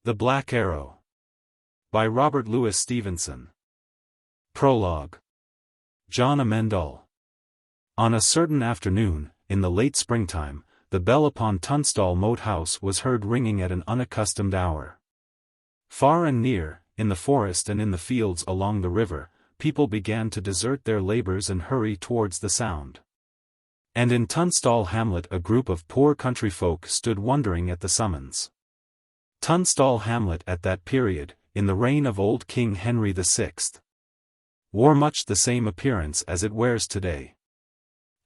The Black Arrow. By Robert Louis Stevenson. Prologue. John Amendal. On a certain afternoon, in the late springtime, the bell upon Tunstall Moat House was heard ringing at an unaccustomed hour. Far and near, in the forest and in the fields along the river, people began to desert their labors and hurry towards the sound. And in Tunstall hamlet a group of poor country folk stood wondering at the summons. Tunstall hamlet at that period, in the reign of old King Henry VI, wore much the same appearance as it wears today.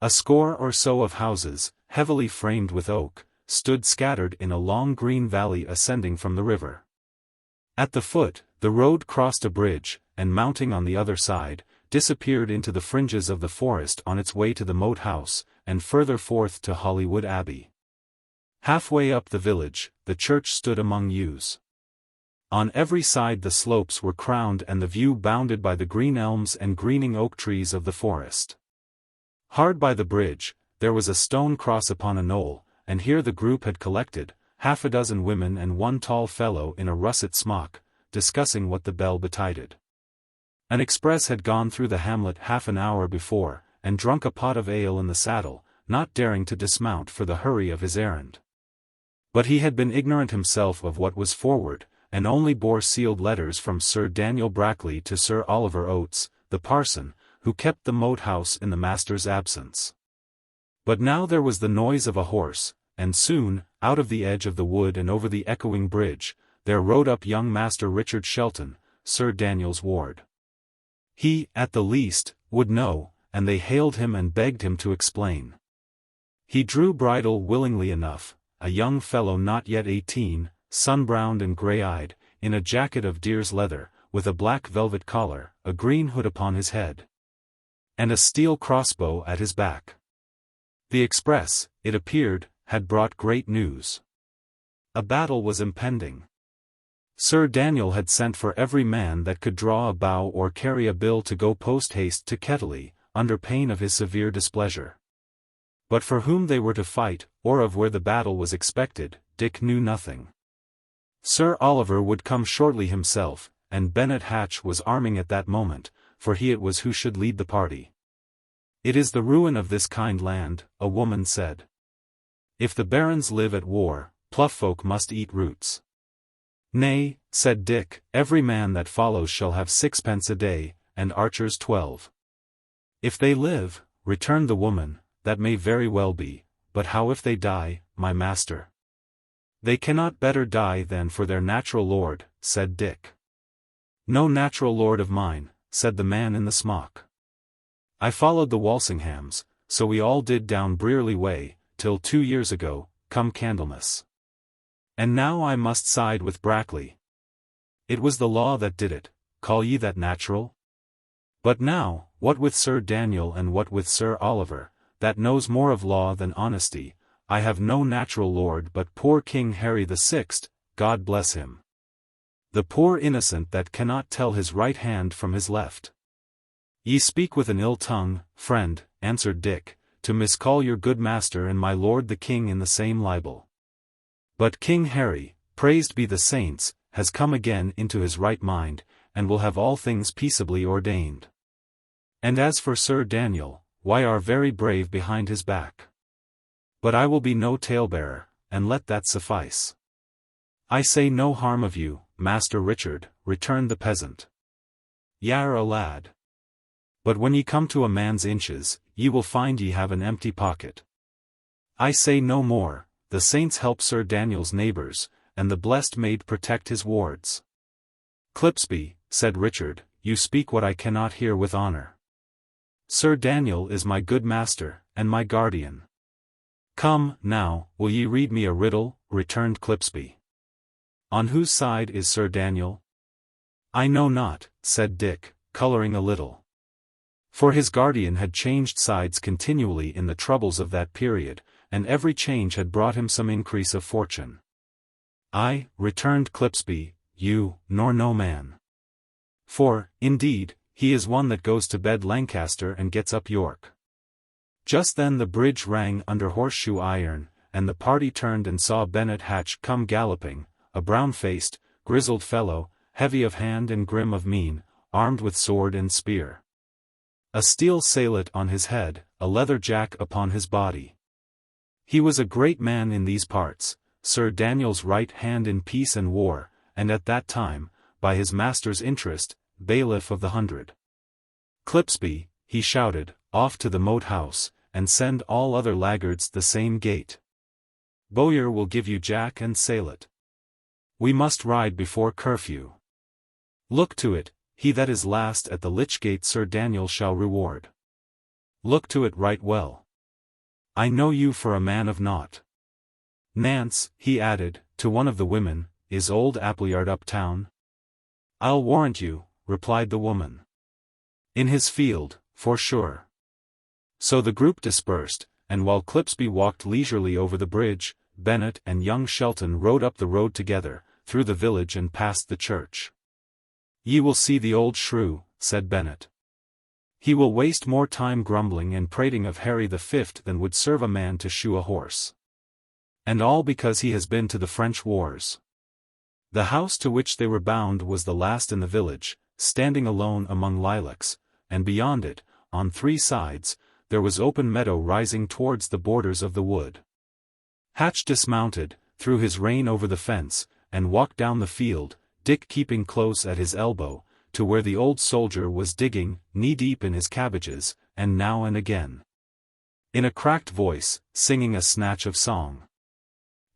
A score or so of houses, heavily framed with oak, stood scattered in a long green valley ascending from the river. At the foot, the road crossed a bridge, and mounting on the other side, disappeared into the fringes of the forest on its way to the Moat House, and further forth to Holywood Abbey. Halfway up the village, the church stood among yews. On every side the slopes were crowned and the view bounded by the green elms and greening oak trees of the forest. Hard by the bridge, there was a stone cross upon a knoll, and here the group had collected, half a dozen women and one tall fellow in a russet smock, discussing what the bell betided. An express had gone through the hamlet half an hour before, and drunk a pot of ale in the saddle, not daring to dismount for the hurry of his errand. But he had been ignorant himself of what was forward, and only bore sealed letters from Sir Daniel Brackley to Sir Oliver Oates, the parson, who kept the Moat House in the master's absence. But now there was the noise of a horse, and soon, out of the edge of the wood and over the echoing bridge, there rode up young Master Richard Shelton, Sir Daniel's ward. He, at the least, would know, and they hailed him and begged him to explain. He drew bridle willingly enough, a young fellow not yet 18, sun-browned and grey-eyed, in a jacket of deer's leather, with a black velvet collar, a green hood upon his head, and a steel crossbow at his back. The express, it appeared, had brought great news. A battle was impending. Sir Daniel had sent for every man that could draw a bow or carry a bill to go post-haste to Kettley, under pain of his severe displeasure. But for whom they were to fight, or of where the battle was expected, Dick knew nothing. Sir Oliver would come shortly himself, and Bennet Hatch was arming at that moment, for he it was who should lead the party. "It is the ruin of this kind land," a woman said. "If the barons live at war, plough folk must eat roots." "Nay," said Dick, "every man that follows shall have 6 pence a day, and archers 12. "If they live," returned the woman, "that may very well be, but how if they die, my master?" "They cannot better die than for their natural lord," said Dick. "No natural lord of mine," said the man in the smock. "I followed the Walsinghams, so we all did down Brearley way, till 2 years ago, come Candlemas. And now I must side with Brackley. It was the law that did it, call ye that natural? But now, what with Sir Daniel and what with Sir Oliver, that knows more of law than honesty, I have no natural lord but poor King Harry VI, God bless him. The poor innocent that cannot tell his right hand from his left." "Ye speak with an ill tongue, friend," answered Dick, "to miscall your good master and my lord the king in the same libel. But King Harry, praised be the saints, has come again into his right mind, and will have all things peaceably ordained. And as for Sir Daniel, why are very brave behind his back. But I will be no talebearer, and let that suffice." "I say no harm of you, Master Richard," returned the peasant. "Y'are a lad. But when ye come to a man's inches, ye will find ye have an empty pocket. I say no more, the saints help Sir Daniel's neighbours, and the blessed maid protect his wards." "Clipsby," said Richard, "you speak what I cannot hear with honour. Sir Daniel is my good master, and my guardian." "Come, now, will ye read me a riddle?" returned Clipsby. "On whose side is Sir Daniel?" "I know not," said Dick, colouring a little. For his guardian had changed sides continually in the troubles of that period, and every change had brought him some increase of fortune. "Ay," returned Clipsby, "you, nor no man. For, indeed, he is one that goes to bed Lancaster and gets up York." Just then the bridge rang under horseshoe iron, and the party turned and saw Bennet Hatch come galloping, a brown-faced, grizzled fellow, heavy of hand and grim of mien, armed with sword and spear. A steel salet on his head, a leather jack upon his body. He was a great man in these parts, Sir Daniel's right hand in peace and war, and at that time, by his master's interest, bailiff of the 100. Clipsby, he shouted, off to the Moat House, and send all other laggards the same gait. Bowyer will give you jack and salet. We must ride before curfew. Look to it, he that is last at the Lich Gate Sir Daniel shall reward. Look to it right well. I know you for a man of naught. Nance, he added, to one of the women, is old Appleyard uptown? I'll warrant you, replied the woman. In his field, for sure. So the group dispersed, and while Clipsby walked leisurely over the bridge, Bennet and young Shelton rode up the road together, through the village and past the church. Ye will see the old shrew, said Bennet. He will waste more time grumbling and prating of Harry the Fifth than would serve a man to shoe a horse. And all because he has been to the French wars. The house to which they were bound was the last in the village, standing alone among lilacs, and beyond it, on 3 sides, there was open meadow rising towards the borders of the wood. Hatch dismounted, threw his rein over the fence, and walked down the field, Dick keeping close at his elbow, to where the old soldier was digging, knee-deep in his cabbages, and now and again, in a cracked voice, singing a snatch of song.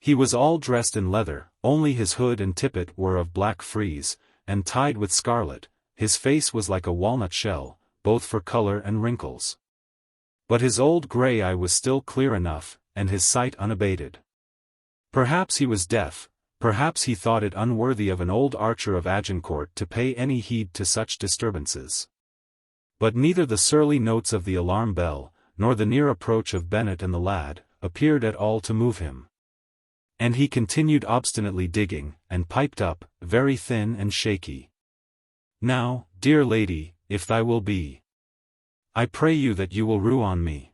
He was all dressed in leather, only his hood and tippet were of black frieze, and tied with scarlet. His face was like a walnut shell, both for color and wrinkles. But his old grey eye was still clear enough, and his sight unabated. Perhaps he was deaf, perhaps he thought it unworthy of an old archer of Agincourt to pay any heed to such disturbances. But neither the surly notes of the alarm bell, nor the near approach of Bennet and the lad, appeared at all to move him. And he continued obstinately digging, and piped up, very thin and shaky. Now, dear lady, if thy will be, I pray you that you will rue on me.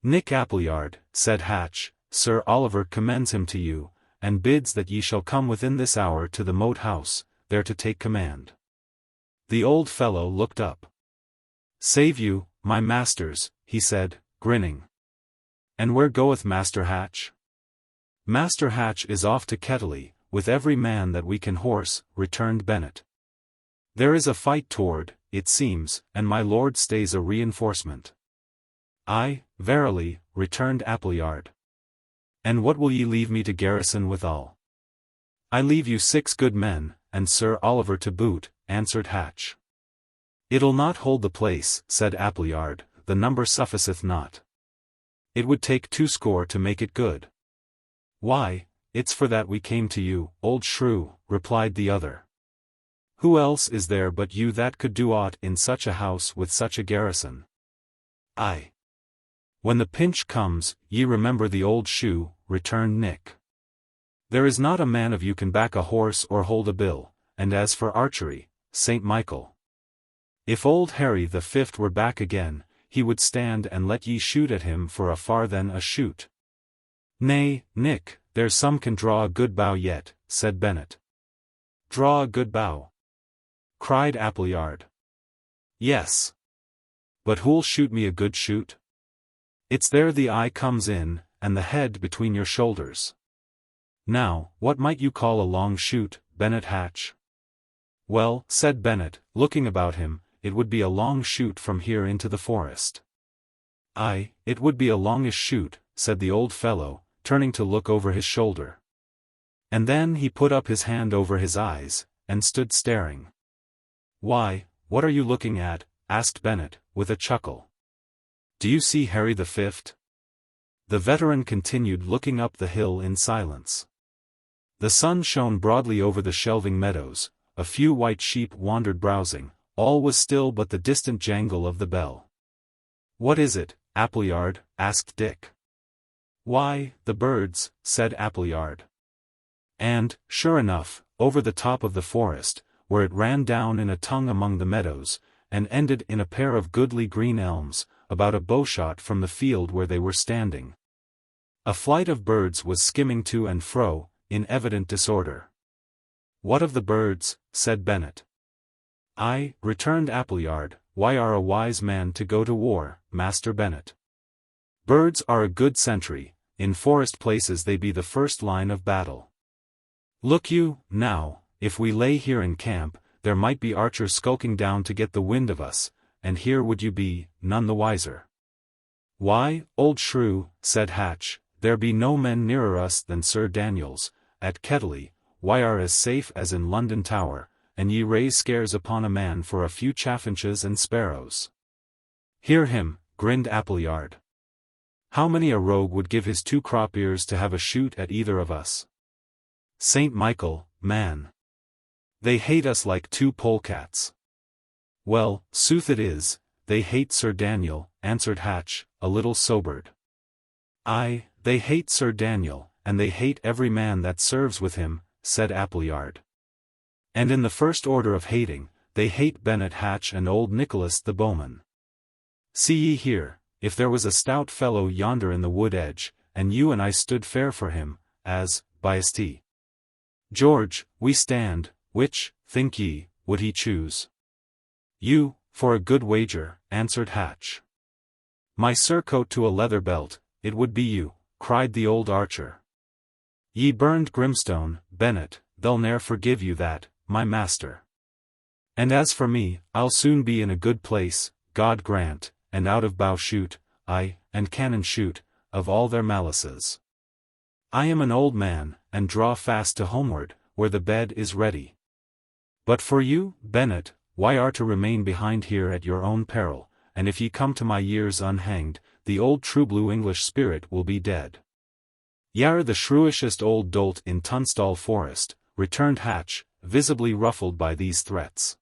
Nick Appleyard, said Hatch, Sir Oliver commends him to you, and bids that ye shall come within this hour to the Moat House, there to take command. The old fellow looked up. Save you, my masters, he said, grinning. And where goeth Master Hatch? Master Hatch is off to Kettley, with every man that we can horse, returned Bennet. There is a fight toward, it seems, and my lord stays a reinforcement. Aye, verily, returned Appleyard. And what will ye leave me to garrison withal? I leave you 6 good men, and Sir Oliver to boot, answered Hatch. It'll not hold the place, said Appleyard, the number sufficeth not. It would take 20 to make it good. Why, it's for that we came to you, old shrew, replied the other. Who else is there but you that could do aught in such a house with such a garrison? Aye. When the pinch comes, ye remember the old shoe, returned Nick. There is not a man of you can back a horse or hold a bill, and as for archery, St. Michael. If old Harry the Fifth were back again, he would stand and let ye shoot at him for a far than a shoot. Nay, Nick, there's some can draw a good bow yet, said Bennet. Draw a good bow? Cried Appleyard. Yes. But who'll shoot me a good shoot? It's there the eye comes in, and the head between your shoulders. Now, what might you call a long shoot, Bennet Hatch? Well, said Bennet, looking about him, it would be a long shoot from here into the forest. Aye, it would be a longish shoot, said the old fellow, turning to look over his shoulder. And then he put up his hand over his eyes, and stood staring. Why, what are you looking at? Asked Bennet, with a chuckle. Do you see Harry the Fifth? The veteran continued looking up the hill in silence. The sun shone broadly over the shelving meadows, a few white sheep wandered browsing, all was still but the distant jangle of the bell. What is it, Appleyard? Asked Dick. Why, the birds, said Appleyard. And, sure enough, over the top of the forest, where it ran down in a tongue among the meadows, and ended in a pair of goodly green elms, about a bowshot from the field where they were standing. A flight of birds was skimming to and fro, in evident disorder. What of the birds? Said Bennet. Aye, returned Appleyard, why are a wise man to go to war, Master Bennet? Birds are a good sentry, in forest places they be the first line of battle. Look you, now, if we lay here in camp, there might be archers skulking down to get the wind of us, and here would you be, none the wiser. Why, old shrew, said Hatch, there be no men nearer us than Sir Daniel's, at Kettley, why are as safe as in London Tower, and ye raise scares upon a man for a few chaffinches and sparrows. Hear him, grinned Appleyard. How many a rogue would give his 2 crop ears to have a shoot at either of us? Saint Michael, man! They hate us like 2 polecats. Well, sooth it is, they hate Sir Daniel, answered Hatch, a little sobered. Aye, they hate Sir Daniel, and they hate every man that serves with him, said Appleyard. And in the first order of hating, they hate Bennet Hatch and old Nicholas the bowman. See ye here, if there was a stout fellow yonder in the wood edge, and you and I stood fair for him, as, by st. George, we stand, which, think ye, would he choose? You, for a good wager, answered Hatch. My surcoat to a leather belt, it would be you, cried the old archer. Ye burned Grimstone, Bennet, they'll ne'er forgive you that, my master. And as for me, I'll soon be in a good place, God grant, and out of bow shoot, aye, and cannon shoot, of all their malices. I am an old man, and draw fast to homeward, where the bed is ready. But for you, Bennet, why are to remain behind here at your own peril, and if ye come to my years unhanged, the old true blue English spirit will be dead. Y'are the shrewishest old dolt in Tunstall Forest, returned Hatch, visibly ruffled by these threats.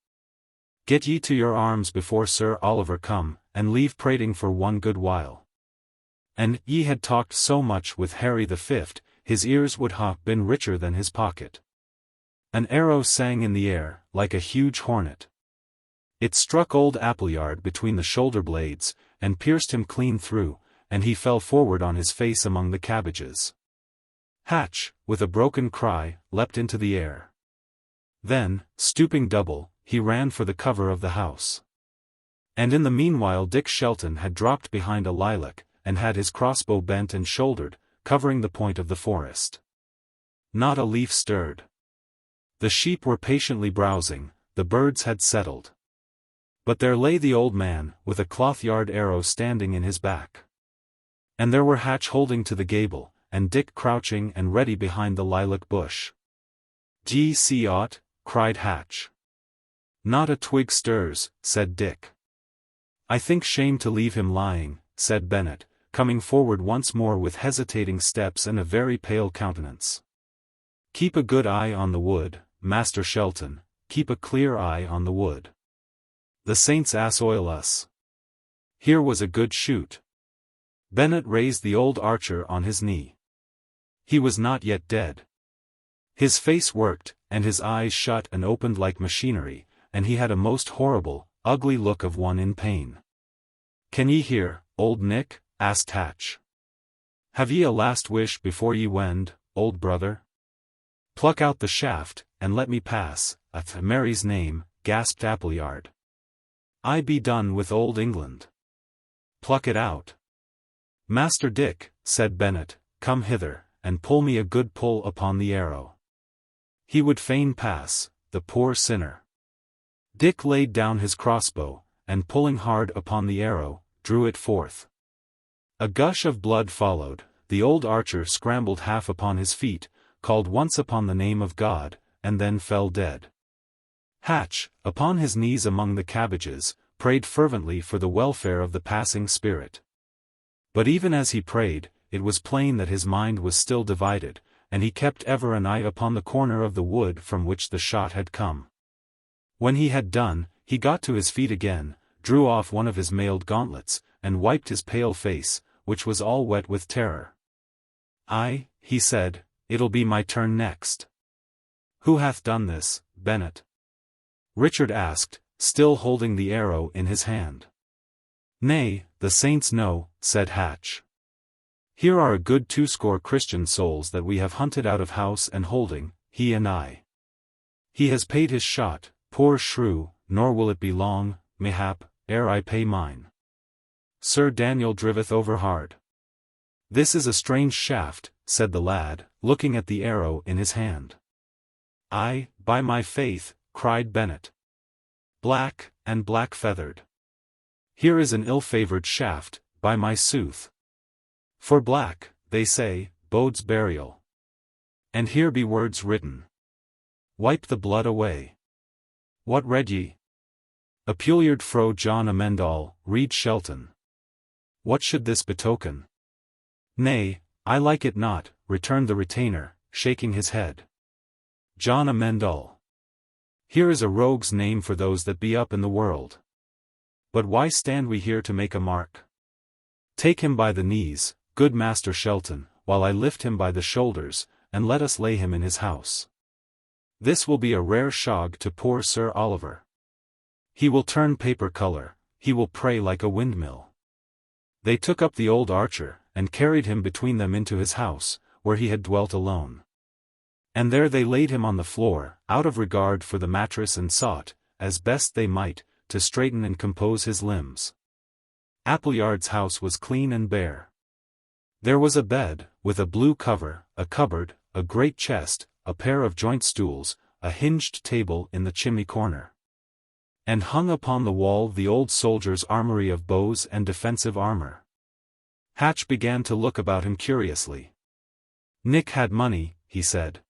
Get ye to your arms before Sir Oliver come, and leave prating for one good while. And ye had talked so much with Harry the Fifth, his ears would ha' been richer than his pocket. An arrow sang in the air, like a huge hornet. It struck old Appleyard between the shoulder blades, and pierced him clean through, and he fell forward on his face among the cabbages. Hatch, with a broken cry, leapt into the air. Then, stooping double, he ran for the cover of the house. And in the meanwhile Dick Shelton had dropped behind a lilac, and had his crossbow bent and shouldered, covering the point of the forest. Not a leaf stirred. The sheep were patiently browsing, the birds had settled. But there lay the old man, with a cloth-yard arrow standing in his back. And there were Hatch holding to the gable, and Dick crouching and ready behind the lilac bush. "D'ye see aught?" cried Hatch. "Not a twig stirs," said Dick. "I think shame to leave him lying," said Bennet, coming forward once more with hesitating steps and a very pale countenance. "Keep a good eye on the wood, Master Shelton, keep a clear eye on the wood. The saints assoil us. Here was a good shoot." Bennet raised the old archer on his knee. He was not yet dead. His face worked, and his eyes shut and opened like machinery, and he had a most horrible, ugly look of one in pain. "Can ye hear, old Nick?" asked Hatch. "Have ye a last wish before ye wend, old brother? Pluck out the shaft, and let me pass, at Mary's name," gasped Appleyard. "I be done with old England." "Pluck it out." "Master Dick," said Bennet, "come hither, and pull me a good pull upon the arrow." He would fain pass, the poor sinner. Dick laid down his crossbow, and pulling hard upon the arrow, drew it forth. A gush of blood followed, the old archer scrambled half upon his feet, called once upon the name of God, and then fell dead. Hatch, upon his knees among the cabbages, prayed fervently for the welfare of the passing spirit. But even as he prayed, it was plain that his mind was still divided, and he kept ever an eye upon the corner of the wood from which the shot had come. When he had done, he got to his feet again, drew off one of his mailed gauntlets, and wiped his pale face, which was all wet with terror. "Aye," he said, "it'll be my turn next." "Who hath done this, Bennet?" Richard asked, still holding the arrow in his hand. "Nay, the saints know," said Hatch. "Here are a good 20 Christian souls that we have hunted out of house and holding, he and I. He has paid his shot, poor shrew, nor will it be long, mayhap, ere I pay mine. Sir Daniel driveth over hard. This is a strange shaft, said the lad, looking at the arrow in his hand. Ay, by my faith, cried Bennet. Black, and black-feathered. Here is an ill-favoured shaft, by my sooth. For black, they say, bodes burial. And here be words written. Wipe the blood away. What read ye? Appleyard fro John Amendall, read Shelton. What should this betoken? Nay, I like it not, returned the retainer, shaking his head. John Amendall. Here is a rogue's name for those that be up in the world. But why stand we here to make a mark? Take him by the knees, good Master Shelton, while I lift him by the shoulders, and let us lay him in his house. This will be a rare shog to poor Sir Oliver. He will turn paper colour, he will pray like a windmill. They took up the old archer, and carried him between them into his house, where he had dwelt alone. And there they laid him on the floor, out of regard for the mattress, and sought, as best they might, to straighten and compose his limbs. Appleyard's house was clean and bare. There was a bed, with a blue cover, a cupboard, a great chest, a pair of joint stools, a hinged table in the chimney corner. And hung upon the wall the old soldier's armory of bows and defensive armor. Hatch began to look about him curiously. Nick had money, he said.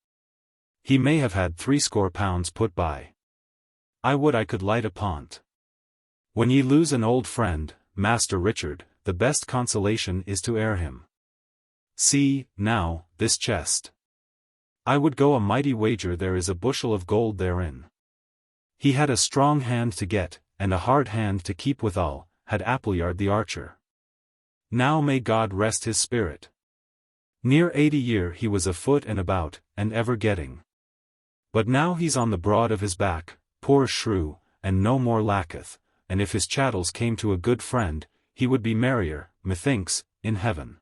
He may have had 60 pounds put by. I would I could light upon't. When ye lose an old friend, Master Richard, the best consolation is to heir him. See, now, this chest. I would go a mighty wager there is a bushel of gold therein. He had a strong hand to get, and a hard hand to keep withal, had Appleyard the archer. Now may God rest his spirit. Near 80 year he was afoot and about, and ever getting. But now he's on the broad of his back, poor shrew, and no more lacketh, and if his chattels came to a good friend, he would be merrier, methinks, in heaven.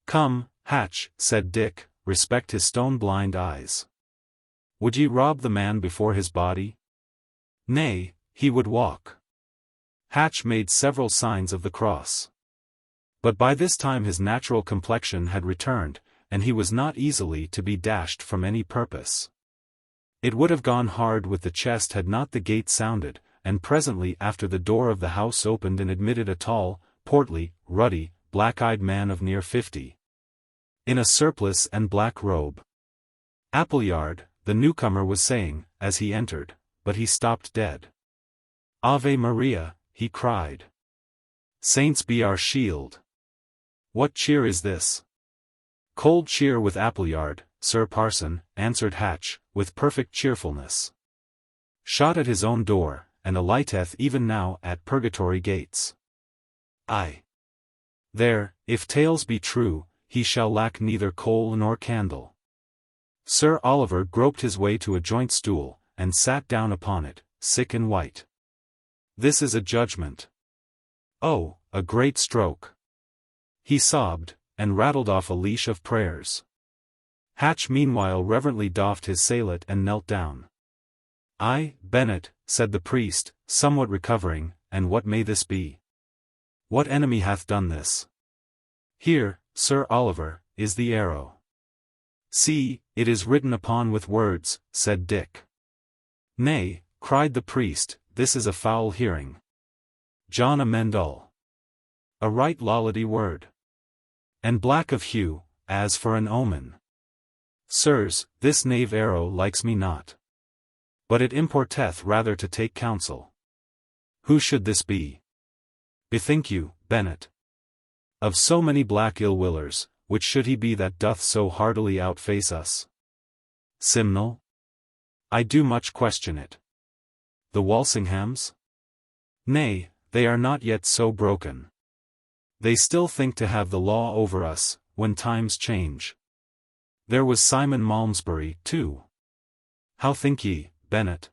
Come, Hatch, said Dick, respect his stone-blind eyes. Would ye rob the man before his body? Nay, he would walk. Hatch made several signs of the cross. But by this time his natural complexion had returned, and he was not easily to be dashed from any purpose. It would have gone hard with the chest had not the gate sounded, and presently after the door of the house opened and admitted a tall, portly, ruddy, black-eyed man of near 50. In a surplice and black robe. Appleyard, the newcomer was saying, as he entered, but he stopped dead. Ave Maria, he cried. Saints be our shield. What cheer is this? Cold cheer with Appleyard, Sir Parson, answered Hatch, with perfect cheerfulness. Shot at his own door, and alighteth even now at purgatory gates. Aye. There, if tales be true, he shall lack neither coal nor candle. Sir Oliver groped his way to a joint stool, and sat down upon it, sick and white. This is a judgment. Oh, a great stroke. He sobbed, and rattled off a leash of prayers. Hatch meanwhile reverently doffed his salet and knelt down. Aye, Bennet, said the priest, somewhat recovering, and what may this be? What enemy hath done this? Here, Sir Oliver, is the arrow. See, it is written upon with words, said Dick. Nay, cried the priest, this is a foul hearing. John Amendall. A right lollity word. And black of hue, as for an omen. Sirs, this knave arrow likes me not. But it importeth rather to take counsel. Who should this be? Bethink you, Bennet. Of so many black ill-willers, which should he be that doth so hardily outface us? Simnel? I do much question it. The Walsinghams? Nay, they are not yet so broken. They still think to have the law over us, when times change. There was Simon Malmesbury, too. How think ye, Bennet?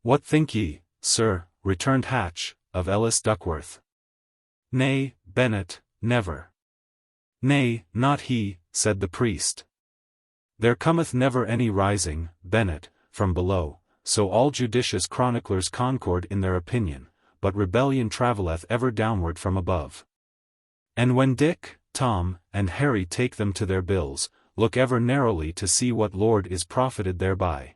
What think ye, sir, returned Hatch, of Ellis Duckworth? Nay, Bennet, never. Nay, not he, said the priest. There cometh never any rising, Bennet, from below, so all judicious chroniclers concord in their opinion, but rebellion travelleth ever downward from above. And when Dick, Tom, and Harry take them to their bills, look ever narrowly to see what lord is profited thereby.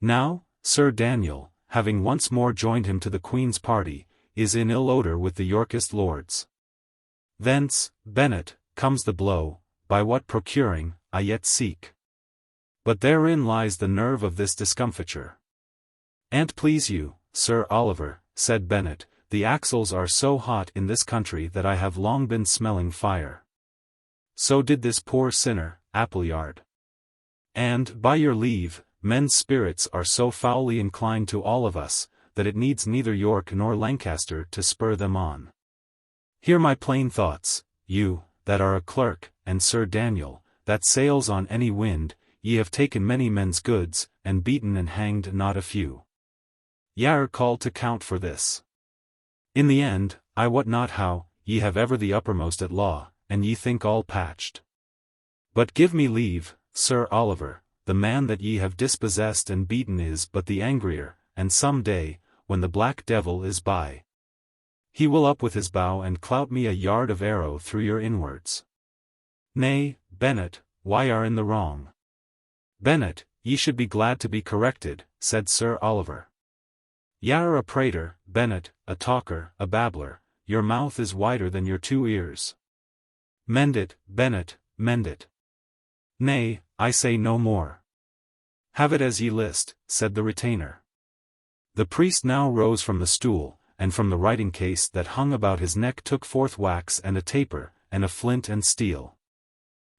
Now, Sir Daniel, having once more joined him to the Queen's party, is in ill odour with the Yorkist lords. Thence, Bennet, comes the blow, by what procuring, I yet seek. But therein lies the nerve of this discomfiture. An't please you, Sir Oliver, said Bennet, the axles are so hot in this country that I have long been smelling fire. So did this poor sinner, Appleyard. And, by your leave, men's spirits are so foully inclined to all of us, that it needs neither York nor Lancaster to spur them on. Hear my plain thoughts, you, that are a clerk, and Sir Daniel, that sails on any wind, ye have taken many men's goods, and beaten and hanged not a few. Ye are called to count for this. In the end, I wot not how, ye have ever the uppermost at law, and ye think all patched. But give me leave, Sir Oliver, the man that ye have dispossessed and beaten is but the angrier, and some day, when the black devil is by, he will up with his bow and clout me a yard of arrow through your inwards. Nay, Bennet, why are in the wrong? Bennet, ye should be glad to be corrected, said Sir Oliver. Y'are a prater, Bennet, a talker, a babbler, your mouth is wider than your 2 ears. Mend it, Bennet, mend it. Nay, I say no more. Have it as ye list, said the retainer. The priest now rose from the stool, and from the writing case that hung about his neck took forth wax and a taper, and a flint and steel.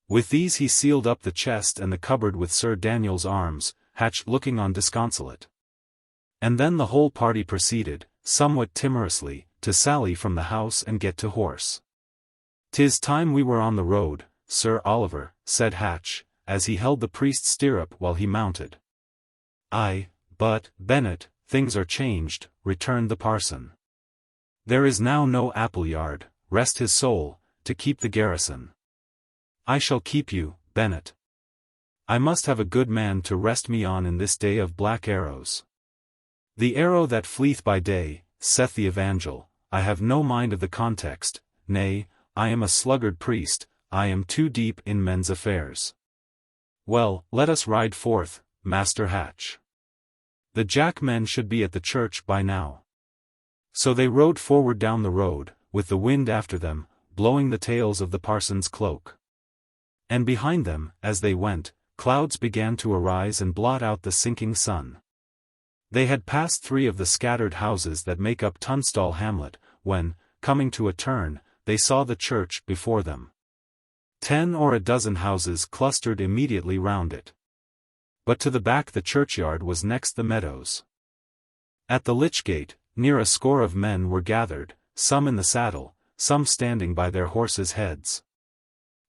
With these he sealed up the chest and the cupboard with Sir Daniel's arms, Hatch looking on disconsolate. And then the whole party proceeded, somewhat timorously, to sally from the house and get to horse. "'Tis time we were on the road, Sir Oliver," said Hatch, as he held the priest's stirrup while he mounted. "Aye, but, Bennet, things are changed," returned the parson. "There is now no Appleyard, rest his soul, to keep the garrison. I shall keep you, Bennet. I must have a good man to rest me on in this day of black arrows. The arrow that fleeth by day, saith the Evangel, I have no mind of the context, nay, I am a sluggard priest, I am too deep in men's affairs. Well, let us ride forth, Master Hatch. The jackmen should be at the church by now." So they rode forward down the road, with the wind after them, blowing the tails of the parson's cloak. And behind them, as they went, clouds began to arise and blot out the sinking sun. They had passed 3 of the scattered houses that make up Tunstall hamlet, when, coming to a turn, they saw the church before them. 10 or a dozen houses clustered immediately round it. But to the back the churchyard was next the meadows. At the lych gate, near a score of men were gathered, some in the saddle, some standing by their horses' heads.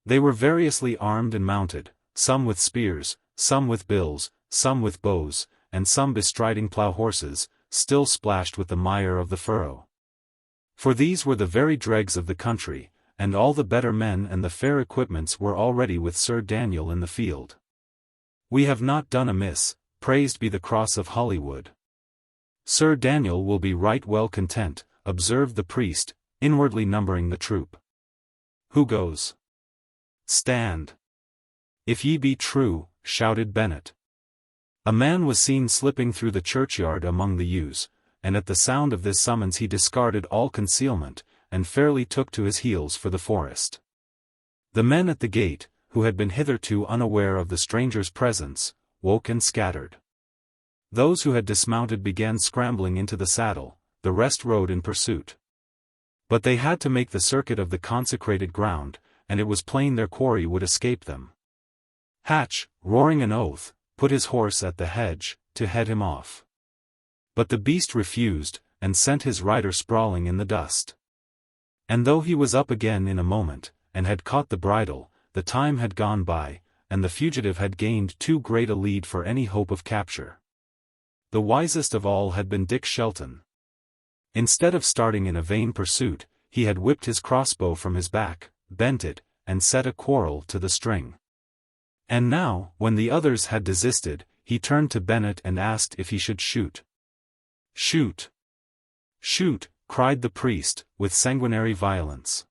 They were variously armed and mounted, some with spears, some with bills, some with bows, and some bestriding plough horses, still splashed with the mire of the furrow. For these were the very dregs of the country, and all the better men and the fair equipments were already with Sir Daniel in the field. "We have not done amiss, praised be the cross of Holywood. Sir Daniel will be right well content," observed the priest, inwardly numbering the troop. "Who goes?" "Stand. If ye be true," shouted Bennet. A man was seen slipping through the churchyard among the yews, and at the sound of this summons he discarded all concealment, and fairly took to his heels for the forest. The men at the gate, who had been hitherto unaware of the stranger's presence, woke and scattered. Those who had dismounted began scrambling into the saddle, the rest rode in pursuit. But they had to make the circuit of the consecrated ground, and it was plain their quarry would escape them. Hatch, roaring an oath, put his horse at the hedge, to head him off. But the beast refused, and sent his rider sprawling in the dust. And though he was up again in a moment, and had caught the bridle, the time had gone by, and the fugitive had gained too great a lead for any hope of capture. The wisest of all had been Dick Shelton. Instead of starting in a vain pursuit, he had whipped his crossbow from his back, bent it, and set a quarrel to the string. And now, when the others had desisted, he turned to Bennet and asked if he should shoot. "Shoot! Shoot!" cried the priest, with sanguinary violence.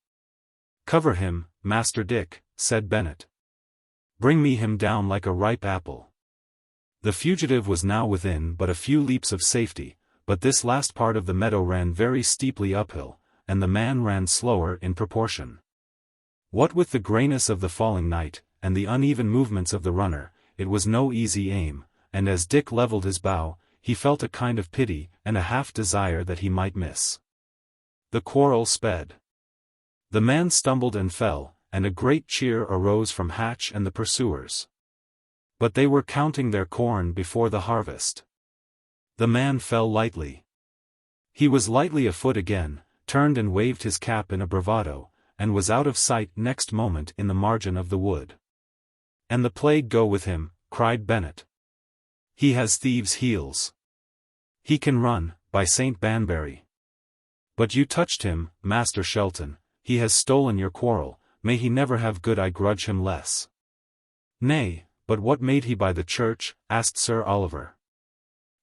"Cover him, Master Dick," said Bennet. "Bring me him down like a ripe apple." The fugitive was now within but a few leaps of safety, but this last part of the meadow ran very steeply uphill, and the man ran slower in proportion. What with the greyness of the falling night, and the uneven movements of the runner, it was no easy aim, and as Dick levelled his bow, he felt a kind of pity and a half-desire that he might miss. The quarrel sped. The man stumbled and fell, and a great cheer arose from Hatch and the pursuers. But they were counting their corn before the harvest. The man fell lightly. He was lightly afoot again, turned and waved his cap in a bravado, and was out of sight next moment in the margin of the wood. "And the plague go with him," cried Bennet. "He has thieves' heels. He can run, by St. Banbury. But you touched him, Master Shelton, he has stolen your quarrel, may he never have good, I grudge him less." "Nay, but what made he by the church?" asked Sir Oliver.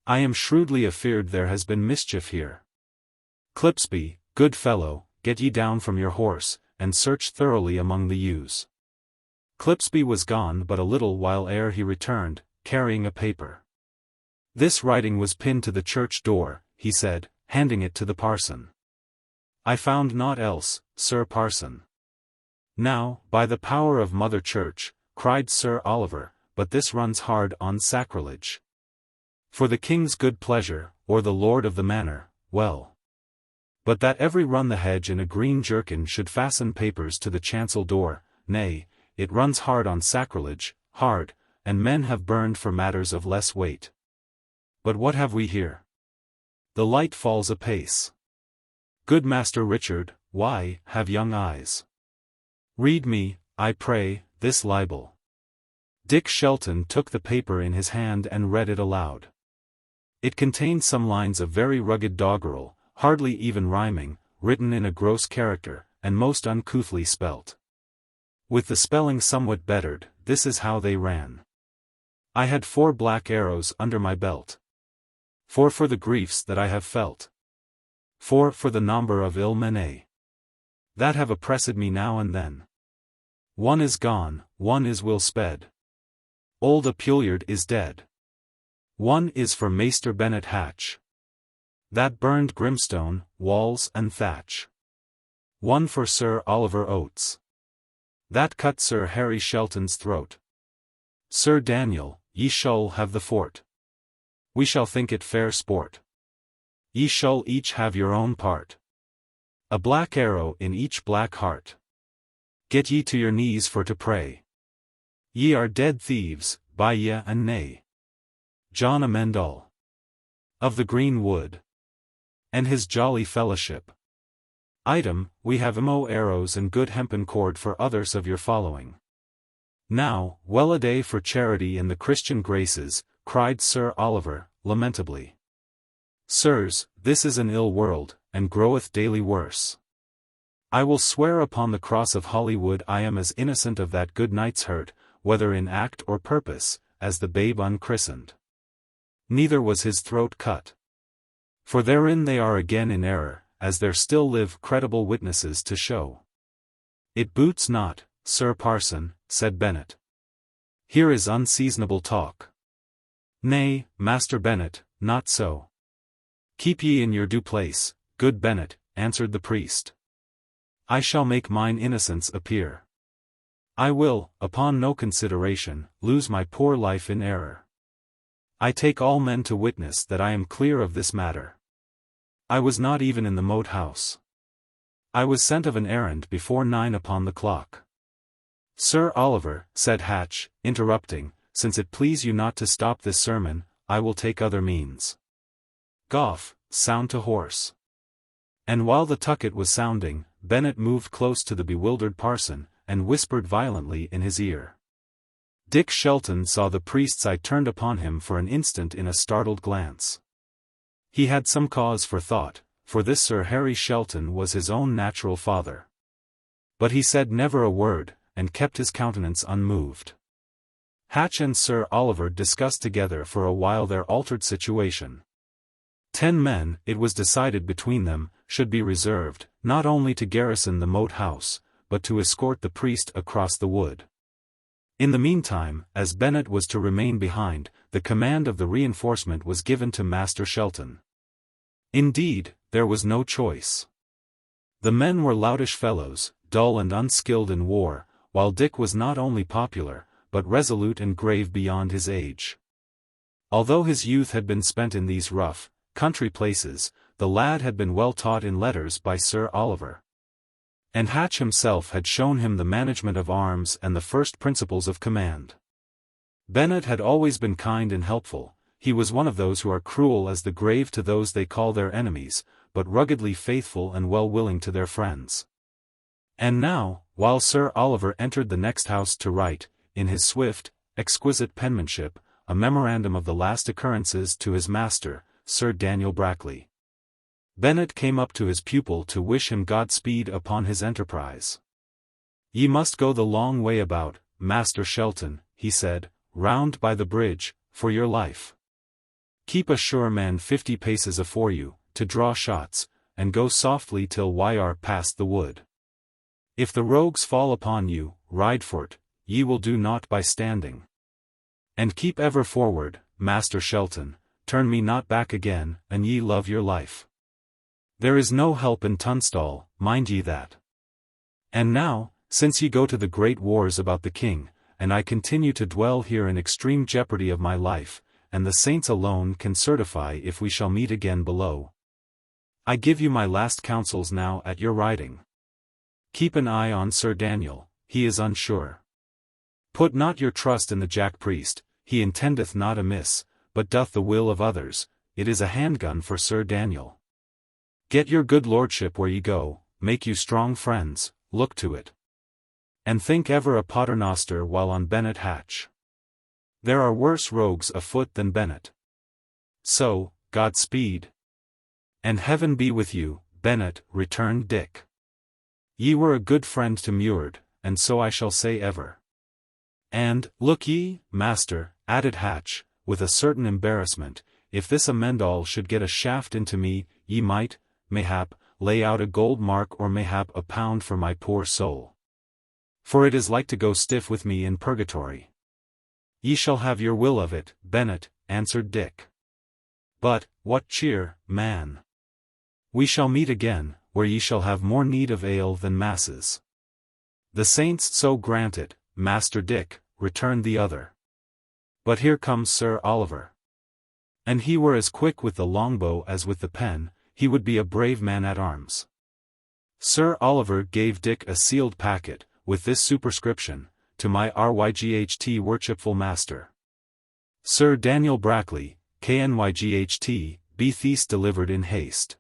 "I am shrewdly afeard there has been mischief here. Clipsby, good fellow, get ye down from your horse, and search thoroughly among the ewes." Clipsby was gone but a little while ere he returned, carrying a paper. "This writing was pinned to the church door," he said, handing it to the parson. "I found naught else, Sir Parson." "Now, by the power of Mother Church," cried Sir Oliver, "but this runs hard on sacrilege. For the king's good pleasure, or the lord of the manor, well. But that every run the hedge in a green jerkin should fasten papers to the chancel door, nay, it runs hard on sacrilege, hard, and men have burned for matters of less weight. But what have we here? The light falls apace. Good Master Richard, why, have young eyes. Read me, I pray, this libel." Dick Shelton took the paper in his hand and read it aloud. It contained some lines of very rugged doggerel, hardly even rhyming, written in a gross character, and most uncouthly spelt. With the spelling somewhat bettered, this is how they ran. "I had 4 black arrows under my belt. 4 for the griefs that I have felt. 4 for the number of ill men that have oppressed me now and then. 1 is gone, 1 is will sped. Old Appleyard is dead. 1 is for Maester Bennet Hatch, that burned Grimstone, walls and thatch. 1 for Sir Oliver Oates, that cut Sir Harry Shelton's throat. Sir Daniel, ye shall have the fort. We shall think it fair sport. Ye shall each have your own part. A black arrow in each black heart. Get ye to your knees for to pray. Ye are dead thieves, by ye and nay. John Amendall, of the Green Wood, and his jolly fellowship. Item, we have mo arrows and good hempen cord for others of your following. Now, well a day for charity and the Christian graces," cried Sir Oliver, lamentably. "Sirs, this is an ill world, and groweth daily worse. I will swear upon the cross of Holywood I am as innocent of that good knight's hurt, whether in act or purpose, as the babe unchristened. Neither was his throat cut. For therein they are again in error, as there still live credible witnesses to show." "It boots not, Sir Parson," said Bennet. "Here is unseasonable talk." "Nay, Master Bennet, not so. Keep ye in your due place, good Bennet," answered the priest. "I shall make mine innocence appear. I will, upon no consideration, lose my poor life in error. I take all men to witness that I am clear of this matter. I was not even in the Moat House. I was sent of an errand before 9 upon the clock." "Sir Oliver," said Hatch, interrupting, "since it please you not to stop this sermon, I will take other means. Goff, sound to horse." And while the tucket was sounding, Bennet moved close to the bewildered parson, and whispered violently in his ear. Dick Shelton saw the priest's eye turned upon him for an instant in a startled glance. He had some cause for thought, for this Sir Harry Shelton was his own natural father. But he said never a word, and kept his countenance unmoved. Hatch and Sir Oliver discussed together for a while their altered situation. 10 men, it was decided between them, should be reserved, not only to garrison the Moat House, but to escort the priest across the wood. In the meantime, as Bennet was to remain behind, the command of the reinforcement was given to Master Shelton. Indeed, there was no choice. The men were loutish fellows, dull and unskilled in war, while Dick was not only popular, but resolute and grave beyond his age. Although his youth had been spent in these rough, country places, the lad had been well taught in letters by Sir Oliver. And Hatch himself had shown him the management of arms and the first principles of command. Bennet had always been kind and helpful. He was one of those who are cruel as the grave to those they call their enemies, but ruggedly faithful and well-willing to their friends. And now, while Sir Oliver entered the next house to write, in his swift, exquisite penmanship, a memorandum of the last occurrences to his master, Sir Daniel Brackley, Bennet came up to his pupil to wish him Godspeed upon his enterprise. "Ye must go the long way about, Master Shelton," he said, "round by the bridge, for your life. Keep a sure man 50 paces afore you, to draw shots, and go softly till we are past the wood. If the rogues fall upon you, ride for't, ye will do naught by standing. And keep ever forward, Master Shelton, turn me not back again, an ye love your life. There is no help in Tunstall, mind ye that. And now, since ye go to the great wars about the king, and I continue to dwell here in extreme jeopardy of my life, and the saints alone can certify if we shall meet again below, I give you my last counsels now at your writing. Keep an eye on Sir Daniel, he is unsure. Put not your trust in the Jack priest, he intendeth not amiss, but doth the will of others, it is a handgun for Sir Daniel. Get your good lordship where ye go, make you strong friends, look to it. And think ever a paternoster while on Bennet Hatch. There are worse rogues afoot than Bennet. So, Godspeed. And heaven be with you, Bennet, returned Dick. Ye were a good friend to Muird, and so I shall say ever. And, look ye, master, added Hatch, with a certain embarrassment, if this Amendall should get a shaft into me, ye might, mayhap, lay out a gold mark or mayhap a pound for my poor soul. For it is like to go stiff with me in purgatory. Ye shall have your will of it, Bennet, answered Dick. But, what cheer, man? We shall meet again, where ye shall have more need of ale than masses. The saints so grant it, Master Dick, returned the other. But here comes Sir Oliver. And he were as quick with the longbow as with the pen, he would be a brave man at arms. Sir Oliver gave Dick a sealed packet, with this superscription, to my RYGHT worshipful master. Sir Daniel Brackley, KNYGHT, be these delivered in haste.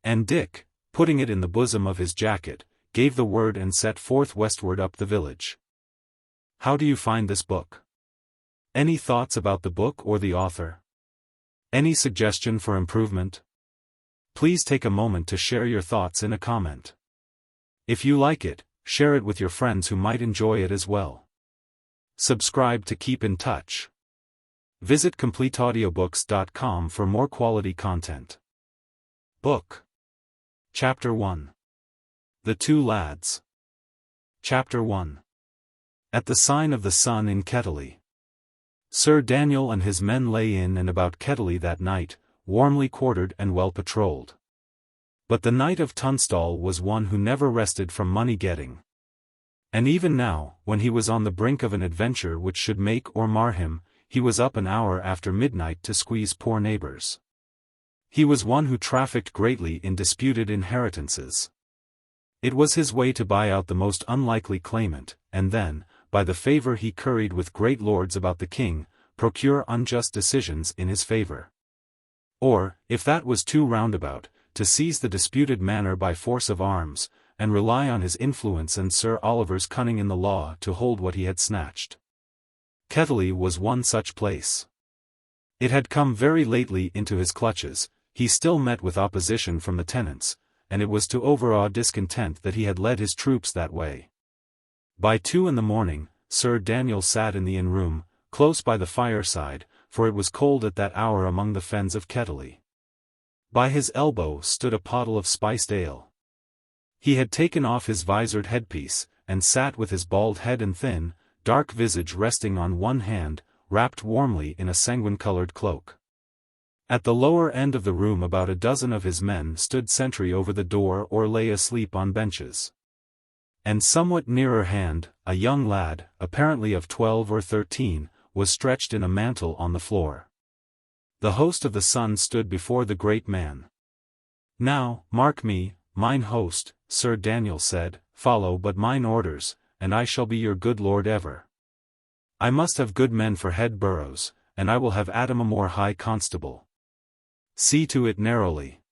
And Dick, putting it in the bosom of his jacket, gave the word and set forth westward up the village. How do you find this book? Any thoughts about the book or the author? Any suggestion for improvement? Please take a moment to share your thoughts in a comment. If you like it, share it with your friends who might enjoy it as well. Subscribe to keep in touch. Visit CompleteAudiobooks.com for more quality content. Book. Chapter 1. The Two Lads. Chapter 1. At the sign of the sun in Kettley. Sir Daniel and his men lay in and about Kettley that night, warmly quartered and well patrolled. But the Knight of Tunstall was one who never rested from money-getting. And even now, when he was on the brink of an adventure which should make or mar him, he was up an hour after midnight to squeeze poor neighbors. He was one who trafficked greatly in disputed inheritances. It was his way to buy out the most unlikely claimant, and then, by the favor he curried with great lords about the king, procure unjust decisions in his favor. Or, if that was too roundabout, to seize the disputed manor by force of arms, and rely on his influence and Sir Oliver's cunning in the law to hold what he had snatched. Kettley was one such place. It had come very lately into his clutches. He still met with opposition from the tenants, and it was to overawe discontent that he had led his troops that way. By 2 in the morning, Sir Daniel sat in the inn-room, close by the fireside, for it was cold at that hour among the fens of Kettley. By his elbow stood a pottle of spiced ale. He had taken off his visored headpiece, and sat with his bald head and thin, dark visage resting on one hand, wrapped warmly in a sanguine-coloured cloak. At the lower end of the room about a dozen of his men stood sentry over the door or lay asleep on benches. And somewhat nearer hand, a young lad, apparently of 12 or 13, was stretched in a mantle on the floor. The host of the Sun stood before the great man. "Now, mark me, mine host," Sir Daniel said, "follow but mine orders, and I shall be your good lord ever. I must have good men for head boroughs, and I will have Adam a more high constable. See to it narrowly.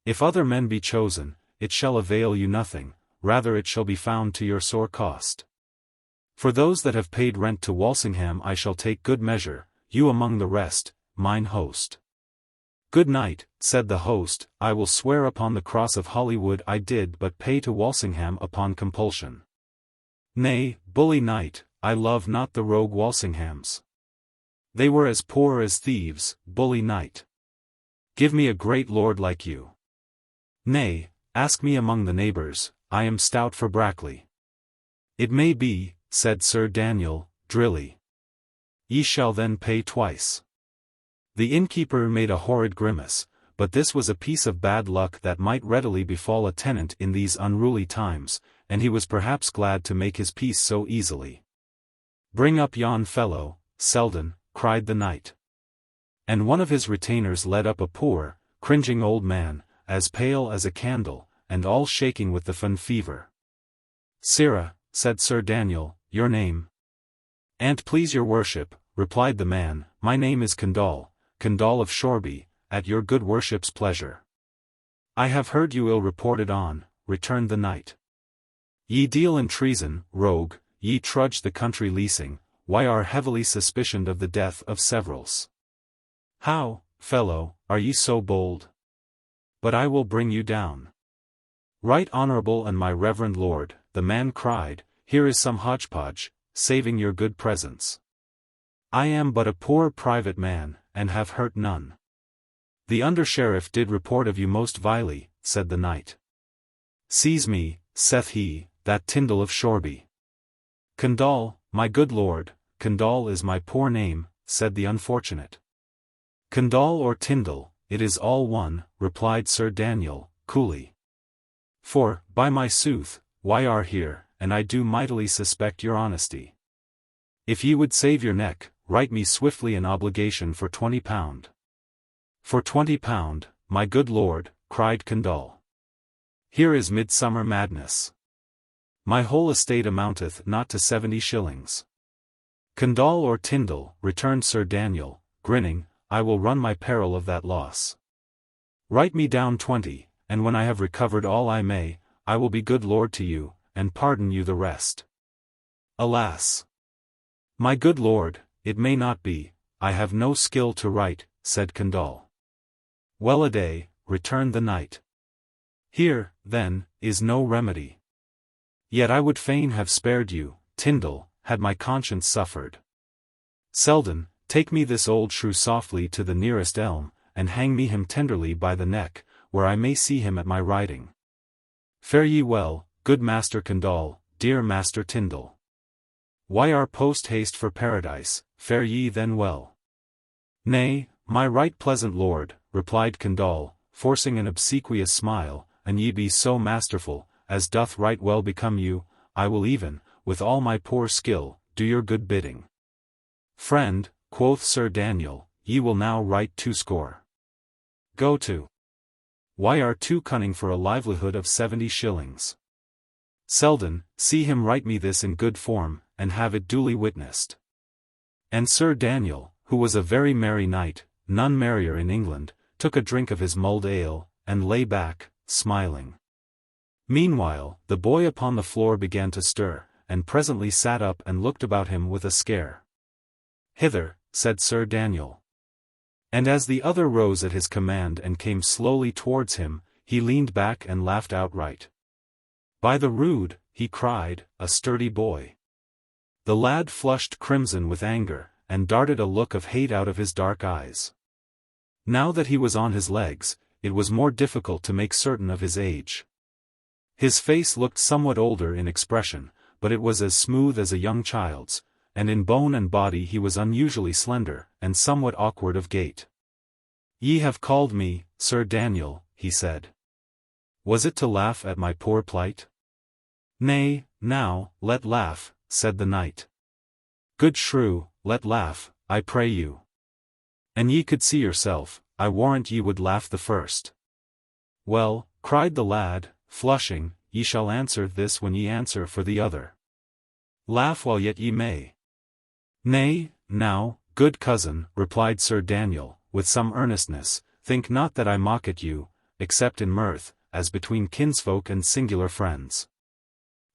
If other men be chosen, it shall avail you nothing, rather it shall be found to your sore cost. For those that have paid rent to Walsingham I shall take good measure, you among the rest, mine host." "Good night," said the host, "I will swear upon the cross of Holywood I did but pay to Walsingham upon compulsion. Nay, bully knight, I love not the rogue Walsinghams. They were as poor as thieves, bully knight. Give me a great lord like you. Nay, ask me among the neighbours, I am stout for Brackley." "It may be," said Sir Daniel, drily. "Ye shall then pay twice." The innkeeper made a horrid grimace, but this was a piece of bad luck that might readily befall a tenant in these unruly times, and he was perhaps glad to make his peace so easily. "Bring up yon fellow, Selden," cried the knight. And one of his retainers led up a poor, cringing old man, as pale as a candle, and all shaking with the fen fever. "Sirrah," said Sir Daniel, "your name?" "An't please your worship," replied the man, "my name is Tunstall of Shoreby, at your good worship's pleasure." "I have heard you ill reported on," returned the knight. "Ye deal in treason, rogue, ye trudge the country leasing, why are heavily suspicioned of the death of severals. How, fellow, are ye so bold? But I will bring you down." "Right honourable and my reverend lord," the man cried, "here is some hodgepodge, saving your good presence. I am but a poor private man, and have hurt none." "The under-sheriff did report of you most vilely," said the knight. "Seize me," saith he, "that Tunstall of Shoreby." "Tunstall, my good lord, Tunstall is my poor name," said the unfortunate. "Tunstall or Tunstall, it is all one," replied Sir Daniel, coolly. "For, by my sooth, why are here, and I do mightily suspect your honesty. If ye would save your neck, write me swiftly an obligation for £20. "For £20, my good lord," cried Tunstall. "Here is midsummer madness. My whole estate amounteth not to 70 shillings. "Tunstall or Tunstall," returned Sir Daniel, grinning, "I will run my peril of that loss. Write me down 20, and when I have recovered all I may, I will be good lord to you, and pardon you the rest." "Alas! My good lord, it may not be, I have no skill to write," said Tunstall. "Well-a-day," returned the knight. "Here, then, is no remedy. Yet I would fain have spared you, Tunstall, had my conscience suffered. Selden, take me this old shrew softly to the nearest elm, and hang me him tenderly by the neck, where I may see him at my riding. Fare ye well, good Master Tunstall, dear Master Tunstall. Why our post-haste for paradise, fare ye then well." "Nay, my right pleasant lord," replied Tunstall, forcing an obsequious smile, "an ye be so masterful, as doth right well become you, I will even, with all my poor skill, do your good bidding." "Friend," quoth Sir Daniel, "ye will now write 20. Go to. Why are too cunning for a livelihood of 70 shillings. Selden, see him write me this in good form, and have it duly witnessed." And Sir Daniel, who was a very merry knight, none merrier in England, took a drink of his mulled ale, and lay back, smiling. Meanwhile, the boy upon the floor began to stir, and presently sat up and looked about him with a scare. "Hither," said Sir Daniel. And as the other rose at his command and came slowly towards him, he leaned back and laughed outright. "By the rood," he cried, "a sturdy boy. The lad flushed crimson with anger, and darted a look of hate out of his dark eyes. Now that he was on his legs, it was more difficult to make certain of his age. His face looked somewhat older in expression, but it was as smooth as a young child's, and in bone and body he was unusually slender, and somewhat awkward of gait. "Ye have called me, Sir Daniel," he said. "Was it to laugh at my poor plight?" "Nay, now, let laugh," said the knight. "Good shrew, let laugh, I pray you. An ye could see yourself, I warrant ye would laugh the first." "Well," cried the lad, flushing, "ye shall answer this when ye answer for the other. Laugh while yet ye may." "Nay, now, good cousin," replied Sir Daniel, with some earnestness, "think not that I mock at you, except in mirth, as between kinsfolk and singular friends.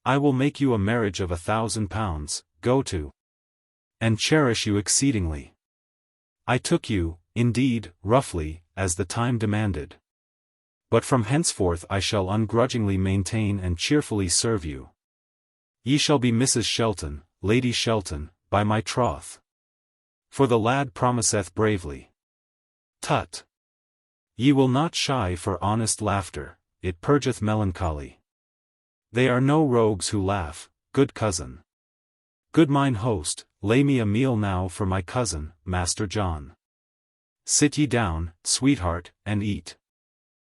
I will make you a marriage of £1,000, go to, and cherish you exceedingly. I took you, indeed, roughly, as the time demanded. But from henceforth I shall ungrudgingly maintain and cheerfully serve you. Ye shall be Mrs. Shelton, Lady Shelton, by my troth. For the lad promiseth bravely. Tut! Ye will not shy for honest laughter, it purgeth melancholy. They are no rogues who laugh, good cousin. Good mine host, lay me a meal now for my cousin, Master John. Sit ye down, sweetheart, and eat."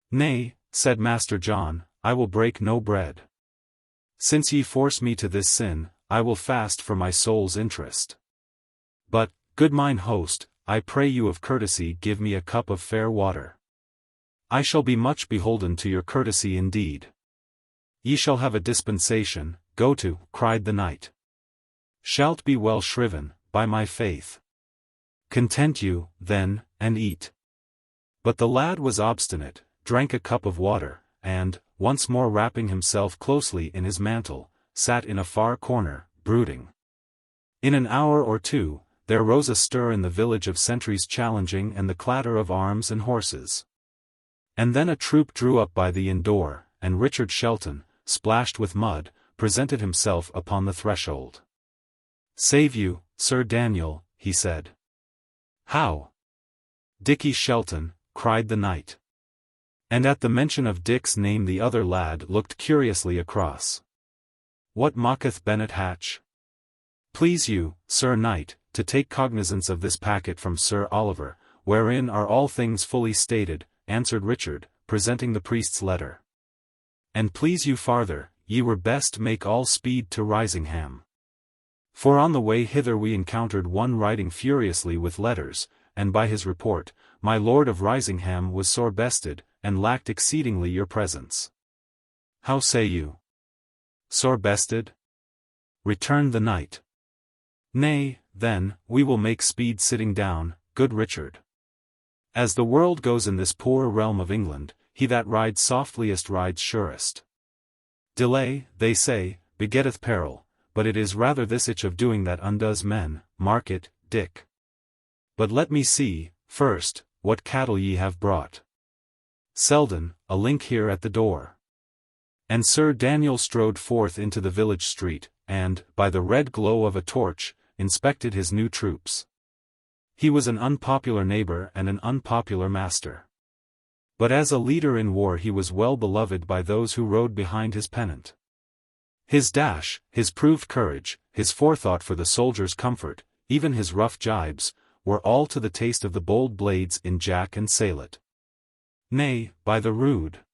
"Nay," said Master John, "I will break no bread. Since ye force me to this sin, I will fast for my soul's interest. But, good mine host, I pray you of courtesy give me a cup of fair water. I shall be much beholden to your courtesy indeed." "Ye shall have a dispensation, go to," cried the knight. "Shalt be well shriven, by my faith. Content you, then, and eat." But the lad was obstinate, drank a cup of water, and, once more wrapping himself closely in his mantle, sat in a far corner, brooding. In an hour or two, there rose a stir in the village of sentries challenging and the clatter of arms and horses. And then a troop drew up by the inn door, and Richard Shelton, splashed with mud, presented himself upon the threshold. "Save you, Sir Daniel," he said. "How?" "Dickie Shelton," cried the knight. And at the mention of Dick's name the other lad looked curiously across. "What mocketh Bennet Hatch?" "Please you, Sir Knight, to take cognizance of this packet from Sir Oliver, wherein are all things fully stated," answered Richard, presenting the priest's letter. "And please you farther, ye were best make all speed to Risingham. For on the way hither we encountered one riding furiously with letters, and by his report, my lord of Risingham was sore bested, and lacked exceedingly your presence." "How say you? Sore bested?" returned the knight. "Nay, then, we will make speed sitting down, good Richard. As the world goes in this poor realm of England, he that rides softliest rides surest. Delay, they say, begetteth peril, but it is rather this itch of doing that undoes men, mark it, Dick. But let me see, first, what cattle ye have brought. Selden, a link here at the door." And Sir Daniel strode forth into the village street, and, by the red glow of a torch, inspected his new troops. He was an unpopular neighbor and an unpopular master. But as a leader in war he was well beloved by those who rode behind his pennant. His dash, his proved courage, his forethought for the soldier's comfort, even his rough jibes, were all to the taste of the bold blades in Jack and Salet. "Nay, by the rood,"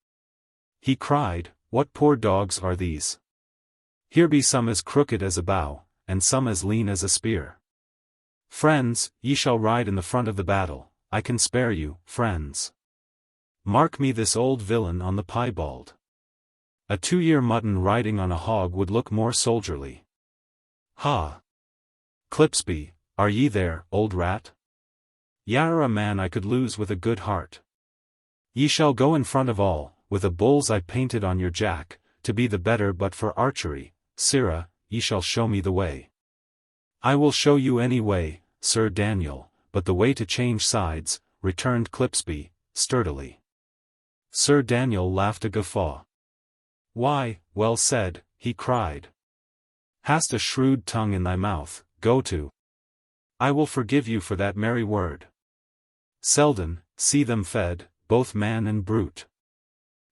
he cried, "what poor dogs are these? Here be some as crooked as a bow, and some as lean as a spear. Friends, ye shall ride in the front of the battle, I can spare you, friends. Mark me this old villain on the piebald. A 2-year mutton riding on a hog would look more soldierly. Ha! Clipsby, are ye there, old rat? Y'are a man I could lose with a good heart. Ye shall go in front of all, with a bull's eye painted on your jack, to be the better but for archery, sirrah, ye shall show me the way." "I will show you any way, Sir Daniel, but the way to change sides," returned Clipsby, sturdily. Sir Daniel laughed a guffaw. "Why, well said," he cried. Hast a shrewd tongue in thy mouth, go to. I will forgive you for that merry word. Selden, see them fed, both man and brute.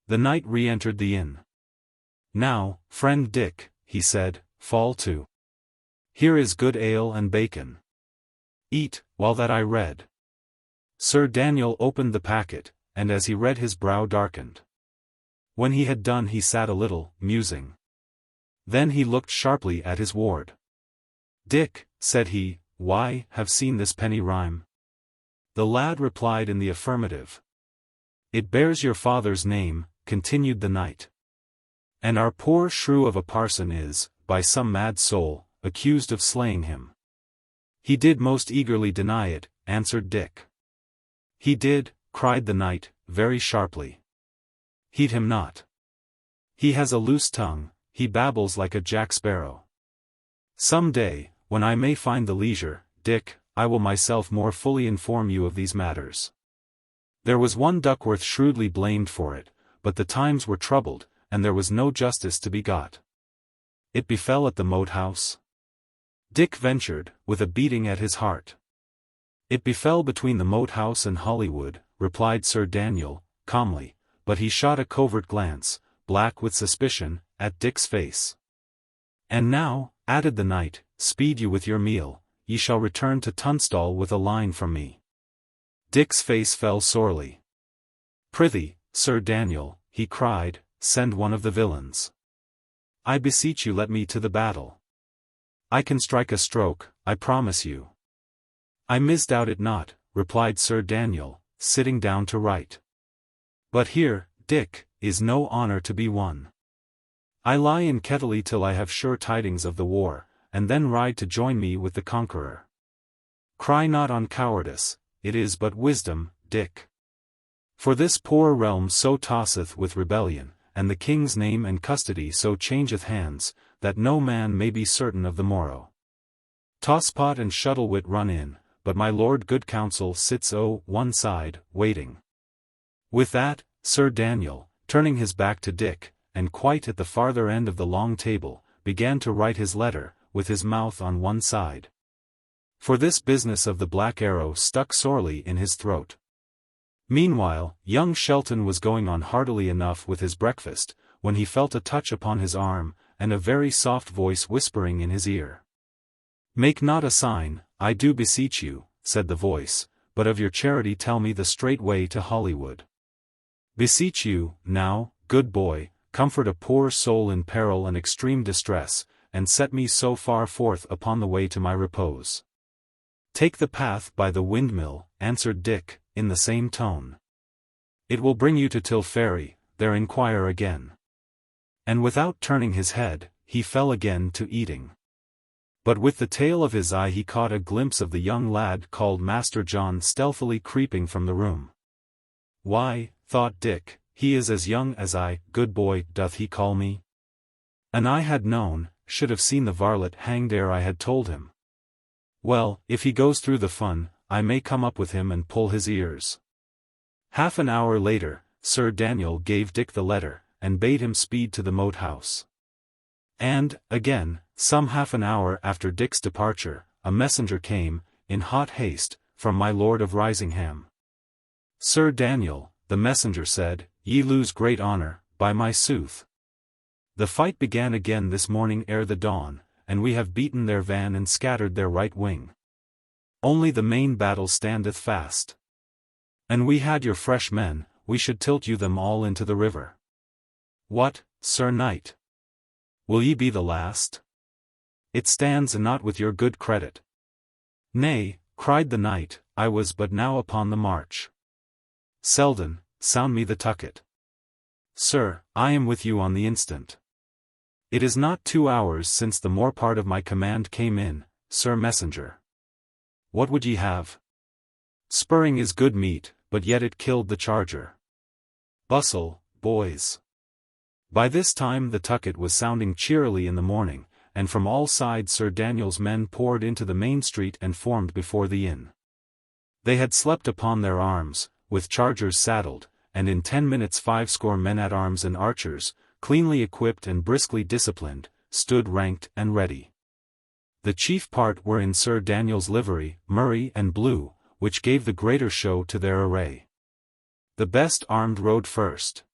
The knight re-entered the inn. Now, friend Dick, he said, fall to. Here is good ale and bacon. Eat, while that I read. Sir Daniel opened the packet, and as he read his brow darkened. When he had done he sat a little, musing. Then he looked sharply at his ward. Dick, said he, why, have seen this penny rhyme? The lad replied in the affirmative. It bears your father's name, continued the knight. And our poor shrew of a parson is, by some mad soul, accused of slaying him. He did most eagerly deny it, answered Dick. He did, cried the knight, very sharply. Heed him not. He has a loose tongue, he babbles like a jack sparrow. Some day, when I may find the leisure, Dick, I will myself more fully inform you of these matters. There was one Duckworth shrewdly blamed for it, but the times were troubled, and there was no justice to be got. It befell at the Moat House. Dick ventured, with a beating at his heart. It befell between the Moat House and Hollywood, replied Sir Daniel, calmly, but he shot a covert glance, black with suspicion, at Dick's face. And now, added the knight, speed you with your meal, ye shall return to Tunstall with a line from me. Dick's face fell sorely. Prithee, Sir Daniel, he cried, send one of the villains. I beseech you let me to the battle. I can strike a stroke, I promise you. I misdoubt it not, replied Sir Daniel, sitting down to write. But here, Dick, is no honor to be won. I lie in Kettley till I have sure tidings of the war, and then ride to join me with the conqueror. Cry not on cowardice, it is but wisdom, Dick. For this poor realm so tosseth with rebellion, and the king's name and custody so changeth hands, that no man may be certain of the morrow. Tosspot and Shuttlewit run in, but my lord good counsel sits o' one side, waiting. With that, Sir Daniel, turning his back to Dick, and quite at the farther end of the long table, began to write his letter, with his mouth on one side. For this business of the Black Arrow stuck sorely in his throat. Meanwhile, young Shelton was going on heartily enough with his breakfast, when he felt a touch upon his arm, and a very soft voice whispering in his ear. Make not a sign, I do beseech you, said the voice, but of your charity tell me the straight way to Hollywood. Beseech you, now, good boy, comfort a poor soul in peril and extreme distress, and set me so far forth upon the way to my repose. Take the path by the windmill, answered Dick, in the same tone. It will bring you to Till Ferry, there inquire again. And without turning his head, he fell again to eating. But with the tail of his eye he caught a glimpse of the young lad called Master John stealthily creeping from the room. Why, thought Dick, he is as young as I, good boy, doth he call me? And I had known, should have seen the varlet hanged ere I had told him. Well, if he goes through the fun, I may come up with him and pull his ears. Half an hour later, Sir Daniel gave Dick the letter, and bade him speed to the Moat House. And, again, some half an hour after Dick's departure, a messenger came, in hot haste, from my lord of Risingham. Sir Daniel, the messenger said, ye lose great honor, by my sooth. The fight began again this morning ere the dawn, and we have beaten their van and scattered their right wing. Only the main battle standeth fast. And we had your fresh men, we should tilt you them all into the river. What, Sir Knight? Will ye be the last? It stands not with your good credit. Nay, cried the knight, I was but now upon the march. Selden, sound me the tucket. Sir, I am with you on the instant. It is not 2 hours since the more part of my command came in, Sir Messenger. What would ye have? Spurring is good meat, but yet it killed the charger. Bustle, boys. By this time the tucket was sounding cheerily in the morning, and from all sides Sir Daniel's men poured into the main street and formed before the inn. They had slept upon their arms, with chargers saddled, and in 10 minutes 50 men-at-arms and archers, cleanly equipped and briskly disciplined, stood ranked and ready. The chief part were in Sir Daniel's livery, murrey and blue, which gave the greater show to their array. The best armed rode first.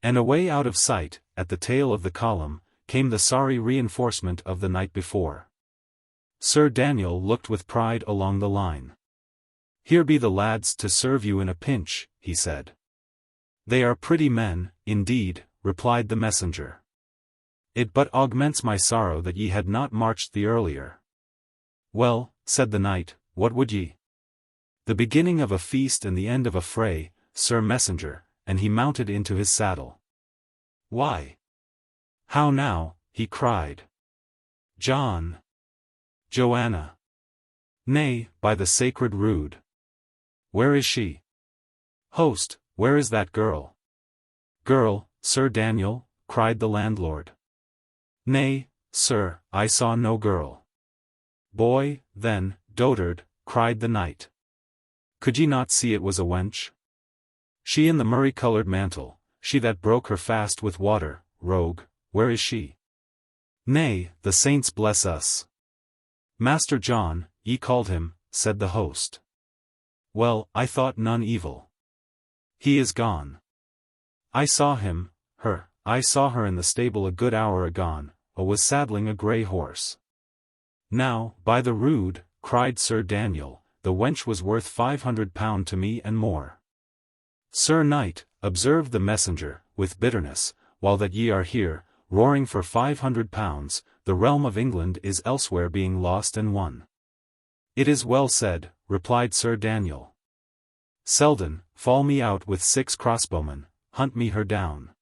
And away out of sight, at the tail of the column, came the sorry reinforcement of the night before. Sir Daniel looked with pride along the line. "Here be the lads to serve you in a pinch," he said. "They are pretty men, indeed," replied the messenger. "It but augments my sorrow that ye had not marched the earlier." "Well," said the knight, "what would ye?" "The beginning of a feast and the end of a fray, Sir Messenger," and he mounted into his saddle. "Why? How now?" he cried. "John! Joanna! Nay, by the sacred rood! Where is she? Host, where is that girl?" "Girl, Sir Daniel?" cried the landlord. "Nay, sir, I saw no girl." "Boy, then, dotard," cried the knight. "Could ye not see it was a wench? She in the murrey-coloured mantle, she that broke her fast with water, rogue, where is she?" "Nay, the saints bless us." "Master John, ye called him," said the host. "Well, I thought none evil. He is gone. I saw him, I saw her in the stable a good hour agone, was saddling a grey horse." "Now, by the rood," cried Sir Daniel, "the wench was worth £500 to me and more." "Sir Knight," observed the messenger, with bitterness, "while that ye are here, roaring for £500, the realm of England is elsewhere being lost and won." "It is well said," replied Sir Daniel. "Selden, fall me out with 6 crossbowmen, hunt me her down.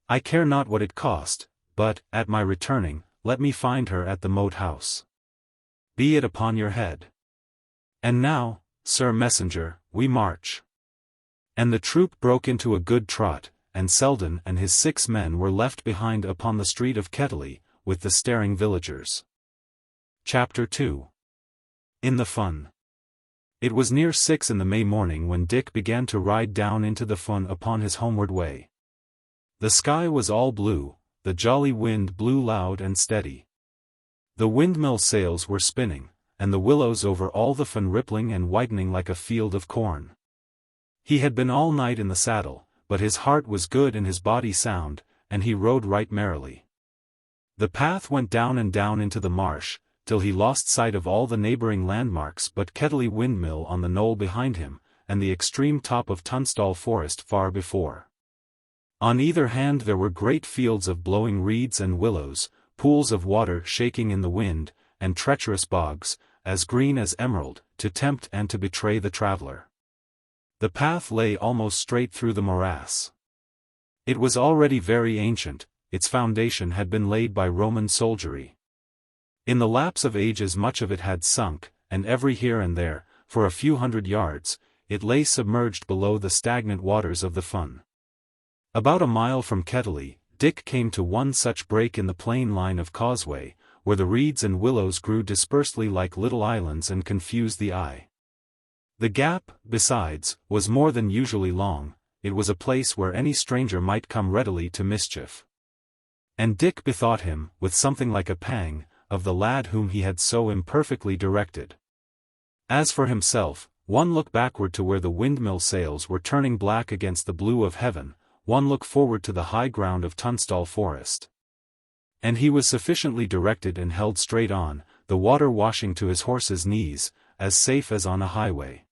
I care not what it cost, but, at my returning, let me find her at the Moat House. Be it upon your head. And now, Sir Messenger, we march." And the troop broke into a good trot, and Selden and his 6 men were left behind upon the street of Kettley, with the staring villagers. Chapter 2. In the Fun. It was near 6 in the May morning when Dick began to ride down into the Fun upon his homeward way. The sky was all blue, the jolly wind blew loud and steady. The windmill sails were spinning, and the willows over all the Fun rippling and whitening like a field of corn. He had been all night in the saddle, but his heart was good and his body sound, and he rode right merrily. The path went down and down into the marsh, till he lost sight of all the neighbouring landmarks but Kettley windmill on the knoll behind him, and the extreme top of Tunstall Forest far before. On either hand there were great fields of blowing reeds and willows, pools of water shaking in the wind, and treacherous bogs, as green as emerald, to tempt and to betray the traveller. The path lay almost straight through the morass. It was already very ancient, its foundation had been laid by Roman soldiery. In the lapse of ages much of it had sunk, and every here and there, for a few hundred yards, it lay submerged below the stagnant waters of the Fun. About a mile from Kettley, Dick came to one such break in the plain line of causeway, where the reeds and willows grew dispersedly like little islands and confused the eye. The gap, besides, was more than usually long. It was a place where any stranger might come readily to mischief. And Dick bethought him, with something like a pang, of the lad whom he had so imperfectly directed. As for himself, one look backward to where the windmill sails were turning black against the blue of heaven, one look forward to the high ground of Tunstall Forest. And he was sufficiently directed and held straight on, the water washing to his horse's knees, as safe as on a highway.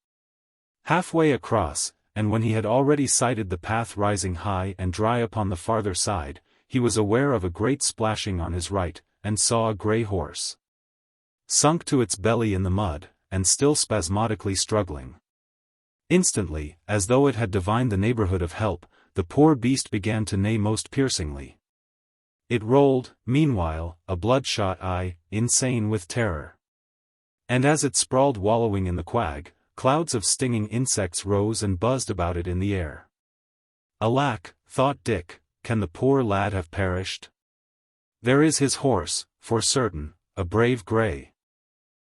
Halfway across, and when he had already sighted the path rising high and dry upon the farther side, he was aware of a great splashing on his right, and saw a grey horse, sunk to its belly in the mud, and still spasmodically struggling. Instantly, as though it had divined the neighbourhood of help, the poor beast began to neigh most piercingly. It rolled, meanwhile, a bloodshot eye, insane with terror. And as it sprawled wallowing in the quag, clouds of stinging insects rose and buzzed about it in the air. Alack, thought Dick, can the poor lad have perished? There is his horse, for certain, a brave grey.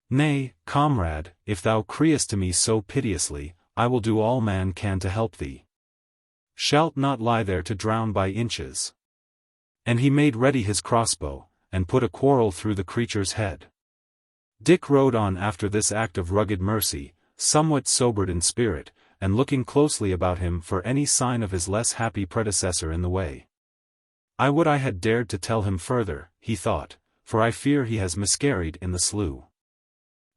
Nay, comrade, if thou criest to me so piteously, I will do all man can to help thee. Shalt not lie there to drown by inches. And he made ready his crossbow, and put a quarrel through the creature's head. Dick rode on after this act of rugged mercy, somewhat sobered in spirit, and looking closely about him for any sign of his less happy predecessor in the way. I would I had dared to tell him further, he thought, for I fear he has miscarried in the slough.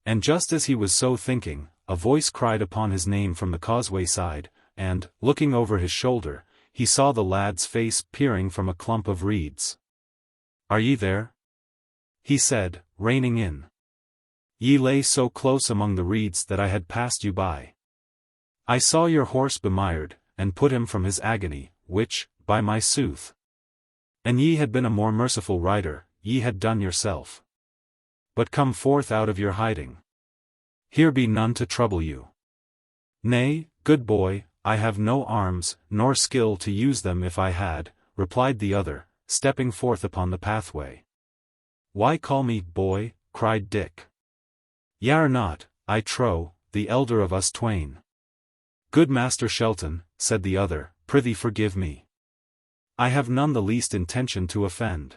And just as he was so thinking, a voice cried upon his name from the causeway side, and, looking over his shoulder, he saw the lad's face peering from a clump of reeds. "Are ye there?" he said, reining in. "Ye lay so close among the reeds that I had passed you by. I saw your horse bemired, and put him from his agony, which, by my sooth, an ye had been a more merciful rider, ye had done yourself. But come forth out of your hiding. Here be none to trouble you." "Nay, good boy, I have no arms, nor skill to use them if I had," replied the other, stepping forth upon the pathway. "Why call me boy?" cried Dick. "Y'are not, I trow, the elder of us twain." "Good Master Shelton," said the other, "prithee forgive me. I have none the least intention to offend.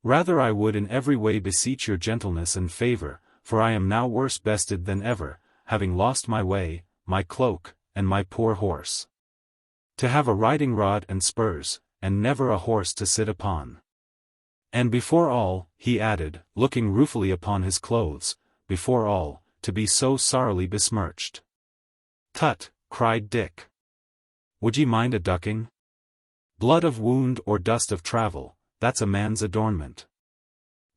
Rather I would in every way beseech your gentleness and favour, for I am now worse bested than ever, having lost my way, my cloak, and my poor horse. To have a riding rod and spurs, and never a horse to sit upon. And before all," he added, looking ruefully upon his clothes, "before all, to be so sorrily besmirched." "Tut," cried Dick. "Would ye mind a ducking? Blood of wound or dust of travel, that's a man's adornment."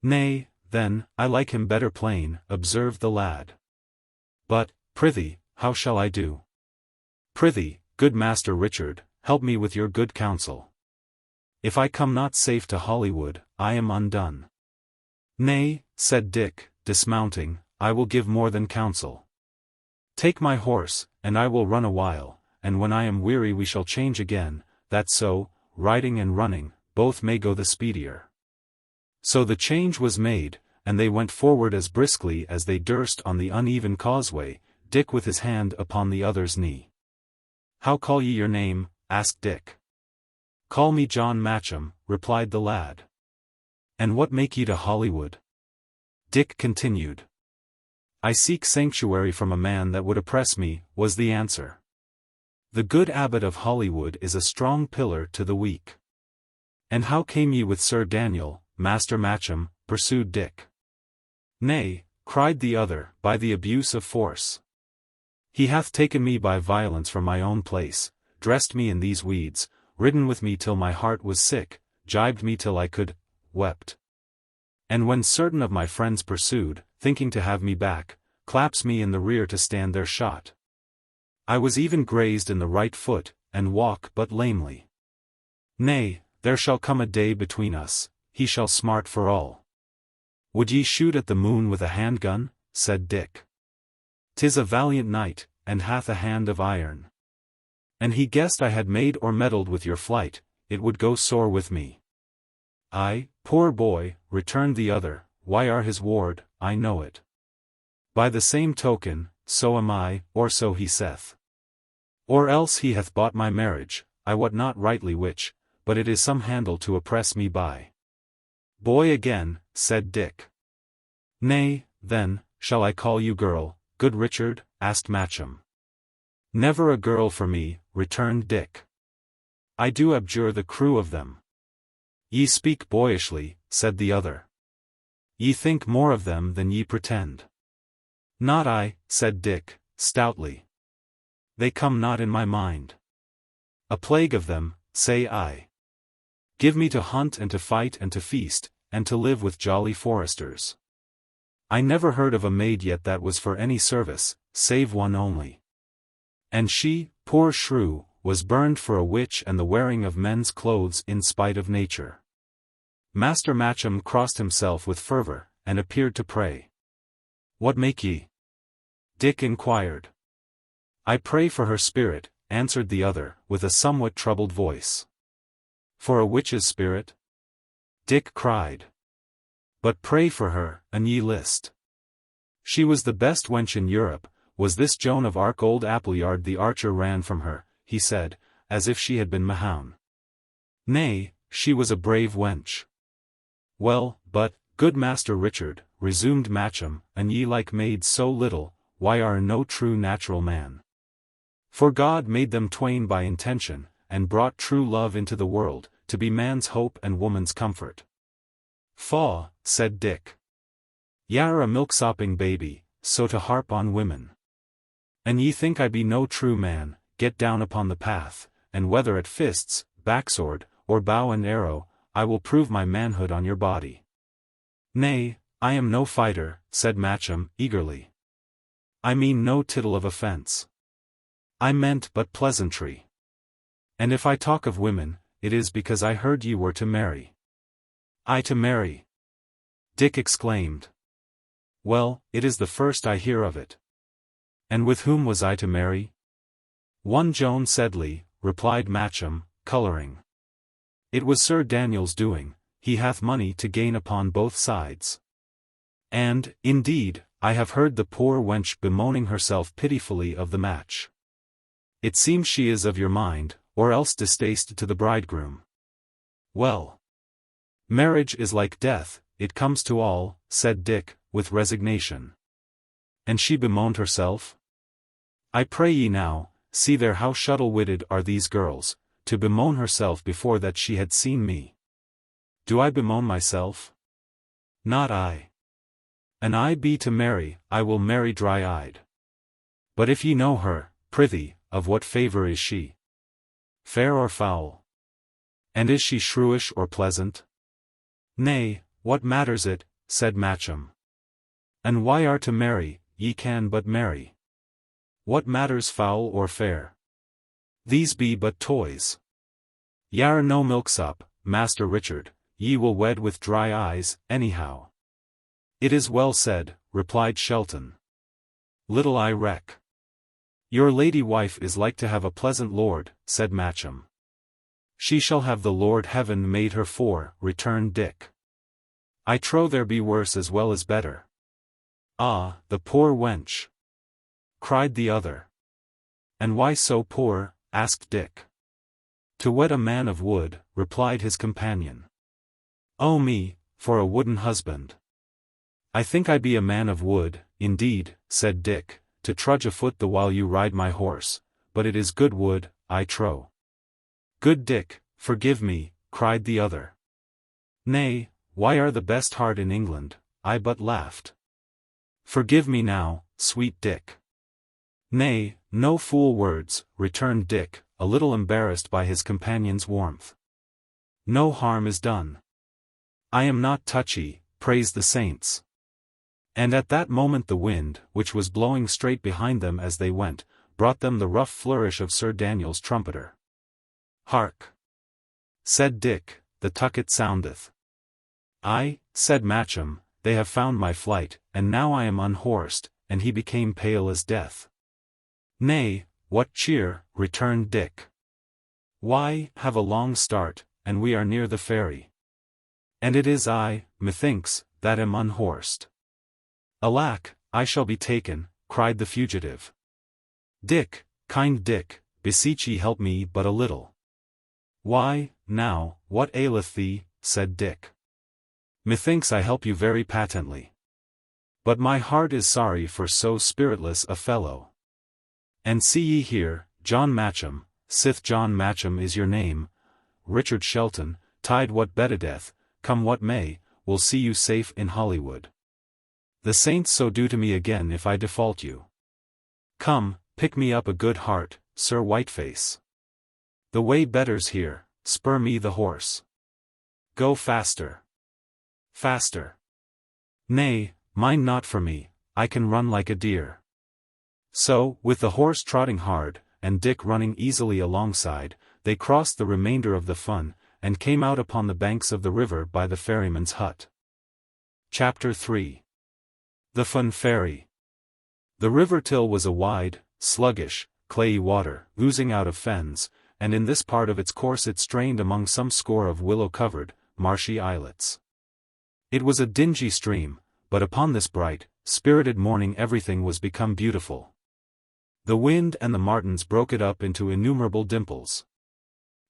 "Nay, then, I like him better plain," observed the lad. "But, prithee, how shall I do? Prithee, good Master Richard, help me with your good counsel. If I come not safe to Hollywood, I am undone." "Nay," said Dick, dismounting, "I will give more than counsel. Take my horse, and I will run a while, and when I am weary we shall change again, that so, riding and running, both may go the speedier." So the change was made, and they went forward as briskly as they durst on the uneven causeway, Dick with his hand upon the other's knee. "How call ye your name?" asked Dick. "Call me John Matcham," replied the lad. "And what make ye to Hollywood?" Dick continued. "I seek sanctuary from a man that would oppress me," was the answer. "The good abbot of Hollywood is a strong pillar to the weak." "And how came ye with Sir Daniel, Master Matcham?" pursued Dick. "Nay," cried the other, "by the abuse of force. He hath taken me by violence from my own place, dressed me in these weeds, ridden with me till my heart was sick, gibed me till I could, wept. And when certain of my friends pursued, thinking to have me back, claps me in the rear to stand their shot. I was even grazed in the right foot, and walk but lamely. Nay, there shall come a day between us, he shall smart for all." "Would ye shoot at the moon with a handgun?" said Dick. "'Tis a valiant knight, and hath a hand of iron. And he guessed I had made or meddled with your flight, it would go sore with me." "Ay, poor boy," returned the other, "why are his ward, I know it. By the same token, so am I, or so he saith. Or else he hath bought my marriage, I wot not rightly which, but it is some handle to oppress me by." "Boy again," said Dick. "Nay, then, shall I call you girl, good Richard?" asked Matcham. "Never a girl for me," returned Dick. "I do abjure the crew of them." "Ye speak boyishly," said the other. "Ye think more of them than ye pretend." "Not I," said Dick, stoutly. "They come not in my mind. A plague of them, say I. Give me to hunt and to fight and to feast, and to live with jolly foresters. I never heard of a maid yet that was for any service, save one only. And she, poor shrew, was burned for a witch and the wearing of men's clothes in spite of nature." Master Matcham crossed himself with fervour, and appeared to pray. "What make ye?" Dick inquired. "I pray for her spirit," answered the other, with a somewhat troubled voice. "For a witch's spirit?" Dick cried. "But pray for her, an ye list. She was the best wench in Europe. Was this Joan of Arc? Old Appleyard the archer ran from her," he said, "as if she had been Mahown." "Nay, she was a brave wench. Well, but, good Master Richard, resumed Matcham, and ye like maids so little, why are no true natural man? For God made them twain by intention, and brought true love into the world, to be man's hope and woman's comfort. Faugh, said Dick. Y'are a milksopping baby, so to harp on women. An ye think I be no true man, get down upon the path, and whether at fists, backsword, or bow and arrow, I will prove my manhood on your body. Nay, I am no fighter, said Matcham, eagerly. I mean no tittle of offence. I meant but pleasantry. And if I talk of women, it is because I heard ye were to marry. I to marry? Dick exclaimed. Well, it is the first I hear of it. And with whom was I to marry? One Joan Sedley, replied Matcham, colouring. It was Sir Daniel's doing, he hath money to gain upon both sides. And, indeed, I have heard the poor wench bemoaning herself pitifully of the match. It seems she is of your mind, or else distasted to the bridegroom. Well. Marriage is like death, it comes to all, said Dick, with resignation. And she bemoaned herself? I pray ye now, see there how shuttle-witted are these girls, to bemoan herself before that she had seen me. Do I bemoan myself? Not I. An I be to marry, I will marry dry-eyed. But if ye know her, prithee, of what favour is she? Fair or foul? And is she shrewish or pleasant? Nay, what matters it, said Matcham. And why are to marry, ye can but marry. What matters foul or fair? These be but toys. Y'are no milksop, Master Richard, ye will wed with dry eyes, anyhow. It is well said, replied Shelton. Little I reck. Your lady wife is like to have a pleasant lord, said Matcham. She shall have the Lord Heaven made her for, returned Dick. I trow there be worse as well as better. Ah, the poor wench! Cried the other. And why so poor? Asked Dick. To wed a man of wood, replied his companion. Oh me, for a wooden husband. I think I be a man of wood, indeed, said Dick, to trudge afoot the while you ride my horse, but it is good wood, I trow. Good Dick, forgive me, cried the other. Nay, why are the best heart in England, I but laughed. Forgive me now, sweet Dick. Nay, no fool words, returned Dick, a little embarrassed by his companion's warmth. No harm is done. I am not touchy, praise the saints. And at that moment the wind, which was blowing straight behind them as they went, brought them the rough flourish of Sir Daniel's trumpeter. Hark! Said Dick, the tucket soundeth. Aye, said Matcham, they have found my flight, and now I am unhorsed, and he became pale as death. Nay, what cheer, returned Dick. Why, have a long start, and we are near the ferry. And it is I, methinks, that am unhorsed. Alack, I shall be taken, cried the fugitive. Dick, kind Dick, beseech ye help me but a little. Why, now, what aileth thee, said Dick. Methinks I help you very patently. But my heart is sorry for so spiritless a fellow. And see ye here, John Matcham, sith John Matcham is your name, Richard Shelton, tide what bettedeth, come what may, will see you safe in Hollywood. The saints so do to me again if I default you. Come, pick me up a good heart, Sir Whiteface. The way betters here, spur me the horse. Go faster. Faster. Nay, mind not for me, I can run like a deer. So, with the horse trotting hard, and Dick running easily alongside, they crossed the remainder of the fun, and came out upon the banks of the river by the ferryman's hut. Chapter 3. The Fen Ferry. The river Till was a wide, sluggish, clayey water, oozing out of fens, and in this part of its course it strained among some score of willow-covered, marshy islets. It was a dingy stream, but upon this bright, spirited morning everything was become beautiful. The wind and the martins broke it up into innumerable dimples.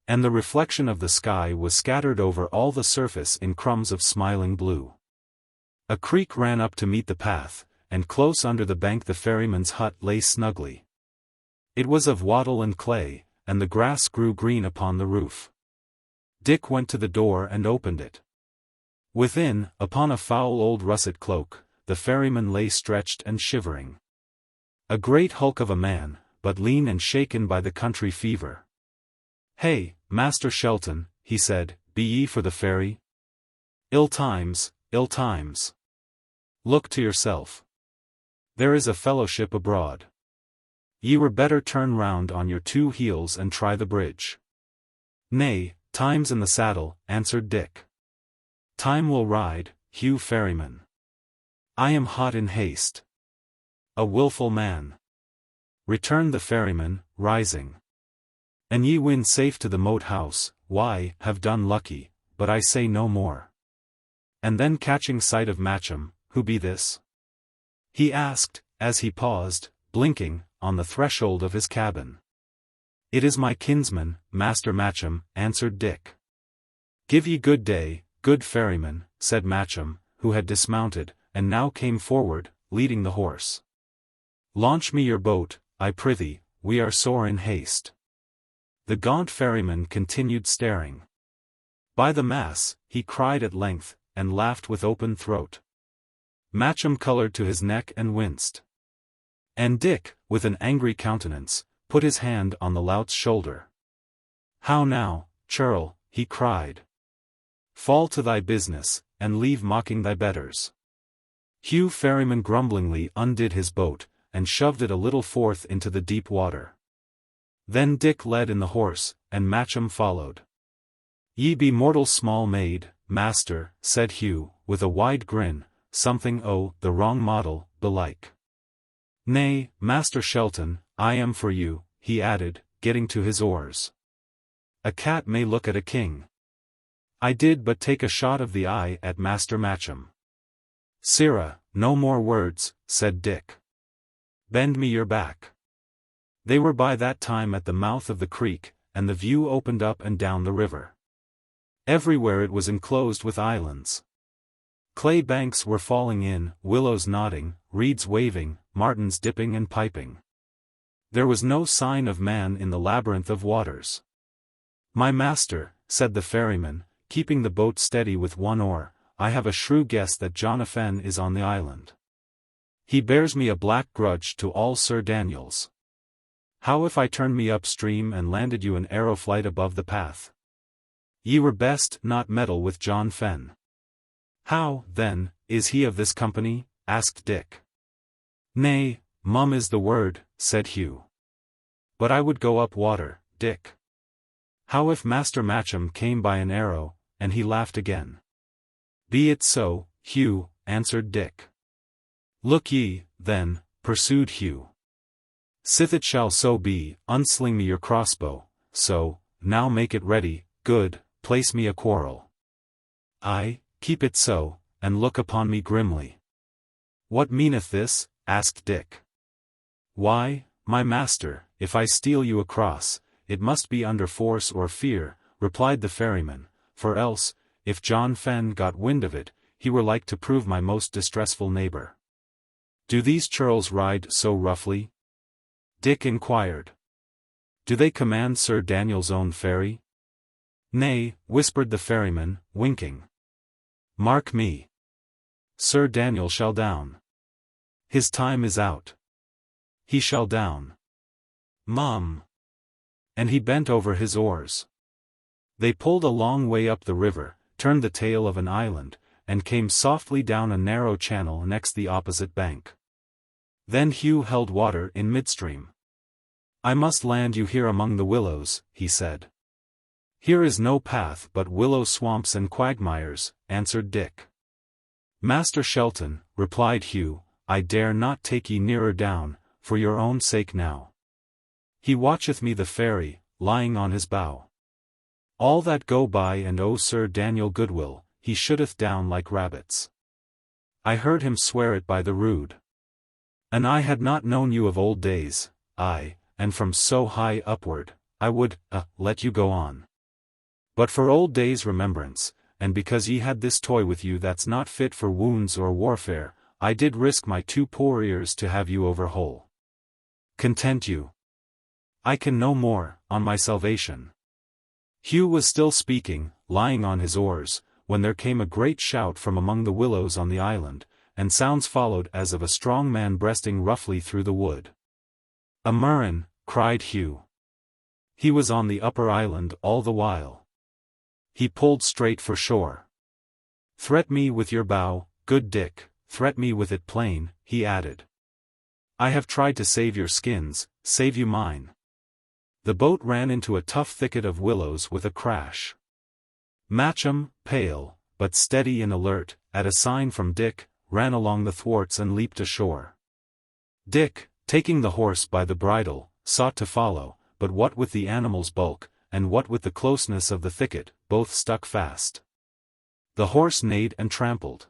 and the reflection of the sky was scattered over all the surface in crumbs of smiling blue. A creek ran up to meet the path, and close under the bank the ferryman's hut lay snugly. It was of wattle and clay, and the grass grew green upon the roof. Dick went to the door and opened it. Within, upon a foul old russet cloak, the ferryman lay stretched and shivering. A great hulk of a man, but lean and shaken by the country fever. "Hey, Master Shelton," he said, "be ye for the ferry? Ill times, ill times. Look to yourself. There is a fellowship abroad. Ye were better turn round on your 2 heels and try the bridge." "Nay, time's in the saddle," answered Dick. "Time will ride, Hugh ferryman. I am hot in haste." "A wilful man," returned the ferryman, rising. "An ye win safe to the Moat House, why, have done lucky, but I say no more." And then catching sight of Matcham, "Who be this?" he asked, as he paused, blinking, on the threshold of his cabin. "It is my kinsman, Master Matcham," answered Dick. "Give ye good day, good ferryman," said Matcham, who had dismounted, and now came forward, leading the horse. "Launch me your boat, I prithee, we are sore in haste." The gaunt ferryman continued staring. "By the mass," he cried at length, and laughed with open throat. Matcham coloured to his neck and winced. And Dick, with an angry countenance, put his hand on the lout's shoulder. "How now, churl," he cried. "Fall to thy business, and leave mocking thy betters." Hugh ferryman grumblingly undid his boat, and shoved it a little forth into the deep water. Then Dick led in the horse, and Matcham followed. "Ye be mortal small maid, master," said Hugh, with a wide grin, "something the wrong model, belike." "Nay, Master Shelton, I am for you," he added, getting to his oars. "A cat may look at a king. I did but take a shot of the eye at Master Matcham." "Sirrah, no more words," said Dick. "Bend me your back." They were by that time at the mouth of the creek, and the view opened up and down the river. Everywhere it was enclosed with islands. Clay banks were falling in, willows nodding, reeds waving, martins dipping and piping. There was no sign of man in the labyrinth of waters. "My master," said the ferryman, keeping the boat steady with one oar, "I have a shrew guess that John of Fen is on the island. He bears me a black grudge to all Sir Daniel's. How if I turned me upstream and landed you an arrow flight above the path? Ye were best not meddle with John Fen." "How, then, is he of this company?" asked Dick. "Nay, mum is the word," said Hugh. "But I would go up water, Dick. How if Master Matcham came by an arrow?" and he laughed again. "Be it so, Hugh," answered Dick. "Look ye, then," pursued Hugh. "Sith it shall so be, unsling me your crossbow, so, now make it ready, good, place me a quarrel. Aye, keep it so, and look upon me grimly." "What meaneth this?" asked Dick. "Why, my master, if I steal you across, it must be under force or fear," replied the ferryman, "for else, if John Fen got wind of it, he were like to prove my most distressful neighbour." "Do these churls ride so roughly?" Dick inquired. "Do they command Sir Daniel's own ferry?" "Nay," whispered the ferryman, winking. "Mark me. Sir Daniel shall down. His time is out. He shall down. Mum." And he bent over his oars. They pulled a long way up the river, turned the tail of an island, and came softly down a narrow channel next the opposite bank. Then Hugh held water in midstream. "I must land you here among the willows," he said. "Here is no path but willow swamps and quagmires," answered Dick. "Master Shelton," replied Hugh, "I dare not take ye nearer down, for your own sake now. He watcheth me the ferry, lying on his bow. All that go by and owe Sir Daniel goodwill, he shooteth down like rabbits. I heard him swear it by the rood. And I had not known you of old days, and from so high upward, I would, let you go on. But for old days' remembrance, and because ye had this toy with you that's not fit for wounds or warfare, I did risk my 2 poor ears to have you over whole. Content you. I can no more, on my salvation. Hugh was still speaking, lying on his oars, when there came a great shout from among the willows on the island, and sounds followed as of a strong man breasting roughly through the wood. "A murrain," cried Hugh. He was on the upper island all the while. He pulled straight for shore. "Threat me with your bow, good Dick, threat me with it plain," he added. "I have tried to save your skins, save you mine." The boat ran into a tough thicket of willows with a crash. Matcham, pale, but steady and alert, at a sign from Dick, ran along the thwarts and leaped ashore. Dick, taking the horse by the bridle, sought to follow, but what with the animal's bulk, and what with the closeness of the thicket, both stuck fast. The horse neighed and trampled.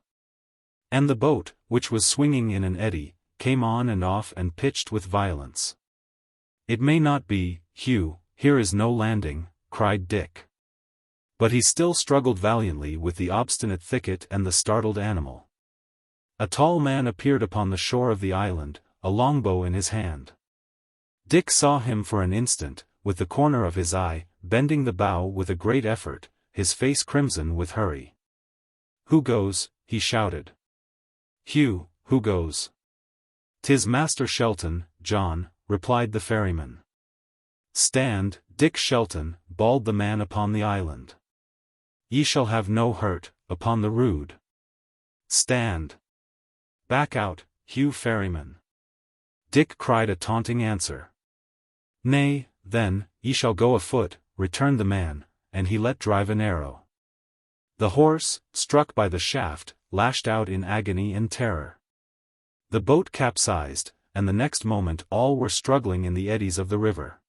And the boat, which was swinging in an eddy, came on and off and pitched with violence. "It may not be, Hugh, here is no landing," cried Dick. But he still struggled valiantly with the obstinate thicket and the startled animal. A tall man appeared upon the shore of the island, a longbow in his hand. Dick saw him for an instant, with the corner of his eye, bending the bow with a great effort, his face crimson with hurry. "Who goes?" he shouted. "Hugh, who goes?" "'Tis Master Shelton, John," replied the ferryman. "Stand, Dick Shelton," bawled the man upon the island. "Ye shall have no hurt, upon the rood. Stand. Back out, Hugh ferryman." Dick cried a taunting answer. "Nay, then, ye shall go afoot," returned the man, and he let drive an arrow. The horse, struck by the shaft, lashed out in agony and terror. The boat capsized, and the next moment all were struggling in the eddies of the river.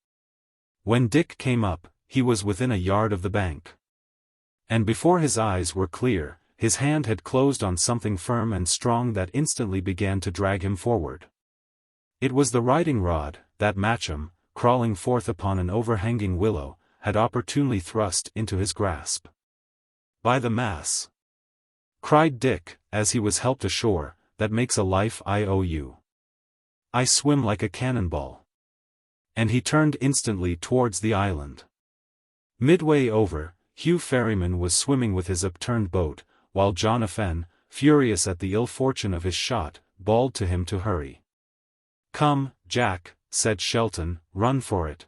When Dick came up, he was within a yard of the bank. And before his eyes were clear, his hand had closed on something firm and strong that instantly began to drag him forward. It was the riding rod, that Matcham, crawling forth upon an overhanging willow, had opportunely thrust into his grasp. "By the mass!" cried Dick, as he was helped ashore, "that makes a life I owe you. I swim like a cannonball." And he turned instantly towards the island. Midway over, Hugh ferryman was swimming with his upturned boat, while Jonathan, furious at the ill fortune of his shot, bawled to him to hurry. "Come, Jack," said Shelton, "run for it.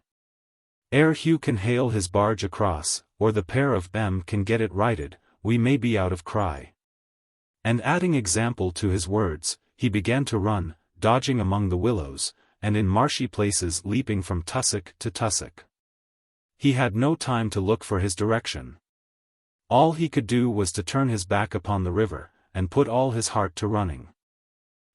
Ere Hugh can hail his barge across, or the pair of them can get it righted, we may be out of cry." And adding example to his words, he began to run, dodging among the willows, and in marshy places leaping from tussock to tussock. He had no time to look for his direction. All he could do was to turn his back upon the river, and put all his heart to running.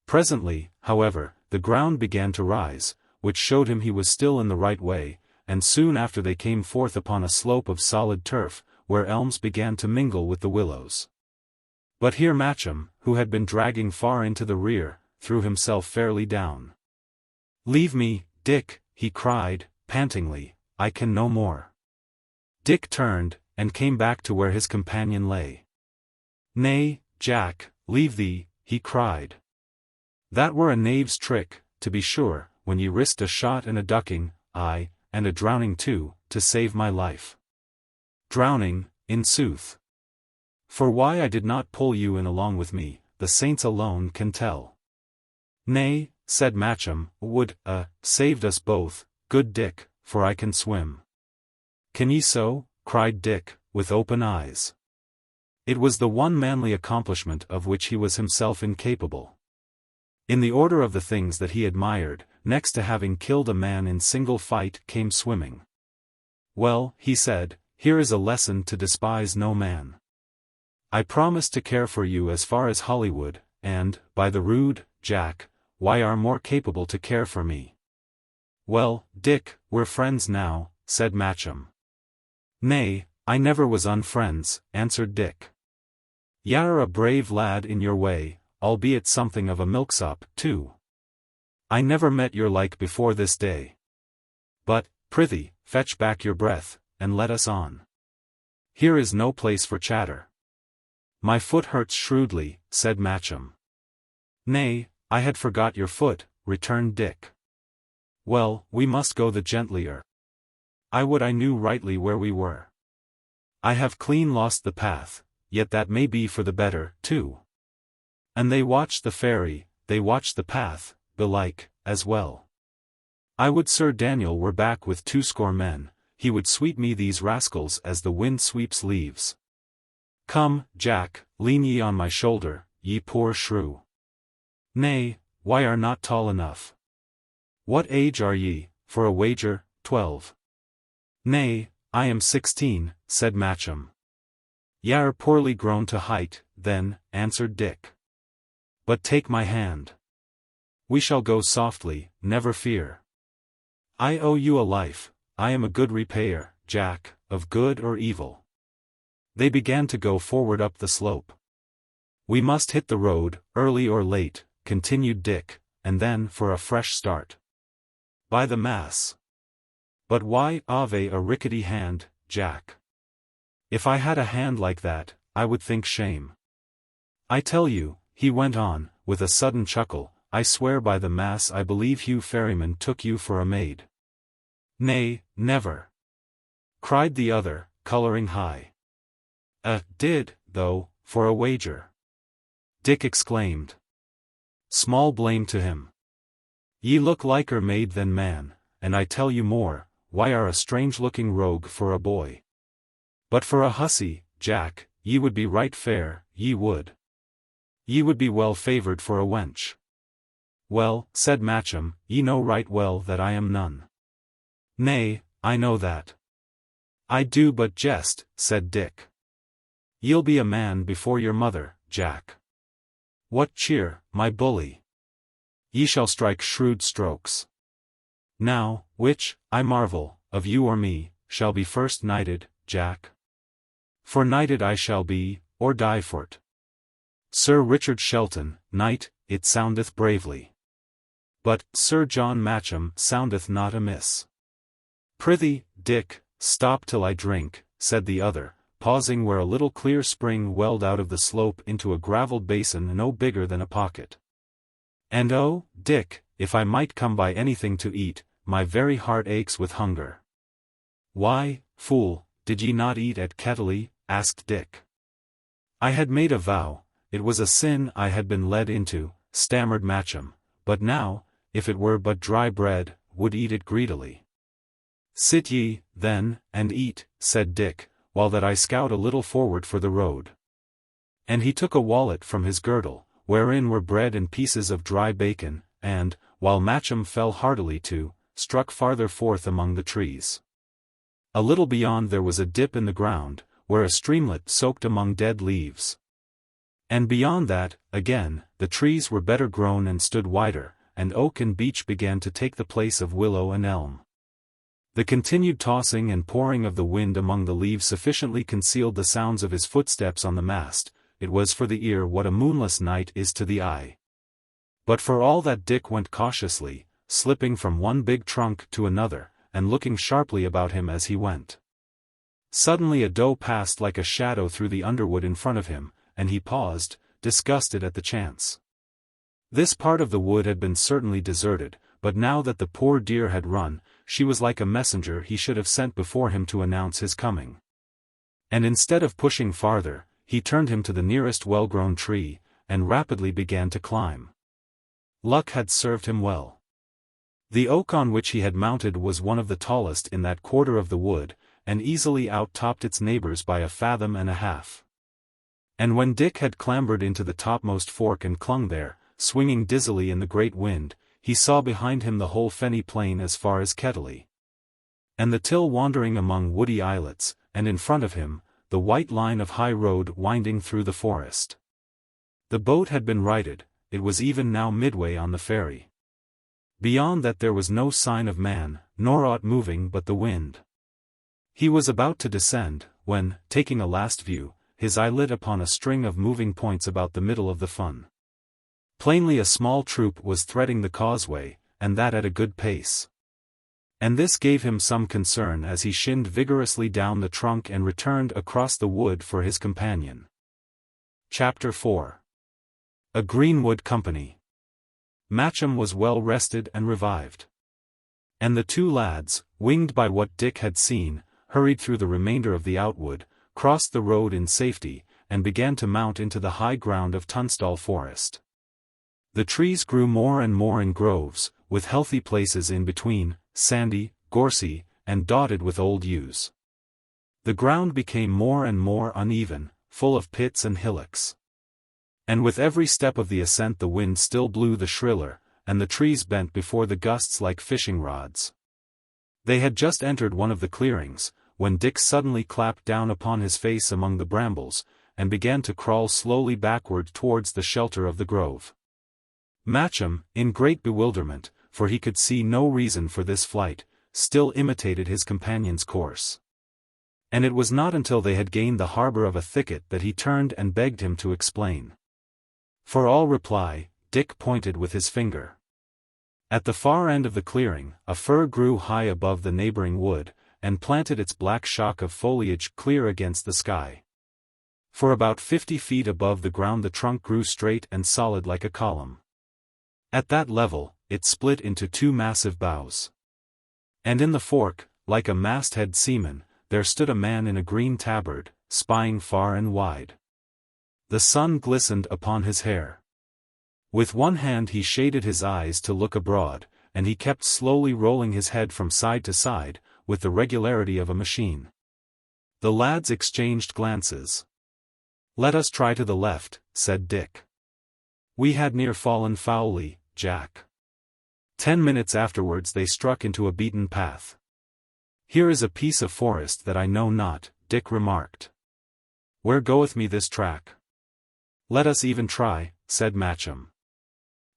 Presently, however, the ground began to rise, which showed him he was still in the right way, and soon after they came forth upon a slope of solid turf, where elms began to mingle with the willows. But here Matcham, who had been dragging far into the rear, threw himself fairly down. "Leave me, Dick," he cried, pantingly, "I can no more." Dick turned, and came back to where his companion lay. "Nay, Jack, leave thee," he cried. "That were a knave's trick, to be sure, when ye risked a shot and a ducking, aye, and a drowning too, to save my life. Drowning, in sooth. For why I did not pull you in along with me, the saints alone can tell." "Nay," said Matcham, "would, saved us both, good Dick, for I can swim." "Can ye so?" cried Dick, with open eyes. It was the one manly accomplishment of which he was himself incapable. In the order of the things that he admired, next to having killed a man in single fight came swimming. "Well," he said, "here is a lesson to despise no man. I promise to care for you as far as Hollywood, and, by the rood, Jack, why are more capable to care for me." "Well, Dick, we're friends now," said Matcham. "Nay, I never was unfriends," answered Dick. "Y'are a brave lad in your way, albeit something of a milksop, too. I never met your like before this day. But, prithee, fetch back your breath, and let us on." Here is no place for chatter. My foot hurts shrewdly, said Matcham. Nay, I had forgot your foot, returned Dick. Well, we must go the gentlier. I would I knew rightly where we were. I have clean lost the path, yet that may be for the better, too. And they watched the ferry, they watched the path, belike, as well. I would Sir Daniel were back with 20 men, he would sweep me these rascals as the wind sweeps leaves. Come, Jack, lean ye on my shoulder, ye poor shrew. Nay, why are not tall enough? What age are ye, for a wager? 12. Nay, I am 16, said Matcham. Y'are poorly grown to height, then, answered Dick. But take my hand. We shall go softly, never fear. I owe you a life, I am a good repayer, Jack, of good or evil. They began to go forward up the slope. We must hit the road, early or late, continued Dick, and then for a fresh start. By the mass. But why ave a rickety hand, Jack? If I had a hand like that, I would think shame. I tell you, he went on, with a sudden chuckle, I swear by the mass I believe Hugh Ferryman took you for a maid. Nay, never. Cried the other, colouring high. Did, though, for a wager. Dick exclaimed. Small blame to him. Ye look liker maid than man, and I tell you more, why are a strange-looking rogue for a boy? But for a hussy, Jack, ye would be right fair, ye would. Ye would be well favoured for a wench. Well, said Matcham, ye know right well that I am none. Nay, I know that. I do but jest, said Dick. Ye'll be a man before your mother, Jack. What cheer, my bully? Ye shall strike shrewd strokes. Now, which, I marvel, of you or me, shall be first knighted, Jack? For knighted I shall be, or die for't. Sir Richard Shelton, knight, it soundeth bravely. But, Sir John Matcham soundeth not amiss. Prithee, Dick, stop till I drink, said the other, pausing where a little clear spring welled out of the slope into a gravelled basin no bigger than a pocket. And oh, Dick, if I might come by anything to eat, my very heart aches with hunger. Why, fool, did ye not eat at Kettley? Asked Dick. I had made a vow, it was a sin I had been led into, stammered Matcham, but now, if it were but dry bread, would eat it greedily. Sit ye, then, and eat, said Dick, while that I scout a little forward for the road. And he took a wallet from his girdle, wherein were bread and pieces of dry bacon, and, while Matcham fell heartily to, struck farther forth among the trees. A little beyond there was a dip in the ground, where a streamlet soaked among dead leaves. And beyond that, again, the trees were better grown and stood wider, and oak and beech began to take the place of willow and elm. The continued tossing and pouring of the wind among the leaves sufficiently concealed the sounds of his footsteps on the mast. It was for the ear what a moonless night is to the eye. But for all that Dick went cautiously, slipping from one big trunk to another, and looking sharply about him as he went. Suddenly a doe passed like a shadow through the underwood in front of him, and he paused, disgusted at the chance. This part of the wood had been certainly deserted, but now that the poor deer had run, she was like a messenger he should have sent before him to announce his coming. And instead of pushing farther, he turned him to the nearest well-grown tree, and rapidly began to climb. Luck had served him well. The oak on which he had mounted was one of the tallest in that quarter of the wood, and easily out-topped its neighbors by a fathom and a half. And when Dick had clambered into the topmost fork and clung there, swinging dizzily in the great wind, he saw behind him the whole fenny plain as far as Kettley. And the Till wandering among woody islets, and in front of him, the white line of high road winding through the forest. The boat had been righted, it was even now midway on the ferry. Beyond that there was no sign of man, nor aught moving but the wind. He was about to descend, when, taking a last view, his eye lit upon a string of moving points about the middle of the fun. Plainly a small troop was threading the causeway, and that at a good pace. And this gave him some concern as he shinned vigorously down the trunk and returned across the wood for his companion. Chapter 4. A Greenwood Company. Matcham was well rested and revived. And the two lads, winged by what Dick had seen, hurried through the remainder of the outwood, crossed the road in safety, and began to mount into the high ground of Tunstall Forest. The trees grew more and more in groves, with healthy places in between, sandy, gorsy, and dotted with old yews. The ground became more and more uneven, full of pits and hillocks. And with every step of the ascent the wind still blew the shriller, and the trees bent before the gusts like fishing rods. They had just entered one of the clearings, when Dick suddenly clapped down upon his face among the brambles, and began to crawl slowly backward towards the shelter of the grove. Matcham, in great bewilderment, for he could see no reason for this flight, still imitated his companion's course. And it was not until they had gained the harbor of a thicket that he turned and begged him to explain. For all reply, Dick pointed with his finger. At the far end of the clearing, a fir grew high above the neighboring wood, and planted its black shock of foliage clear against the sky. For about 50 feet above the ground the trunk grew straight and solid like a column. At that level, it split into two massive boughs. And in the fork, like a masthead seaman, there stood a man in a green tabard, spying far and wide. The sun glistened upon his hair. With one hand he shaded his eyes to look abroad, and he kept slowly rolling his head from side to side, with the regularity of a machine. The lads exchanged glances. "Let us try to the left," said Dick. "We had near fallen foully, Jack." 10 minutes afterwards they struck into a beaten path. "Here is a piece of forest that I know not," Dick remarked. "Where goeth me this track?" "Let us even try," said Matcham.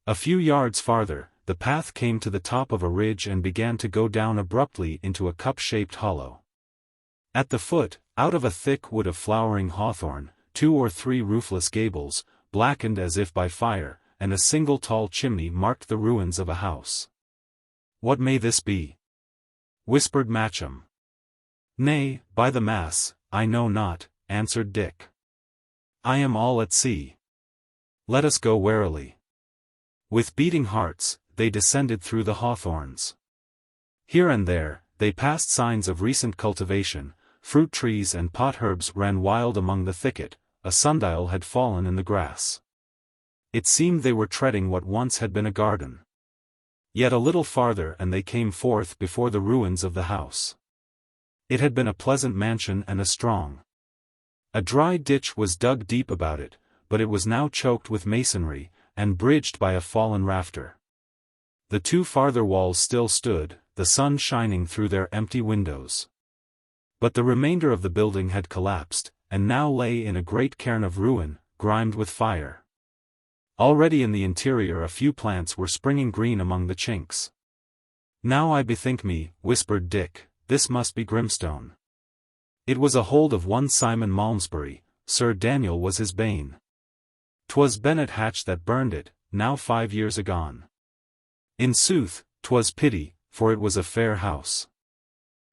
A few yards farther, the path came to the top of a ridge and began to go down abruptly into a cup-shaped hollow. At the foot, out of a thick wood of flowering hawthorn, 2 or 3 roofless gables, blackened as if by fire, and a single tall chimney marked the ruins of a house. "What may this be?" whispered Matcham. "Nay, by the mass, I know not," answered Dick. "I am all at sea. Let us go warily." With beating hearts, they descended through the hawthorns. Here and there, they passed signs of recent cultivation, fruit trees and potherbs ran wild among the thicket, a sundial had fallen in the grass. It seemed they were treading what once had been a garden. Yet a little farther and they came forth before the ruins of the house. It had been a pleasant mansion and a strong. A dry ditch was dug deep about it, but it was now choked with masonry, and bridged by a fallen rafter. The 2 farther walls still stood, the sun shining through their empty windows. But the remainder of the building had collapsed, and now lay in a great cairn of ruin, grimed with fire. Already in the interior a few plants were springing green among the chinks. "Now I bethink me," whispered Dick, "this must be Grimstone." It was a hold of one Simon Malmesbury, Sir Daniel was his bane. 'Twas Bennet Hatch that burned it, now 5 years agone. In sooth, 'twas pity, for it was a fair house.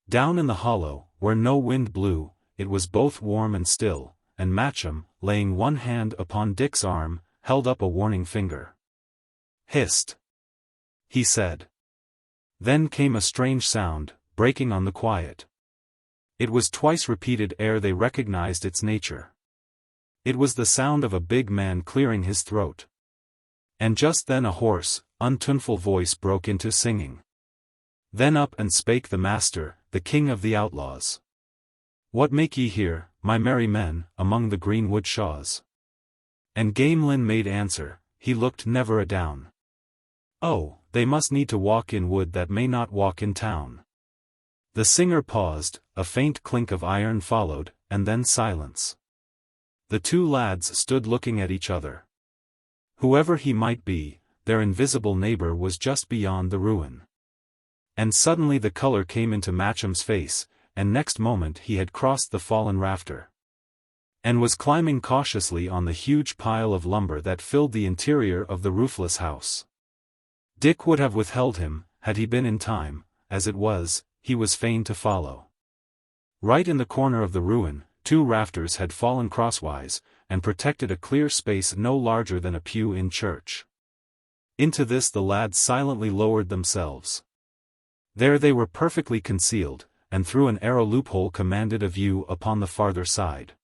Down in the hollow, where no wind blew, it was both warm and still, and Matcham, laying one hand upon Dick's arm, held up a warning finger. "Hist!" he said. Then came a strange sound, breaking on the quiet. It was twice repeated ere they recognized its nature. It was the sound of a big man clearing his throat. And just then a hoarse, untuneful voice broke into singing. Then up and spake the master, the king of the outlaws. "What make ye here, my merry men, among the greenwood shaws?" And Gamelin made answer, he looked never adown. "Oh, they must need to walk in wood that may not walk in town." The singer paused, a faint clink of iron followed, and then silence. The 2 lads stood looking at each other. Whoever he might be, their invisible neighbor was just beyond the ruin. And suddenly the color came into Matcham's face, and next moment he had crossed the fallen rafter, and was climbing cautiously on the huge pile of lumber that filled the interior of the roofless house. Dick would have withheld him, had he been in time, as it was, he was fain to follow. Right in the corner of the ruin, 2 rafters had fallen crosswise, and protected a clear space no larger than a pew in church. Into this the lads silently lowered themselves. There they were perfectly concealed, and through an arrow loophole commanded a view upon the farther side.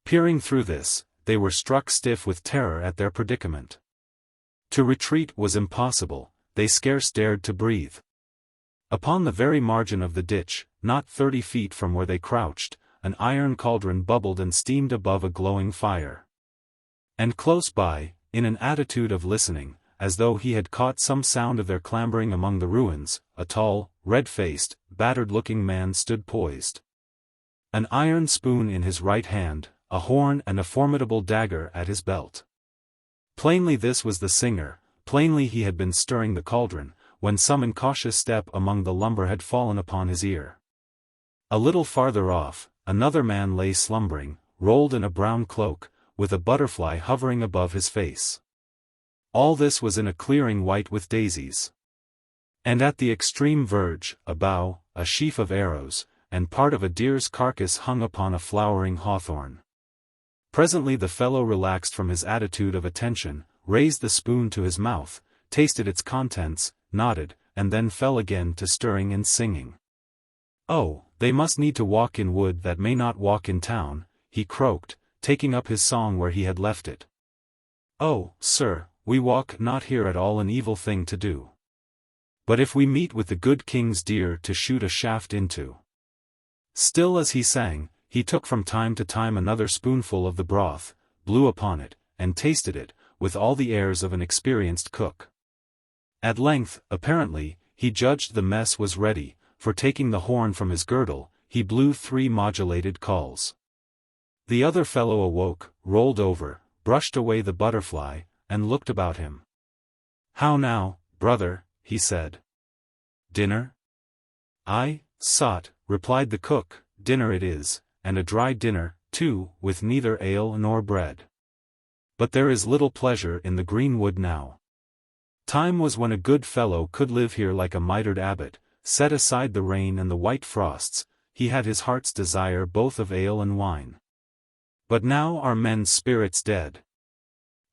Peering through this, they were struck stiff with terror at their predicament. To retreat was impossible, they scarce dared to breathe. Upon the very margin of the ditch, not 30 feet from where they crouched, an iron cauldron bubbled and steamed above a glowing fire. And close by, in an attitude of listening, as though he had caught some sound of their clambering among the ruins, a tall, red-faced, battered-looking man stood poised. An iron spoon in his right hand, a horn and a formidable dagger at his belt. Plainly this was the singer, plainly he had been stirring the cauldron, when some incautious step among the lumber had fallen upon his ear. A little farther off, another man lay slumbering, rolled in a brown cloak, with a butterfly hovering above his face. All this was in a clearing white with daisies. And at the extreme verge, a bow, a sheaf of arrows, and part of a deer's carcass hung upon a flowering hawthorn. Presently the fellow relaxed from his attitude of attention, raised the spoon to his mouth, tasted its contents, nodded, and then fell again to stirring and singing. "Oh, they must need to walk in wood that may not walk in town," he croaked, taking up his song where he had left it. "Oh, sir, we walk not here at all an evil thing to do. But if we meet with the good king's deer to shoot a shaft into." Still as he sang, he took from time to time another spoonful of the broth, blew upon it, and tasted it, with all the airs of an experienced cook. At length, apparently, he judged the mess was ready, for taking the horn from his girdle, he blew 3 modulated calls. The other fellow awoke, rolled over, brushed away the butterfly, and looked about him. "How now, brother?" he said. "Dinner?" "Aye, sot," replied the cook, "dinner it is, and a dry dinner, too, with neither ale nor bread. But there is little pleasure in the greenwood now. Time was when a good fellow could live here like a mitred abbot, set aside the rain and the white frosts, he had his heart's desire both of ale and wine. But now are men's spirits dead.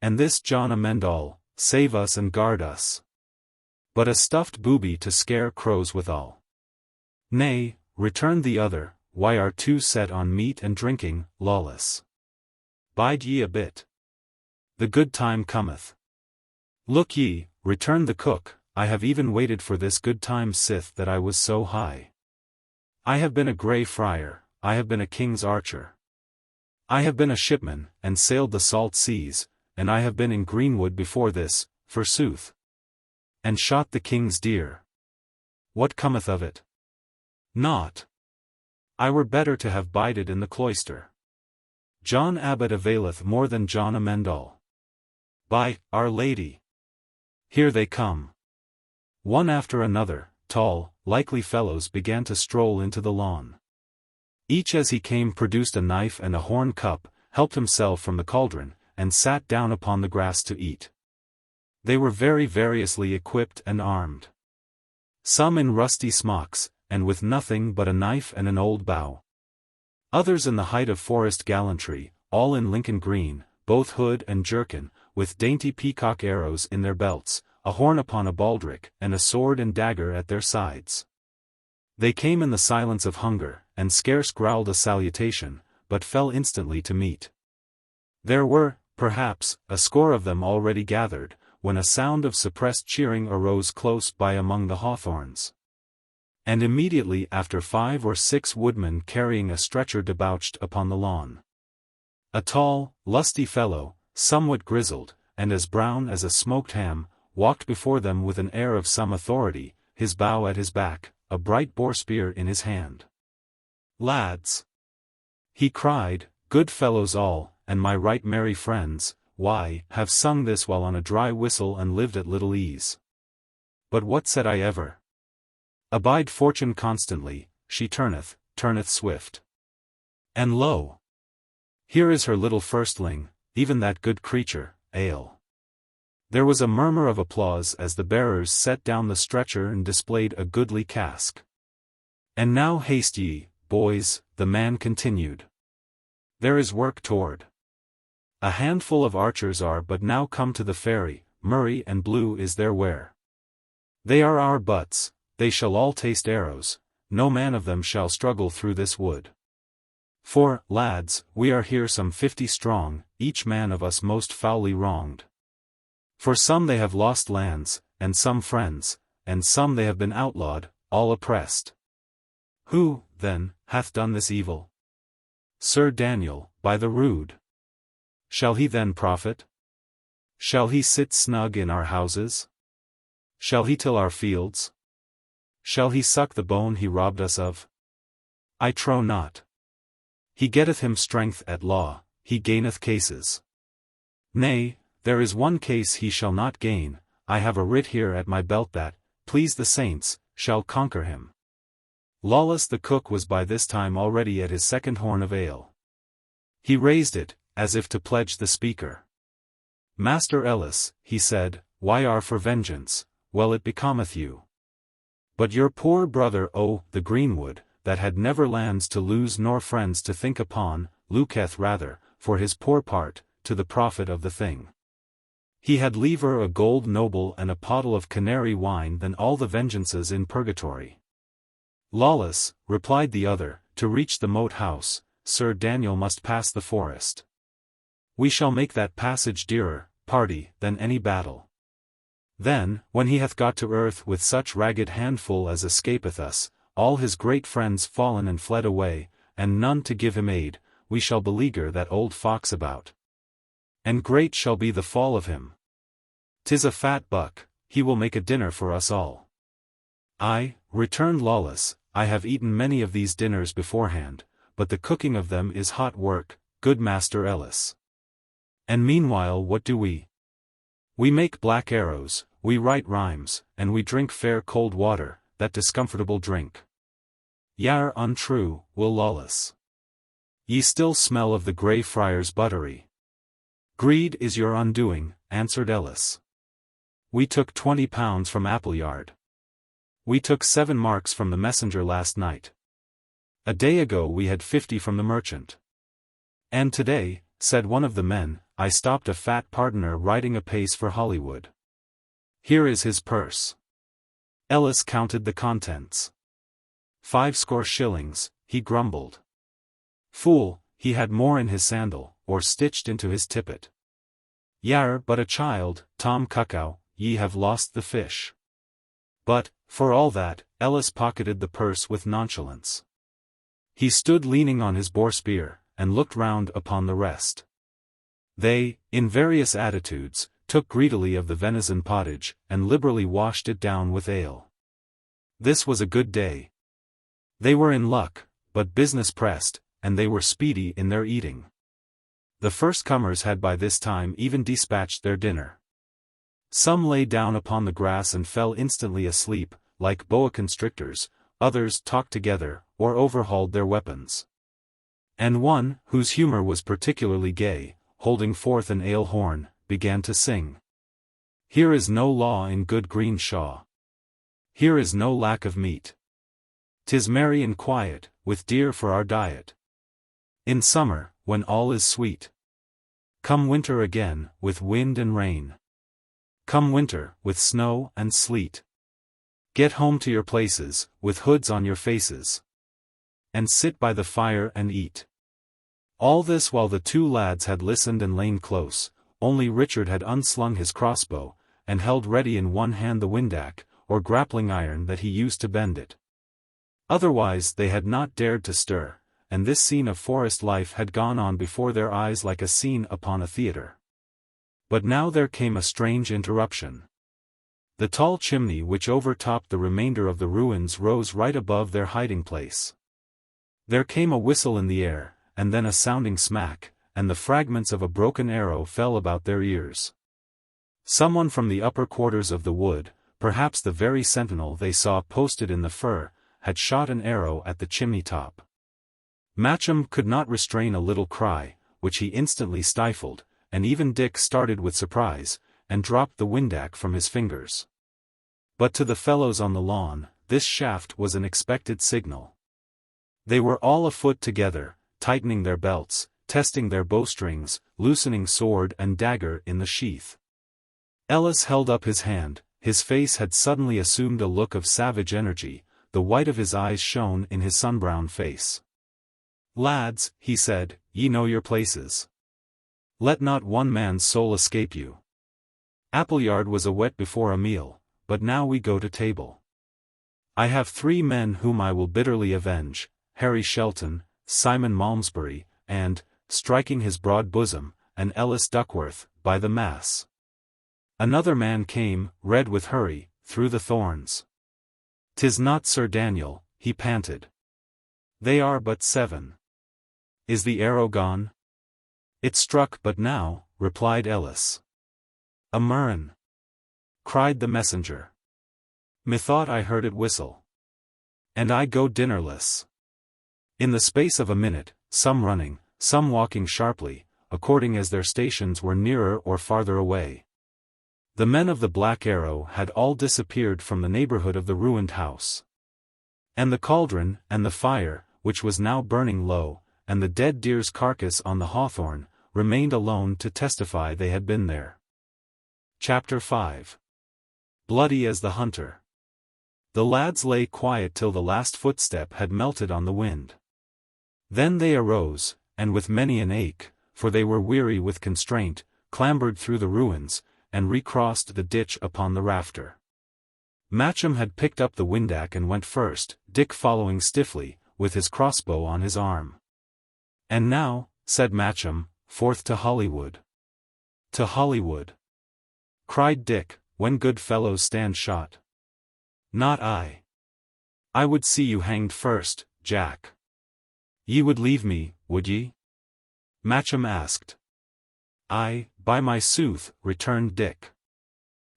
And this John Amend-all, save us and guard us. But a stuffed booby to scare crows withal." "Nay," returned the other, "why are 2 set on meat and drinking, lawless? Bide ye a bit. The good time cometh." "Look ye," returned the cook, "I have even waited for this good time sith that I was so high. I have been a grey friar, I have been a king's archer. I have been a shipman, and sailed the salt seas, and I have been in Greenwood before this, forsooth. And shot the king's deer. What cometh of it? Naught. I were better to have bided in the cloister. John Abbot availeth more than John Amend-all. By Our Lady! Here they come." One after another, tall, likely fellows began to stroll into the lawn. Each as he came produced a knife and a horn cup, helped himself from the cauldron, and sat down upon the grass to eat. They were very variously equipped and armed. Some in rusty smocks, and with nothing but a knife and an old bow. Others in the height of forest gallantry, all in Lincoln green, both hood and jerkin, with dainty peacock arrows in their belts, a horn upon a baldric, and a sword and dagger at their sides. They came in the silence of hunger, and scarce growled a salutation, but fell instantly to meat. There were, perhaps, a score of them already gathered, when a sound of suppressed cheering arose close by among the hawthorns. And immediately after 5 or 6 woodmen carrying a stretcher debouched upon the lawn. A tall, lusty fellow, somewhat grizzled, and as brown as a smoked ham, walked before them with an air of some authority, his bow at his back, a bright boar spear in his hand. "Lads!" he cried, "good fellows all, and my right merry friends, why, have sung this while on a dry whistle and lived at little ease. But what said I ever? Abide fortune constantly, she turneth swift. And lo! Here is her little firstling, even that good creature, ale. There was a murmur of applause as the bearers set down the stretcher and displayed a goodly cask. "And now haste ye, boys," the man continued. "There is work toward. A handful of archers are but now come to the ferry, murrey and blue is their wear. They are our butts, they shall all taste arrows, no man of them shall struggle through this wood. For, lads, we are here some 50 strong, each man of us most foully wronged. For some they have lost lands, and some friends, and some they have been outlawed, all oppressed. Who, then, hath done this evil? Sir Daniel, by the rood. Shall he then profit? Shall he sit snug in our houses? Shall he till our fields? Shall he suck the bone he robbed us of? I trow not. He getteth him strength at law, he gaineth cases. Nay, there is one case he shall not gain, I have a writ here at my belt that, please the saints, shall conquer him." Lawless the cook was by this time already at his second horn of ale. He raised it, as if to pledge the speaker. "Master Ellis," he said, "why are for vengeance, well it becometh you. But your poor brother the Greenwood, that had never lands to lose nor friends to think upon, looketh rather, for his poor part, to the profit of the thing. He had liever a gold noble and a pottle of canary wine than all the vengeances in purgatory." "Lawless," replied the other, "to reach the Moat House, Sir Daniel must pass the forest. We shall make that passage dearer, party, than any battle. Then, when he hath got to earth with such ragged handful as escapeth us, all his great friends fallen and fled away, and none to give him aid, we shall beleaguer that old fox about. And great shall be the fall of him. 'Tis a fat buck, he will make a dinner for us all." "Ay," returned Lawless, "I have eaten many of these dinners beforehand, but the cooking of them is hot work, good Master Ellis. And meanwhile what do we? We make black arrows, we write rhymes, and we drink fair cold water, that discomfortable drink. Y'are untrue, Will Lawless. Ye still smell of the Grey Friars' buttery. Greed is your undoing," answered Ellis. "We took £20 from Appleyard. We took 7 marks from the messenger last night. A day ago we had 50 from the merchant. And today," said one of the men, "I stopped a fat pardoner riding apace for Hollywood. Here is his purse." Ellis counted the contents. 65 shillings, he grumbled. Fool, he had more in his sandal, or stitched into his tippet. "Y'are but a child, Tom Cuckow, ye have lost the fish." But, for all that, Ellis pocketed the purse with nonchalance. He stood leaning on his boar spear, and looked round upon the rest. They, in various attitudes, took greedily of the venison pottage, and liberally washed it down with ale. This was a good day. They were in luck, but business pressed, and they were speedy in their eating. The first comers had by this time even dispatched their dinner. Some lay down upon the grass and fell instantly asleep, like boa constrictors, others talked together, or overhauled their weapons. And one, whose humor was particularly gay, holding forth an ale horn, began to sing. "Here is no law in good green shaw. Here is no lack of meat. 'Tis merry and quiet, with deer for our diet. In summer, when all is sweet. Come winter again, with wind and rain. Come winter, with snow and sleet. Get home to your places, with hoods on your faces. And sit by the fire and eat." All this while the 2 lads had listened and lain close, only Richard had unslung his crossbow, and held ready in one hand the windac, or grappling iron that he used to bend it. Otherwise they had not dared to stir, and this scene of forest life had gone on before their eyes like a scene upon a theatre. But now there came a strange interruption. The tall chimney which overtopped the remainder of the ruins rose right above their hiding place. There came a whistle in the air, and then a sounding smack, and the fragments of a broken arrow fell about their ears. Someone from the upper quarters of the wood, perhaps the very sentinel they saw posted in the fir, had shot an arrow at the chimney top. Matcham could not restrain a little cry, which he instantly stifled, and even Dick started with surprise, and dropped the windac from his fingers. But to the fellows on the lawn, this shaft was an expected signal. They were all afoot together, tightening their belts, testing their bowstrings, loosening sword and dagger in the sheath. Ellis held up his hand. His face had suddenly assumed a look of savage energy, the white of his eyes shone in his sun-browned face. "Lads," he said, "ye know your places. Let not one man's soul escape you. Appleyard was a whet before a meal, but now we go to table. I have 3 men whom I will bitterly avenge, Harry Shelton, Simon Malmesbury, and, striking his broad bosom, an Ellis Duckworth, by the mass." Another man came, red with hurry, through the thorns. "'Tis not Sir Daniel," he panted. "They are but 7. Is the arrow gone?" "It struck but now," replied Ellis. "A murrain!" cried the messenger. "Methought I heard it whistle. And I go dinnerless." In the space of a minute, some running, some walking sharply, according as their stations were nearer or farther away. The men of the Black Arrow had all disappeared from the neighborhood of the ruined house. And the cauldron, and the fire, which was now burning low, and the dead deer's carcass on the hawthorn, remained alone to testify they had been there. Chapter 5. Bloody as the Hunter. The lads lay quiet till the last footstep had melted on the wind. Then they arose, and with many an ache, for they were weary with constraint, clambered through the ruins, and recrossed the ditch upon the rafter. Matcham had picked up the windac and went first, Dick following stiffly, with his crossbow on his arm. "And now," said Matcham, "forth to Hollywood." "To Hollywood!" cried Dick, "when good fellows stand shot." "Not I. I would see you hanged first, Jack." "Ye would leave me, would ye?" Matcham asked. "Aye, by my sooth," returned Dick.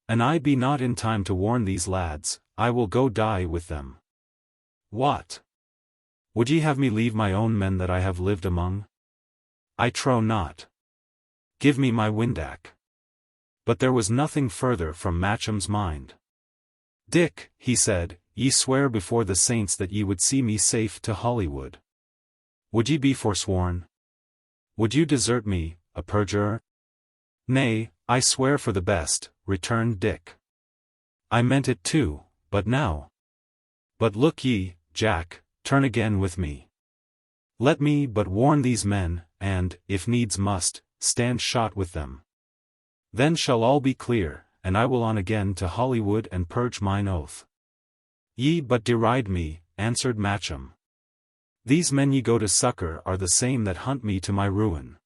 "An I be not in time to warn these lads, I will go die with them." "What? Would ye have me leave my own men that I have lived among? I trow not. Give me my windac." But there was nothing further from Matcham's mind. "Dick," he said, "ye swear before the saints that ye would see me safe to Hollywood. Would ye be forsworn? Would you desert me, a perjurer?" "Nay, I swear for the best," returned Dick. "I meant it too, but now. But look ye, Jack, turn again with me. Let me but warn these men, and, if needs must, stand shot with them. Then shall all be clear, and I will on again to Hollywood and purge mine oath." "Ye but deride me," answered Matcham. "These men ye go to succor are the same that hunt me to my ruin."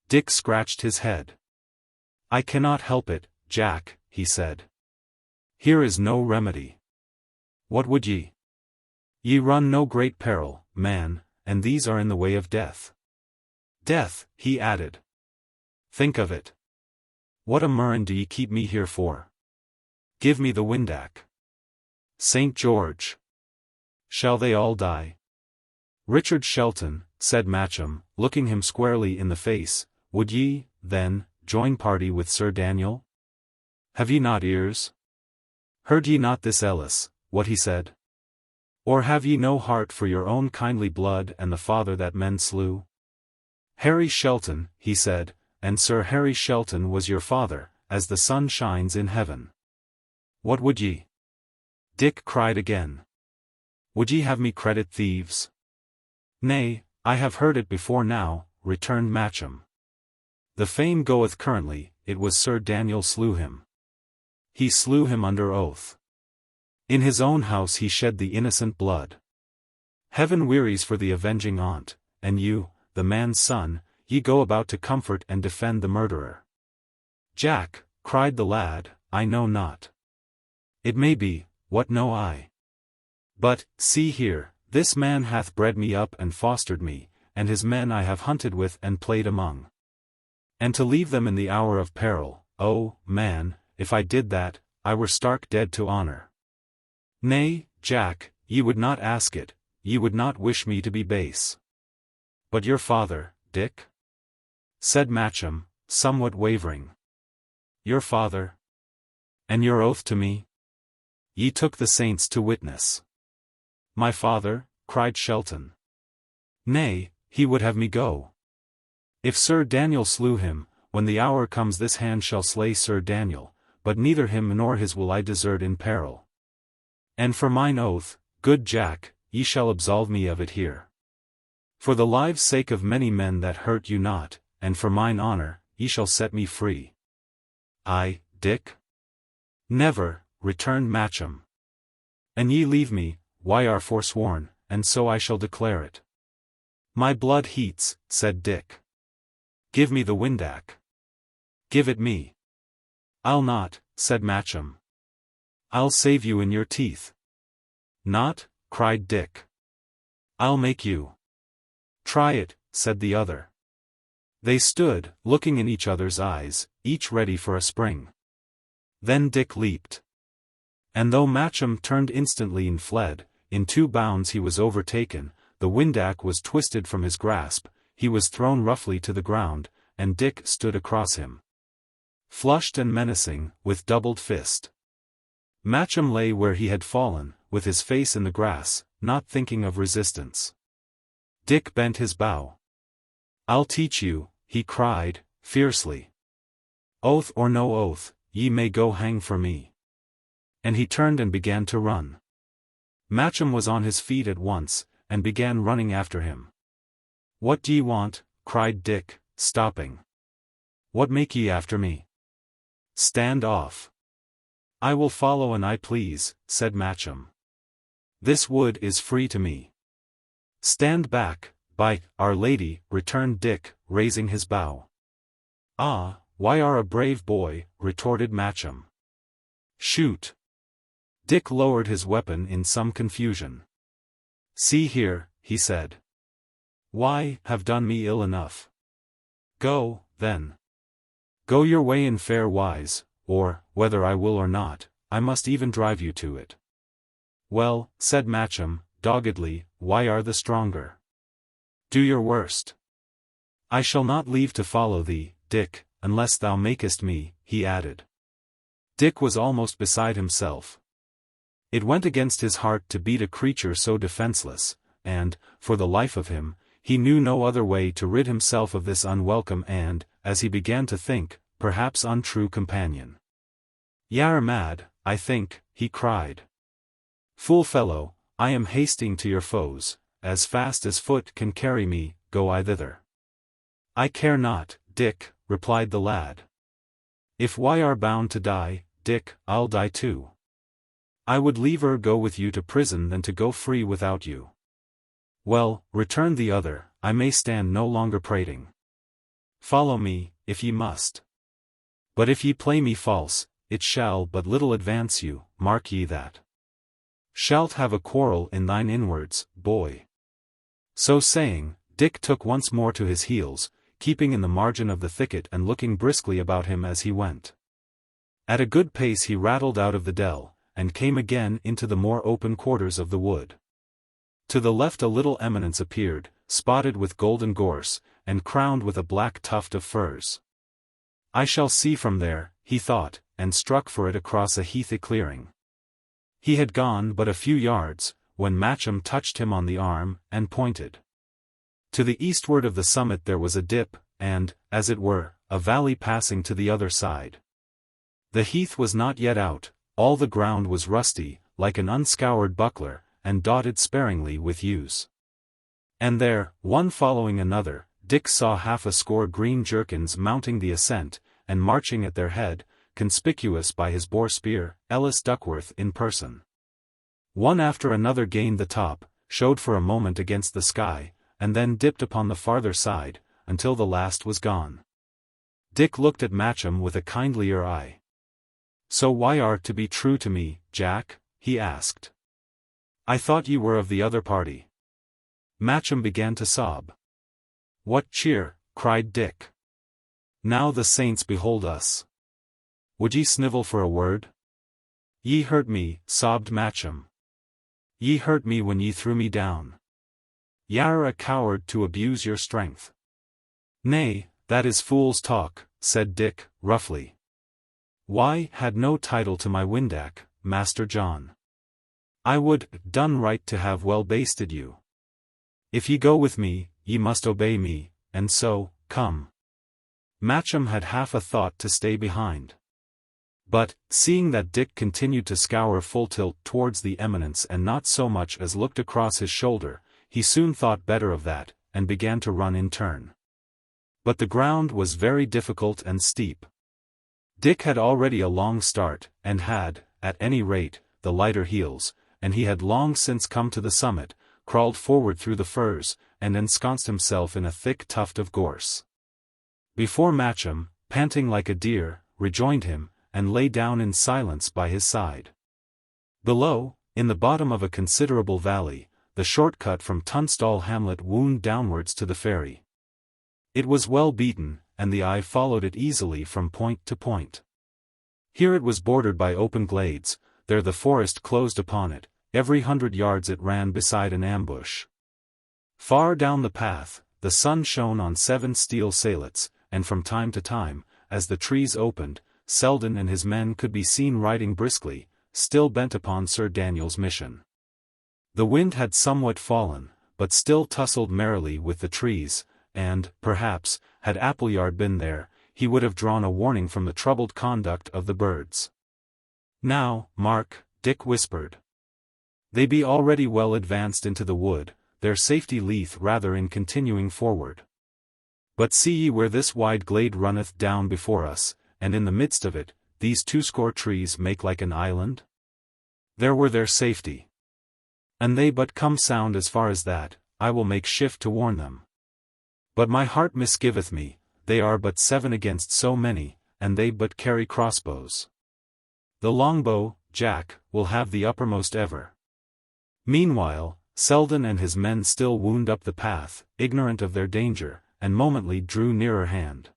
Dick scratched his head. "I cannot help it, Jack," he said. "Here is no remedy. What would ye? Ye run no great peril, man, and these are in the way of death." "Death," he added. "Think of it. What a murrain do ye keep me here for? Give me the windac." "St. George! Shall they all die?" "Richard Shelton," said Matcham, looking him squarely in the face, "would ye, then, join party with Sir Daniel? Have ye not ears? Heard ye not this Ellis, what he said? Or have ye no heart for your own kindly blood and the father that men slew? Harry Shelton, he said, and Sir Harry Shelton was your father, as the sun shines in heaven. What would ye?" Dick cried again. "Would ye have me credit thieves?" "Nay, I have heard it before now," returned Matcham. "The fame goeth currently, it was Sir Daniel slew him. He slew him under oath. In his own house he shed the innocent blood. Heaven wearies for the avenging aunt, and you, the man's son, ye go about to comfort and defend the murderer." "Jack," cried the lad, "I know not. It may be, what know I? But, see here, this man hath bred me up and fostered me, and his men I have hunted with and played among. And to leave them in the hour of peril, oh, man, if I did that, I were stark dead to honor. Nay, Jack, ye would not ask it, ye would not wish me to be base. But your father, Dick?" said Matcham, somewhat wavering. Your father? And your oath to me? Ye took the saints to witness. My father? Cried Shelton. Nay, he would have me go. If Sir Daniel slew him, when the hour comes this hand shall slay Sir Daniel, but neither him nor his will I desert in peril. And for mine oath, good Jack, ye shall absolve me of it here. For the lives' sake of many men that hurt you not, and for mine honour, ye shall set me free. I, Dick? Never, returned Matcham. And ye leave me, why are forsworn, and so I shall declare it. My blood heats, said Dick. Give me the windac. Give it me. I'll not, said Matcham. I'll save you in your teeth. Not? Cried Dick. I'll make you. Try it, said the other. They stood, looking in each other's eyes, each ready for a spring. Then Dick leaped. And though Matcham turned instantly and fled, in 2 bounds he was overtaken, the windac was twisted from his grasp, he was thrown roughly to the ground, and Dick stood across him. Flushed and menacing, with doubled fist. Matcham lay where he had fallen, with his face in the grass, not thinking of resistance. Dick bent his bow. I'll teach you, he cried, fiercely. Oath or no oath, ye may go hang for me. And he turned and began to run. Matcham was on his feet at once, and began running after him. What d'ye want? Cried Dick, stopping. What make ye after me? Stand off. I will follow an I please, said Matcham. This wood is free to me. Stand back, by Our Lady, returned Dick, raising his bow. Ah, why are a brave boy, retorted Matcham. Shoot. Dick lowered his weapon in some confusion. See here, he said. Why, have done me ill enough. Go, then. Go your way in fair wise, or, whether I will or not, I must even drive you to it. Well, said Matcham, doggedly, why are the stronger? Do your worst. I shall not leave to follow thee, Dick, unless thou makest me, he added. Dick was almost beside himself. It went against his heart to beat a creature so defenseless, and, for the life of him, he knew no other way to rid himself of this unwelcome and, as he began to think, perhaps untrue companion. Y'are mad, I think, he cried. Fool fellow, I am hasting to your foes, as fast as foot can carry me, go I thither. I care not, Dick, replied the lad. If we are bound to die, Dick, I'll die too. I would liever go with you to prison than to go free without you. Well, returned the other, I may stand no longer prating. Follow me, if ye must. But if ye play me false, it shall but little advance you, mark ye that. Shalt have a quarrel in thine inwards, boy. So saying, Dick took once more to his heels, keeping in the margin of the thicket and looking briskly about him as he went. At a good pace he rattled out of the dell, and came again into the more open quarters of the wood. To the left a little eminence appeared, spotted with golden gorse, and crowned with a black tuft of firs. I shall see from there, he thought, and struck for it across a heathy clearing. He had gone but a few yards, when Matcham touched him on the arm, and pointed. To the eastward of the summit there was a dip, and, as it were, a valley passing to the other side. The heath was not yet out, all the ground was rusty, like an unscoured buckler, and dotted sparingly with yews. And there, one following another, Dick saw 60 green jerkins mounting the ascent, and marching at their head, conspicuous by his boar spear, Ellis Duckworth in person. One after another gained the top, showed for a moment against the sky, and then dipped upon the farther side, until the last was gone. Dick looked at Matcham with a kindlier eye. So why art to be true to me, Jack? He asked. I thought ye were of the other party. Matcham began to sob. What cheer, cried Dick. Now the saints behold us. Would ye snivel for a word? Ye hurt me, sobbed Matcham. Ye hurt me when ye threw me down. Y'are a coward to abuse your strength. Nay, that is fool's talk, said Dick, roughly. Why, had no title to my windac, Master John. I would done right to have well basted you. If ye go with me, ye must obey me, and so, come. Matcham had half a thought to stay behind. But, seeing that Dick continued to scour full tilt towards the eminence and not so much as looked across his shoulder, he soon thought better of that, and began to run in turn. But the ground was very difficult and steep. Dick had already a long start, and had, at any rate, the lighter heels, and he had long since come to the summit, crawled forward through the furze, and ensconced himself in a thick tuft of gorse. Before Matcham, panting like a deer, rejoined him, and lay down in silence by his side. Below, in the bottom of a considerable valley, the short-cut from Tunstall hamlet wound downwards to the ferry. It was well beaten, and the eye followed it easily from point to point. Here it was bordered by open glades, there the forest closed upon it, every 100 yards it ran beside an ambush. Far down the path, the sun shone on 7 steel sailets, and from time to time, as the trees opened, Selden and his men could be seen riding briskly, still bent upon Sir Daniel's mission. The wind had somewhat fallen, but still tussled merrily with the trees, and, perhaps, had Appleyard been there, he would have drawn a warning from the troubled conduct of the birds. Now, mark, Dick whispered. They be already well advanced into the wood, their safety lieth rather in continuing forward. But see ye where this wide glade runneth down before us, and in the midst of it, these 20 trees make like an island? There were their safety. An they but come sound as far as that, I will make shift to warn them. But my heart misgiveth me, they are but 7 against so many, and they but carry crossbows. The longbow, Jack, will have the uppermost ever. Meanwhile, Selden and his men still wound up the path, ignorant of their danger, and momently drew nearer hand.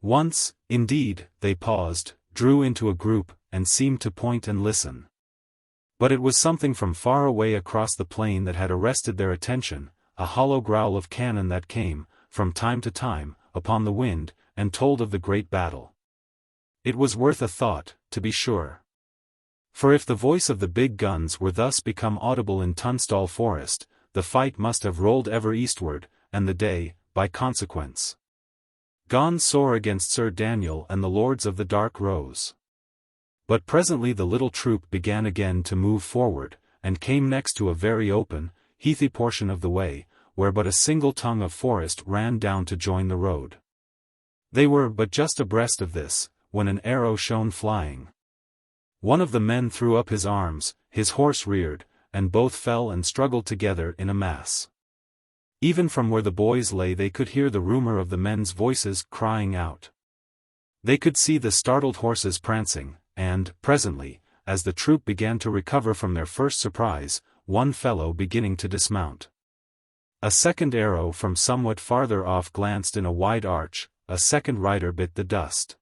Once, indeed, they paused, drew into a group, and seemed to point and listen. But it was something from far away across the plain that had arrested their attention, a hollow growl of cannon that came, from time to time, upon the wind, and told of the great battle. It was worth a thought, to be sure. For if the voice of the big guns were thus become audible in Tunstall Forest, the fight must have rolled ever eastward, and the day, by consequence, gone sore against Sir Daniel and the lords of the Dark Rose. But presently the little troop began again to move forward, and came next to a very open, heathy portion of the way, where but a single tongue of forest ran down to join the road. They were but just abreast of this, when an arrow shone flying. One of the men threw up his arms, his horse reared, and both fell and struggled together in a mass. Even from where the boys lay they could hear the rumor of the men's voices crying out. They could see the startled horses prancing, and, presently, as the troop began to recover from their first surprise, one fellow beginning to dismount. A second arrow from somewhat farther off glanced in a wide arch, a second rider bit the dust.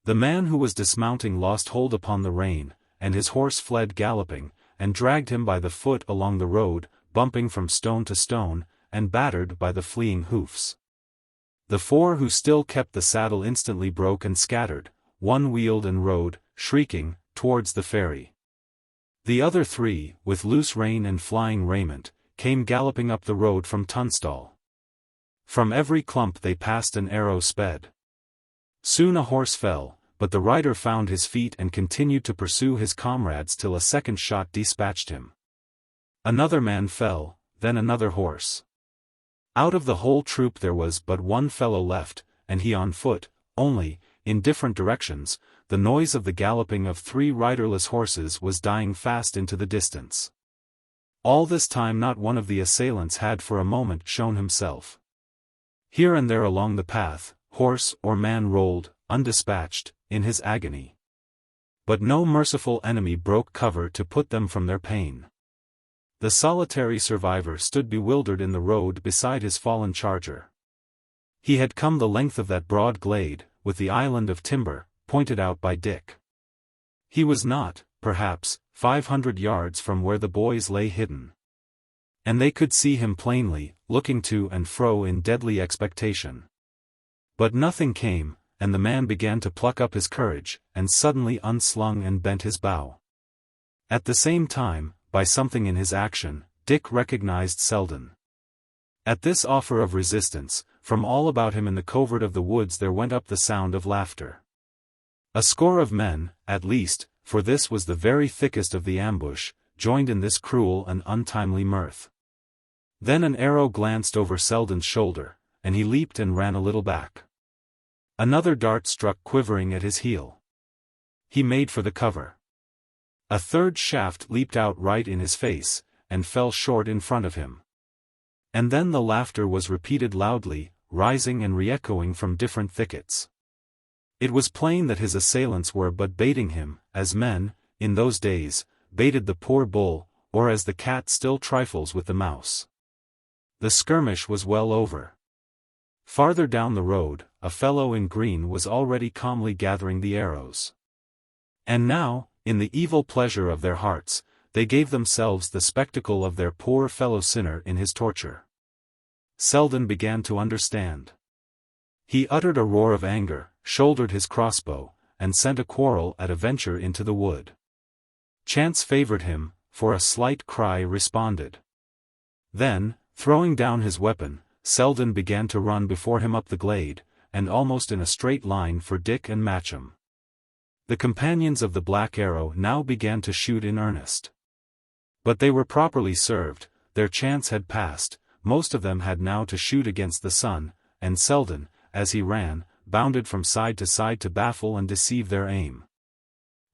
The man who was dismounting lost hold upon the rein, and his horse fled galloping, and dragged him by the foot along the road, bumping from stone to stone, and battered by the fleeing hoofs. The 4 who still kept the saddle instantly broke and scattered, one wheeled and rode, shrieking, towards the ferry. The other 3, with loose rein and flying raiment, came galloping up the road from Tunstall. From every clump they passed an arrow sped. Soon a horse fell, but the rider found his feet and continued to pursue his comrades till a second shot dispatched him. Another man fell, then another horse. Out of the whole troop there was but one fellow left, and he on foot, only, in different directions, the noise of the galloping of 3 riderless horses was dying fast into the distance. All this time not one of the assailants had for a moment shown himself. Here and there along the path, horse or man rolled, undispatched, in his agony. But no merciful enemy broke cover to put them from their pain. The solitary survivor stood bewildered in the road beside his fallen charger. He had come the length of that broad glade, with the island of timber, pointed out by Dick. He was not, perhaps, 500 yards from where the boys lay hidden. And they could see him plainly, looking to and fro in deadly expectation. But nothing came, and the man began to pluck up his courage, and suddenly unslung and bent his bow. At the same time, by something in his action, Dick recognized Selden. At this offer of resistance, from all about him in the covert of the woods there went up the sound of laughter. A score of men, at least, for this was the very thickest of the ambush, joined in this cruel and untimely mirth. Then an arrow glanced over Selden's shoulder, and he leaped and ran a little back. Another dart struck quivering at his heel. He made for the cover. A third shaft leaped out right in his face, and fell short in front of him. And then the laughter was repeated loudly, rising and re-echoing from different thickets. It was plain that his assailants were but baiting him, as men, in those days, baited the poor bull, or as the cat still trifles with the mouse. The skirmish was well over. Farther down the road, a fellow in green was already calmly gathering the arrows. And now, in the evil pleasure of their hearts, they gave themselves the spectacle of their poor fellow-sinner in his torture. Selden began to understand. He uttered a roar of anger, shouldered his crossbow, and sent a quarrel at a venture into the wood. Chance favored him, for a slight cry responded. Then, throwing down his weapon, Selden began to run before him up the glade, and almost in a straight line for Dick and Matcham. The companions of the Black Arrow now began to shoot in earnest. But they were properly served, their chance had passed, most of them had now to shoot against the sun, and Selden, as he ran, bounded from side to baffle and deceive their aim.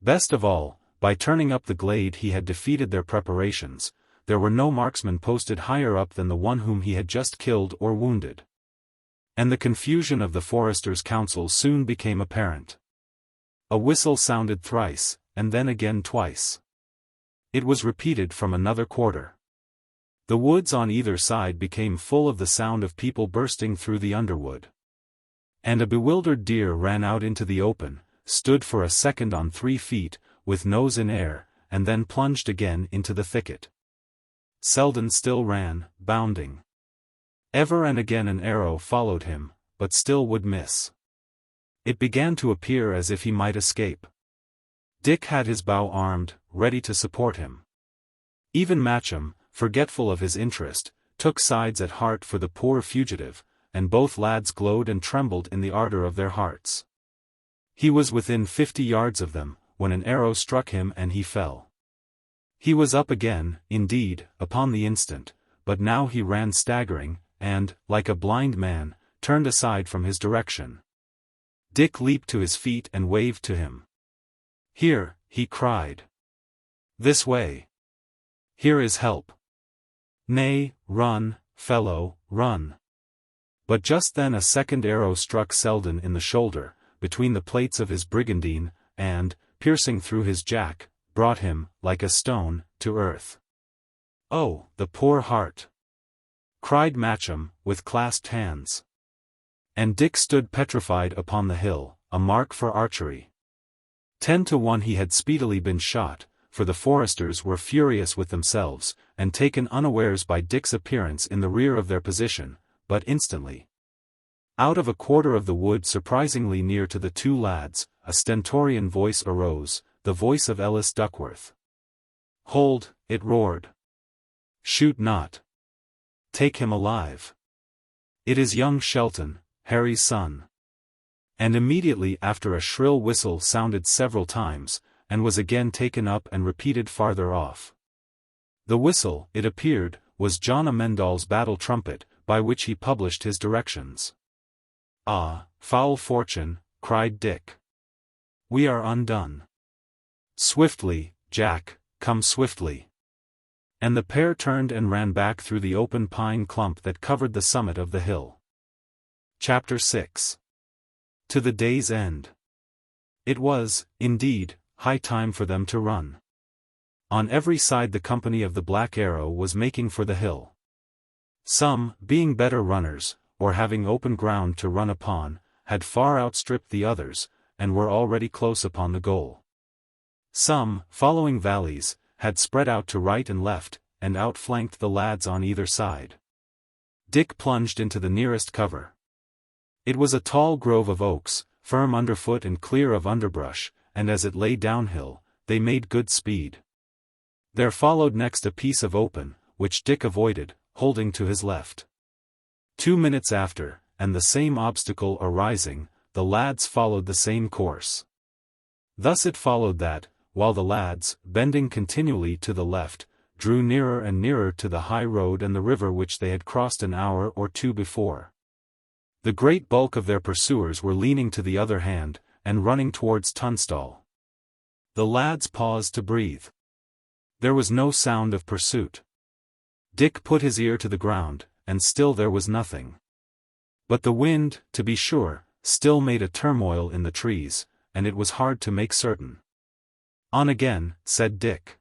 Best of all, by turning up the glade he had defeated their preparations. There were no marksmen posted higher up than the one whom he had just killed or wounded. And the confusion of the foresters' council soon became apparent. A whistle sounded thrice, and then again twice. It was repeated from another quarter. The woods on either side became full of the sound of people bursting through the underwood. And a bewildered deer ran out into the open, stood for a second on 3 feet, with nose in air, and then plunged again into the thicket. Selden still ran, bounding. Ever and again an arrow followed him, but still would miss. It began to appear as if he might escape. Dick had his bow armed, ready to support him. Even Matcham, forgetful of his interest, took sides at heart for the poor fugitive, and both lads glowed and trembled in the ardor of their hearts. He was within 50 yards of them, when an arrow struck him and he fell. He was up again, indeed, upon the instant, but now he ran staggering, and, like a blind man, turned aside from his direction. Dick leaped to his feet and waved to him. "Here," he cried. "This way. Here is help. Nay, run, fellow, run." But just then a second arrow struck Selden in the shoulder, between the plates of his brigandine, and, piercing through his jack, brought him, like a stone, to earth. "Oh, the poor heart!" cried Matcham, with clasped hands. And Dick stood petrified upon the hill, a mark for archery. 10 to 1 he had speedily been shot, for the foresters were furious with themselves, and taken unawares by Dick's appearance in the rear of their position, but instantly. Out of a quarter of the wood surprisingly near to the two lads, a stentorian voice arose, the voice of Ellis Duckworth. "Hold," it roared. "Shoot not. Take him alive. It is young Shelton, Harry's son." And immediately after a shrill whistle sounded several times, and was again taken up and repeated farther off. The whistle, it appeared, was John Amendal's battle trumpet, by which he published his directions. "Ah, foul fortune," cried Dick. "We are undone. Swiftly, Jack, come swiftly." And the pair turned and ran back through the open pine clump that covered the summit of the hill. Chapter 6. To the day's end. It was, indeed, high time for them to run. On every side the company of the Black Arrow was making for the hill. Some, being better runners, or having open ground to run upon, had far outstripped the others, and were already close upon the goal. Some, following valleys, had spread out to right and left, and outflanked the lads on either side. Dick plunged into the nearest cover. It was a tall grove of oaks, firm underfoot and clear of underbrush, and as it lay downhill, they made good speed. There followed next a piece of open, which Dick avoided, holding to his left. 2 minutes after, and the same obstacle arising, the lads followed the same course. Thus it followed that, while the lads, bending continually to the left, drew nearer and nearer to the high road and the river which they had crossed an hour or two before, the great bulk of their pursuers were leaning to the other hand, and running towards Tunstall. The lads paused to breathe. There was no sound of pursuit. Dick put his ear to the ground, and still there was nothing. But the wind, to be sure, still made a turmoil in the trees, and it was hard to make certain. On again, said Dick.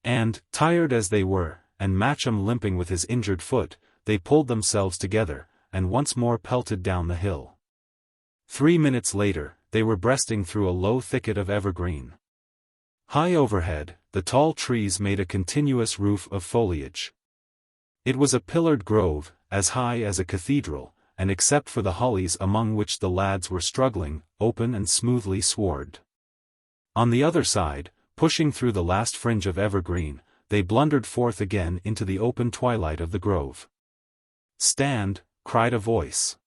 And, tired as they were, and Matcham limping with his injured foot, they pulled themselves together, and once more pelted down the hill. 3 minutes later, they were breasting through a low thicket of evergreen. High overhead, the tall trees made a continuous roof of foliage. It was a pillared grove, as high as a cathedral, and except for the hollies among which the lads were struggling, open and smoothly sward. On the other side, pushing through the last fringe of evergreen, they blundered forth again into the open twilight of the grove. "Stand!" cried a voice.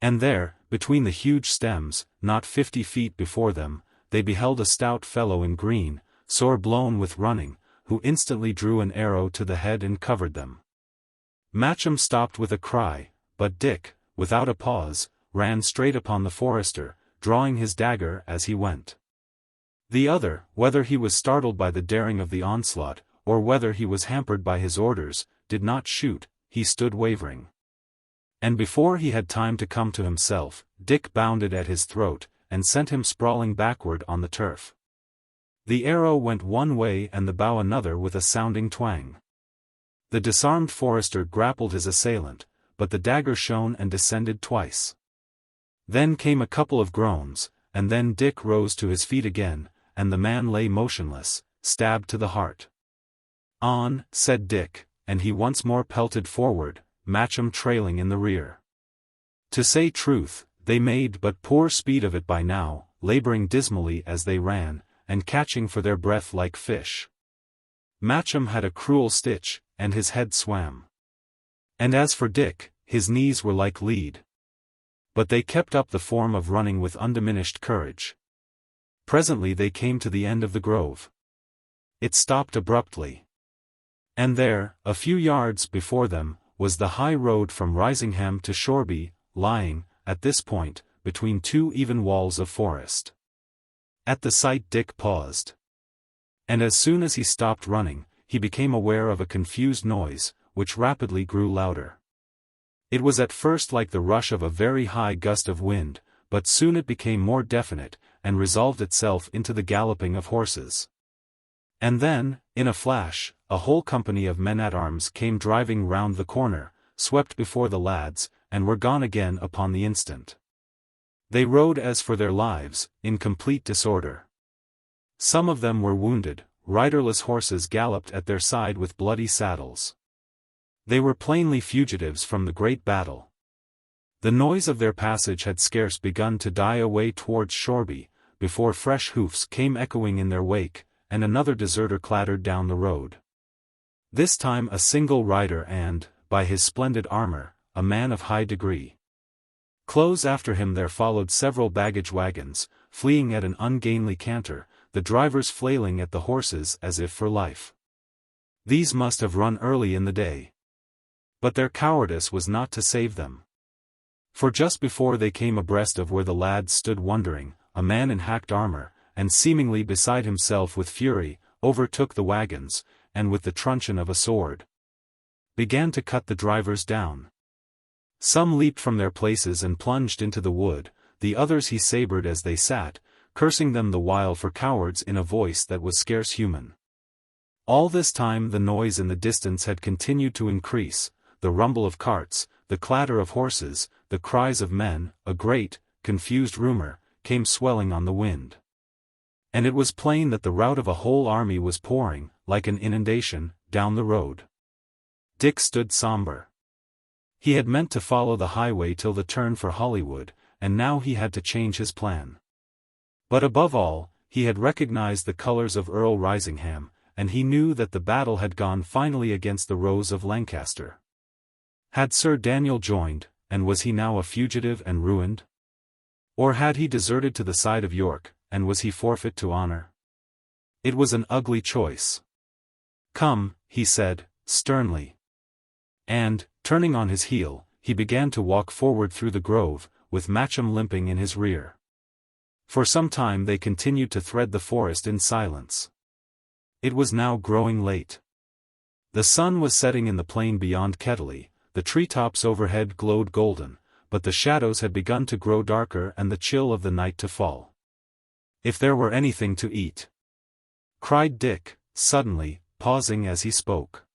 And there, between the huge stems, not 50 feet before them, they beheld a stout fellow in green, sore blown with running, who instantly drew an arrow to the head and covered them. Matcham stopped with a cry, but Dick, without a pause, ran straight upon the forester, drawing his dagger as he went. The other, whether he was startled by the daring of the onslaught, or whether he was hampered by his orders, did not shoot, he stood wavering. And before he had time to come to himself, Dick bounded at his throat, and sent him sprawling backward on the turf. The arrow went one way and the bow another with a sounding twang. The disarmed forester grappled his assailant, but the dagger shone and descended twice. Then came a couple of groans, and then Dick rose to his feet again, and the man lay motionless, stabbed to the heart. "On," said Dick, and he once more pelted forward, Matcham trailing in the rear. To say truth, they made but poor speed of it by now, laboring dismally as they ran, and catching for their breath like fish. Matcham had a cruel stitch, and his head swam. And as for Dick, his knees were like lead. But they kept up the form of running with undiminished courage. Presently they came to the end of the grove. It stopped abruptly. And there, a few yards before them, was the high road from Risingham to Shoreby, lying, at this point, between two even walls of forest. At the sight Dick paused. And as soon as he stopped running, he became aware of a confused noise, which rapidly grew louder. It was at first like the rush of a very high gust of wind, but soon it became more definite, and resolved itself into the galloping of horses. And then, in a flash, a whole company of men-at-arms came driving round the corner, swept before the lads, and were gone again upon the instant. They rode as for their lives, in complete disorder. Some of them were wounded, riderless horses galloped at their side with bloody saddles. They were plainly fugitives from the great battle. The noise of their passage had scarce begun to die away towards Shoreby, before fresh hoofs came echoing in their wake, and another deserter clattered down the road. This time a single rider and, by his splendid armor, a man of high degree. Close after him there followed several baggage wagons, fleeing at an ungainly canter, the drivers flailing at the horses as if for life. These must have run early in the day. But their cowardice was not to save them. For just before they came abreast of where the lads stood wondering, a man in hacked armor, and seemingly beside himself with fury, overtook the wagons, and with the truncheon of a sword, began to cut the drivers down. Some leaped from their places and plunged into the wood, the others he sabred as they sat, cursing them the while for cowards in a voice that was scarce human. All this time the noise in the distance had continued to increase, the rumble of carts, the clatter of horses, the cries of men, a great, confused rumor, came swelling on the wind. And it was plain that the rout of a whole army was pouring, like an inundation, down the road. Dick stood sombre. He had meant to follow the highway till the turn for Hollywood, and now he had to change his plan. But above all, he had recognized the colors of Earl Risingham, and he knew that the battle had gone finally against the Rose of Lancaster. Had Sir Daniel joined, and was he now a fugitive and ruined? Or had he deserted to the side of York, and was he forfeit to honor? It was an ugly choice. "Come," he said, sternly. And, turning on his heel, he began to walk forward through the grove, with Matcham limping in his rear. For some time they continued to thread the forest in silence. It was now growing late. The sun was setting in the plain beyond Kettley, the treetops overhead glowed golden, but the shadows had begun to grow darker and the chill of the night to fall. "If there were anything to eat!" cried Dick, suddenly, pausing as he spoke.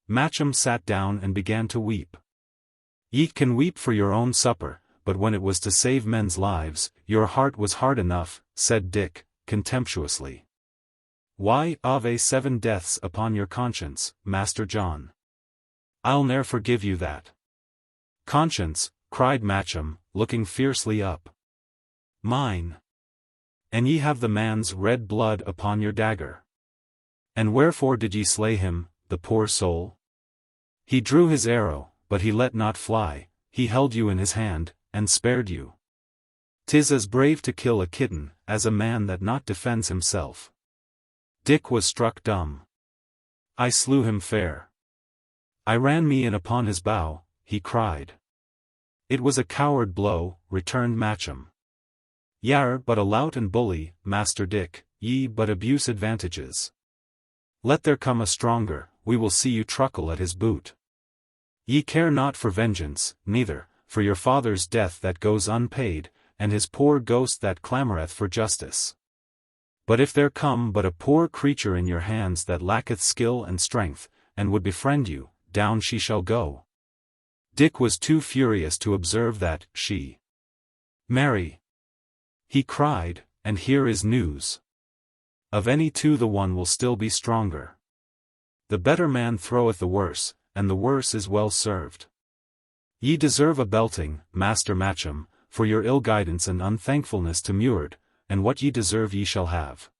Matcham sat down and began to weep. "Ye can weep for your own supper, but when it was to save men's lives, your heart was hard enough," said Dick, contemptuously. "Why, Ave 7 deaths upon your conscience, Master John. I'll ne'er forgive you that." "Conscience," cried Matcham, looking fiercely up. "Mine. And ye have the man's red blood upon your dagger. And wherefore did ye slay him, the poor soul? He drew his arrow, but he let not fly, he held you in his hand, and spared you. 'Tis as brave to kill a kitten, as a man that not defends himself." Dick was struck dumb. "I slew him fair. I ran me in upon his bow," he cried. "It was a coward blow," returned Matcham. "Y'are but a lout and bully, Master Dick, ye but abuse advantages. Let there come a stronger, we will see you truckle at his boot. Ye care not for vengeance, neither, for your father's death that goes unpaid, and his poor ghost that clamoreth for justice. But if there come but a poor creature in your hands that lacketh skill and strength, and would befriend you, down she shall go." Dick was too furious to observe that, she. "Marry," he cried, "and here is news. Of any two the one will still be stronger. The better man throweth the worse, and the worse is well served. Ye deserve a belting, Master Matcham, for your ill guidance and unthankfulness to Muird, and what ye deserve ye shall have."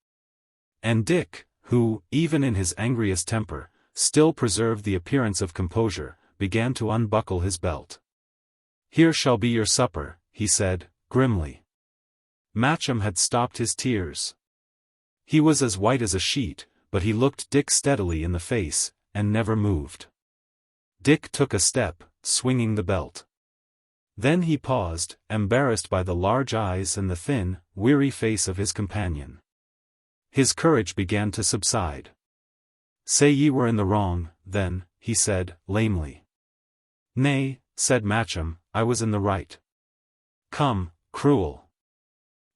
And Dick, who, even in his angriest temper, still preserved the appearance of composure, began to unbuckle his belt. "Here shall be your supper," he said, grimly. Matcham had stopped his tears. He was as white as a sheet, but he looked Dick steadily in the face, and never moved. Dick took a step, swinging the belt. Then he paused, embarrassed by the large eyes and the thin, weary face of his companion. His courage began to subside. "Say ye were in the wrong, then," he said, lamely. "Nay," said Matcham, "I was in the right. Come, cruel.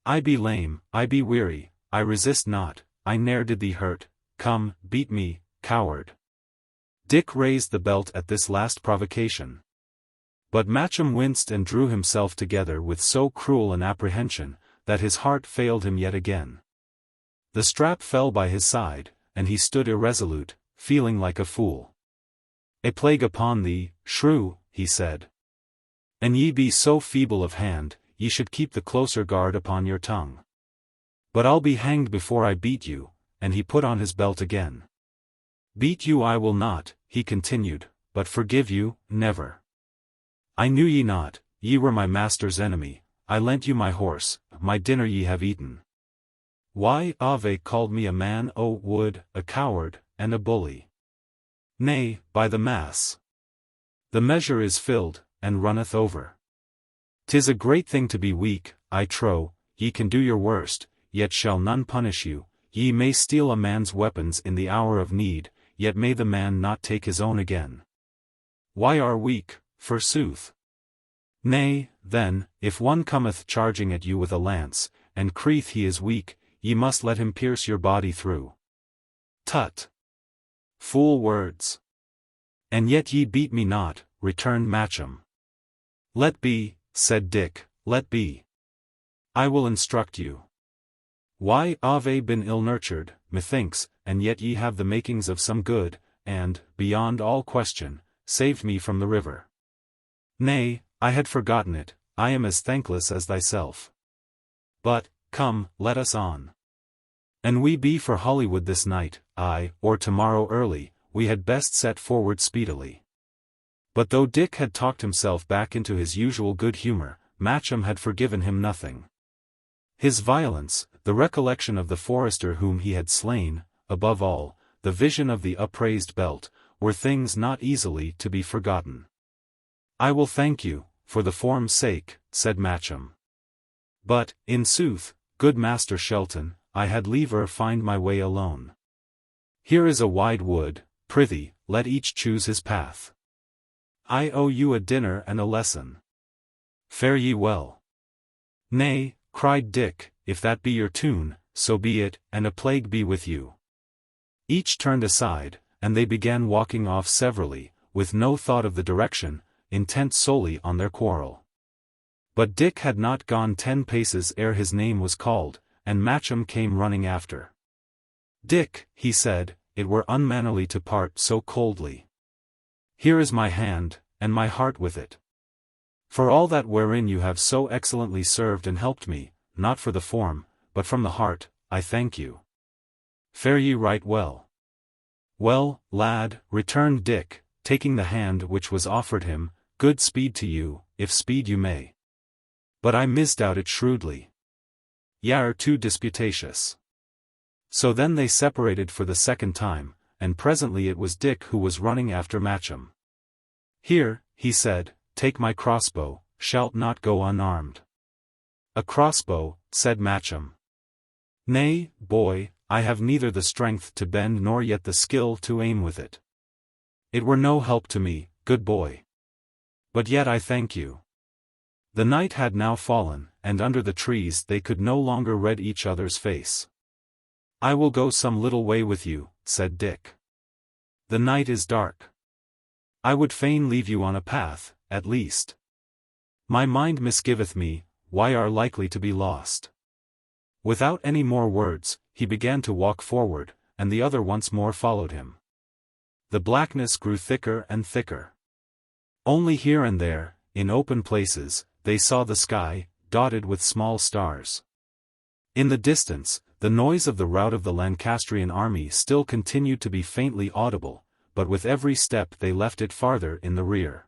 I be lame, I be weary, I resist not, I ne'er did thee hurt, come, beat me, coward." Dick raised the belt at this last provocation. But Matcham winced and drew himself together with so cruel an apprehension, that his heart failed him yet again. The strap fell by his side, and he stood irresolute, feeling like a fool. "A plague upon thee, shrew," he said. "An ye be so feeble of hand, ye should keep the closer guard upon your tongue. But I'll be hanged before I beat you," and he put on his belt again. "Beat you I will not," he continued, "but forgive you, never. I knew ye not, ye were my master's enemy, I lent you my horse, my dinner ye have eaten. Why, Ave called me a man o' wood, a coward, and a bully. Nay, by the mass, the measure is filled, and runneth over. 'Tis a great thing to be weak, I trow, ye can do your worst, yet shall none punish you, ye may steal a man's weapons in the hour of need, yet may the man not take his own again. Why are weak, forsooth? Nay, then, if one cometh charging at you with a lance, and creeth he is weak, ye must let him pierce your body through. Tut! Fool words! And yet ye beat me not," returned Matcham. "Let be," said Dick, "let be. I will instruct you. Why, Ave been ill-nurtured, methinks, and yet ye have the makings of some good, and, beyond all question, saved me from the river. Nay, I had forgotten it, I am as thankless as thyself. But, come, let us on. An we be for Hollywood this night, aye, or tomorrow early, we had best set forward speedily. But though Dick had talked himself back into his usual good humour, Matcham had forgiven him nothing. His violence, the recollection of the forester whom he had slain, above all, the vision of the upraised belt, were things not easily to be forgotten. I will thank you, for the form's sake, said Matcham. But, in sooth, good Master Shelton, I had liever find my way alone. Here is a wide wood, prithee, let each choose his path. I owe you a dinner and a lesson. Fare ye well. Nay, cried Dick, if that be your tune, so be it, and a plague be with you. Each turned aside, and they began walking off severally, with no thought of the direction, intent solely on their quarrel. But Dick had not gone 10 paces ere his name was called, and Matcham came running after. Dick, he said, it were unmannerly to part so coldly. Here is my hand, and my heart with it. For all that wherein you have so excellently served and helped me, not for the form, but from the heart, I thank you. Fare ye right well. Well, lad, returned Dick, taking the hand which was offered him, good speed to you, if speed you may. But I misdoubt it shrewdly. Y'are too disputatious. So then they separated for the second time, and presently it was Dick who was running after Matcham. Here, he said, take my crossbow, shalt not go unarmed. A crossbow, said Matcham. Nay, boy, I have neither the strength to bend nor yet the skill to aim with it. It were no help to me, good boy. But yet I thank you. The night had now fallen, and under the trees they could no longer read each other's face. I will go some little way with you, said Dick. The night is dark. I would fain leave you on a path, at least. My mind misgiveth me, why are likely to be lost. Without any more words, he began to walk forward, and the other once more followed him. The blackness grew thicker and thicker. Only here and there, in open places, they saw the sky, dotted with small stars. In the distance, the noise of the rout of the Lancastrian army still continued to be faintly audible, but with every step they left it farther in the rear.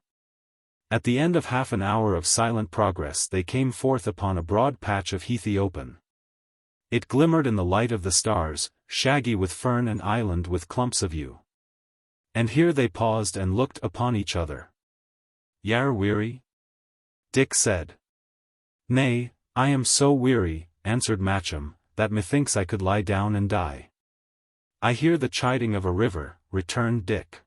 At the end of half an hour of silent progress they came forth upon a broad patch of heathy open. It glimmered in the light of the stars, shaggy with fern and island with clumps of yew. And here they paused and looked upon each other. Y'are weary? Dick said. Nay, I am so weary, answered Matcham, that methinks I could lie down and die. I hear the chiding of a river, returned Dick.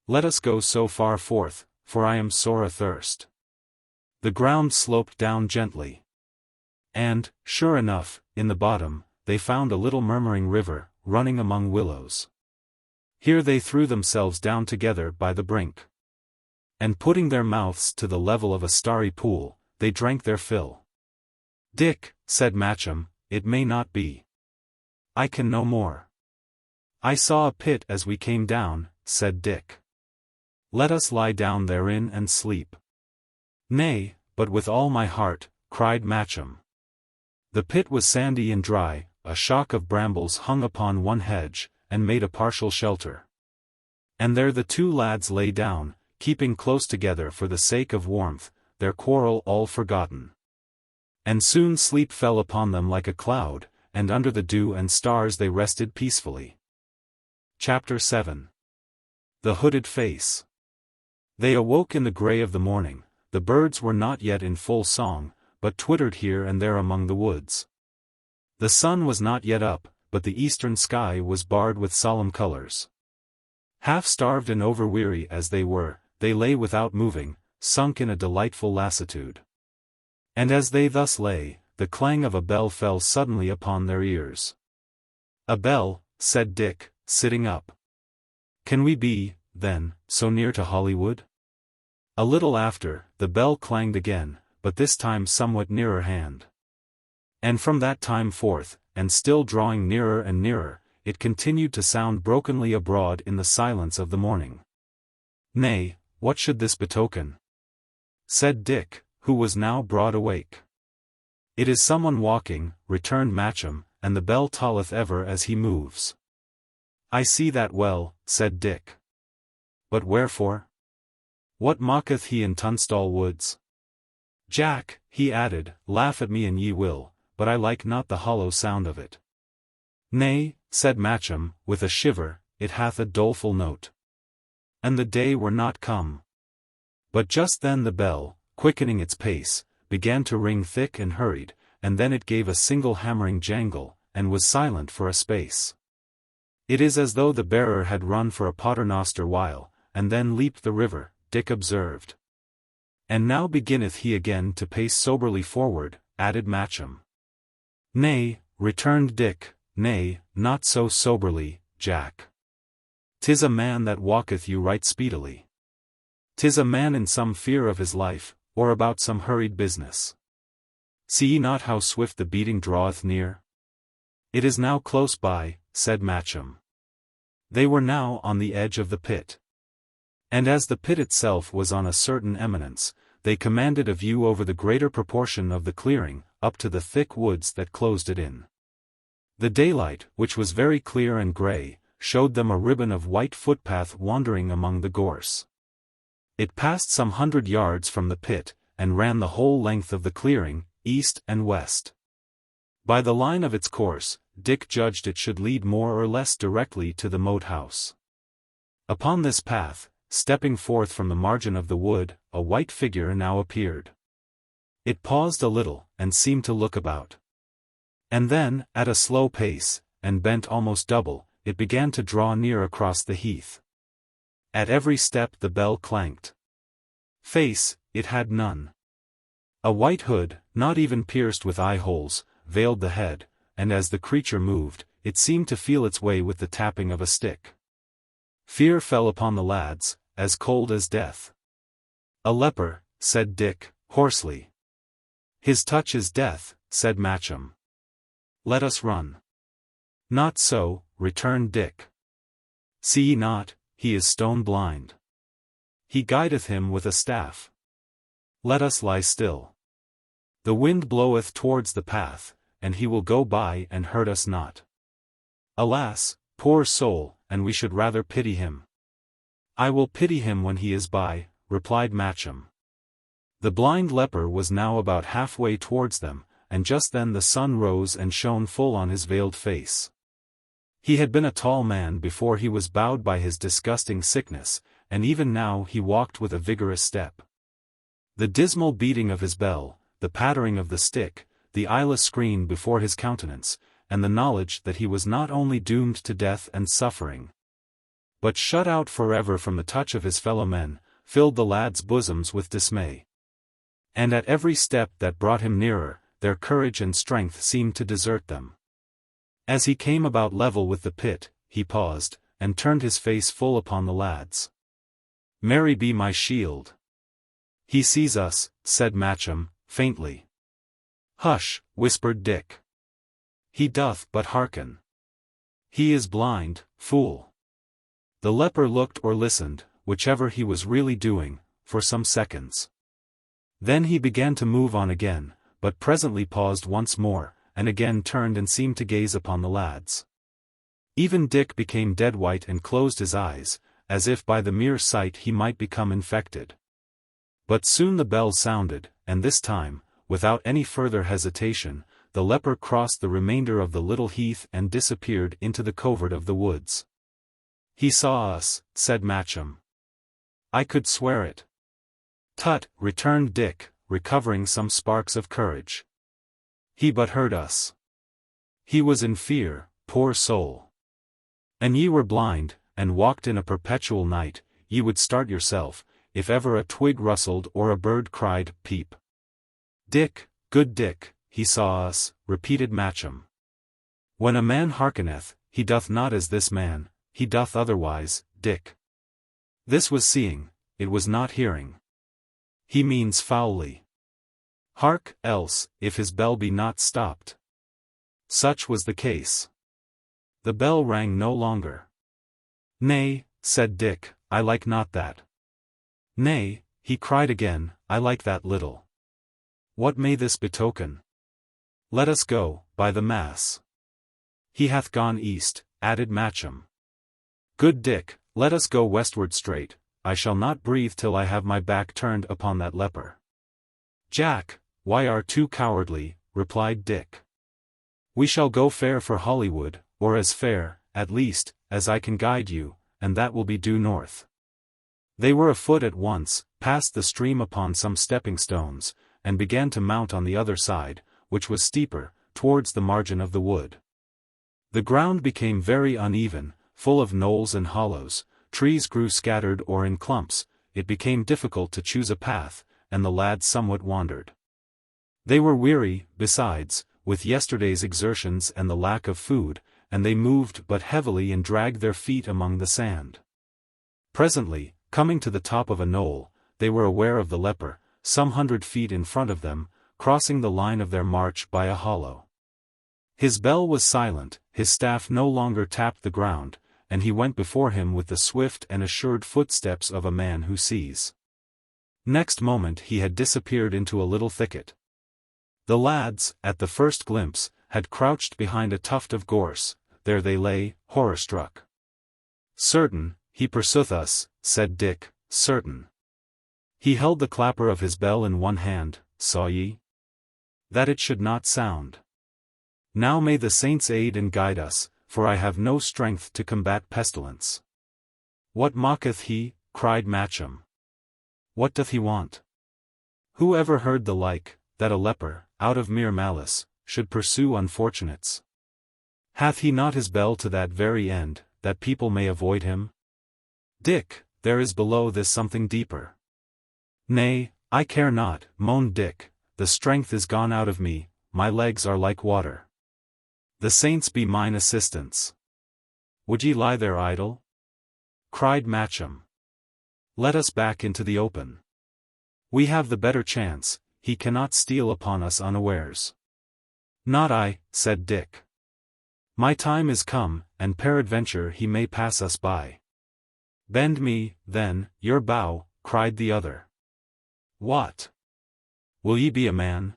Let us go so far forth, for I am sore athirst. The ground sloped down gently. And, sure enough, in the bottom, they found a little murmuring river, running among willows. Here they threw themselves down together by the brink. And putting their mouths to the level of a starry pool, they drank their fill. Dick, said Matcham, it may not be. I can no more. I saw a pit as we came down, said Dick. Let us lie down therein and sleep. Nay, but with all my heart, cried Matcham. The pit was sandy and dry, a shock of brambles hung upon one hedge, and made a partial shelter. And there the two lads lay down, keeping close together for the sake of warmth, their quarrel all forgotten. And soon sleep fell upon them like a cloud, and under the dew and stars they rested peacefully. Chapter 7. The Hooded Face. They awoke in the grey of the morning. The birds were not yet in full song, but twittered here and there among the woods. The sun was not yet up, but the eastern sky was barred with solemn colours. Half-starved and over-weary as they were, they lay without moving, sunk in a delightful lassitude. And as they thus lay, the clang of a bell fell suddenly upon their ears. A bell, said Dick, sitting up. Can we be, then, so near to Hollywood? A little after, the bell clanged again, but this time somewhat nearer hand. And from that time forth, and still drawing nearer and nearer, it continued to sound brokenly abroad in the silence of the morning. Nay, what should this betoken? Said Dick, who was now broad awake. "It is someone walking," returned Matcham, "and the bell tolleth ever as he moves." "I see that well," said Dick. "But wherefore? What mocketh he in Tunstall woods? Jack," he added, "laugh at me an ye will, but I like not the hollow sound of it." "Nay," said Matcham, with a shiver, "it hath a doleful note. And the day were not come." But just then the bell, quickening its pace, began to ring thick and hurried, and then it gave a single hammering jangle, and was silent for a space. "It is as though the bearer had run for a paternoster while, and then leaped the river," Dick observed. "And now beginneth he again to pace soberly forward," added Matcham. "Nay," returned Dick, "nay, not so soberly, Jack. 'Tis a man that walketh you right speedily. 'Tis a man in some fear of his life, or about some hurried business. See ye not how swift the beating draweth near? It is now close by," said Matcham. They were now on the edge of the pit. And as the pit itself was on a certain eminence, they commanded a view over the greater proportion of the clearing, up to the thick woods that closed it in. The daylight, which was very clear and grey, showed them a ribbon of white footpath wandering among the gorse. It passed some 100 yards from the pit, and ran the whole length of the clearing, east and west. By the line of its course, Dick judged it should lead more or less directly to the Moat House. Upon this path, stepping forth from the margin of the wood, a white figure now appeared. It paused a little, and seemed to look about. And then, at a slow pace, and bent almost double, it began to draw near across the heath. At every step the bell clanked. Face, it had none. A white hood, not even pierced with eye-holes, veiled the head, and as the creature moved, it seemed to feel its way with the tapping of a stick. Fear fell upon the lads, as cold as death. "A leper," said Dick, hoarsely. "His touch is death," said Matcham. "Let us run." "Not so," returned Dick. "See ye not, he is stone blind. He guideth him with a staff. Let us lie still. The wind bloweth towards the path, and he will go by and hurt us not. Alas, poor soul, and we should rather pity him." "I will pity him when he is by," replied Matcham. The blind leper was now about halfway towards them, and just then the sun rose and shone full on his veiled face. He had been a tall man before he was bowed by his disgusting sickness, and even now he walked with a vigorous step. The dismal beating of his bell, the pattering of the stick, the eyeless screen before his countenance, and the knowledge that he was not only doomed to death and suffering, but shut out forever from the touch of his fellow men, filled the lads' bosoms with dismay. And at every step that brought him nearer, their courage and strength seemed to desert them. As he came about level with the pit, he paused, and turned his face full upon the lads. "Mary be my shield." "He sees us," said Matcham, faintly. "Hush," whispered Dick. "He doth but hearken. He is blind, fool." The leper looked or listened, whichever he was really doing, for some seconds. Then he began to move on again, but presently paused once more, and again turned and seemed to gaze upon the lads. Even Dick became dead white and closed his eyes, as if by the mere sight he might become infected. But soon the bell sounded, and this time, without any further hesitation, the leper crossed the remainder of the little heath and disappeared into the covert of the woods. "He saw us," said Matcham. "I could swear it." "Tut," returned Dick, recovering some sparks of courage. "He but heard us. He was in fear, poor soul. An ye were blind, and walked in a perpetual night, ye would start yourself, if ever a twig rustled or a bird cried, peep." "Dick, good Dick, he saw us," repeated Matcham. "When a man hearkeneth, he doth not as this man, he doth otherwise, Dick." This was seeing, it was not hearing. "He means foully. Hark, else, if his bell be not stopped." Such was the case. The bell rang no longer. "Nay," said Dick, "I like not that." "Nay," he cried again, "I like that little." What may this betoken? Let us go, by the mass. He hath gone east, added Matcham. Good Dick, let us go westward straight, I shall not breathe till I have my back turned upon that leper. Jack, why are too cowardly, replied Dick. We shall go fair for Hollywood, or as fair, at least, as I can guide you, and that will be due north. They were afoot at once, passed the stream upon some stepping stones, and began to mount on the other side, which was steeper, towards the margin of the wood. The ground became very uneven, full of knolls and hollows, trees grew scattered or in clumps, it became difficult to choose a path, and the lads somewhat wandered. They were weary, besides, with yesterday's exertions and the lack of food, and they moved but heavily and dragged their feet among the sand. Presently, coming to the top of a knoll, they were aware of the leper, some 100 feet in front of them, crossing the line of their march by a hollow. His bell was silent, his staff no longer tapped the ground, and he went before him with the swift and assured footsteps of a man who sees. Next moment he had disappeared into a little thicket. The lads, at the first glimpse, had crouched behind a tuft of gorse, there they lay, horror-struck. Certain, he pursueth us, said Dick, certain. He held the clapper of his bell in one hand, saw ye? That it should not sound. Now may the saints aid and guide us, for I have no strength to combat pestilence. What mocketh he? Cried Matcham. What doth he want? Who ever heard the like, that a leper, out of mere malice, should pursue unfortunates? Hath he not his bell to that very end, that people may avoid him? Dick, there is below this something deeper. Nay, I care not, moaned Dick, the strength is gone out of me, my legs are like water. The saints be mine assistants. Would ye lie there idle? Cried Matcham. Let us back into the open. We have the better chance, he cannot steal upon us unawares. Not I, said Dick. My time is come, and peradventure he may pass us by. Bend me, then, your bow, cried the other. What? Will ye be a man?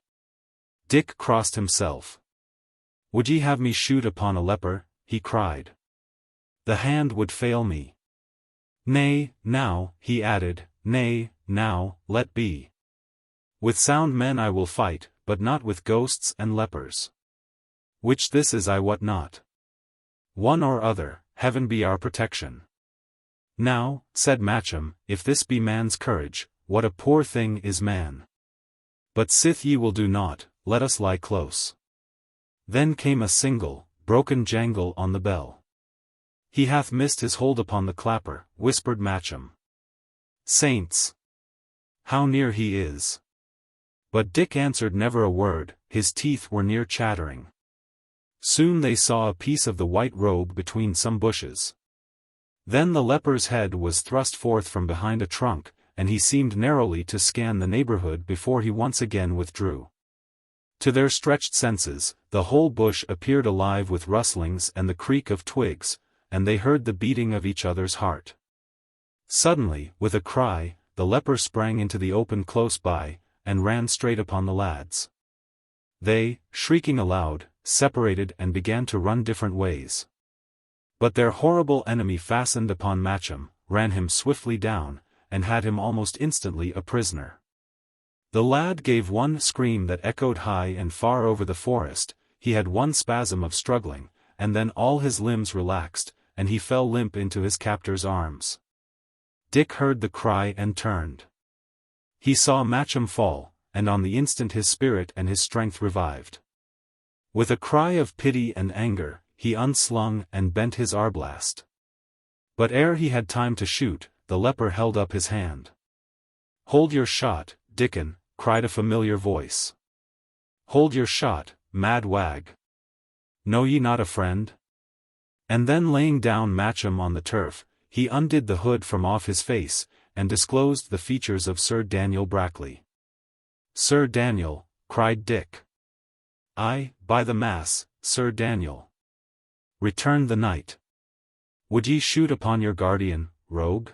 Dick crossed himself. Would ye have me shoot upon a leper? He cried. The hand would fail me. Nay, now, he added, nay, now, let be. With sound men I will fight, but not with ghosts and lepers. Which this is I wot not. One or other, heaven be our protection. Now, said Matcham, if this be man's courage, what a poor thing is man. But sith ye will do naught, let us lie close. Then came a single, broken jangle on the bell. He hath missed his hold upon the clapper, whispered Matcham. Saints! How near he is! But Dick answered never a word, his teeth were near chattering. Soon they saw a piece of the white robe between some bushes. Then the leper's head was thrust forth from behind a trunk, and he seemed narrowly to scan the neighborhood before he once again withdrew. To their stretched senses, the whole bush appeared alive with rustlings and the creak of twigs, and they heard the beating of each other's heart. Suddenly, with a cry, the leper sprang into the open close by, and ran straight upon the lads. They, shrieking aloud, separated and began to run different ways. But their horrible enemy fastened upon Matcham, ran him swiftly down, and had him almost instantly a prisoner. The lad gave one scream that echoed high and far over the forest, he had one spasm of struggling, and then all his limbs relaxed, and he fell limp into his captor's arms. Dick heard the cry and turned. He saw Matcham fall, and on the instant his spirit and his strength revived. With a cry of pity and anger, he unslung and bent his arblast. But ere he had time to shoot, the leper held up his hand. Hold your shot, Dickon, cried a familiar voice. Hold your shot, mad wag. Know ye not a friend? And then laying down Matcham on the turf, he undid the hood from off his face, and disclosed the features of Sir Daniel Brackley. Sir Daniel, cried Dick. Aye, by the mass, Sir Daniel, returned the knight. Would ye shoot upon your guardian, rogue?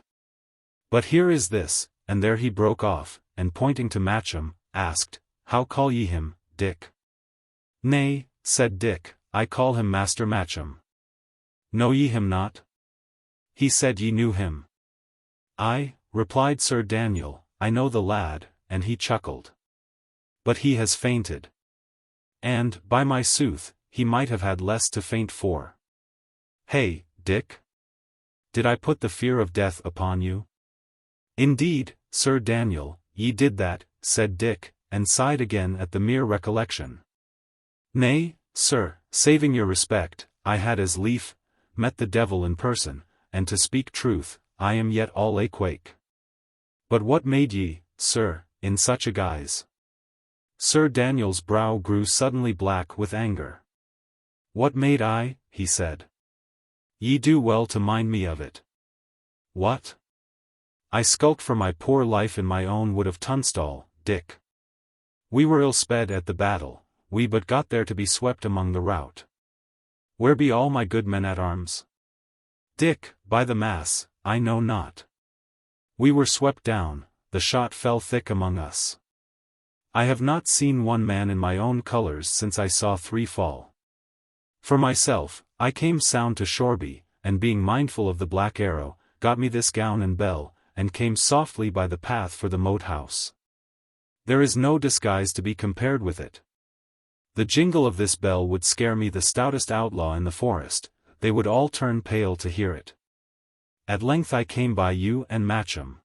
But here is this, and there he broke off, and pointing to Matcham, asked, how call ye him, Dick? Nay, said Dick, I call him Master Matcham. Know ye him not? He said ye knew him. Aye, replied Sir Daniel, I know the lad, and he chuckled. But he has fainted. And, by my sooth, he might have had less to faint for. Hey, Dick? Did I put the fear of death upon you? Indeed, Sir Daniel, ye did that, said Dick, and sighed again at the mere recollection. Nay, sir, saving your respect, I had as lief met the devil in person, and to speak truth, I am yet all a quake. But what made ye, sir, in such a guise? Sir Daniel's brow grew suddenly black with anger. What made I? He said. Ye do well to mind me of it. What? I skulked for my poor life in my own wood of Tunstall, Dick. We were ill sped at the battle, we but got there to be swept among the rout. Where be all my good men at arms? Dick, by the mass, I know not. We were swept down, the shot fell thick among us. I have not seen one man in my own colours since I saw 3 fall. For myself, I came sound to Shoreby, and being mindful of the black arrow, got me this gown and bell, and came softly by the path for the Moat House. There is no disguise to be compared with it. The jingle of this bell would scare me the stoutest outlaw in the forest, they would all turn pale to hear it. At length I came by you and Matcham.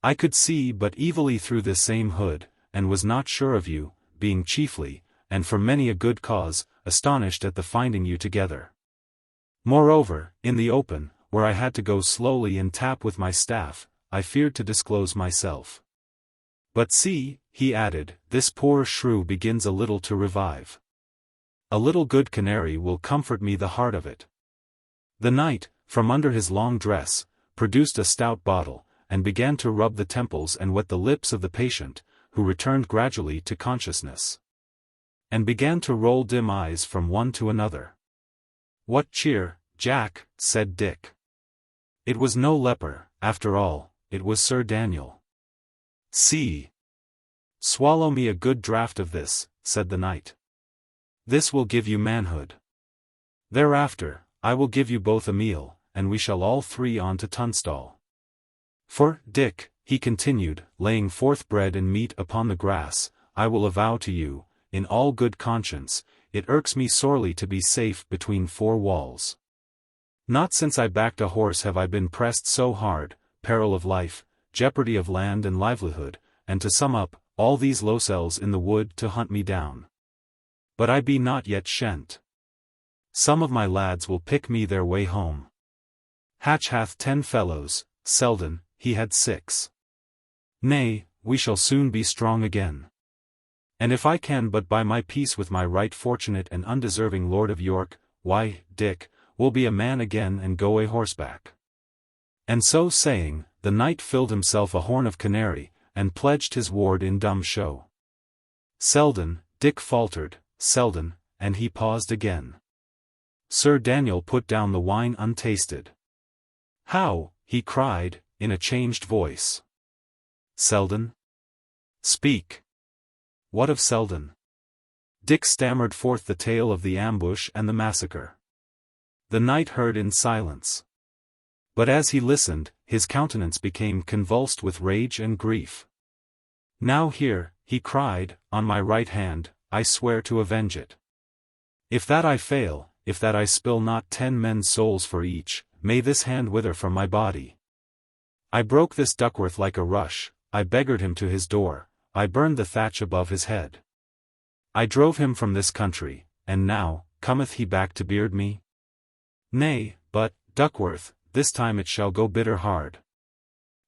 I could see but evilly through this same hood, and was not sure of you, being chiefly, and for many a good cause, astonished at the finding you together. Moreover, in the open, where I had to go slowly and tap with my staff, I feared to disclose myself. But see, he added, this poor shrew begins a little to revive. A little good canary will comfort me the heart of it. The knight, from under his long dress, produced a stout bottle, and began to rub the temples and wet the lips of the patient, who returned gradually to consciousness. And began to roll dim eyes from one to another. What cheer, Jack, said Dick. It was no leper, after all, it was Sir Daniel. See. Swallow me a good draught of this, said the knight. This will give you manhood. Thereafter, I will give you both a meal, and we shall all 3 on to Tunstall. For, Dick, he continued, laying forth bread and meat upon the grass, I will avow to you, in all good conscience, it irks me sorely to be safe between 4 walls. Not since I backed a horse have I been pressed so hard, peril of life, jeopardy of land and livelihood, and to sum up, all these losels in the wood to hunt me down. But I be not yet shent. Some of my lads will pick me their way home. Hatch hath 10 fellows, Selden, he had 6. Nay, we shall soon be strong again. And if I can but buy my peace with my right fortunate and undeserving Lord of York, why, Dick, will be a man again and go a horseback. And so saying, the knight filled himself a horn of canary, and pledged his ward in dumb show. Selden, Dick faltered, Selden, and he paused again. Sir Daniel put down the wine untasted. How, he cried, in a changed voice. Selden? Speak. What of Selden? Dick stammered forth the tale of the ambush and the massacre. The knight heard in silence. But as he listened, his countenance became convulsed with rage and grief. Now here, he cried, on my right hand, I swear to avenge it. If that I fail, if that I spill not 10 men's souls for each, may this hand wither from my body. I broke this Duckworth like a rush, I beggared him to his door, I burned the thatch above his head. I drove him from this country, and now, cometh he back to beard me? Nay, but, Duckworth, this time it shall go bitter hard.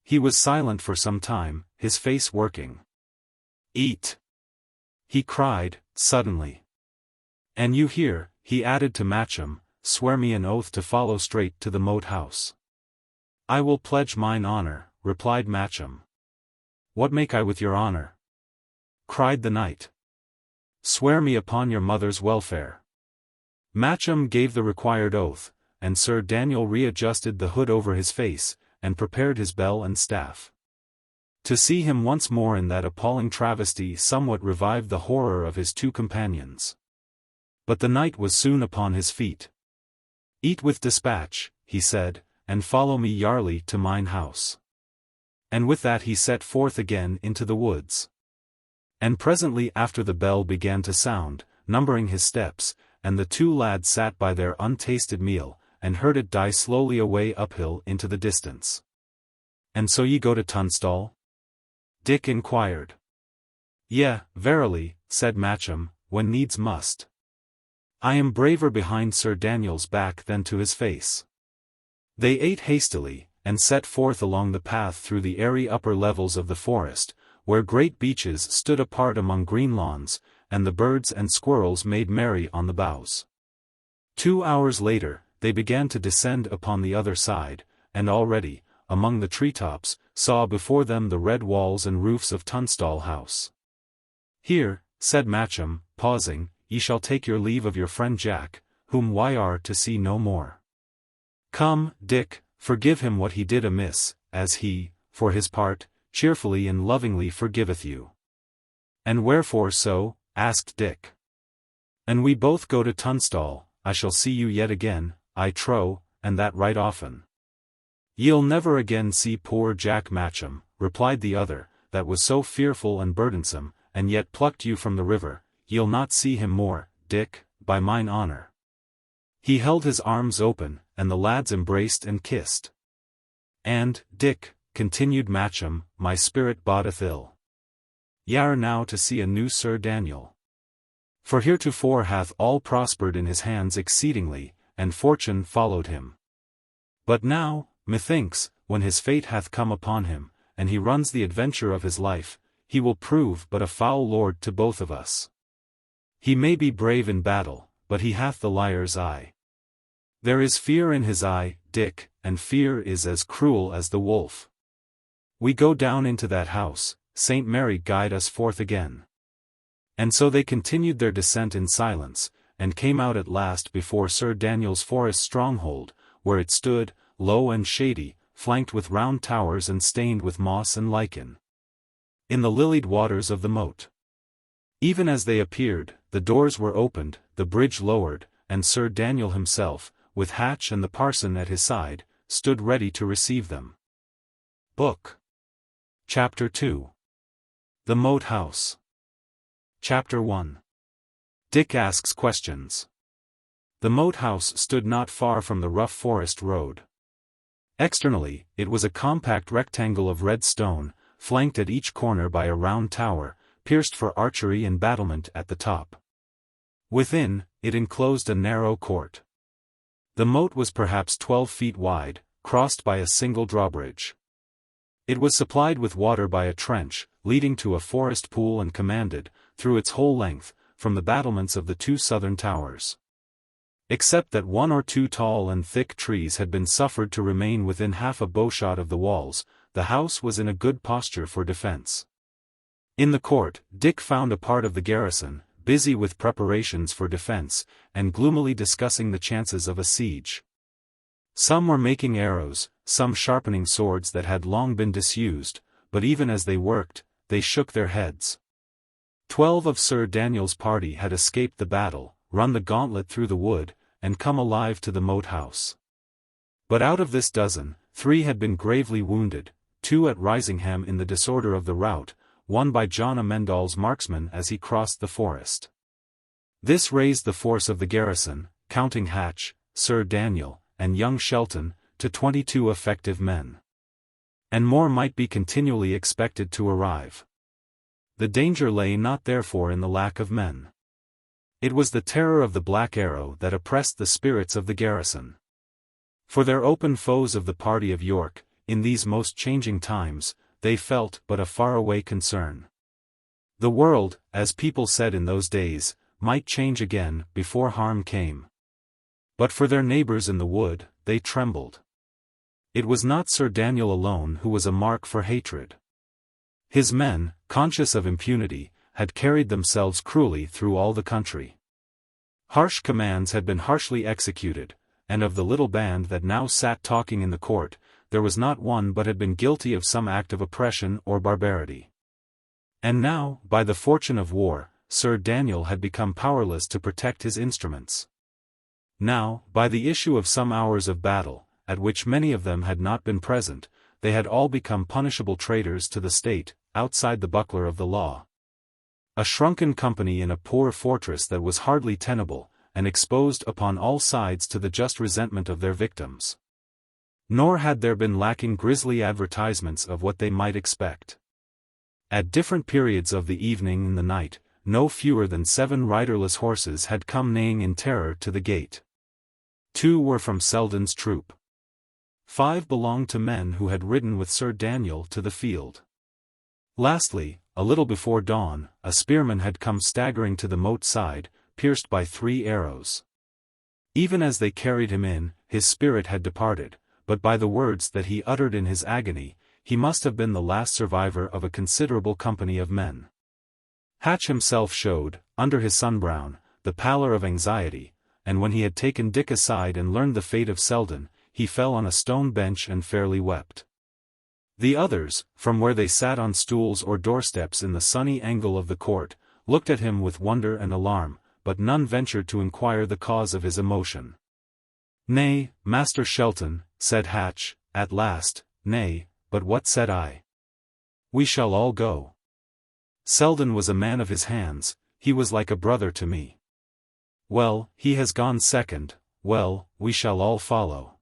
He was silent for some time, his face working. Eat! He cried, suddenly. And you hear, he added to Matcham, swear me an oath to follow straight to the Moat House. I will pledge mine honour, replied Matcham. What make I with your honour? Cried the knight. Swear me upon your mother's welfare. Matcham gave the required oath, and Sir Daniel readjusted the hood over his face, and prepared his bell and staff. To see him once more in that appalling travesty somewhat revived the horror of his two companions. But the knight was soon upon his feet. "Eat with dispatch," he said, "and follow me yarely to mine house." And with that he set forth again into the woods. And presently after the bell began to sound, numbering his steps, and the two lads sat by their untasted meal, and heard it die slowly away uphill into the distance. "And so ye go to Tunstall?" Dick inquired. "Yea, verily," said Matcham, "when needs must. I am braver behind Sir Daniel's back than to his face." They ate hastily, and set forth along the path through the airy upper levels of the forest, where great beeches stood apart among green lawns, and the birds and squirrels made merry on the boughs. 2 hours later, they began to descend upon the other side, and already, among the treetops, saw before them the red walls and roofs of Tunstall House. "Here," said Matcham, pausing, "ye shall take your leave of your friend Jack, whom we are to see no more. Come, Dick, forgive him what he did amiss, as he, for his part, cheerfully and lovingly forgiveth you." "And wherefore so?" asked Dick. "An we both go to Tunstall, I shall see you yet again, I trow, and that right often." "Ye'll never again see poor Jack Matcham," replied the other, "that was so fearful and burdensome, and yet plucked you from the river. Ye'll not see him more, Dick, by mine honour." He held his arms open, and the lads embraced and kissed. "And, Dick," continued Matcham, "my spirit bodeth ill. Y'are now to see a new Sir Daniel. For heretofore hath all prospered in his hands exceedingly, and fortune followed him. But now, methinks, when his fate hath come upon him, and he runs the adventure of his life, he will prove but a foul lord to both of us. He may be brave in battle, but he hath the liar's eye. There is fear in his eye, Dick, and fear is as cruel as the wolf. We go down into that house, Saint Mary guide us forth again." And so they continued their descent in silence, and came out at last before Sir Daniel's forest stronghold, where it stood, low and shady, flanked with round towers and stained with moss and lichen. In the lilied waters of the moat. Even as they appeared, the doors were opened, the bridge lowered, and Sir Daniel himself, with Hatch and the parson at his side, stood ready to receive them. Book. Chapter 2. The Moat House. Chapter 1. Dick asks questions. The Moat House stood not far from the rough forest road. Externally, it was a compact rectangle of red stone, flanked at each corner by a round tower, pierced for archery and battlement at the top. Within, it enclosed a narrow court. The moat was perhaps 12 feet wide, crossed by a single drawbridge. It was supplied with water by a trench, leading to a forest pool and commanded, through its whole length, from the battlements of the two southern towers. Except that 1 or 2 tall and thick trees had been suffered to remain within half a bowshot of the walls, the house was in a good posture for defence. In the court, Dick found a part of the garrison, busy with preparations for defence, and gloomily discussing the chances of a siege. Some were making arrows, some sharpening swords that had long been disused, but even as they worked, they shook their heads. 12 of Sir Daniel's party had escaped the battle, run the gauntlet through the wood, and come alive to the Moat House. But out of this dozen, 3 had been gravely wounded, 2 at Risingham in the disorder of the rout, 1 by John Amendall's marksman as he crossed the forest. This raised the force of the garrison, counting Hatch, Sir Daniel, and young Shelton, to 22 effective men. And more might be continually expected to arrive. The danger lay not therefore in the lack of men. It was the terror of the Black Arrow that oppressed the spirits of the garrison. For their open foes of the party of York, in these most changing times, they felt but a faraway concern. The world, as people said in those days, might change again before harm came. But for their neighbours in the wood, they trembled. It was not Sir Daniel alone who was a mark for hatred. His men, conscious of impunity, had carried themselves cruelly through all the country. Harsh commands had been harshly executed, and of the little band that now sat talking in the court, there was not one but had been guilty of some act of oppression or barbarity. And now, by the fortune of war, Sir Daniel had become powerless to protect his instruments. Now, by the issue of some hours of battle, at which many of them had not been present, they had all become punishable traitors to the state, outside the buckler of the law. A shrunken company in a poor fortress that was hardly tenable, and exposed upon all sides to the just resentment of their victims. Nor had there been lacking grisly advertisements of what they might expect. At different periods of the evening and the night, no fewer than 7 riderless horses had come neighing in terror to the gate. 2 were from Selden's troop. 5 belonged to men who had ridden with Sir Daniel to the field. Lastly, a little before dawn, a spearman had come staggering to the moat side, pierced by 3 arrows. Even as they carried him in, his spirit had departed, but by the words that he uttered in his agony, he must have been the last survivor of a considerable company of men. Hatch himself showed, under his sunbrown, the pallor of anxiety, and when he had taken Dick aside and learned the fate of Selden, he fell on a stone bench and fairly wept. The others, from where they sat on stools or doorsteps in the sunny angle of the court, looked at him with wonder and alarm, but none ventured to inquire the cause of his emotion. "Nay, Master Shelton," said Hatch, at last, "nay, but what said I? We shall all go. Selden was a man of his hands, he was like a brother to me. Well, he has gone second, well, we shall all follow.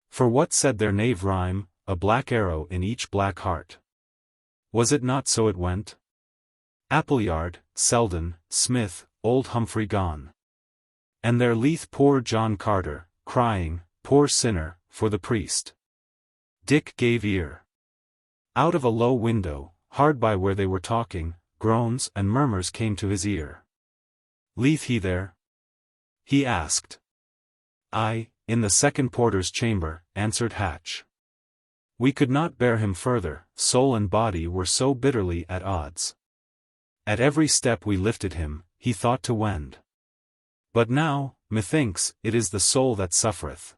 For what said their knave rhyme, a black arrow in each black heart? Was it not so it went? Appleyard, Selden, Smith, old Humphrey gone. And there leath poor John Carter, crying, poor sinner, for the priest." Dick gave ear. Out of a low window, hard by where they were talking, groans and murmurs came to his ear. "Leath he there?" he asked. "Aye, in the second porter's chamber," answered Hatch. "We could not bear him further, soul and body were so bitterly at odds. At every step we lifted him, he thought to wend. But now, methinks, it is the soul that suffereth.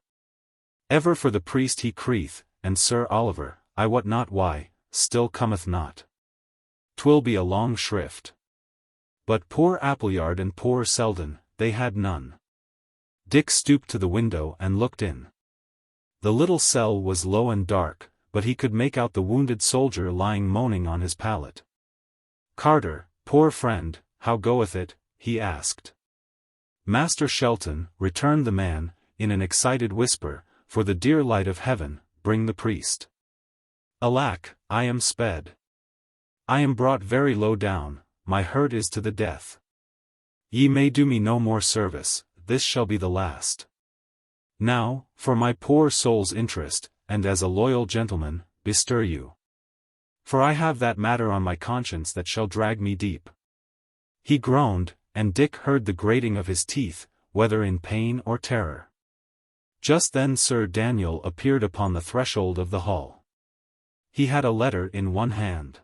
Ever for the priest he crieth, and Sir Oliver, I wot not why, still cometh not. 'Twill be a long shrift. But poor Appleyard and poor Selden, they had none." Dick stooped to the window and looked in. The little cell was low and dark, but he could make out the wounded soldier lying moaning on his pallet. "Carter, poor friend, how goeth it?" he asked. "Master Shelton," returned the man, in an excited whisper, "for the dear light of heaven, bring the priest. Alack, I am sped. I am brought very low down, my hurt is to the death. Ye may do me no more service, this shall be the last. Now, for my poor soul's interest, and as a loyal gentleman, bestir you. For I have that matter on my conscience that shall drag me deep." He groaned, and Dick heard the grating of his teeth, whether in pain or terror. Just then Sir Daniel appeared upon the threshold of the hall. He had a letter in one hand.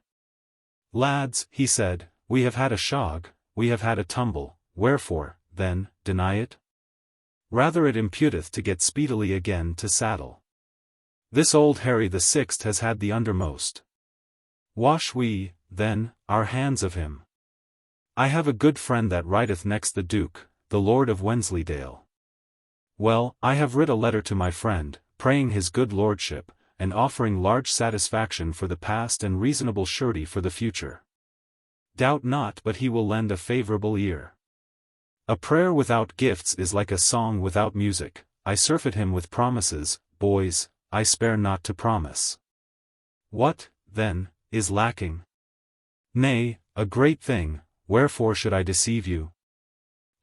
"Lads," he said, "we have had a shog, we have had a tumble, wherefore, then, deny it? Rather it imputeth to get speedily again to saddle. This old Harry the Sixth has had the undermost. Wash we, then, our hands of him. I have a good friend that rideth next the Duke, the Lord of Wensleydale. Well, I have writ a letter to my friend, praying his good lordship, and offering large satisfaction for the past and reasonable surety for the future. Doubt not but he will lend a favourable ear. A prayer without gifts is like a song without music. I surfeit him with promises, boys, I spare not to promise. What, then, is lacking? Nay, a great thing, wherefore should I deceive you?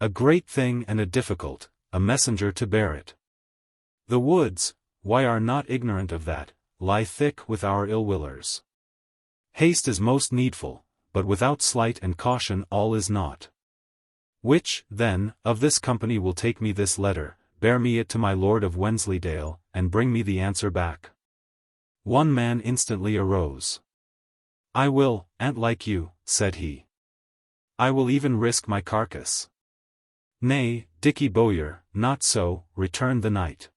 A great thing and a difficult, a messenger to bear it. The woods, why are not ignorant of that, lie thick with our ill-willers. Haste is most needful, but without sleight and caution all is naught. Which, then, of this company will take me this letter, bear me it to my Lord of Wensleydale, and bring me the answer back?" One man instantly arose. "I will, an't like you," said he. "I will even risk my carcass." "Nay, Dicky Bowyer, not so," returned the knight.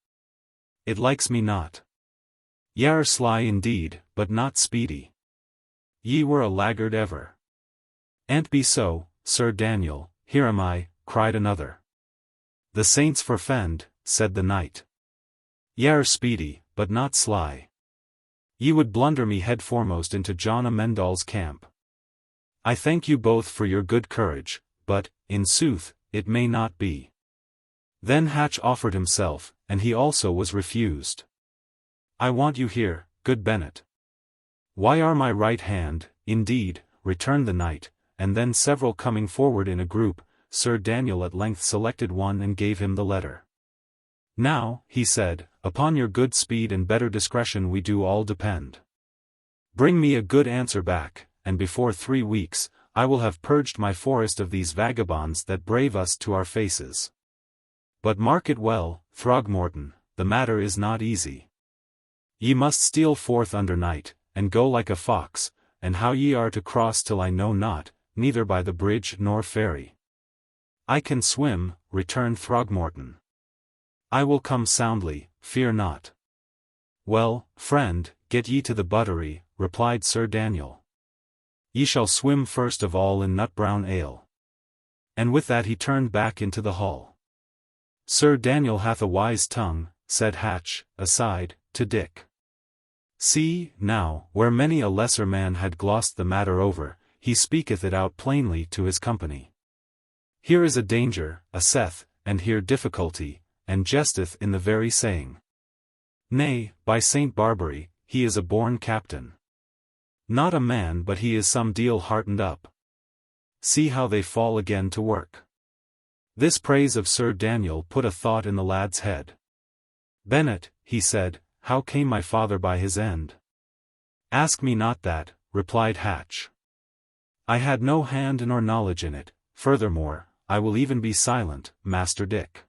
"It likes me not. Ye are sly indeed, but not speedy. Ye were a laggard ever. An't be so, Sir Daniel, here am I, cried another. The saints forfend, said the knight. Ye are speedy, but not sly. Ye would blunder me head foremost into John Amendal's camp. I thank you both for your good courage, but, in sooth, it may not be. Then Hatch offered himself, and he also was refused. I want you here, good Bennet. Why are my right hand, indeed, returned the knight, and then several coming forward in a group, Sir Daniel at length selected one and gave him the letter. Now, he said, upon your good speed and better discretion we do all depend. Bring me a good answer back, and before 3 weeks, I will have purged my forest of these vagabonds that brave us to our faces. But mark it well, Throgmorton, the matter is not easy. Ye must steal forth under night, and go like a fox, and how ye are to cross till I know not, neither by the bridge nor ferry. I can swim, returned Throgmorton. I will come soundly, fear not. Well, friend, get ye to the buttery, replied Sir Daniel. Ye shall swim first of all in nut-brown ale. And with that he turned back into the hall. Sir Daniel hath a wise tongue, said Hatch, aside, to Dick. See, now, where many a lesser man had glossed the matter over, he speaketh it out plainly to his company. Here is a danger, a saith, and here difficulty, and jesteth in the very saying. Nay, by Saint Barbary, he is a born captain. Not a man but he is some deal heartened up. See how they fall again to work. This praise of Sir Daniel put a thought in the lad's head. Bennet, he said, how came my father by his end? Ask me not that, replied Hatch. I had no hand nor knowledge in it, furthermore, I will even be silent, Master Dick.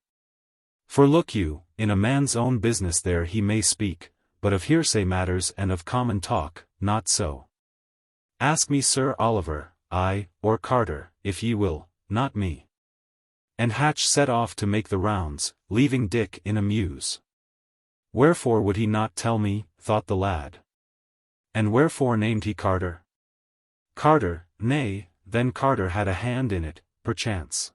For look you, in a man's own business there he may speak, but of hearsay matters and of common talk, not so. Ask me Sir Oliver, ay, or Carter, if ye will, not me. And Hatch set off to make the rounds, leaving Dick in a muse. Wherefore would he not tell me, thought the lad. And wherefore named he Carter? Carter, nay, then Carter had a hand in it, perchance.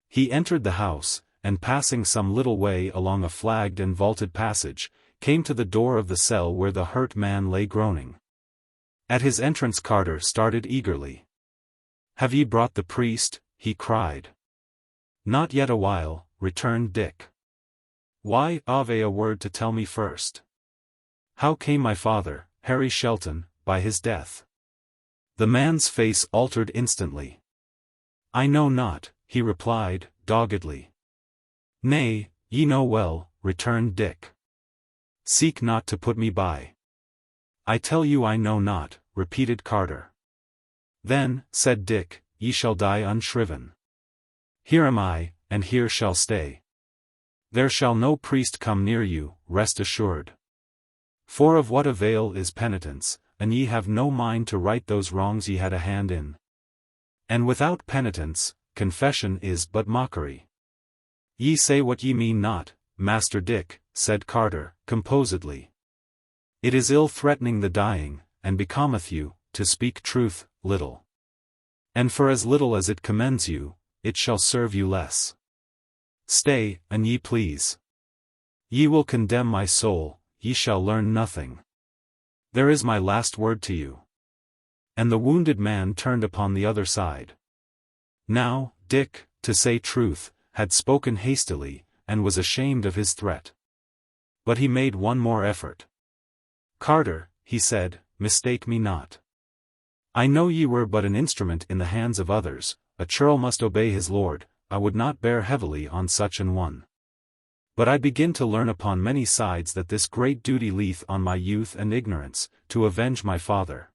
He entered the house, and passing some little way along a flagged and vaulted passage, came to the door of the cell where the hurt man lay groaning. At his entrance Carter started eagerly. Have ye brought the priest? He cried. Not yet a while, returned Dick. Why, ave a word to tell me first. How came my father, Harry Shelton, by his death? The man's face altered instantly. I know not, he replied, doggedly. Nay, ye know well, returned Dick. Seek not to put me by. I tell you I know not, repeated Carter. Then, said Dick, ye shall die unshriven. Here am I, and here shall stay. There shall no priest come near you, rest assured. For of what avail is penitence, and ye have no mind to right those wrongs ye had a hand in. And without penitence, confession is but mockery. Ye say what ye mean not, Master Dick, said Carter, composedly. It is ill threatening the dying, and becometh you, to speak truth, little. And for as little as it commends you, it shall serve you less. Stay, an ye please. Ye will condemn my soul, ye shall learn nothing. There is my last word to you. And the wounded man turned upon the other side. Now, Dick, to say truth, had spoken hastily, and was ashamed of his threat. But he made one more effort. Carter, he said, mistake me not. I know ye were but an instrument in the hands of others, a churl must obey his lord, I would not bear heavily on such an one. But I begin to learn upon many sides that this great duty leath on my youth and ignorance, to avenge my father.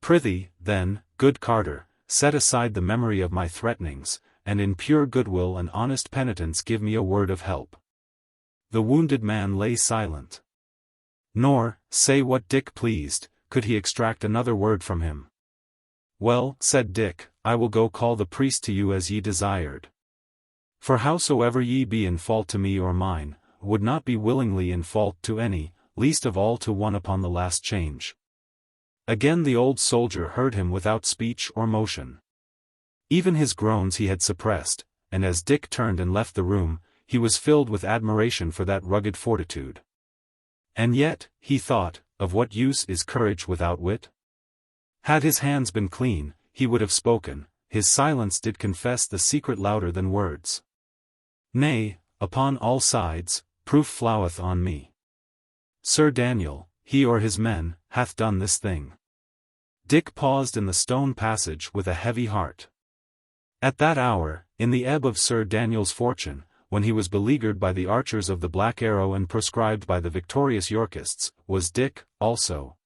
Prithee, then, good Carter, set aside the memory of my threatenings, and in pure goodwill and honest penitence give me a word of help. The wounded man lay silent. Nor, say what Dick pleased, could he extract another word from him. Well, said Dick, I will go call the priest to you as ye desired. For howsoever ye be in fault to me or mine, would not be willingly in fault to any, least of all to one upon the last change. Again the old soldier heard him without speech or motion. Even his groans he had suppressed, and as Dick turned and left the room, he was filled with admiration for that rugged fortitude. And yet, he thought, of what use is courage without wit? Had his hands been clean, he would have spoken, his silence did confess the secret louder than words. Nay, upon all sides, proof floweth on me. Sir Daniel, he or his men, hath done this thing. Dick paused in the stone passage with a heavy heart. At that hour, in the ebb of Sir Daniel's fortune, when he was beleaguered by the archers of the Black Arrow and proscribed by the victorious Yorkists, was Dick, also.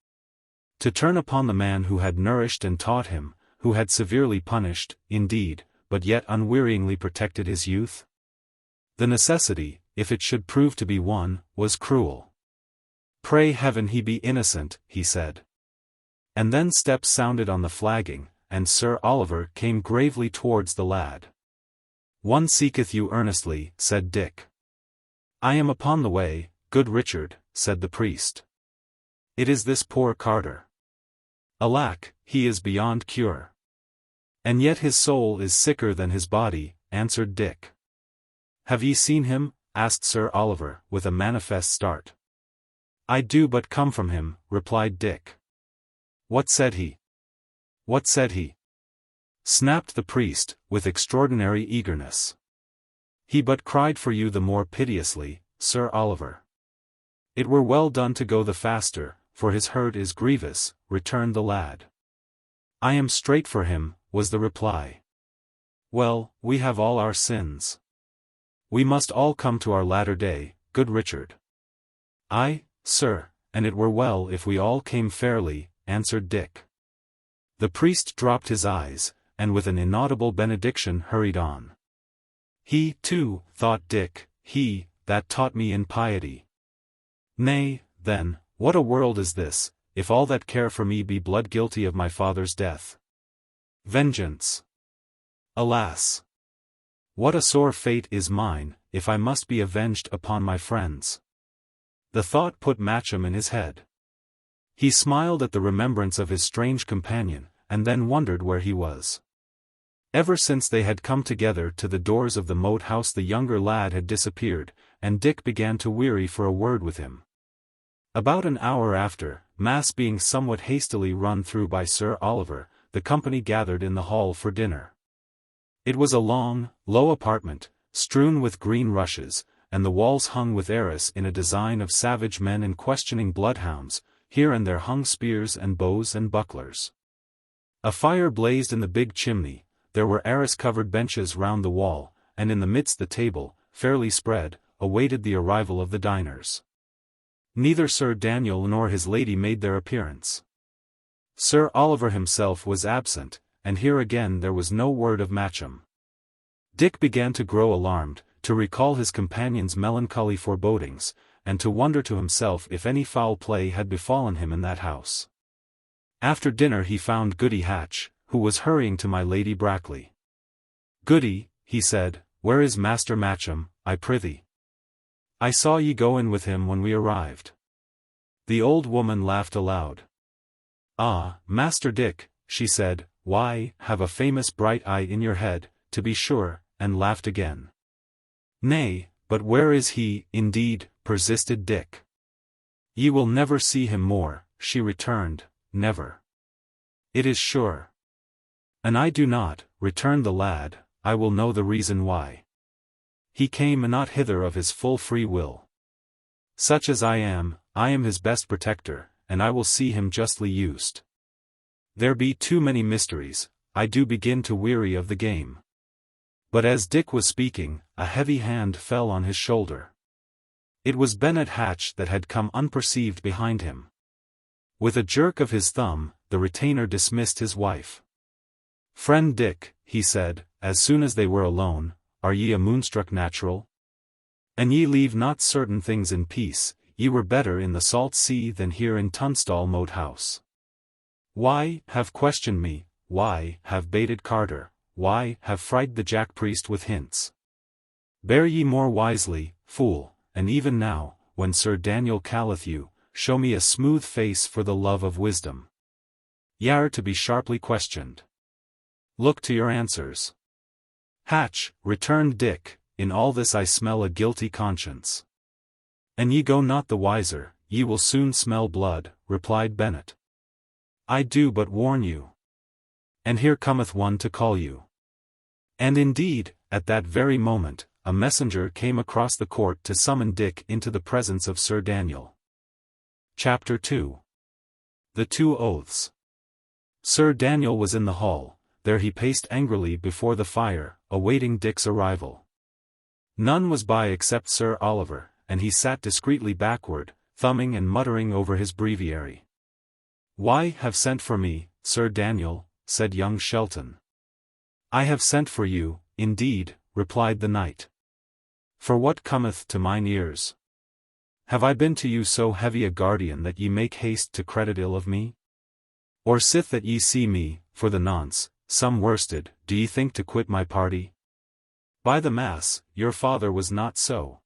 To turn upon the man who had nourished and taught him, who had severely punished, indeed, but yet unwearyingly protected his youth? The necessity, if it should prove to be one, was cruel. Pray heaven he be innocent, he said. And then steps sounded on the flagging, and Sir Oliver came gravely towards the lad. One seeketh you earnestly, said Dick. I am upon the way, good Richard, said the priest. It is this poor Carter. Alack, he is beyond cure. And yet his soul is sicker than his body, answered Dick. Have ye seen him? Asked Sir Oliver, with a manifest start. I do but come from him, replied Dick. What said he? What said he? Snapped the priest, with extraordinary eagerness. He but cried for you the more piteously, Sir Oliver. It were well done to go the faster, for his hurt is grievous, returned the lad. I am straight for him, was the reply. Well, we have all our sins. We must all come to our latter day, good Richard. Aye, sir, and it were well if we all came fairly, answered Dick. The priest dropped his eyes, and with an inaudible benediction hurried on. He, too, thought Dick, he, that taught me in piety. Nay, then, what a world is this, if all that care for me be blood guilty of my father's death? Vengeance! Alas! What a sore fate is mine, if I must be avenged upon my friends. The thought put Matcham in his head. He smiled at the remembrance of his strange companion, and then wondered where he was. Ever since they had come together to the doors of the Moat House the younger lad had disappeared, and Dick began to weary for a word with him. About an hour after, Mass being somewhat hastily run through by Sir Oliver, the company gathered in the hall for dinner. It was a long, low apartment, strewn with green rushes, and the walls hung with arras in a design of savage men and questioning bloodhounds. Here and there hung spears and bows and bucklers. A fire blazed in the big chimney, there were arras-covered benches round the wall, and in the midst the table, fairly spread, awaited the arrival of the diners. Neither Sir Daniel nor his lady made their appearance. Sir Oliver himself was absent, and here again there was no word of Matcham. Dick began to grow alarmed, to recall his companion's melancholy forebodings, and to wonder to himself if any foul play had befallen him in that house. After dinner he found Goody Hatch, who was hurrying to my Lady Brackley. Goody, he said, where is Master Matcham, I prithee? I saw ye go in with him when we arrived. The old woman laughed aloud. Ah, Master Dick, she said, why, have a famous bright eye in your head, to be sure, and laughed again. Nay, but where is he, indeed, persisted Dick. Ye will never see him more, she returned, never. It is sure. And I do not, returned the lad, I will know the reason why. He came not hither of his full free will. Such as I am his best protector, and I will see him justly used. There be too many mysteries, I do begin to weary of the game. But as Dick was speaking, a heavy hand fell on his shoulder. It was Bennet Hatch that had come unperceived behind him. With a jerk of his thumb, the retainer dismissed his wife. Friend Dick, he said, as soon as they were alone, are ye a moonstruck natural? And ye leave not certain things in peace, ye were better in the salt sea than here in Tunstall Moat House. Why, have questioned me, why, have baited Carter, why, have frighted the jack-priest with hints? Bear ye more wisely, fool, and even now, when Sir Daniel calleth you, show me a smooth face for the love of wisdom. Y'are to be sharply questioned. Look to your answers. Hatch, returned Dick, in all this I smell a guilty conscience. And ye go not the wiser, ye will soon smell blood, replied Bennet. I do but warn you. And here cometh one to call you. And indeed, at that very moment, a messenger came across the court to summon Dick into the presence of Sir Daniel. Chapter 2. The Two Oaths. Sir Daniel was in the hall. There he paced angrily before the fire, awaiting Dick's arrival. None was by except Sir Oliver, and he sat discreetly backward, thumbing and muttering over his breviary. Why have sent for me, Sir Daniel? Said young Shelton. I have sent for you, indeed, replied the knight. For what cometh to mine ears? Have I been to you so heavy a guardian that ye make haste to credit ill of me? Or sith that ye see me, for the nonce, some worsted, do ye think to quit my party? By the mass, your father was not so.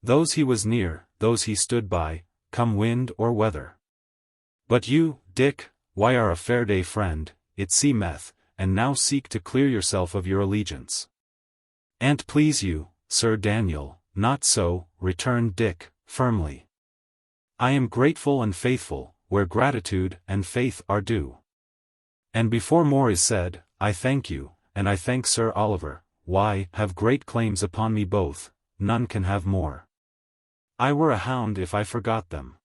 Those he was near, those he stood by, come wind or weather. But you, Dick, why are a fair day friend, it seemeth, and now seek to clear yourself of your allegiance. An't please you, Sir Daniel, not so, returned Dick, firmly. I am grateful and faithful, where gratitude and faith are due. And before more is said, I thank you, and I thank Sir Oliver, why, have great claims upon me both, none can have more. I were a hound if I forgot them.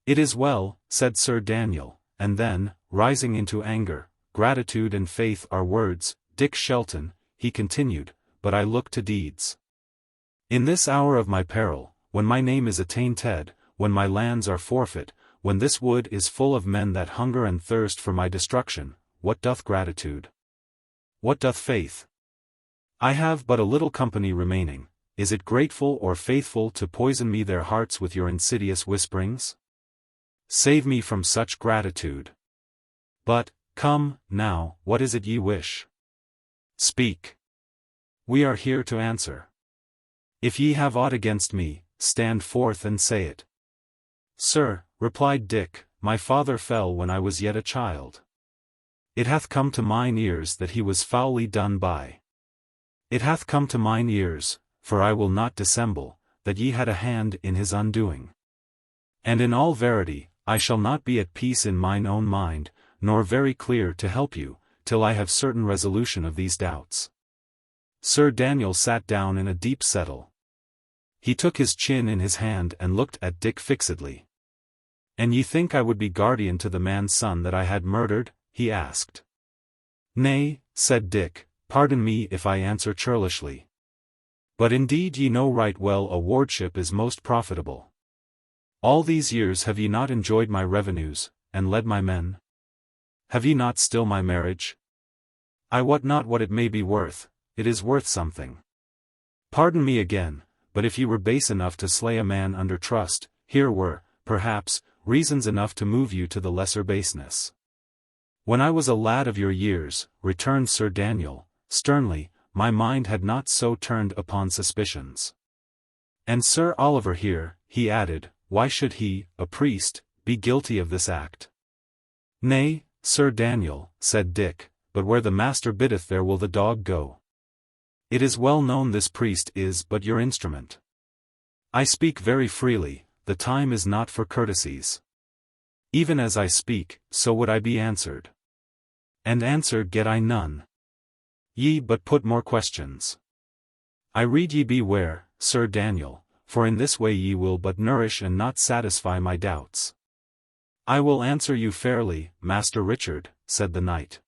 It is well, said Sir Daniel, and then, rising into anger, gratitude and faith are words, Dick Shelton, he continued, but I look to deeds. In this hour of my peril, when my name is attainted, when my lands are forfeit, when this wood is full of men that hunger and thirst for my destruction, what doth gratitude? What doth faith? I have but a little company remaining, is it grateful or faithful to poison me their hearts with your insidious whisperings? Save me from such gratitude. But, come, now, what is it ye wish? Speak. We are here to answer. If ye have aught against me, stand forth and say it. Sir, replied Dick, my father fell when I was yet a child. It hath come to mine ears that he was foully done by. It hath come to mine ears, for I will not dissemble, that ye had a hand in his undoing. And in all verity, I shall not be at peace in mine own mind, nor very clear to help you, till I have certain resolution of these doubts. Sir Daniel sat down in a deep settle. He took his chin in his hand and looked at Dick fixedly. And ye think I would be guardian to the man's son that I had murdered? He asked. Nay, said Dick, pardon me if I answer churlishly. But indeed ye know right well a wardship is most profitable. All these years have ye not enjoyed my revenues, and led my men? Have ye not still my marriage? I wot not what it may be worth, it is worth something. Pardon me again, but if ye were base enough to slay a man under trust, here were, perhaps, reasons enough to move you to the lesser baseness. When I was a lad of your years, returned Sir Daniel, sternly, my mind had not so turned upon suspicions. And Sir Oliver here, he added, why should he, a priest, be guilty of this act? Nay, Sir Daniel, said Dick, but where the master biddeth there will the dog go. It is well known this priest is but your instrument. I speak very freely, the time is not for courtesies. Even as I speak, so would I be answered. And answer get I none. Ye but put more questions. I rede ye beware, Sir Daniel, for in this way ye will but nourish and not satisfy my doubts. I will answer you fairly, Master Richard, said the knight.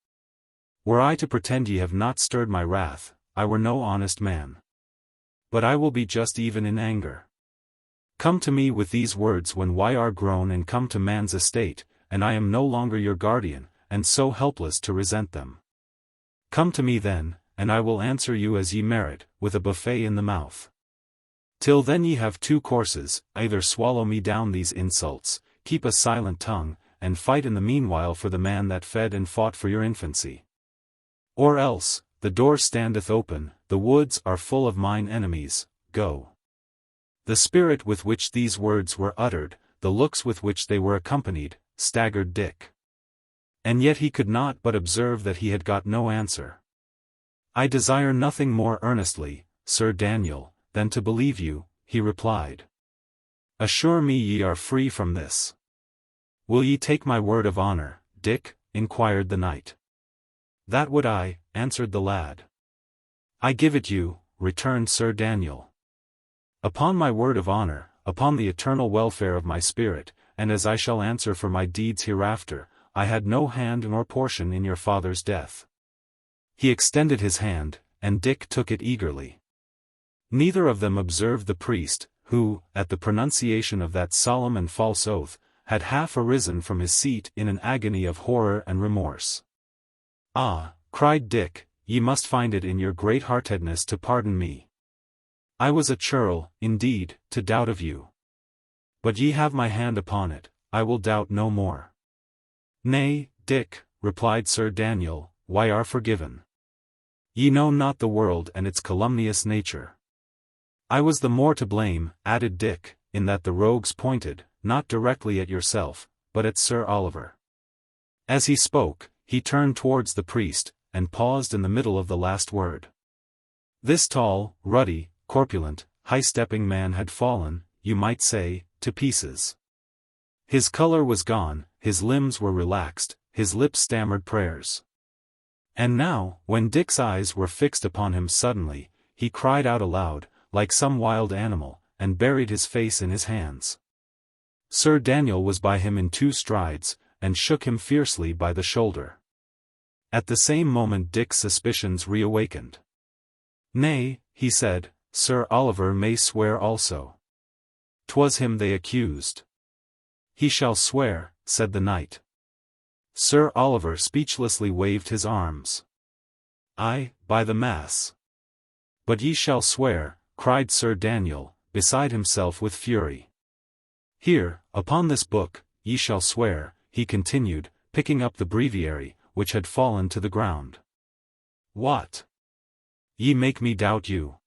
Were I to pretend ye have not stirred my wrath, I were no honest man. But I will be just even in anger. Come to me with these words when we are grown and come to man's estate, and I am no longer your guardian, and so helpless to resent them. Come to me then, and I will answer you as ye merit, with a buffet in the mouth. Till then ye have two courses, either swallow me down these insults, keep a silent tongue, and fight in the meanwhile for the man that fed and fought for your infancy. Or else, the door standeth open, the woods are full of mine enemies, go. The spirit with which these words were uttered, the looks with which they were accompanied, staggered Dick. And yet he could not but observe that he had got no answer. "I desire nothing more earnestly, Sir Daniel, than to believe you," he replied. "Assure me ye are free from this." "Will ye take my word of honor, Dick?" inquired the knight. "That would I," answered the lad. "I give it you," returned Sir Daniel. "Upon my word of honor, upon the eternal welfare of my spirit, and as I shall answer for my deeds hereafter, I had no hand nor portion in your father's death." He extended his hand, and Dick took it eagerly. Neither of them observed the priest, who, at the pronunciation of that solemn and false oath, had half arisen from his seat in an agony of horror and remorse. "Ah," cried Dick, "ye must find it in your great heartedness to pardon me. I was a churl, indeed, to doubt of you. But ye have my hand upon it, I will doubt no more." "Nay, Dick," replied Sir Daniel, "why are forgiven. Ye know not the world and its calumnious nature." "I was the more to blame," added Dick, "in that the rogues pointed, not directly at yourself, but at Sir Oliver." As he spoke, he turned towards the priest, and paused in the middle of the last word. This tall, ruddy, corpulent, high-stepping man had fallen, you might say, to pieces. His color was gone, his limbs were relaxed, his lips stammered prayers. And now, when Dick's eyes were fixed upon him suddenly, he cried out aloud, like some wild animal, and buried his face in his hands. Sir Daniel was by him in 2 strides, and shook him fiercely by the shoulder. At the same moment Dick's suspicions reawakened. "Nay," he said, "Sir Oliver may swear also. 'Twas him they accused." "He shall swear," said the knight. Sir Oliver speechlessly waved his arms. "Aye, by the mass." "But ye shall swear," cried Sir Daniel, beside himself with fury. "Here, upon this book, ye shall swear," he continued, picking up the breviary, which had fallen to the ground. "What? Ye make me doubt you."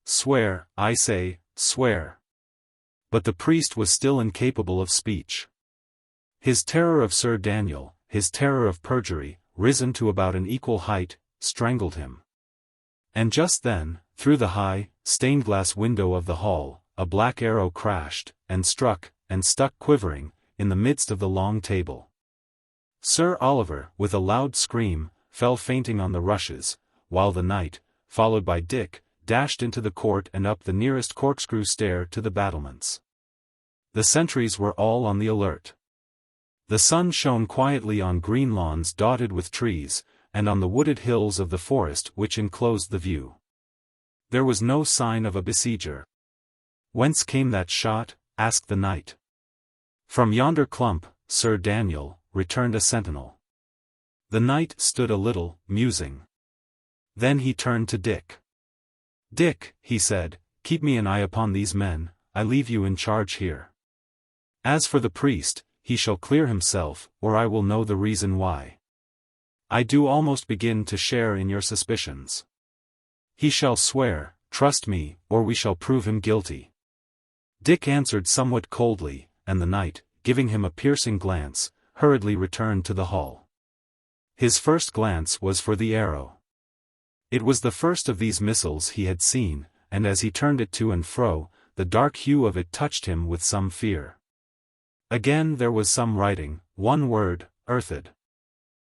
"Swear, I say, swear." But the priest was still incapable of speech. His terror of Sir Daniel, his terror of perjury, risen to about an equal height, strangled him. And just then, through the high, stained-glass window of the hall, a black arrow crashed, and struck, and stuck quivering, in the midst of the long table. Sir Oliver, with a loud scream, fell fainting on the rushes, while the knight, followed by Dick, dashed into the court and up the nearest corkscrew stair to the battlements. The sentries were all on the alert. The sun shone quietly on green lawns dotted with trees, and on the wooded hills of the forest which enclosed the view. There was no sign of a besieger. "Whence came that shot?" asked the knight. "From yonder clump, Sir Daniel," returned a sentinel. The knight stood a little, musing. Then he turned to Dick. "Dick," he said, "keep me an eye upon these men, I leave you in charge here. As for the priest, he shall clear himself, or I will know the reason why. I do almost begin to share in your suspicions. He shall swear, trust me, or we shall prove him guilty." Dick answered somewhat coldly, and the knight, giving him a piercing glance, hurriedly returned to the hall. His first glance was for the arrow. It was the first of these missiles he had seen, and as he turned it to and fro, the dark hue of it touched him with some fear. Again there was some writing, one word, earthed.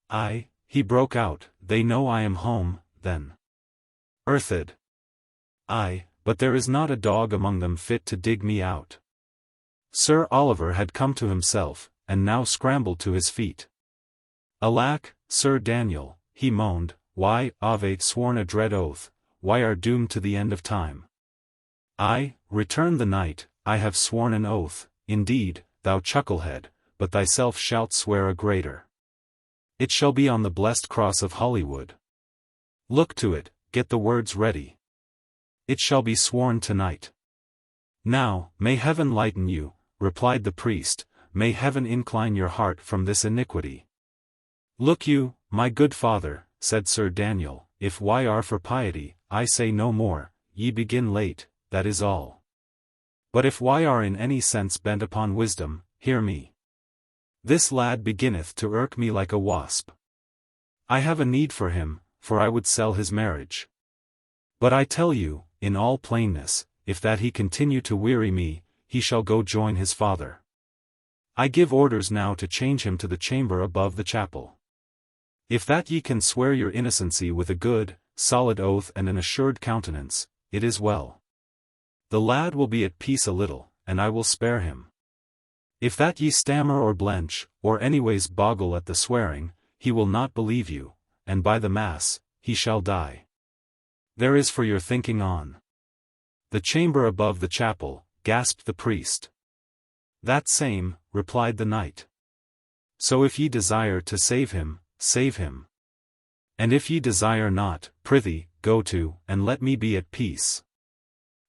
"Aye," he broke out, "they know I am home, then. Earthed. Aye, but there is not a dog among them fit to dig me out." Sir Oliver had come to himself, and now scrambled to his feet. "Alack, Sir Daniel," he moaned, "why have sworn a dread oath, why are doomed to the end of time?" "Aye," returned the knight, "I have sworn an oath, indeed, thou chucklehead, but thyself shalt swear a greater. It shall be on the blessed cross of Holywood. Look to it, get the words ready. It shall be sworn tonight." "Now, may heaven lighten you," replied the priest, "may heaven incline your heart from this iniquity." "Look you, my good father," said Sir Daniel, "if ye are for piety, I say no more, ye begin late, that is all. But if we are in any sense bent upon wisdom, hear me. This lad beginneth to irk me like a wasp. I have a need for him, for I would sell his marriage. But I tell you, in all plainness, if that he continue to weary me, he shall go join his father. I give orders now to change him to the chamber above the chapel. If that ye can swear your innocency with a good, solid oath and an assured countenance, it is well. The lad will be at peace a little, and I will spare him. If that ye stammer or blench, or anyways boggle at the swearing, he will not believe you, and by the mass, he shall die. There is for your thinking on. The chamber above the chapel, gasped the priest. That same, replied the knight. So if ye desire to save him, save him. And if ye desire not, prithee, go to, and let me be at peace.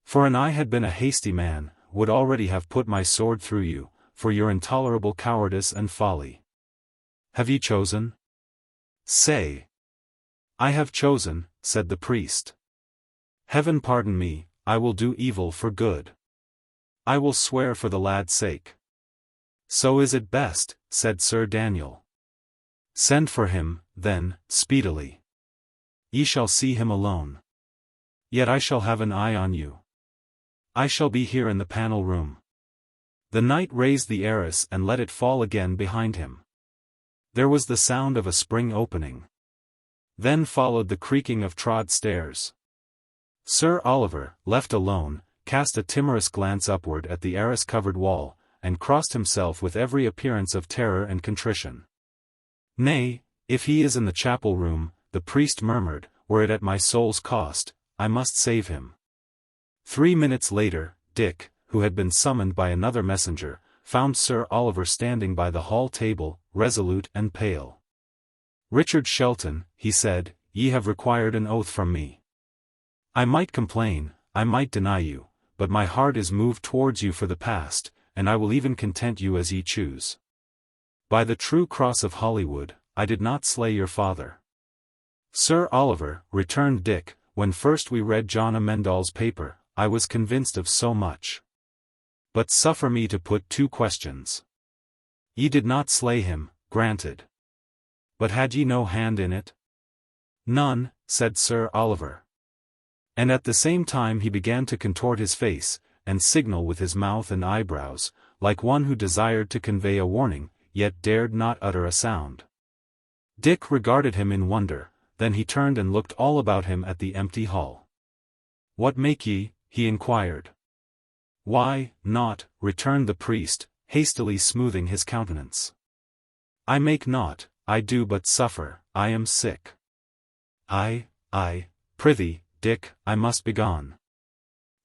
For an I had been a hasty man, would already have put my sword through you, for your intolerable cowardice and folly. Have ye chosen? Say. I have chosen, said the priest. Heaven pardon me, I will do evil for good. I will swear for the lad's sake. So is it best, said Sir Daniel. Send for him, then, speedily. Ye shall see him alone. Yet I shall have an eye on you. I shall be here in the panel room. The knight raised the arras and let it fall again behind him. There was the sound of a spring opening. Then followed the creaking of trod stairs. Sir Oliver, left alone, cast a timorous glance upward at the arras-covered wall, and crossed himself with every appearance of terror and contrition. Nay, if he is in the chapel room, the priest murmured, were it at my soul's cost, I must save him. 3 minutes later, Dick, who had been summoned by another messenger, found Sir Oliver standing by the hall table, resolute and pale. Richard Shelton, he said, ye have required an oath from me. I might complain, I might deny you, but my heart is moved towards you for the past, and I will even content you as ye choose. By the true cross of Holywood, I did not slay your father. Sir Oliver, returned Dick, when first we read John Amendal's paper, I was convinced of so much. But suffer me to put 2 questions. Ye did not slay him, granted. But had ye no hand in it? None, said Sir Oliver. And at the same time he began to contort his face, and signal with his mouth and eyebrows, like one who desired to convey a warning, yet dared not utter a sound. Dick regarded him in wonder, then he turned and looked all about him at the empty hall. What make ye? He inquired. Why, naught, returned the priest, hastily smoothing his countenance. I make naught, I do but suffer, I am sick. I, prithee, Dick, I must be gone.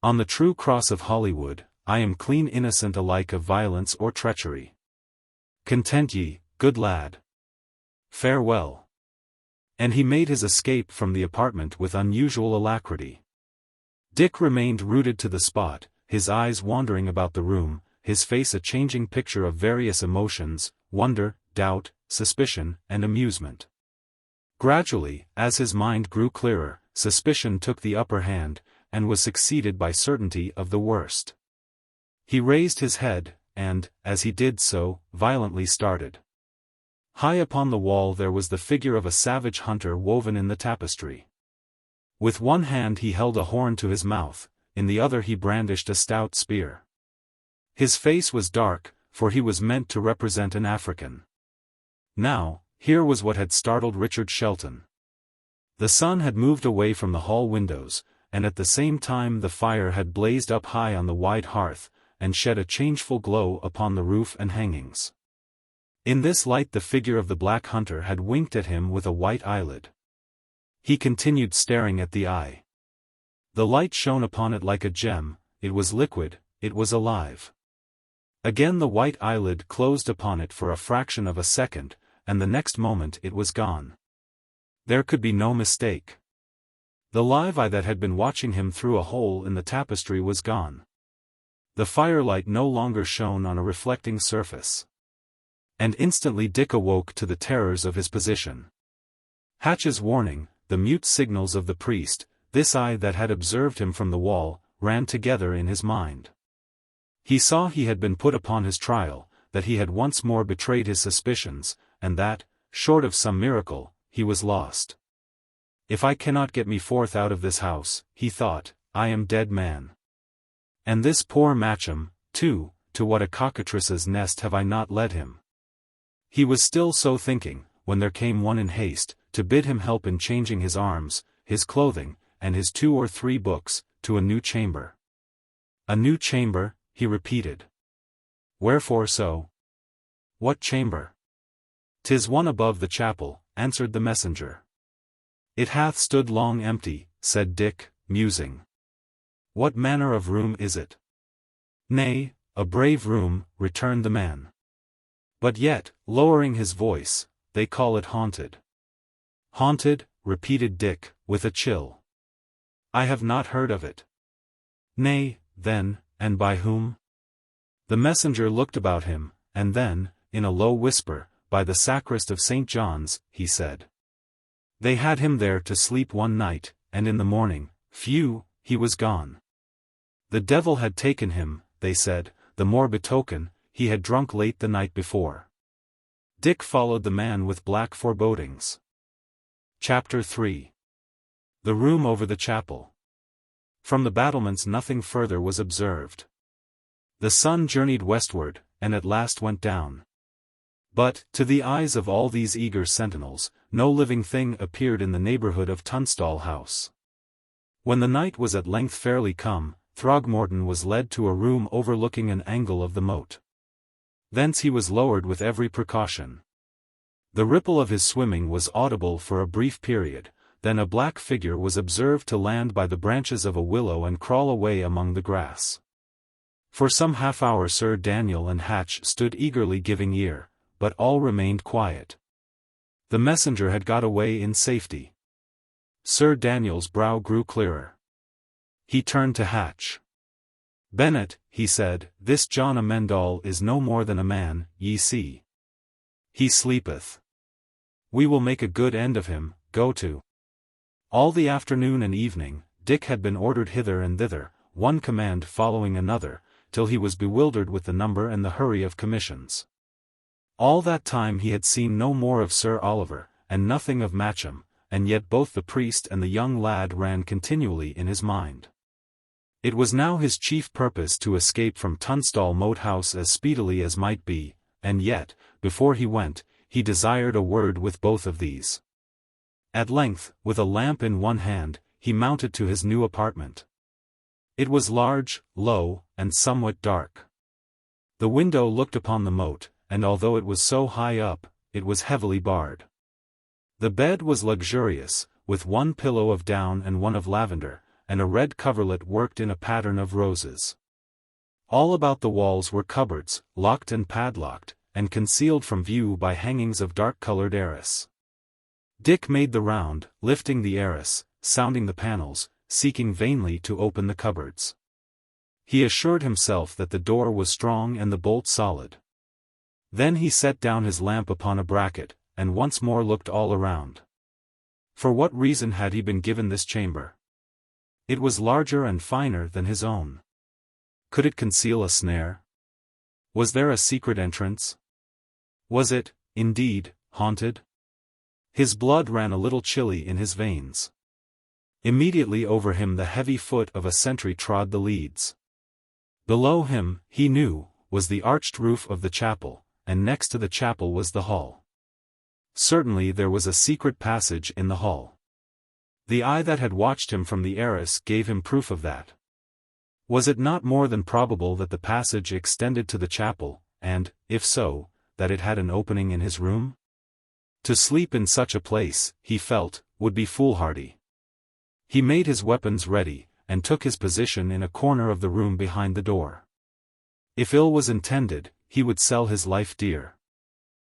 On the true cross of Holywood, I am clean innocent alike of violence or treachery. Content ye, good lad. Farewell. And he made his escape from the apartment with unusual alacrity. Dick remained rooted to the spot, his eyes wandering about the room, his face a changing picture of various emotions, wonder, doubt, suspicion, and amusement. Gradually, as his mind grew clearer, suspicion took the upper hand, and was succeeded by certainty of the worst. He raised his head, and, as he did so, violently started. High upon the wall there was the figure of a savage hunter woven in the tapestry. With one hand he held a horn to his mouth, in the other he brandished a stout spear. His face was dark, for he was meant to represent an African. Now, here was what had startled Richard Shelton. The sun had moved away from the hall windows, and at the same time the fire had blazed up high on the wide hearth, and shed a changeful glow upon the roof and hangings. In this light the figure of the black hunter had winked at him with a white eyelid. He continued staring at the eye. The light shone upon it like a gem, it was liquid, it was alive. Again the white eyelid closed upon it for a fraction of a second, and the next moment it was gone. There could be no mistake. The live eye that had been watching him through a hole in the tapestry was gone. The firelight no longer shone on a reflecting surface. And instantly Dick awoke to the terrors of his position. Hatch's warning, the mute signals of the priest, this eye that had observed him from the wall, ran together in his mind. He saw he had been put upon his trial, that he had once more betrayed his suspicions, and that, short of some miracle, he was lost. If I cannot get me forth out of this house, he thought, I am dead man. And this poor Matcham, too, to what a cockatrice's nest have I not led him? He was still so thinking, when there came one in haste, to bid him help in changing his arms, his clothing, and his 2 or 3 books, to a new chamber. A new chamber, he repeated. Wherefore so? What chamber? 'Tis one above the chapel, answered the messenger. It hath stood long empty, said Dick, musing. What manner of room is it? Nay, a brave room, returned the man. But yet, lowering his voice, they call it haunted. Haunted, repeated Dick, with a chill. I have not heard of it. Nay, then, and by whom? The messenger looked about him, and then, in a low whisper, by the sacrist of St. John's, he said. They had him there to sleep one night, and in the morning, phew, he was gone. The devil had taken him, they said, the more betoken, he had drunk late the night before. Dick followed the man with black forebodings. Chapter 3. The room over the chapel. From the battlements nothing further was observed. The sun journeyed westward, and at last went down. But, to the eyes of all these eager sentinels, no living thing appeared in the neighbourhood of Tunstall House. When the night was at length fairly come, Throgmorton was led to a room overlooking an angle of the moat. Thence he was lowered with every precaution. The ripple of his swimming was audible for a brief period, then a black figure was observed to land by the branches of a willow and crawl away among the grass. For some half-hour Sir Daniel and Hatch stood eagerly giving ear, but all remained quiet. The messenger had got away in safety. Sir Daniel's brow grew clearer. He turned to Hatch. Bennet, he said, this John Amendall is no more than a man, ye see. He sleepeth. We will make a good end of him, go to. All the afternoon and evening, Dick had been ordered hither and thither, one command following another, till he was bewildered with the number and the hurry of commissions. All that time he had seen no more of Sir Oliver, and nothing of Matcham, and yet both the priest and the young lad ran continually in his mind. It was now his chief purpose to escape from Tunstall Moat House as speedily as might be, and yet, before he went, he desired a word with both of these. At length, with a lamp in one hand, he mounted to his new apartment. It was large, low, and somewhat dark. The window looked upon the moat, and although it was so high up, it was heavily barred. The bed was luxurious, with one pillow of down and one of lavender, and a red coverlet worked in a pattern of roses. All about the walls were cupboards, locked and padlocked, and concealed from view by hangings of dark-colored arras. Dick made the round, lifting the arras, sounding the panels, seeking vainly to open the cupboards. He assured himself that the door was strong and the bolt solid. Then he set down his lamp upon a bracket, and once more looked all around. For what reason had he been given this chamber? It was larger and finer than his own. Could it conceal a snare? Was there a secret entrance? Was it, indeed, haunted? His blood ran a little chilly in his veins. Immediately over him the heavy foot of a sentry trod the leads. Below him, he knew, was the arched roof of the chapel, and next to the chapel was the hall. Certainly there was a secret passage in the hall. The eye that had watched him from the arras gave him proof of that. Was it not more than probable that the passage extended to the chapel, and, if so, that it had an opening in his room? To sleep in such a place, he felt, would be foolhardy. He made his weapons ready, and took his position in a corner of the room behind the door. If ill was intended, he would sell his life dear.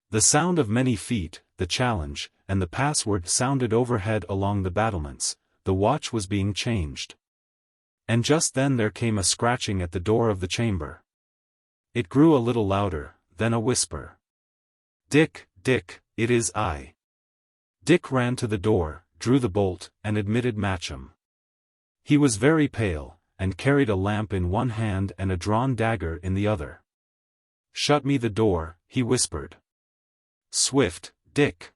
The sound of many feet, the challenge, and the password sounded overhead along the battlements. The watch was being changed. And just then there came a scratching at the door of the chamber. It grew a little louder, then a whisper. Dick, Dick, it is I. Dick ran to the door, drew the bolt, and admitted Matcham. He was very pale, and carried a lamp in one hand and a drawn dagger in the other. "Shut me the door," he whispered. "Swift, Dick.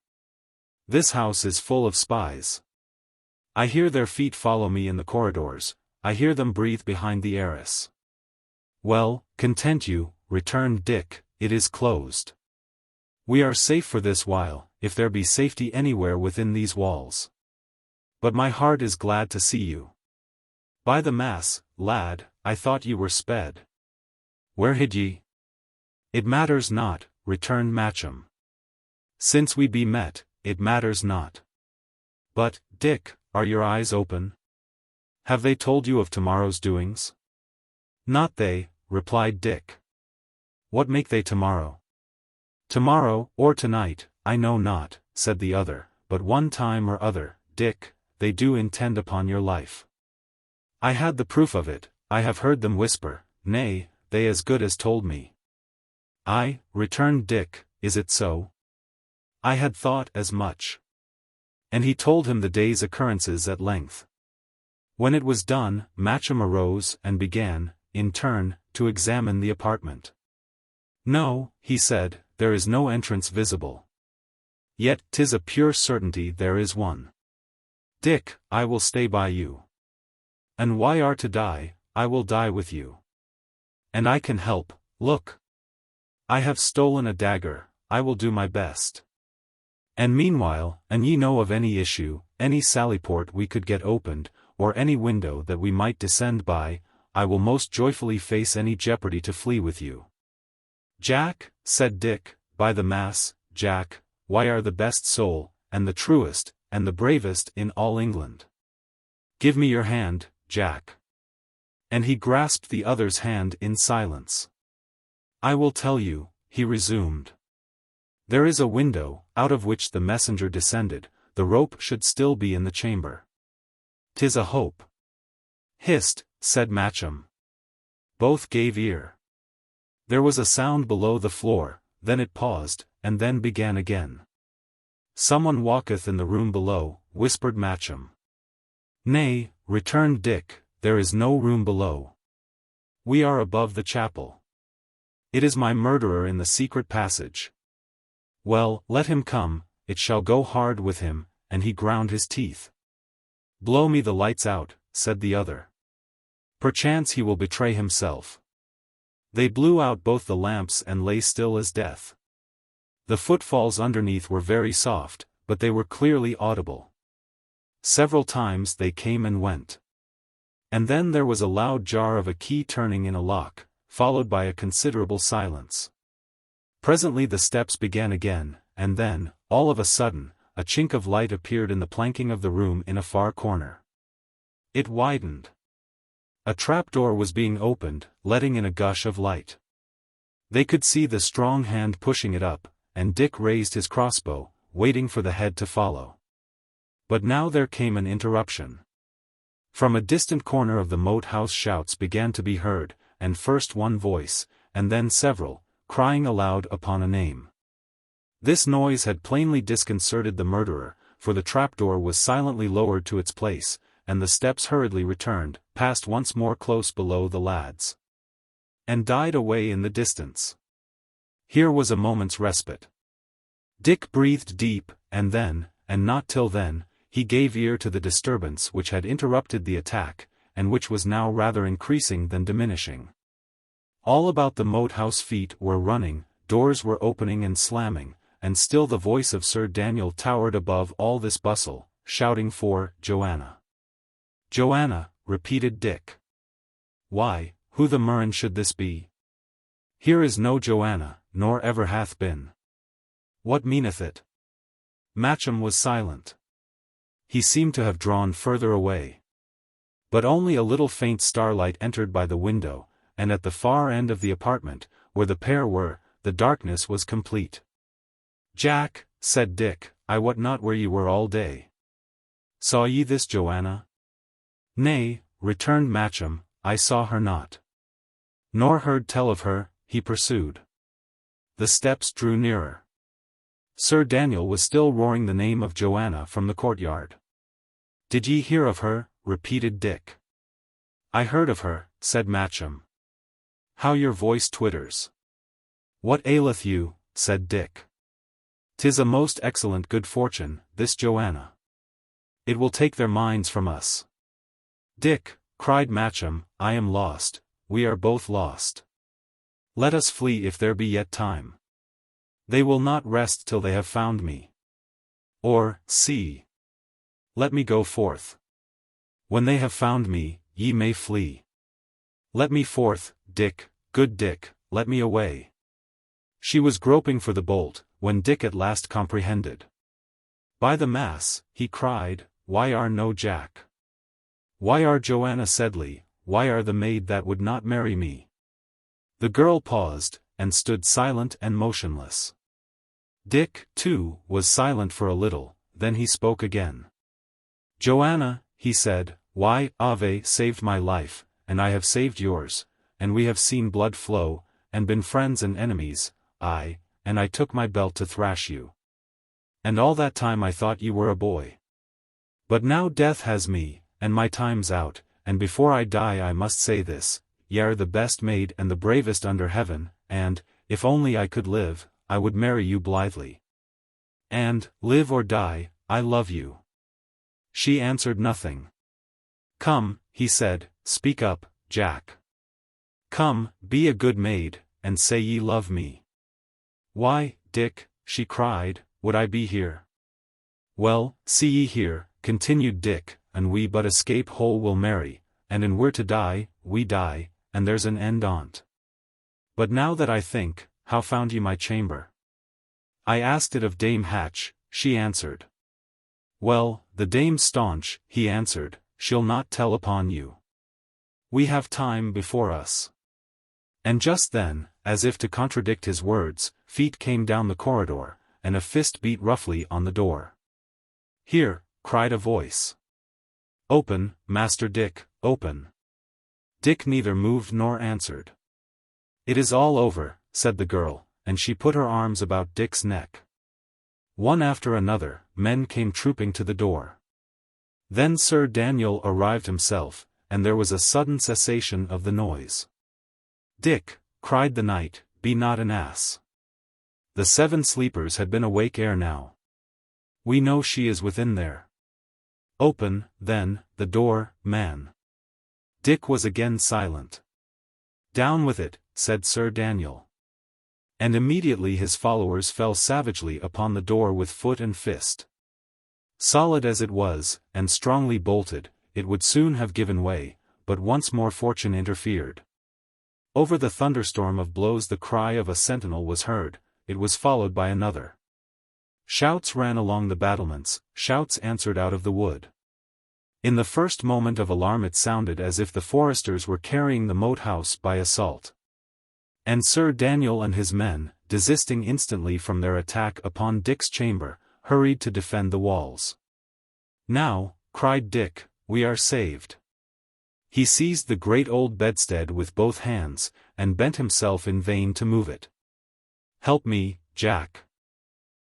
This house is full of spies. I hear their feet follow me in the corridors, I hear them breathe behind the arras." "Well, content you," returned Dick, "it is closed. We are safe for this while, if there be safety anywhere within these walls. But my heart is glad to see you. By the mass, lad, I thought ye were sped. Where hid ye?" "It matters not," returned Matcham. "Since we be met, it matters not. But, Dick, are your eyes open? Have they told you of tomorrow's doings?" "Not they," replied Dick. "What make they tomorrow?" "Tomorrow, or tonight, I know not," said the other, "but one time or other, Dick, they do intend upon your life. I had the proof of it, I have heard them whisper, nay, they as good as told me." "Aye," returned Dick, "is it so? I had thought as much." And he told him the day's occurrences at length. When it was done, Matcham arose and began, in turn, to examine the apartment. "No," he said, "there is no entrance visible. Yet 'tis a pure certainty there is one. Dick, I will stay by you. And why are to die, I will die with you. And I can help, look. I have stolen a dagger, I will do my best. And meanwhile, an ye know of any issue, any sallyport we could get opened, or any window that we might descend by, I will most joyfully face any jeopardy to flee with you." "Jack," said Dick, "by the mass, Jack, why are the best soul, and the truest, and the bravest in all England. Give me your hand, Jack." And he grasped the other's hand in silence. "I will tell you," he resumed. "There is a window, out of which the messenger descended, the rope should still be in the chamber. 'Tis a hope." "Hist," said Matcham. Both gave ear. There was a sound below the floor, then it paused, and then began again. "Someone walketh in the room below," whispered Matcham. "Nay," returned Dick, "there is no room below. We are above the chapel. It is my murderer in the secret passage. Well, let him come, it shall go hard with him," and he ground his teeth. "Blow me the lights out," said the other. "Perchance he will betray himself." They blew out both the lamps and lay still as death. The footfalls underneath were very soft, but they were clearly audible. Several times they came and went. And then there was a loud jar of a key turning in a lock, followed by a considerable silence. Presently the steps began again, and then, all of a sudden, a chink of light appeared in the planking of the room in a far corner. It widened. A trapdoor was being opened, letting in a gush of light. They could see the strong hand pushing it up, and Dick raised his crossbow, waiting for the head to follow. But now there came an interruption. From a distant corner of the moat house shouts began to be heard, and first one voice, and then several, crying aloud upon a name. This noise had plainly disconcerted the murderer, for the trapdoor was silently lowered to its place, and the steps hurriedly returned, passed once more close below the lads, and died away in the distance. Here was a moment's respite. Dick breathed deep, and then, and not till then, he gave ear to the disturbance which had interrupted the attack, and which was now rather increasing than diminishing. All about the moat house feet were running, doors were opening and slamming, and still the voice of Sir Daniel towered above all this bustle, shouting for Joanna. "Joanna," repeated Dick. "Why, who the murrain should this be? Here is no Joanna, nor ever hath been. What meaneth it?" Matcham was silent. He seemed to have drawn further away. But only a little faint starlight entered by the window, and at the far end of the apartment, where the pair were, the darkness was complete. "Jack," said Dick, "I wot not where ye were all day. Saw ye this Joanna?" "Nay," returned Matcham, "I saw her not." "Nor heard tell of her," he pursued. The steps drew nearer. Sir Daniel was still roaring the name of Joanna from the courtyard. "Did ye hear of her?" repeated Dick. "I heard of her," said Matcham. "How your voice twitters." "What aileth you?" said Dick. "'Tis a most excellent good fortune, this Joanna. It will take their minds from us." "Dick," cried Matcham, "I am lost, we are both lost. Let us flee if there be yet time. They will not rest till they have found me. Or, see. Let me go forth. When they have found me, ye may flee. Let me forth, Dick, good Dick, let me away." She was groping for the bolt, when Dick at last comprehended. "By the mass," he cried, "why are no Jack? Why are Joanna Sedley, why are the maid that would not marry me?" The girl paused, and stood silent and motionless. Dick, too, was silent for a little, then he spoke again. "Joanna," he said, "why, Ave saved my life, and I have saved yours, and we have seen blood flow, and been friends and enemies, and I took my belt to thrash you. And all that time I thought you were a boy. But now death has me, and my time's out, and before I die I must say this, y'are the best maid and the bravest under heaven, and, if only I could live, I would marry you blithely. And, live or die, I love you." She answered nothing. "Come," he said, "speak up, Jack. Come, be a good maid, and say ye love me." "Why, Dick," she cried, "would I be here?" "Well, see ye here," continued Dick, "an we but escape whole we'll marry, and an we're to die, we die, and there's an end on't. But now that I think, how found ye my chamber?" "I asked it of Dame Hatch," she answered. "Well, the dame's staunch," he answered, "she'll not tell upon you. We have time before us." And just then, as if to contradict his words, feet came down the corridor, and a fist beat roughly on the door. "Here," cried a voice. "Open, Master Dick, open." Dick neither moved nor answered. "It is all over," said the girl, and she put her arms about Dick's neck. One after another, men came trooping to the door. Then Sir Daniel arrived himself, and there was a sudden cessation of the noise. "Dick," cried the knight, "be not an ass. The 7 sleepers had been awake ere now. We know she is within there. Open, then, the door, man." Dick was again silent. "Down with it," said Sir Daniel. And immediately his followers fell savagely upon the door with foot and fist. Solid as it was, and strongly bolted, it would soon have given way, but once more fortune interfered. Over the thunderstorm of blows the cry of a sentinel was heard, it was followed by another. Shouts ran along the battlements, shouts answered out of the wood. In the first moment of alarm it sounded as if the foresters were carrying the moat house by assault. And Sir Daniel and his men, desisting instantly from their attack upon Dick's chamber, hurried to defend the walls. "Now," cried Dick, "we are saved." He seized the great old bedstead with both hands, and bent himself in vain to move it. "Help me, Jack.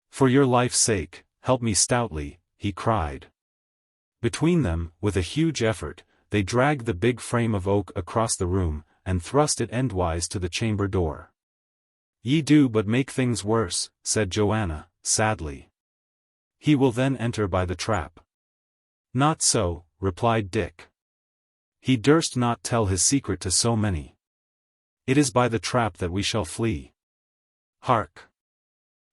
For your life's sake, help me stoutly," he cried. Between them, with a huge effort, they dragged the big frame of oak across the room, and thrust it endwise to the chamber door. "Ye do but make things worse," said Joanna, sadly. "He will then enter by the trap." "Not so," replied Dick. "He durst not tell his secret to so many. It is by the trap that we shall flee. Hark!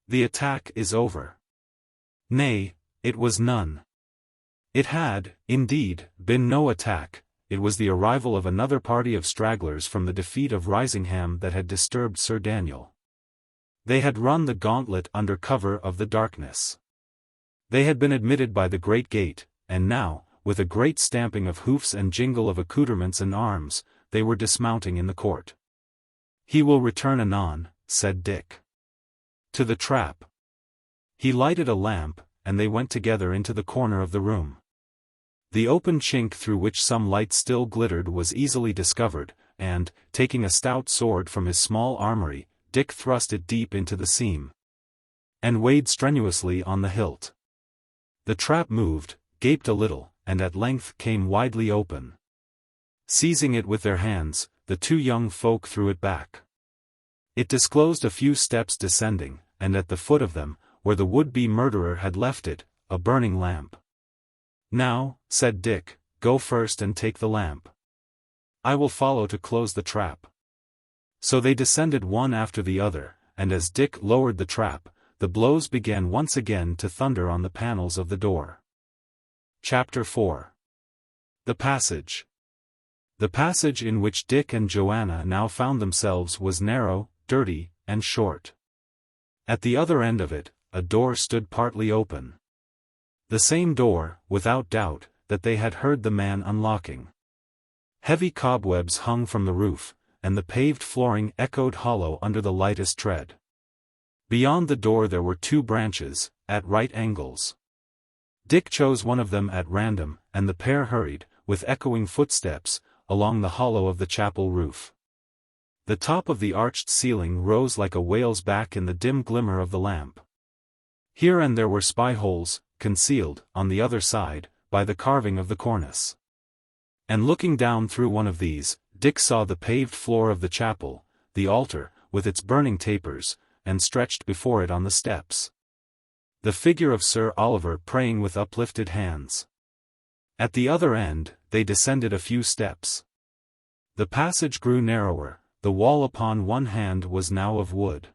The attack is over." Nay, it was none. It had, indeed, been no attack, it was the arrival of another party of stragglers from the defeat of Risingham that had disturbed Sir Daniel. They had run the gauntlet under cover of the darkness. They had been admitted by the great gate, and now, with a great stamping of hoofs and jingle of accoutrements and arms, they were dismounting in the court. "He will return anon," said Dick. "To the trap." He lighted a lamp, and they went together into the corner of the room. The open chink through which some light still glittered was easily discovered, and, taking a stout sword from his small armory, Dick thrust it deep into the seam, and weighed strenuously on the hilt. The trap moved, gaped a little, and at length came widely open. Seizing it with their hands, the two young folk threw it back. It disclosed a few steps descending, and at the foot of them, where the would-be murderer had left it, a burning lamp. "Now," said Dick, "go first and take the lamp. I will follow to close the trap." So they descended one after the other, and as Dick lowered the trap, the blows began once again to thunder on the panels of the door. Chapter 4. The Passage. The passage in which Dick and Joanna now found themselves was narrow, dirty, and short. At the other end of it, a door stood partly open. The same door, without doubt, that they had heard the man unlocking. Heavy cobwebs hung from the roof, and the paved flooring echoed hollow under the lightest tread. Beyond the door there were two branches, at right angles. Dick chose one of them at random, and the pair hurried, with echoing footsteps, along the hollow of the chapel roof. The top of the arched ceiling rose like a whale's back in the dim glimmer of the lamp. Here and there were spy-holes, concealed, on the other side, by the carving of the cornice. And looking down through one of these, Dick saw the paved floor of the chapel, the altar, with its burning tapers, and stretched before it on the steps, the figure of Sir Oliver praying with uplifted hands. At the other end, they descended a few steps. The passage grew narrower, the wall upon one hand was now of wood.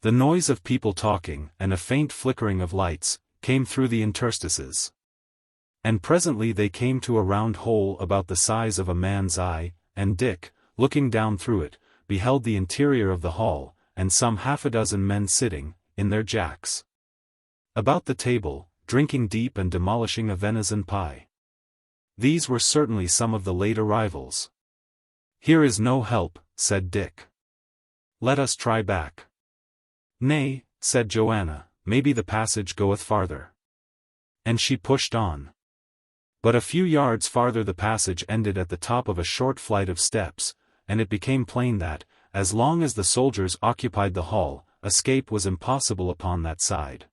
The noise of people talking, and a faint flickering of lights, came through the interstices. And presently they came to a round hole about the size of a man's eye, and Dick, looking down through it, beheld the interior of the hall, and some half a dozen men sitting, in their jacks, about the table, drinking deep and demolishing a venison pie. These were certainly some of the late arrivals. "Here is no help," said Dick. "Let us try back." "Nay," said Joanna, "maybe the passage goeth farther." And she pushed on. But a few yards farther the passage ended at the top of a short flight of steps, and it became plain that, as long as the soldiers occupied the hall, escape was impossible upon that side.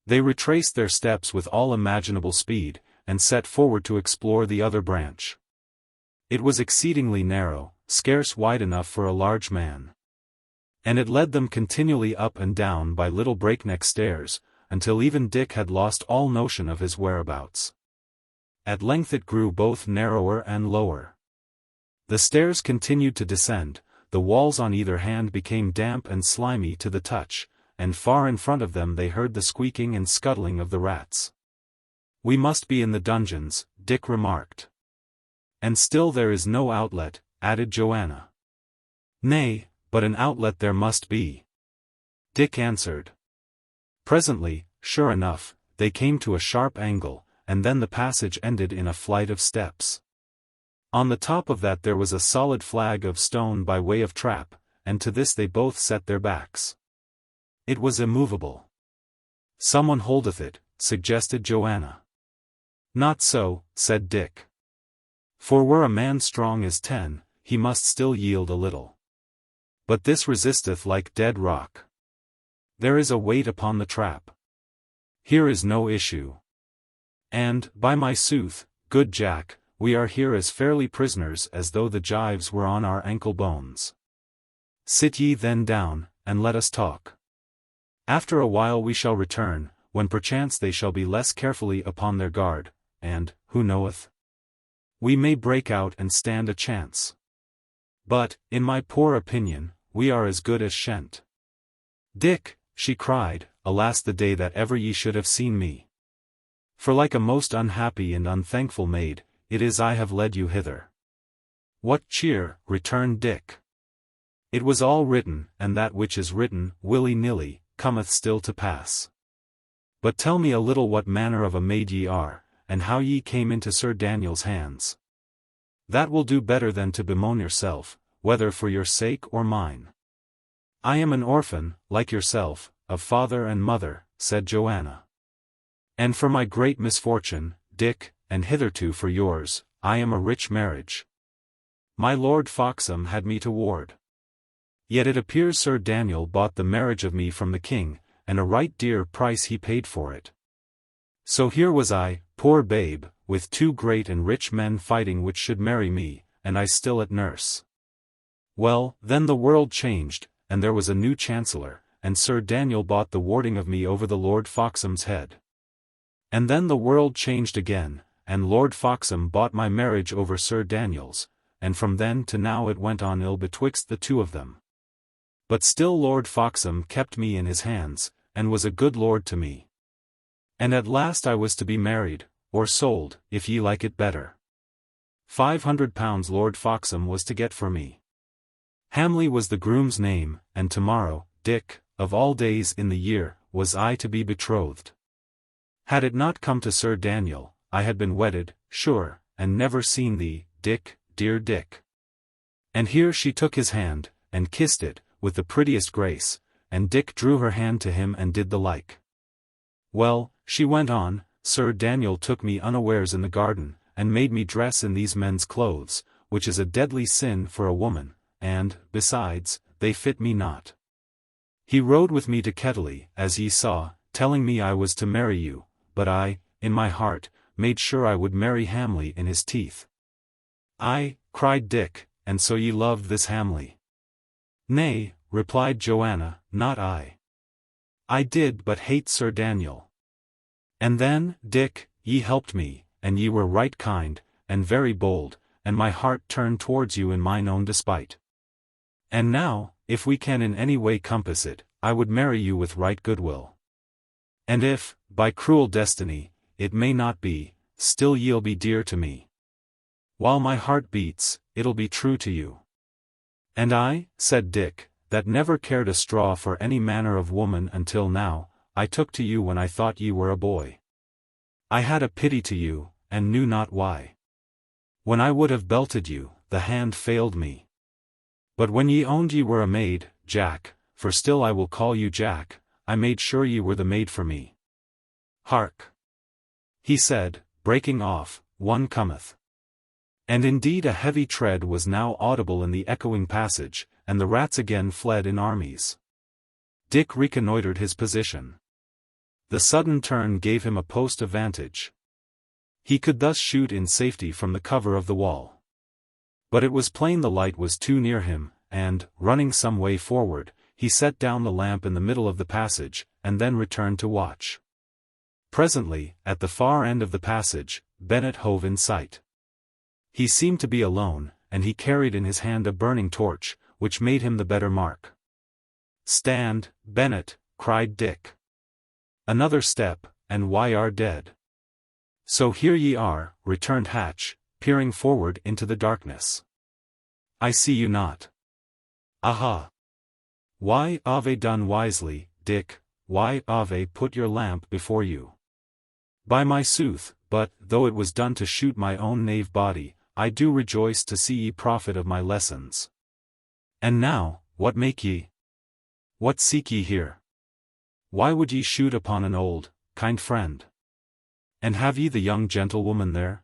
They retraced their steps with all imaginable speed, and set forward to explore the other branch. It was exceedingly narrow, scarce wide enough for a large man. And it led them continually up and down by little breakneck stairs, until even Dick had lost all notion of his whereabouts. At length it grew both narrower and lower. The stairs continued to descend, the walls on either hand became damp and slimy to the touch, and far in front of them they heard the squeaking and scuttling of the rats. "We must be in the dungeons," Dick remarked. "And still there is no outlet," added Joanna. "Nay, but an outlet there must be," Dick answered. Presently, sure enough, they came to a sharp angle, and then the passage ended in a flight of steps. On the top of that there was a solid flag of stone by way of trap, and to this they both set their backs. It was immovable. "Someone holdeth it," suggested Joanna. "Not so," said Dick. "For were a man strong as 10, he must still yield a little. But this resisteth like dead rock. There is a weight upon the trap. Here is no issue. And, by my sooth, good Jack, we are here as fairly prisoners as though the gyves were on our ankle bones. Sit ye then down, and let us talk. After a while we shall return, when perchance they shall be less carefully upon their guard, and, who knoweth? We may break out and stand a chance. But, in my poor opinion, we are as good as shent." "Dick," she cried, "alas the day that ever ye should have seen me! For like a most unhappy and unthankful maid, it is I have led you hither." "What cheer," returned Dick. "It was all written, and that which is written, willy-nilly, cometh still to pass. But tell me a little what manner of a maid ye are, and how ye came into Sir Daniel's hands. That will do better than to bemoan yourself, whether for your sake or mine." "I am an orphan, like yourself, of father and mother," said Joanna. "And for my great misfortune, Dick, and hitherto for yours, I am a rich marriage. My Lord Foxham had me to ward. Yet it appears Sir Daniel bought the marriage of me from the king, and a right dear price he paid for it. So here was I, poor babe, with 2 great and rich men fighting which should marry me, and I still at nurse. Well, then the world changed, and there was a new chancellor, and Sir Daniel bought the warding of me over the Lord Foxham's head. And then the world changed again, and Lord Foxham bought my marriage over Sir Daniel's, and from then to now it went on ill betwixt the two of them. But still Lord Foxham kept me in his hands, and was a good lord to me. And at last I was to be married, or sold, if ye like it better. £500 Lord Foxham was to get for me. Hamley was the groom's name, and tomorrow, Dick, of all days in the year, was I to be betrothed. Had it not come to Sir Daniel, I had been wedded, sure, and never seen thee, Dick, dear Dick. And here she took his hand, and kissed it, with the prettiest grace, and Dick drew her hand to him and did the like. Well, she went on, Sir Daniel took me unawares in the garden, and made me dress in these men's clothes, which is a deadly sin for a woman, and, besides, they fit me not. He rode with me to Kettley, as ye saw, telling me I was to marry you, but I, in my heart, made sure I would marry Hamley in his teeth. "Aye," cried Dick, "and so ye loved this Hamley?" "Nay," replied Joanna, "not I. I did but hate Sir Daniel. And then, Dick, ye helped me, and ye were right kind, and very bold, and my heart turned towards you in mine own despite. And now, if we can in any way compass it, I would marry you with right goodwill. And if, by cruel destiny, it may not be, still ye'll be dear to me. While my heart beats, it'll be true to you." "And I," said Dick, "that never cared a straw for any manner of woman until now, I took to you when I thought ye were a boy. I had a pity to you, and knew not why. When I would have belted you, the hand failed me. But when ye owned ye were a maid, Jack, for still I will call you Jack, I made sure ye were the maid for me. Hark!" he said, breaking off, "one cometh." And indeed a heavy tread was now audible in the echoing passage, and the rats again fled in armies. Dick reconnoitred his position. The sudden turn gave him a post of vantage. He could thus shoot in safety from the cover of the wall. But it was plain the light was too near him, and, running some way forward, he set down the lamp in the middle of the passage, and then returned to watch. Presently, at the far end of the passage, Bennet hove in sight. He seemed to be alone, and he carried in his hand a burning torch, which made him the better mark. "Stand, Bennet," cried Dick. "Another step, and why are dead." "So here ye are," returned Hatch, peering forward into the darkness. "I see you not." "Aha! Why have done wisely, Dick, why have put your lamp before you? By my sooth, but, though it was done to shoot my own knave body, I do rejoice to see ye profit of my lessons. And now, what make ye? What seek ye here? Why would ye shoot upon an old, kind friend? And have ye the young gentlewoman there?"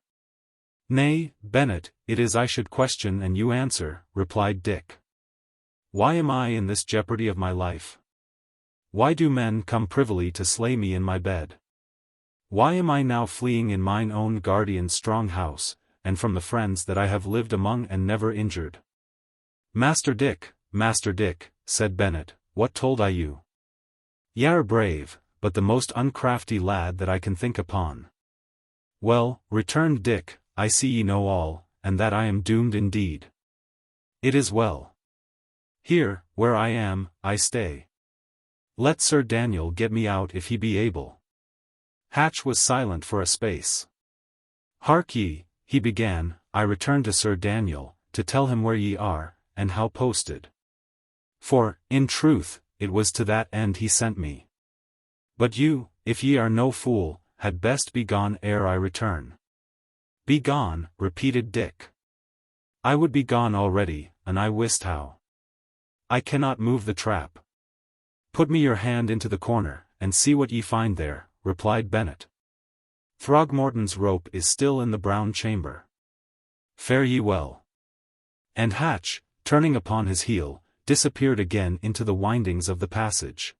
"Nay, Bennet, it is I should question and you answer," replied Dick. "Why am I in this jeopardy of my life? Why do men come privily to slay me in my bed? Why am I now fleeing in mine own guardian's strong house, and from the friends that I have lived among and never injured?" Master Dick," said Bennet, "what told I you? Y'are brave, but the most uncrafty lad that I can think upon." "Well," returned Dick, "I see ye know all, and that I am doomed indeed. It is well. Here, where I am, I stay. Let Sir Daniel get me out if he be able." Hatch was silent for a space. "Hark ye," he began, "I return to Sir Daniel, to tell him where ye are, and how posted. For, in truth, it was to that end he sent me. But you, if ye are no fool, had best be gone ere I return." "Be gone," repeated Dick. "I would be gone already, and I wist how. I cannot move the trap." "Put me your hand into the corner, and see what ye find there," replied Bennet. "Throgmorton's rope is still in the brown chamber. Fare ye well." And Hatch, turning upon his heel, disappeared again into the windings of the passage.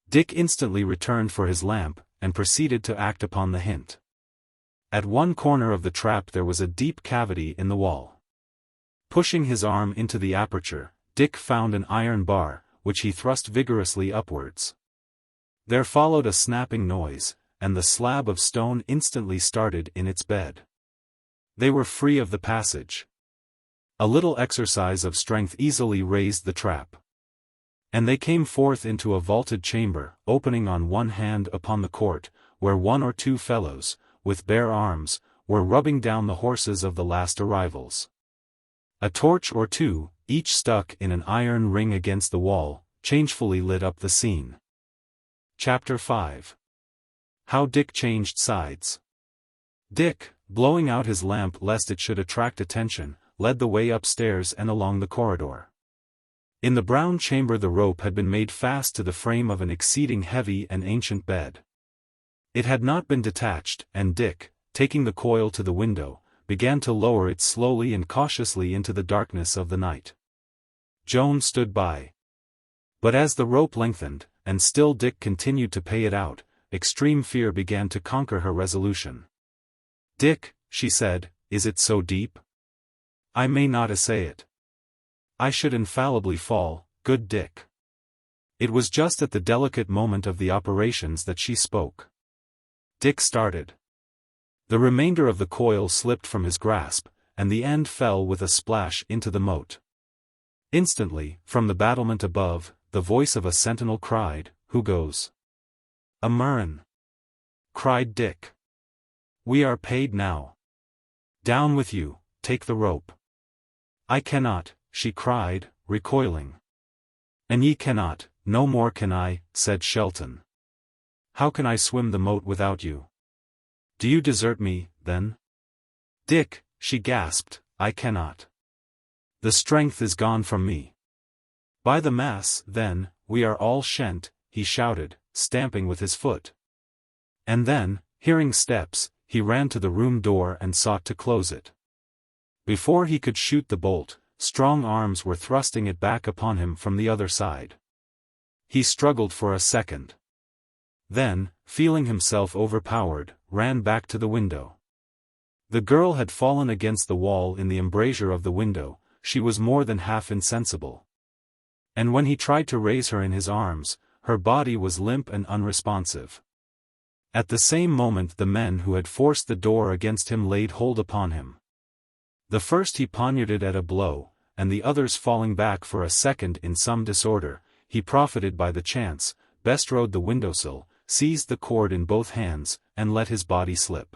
Dick instantly returned for his lamp, and proceeded to act upon the hint. At one corner of the trap there was a deep cavity in the wall. Pushing his arm into the aperture, Dick found an iron bar, which he thrust vigorously upwards. There followed a snapping noise, and the slab of stone instantly started in its bed. They were free of the passage. A little exercise of strength easily raised the trap. And they came forth into a vaulted chamber, opening on one hand upon the court, where one or two fellows, with bare arms, were rubbing down the horses of the last arrivals. A torch or two, each stuck in an iron ring against the wall, changefully lit up the scene. Chapter 5. How Dick Changed Sides. Dick, blowing out his lamp lest it should attract attention, led the way upstairs and along the corridor. In the brown chamber the rope had been made fast to the frame of an exceeding heavy and ancient bed. It had not been detached, and Dick, taking the coil to the window, began to lower it slowly and cautiously into the darkness of the night. Joan stood by. But as the rope lengthened, and still Dick continued to pay it out, extreme fear began to conquer her resolution. "Dick," she said, "is it so deep? I may not essay it. I should infallibly fall, good Dick." It was just at the delicate moment of the operations that she spoke. Dick started. The remainder of the coil slipped from his grasp, and the end fell with a splash into the moat. Instantly, from the battlement above, the voice of a sentinel cried, "Who goes?" "A murrain," cried Dick. "We are paid now. Down with you, take the rope." "I cannot," she cried, recoiling. "And ye cannot, no more can I," said Shelton. "How can I swim the moat without you? Do you desert me, then?" "Dick," she gasped, "I cannot. The strength is gone from me." "By the mass, then, we are all shent," he shouted, stamping with his foot. And then, hearing steps, he ran to the room door and sought to close it. Before he could shoot the bolt, strong arms were thrusting it back upon him from the other side. He struggled for a second. Then, feeling himself overpowered, ran back to the window. The girl had fallen against the wall in the embrasure of the window. She was more than half insensible. And when he tried to raise her in his arms, her body was limp and unresponsive. At the same moment the men who had forced the door against him laid hold upon him. The first he poniarded at a blow, and the others falling back for a second in some disorder, he profited by the chance, bestrode the windowsill, seized the cord in both hands, and let his body slip.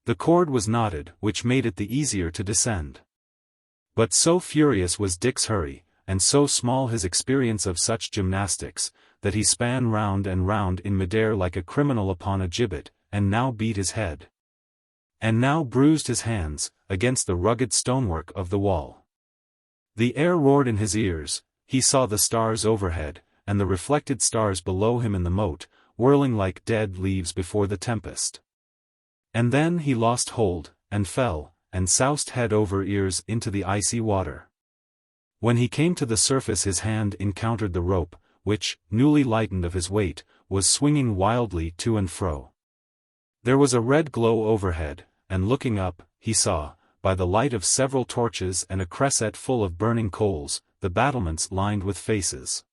The cord was knotted, which made it the easier to descend. But so furious was Dick's hurry, and so small his experience of such gymnastics, that he span round and round in midair like a criminal upon a gibbet, and now beat his head, and now bruised his hands, against the rugged stonework of the wall. The air roared in his ears, he saw the stars overhead, and the reflected stars below him in the moat, whirling like dead leaves before the tempest. And then he lost hold, and fell, and soused head over ears into the icy water. When he came to the surface his hand encountered the rope, which, newly lightened of his weight, was swinging wildly to and fro. There was a red glow overhead, and looking up, he saw, by the light of several torches and a cresset full of burning coals, the battlements lined with faces.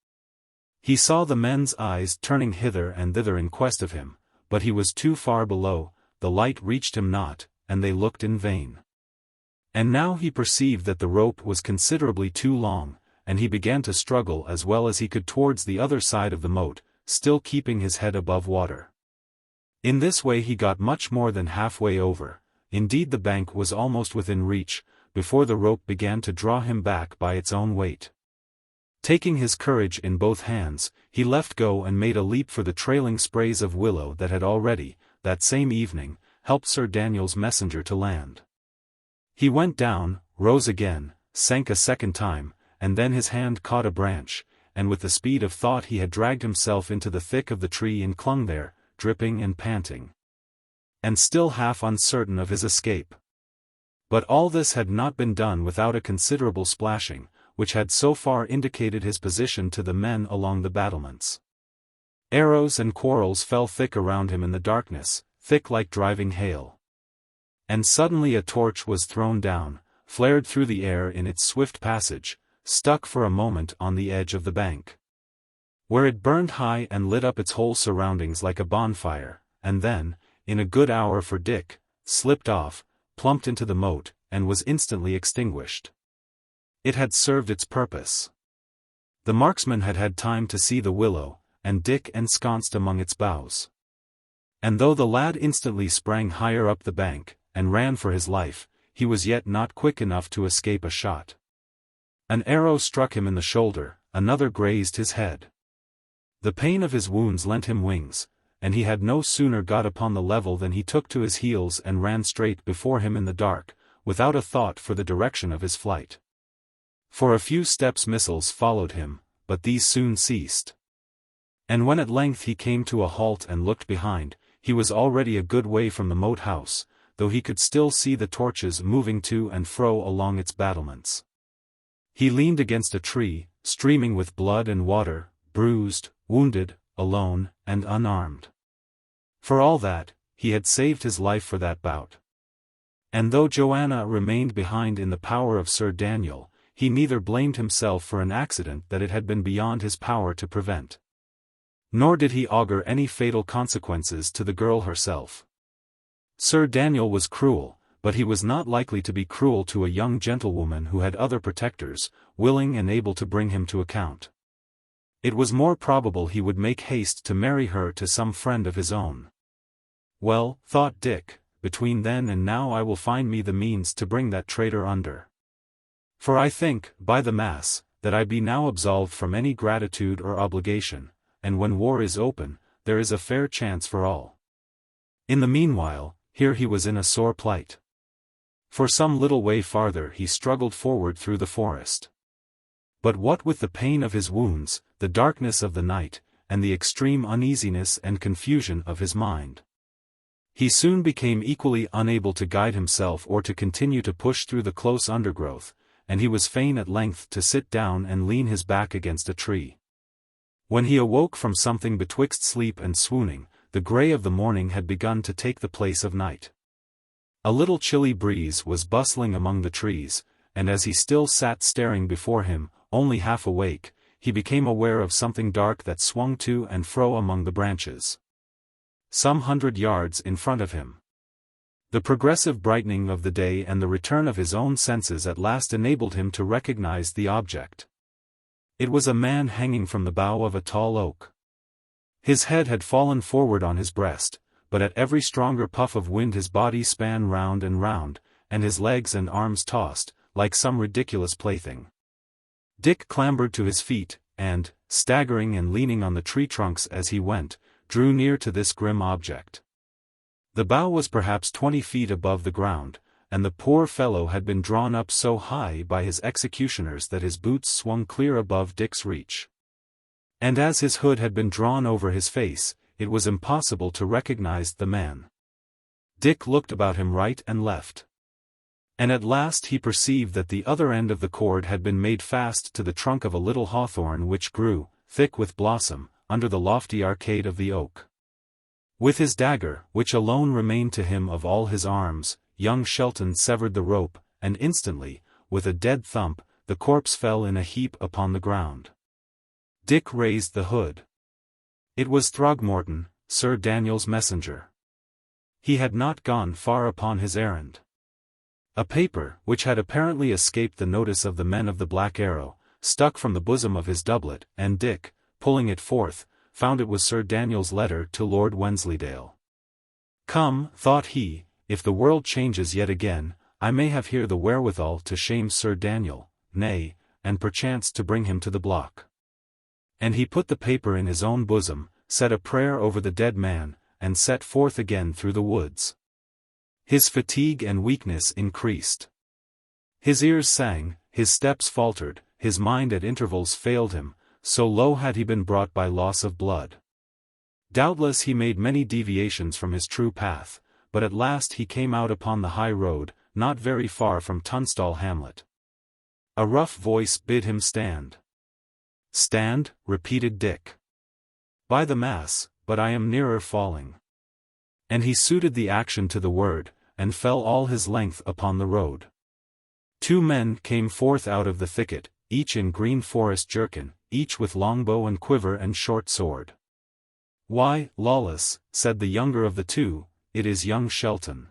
He saw the men's eyes turning hither and thither in quest of him, but he was too far below, the light reached him not, and they looked in vain. And now he perceived that the rope was considerably too long, and he began to struggle as well as he could towards the other side of the moat, still keeping his head above water. In this way he got much more than halfway over, indeed the bank was almost within reach, before the rope began to draw him back by its own weight. Taking his courage in both hands, he left go and made a leap for the trailing sprays of willow that had already, that same evening, helped Sir Daniel's messenger to land. He went down, rose again, sank a second time, and then his hand caught a branch, and with the speed of thought he had dragged himself into the thick of the tree and clung there, dripping and panting, and still half uncertain of his escape. But all this had not been done without a considerable splashing, which had so far indicated his position to the men along the battlements. Arrows and quarrels fell thick around him in the darkness, thick like driving hail. And suddenly a torch was thrown down, flared through the air in its swift passage, stuck for a moment on the edge of the bank, where it burned high and lit up its whole surroundings like a bonfire, and then, in a good hour for Dick, slipped off, plumped into the moat, and was instantly extinguished. It had served its purpose. The marksman had had time to see the willow, and Dick ensconced among its boughs. And though the lad instantly sprang higher up the bank, and ran for his life, he was yet not quick enough to escape a shot. An arrow struck him in the shoulder, another grazed his head. The pain of his wounds lent him wings, and he had no sooner got upon the level than he took to his heels and ran straight before him in the dark, without a thought for the direction of his flight. For a few steps missiles followed him, but these soon ceased. And when at length he came to a halt and looked behind, he was already a good way from the moat house, though he could still see the torches moving to and fro along its battlements. He leaned against a tree, streaming with blood and water, bruised, wounded, alone, and unarmed. For all that, he had saved his life for that bout. And though Joanna remained behind in the power of Sir Daniel, he neither blamed himself for an accident that it had been beyond his power to prevent. Nor did he augur any fatal consequences to the girl herself. Sir Daniel was cruel, but he was not likely to be cruel to a young gentlewoman who had other protectors, willing and able to bring him to account. It was more probable he would make haste to marry her to some friend of his own. Well, thought Dick, between then and now I will find me the means to bring that traitor under. For I think, by the mass, that I be now absolved from any gratitude or obligation, and when war is open, there is a fair chance for all. In the meanwhile, here he was in a sore plight. For some little way farther he struggled forward through the forest. But what with the pain of his wounds, the darkness of the night, and the extreme uneasiness and confusion of his mind, he soon became equally unable to guide himself or to continue to push through the close undergrowth, and he was fain at length to sit down and lean his back against a tree. When he awoke from something betwixt sleep and swooning, the grey of the morning had begun to take the place of night. A little chilly breeze was bustling among the trees, and as he still sat staring before him, only half awake, he became aware of something dark that swung to and fro among the branches, some 100 yards in front of him. The progressive brightening of the day and the return of his own senses at last enabled him to recognize the object. It was a man hanging from the bough of a tall oak. His head had fallen forward on his breast, but at every stronger puff of wind his body span round, and his legs and arms tossed, like some ridiculous plaything. Dick clambered to his feet, and, staggering and leaning on the tree trunks as he went, drew near to this grim object. The bough was perhaps 20 feet above the ground, and the poor fellow had been drawn up so high by his executioners that his boots swung clear above Dick's reach. And as his hood had been drawn over his face, it was impossible to recognize the man. Dick looked about him right and left. And at last he perceived that the other end of the cord had been made fast to the trunk of a little hawthorn which grew, thick with blossom, under the lofty arcade of the oak. With his dagger, which alone remained to him of all his arms, young Shelton severed the rope, and instantly, with a dead thump, the corpse fell in a heap upon the ground. Dick raised the hood. It was Throgmorton, Sir Daniel's messenger. He had not gone far upon his errand. A paper, which had apparently escaped the notice of the men of the Black Arrow, stuck from the bosom of his doublet, and Dick, pulling it forth, found it was Sir Daniel's letter to Lord Wensleydale. Come, thought he, if the world changes yet again, I may have here the wherewithal to shame Sir Daniel, nay, and perchance to bring him to the block. And he put the paper in his own bosom, said a prayer over the dead man, and set forth again through the woods. His fatigue and weakness increased. His ears sang, his steps faltered, his mind at intervals failed him, so low had he been brought by loss of blood. Doubtless he made many deviations from his true path, but at last he came out upon the high road, not very far from Tunstall hamlet. A rough voice bid him stand. Stand, repeated Dick. By the mass, but I am nearer falling. And he suited the action to the word, and fell all his length upon the road. 2 men came forth out of the thicket, each in green forest jerkin, each with longbow and quiver and short sword. "Why, Lawless," said the younger of the 2, "it is young Shelton."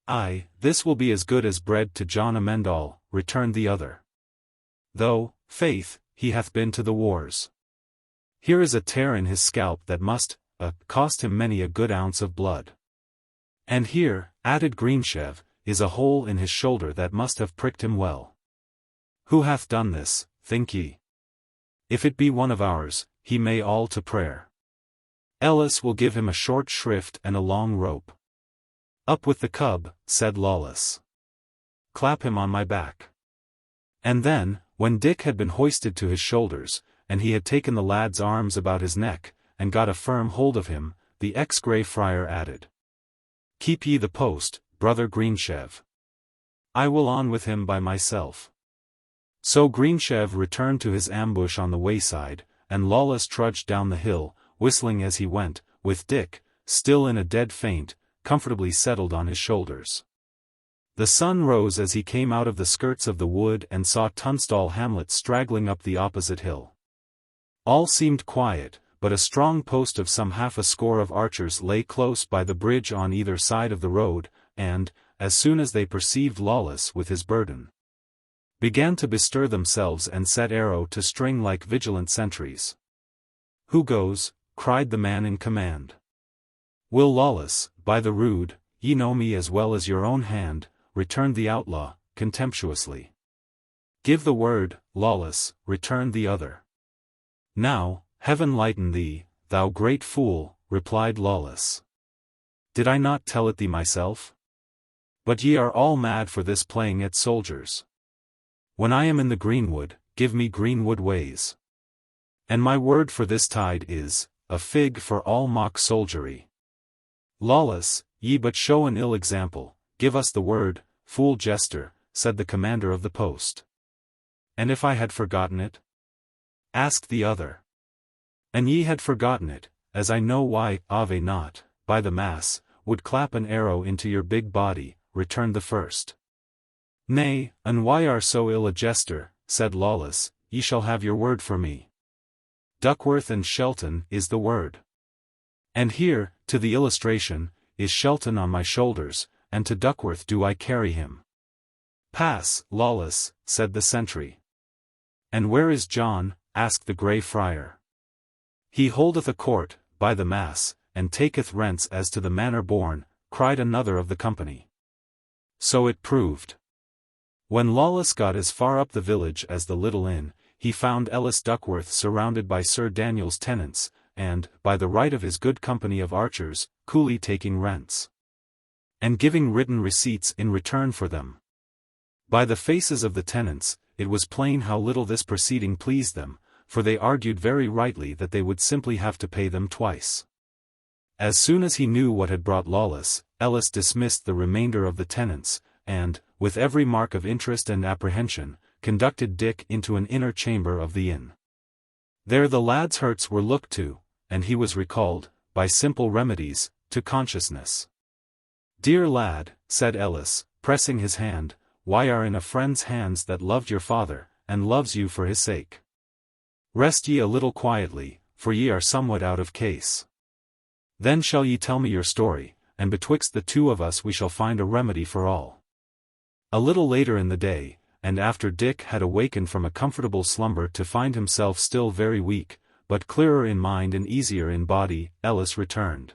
"Aye, this will be as good as bread to John Amend All," returned the other. "Though, faith, he hath been to the wars. Here is a tear in his scalp that must, cost him many a good ounce of blood. And here," added Greensheve, "is a hole in his shoulder that must have pricked him well. Who hath done this, think ye? If it be one of ours, he may all to prayer. Ellis will give him a short shrift and a long rope." "Up with the cub," said Lawless. "Clap him on my back." And then, when Dick had been hoisted to his shoulders, and he had taken the lad's arms about his neck, and got a firm hold of him, the ex-Grey Friar added, "Keep ye the post, brother Greensheve. I will on with him by myself." So Greensheve returned to his ambush on the wayside, and Lawless trudged down the hill, whistling as he went, with Dick, still in a dead faint, comfortably settled on his shoulders. The sun rose as he came out of the skirts of the wood and saw Tunstall hamlet straggling up the opposite hill. All seemed quiet, but a strong post of some half a score of archers lay close by the bridge on either side of the road, and, as soon as they perceived Lawless with his burden, began to bestir themselves and set arrow to string like vigilant sentries. "Who goes?" cried the man in command. "Will Lawless, by the rood, ye know me as well as your own hand," returned the outlaw, contemptuously. "Give the word, Lawless," returned the other. "Now, heaven lighten thee, thou great fool," replied Lawless. "Did I not tell it thee myself? But ye are all mad for this playing at soldiers. When I am in the greenwood, give me greenwood ways. And my word for this tide is, a fig for all mock soldiery. Lawless, ye but show an ill example, give us the word, fool jester," said the commander of the post. "And if I had forgotten it?" asked the other. "And ye had forgotten it, as I know why, Ave not, by the mass, would clap an arrow into your big body," returned the first. "Nay, and why are so ill a jester," said Lawless, "ye shall have your word for me. Duckworth and Shelton is the word. And here, to the illustration, is Shelton on my shoulders, and to Duckworth do I carry him." "Pass, Lawless," said the sentry. "And where is John?" asked the Grey Friar. "He holdeth a court, by the mass, and taketh rents as to the manor born," cried another of the company. So it proved. When Lawless got as far up the village as the little inn, he found Ellis Duckworth surrounded by Sir Daniel's tenants, and, by the right of his good company of archers, coolly taking rents, and giving written receipts in return for them. By the faces of the tenants, it was plain how little this proceeding pleased them, for they argued very rightly that they would simply have to pay them twice. As soon as he knew what had brought Lawless, Ellis dismissed the remainder of the tenants, and, with every mark of interest and apprehension, conducted Dick into an inner chamber of the inn. There the lad's hurts were looked to, and he was recalled, by simple remedies, to consciousness. "Dear lad," said Ellis, pressing his hand, "why are in a friend's hands that loved your father, and loves you for his sake. Rest ye a little quietly, for ye are somewhat out of case. Then shall ye tell me your story, and betwixt the two of us we shall find a remedy for all." A little later in the day, and after Dick had awakened from a comfortable slumber to find himself still very weak, but clearer in mind and easier in body, Ellis returned.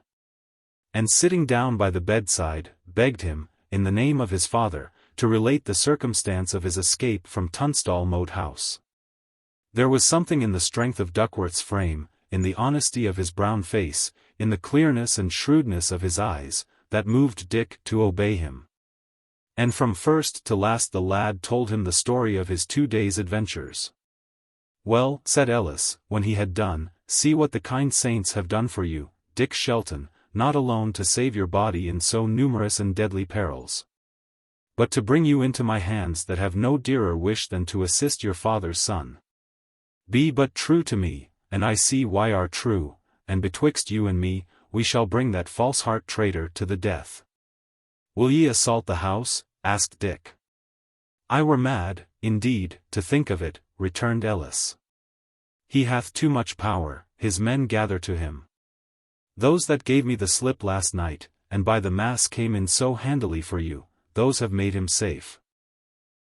And sitting down by the bedside, begged him, in the name of his father, to relate the circumstance of his escape from Tunstall Moat House. There was something in the strength of Duckworth's frame, in the honesty of his brown face, in the clearness and shrewdness of his eyes, that moved Dick to obey him. And from first to last the lad told him the story of his 2 days' adventures. "Well," said Ellis, when he had done, "see what the kind saints have done for you, Dick Shelton, not alone to save your body in so numerous and deadly perils, but to bring you into my hands that have no dearer wish than to assist your father's son. Be but true to me, and I see why are true, and betwixt you and me, we shall bring that false heart traitor to the death. "Will ye assault the house?" asked Dick. "I were mad, indeed, to think of it," returned Ellis. "He hath too much power, his men gather to him. Those that gave me the slip last night, and by the mass came in so handily for you, those have made him safe.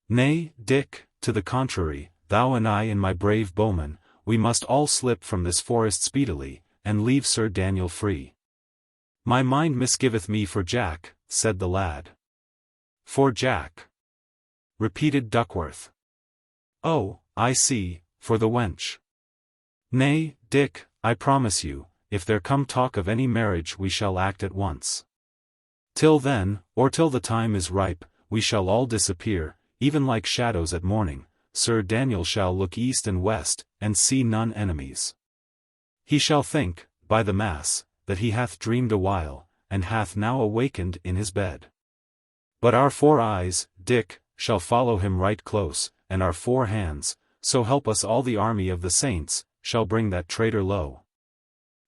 Nay, Dick, to the contrary, thou and I and my brave bowmen, we must all slip from this forest speedily, and leave Sir Daniel free." "My mind misgiveth me for Jack," said the lad. "For Jack?" repeated Duckworth. "Oh, I see, for the wench. Nay, Dick, I promise you, if there come talk of any marriage we shall act at once. Till then, or till the time is ripe, we shall all disappear, even like shadows at morning. Sir Daniel shall look east and west, and see none enemies. He shall think, by the mass, that he hath dreamed a while, and hath now awakened in his bed. But our 4 eyes, Dick, shall follow him right close, and our 4 hands, so help us all the army of the saints, shall bring that traitor low."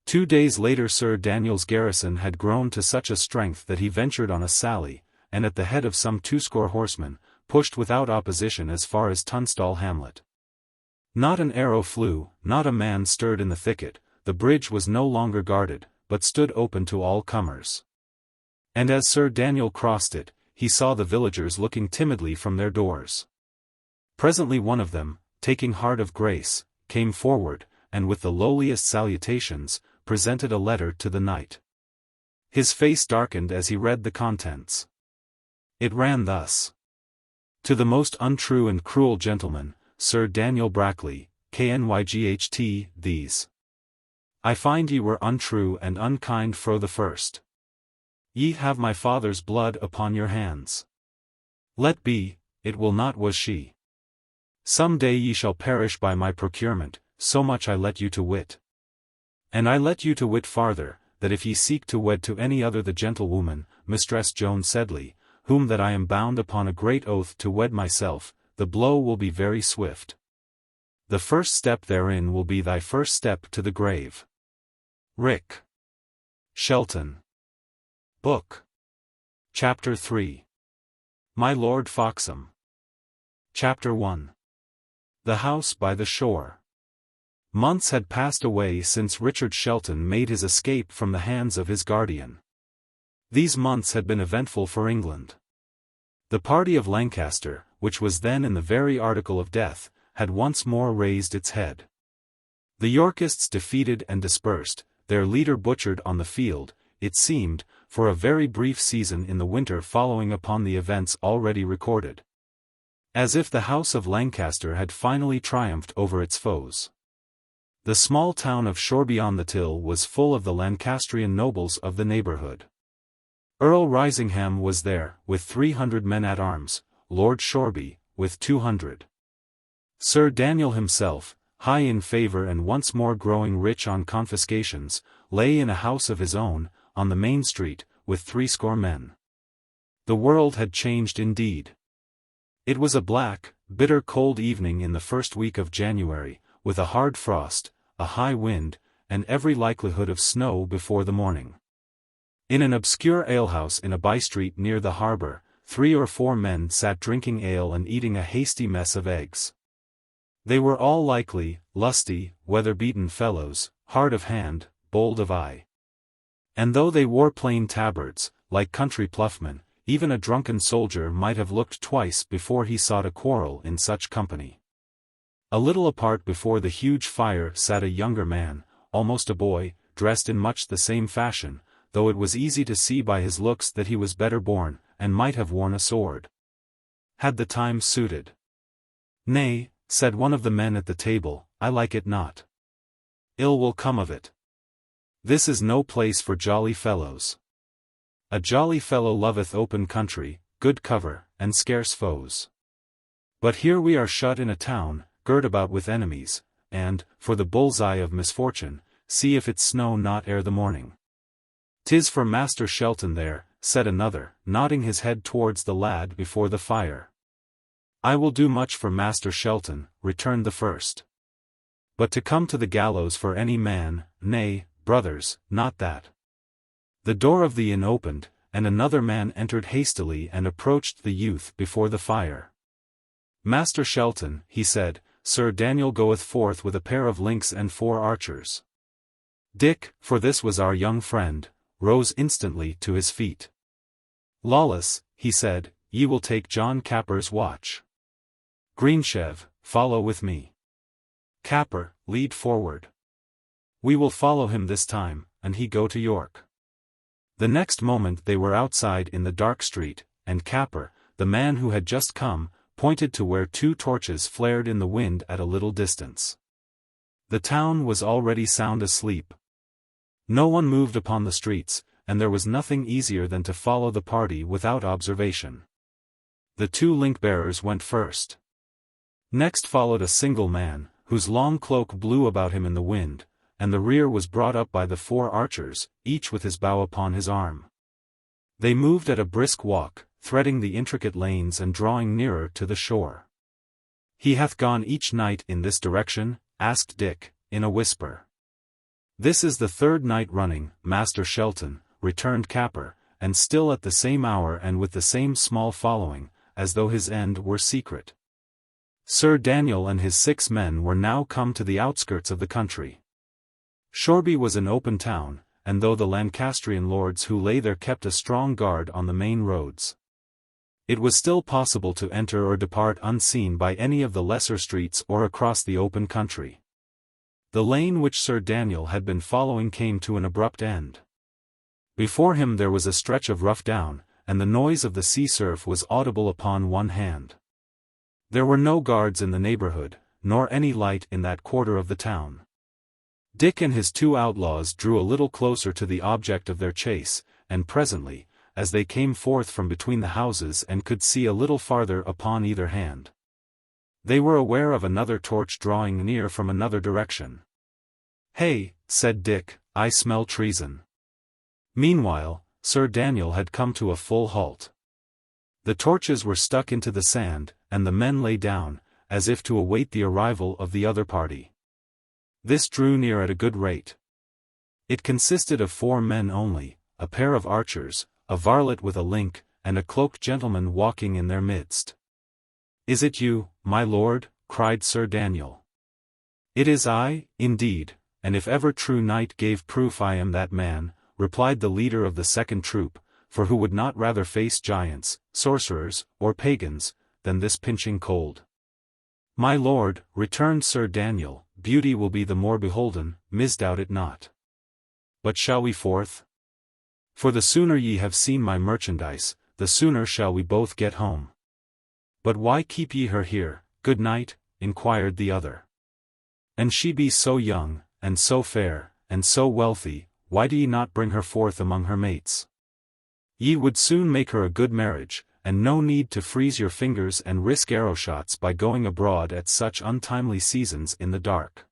2 days later Sir Daniel's garrison had grown to such a strength that he ventured on a sally, and at the head of some 20 horsemen, pushed without opposition as far as Tunstall hamlet. Not an arrow flew, not a man stirred in the thicket, the bridge was no longer guarded, but stood open to all comers. And as Sir Daniel crossed it, he saw the villagers looking timidly from their doors. Presently one of them, taking heart of grace, came forward, and with the lowliest salutations, presented a letter to the knight. His face darkened as he read the contents. It ran thus: "To the most untrue and cruel gentleman, Sir Daniel Brackley, Knyght, these. I find ye were untrue and unkind fro the first. Ye have my father's blood upon your hands. Let be, it will not was she. Some day ye shall perish by my procurement, so much I let you to wit. And I let you to wit farther, that if ye seek to wed to any other the gentlewoman, Mistress Joan Sedley, whom that I am bound upon a great oath to wed myself, the blow will be very swift. The first step therein will be thy first step to the grave. Rick. Shelton. Book. Chapter 3. My Lord Foxham. Chapter 1. The House by the Shore. Months had passed away since Richard Shelton made his escape from the hands of his guardian. These months had been eventful for England. The party of Lancaster, which was then in the very article of death, had once more raised its head. The Yorkists defeated and dispersed, their leader butchered on the field, it seemed, for a very brief season in the winter following upon the events already recorded. As if the House of Lancaster had finally triumphed over its foes. The small town of Shoreby on the Till was full of the Lancastrian nobles of the neighbourhood. Earl Risingham was there, with 300 men at arms, Lord Shoreby, with 200. Sir Daniel himself, high in favour and once more growing rich on confiscations, lay in a house of his own, on the main street, with 80 men. The world had changed indeed. It was a black, bitter cold evening in the first week of January, with a hard frost, a high wind, and every likelihood of snow before the morning. In an obscure alehouse in a by-street near the harbour, 3 or 4 men sat drinking ale and eating a hasty mess of eggs. They were all likely, lusty, weather-beaten fellows, hard of hand, bold of eye. And though they wore plain tabards, like country ploughmen, even a drunken soldier might have looked twice before he sought a quarrel in such company. A little apart before the huge fire sat a younger man, almost a boy, dressed in much the same fashion, though it was easy to see by his looks that he was better born, and might have worn a sword. Had the time suited? Nay, said one of the men at the table, I like it not. Ill will come of it. This is no place for jolly fellows. A jolly fellow loveth open country, good cover, and scarce foes. But here we are shut in a town, girt about with enemies, and, for the bull's-eye of misfortune, see if it snow not ere the morning. 'Tis for Master Shelton there, said another, nodding his head towards the lad before the fire. I will do much for Master Shelton, returned the first. But to come to the gallows for any man, nay, brothers, not that. The door of the inn opened, and another man entered hastily and approached the youth before the fire. "Master Shelton," he said, "Sir Daniel goeth forth with a pair of links and 4 archers." Dick, for this was our young friend, rose instantly to his feet. "Lawless," he said, "ye will take John Capper's watch. Greensheve, follow with me. Capper, lead forward. We will follow him this time, and he go to York." The next moment they were outside in the dark street, and Capper, the man who had just come, pointed to where 2 torches flared in the wind at a little distance. The town was already sound asleep. No one moved upon the streets, and there was nothing easier than to follow the party without observation. The 2 link-bearers went first. Next followed a single man, whose long cloak blew about him in the wind, and the rear was brought up by the 4 archers, each with his bow upon his arm. They moved at a brisk walk, threading the intricate lanes and drawing nearer to the shore. "He hath gone each night in this direction?" asked Dick, in a whisper. "This is the 3rd night running, Master Shelton," returned Capper, "and still at the same hour and with the same small following, as though his end were secret." Sir Daniel and his 6 men were now come to the outskirts of the country. Shoreby was an open town, and though the Lancastrian lords who lay there kept a strong guard on the main roads, it was still possible to enter or depart unseen by any of the lesser streets or across the open country. The lane which Sir Daniel had been following came to an abrupt end. Before him there was a stretch of rough down, and the noise of the sea surf was audible upon one hand. There were no guards in the neighborhood, nor any light in that quarter of the town. Dick and his 2 outlaws drew a little closer to the object of their chase, and presently, as they came forth from between the houses and could see a little farther upon either hand, they were aware of another torch drawing near from another direction. "Hey," said Dick, "I smell treason." Meanwhile, Sir Daniel had come to a full halt. The torches were stuck into the sand, and the men lay down, as if to await the arrival of the other party. This drew near at a good rate. It consisted of 4 men only, a pair of archers, a varlet with a link, and a cloaked gentleman walking in their midst. "Is it you, my lord?" cried Sir Daniel. "It is I, indeed, and if ever true knight gave proof I am that man," replied the leader of the 2nd troop, for who would not rather face giants, sorcerers, or pagans, than this pinching cold? "My lord," returned Sir Daniel, "beauty will be the more beholden, misdoubt it not. But shall we forth? For the sooner ye have seen my merchandise, the sooner shall we both get home." "But why keep ye her here, good knight?" inquired the other. "And she be so young, and so fair, and so wealthy, why do ye not bring her forth among her mates? Ye would soon make her a good marriage, and no need to freeze your fingers and risk arrow shots by going abroad at such untimely seasons in the dark."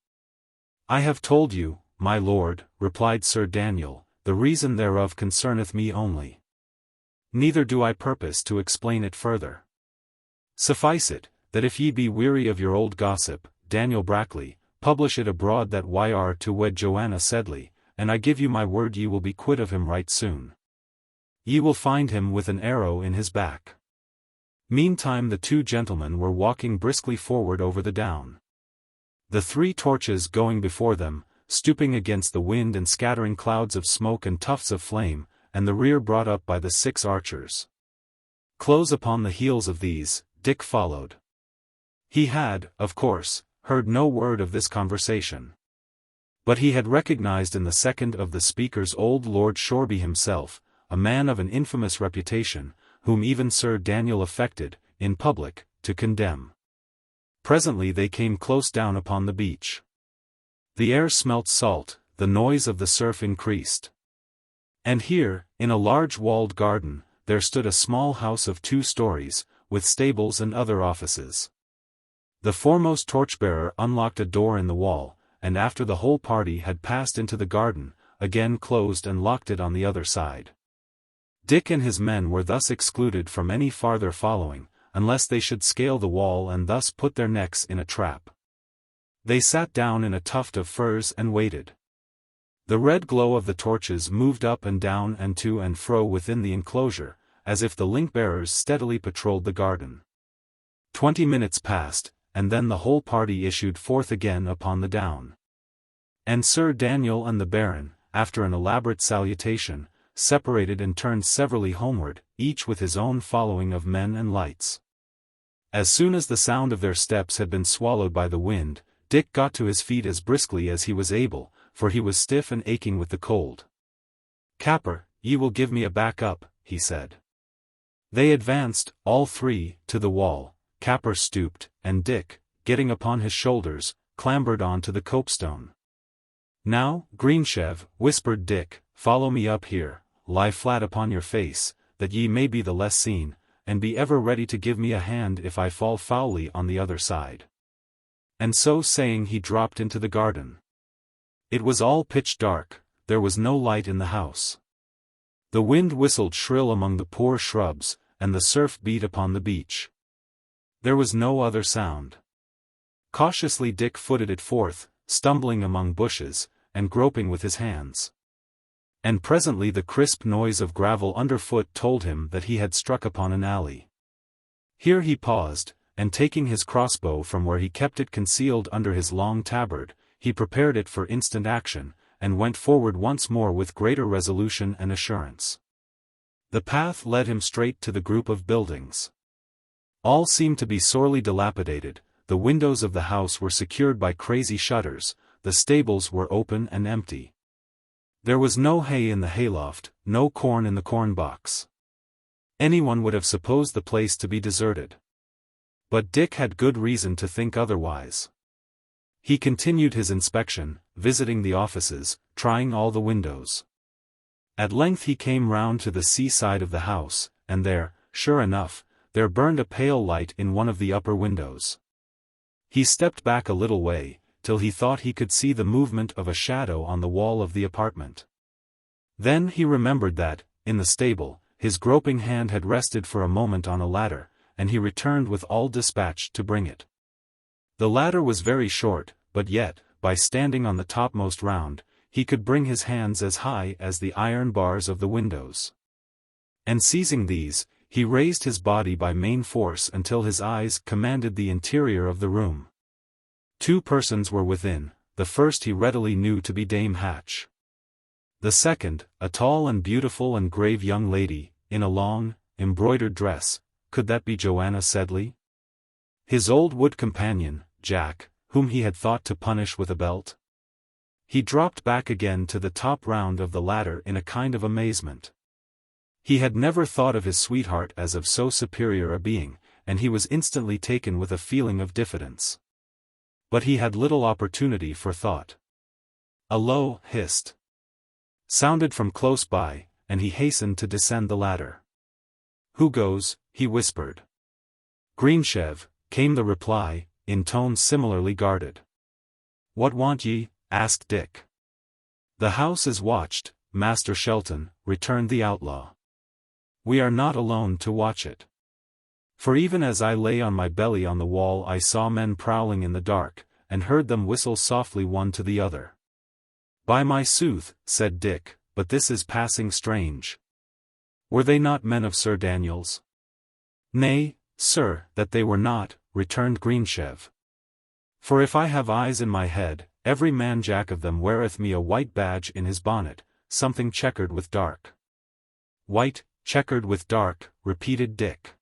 "I have told you, my lord," replied Sir Daniel, "the reason thereof concerneth me only. Neither do I purpose to explain it further. Suffice it, that if ye be weary of your old gossip, Daniel Brackley, publish it abroad that ye are to wed Joanna Sedley, and I give you my word ye will be quit of him right soon. Ye will find him with an arrow in his back." Meantime the 2 gentlemen were walking briskly forward over the down. The 3 torches going before them, stooping against the wind and scattering clouds of smoke and tufts of flame, and the rear brought up by the 6 archers. Close upon the heels of these, Dick followed. He had, of course, heard no word of this conversation. But he had recognized in the second of the speakers old Lord Shoreby himself, a man of an infamous reputation, whom even Sir Daniel affected, in public, to condemn. Presently they came close down upon the beach. The air smelt salt, the noise of the surf increased. And here, in a large walled garden, there stood a small house of 2 stories, with stables and other offices. The foremost torchbearer unlocked a door in the wall, and after the whole party had passed into the garden, again closed and locked it on the other side. Dick and his men were thus excluded from any farther following, unless they should scale the wall and thus put their necks in a trap. They sat down in a tuft of firs and waited. The red glow of the torches moved up and down and to and fro within the enclosure, as if the link-bearers steadily patrolled the garden. 20 minutes passed, and then the whole party issued forth again upon the down. And Sir Daniel and the Baron, after an elaborate salutation, separated and turned severally homeward, each with his own following of men and lights. As soon as the sound of their steps had been swallowed by the wind, Dick got to his feet as briskly as he was able, for he was stiff and aching with the cold. "Capper, ye will give me a back up," he said. They advanced, all three, to the wall. Capper stooped, and Dick, getting upon his shoulders, clambered on to the copestone. "Now, Greensheve," whispered Dick, "follow me up here, lie flat upon your face, that ye may be the less seen, and be ever ready to give me a hand if I fall foully on the other side." And so saying he dropped into the garden. It was all pitch dark, there was no light in the house. The wind whistled shrill among the poor shrubs, and the surf beat upon the beach. There was no other sound. Cautiously Dick footed it forth, stumbling among bushes, and groping with his hands. And presently the crisp noise of gravel underfoot told him that he had struck upon an alley. Here he paused, and taking his crossbow from where he kept it concealed under his long tabard, he prepared it for instant action, and went forward once more with greater resolution and assurance. The path led him straight to the group of buildings. All seemed to be sorely dilapidated, the windows of the house were secured by crazy shutters, the stables were open and empty. There was no hay in the hayloft, no corn in the corn box. Anyone would have supposed the place to be deserted. But Dick had good reason to think otherwise. He continued his inspection, visiting the offices, trying all the windows. At length he came round to the seaside of the house, and there, sure enough, there burned a pale light in one of the upper windows. He stepped back a little way, till he thought he could see the movement of a shadow on the wall of the apartment. Then he remembered that, in the stable, his groping hand had rested for a moment on a ladder, and he returned with all dispatch to bring it. The ladder was very short, but yet, by standing on the topmost round, he could bring his hands as high as the iron bars of the windows. And seizing these, he raised his body by main force until his eyes commanded the interior of the room. 2 persons were within, the first he readily knew to be Dame Hatch. The second, a tall and beautiful and grave young lady, in a long, embroidered dress. Could that be Joanna Sedley? His old wood companion, Jack, whom he had thought to punish with a belt? He dropped back again to the top round of the ladder in a kind of amazement. He had never thought of his sweetheart as of so superior a being, and he was instantly taken with a feeling of diffidence. But he had little opportunity for thought. A low hissed sounded from close by, and he hastened to descend the ladder. "Who goes?" he whispered. "Greensheve," came the reply, in tones similarly guarded. "What want ye?" asked Dick. "The house is watched, Master Shelton," returned the outlaw. "We are not alone to watch it. For even as I lay on my belly on the wall I saw men prowling in the dark, and heard them whistle softly one to the other." "By my sooth," said Dick, "but this is passing strange. Were they not men of Sir Daniel's?" "Nay, sir, that they were not," returned Greensheve. "For if I have eyes in my head, every man jack of them weareth me a white badge in his bonnet, something checkered with dark." "White, checkered with dark," repeated Dick.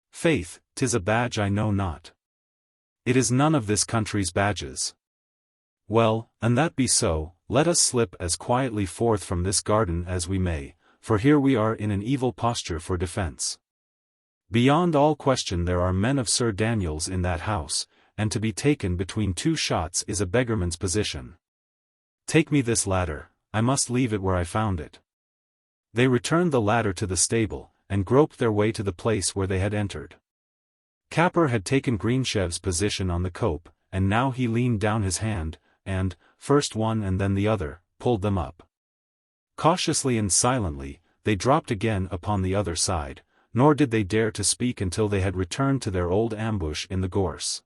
"Faith, 'tis a badge I know not. It is none of this country's badges." "Well, an that be so, let us slip as quietly forth from this garden as we may, for here we are in an evil posture for defense. Beyond all question there are men of Sir Daniel's in that house, and to be taken between 2 shots is a beggarman's position. Take me this ladder, I must leave it where I found it." They returned the ladder to the stable, and groped their way to the place where they had entered. Capper had taken Greensheve's position on the cope, and now he leaned down his hand, and, first one and then the other, pulled them up. Cautiously and silently, they dropped again upon the other side, nor did they dare to speak until they had returned to their old ambush in the gorse.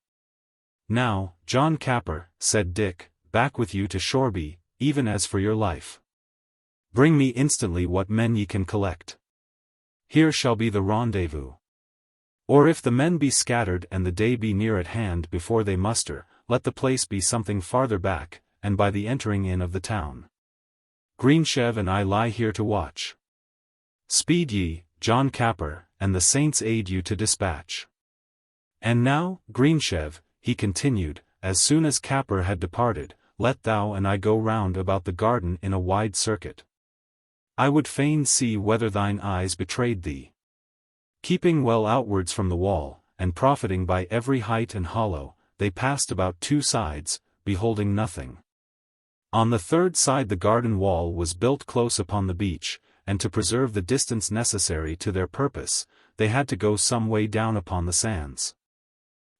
"Now, John Capper," said Dick, "back with you to Shoreby, even as for your life. Bring me instantly what men ye can collect. Here shall be the rendezvous. Or if the men be scattered and the day be near at hand before they muster, let the place be something farther back, and by the entering in of the town. Greensheve and I lie here to watch. Speed ye, John Capper, and the saints aid you to dispatch. And now, Greensheve, he continued, as soon as Capper had departed, let thou and I go round about the garden in a wide circuit. I would fain see whether thine eyes betrayed thee. Keeping well outwards from the wall, and profiting by every height and hollow, they passed about 2 sides, beholding nothing. On the 3rd side the garden wall was built close upon the beach, and to preserve the distance necessary to their purpose, they had to go some way down upon the sands.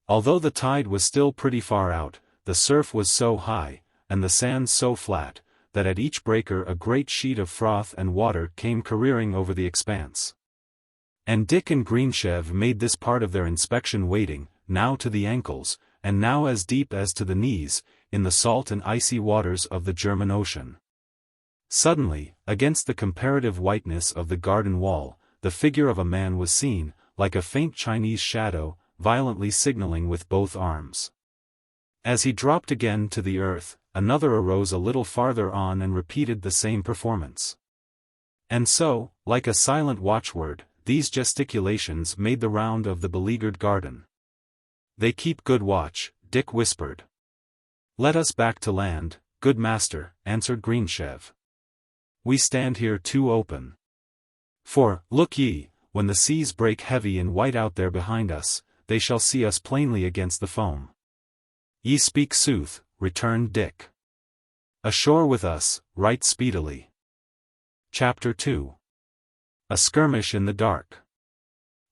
Although the tide was still pretty far out, the surf was so high, and the sands so flat, that at each breaker a great sheet of froth and water came careering over the expanse. And Dick and Greensheve made this part of their inspection wading, now to the ankles, and now as deep as to the knees, in the salt and icy waters of the German Ocean. Suddenly, against the comparative whiteness of the garden wall, the figure of a man was seen, like a faint Chinese shadow, violently signaling with both arms. As he dropped again to the earth, another arose a little farther on and repeated the same performance. And so, like a silent watchword, these gesticulations made the round of the beleaguered garden. They keep good watch, Dick whispered. Let us back to land, good master, answered Greensheve. We stand here too open. For, look ye, when the seas break heavy and white out there behind us, they shall see us plainly against the foam. Ye speak sooth, returned Dick. Ashore with us, right speedily. Chapter 2. A skirmish in the dark.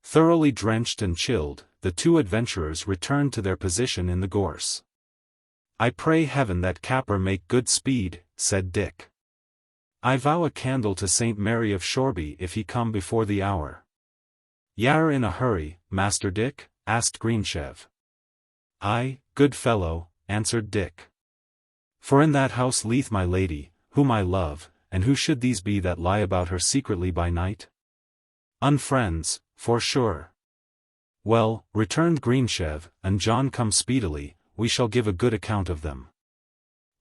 Thoroughly drenched and chilled, the 2 adventurers returned to their position in the gorse. I pray heaven that Capper make good speed, said Dick. I vow a candle to St. Mary of Shoreby if he come before the hour. Y'are in a hurry, Master Dick? asked Greensheve. Aye, good fellow, answered Dick. For in that house lieth my lady, whom I love, and who should these be that lie about her secretly by night? Unfriends, for sure. Well, returned Greensheve, and John come speedily, we shall give a good account of them.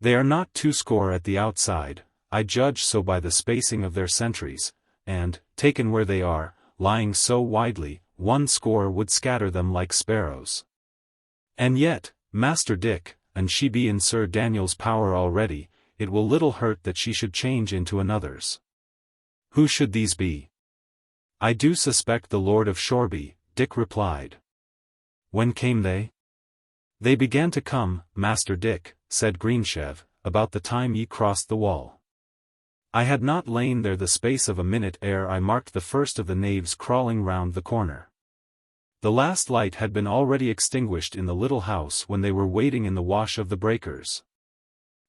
They are not 20 at the outside, I judge so by the spacing of their sentries, and, taken where they are, lying so widely, 10 would scatter them like sparrows. And yet, Master Dick, and she be in Sir Daniel's power already, it will little hurt that she should change into another's. Who should these be? I do suspect the Lord of Shoreby, Dick replied. When came they? They began to come, Master Dick, said Greensheve, about the time ye crossed the wall. I had not lain there the space of a minute ere I marked the first of the knaves crawling round the corner. The last light had been already extinguished in the little house when they were wading in the wash of the breakers.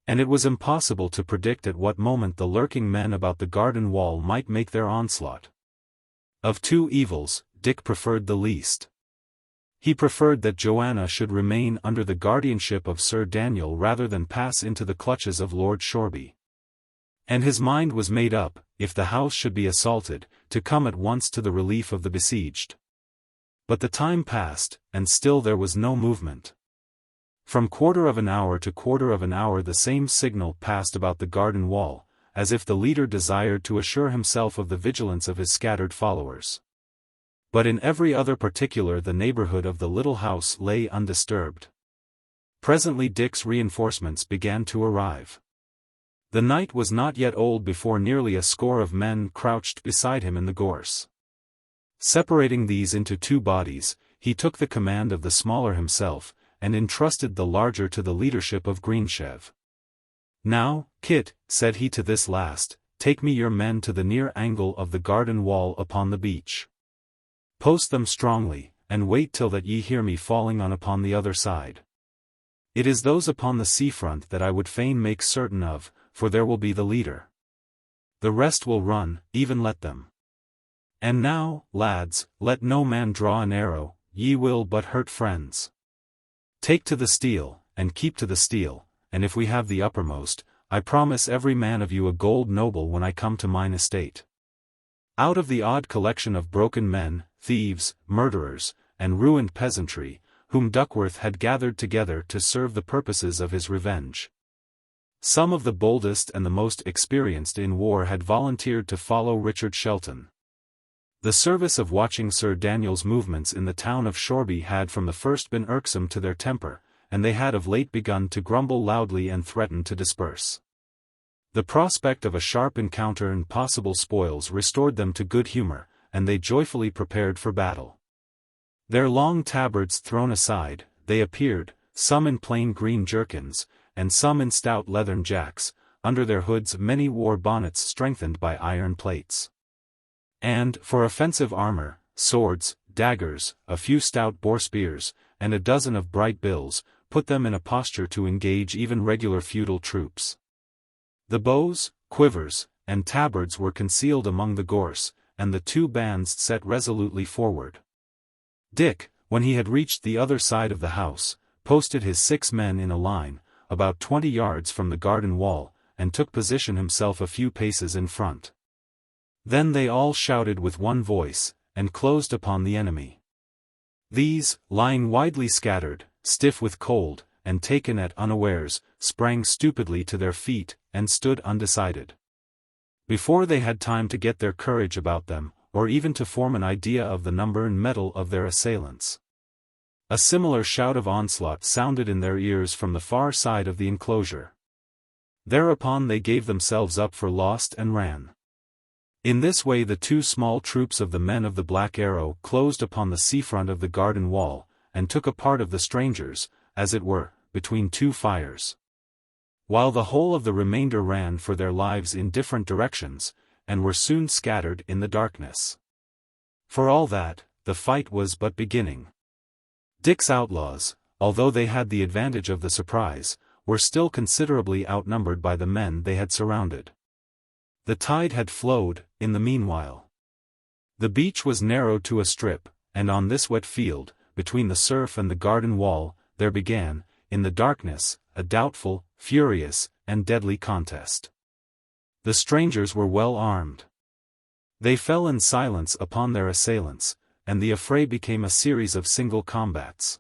And it was impossible to predict at what moment the lurking men about the garden wall might make their onslaught. Of 2 evils, Dick preferred the least. He preferred that Joanna should remain under the guardianship of Sir Daniel rather than pass into the clutches of Lord Shoreby. And his mind was made up, if the house should be assaulted, to come at once to the relief of the besieged. But the time passed, and still there was no movement. From 1/4 of an hour to 1/4 of an hour the same signal passed about the garden wall, as if the leader desired to assure himself of the vigilance of his scattered followers. But in every other particular the neighborhood of the little house lay undisturbed. Presently Dick's reinforcements began to arrive. The night was not yet old before nearly 10 of men crouched beside him in the gorse. Separating these into 2 bodies, he took the command of the smaller himself, and entrusted the larger to the leadership of Greensheve. Now, Kit, said he to this last, take me your men to the near angle of the garden wall upon the beach. Post them strongly, and wait till that ye hear me falling on upon the other side. It is those upon the seafront that I would fain make certain of, for there will be the leader. The rest will run, even let them. And now, lads, let no man draw an arrow, ye will but hurt friends. Take to the steel, and keep to the steel, and if we have the uppermost, I promise every man of you a gold noble when I come to mine estate. Out of the odd collection of broken men, thieves, murderers, and ruined peasantry, whom Duckworth had gathered together to serve the purposes of his revenge. Some of the boldest and the most experienced in war had volunteered to follow Richard Shelton. The service of watching Sir Daniel's movements in the town of Shoreby had from the first been irksome to their temper, and they had of late begun to grumble loudly and threaten to disperse. The prospect of a sharp encounter and possible spoils restored them to good humor, and they joyfully prepared for battle. Their long tabards thrown aside, they appeared, some in plain green jerkins, and some in stout leathern jacks, under their hoods many wore bonnets strengthened by iron plates. And, for offensive armor, swords, daggers, a few stout boar spears, and a dozen of bright bills, put them in a posture to engage even regular feudal troops. The bows, quivers, and tabards were concealed among the gorse, and the two bands set resolutely forward. Dick, when he had reached the other side of the house, posted his 6 men in a line, about 20 yards from the garden wall, and took position himself a few paces in front. Then they all shouted with one voice, and closed upon the enemy. These, lying widely scattered, stiff with cold, and taken at unawares, sprang stupidly to their feet, and stood undecided. Before they had time to get their courage about them, or even to form an idea of the number and mettle of their assailants, a similar shout of onslaught sounded in their ears from the far side of the enclosure. Thereupon they gave themselves up for lost and ran. In this way the 2 small troops of the men of the Black Arrow closed upon the seafront of the garden wall, and took a part of the strangers, as it were, between 2 fires. While the whole of the remainder ran for their lives in different directions, and were soon scattered in the darkness. For all that, the fight was but beginning. Dick's outlaws, although they had the advantage of the surprise, were still considerably outnumbered by the men they had surrounded. The tide had flowed, in the meanwhile. The beach was narrowed to a strip, and on this wet field, between the surf and the garden wall, there began, in the darkness, a doubtful, furious, and deadly contest. The strangers were well armed. They fell in silence upon their assailants, and the affray became a series of single combats.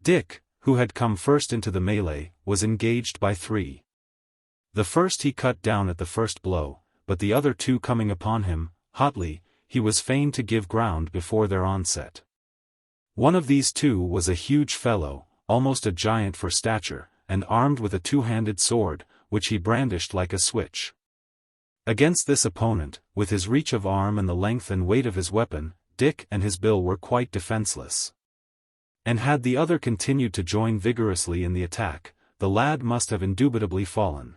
Dick, who had come first into the melee, was engaged by 3. The first he cut down at the first blow, but the other 2 coming upon him, hotly, he was fain to give ground before their onset. One of these 2 was a huge fellow, almost a giant for stature, and armed with a 2-handed sword, which he brandished like a switch. Against this opponent, with his reach of arm and the length and weight of his weapon, Dick and his bill were quite defenseless. And had the other continued to join vigorously in the attack, the lad must have indubitably fallen.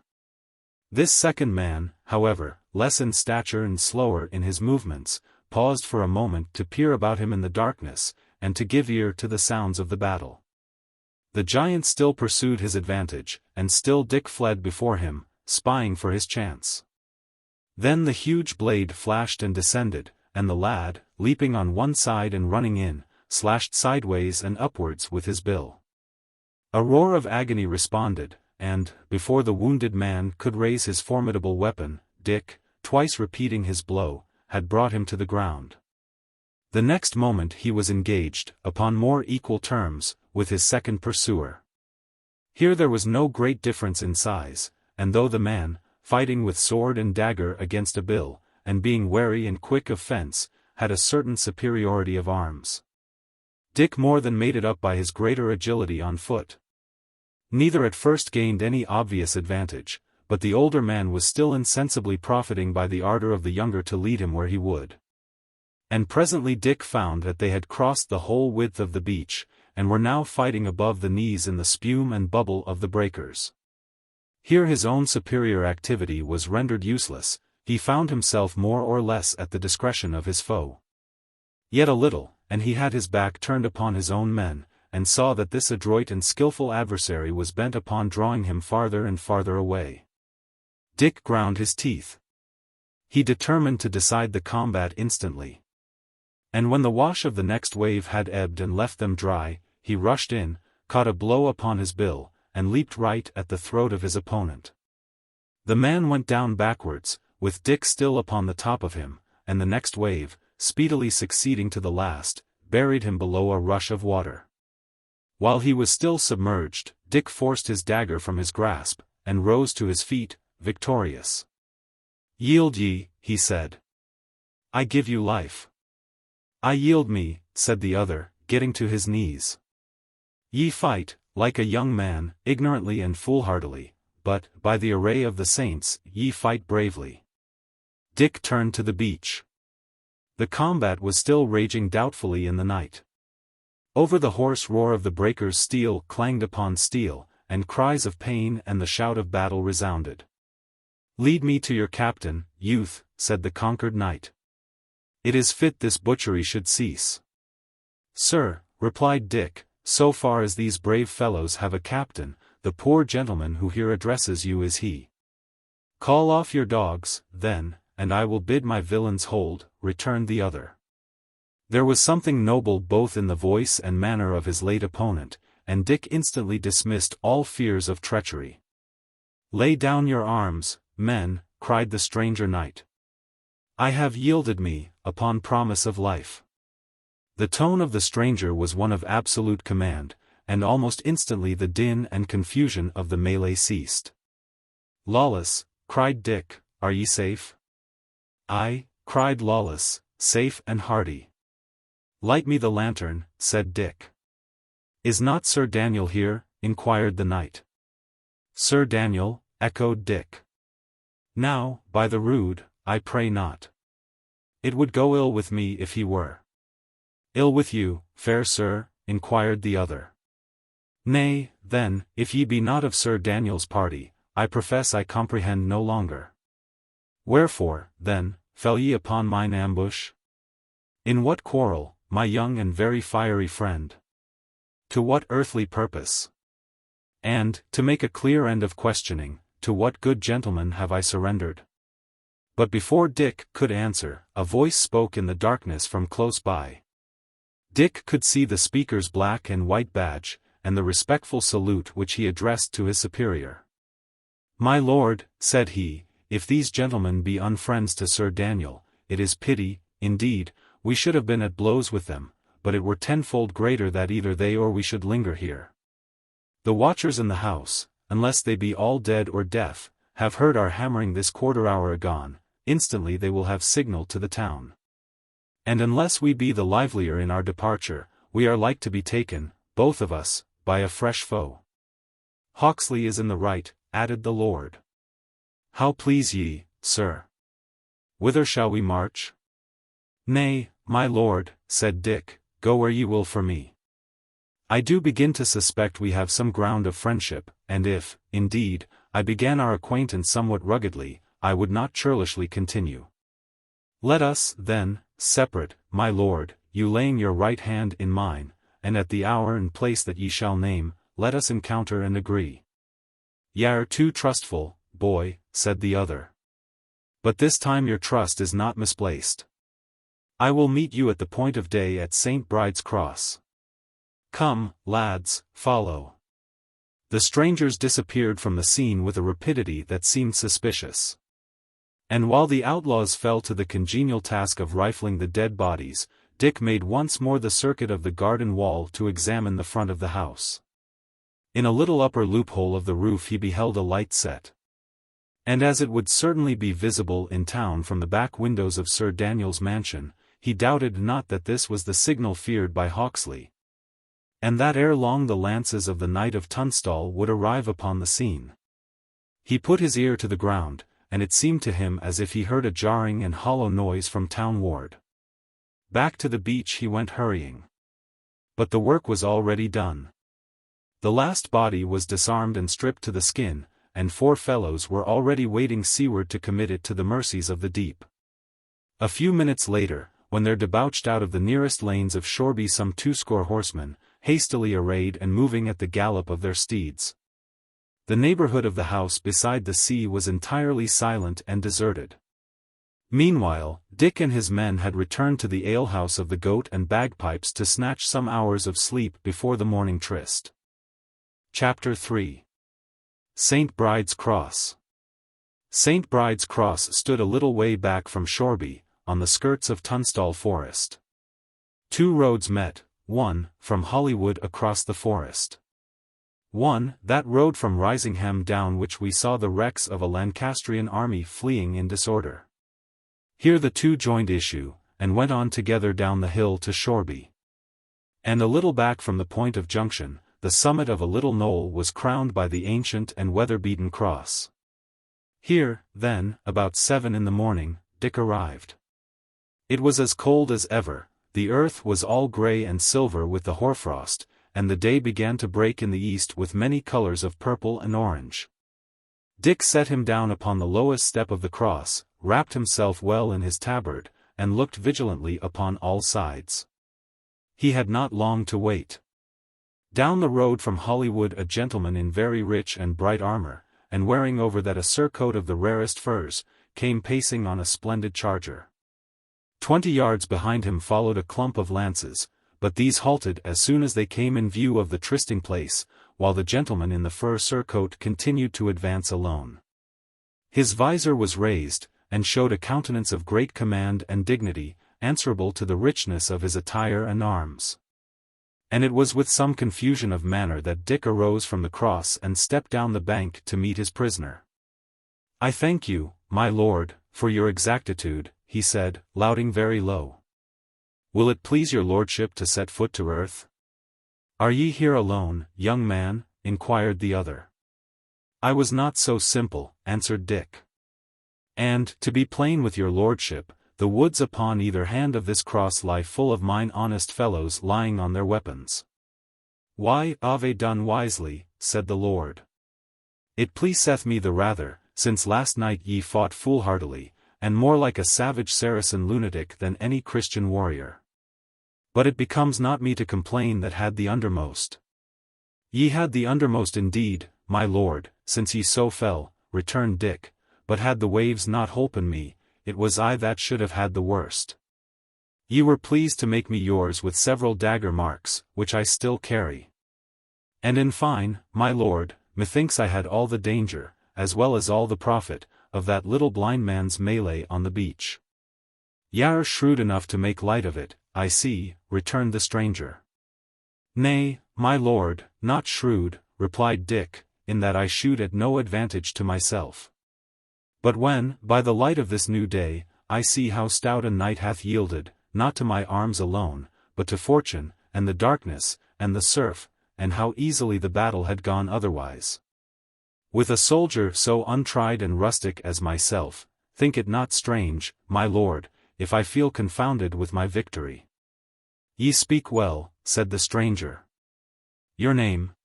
This second man, however, less in stature and slower in his movements, paused for a moment to peer about him in the darkness, and to give ear to the sounds of the battle. The giant still pursued his advantage, and still Dick fled before him, spying for his chance. Then the huge blade flashed and descended, and the lad, leaping on one side and running in, slashed sideways and upwards with his bill. A roar of agony responded, and, before the wounded man could raise his formidable weapon, Dick, twice repeating his blow, had brought him to the ground. The next moment he was engaged, upon more equal terms, with his second pursuer. Here there was no great difference in size, and though the man, fighting with sword and dagger against a bill, and being wary and quick of fence, had a certain superiority of arms, Dick more than made it up by his greater agility on foot. Neither at first gained any obvious advantage, but the older man was still insensibly profiting by the ardor of the younger to lead him where he would. And presently Dick found that they had crossed the whole width of the beach, and were now fighting above the knees in the spume and bubble of the breakers. Here his own superior activity was rendered useless, he found himself more or less at the discretion of his foe. Yet a little, and he had his back turned upon his own men, and saw that this adroit and skilful adversary was bent upon drawing him farther and farther away. Dick ground his teeth. He determined to decide the combat instantly. And when the wash of the next wave had ebbed and left them dry, he rushed in, caught a blow upon his bill, and leaped right at the throat of his opponent. The man went down backwards, with Dick still upon the top of him, and the next wave, speedily succeeding to the last, buried him below a rush of water. While he was still submerged, Dick forced his dagger from his grasp, and rose to his feet, victorious. "Yield ye," he said. "I give you life." "I yield me," said the other, getting to his knees. "Ye fight, like a young man, ignorantly and foolhardily, but, by the array of the saints, ye fight bravely." Dick turned to the beach. The combat was still raging doubtfully in the night. Over the hoarse roar of the breakers steel clanged upon steel, and cries of pain and the shout of battle resounded. "Lead me to your captain, youth," said the conquered knight. "It is fit this butchery should cease." "Sir," replied Dick, "so far as these brave fellows have a captain, the poor gentleman who here addresses you is he." "Call off your dogs, then, and I will bid my villains hold," returned the other. There was something noble both in the voice and manner of his late opponent, and Dick instantly dismissed all fears of treachery. "Lay down your arms, men," cried the stranger knight. "I have yielded me, upon promise of life." The tone of the stranger was one of absolute command, and almost instantly the din and confusion of the melee ceased. "Lawless," cried Dick, "are ye safe?" "Aye," cried Lawless, "safe and hearty." "Light me the lantern," said Dick. "Is not Sir Daniel here?" inquired the knight. "Sir Daniel," echoed Dick. "Now, by the rood, I pray not. It would go ill with me if he were." "Ill with you, fair sir?" inquired the other. "Nay, then, if ye be not of Sir Daniel's party, I profess I comprehend no longer. Wherefore, then, fell ye upon mine ambush? In what quarrel, my young and very fiery friend? To what earthly purpose? And, to make a clear end of questioning, to what good gentleman have I surrendered?" But before Dick could answer, a voice spoke in the darkness from close by. Dick could see the speaker's black and white badge, and the respectful salute which he addressed to his superior. "My lord," said he, "if these gentlemen be unfriends to Sir Daniel, it is pity, indeed, we should have been at blows with them, but it were tenfold greater that either they or we should linger here. The watchers in the house, unless they be all dead or deaf, have heard our hammering this quarter hour agone, instantly they will have signal to the town. And unless we be the livelier in our departure, we are like to be taken, both of us, by a fresh foe." "Hawksley is in the right," added the lord. "How please ye, sir? Whither shall we march?" "Nay, my lord," said Dick, "go where ye will for me. I do begin to suspect we have some ground of friendship, and if, indeed, I began our acquaintance somewhat ruggedly, I would not churlishly continue. Let us, then, separate, my lord, you laying your right hand in mine, and at the hour and place that ye shall name, let us encounter and agree." "Y'are too trustful, boy," said the other. "But this time your trust is not misplaced. I will meet you at the point of day at St. Bride's Cross. Come, lads, follow." The strangers disappeared from the scene with a rapidity that seemed suspicious. And while the outlaws fell to the congenial task of rifling the dead bodies, Dick made once more the circuit of the garden wall to examine the front of the house. In a little upper loophole of the roof he beheld a light set. And as it would certainly be visible in town from the back windows of Sir Daniel's mansion, he doubted not that this was the signal feared by Hawksley. And that ere long the lances of the Knight of Tunstall would arrive upon the scene. He put his ear to the ground, and it seemed to him as if he heard a jarring and hollow noise from townward. Back to the beach he went hurrying. But the work was already done. The last body was disarmed and stripped to the skin, and 4 fellows were already wading seaward to commit it to the mercies of the deep. A few minutes later, when there debouched out of the nearest lanes of Shoreby some 20 horsemen, hastily arrayed and moving at the gallop of their steeds. The neighborhood of the house beside the sea was entirely silent and deserted. Meanwhile, Dick and his men had returned to the alehouse of the Goat and Bagpipes to snatch some hours of sleep before the morning tryst. Chapter 3. St. Bride's Cross. St. Bride's Cross stood a little way back from Shoreby, on the skirts of Tunstall Forest. Two roads met, one, from Hollywood across the forest. One, that road from Risingham down which we saw the wrecks of a Lancastrian army fleeing in disorder. Here the two joined issue, and went on together down the hill to Shoreby. And a little back from the point of junction, the summit of a little knoll was crowned by the ancient and weather-beaten cross. Here, then, about 7 in the morning, Dick arrived. It was as cold as ever, the earth was all grey and silver with the hoarfrost, and the day began to break in the east with many colours of purple and orange. Dick set him down upon the lowest step of the cross, wrapped himself well in his tabard, and looked vigilantly upon all sides. He had not long to wait. Down the road from Hollywood a gentleman in very rich and bright armour, and wearing over that a surcoat of the rarest furs, came pacing on a splendid charger. 20 yards behind him followed a clump of lances, but these halted as soon as they came in view of the trysting place, while the gentleman in the fur surcoat continued to advance alone. His visor was raised, and showed a countenance of great command and dignity, answerable to the richness of his attire and arms. And it was with some confusion of manner that Dick arose from the cross and stepped down the bank to meet his prisoner. "I thank you, my lord, for your exactitude," he said, louting very low. "Will it please your lordship to set foot to earth?" "Are ye here alone, young man?" inquired the other. "I was not so simple," answered Dick. "And, to be plain with your lordship, the woods upon either hand of this cross lie full of mine honest fellows lying on their weapons." "Why, have done wisely," said the lord. "It pleaseth me the rather, since last night ye fought foolhardily, and more like a savage Saracen lunatic than any Christian warrior. But it becomes not me to complain that had the undermost." "Ye had the undermost indeed, my lord, since ye so fell," returned Dick, "but had the waves not holpen me, it was I that should have had the worst. Ye were pleased to make me yours with several dagger marks, which I still carry. And in fine, my lord, methinks I had all the danger, as well as all the profit, of that little blind man's melee on the beach." "Y'are shrewd enough to make light of it, I see," returned the stranger. "Nay, my lord, not shrewd," replied Dick, "in that I shoot at no advantage to myself. But when, by the light of this new day, I see how stout a knight hath yielded, not to my arms alone, but to fortune, and the darkness, and the surf, and how easily the battle had gone otherwise. With a soldier so untried and rustic as myself, think it not strange, my lord, if I feel confounded with my victory." "Ye speak well," said the stranger. "Your name?"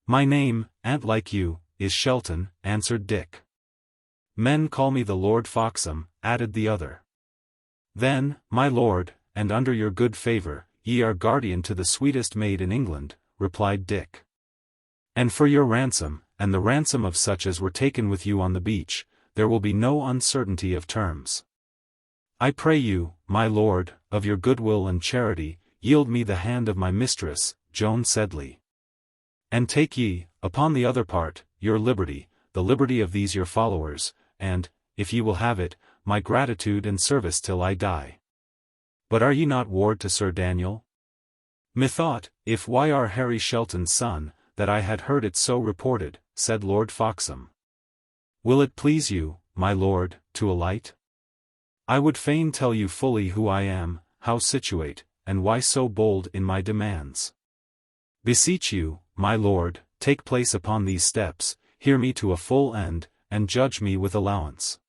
"My name, ant like you, is Shelton," answered Dick. "Men call me the Lord Foxham," added the other. "Then, my lord, and under your good favour, ye are guardian to the sweetest maid in England," replied Dick. "And for your ransom, and the ransom of such as were taken with you on the beach, there will be no uncertainty of terms. I pray you, my lord, of your goodwill and charity, yield me the hand of my mistress, Joan Sedley. And take ye, upon the other part, your liberty, the liberty of these your followers, and, if ye will have it, my gratitude and service till I die. But are ye not ward to Sir Daniel? Methought, if y are Harry Shelton's son, that I had heard it so reported," said Lord Foxham. "Will it please you, my lord, to alight? I would fain tell you fully who I am, how situate, and why so bold in my demands. Beseech you, my lord, take place upon these steps, hear me to a full end, and judge me with allowance."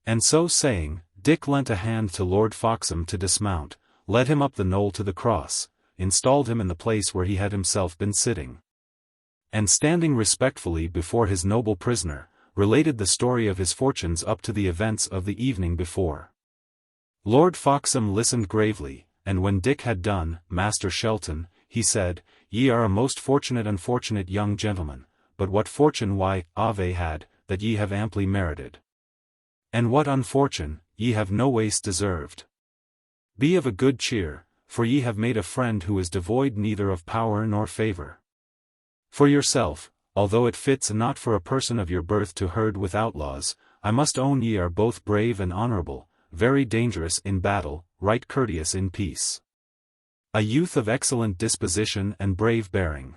And so saying, Dick lent a hand to Lord Foxham to dismount, led him up the knoll to the cross, installed him in the place where he had himself been sitting, and standing respectfully before his noble prisoner, related the story of his fortunes up to the events of the evening before. Lord Foxham listened gravely, and when Dick had done, "Master Shelton," he said, "ye are a most unfortunate young gentleman, but what fortune have had, that ye have amply merited. And what unfortune, ye have no ways deserved. Be of a good cheer, for ye have made a friend who is devoid neither of power nor favour. For yourself, although it fits not for a person of your birth to herd with outlaws, I must own ye are both brave and honourable, very dangerous in battle, right courteous in peace. A youth of excellent disposition and brave bearing.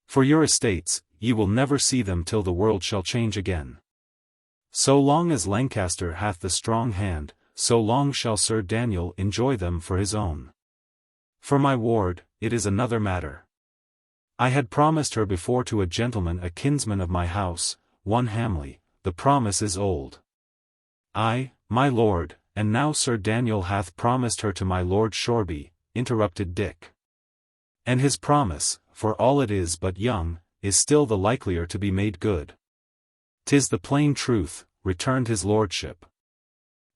For your estates, ye will never see them till the world shall change again. So long as Lancaster hath the strong hand, so long shall Sir Daniel enjoy them for his own. For my ward, it is another matter. I had promised her before to a gentleman a kinsman of my house, one Hamley, the promise is old. Ay, my lord, and now Sir Daniel hath promised her to my Lord Shoreby, interrupted Dick. And his promise, for all it is but young, is still the likelier to be made good. 'Tis the plain truth, returned his lordship.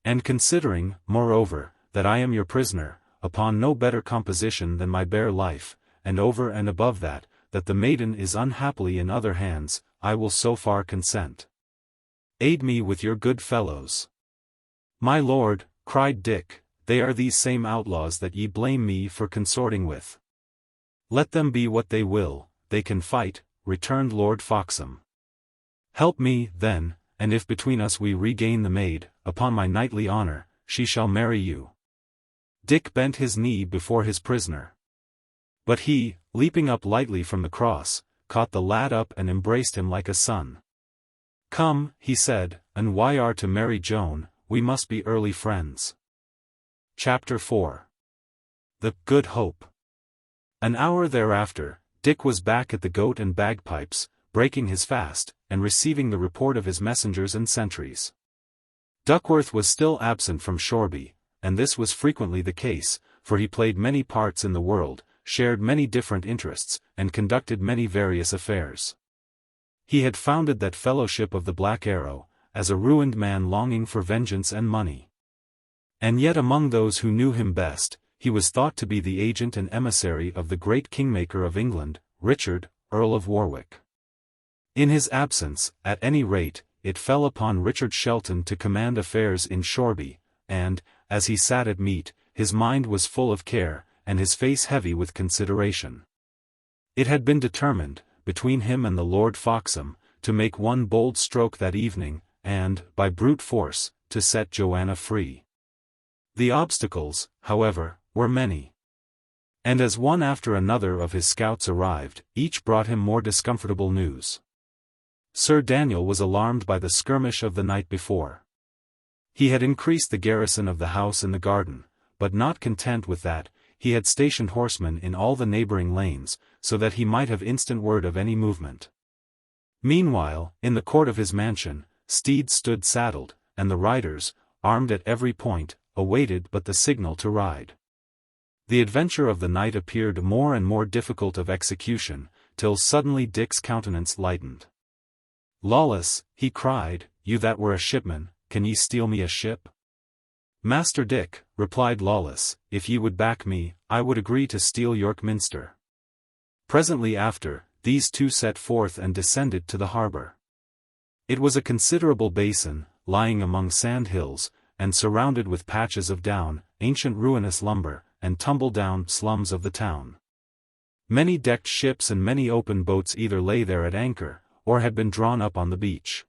And considering, moreover, that I am your prisoner, upon no better composition than my bare life, and over and above that the maiden is unhappily in other hands, I will so far consent. Aid me with your good fellows. My lord, cried Dick, they are these same outlaws that ye blame me for consorting with. Let them be what they will, they can fight, returned Lord Foxham. Help me, then, and if between us we regain the maid, upon my knightly honour, she shall marry you. Dick bent his knee before his prisoner. But he, leaping up lightly from the cross, caught the lad up and embraced him like a son. Come, he said, and why are to marry Joan, we must be early friends. Chapter 4. The Good Hope. An hour thereafter, Dick was back at the Goat and Bagpipes, breaking his fast, and receiving the report of his messengers and sentries. Duckworth was still absent from Shoreby, and this was frequently the case, for he played many parts in the world, shared many different interests, and conducted many various affairs. He had founded that fellowship of the Black Arrow, as a ruined man longing for vengeance and money. And yet among those who knew him best, he was thought to be the agent and emissary of the great kingmaker of England, Richard, Earl of Warwick. In his absence, at any rate, it fell upon Richard Shelton to command affairs in Shoreby, and, as he sat at meat, his mind was full of care, and his face heavy with consideration. It had been determined, between him and the Lord Foxham, to make one bold stroke that evening, and, by brute force, to set Joanna free. The obstacles, however, were many. And as one after another of his scouts arrived, each brought him more discomfortable news. Sir Daniel was alarmed by the skirmish of the night before. He had increased the garrison of the house in the garden, but not content with that, he had stationed horsemen in all the neighbouring lanes, so that he might have instant word of any movement. Meanwhile, in the court of his mansion, steeds stood saddled, and the riders, armed at every point, awaited but the signal to ride. The adventure of the night appeared more and more difficult of execution, till suddenly Dick's countenance lightened. Lawless, he cried, you that were a shipman, can ye steal me a ship? Master Dick, replied Lawless, if ye would back me, I would agree to steal York Minster. Presently after, these two set forth and descended to the harbour. It was a considerable basin, lying among sand hills, and surrounded with patches of down, ancient ruinous lumber, and tumble-down slums of the town. Many decked ships and many open boats either lay there at anchor, or had been drawn up on the beach.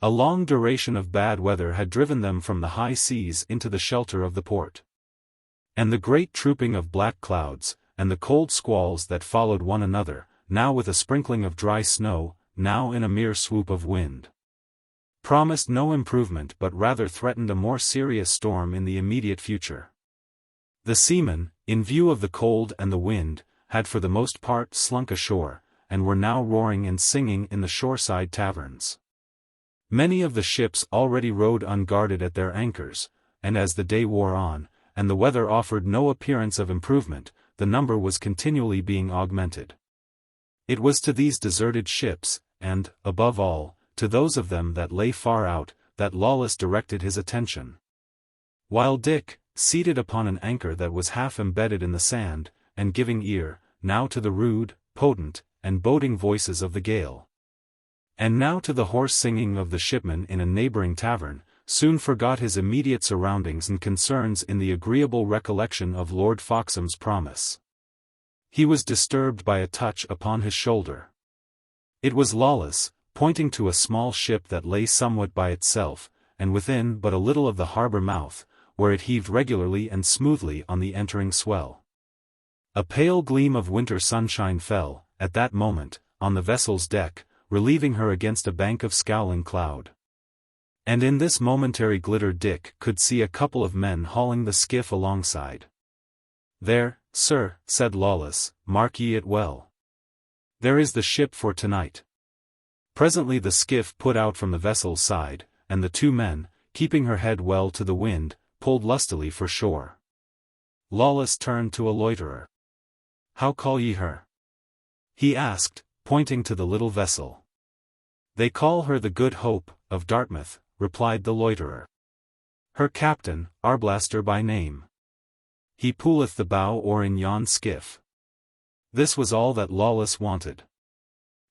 A long duration of bad weather had driven them from the high seas into the shelter of the port. And the great trooping of black clouds, and the cold squalls that followed one another, now with a sprinkling of dry snow, now in a mere swoop of wind, promised no improvement but rather threatened a more serious storm in the immediate future. The seamen, in view of the cold and the wind, had for the most part slunk ashore, and were now roaring and singing in the shoreside taverns. Many of the ships already rode unguarded at their anchors, and as the day wore on, and the weather offered no appearance of improvement, the number was continually being augmented. It was to these deserted ships, and, above all, to those of them that lay far out, that Lawless directed his attention. While Dick, seated upon an anchor that was half embedded in the sand, and giving ear, now to the rude, potent, and boding voices of the gale, and now to the hoarse singing of the shipmen in a neighbouring tavern, soon forgot his immediate surroundings and concerns in the agreeable recollection of Lord Foxham's promise. He was disturbed by a touch upon his shoulder. It was Lawless, pointing to a small ship that lay somewhat by itself, and within but a little of the harbour mouth, where it heaved regularly and smoothly on the entering swell. A pale gleam of winter sunshine fell, at that moment, on the vessel's deck, relieving her against a bank of scowling cloud. And in this momentary glitter Dick could see a couple of men hauling the skiff alongside. "There, sir," said Lawless, "mark ye it well. There is the ship for tonight." Presently the skiff put out from the vessel's side, and the two men, keeping her head well to the wind, pulled lustily for shore. Lawless turned to a loiterer. "How call ye her?" he asked, pointing to the little vessel. "They call her the Good Hope, of Dartmouth," replied the loiterer. "Her captain, Arblaster by name. He pulleth the bow oar in yon skiff." This was all that Lawless wanted.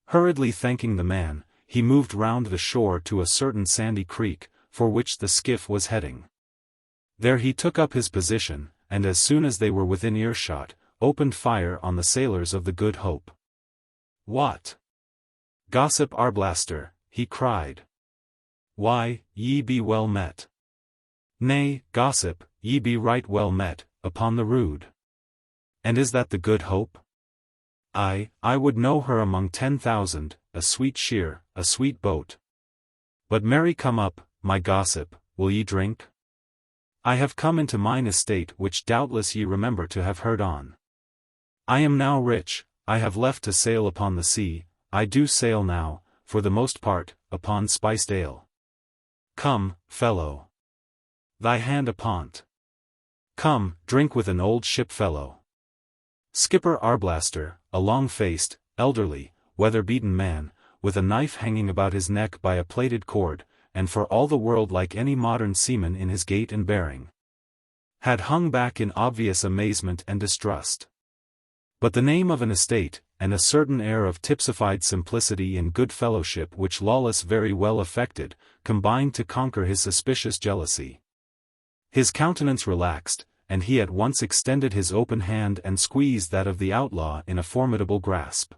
Hurriedly thanking the man, he moved round the shore to a certain sandy creek, for which the skiff was heading. There he took up his position, and as soon as they were within earshot, opened fire on the sailors of the Good Hope. "What? Gossip Arblaster," he cried. "Why, ye be well met. Nay, gossip, ye be right well met, upon the rood. And is that the Good Hope? I would know her among 10,000, a sweet sheer, a sweet boat. But marry come up, my gossip, will ye drink? I have come into mine estate which doubtless ye remember to have heard on. I am now rich, I have left to sail upon the sea, I do sail now, for the most part, upon spiced ale. Come, fellow. Thy hand upon't. Come, drink with an old ship fellow." Skipper Arblaster, a long-faced, elderly, weather-beaten man, with a knife hanging about his neck by a plaited cord, and for all the world like any modern seaman in his gait and bearing, had hung back in obvious amazement and distrust. But the name of an estate, and a certain air of tipsified simplicity and good fellowship which Lawless very well affected, combined to conquer his suspicious jealousy. His countenance relaxed, and he at once extended his open hand and squeezed that of the outlaw in a formidable grasp.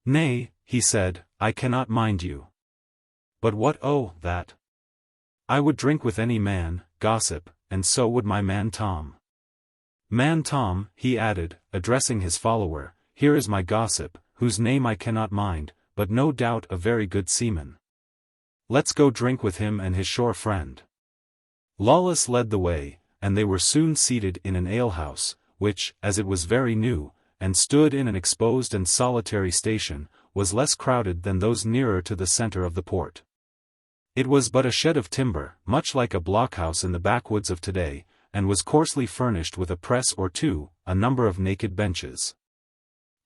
"Nay," he said, "I cannot mind you. But what that? I would drink with any man, gossip, and so would my man Tom. Man Tom," he added, addressing his follower, "here is my gossip, whose name I cannot mind, but no doubt a very good seaman. Let's go drink with him and his shore friend." Lawless led the way, and they were soon seated in an alehouse, which, as it was very new, and stood in an exposed and solitary station, was less crowded than those nearer to the centre of the port. It was but a shed of timber, much like a blockhouse in the backwoods of today, and was coarsely furnished with a press or two, a number of naked benches,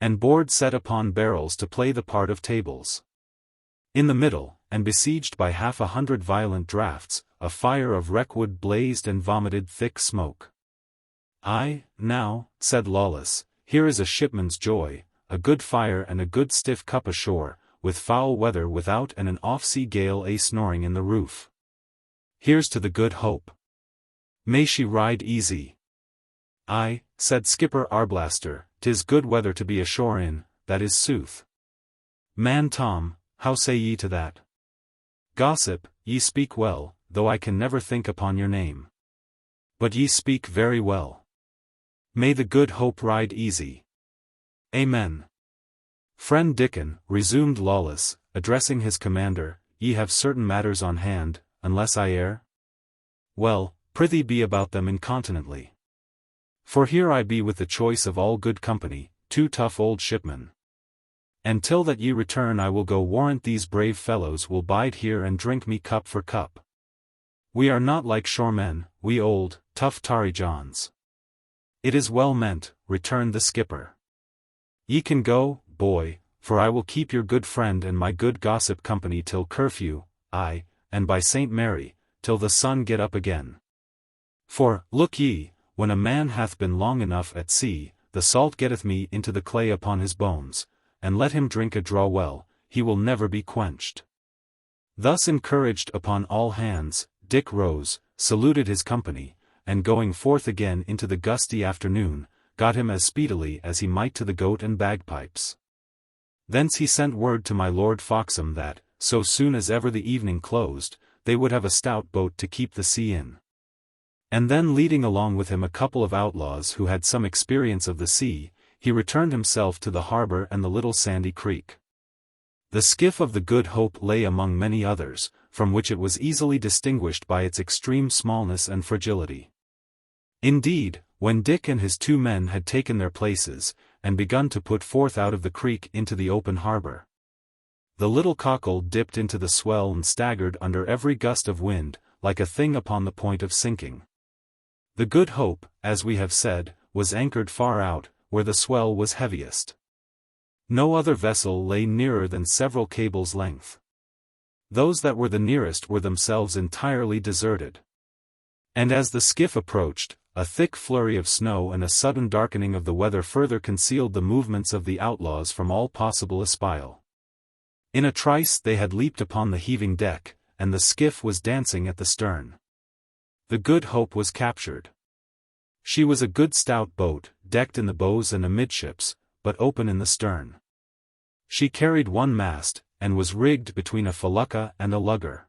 and boards set upon barrels to play the part of tables. In the middle, and besieged by 100 violent draughts, a fire of wreckwood blazed and vomited thick smoke. "Aye, now," said Lawless, "here is a shipman's joy, a good fire and a good stiff cup ashore, with foul weather without and an off-sea gale snoring in the roof. Here's to the Good Hope. May she ride easy." "Aye," said Skipper Arblaster, "'tis good weather to be ashore in, that is sooth. Man Tom, how say ye to that? Gossip, ye speak well, though I can never think upon your name. But ye speak very well. May the Good Hope ride easy." "Amen." "Friend Dickon," resumed Lawless, addressing his commander, "ye have certain matters on hand, unless I err? Well, prithee be about them incontinently. For here I be with the choice of all good company, 2 tough old shipmen. And till that ye return I will go warrant these brave fellows will bide here and drink me cup for cup. We are not like shoremen, we old, tough tarry Johns." "It is well meant," returned the skipper. "Ye can go, boy, for I will keep your good friend and my good gossip company till curfew, aye, and by St. Mary, till the sun get up again. For, look ye, when a man hath been long enough at sea, the salt getteth me into the clay upon his bones, and let him drink a draw well, he will never be quenched." Thus encouraged upon all hands, Dick rose, saluted his company, and going forth again into the gusty afternoon, got him as speedily as he might to the Goat and Bagpipes. Thence he sent word to my Lord Foxham that, so soon as ever the evening closed, they would have a stout boat to keep the sea in. And then leading along with him a couple of outlaws who had some experience of the sea, he returned himself to the harbour and the little sandy creek. The skiff of the Good Hope lay among many others, from which it was easily distinguished by its extreme smallness and fragility. Indeed, when Dick and his 2 men had taken their places, and begun to put forth out of the creek into the open harbour, the little cockle dipped into the swell and staggered under every gust of wind, like a thing upon the point of sinking. The Good Hope, as we have said, was anchored far out, where the swell was heaviest. No other vessel lay nearer than several cables' length. Those that were the nearest were themselves entirely deserted. And as the skiff approached, a thick flurry of snow and a sudden darkening of the weather further concealed the movements of the outlaws from all possible espial. In a trice they had leaped upon the heaving deck, and the skiff was dancing at the stern. The Good Hope was captured. She was a good stout boat, decked in the bows and amidships, but open in the stern. She carried 1 mast, and was rigged between a felucca and a lugger.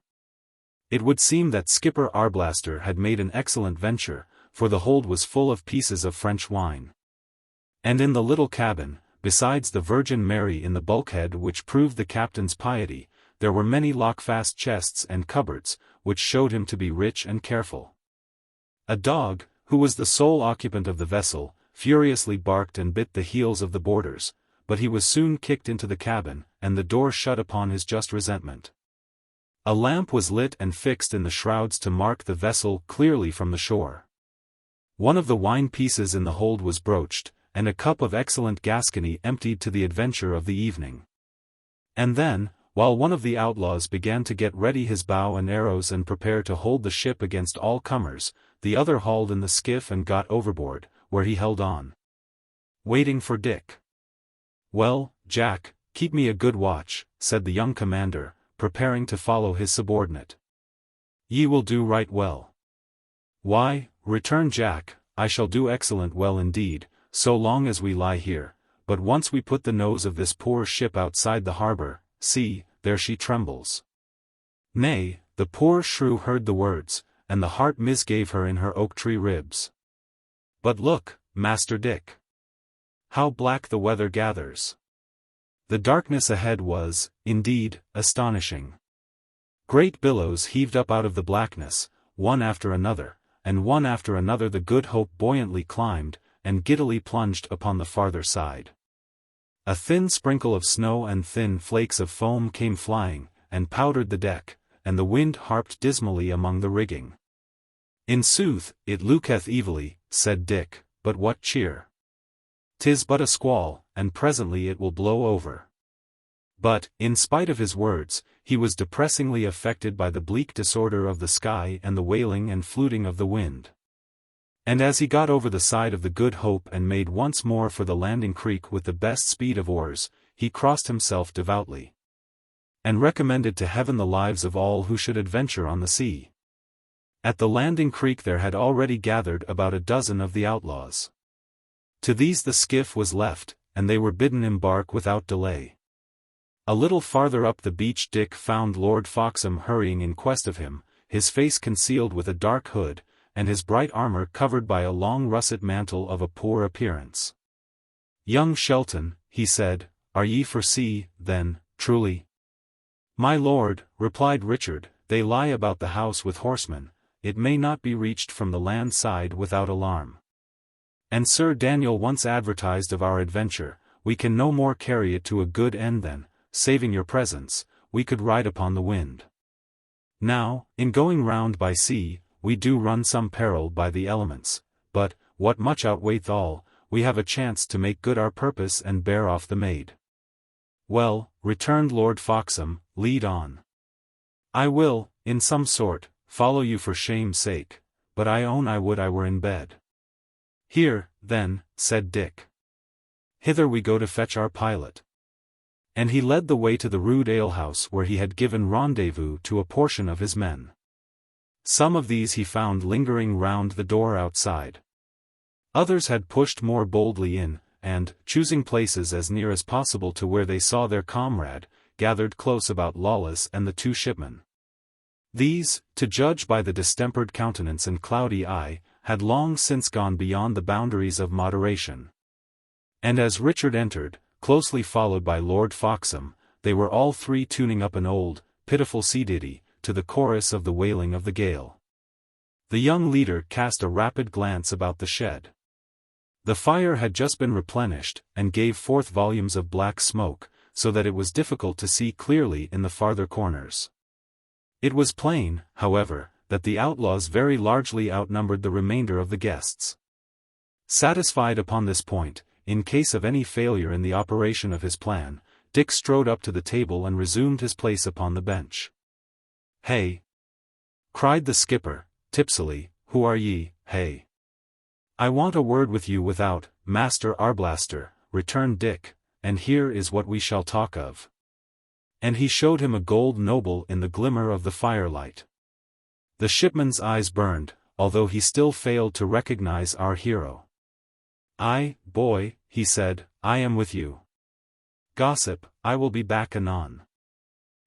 It would seem that skipper Arblaster had made an excellent venture, for the hold was full of pieces of French wine. And in the little cabin, besides the Virgin Mary in the bulkhead which proved the captain's piety, there were many lockfast chests and cupboards, which showed him to be rich and careful. A dog, who was the sole occupant of the vessel, furiously barked and bit the heels of the boarders, but he was soon kicked into the cabin, and the door shut upon his just resentment. A lamp was lit and fixed in the shrouds to mark the vessel clearly from the shore. One of the wine pieces in the hold was broached, and a cup of excellent Gascony emptied to the adventure of the evening. And then, while one of the outlaws began to get ready his bow and arrows and prepare to hold the ship against all comers, the other hauled in the skiff and got overboard, where he held on, waiting for Dick. "Well, Jack, keep me a good watch," said the young commander, preparing to follow his subordinate. "Ye will do right well." "Why," returned Jack, "I shall do excellent well indeed, so long as we lie here, but once we put the nose of this poor ship outside the harbour, see, there she trembles." Nay, the poor shrew heard the words, and the heart misgave her in her oak tree ribs. "But look, Master Dick, how black the weather gathers." The darkness ahead was, indeed, astonishing. Great billows heaved up out of the blackness, one after another, and one after another the Good Hope buoyantly climbed, and giddily plunged upon the farther side. A thin sprinkle of snow and thin flakes of foam came flying, and powdered the deck, and the wind harped dismally among the rigging. "In sooth, it looketh evilly," said Dick, "but what cheer? 'Tis but a squall, and presently it will blow over." But, in spite of his words, he was depressingly affected by the bleak disorder of the sky and the wailing and fluting of the wind. And as he got over the side of the Good Hope and made once more for the landing creek with the best speed of oars, he crossed himself devoutly, and recommended to heaven the lives of all who should adventure on the sea. At the landing creek there had already gathered about a dozen of the outlaws. To these the skiff was left, and they were bidden embark without delay. A little farther up the beach Dick found Lord Foxham hurrying in quest of him, his face concealed with a dark hood, and his bright armour covered by a long russet mantle of a poor appearance. "Young Shelton," he said, "are ye for sea, then, truly?" "My lord," replied Richard, "they lie about the house with horsemen, it may not be reached from the land side without alarm. And Sir Daniel once advertised of our adventure, we can no more carry it to a good end than, saving your presence, we could ride upon the wind. Now, in going round by sea, we do run some peril by the elements, but, what much outweighteth all, we have a chance to make good our purpose and bear off the maid." "Well," returned Lord Foxham, "lead on. I will, in some sort, follow you for shame's sake, but I own I would I were in bed." "Here, then," said Dick. "Hither we go to fetch our pilot." And he led the way to the rude alehouse where he had given rendezvous to a portion of his men. Some of these he found lingering round the door outside. Others had pushed more boldly in, and, choosing places as near as possible to where they saw their comrade, gathered close about Lawless and the two shipmen. These, to judge by the distempered countenance and cloudy eye, had long since gone beyond the boundaries of moderation. And as Richard entered, closely followed by Lord Foxham, they were all three tuning up an old, pitiful sea ditty, to the chorus of the wailing of the gale. The young leader cast a rapid glance about the shed. The fire had just been replenished, and gave forth volumes of black smoke, so that it was difficult to see clearly in the farther corners. It was plain, however, that the outlaws very largely outnumbered the remainder of the guests. Satisfied upon this point, in case of any failure in the operation of his plan, Dick strode up to the table and resumed his place upon the bench. "Hey!" cried the skipper, tipsily, "who are ye, hey?" "I want a word with you without, Master Arblaster," returned Dick, "and here is what we shall talk of." And he showed him a gold noble in the glimmer of the firelight. The shipman's eyes burned, although he still failed to recognize our hero. "Aye, boy," he said, "I am with you. Gossip, I will be back anon.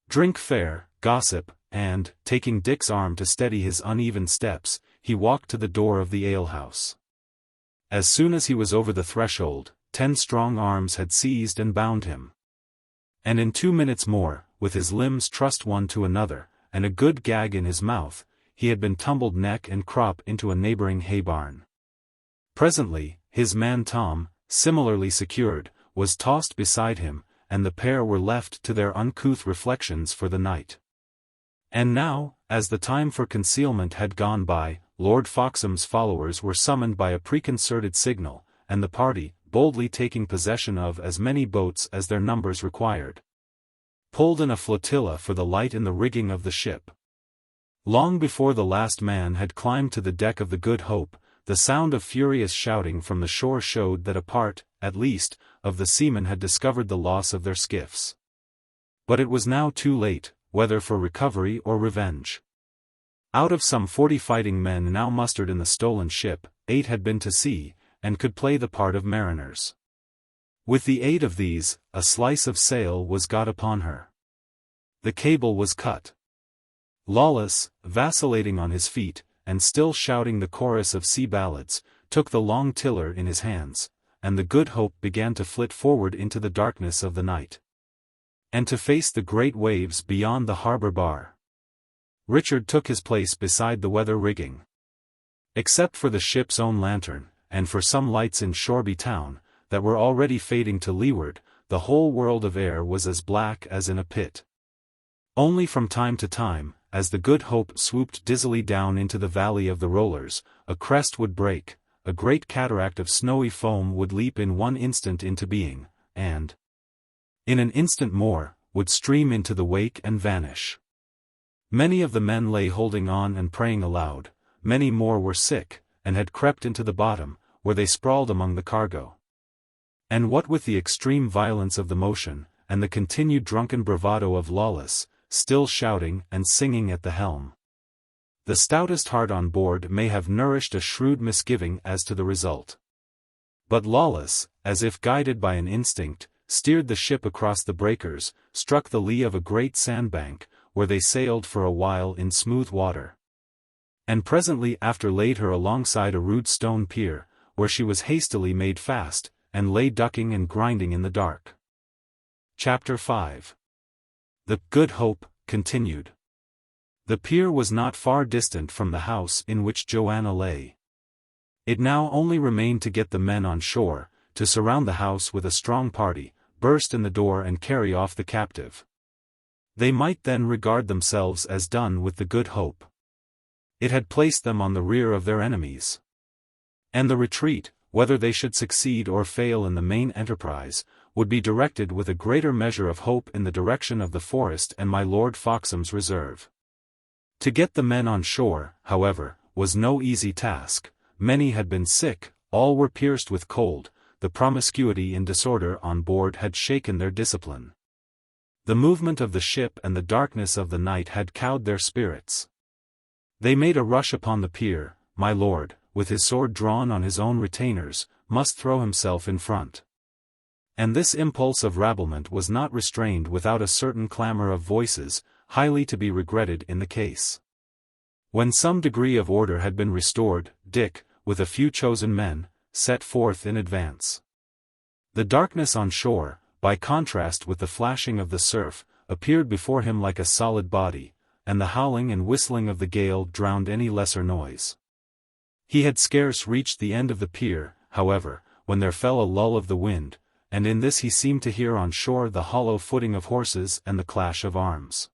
Drink fair, gossip," and, taking Dick's arm to steady his uneven steps, he walked to the door of the alehouse. As soon as he was over the threshold, 10 strong arms had seized and bound him. And in 2 minutes more, with his limbs trussed one to another, and a good gag in his mouth, he had been tumbled neck and crop into a neighboring hay barn. Presently, his man Tom, similarly secured, was tossed beside him, and the pair were left to their uncouth reflections for the night. And now, as the time for concealment had gone by, Lord Foxham's followers were summoned by a preconcerted signal, and the party, boldly taking possession of as many boats as their numbers required, pulled in a flotilla for the light in the rigging of the ship. Long before the last man had climbed to the deck of the Good Hope, the sound of furious shouting from the shore showed that a part, at least, of the seamen had discovered the loss of their skiffs. But it was now too late, whether for recovery or revenge. Out of some 40 fighting men now mustered in the stolen ship, 8 had been to sea, and could play the part of mariners. With the aid of these, a slice of sail was got upon her. The cable was cut. Lawless, vacillating on his feet, and still shouting the chorus of sea ballads, took the long tiller in his hands, and the Good Hope began to flit forward into the darkness of the night, and to face the great waves beyond the harbour bar. Richard took his place beside the weather rigging. Except for the ship's own lantern, and for some lights in Shoreby town, that were already fading to leeward, the whole world of air was as black as in a pit. Only from time to time, as the Good Hope swooped dizzily down into the valley of the rollers, a crest would break, a great cataract of snowy foam would leap in one instant into being, and, in an instant more, would stream into the wake and vanish. Many of the men lay holding on and praying aloud, many more were sick, and had crept into the bottom, where they sprawled among the cargo. And what with the extreme violence of the motion, and the continued drunken bravado of Lawless, still shouting and singing at the helm, the stoutest heart on board may have nourished a shrewd misgiving as to the result. But Lawless, as if guided by an instinct, steered the ship across the breakers, struck the lee of a great sandbank, where they sailed for a while in smooth water, and presently after laid her alongside a rude stone pier, where she was hastily made fast, and lay ducking and grinding in the dark. Chapter 5. The Good Hope continued. The pier was not far distant from the house in which Joanna lay. It now only remained to get the men on shore, to surround the house with a strong party, burst in the door and carry off the captive. They might then regard themselves as done with the Good Hope. It had placed them on the rear of their enemies. And the retreat, whether they should succeed or fail in the main enterprise, would be directed with a greater measure of hope in the direction of the forest and my Lord Foxham's reserve. To get the men on shore, however, was no easy task. Many had been sick, all were pierced with cold, the promiscuity and disorder on board had shaken their discipline. The movement of the ship and the darkness of the night had cowed their spirits. They made a rush upon the pier. My lord, with his sword drawn on his own retainers, must throw himself in front. And this impulse of rabblement was not restrained without a certain clamour of voices, highly to be regretted in the case. When some degree of order had been restored, Dick, with a few chosen men, set forth in advance. The darkness on shore, by contrast with the flashing of the surf, appeared before him like a solid body, and the howling and whistling of the gale drowned any lesser noise. He had scarce reached the end of the pier, however, when there fell a lull of the wind, and in this he seemed to hear on shore the hollow footing of horses and the clash of arms.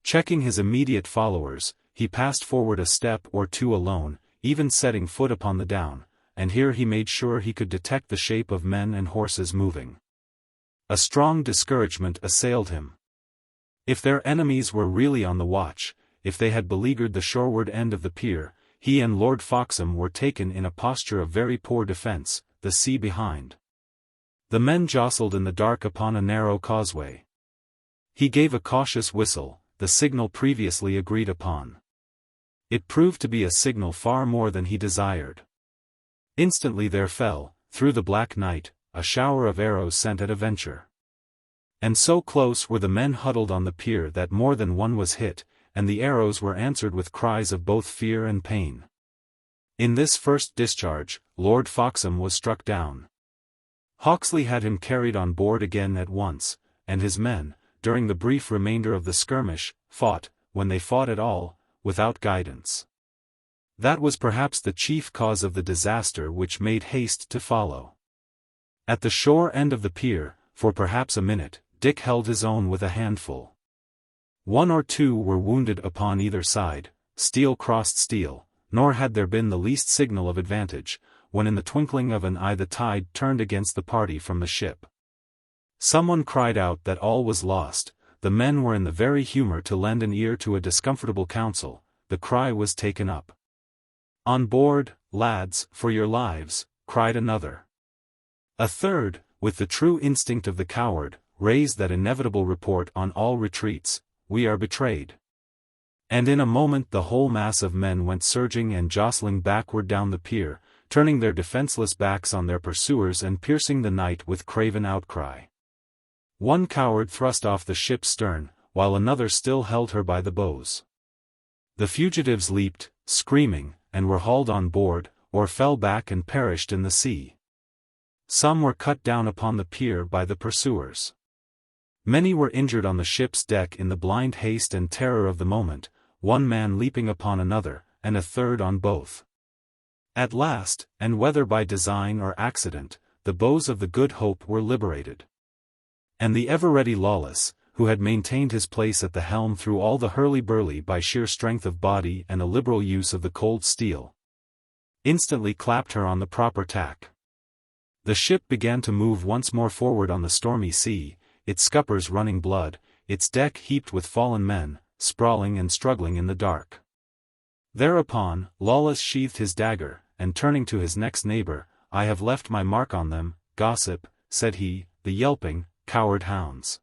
Checking his immediate followers, he passed forward a step or two alone, even setting foot upon the down, and here he made sure he could detect the shape of men and horses moving. A strong discouragement assailed him. If their enemies were really on the watch, if they had beleaguered the shoreward end of the pier, he and Lord Foxham were taken in a posture of very poor defence, the sea behind. The men jostled in the dark upon a narrow causeway. He gave a cautious whistle, the signal previously agreed upon. It proved to be a signal far more than he desired. Instantly there fell, through the black night, a shower of arrows sent at a venture. And so close were the men huddled on the pier that more than one was hit, and the arrows were answered with cries of both fear and pain. In this first discharge, Lord Foxham was struck down. Hawksley had him carried on board again at once, and his men, during the brief remainder of the skirmish, fought, when they fought at all, without guidance. That was perhaps the chief cause of the disaster which made haste to follow. At the shore end of the pier, for perhaps a minute, Dick held his own with a handful. One or two were wounded upon either side, steel crossed steel, nor had there been the least signal of advantage, when in the twinkling of an eye the tide turned against the party from the ship. Someone cried out that all was lost. The men were in the very humour to lend an ear to a discomfortable counsel. The cry was taken up. "On board, lads, for your lives," cried another. A third, with the true instinct of the coward, raised that inevitable report on all retreats: "We are betrayed." And in a moment the whole mass of men went surging and jostling backward down the pier, turning their defenceless backs on their pursuers and piercing the night with craven outcry. One coward thrust off the ship's stern, while another still held her by the bows. The fugitives leaped, screaming, and were hauled on board, or fell back and perished in the sea. Some were cut down upon the pier by the pursuers. Many were injured on the ship's deck in the blind haste and terror of the moment, one man leaping upon another, and a third on both. At last, and whether by design or accident, the bows of the Good Hope were liberated. And the ever-ready Lawless, who had maintained his place at the helm through all the hurly-burly by sheer strength of body and a liberal use of the cold steel, instantly clapped her on the proper tack. The ship began to move once more forward on the stormy sea, its scuppers running blood, its deck heaped with fallen men, sprawling and struggling in the dark. Thereupon, Lawless sheathed his dagger, and turning to his next neighbour, "I have left my mark on them, gossip," said he, "the yelping, coward hounds."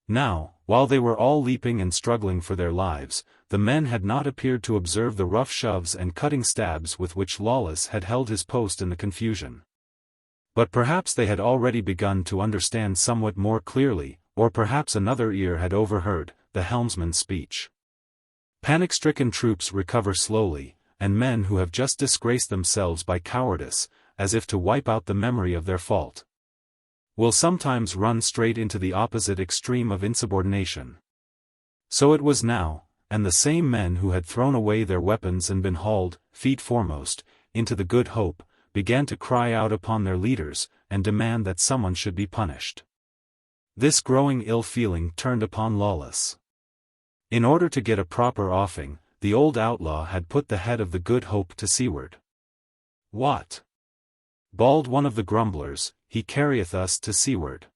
Now, while they were all leaping and struggling for their lives, the men had not appeared to observe the rough shoves and cutting stabs with which Lawless had held his post in the confusion. But perhaps they had already begun to understand somewhat more clearly, or perhaps another ear had overheard, the helmsman's speech. Panic-stricken troops recover slowly, and men who have just disgraced themselves by cowardice, as if to wipe out the memory of their fault, will sometimes run straight into the opposite extreme of insubordination. So it was now, and the same men who had thrown away their weapons and been hauled, feet foremost, into the Good Hope, began to cry out upon their leaders, and demand that someone should be punished. This growing ill-feeling turned upon Lawless. In order to get a proper offing, the old outlaw had put the head of the Good Hope to seaward. "What?" bawled one of the grumblers, "he carrieth us to seaward."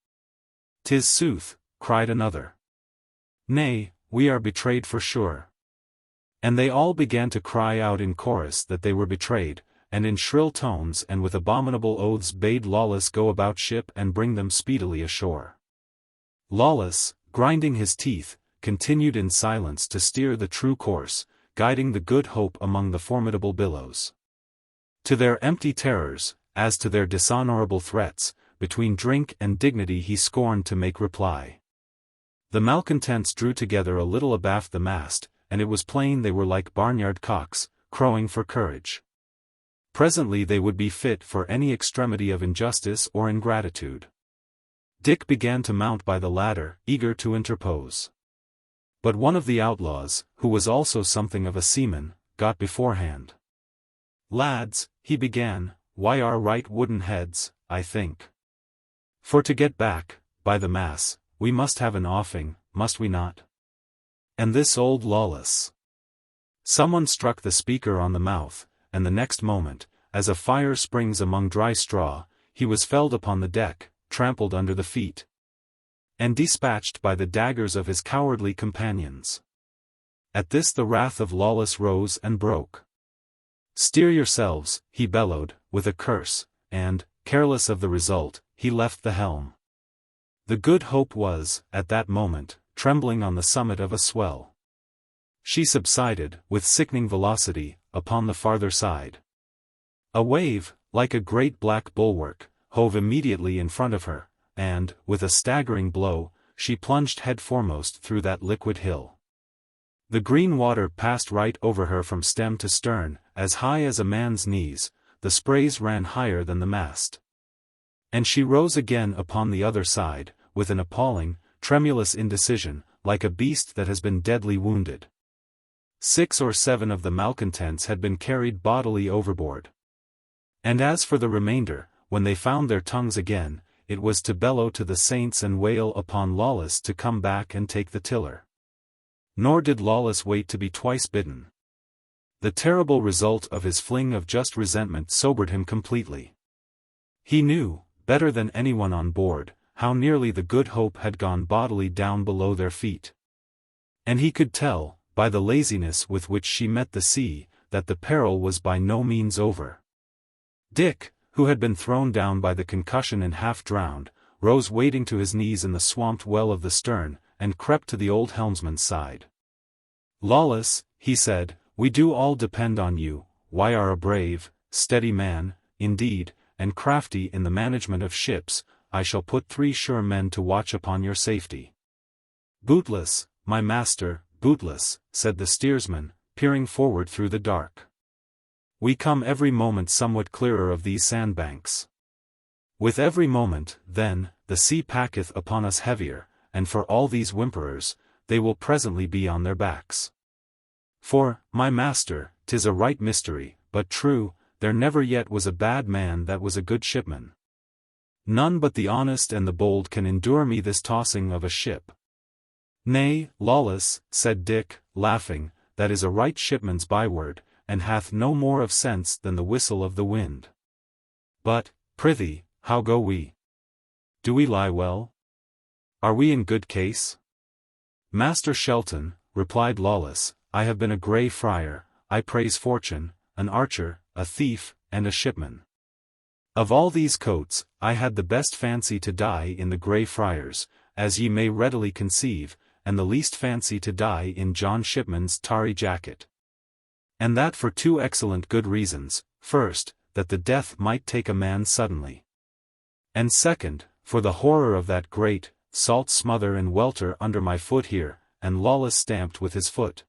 "'Tis sooth," cried another. "Nay, we are betrayed for sure." And they all began to cry out in chorus that they were betrayed, and in shrill tones and with abominable oaths bade Lawless go about ship and bring them speedily ashore. Lawless, grinding his teeth, continued in silence to steer the true course, guiding the Good Hope among the formidable billows. To their empty terrors, as to their dishonorable threats, between drink and dignity he scorned to make reply. The malcontents drew together a little abaft the mast, and it was plain they were like barnyard cocks, crowing for courage. Presently they would be fit for any extremity of injustice or ingratitude. Dick began to mount by the ladder, eager to interpose. But one of the outlaws, who was also something of a seaman, got beforehand. "Lads," he began, "why our right wooden heads, I think. For to get back, by the mass, we must have an offing, must we not? And this old Lawless." Someone struck the speaker on the mouth, and the next moment, as a fire springs among dry straw, he was felled upon the deck, trampled under the feet, and dispatched by the daggers of his cowardly companions. At this the wrath of Lawless rose and broke. "Steer yourselves," he bellowed, with a curse, and, careless of the result, he left the helm. The Good Hope was, at that moment, trembling on the summit of a swell. She subsided, with sickening velocity, upon the farther side. A wave, like a great black bulwark, hove immediately in front of her, and, with a staggering blow, she plunged head foremost through that liquid hill. The green water passed right over her from stem to stern, as high as a man's knees, the sprays ran higher than the mast. And she rose again upon the other side, with an appalling, tremulous indecision, like a beast that has been deadly wounded. 6 or 7 of the malcontents had been carried bodily overboard. And as for the remainder, when they found their tongues again, it was to bellow to the saints and wail upon Lawless to come back and take the tiller. Nor did Lawless wait to be twice bidden. The terrible result of his fling of just resentment sobered him completely. He knew, better than anyone on board, how nearly the Good Hope had gone bodily down below their feet. And he could tell, by the laziness with which she met the sea, that the peril was by no means over. Dick, who had been thrown down by the concussion and half drowned, rose wading to his knees in the swamped well of the stern, and crept to the old helmsman's side. "Lawless," he said, "we do all depend on you. Why are a brave, steady man, indeed, and crafty in the management of ships. I shall put 3 sure men to watch upon your safety." "Bootless, my master, bootless," said the steersman, peering forward through the dark. "We come every moment somewhat clearer of these sandbanks. With every moment, then, the sea packeth upon us heavier, and for all these whimperers, they will presently be on their backs. For, my master, 'tis a right mystery, but true, there never yet was a bad man that was a good shipman. None but the honest and the bold can endure me this tossing of a ship." "Nay, Lawless," said Dick, laughing, "that is a right shipman's byword, and hath no more of sense than the whistle of the wind. But, prithee, how go we? Do we lie well? Are we in good case?" "Master Shelton," replied Lawless, "I have been a grey friar, I praise fortune, an archer, a thief, and a shipman. Of all these coats, I had the best fancy to die in the Grey Friars, as ye may readily conceive, and the least fancy to die in John Shipman's tarry jacket. And that for 2 excellent good reasons: first, that the death might take a man suddenly. And second, for the horror of that great, salt smother and welter under my foot here," and Lawless stamped with his foot.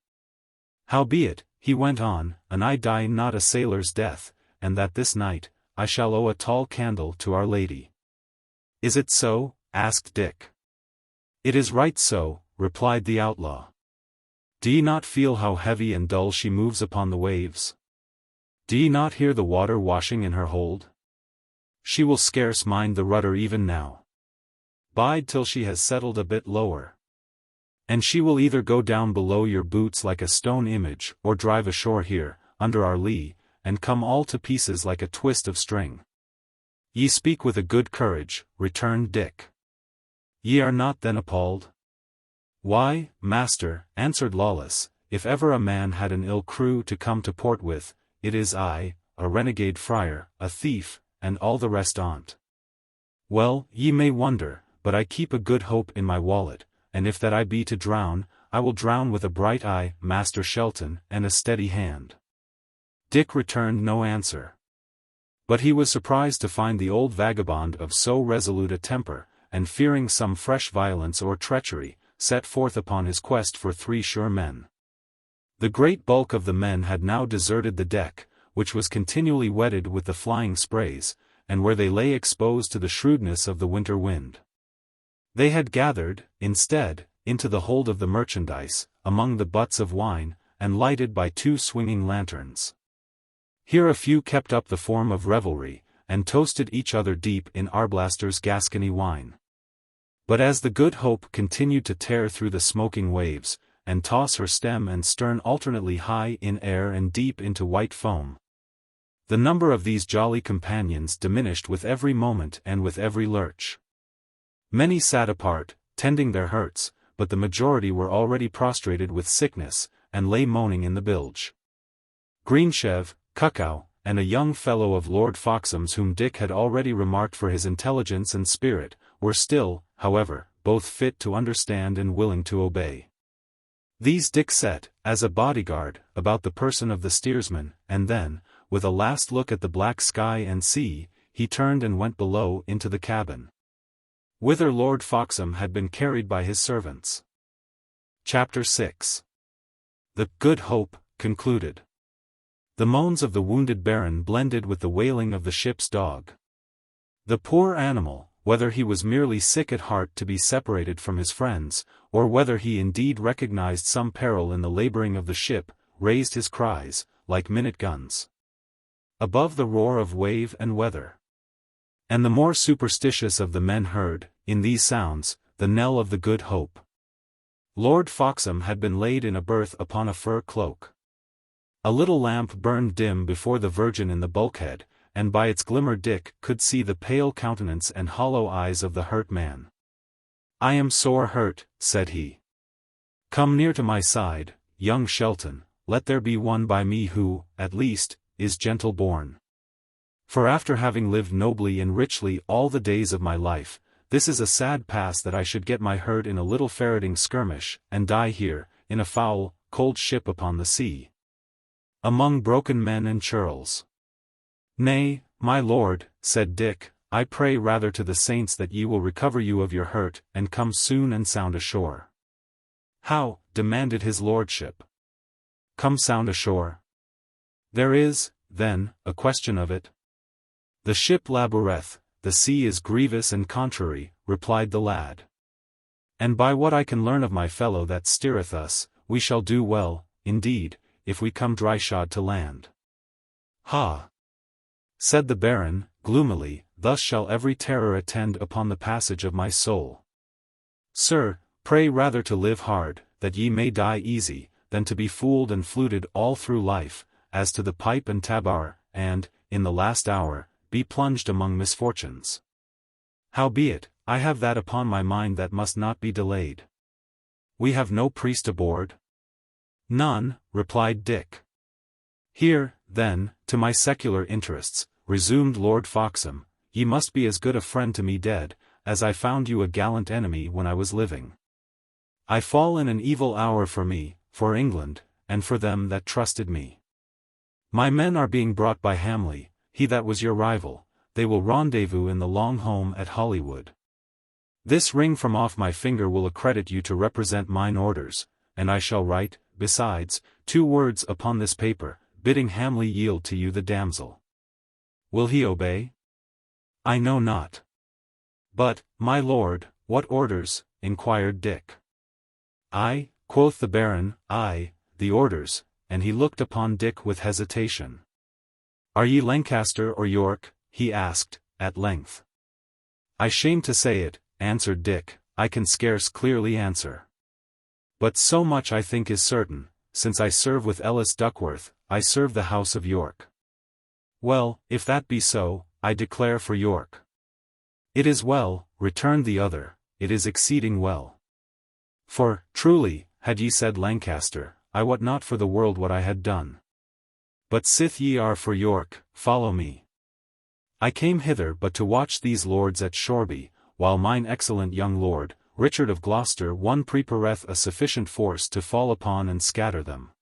"Howbeit," he went on, "and I die not a sailor's death, and that this night, I shall owe a tall candle to Our Lady." "Is it so?" asked Dick. "It is right so," replied the outlaw. "Do ye not feel how heavy and dull she moves upon the waves? Do ye not hear the water washing in her hold? She will scarce mind the rudder even now. Bide till she has settled a bit lower, and she will either go down below your boots like a stone image, or drive ashore here, under our lee, and come all to pieces like a twist of string." "Ye speak with a good courage," returned Dick. "Ye are not then appalled?" "Why, master," answered Lawless, "if ever a man had an ill crew to come to port with, it is I, a renegade friar, a thief, and all the rest on't. Well, ye may wonder, but I keep a good hope in my wallet, and if that I be to drown, I will drown with a bright eye, Master Shelton, and a steady hand." Dick returned no answer. But he was surprised to find the old vagabond of so resolute a temper, and fearing some fresh violence or treachery, set forth upon his quest for 3 sure men. The great bulk of the men had now deserted the deck, which was continually wetted with the flying sprays, and where they lay exposed to the shrewdness of the winter wind. They had gathered, instead, into the hold of the merchandise, among the butts of wine, and lighted by 2 swinging lanterns. Here a few kept up the form of revelry, and toasted each other deep in Arblaster's Gascony wine. But as the Good Hope continued to tear through the smoking waves, and toss her stem and stern alternately high in air and deep into white foam, the number of these jolly companions diminished with every moment and with every lurch. Many sat apart, tending their hurts, but the majority were already prostrated with sickness, and lay moaning in the bilge. Greensheve, Cuckow, and a young fellow of Lord Foxham's whom Dick had already remarked for his intelligence and spirit, were still, however, both fit to understand and willing to obey. These Dick set, as a bodyguard, about the person of the steersman, and then, with a last look at the black sky and sea, he turned and went below into the cabin, whither Lord Foxham had been carried by his servants. Chapter 6. The Good Hope concluded. The moans of the wounded Baron blended with the wailing of the ship's dog. The poor animal, whether he was merely sick at heart to be separated from his friends, or whether he indeed recognized some peril in the laboring of the ship, raised his cries, like minute guns, above the roar of wave and weather. And the more superstitious of the men heard, in these sounds, the knell of the Good Hope. Lord Foxham had been laid in a berth upon a fur cloak. A little lamp burned dim before the Virgin in the bulkhead, and by its glimmer Dick could see the pale countenance and hollow eyes of the hurt man. "I am sore hurt," said he. "Come near to my side, young Shelton, let there be one by me who, at least, is gentle born. For after having lived nobly and richly all the days of my life, this is a sad pass that I should get my hurt in a little ferreting skirmish, and die here, in a foul, cold ship upon the sea, among broken men and churls." "Nay, my lord," said Dick, "I pray rather to the saints that ye will recover you of your hurt, and come soon and sound ashore." "How?" demanded his lordship. "Come sound ashore? There is, then, a question of it. The ship laboureth, the sea is grievous and contrary," replied the lad. "And by what I can learn of my fellow that steereth us, we shall do well, indeed, if we come dry-shod to land." "Ha!" said the Baron, gloomily, "thus shall every terror attend upon the passage of my soul. Sir, pray rather to live hard, that ye may die easy, than to be fooled and fluted all through life, as to the pipe and tabard, and, in the last hour, be plunged among misfortunes. Howbeit, I have that upon my mind that must not be delayed." "We have no priest aboard?" "None," replied Dick. "Here, then, to my secular interests," resumed Lord Foxham, "ye must be as good a friend to me dead, as I found you a gallant enemy when I was living. I fall in an evil hour for me, for England, and for them that trusted me. My men are being brought by Hamley, he that was your rival, they will rendezvous in the long home at Hollywood. This ring from off my finger will accredit you to represent mine orders, and I shall write, besides, 2 words upon this paper, bidding Hamley yield to you the damsel. Will he obey? I know not." "But, my lord, what orders?" inquired Dick. "Aye," quoth the Baron, "aye, the orders," and he looked upon Dick with hesitation. "Are ye Lancaster or York?" he asked, at length. "I shame to say it," answered Dick, "I can scarce clearly answer. But so much I think is certain, since I serve with Ellis Duckworth, I serve the house of York." "Well, if that be so, I declare for York." "It is well," returned the other, "it is exceeding well. For, truly, had ye said Lancaster, I wot not for the world what I had done. But sith ye are for York, follow me. I came hither but to watch these lords at Shoreby, while mine excellent young lord, Richard of Gloucester prepareth a sufficient force to fall upon and scatter them.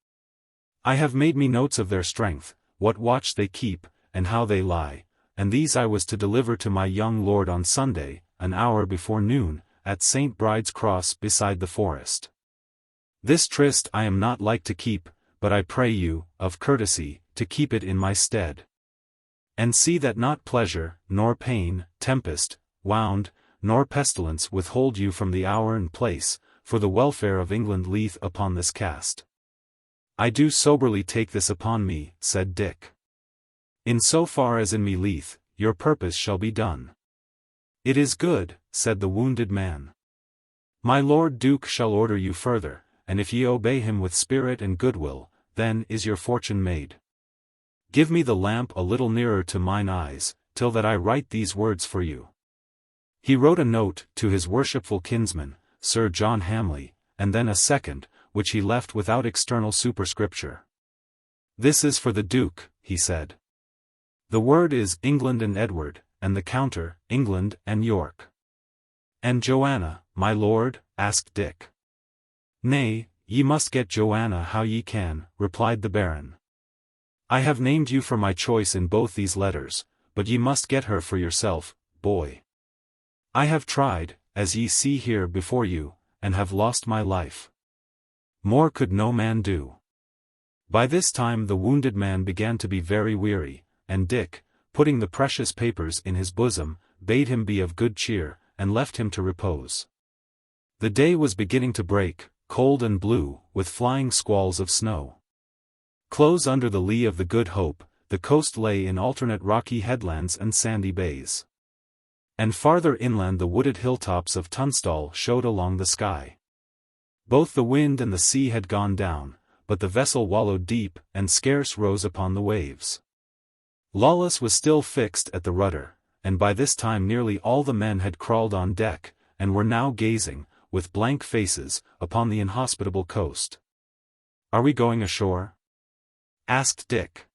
I have made me notes of their strength, what watch they keep, and how they lie, and these I was to deliver to my young lord on Sunday, an hour before noon, at St. Bride's Cross beside the forest. This tryst I am not like to keep, but I pray you, of courtesy, to keep it in my stead. And see that not pleasure, nor pain, tempest, wound, nor pestilence withhold you from the hour and place, for the welfare of England leath upon this cast. I do soberly take this upon me, said Dick. In so far as in me leath, your purpose shall be done. It is good, said the wounded man. My Lord Duke shall order you further, and if ye obey him with spirit and goodwill, then is your fortune made. Give me the lamp a little nearer to mine eyes, till that I write these words for you. He wrote a note to his worshipful kinsman, Sir John Hamley, and then a second, which he left without external superscripture. This is for the Duke, he said. The word is England and Edward, and the counter, England and York. And Joanna, my lord? asked Dick. Nay, ye must get Joanna how ye can, replied the Baron. I have named you for my choice in both these letters, but ye must get her for yourself, boy. I have tried, as ye see here before you, and have lost my life. More could no man do. By this time the wounded man began to be very weary, and Dick, putting the precious papers in his bosom, bade him be of good cheer, and left him to repose. The day was beginning to break, cold and blue, with flying squalls of snow. Close under the lee of the Good Hope, the coast lay in alternate rocky headlands and sandy bays. And farther inland the wooded hilltops of Tunstall showed along the sky. Both the wind and the sea had gone down, but the vessel wallowed deep and scarce rose upon the waves. Lawless was still fixed at the rudder, and by this time nearly all the men had crawled on deck, and were now gazing, with blank faces, upon the inhospitable coast. "Are we going ashore?" asked Dick.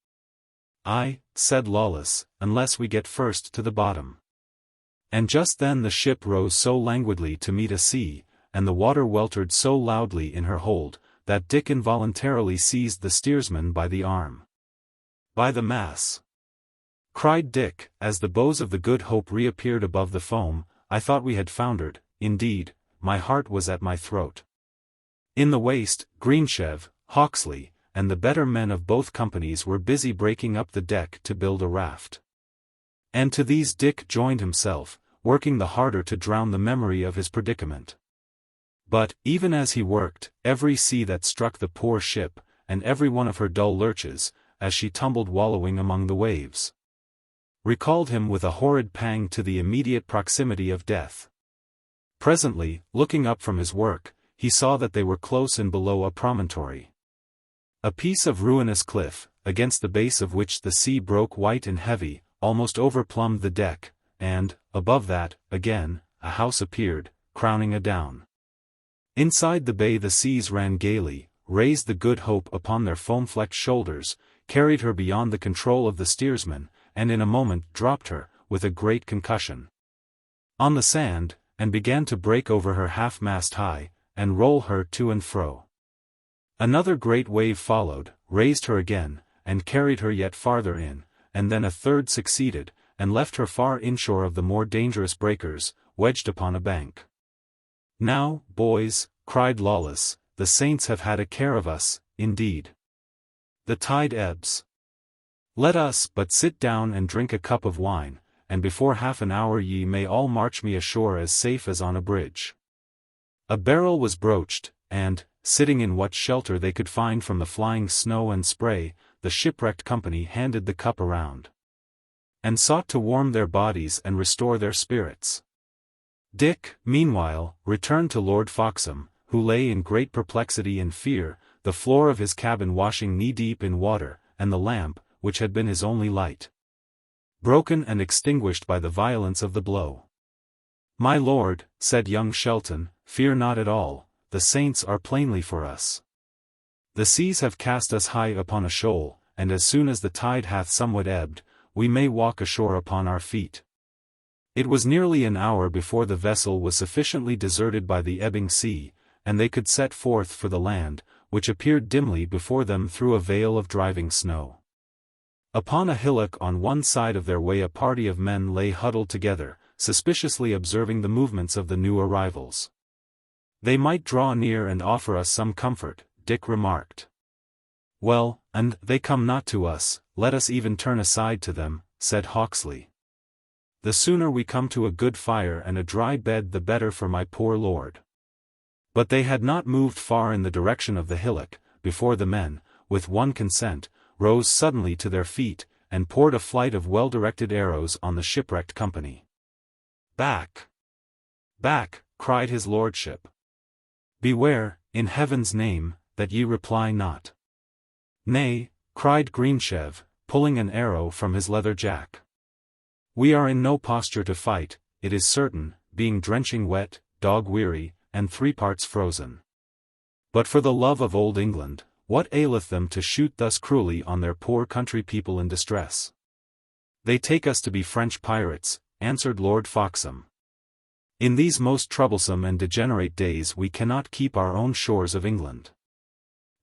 "Aye," said Lawless, "unless we get first to the bottom." And just then the ship rose so languidly to meet a sea, and the water weltered so loudly in her hold, that Dick involuntarily seized the steersman by the arm. "By the mass!" cried Dick, as the bows of the Good Hope reappeared above the foam, "I thought we had foundered, indeed, my heart was at my throat." In the waist, Greensheve, Hawksley, and the better men of both companies were busy breaking up the deck to build a raft. And to these Dick joined himself, working the harder to drown the memory of his predicament. But, even as he worked, every sea that struck the poor ship, and every one of her dull lurches, as she tumbled wallowing among the waves, recalled him with a horrid pang to the immediate proximity of death. Presently, looking up from his work, he saw that they were close in below a promontory. A piece of ruinous cliff, against the base of which the sea broke white and heavy, almost overplumbed the deck, and, above that, again, a house appeared, crowning a down. Inside the bay the seas ran gaily, raised the Good Hope upon their foam-flecked shoulders, carried her beyond the control of the steersman, and in a moment dropped her, with a great concussion, on the sand, and began to break over her half-mast high, and roll her to and fro. Another great wave followed, raised her again, and carried her yet farther in, and then a third succeeded, and left her far inshore of the more dangerous breakers, wedged upon a bank. "Now, boys," cried Lawless, "the saints have had a care of us, indeed. The tide ebbs. Let us but sit down and drink a cup of wine, and before half an hour ye may all march me ashore as safe as on a bridge." A barrel was broached, and, sitting in what shelter they could find from the flying snow and spray, the shipwrecked company handed the cup around, and sought to warm their bodies and restore their spirits. Dick, meanwhile, returned to Lord Foxham, who lay in great perplexity and fear, the floor of his cabin washing knee-deep in water, and the lamp, which had been his only light, broken and extinguished by the violence of the blow. "My lord," said young Shelton, "fear not at all, the saints are plainly for us. The seas have cast us high upon a shoal, and as soon as the tide hath somewhat ebbed, we may walk ashore upon our feet." It was nearly an hour before the vessel was sufficiently deserted by the ebbing sea, and they could set forth for the land, which appeared dimly before them through a veil of driving snow. Upon a hillock on one side of their way a party of men lay huddled together, suspiciously observing the movements of the new arrivals. "They might draw near and offer us some comfort," Dick remarked. "Well, and they come not to us, let us even turn aside to them," said Hawksley. "The sooner we come to a good fire and a dry bed the better for my poor lord." But they had not moved far in the direction of the hillock, before the men, with one consent, rose suddenly to their feet, and poured a flight of well-directed arrows on the shipwrecked company. "Back! Back!" cried his lordship. "Beware, in heaven's name, that ye reply not." "Nay," cried Greensheve, pulling an arrow from his leather jack. "We are in no posture to fight, it is certain, being drenching wet, dog-weary, and 3 parts frozen. But for the love of old England, what aileth them to shoot thus cruelly on their poor country people in distress?" "They take us to be French pirates," answered Lord Foxham. "In these most troublesome and degenerate days we cannot keep our own shores of England.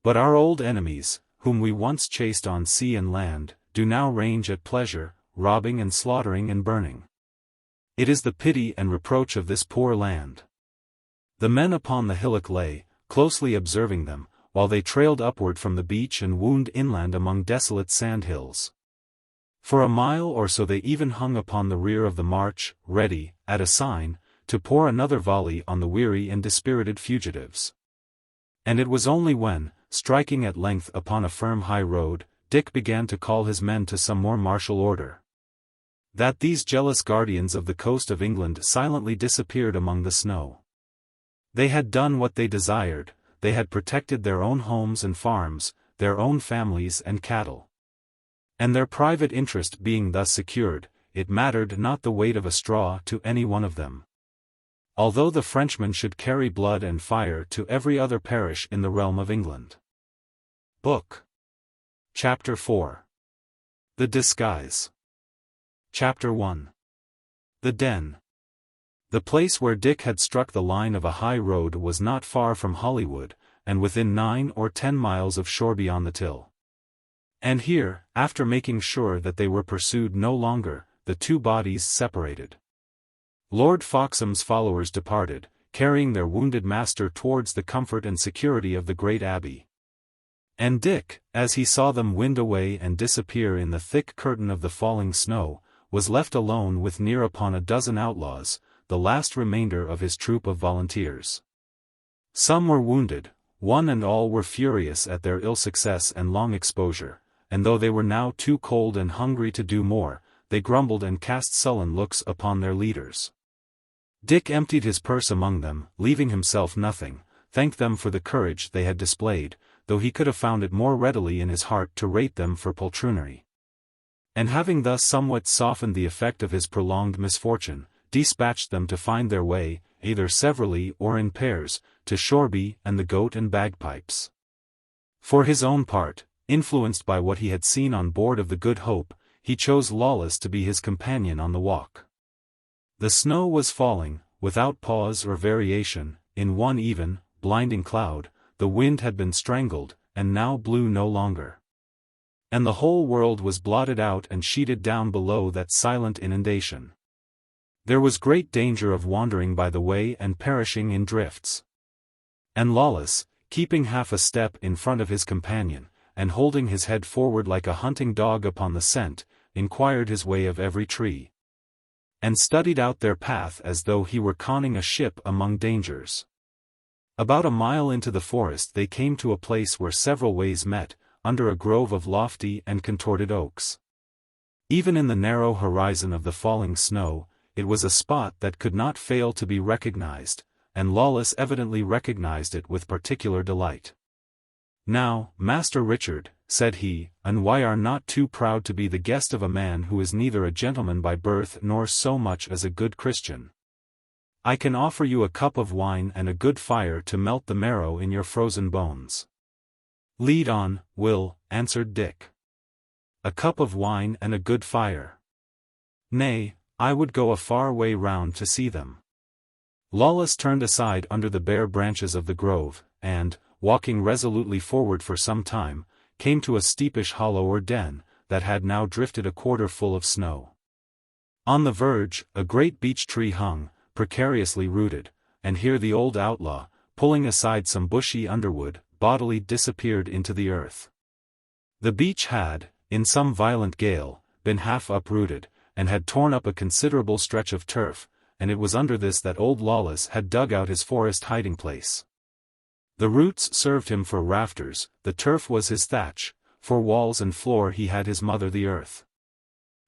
But our old enemies, whom we once chased on sea and land, do now range at pleasure, robbing and slaughtering and burning. It is the pity and reproach of this poor land." The men upon the hillock lay, closely observing them, while they trailed upward from the beach and wound inland among desolate sandhills. For a mile or so they even hung upon the rear of the march, ready, at a sign, to pour another volley on the weary and dispirited fugitives. And it was only when, striking at length upon a firm high road, Dick began to call his men to some more martial order, that these jealous guardians of the coast of England silently disappeared among the snow. They had done what they desired, they had protected their own homes and farms, their own families and cattle. And their private interest being thus secured, it mattered not the weight of a straw to any one of them. Although the Frenchmen should carry blood and fire to every other parish in the realm of England. Book. Chapter 4. The Disguise. Chapter 1. The Den. The place where Dick had struck the line of a high road was not far from Holywood, and within 9 or 10 miles of Shoreby on the Till. And here, after making sure that they were pursued no longer, the two bodies separated. Lord Foxham's followers departed, carrying their wounded master towards the comfort and security of the great abbey. And Dick, as he saw them wind away and disappear in the thick curtain of the falling snow, was left alone with near upon a dozen outlaws, the last remainder of his troop of volunteers. Some were wounded, one and all were furious at their ill success and long exposure, and though they were now too cold and hungry to do more, they grumbled and cast sullen looks upon their leaders. Dick emptied his purse among them, leaving himself nothing, thanked them for the courage they had displayed, though he could have found it more readily in his heart to rate them for poltroonery. And having thus somewhat softened the effect of his prolonged misfortune, dispatched them to find their way, either severally or in pairs, to Shoreby and the Goat and Bagpipes. For his own part, influenced by what he had seen on board of the Good Hope, he chose Lawless to be his companion on the walk. The snow was falling, without pause or variation, in one even, blinding cloud, the wind had been strangled, and now blew no longer. And the whole world was blotted out and sheeted down below that silent inundation. There was great danger of wandering by the way and perishing in drifts. And Lawless, keeping half a step in front of his companion, and holding his head forward like a hunting dog upon the scent, inquired his way of every tree, and studied out their path as though he were conning a ship among dangers. About a mile into the forest they came to a place where several ways met, under a grove of lofty and contorted oaks. Even in the narrow horizon of the falling snow, it was a spot that could not fail to be recognized, and Lawless evidently recognized it with particular delight. "Now, Master Richard," said he, "and why are not too proud to be the guest of a man who is neither a gentleman by birth nor so much as a good Christian? I can offer you a cup of wine and a good fire to melt the marrow in your frozen bones." "Lead on, Will," answered Dick. "A cup of wine and a good fire. Nay, I would go a far way round to see them." Lawless turned aside under the bare branches of the grove, and, walking resolutely forward for some time, came to a steepish hollow or den, that had now drifted a quarter full of snow. On the verge, a great beech tree hung, precariously rooted, and here the old outlaw, pulling aside some bushy underwood, bodily disappeared into the earth. The beech had, in some violent gale, been half uprooted, and had torn up a considerable stretch of turf, and it was under this that old Lawless had dug out his forest hiding-place. The roots served him for rafters, the turf was his thatch, for walls and floor he had his mother the earth.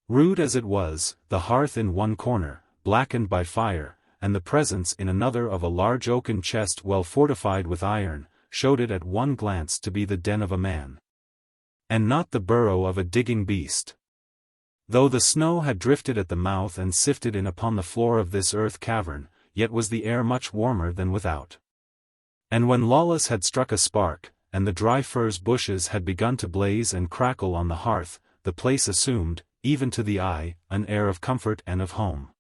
Rude as it was, the hearth in one corner, blackened by fire, and the presence in another of a large oaken chest well fortified with iron, showed it at one glance to be the den of a man, and not the burrow of a digging beast. Though the snow had drifted at the mouth and sifted in upon the floor of this earth cavern, yet was the air much warmer than without. And when Lawless had struck a spark, and the dry furze bushes had begun to blaze and crackle on the hearth, the place assumed, even to the eye, an air of comfort and of home.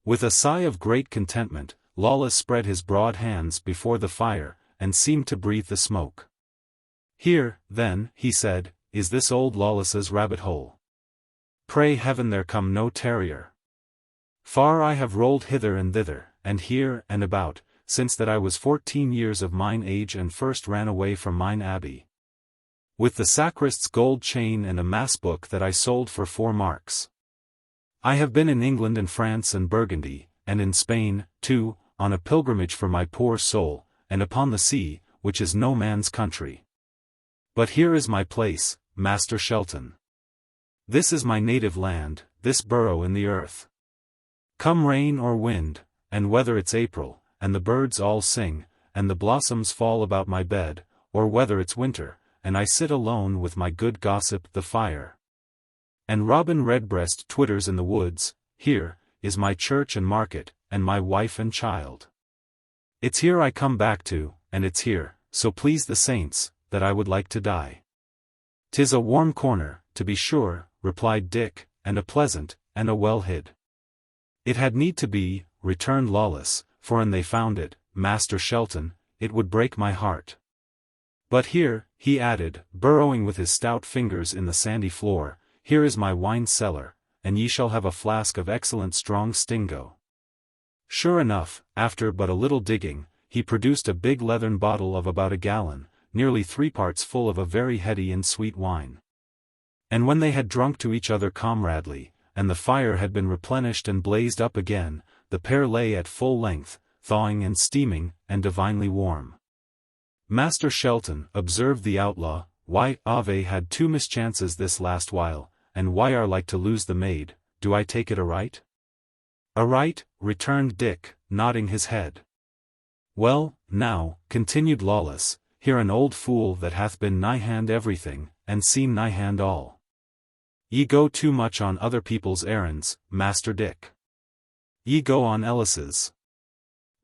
With a sigh of great contentment, Lawless spread his broad hands before the fire, and seemed to breathe the smoke. "Here, then," he said, "is this old Lawless's rabbit-hole. Pray heaven there come no terrier. Far I have rolled hither and thither, and here and about, since that I was 14 years of mine age and first ran away from mine abbey, with the sacrist's gold chain and a mass-book that I sold for 4 marks. I have been in England and France and Burgundy, and in Spain, too, on a pilgrimage for my poor soul, and upon the sea, which is no man's country. But here is my place, Master Shelton. This is my native land, this burrow in the earth. Come rain or wind, and whether it's April, and the birds all sing, and the blossoms fall about my bed, or whether it's winter, and I sit alone with my good gossip the fire, and robin redbreast twitters in the woods, here is my church and market, and my wife and child. It's here I come back to, and it's here, so please the saints, that I would like to die." "'Tis a warm corner, to be sure," replied Dick, "and a pleasant, and a well hid." "It had need to be," returned Lawless, "for an they found it, Master Shelton, it would break my heart. But here," he added, burrowing with his stout fingers in the sandy floor, "here is my wine cellar, and ye shall have a flask of excellent strong stingo." Sure enough, after but a little digging, he produced a big leathern bottle of about a gallon, nearly 3 parts full of a very heady and sweet wine. And when they had drunk to each other comradely, and the fire had been replenished and blazed up again, the pair lay at full length, thawing and steaming, and divinely warm. "Master Shelton," observed the outlaw, "why, Ave had 2 mischances this last while, and why are like to lose the maid, do I take it aright?" "Aright," returned Dick, nodding his head. "Well, now," continued Lawless, "hear an old fool that hath been nigh-hand everything, and seen nigh-hand all. Ye go too much on other people's errands, Master Dick. Ye go on Ellis's.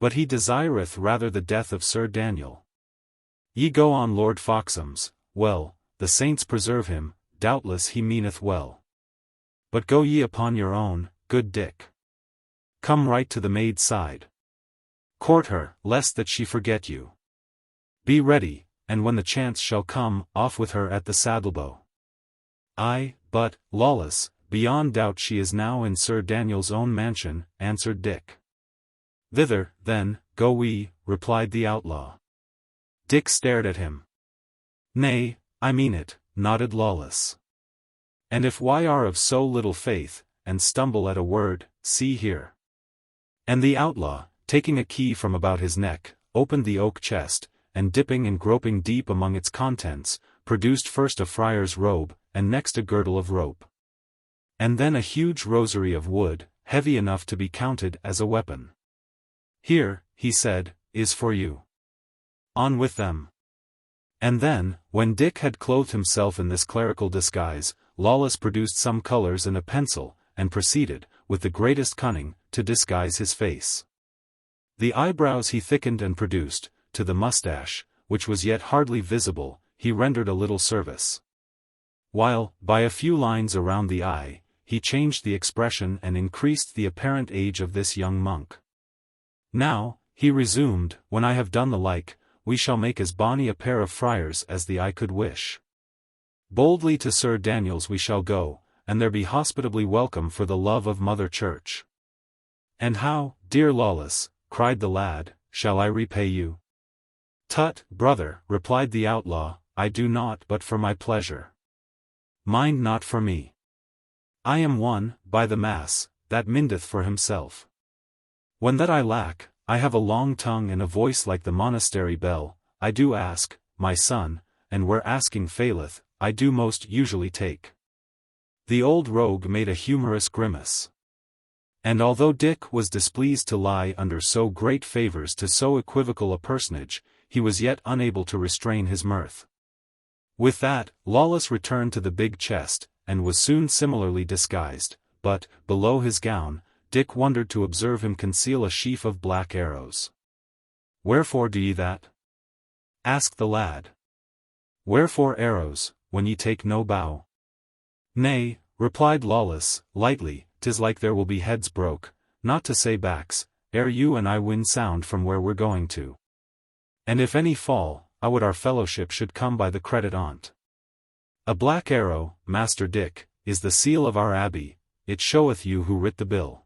But he desireth rather the death of Sir Daniel. Ye go on Lord Foxham's, well, the saints preserve him, doubtless he meaneth well. But go ye upon your own, good Dick. Come right to the maid's side. Court her, lest that she forget you. Be ready, and when the chance shall come, off with her at the saddlebow." "Aye, but, Lawless, beyond doubt she is now in Sir Daniel's own mansion," answered Dick. "Thither, then, go we," replied the outlaw. Dick stared at him. "Nay, I mean it," nodded Lawless. "And if we are of so little faith, and stumble at a word, see here." And the outlaw, taking a key from about his neck, opened the oak chest, and dipping and groping deep among its contents, produced first a friar's robe, and next a girdle of rope. And then a huge rosary of wood, heavy enough to be counted as a weapon. "Here," he said, "is for you. On with them." And then, when Dick had clothed himself in this clerical disguise, Lawless produced some colors and a pencil, and proceeded, with the greatest cunning, to disguise his face. The eyebrows he thickened and produced, to the mustache, which was yet hardly visible, he rendered a little service. While, by a few lines around the eye, he changed the expression and increased the apparent age of this young monk. "Now," he resumed, "when I have done the like, we shall make as bonny a pair of friars as the eye could wish. Boldly to Sir Daniel's we shall go, and there be hospitably welcome for the love of Mother Church. And how, dear Lawless, cried the lad, shall I repay you? Tut, brother, replied the outlaw, I do naught but for my pleasure. Mind not for me. I am one, by the mass, that mindeth for himself. When that I lack, I have a long tongue and a voice like the monastery bell, I do ask, my son, and where asking faileth, I do most usually take. The old rogue made a humorous grimace. And although Dick was displeased to lie under so great favours to so equivocal a personage, he was yet unable to restrain his mirth. With that, Lawless returned to the big chest, and was soon similarly disguised, but, below his gown, Dick wondered to observe him conceal a sheaf of black arrows. Wherefore do ye that? asked the lad. Wherefore arrows, when ye take no bow? Nay, replied Lawless, lightly, 'tis like there will be heads broke, not to say backs, ere you and I win sound from where we're going to. And if any fall, I would our fellowship should come by the credit on't. A black arrow, Master Dick, is the seal of our abbey, it showeth you who writ the bill.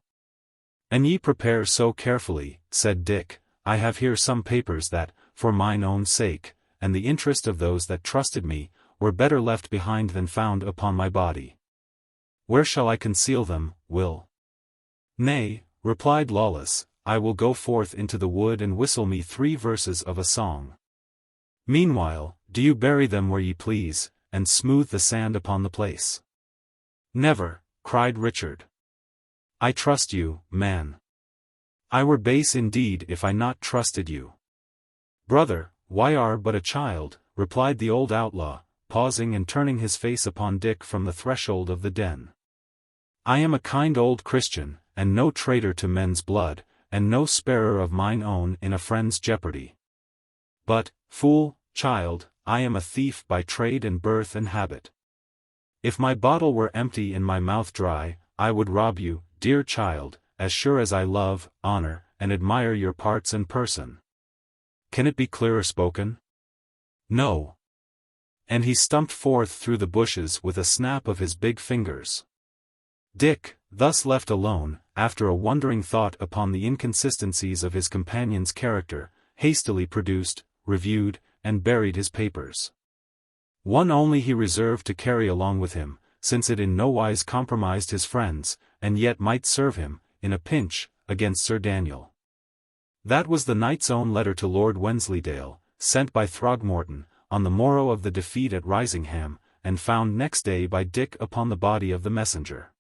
And ye prepare so carefully, said Dick, I have here some papers that, for mine own sake, and the interest of those that trusted me, were better left behind than found upon my body. Where shall I conceal them, Will? Nay, replied Lawless, I will go forth into the wood and whistle me 3 verses of a song. Meanwhile, do you bury them where ye please, and smooth the sand upon the place. Never, cried Richard. I trust you, man. I were base indeed if I not trusted you. Brother, why are but a child, replied the old outlaw, pausing and turning his face upon Dick from the threshold of the den. I am a kind old Christian, and no traitor to men's blood, and no sparer of mine own in a friend's jeopardy. But, fool, child, I am a thief by trade and birth and habit. If my bottle were empty and my mouth dry, I would rob you, dear child, as sure as I love, honor, and admire your parts and person. Can it be clearer spoken? No. And he stumped forth through the bushes with a snap of his big fingers. Dick, thus left alone, after a wondering thought upon the inconsistencies of his companion's character, hastily produced, reviewed, and buried his papers. One only he reserved to carry along with him, since it in no wise compromised his friends, and yet might serve him, in a pinch, against Sir Daniel. That was the knight's own letter to Lord Wensleydale, sent by Throgmorton, on the morrow of the defeat at Risingham, and found next day by Dick upon the body of the messenger.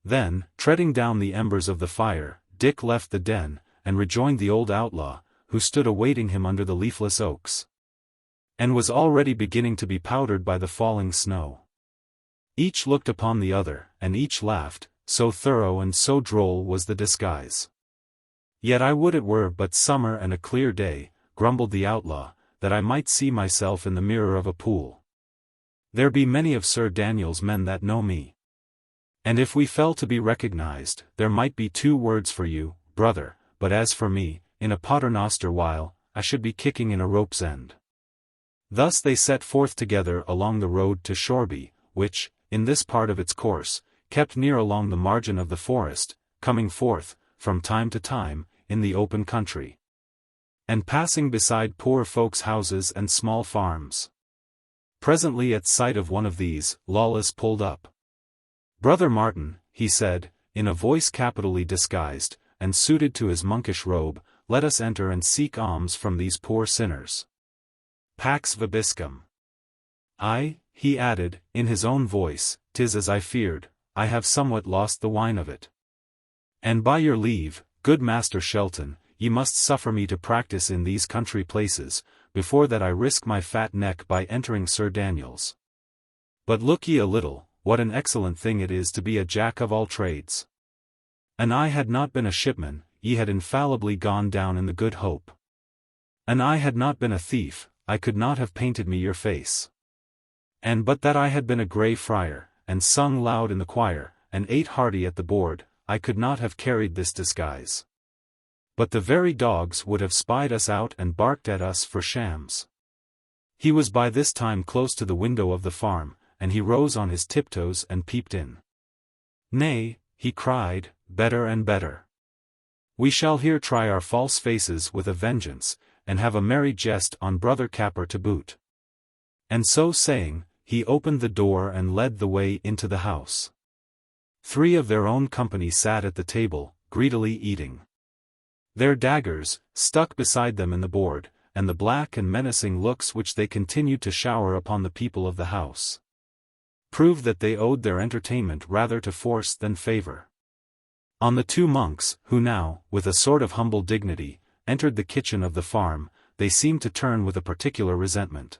Then, treading down the embers of the fire, Dick left the den, and rejoined the old outlaw, who stood awaiting him under the leafless oaks, and was already beginning to be powdered by the falling snow. Each looked upon the other, and each laughed, so thorough and so droll was the disguise. Yet I would it were but summer and a clear day, grumbled the outlaw, that I might see myself in the mirror of a pool. There be many of Sir Daniel's men that know me. And if we fell to be recognized, there might be 2 words for you, brother, but as for me, in a paternoster while, I should be kicking in a rope's end. Thus they set forth together along the road to Shoreby, which, in this part of its course, kept near along the margin of the forest, coming forth, from time to time, in the open country, and passing beside poor folks' houses and small farms. Presently at sight of one of these, Lawless pulled up. Brother Martin, he said, in a voice capitally disguised, and suited to his monkish robe, let us enter and seek alms from these poor sinners. Pax vobiscum. Aye, he added, in his own voice, 'tis as I feared, I have somewhat lost the wine of it. And by your leave, good Master Shelton, ye must suffer me to practice in these country places, before that I risk my fat neck by entering Sir Daniel's. But look ye a little, what an excellent thing it is to be a jack of all trades. An I had not been a shipman, ye had infallibly gone down in the Good Hope. An I had not been a thief, I could not have painted me your face. And but that I had been a grey friar, and sung loud in the choir, and ate hearty at the board, I could not have carried this disguise. But the very dogs would have spied us out and barked at us for shams. He was by this time close to the window of the farm, and he rose on his tiptoes and peeped in. "Nay," he cried, "better and better. We shall here try our false faces with a vengeance, and have a merry jest on Brother Capper to boot." And so saying, he opened the door and led the way into the house. 3 of their own company sat at the table, greedily eating. Their daggers, stuck beside them in the board, and the black and menacing looks which they continued to shower upon the people of the house, proved that they owed their entertainment rather to force than favor. On the 2 monks, who now, with a sort of humble dignity, entered the kitchen of the farm, they seemed to turn with a particular resentment.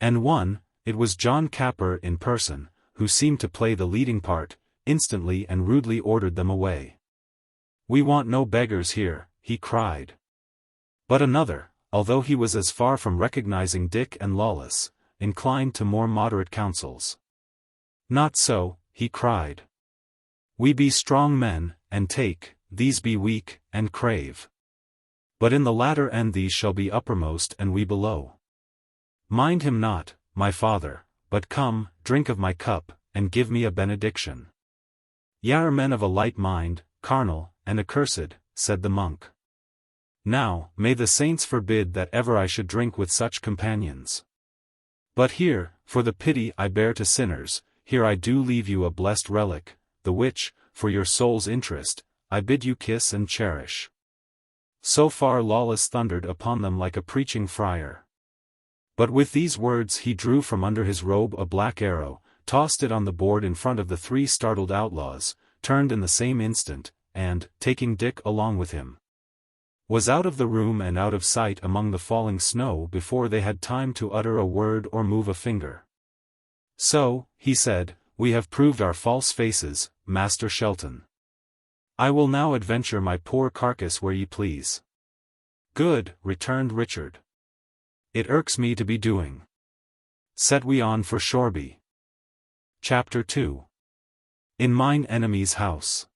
And one, it was John Capper in person, who seemed to play the leading part, instantly and rudely ordered them away. "We want no beggars here," he cried. But another, although he was as far from recognizing Dick and Lawless, inclined to more moderate counsels. "Not so," he cried. "We be strong men, and take, these be weak, and crave. But in the latter end these shall be uppermost and we below. Mind him not, my father, but come, drink of my cup, and give me a benediction." "Ye are men of a light mind, carnal, and accursed," said the monk. "Now, may the saints forbid that ever I should drink with such companions. But here, for the pity I bear to sinners, here I do leave you a blessed relic, the which, for your soul's interest, I bid you kiss and cherish." So far Lawless thundered upon them like a preaching friar. But with these words he drew from under his robe a black arrow, tossed it on the board in front of the 3 startled outlaws, turned in the same instant, and, taking Dick along with him, was out of the room and out of sight among the falling snow before they had time to utter a word or move a finger. "So," he said, "we have proved our false faces, Master Shelton. I will now adventure my poor carcass where ye please." "Good," returned Richard. "It irks me to be doing. Set we on for Shoreby." Chapter 2. In mine enemy's house.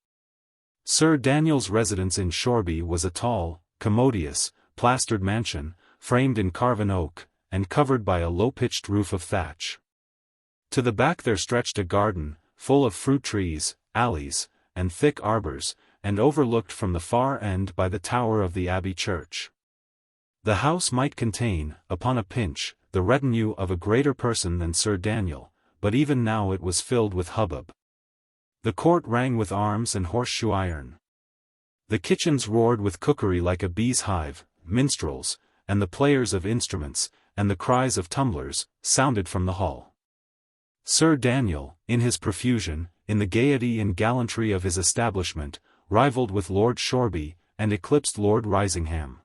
Sir Daniel's residence in Shoreby was a tall, commodious, plastered mansion, framed in carven oak, and covered by a low-pitched roof of thatch. To the back there stretched a garden, full of fruit trees, alleys, and thick arbors, and overlooked from the far end by the tower of the Abbey Church. The house might contain, upon a pinch, the retinue of a greater person than Sir Daniel, but even now it was filled with hubbub. The court rang with arms and horseshoe iron. The kitchens roared with cookery like a bee's hive, minstrels, and the players of instruments, and the cries of tumblers, sounded from the hall. Sir Daniel, in his profusion, in the gaiety and gallantry of his establishment, rivaled with Lord Shoreby, and eclipsed Lord Risingham.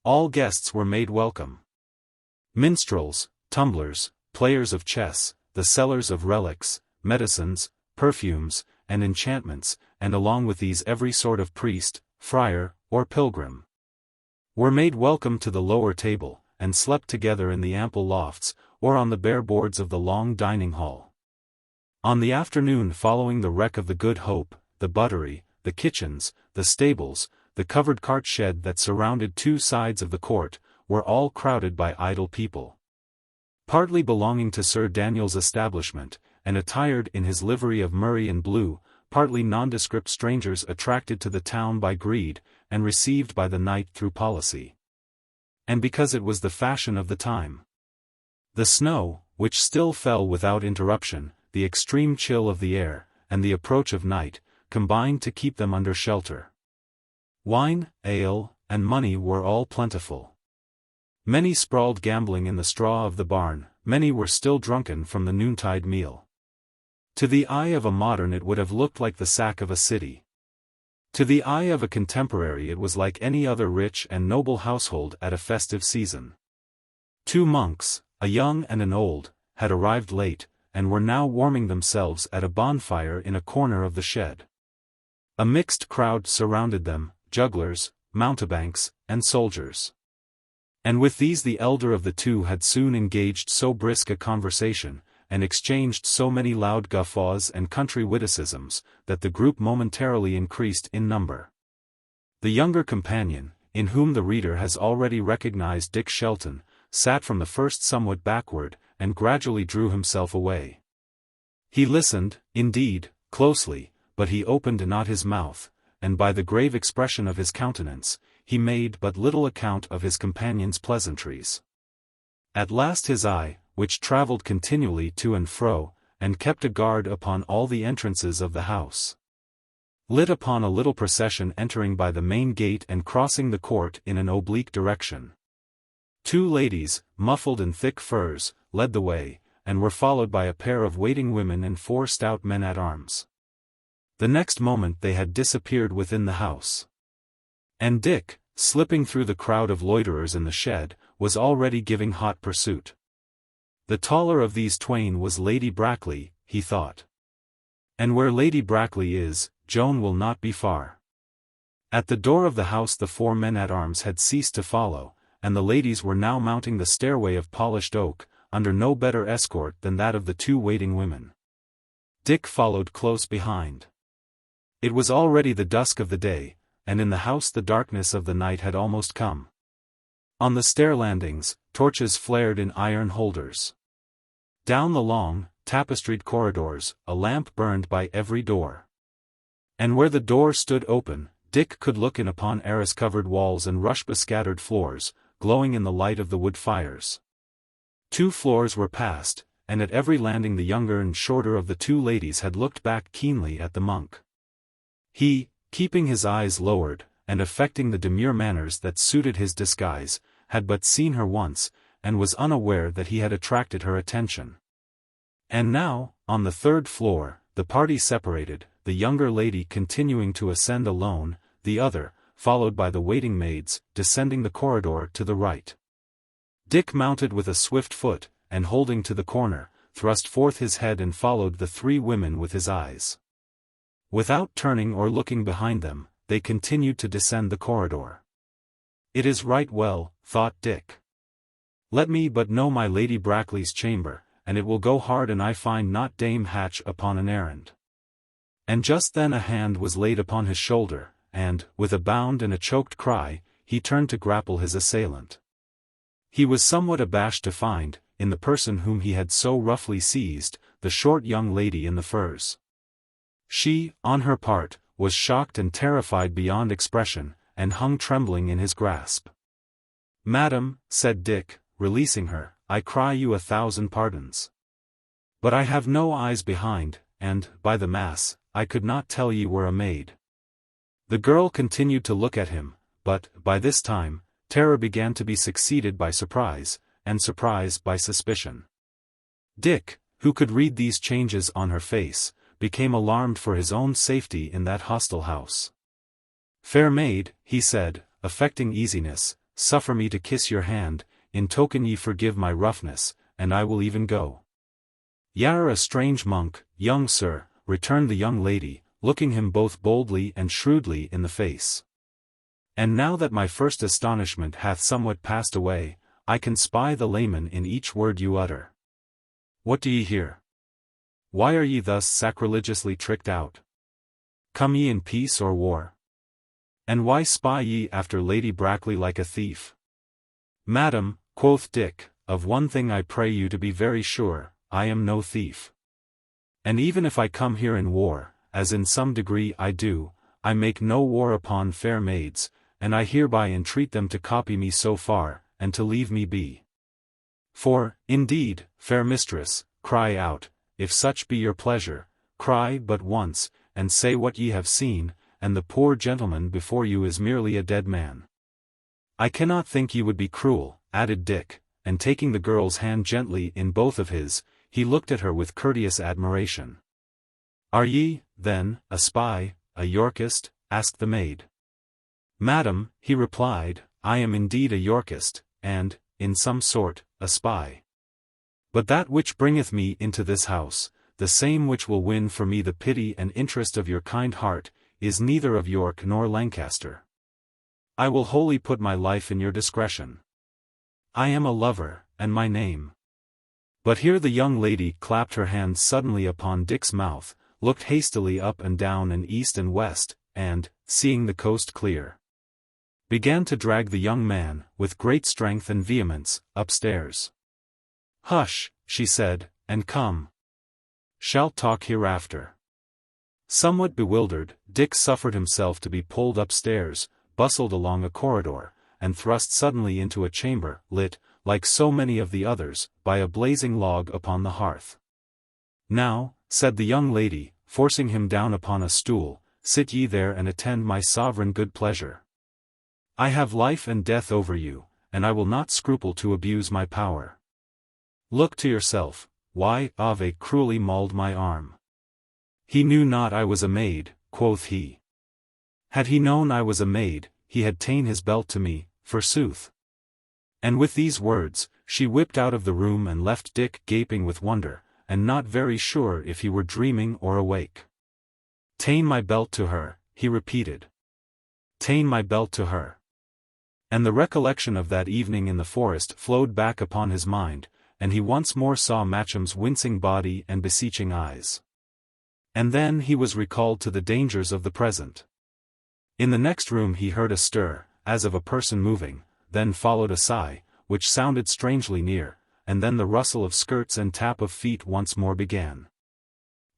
All guests were made welcome. Minstrels, tumblers, players of chess, the sellers of relics, medicines, perfumes, and enchantments, and along with these every sort of priest, friar, or pilgrim, were made welcome to the lower table, and slept together in the ample lofts, or on the bare boards of the long dining hall. On the afternoon following the wreck of the Good Hope, the buttery, the kitchens, the stables, the covered cart shed that surrounded 2 sides of the court, were all crowded by idle people, partly belonging to Sir Daniel's establishment, and attired in his livery of murrey and blue, partly nondescript strangers attracted to the town by greed, and received by the knight through policy, and because it was the fashion of the time. The snow, which still fell without interruption, the extreme chill of the air, and the approach of night, combined to keep them under shelter. Wine, ale, and money were all plentiful. Many sprawled gambling in the straw of the barn, many were still drunken from the noontide meal. To the eye of a modern it would have looked like the sack of a city. To the eye of a contemporary it was like any other rich and noble household at a festive season. 2 monks, a young and an old, had arrived late, and were now warming themselves at a bonfire in a corner of the shed. A mixed crowd surrounded them, jugglers, mountebanks, and soldiers. And with these the elder of the 2 had soon engaged so brisk a conversation, and exchanged so many loud guffaws and country witticisms, that the group momentarily increased in number. The younger companion, in whom the reader has already recognized Dick Shelton, sat from the first somewhat backward, and gradually drew himself away. He listened, indeed, closely, but he opened not his mouth, and by the grave expression of his countenance, he made but little account of his companion's pleasantries. At last his eye, which travelled continually to and fro, and kept a guard upon all the entrances of the house, lit upon a little procession entering by the main gate and crossing the court in an oblique direction. 2 ladies, muffled in thick furs, led the way, and were followed by a pair of waiting women and 4 stout men-at-arms. The next moment they had disappeared within the house. And Dick, slipping through the crowd of loiterers in the shed, was already giving hot pursuit. The taller of these twain was Lady Brackley, he thought. And where Lady Brackley is, Joan will not be far. At the door of the house the 4 men-at-arms had ceased to follow, and the ladies were now mounting the stairway of polished oak, under no better escort than that of the 2 waiting women. Dick followed close behind. It was already the dusk of the day, and in the house the darkness of the night had almost come. On the stair landings, torches flared in iron holders. Down the long, tapestried corridors, a lamp burned by every door. And where the door stood open, Dick could look in upon arras-covered walls and rush-bespattered floors, glowing in the light of the wood fires. 2 floors were passed, and at every landing the younger and shorter of the 2 ladies had looked back keenly at the monk. He, keeping his eyes lowered, and affecting the demure manners that suited his disguise, had but seen her once, and was unaware that he had attracted her attention. And now, on the 3rd floor, the party separated, the younger lady continuing to ascend alone, the other, followed by the waiting maids, descending the corridor to the right. Dick mounted with a swift foot, and holding to the corner, thrust forth his head and followed the 3 women with his eyes. Without turning or looking behind them, they continued to descend the corridor. It is right well, thought Dick. Let me but know my Lady Brackley's chamber, and it will go hard an I find not Dame Hatch upon an errand. And just then a hand was laid upon his shoulder, and, with a bound and a choked cry, he turned to grapple his assailant. He was somewhat abashed to find, in the person whom he had so roughly seized, the short young lady in the furs. She, on her part, was shocked and terrified beyond expression, and hung trembling in his grasp. "Madam," said Dick, releasing her, "I cry you 1,000 pardons. But I have no eyes behind, and, by the mass, I could not tell ye were a maid." The girl continued to look at him, but, by this time, terror began to be succeeded by surprise, and surprise by suspicion. Dick, who could read these changes on her face, became alarmed for his own safety in that hostile house. "Fair maid," he said, affecting easiness, "suffer me to kiss your hand, in token ye forgive my roughness, and I will even go." "Y'are a strange monk, young sir," returned the young lady, looking him both boldly and shrewdly in the face. "And now that my first astonishment hath somewhat passed away, I can spy the layman in each word you utter. What do ye here? Why are ye thus sacrilegiously tricked out? Come ye in peace or war? And why spy ye after Lady Brackley like a thief?" "Madam," quoth Dick, "of one thing I pray you to be very sure, I am no thief. And even if I come here in war, as in some degree I do, I make no war upon fair maids, and I hereby entreat them to copy me so far, and to leave me be. For, indeed, fair mistress, cry out, if such be your pleasure, cry but once, and say what ye have seen, and the poor gentleman before you is merely a dead man. I cannot think ye would be cruel," added Dick, and taking the girl's hand gently in both of his, he looked at her with courteous admiration. "Are ye, then, a spy, a Yorkist?" asked the maid. "Madam," he replied, "I am indeed a Yorkist, and, in some sort, a spy. But that which bringeth me into this house, the same which will win for me the pity and interest of your kind heart, is neither of York nor Lancaster. I will wholly put my life in your discretion. I am a lover, and my name—" But here the young lady clapped her hand suddenly upon Dick's mouth, looked hastily up and down and east and west, and, seeing the coast clear, began to drag the young man, with great strength and vehemence, upstairs. "Hush," she said, "and come. Shalt talk hereafter." Somewhat bewildered, Dick suffered himself to be pulled upstairs, bustled along a corridor, and thrust suddenly into a chamber, lit, like so many of the others, by a blazing log upon the hearth. "Now," said the young lady, forcing him down upon a stool, "sit ye there and attend my sovereign good pleasure. I have life and death over you, and I will not scruple to abuse my power. Look to yourself. Why, Ave cruelly mauled my arm. He knew not I was a maid," quoth he. "Had he known I was a maid, he had ta'en his belt to me, forsooth." And with these words, she whipped out of the room and left Dick gaping with wonder, and not very sure if he were dreaming or awake. "Ta'en my belt to her," he repeated. "Ta'en my belt to her." And the recollection of that evening in the forest flowed back upon his mind, and he once more saw Matcham's wincing body and beseeching eyes. And then he was recalled to the dangers of the present. In the next room he heard a stir, as of a person moving, then followed a sigh, which sounded strangely near, and then the rustle of skirts and tap of feet once more began.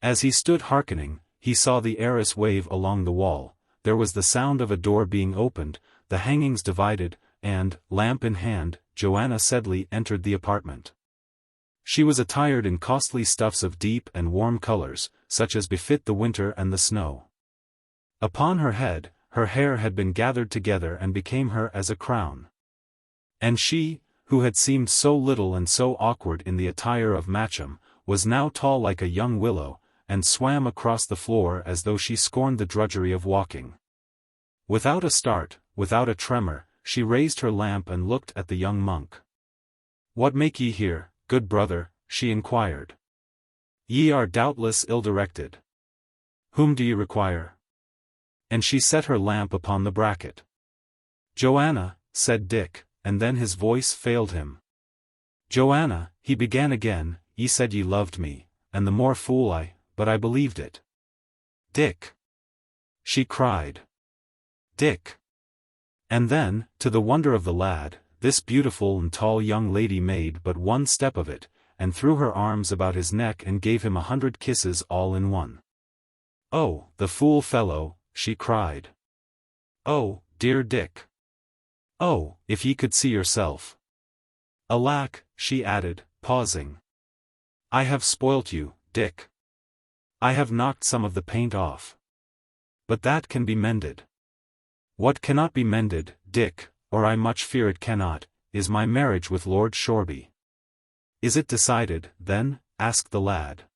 As he stood hearkening, he saw the arras wave along the wall, there was the sound of a door being opened, the hangings divided, and, lamp in hand, Joanna Sedley entered the apartment. She was attired in costly stuffs of deep and warm colors, such as befit the winter and the snow. Upon her head, her hair had been gathered together and became her as a crown. And she, who had seemed so little and so awkward in the attire of Matcham, was now tall like a young willow, and swam across the floor as though she scorned the drudgery of walking. Without a start, without a tremor, she raised her lamp and looked at the young monk. "What make ye here, good brother?" she inquired. "Ye are doubtless ill-directed. Whom do ye require?" And she set her lamp upon the bracket. "Joanna," said Dick, and then his voice failed him. "Joanna," he began again, "ye said ye loved me, and the more fool I, but I believed it." "Dick!" she cried. "Dick!" And then, to the wonder of the lad, this beautiful and tall young lady made but one step of it, and threw her arms about his neck and gave him 100 kisses all in one. "Oh, the fool fellow," she cried. "Oh, dear Dick! Oh, if ye could see yourself! Alack," she added, pausing. "I have spoilt you, Dick. I have knocked some of the paint off. But that can be mended. What cannot be mended, Dick, or I much fear it cannot, is my marriage with Lord Shoreby." "Is it decided, then?" asked the lad.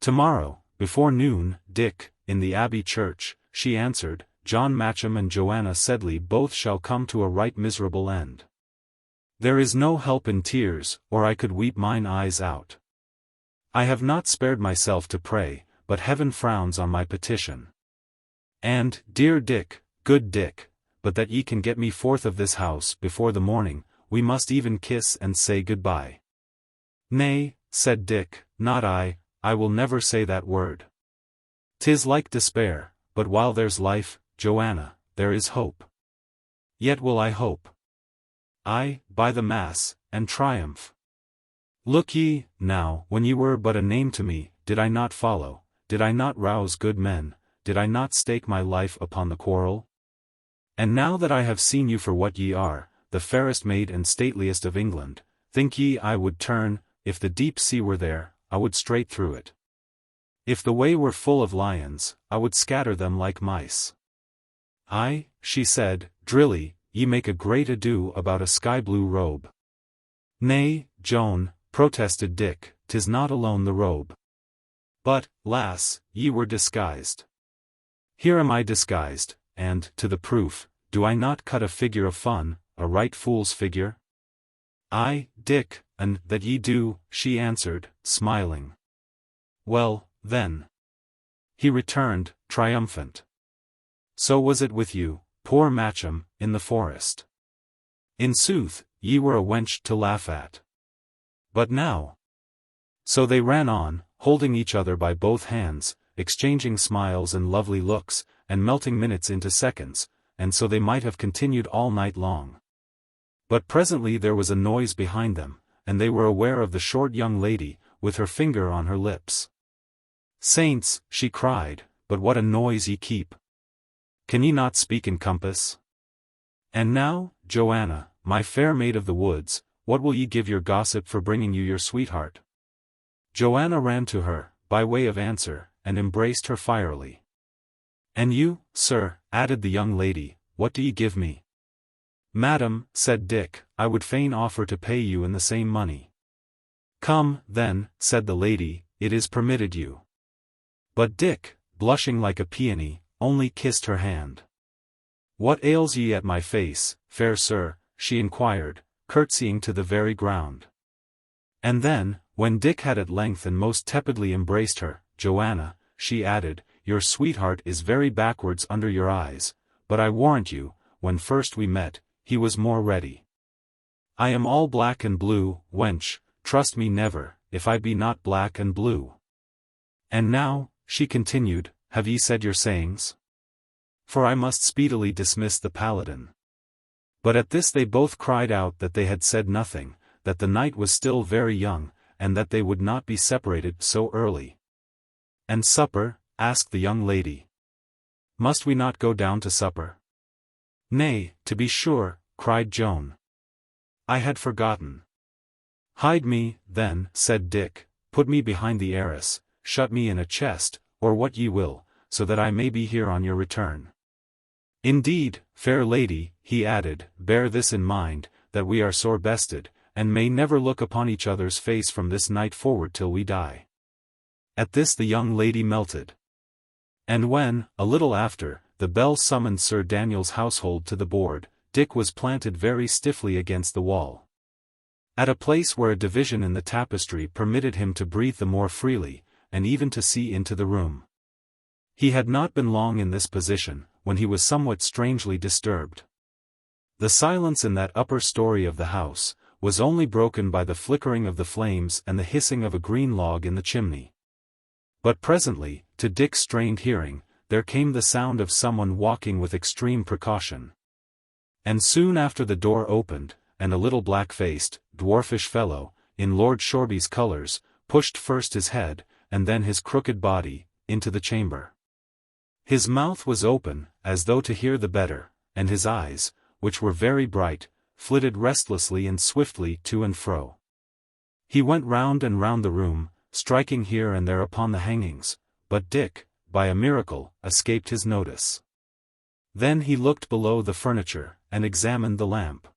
"Tomorrow, before noon, Dick, in the Abbey Church," she answered. "John Matcham and Joanna Sedley both shall come to a right miserable end. There is no help in tears, or I could weep mine eyes out. I have not spared myself to pray, but heaven frowns on my petition. And, dear Dick, good Dick, but that ye can get me forth of this house before the morning, we must even kiss and say good-bye." "Nay," said Dick, "not I will never say that word. 'Tis like despair, but while there's life, Joanna, there is hope. Yet will I hope. Aye, by the mass, and triumph. Look ye, now, when ye were but a name to me, did I not follow, did I not rouse good men, did I not stake my life upon the quarrel? And now that I have seen you for what ye are, the fairest maid and stateliest of England, think ye I would turn, if the deep sea were there, I would straight through it. If the way were full of lions, I would scatter them like mice." "Aye," she said, "Drilly, ye make a great ado about a sky-blue robe." "Nay, Joan," protested Dick, "'tis not alone the robe. But, lass, ye were disguised. Here am I disguised, and, to the proof, do I not cut a figure of fun, a right fool's figure?" "Aye, Dick, and that ye do," she answered, smiling. "Well, then," he returned, triumphant. "So was it with you, poor Matcham, in the forest. In sooth, ye were a wench to laugh at. But now—" So they ran on, holding each other by both hands, exchanging smiles and lovely looks, and melting minutes into seconds, and so they might have continued all night long. But presently there was a noise behind them, and they were aware of the short young lady, with her finger on her lips. "Saints," she cried, "but what a noise ye keep! Can ye not speak in compass? And now, Joanna, my fair maid of the woods, what will ye give your gossip for bringing you your sweetheart?" Joanna ran to her, by way of answer, and embraced her fierily. "And you, sir," added the young lady, "what do ye give me?" "Madam," said Dick, "I would fain offer to pay you in the same money." "Come, then," said the lady, "it is permitted you." But Dick, blushing like a peony, only kissed her hand. "What ails ye at my face, fair sir?" she inquired, curtsying to the very ground. And then, when Dick had at length and most tepidly embraced her, "Joanna," she added, "your sweetheart is very backwards under your eyes, but I warrant you, when first we met, he was more ready. I am all black and blue, wench, trust me never, if I be not black and blue. And now," she continued, "have ye said your sayings? For I must speedily dismiss the paladin." But at this they both cried out that they had said nothing, that the night was still very young, and that they would not be separated so early. "And supper?" asked the young lady. "Must we not go down to supper?" "Nay, to be sure," cried Joan. "I had forgotten." "Hide me, then," said Dick, "put me behind the arras, shut me in a chest, or what ye will, so that I may be here on your return. Indeed, fair lady," he added, "bear this in mind, that we are sore bested, and may never look upon each other's face from this night forward till we die." At this the young lady melted. And when, a little after, the bell summoned Sir Daniel's household to the board, Dick was planted very stiffly against the wall. At a place where a division in the tapestry permitted him to breathe the more freely, and even to see into the room. He had not been long in this position, when he was somewhat strangely disturbed. The silence in that upper story of the house was only broken by the flickering of the flames and the hissing of a green log in the chimney. But presently, to Dick's strained hearing, there came the sound of someone walking with extreme precaution. And soon after the door opened, and a little black-faced, dwarfish fellow, in Lord Shoreby's colours, pushed first his head, and then his crooked body, into the chamber. His mouth was open, as though to hear the better, and his eyes, which were very bright, flitted restlessly and swiftly to and fro. He went round and round the room, striking here and there upon the hangings, but Dick, by a miracle, escaped his notice. Then he looked below the furniture, and examined the lamp.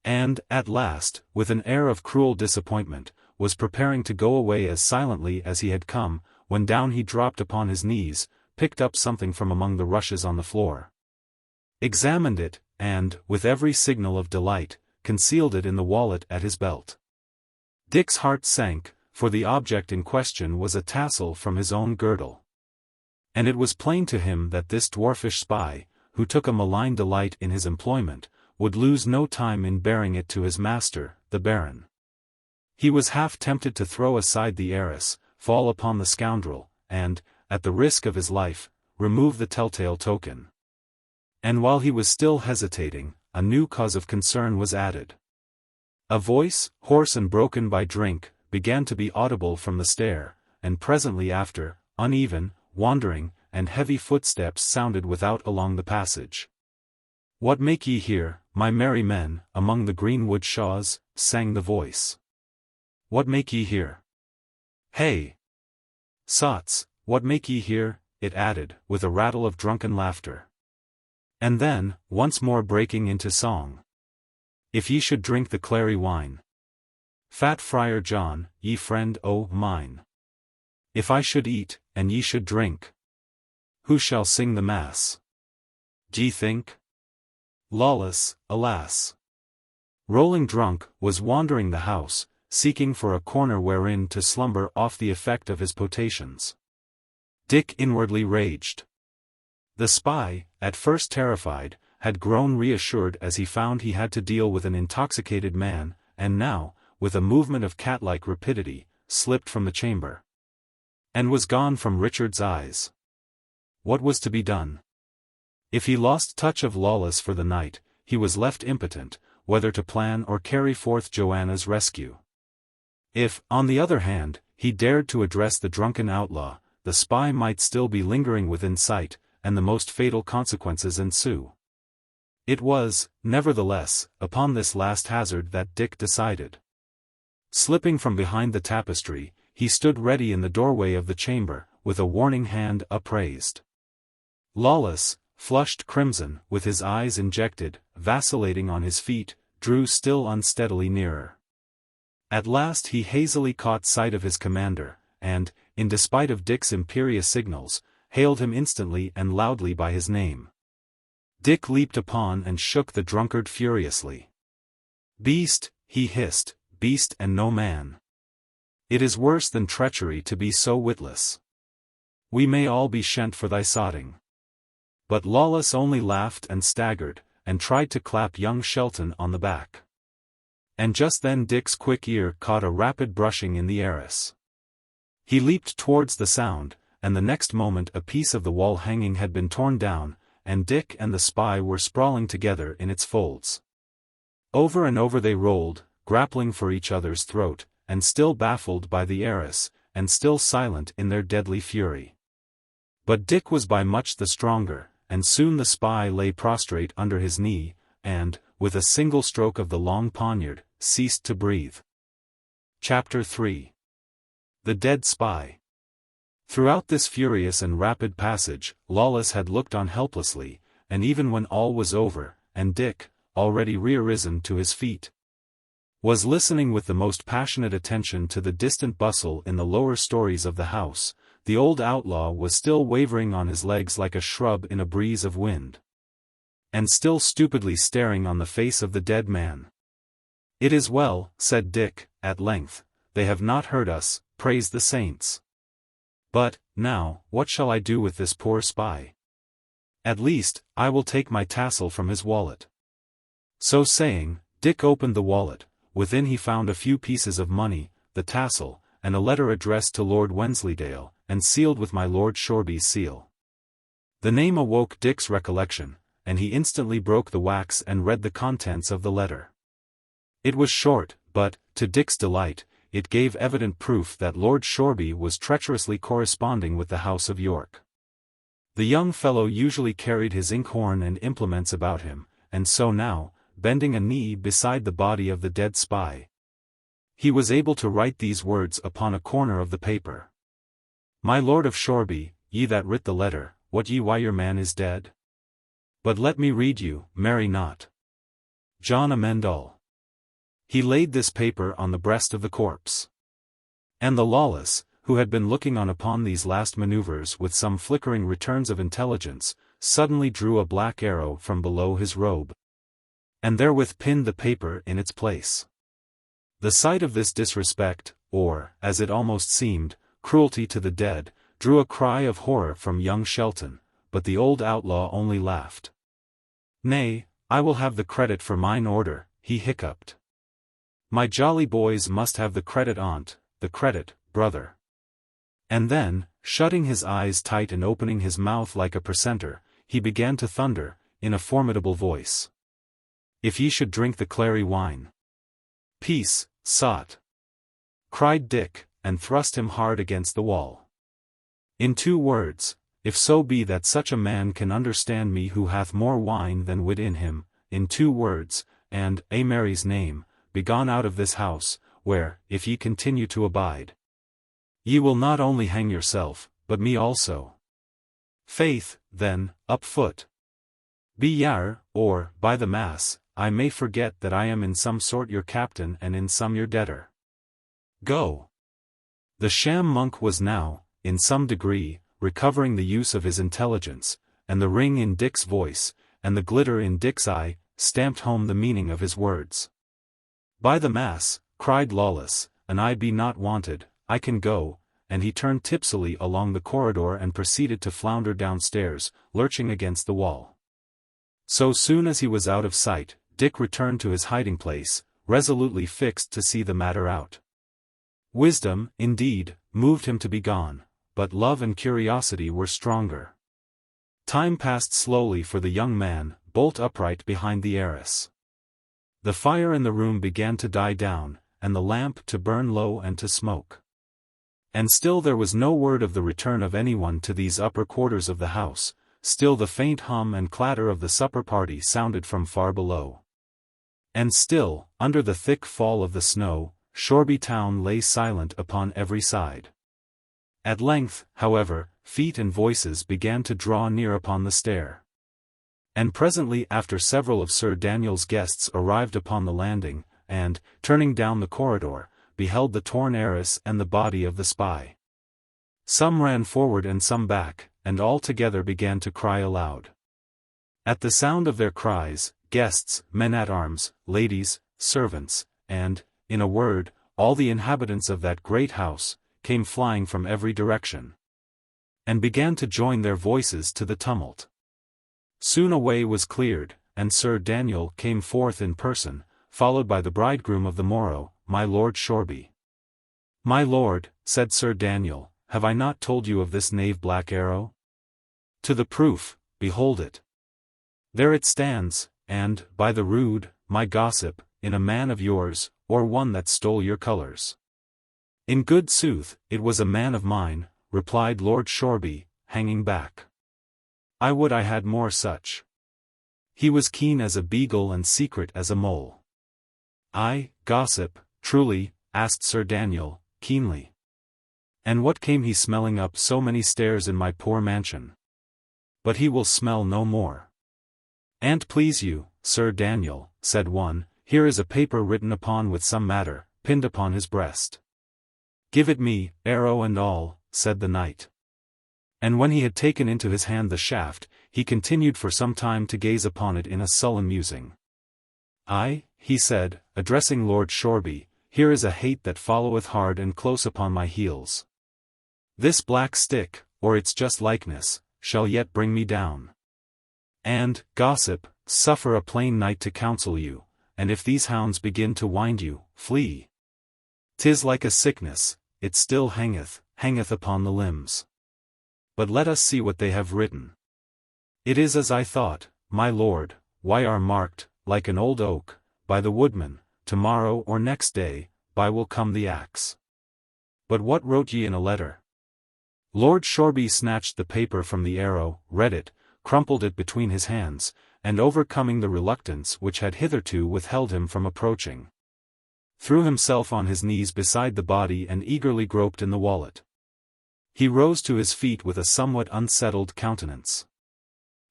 And, at last, with an air of cruel disappointment, was preparing to go away as silently as he had come, when down he dropped upon his knees, picked up something from among the rushes on the floor, examined it, and, with every signal of delight, concealed it in the wallet at his belt. Dick's heart sank, for the object in question was a tassel from his own girdle. And it was plain to him that this dwarfish spy, who took a malign delight in his employment, would lose no time in bearing it to his master, the Baron. He was half tempted to throw aside the arras, fall upon the scoundrel, and, at the risk of his life, remove the telltale token. And while he was still hesitating, a new cause of concern was added. A voice, hoarse and broken by drink, began to be audible from the stair, and presently after, uneven, wandering, and heavy footsteps sounded without along the passage. "What make ye here, my merry men, among the greenwood shaws?" sang the voice. "What make ye here? Hey! Sots, what make ye here?" it added, with a rattle of drunken laughter. And then, once more breaking into song. "If ye should drink the clary wine, Fat Friar John, ye friend o' mine. If I should eat, and ye should drink, who shall sing the mass? D'ye think? Lawless, alas!" Rolling drunk, was wandering the house, seeking for a corner wherein to slumber off the effect of his potations. Dick inwardly raged. The spy, at first terrified, had grown reassured as he found he had to deal with an intoxicated man, and now, with a movement of cat-like rapidity, slipped from the chamber. And was gone from Richard's eyes. What was to be done? If he lost touch of Lawless for the night, he was left impotent, whether to plan or carry forth Joanna's rescue. If, on the other hand, he dared to address the drunken outlaw, the spy might still be lingering within sight, and the most fatal consequences ensue. It was, nevertheless, upon this last hazard that Dick decided. Slipping from behind the tapestry, he stood ready in the doorway of the chamber, with a warning hand upraised. Lawless, flushed crimson, with his eyes injected, vacillating on his feet, drew still unsteadily nearer. At last he hazily caught sight of his commander, and, in despite of Dick's imperious signals, hailed him instantly and loudly by his name. Dick leaped upon and shook the drunkard furiously. "Beast," he hissed, "beast and no man. It is worse than treachery to be so witless. We may all be shent for thy sotting." But Lawless only laughed and staggered, and tried to clap young Shelton on the back. And just then Dick's quick ear caught a rapid brushing in the arras. He leaped towards the sound, and the next moment a piece of the wall hanging had been torn down, and Dick and the spy were sprawling together in its folds. Over and over they rolled, grappling for each other's throat, and still baffled by the arras, and still silent in their deadly fury. But Dick was by much the stronger, and soon the spy lay prostrate under his knee, and, with a single stroke of the long poniard, ceased to breathe. Chapter 3. The Dead Spy. Throughout this furious and rapid passage, Lawless had looked on helplessly, and even when all was over, and Dick, already rearisen to his feet, was listening with the most passionate attention to the distant bustle in the lower stories of the house, the old outlaw was still wavering on his legs like a shrub in a breeze of wind, and still stupidly staring on the face of the dead man. "It is well," said Dick, at length, "they have not heard us, praise the saints. But, now, what shall I do with this poor spy? At least, I will take my tassel from his wallet." So saying, Dick opened the wallet. Within he found a few pieces of money, the tassel, and a letter addressed to Lord Wensleydale, and sealed with my Lord Shoreby's seal. The name awoke Dick's recollection, and he instantly broke the wax and read the contents of the letter. It was short, but, to Dick's delight, it gave evident proof that Lord Shoreby was treacherously corresponding with the House of York. The young fellow usually carried his inkhorn and implements about him, and so now, bending a knee beside the body of the dead spy, he was able to write these words upon a corner of the paper. "My Lord of Shoreby, ye that writ the letter, wot ye why your man is dead? But let me read you, marry not. John Amendall." He laid this paper on the breast of the corpse. And the Lawless, who had been looking on upon these last maneuvers with some flickering returns of intelligence, suddenly drew a black arrow from below his robe, and therewith pinned the paper in its place. The sight of this disrespect, or, as it almost seemed, cruelty to the dead, drew a cry of horror from young Shelton, but the old outlaw only laughed. "Nay, I will have the credit for mine order," he hiccuped. "My jolly boys must have the credit on't, the credit, brother." And then, shutting his eyes tight and opening his mouth like a precentor, he began to thunder, in a formidable voice. "If ye should drink the clary wine." "Peace, sot!" cried Dick, and thrust him hard against the wall. "In 2 words, if so be that such a man can understand me who hath more wine than wit in him, in 2 words, and, a Mary's name, begone out of this house, where, if ye continue to abide, ye will not only hang yourself, but me also. Faith, then, up foot. Be yare, or, by the mass, I may forget that I am in some sort your captain and in some your debtor. Go." The sham monk was now, in some degree, recovering the use of his intelligence, and the ring in Dick's voice, and the glitter in Dick's eye, stamped home the meaning of his words. "By the mass," cried Lawless, "an I be not wanted, I can go," and he turned tipsily along the corridor and proceeded to flounder downstairs, lurching against the wall. So soon as he was out of sight, Dick returned to his hiding place, resolutely fixed to see the matter out. Wisdom, indeed, moved him to be gone, but love and curiosity were stronger. Time passed slowly for the young man, bolt upright behind the arras. The fire in the room began to die down, and the lamp to burn low and to smoke. And still there was no word of the return of anyone to these upper quarters of the house, still the faint hum and clatter of the supper party sounded from far below. And still, under the thick fall of the snow, Shoreby town lay silent upon every side. At length, however, feet and voices began to draw near upon the stair. And presently after several of Sir Daniel's guests arrived upon the landing, and, turning down the corridor, beheld the torn arras and the body of the spy. Some ran forward and some back, and all together began to cry aloud. At the sound of their cries, guests, men-at-arms, ladies, servants, and, in a word, all the inhabitants of that great house, came flying from every direction, and began to join their voices to the tumult. Soon a way was cleared, and Sir Daniel came forth in person, followed by the bridegroom of the morrow, my Lord Shoreby. "My lord," said Sir Daniel, "have I not told you of this knave Black Arrow? To the proof, behold it. There it stands, and, by the rood, my gossip, in a man of yours, or one that stole your colours." "In good sooth, it was a man of mine," replied Lord Shoreby, hanging back. "I would I had more such. He was keen as a beagle and secret as a mole." "Aye, gossip, truly," asked Sir Daniel, keenly. "And what came he smelling up so many stairs in my poor mansion? But he will smell no more." "An't please you, Sir Daniel," said one, "here is a paper written upon with some matter, pinned upon his breast." "Give it me, arrow and all," said the knight. And when he had taken into his hand the shaft, he continued for some time to gaze upon it in a sullen musing. "Aye," he said, addressing Lord Shoreby, "here is a hate that followeth hard and close upon my heels. This black stick, or its just likeness, shall yet bring me down. And, gossip, suffer a plain knight to counsel you, and if these hounds begin to wind you, flee. 'Tis like a sickness, it still hangeth upon the limbs. But let us see what they have written. It is as I thought, my lord, why are marked, like an old oak, by the woodman, tomorrow or next day, by will come the axe. But what wrote ye in a letter?" Lord Shoreby snatched the paper from the arrow, read it, crumpled it between his hands, and overcoming the reluctance which had hitherto withheld him from approaching, threw himself on his knees beside the body and eagerly groped in the wallet. He rose to his feet with a somewhat unsettled countenance.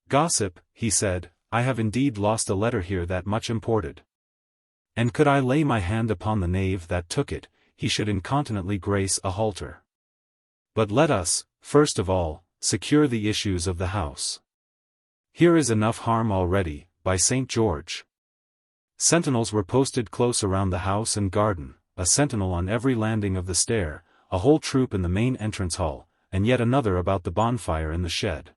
"Gossip," he said, "I have indeed lost a letter here that much imported. And could I lay my hand upon the knave that took it, he should incontinently grace a halter. But let us, first of all, secure the issues of the house. Here is enough harm already, by St. George." Sentinels were posted close around the house and garden, a sentinel on every landing of the stair, a whole troop in the main entrance hall, and yet another about the bonfire in the shed.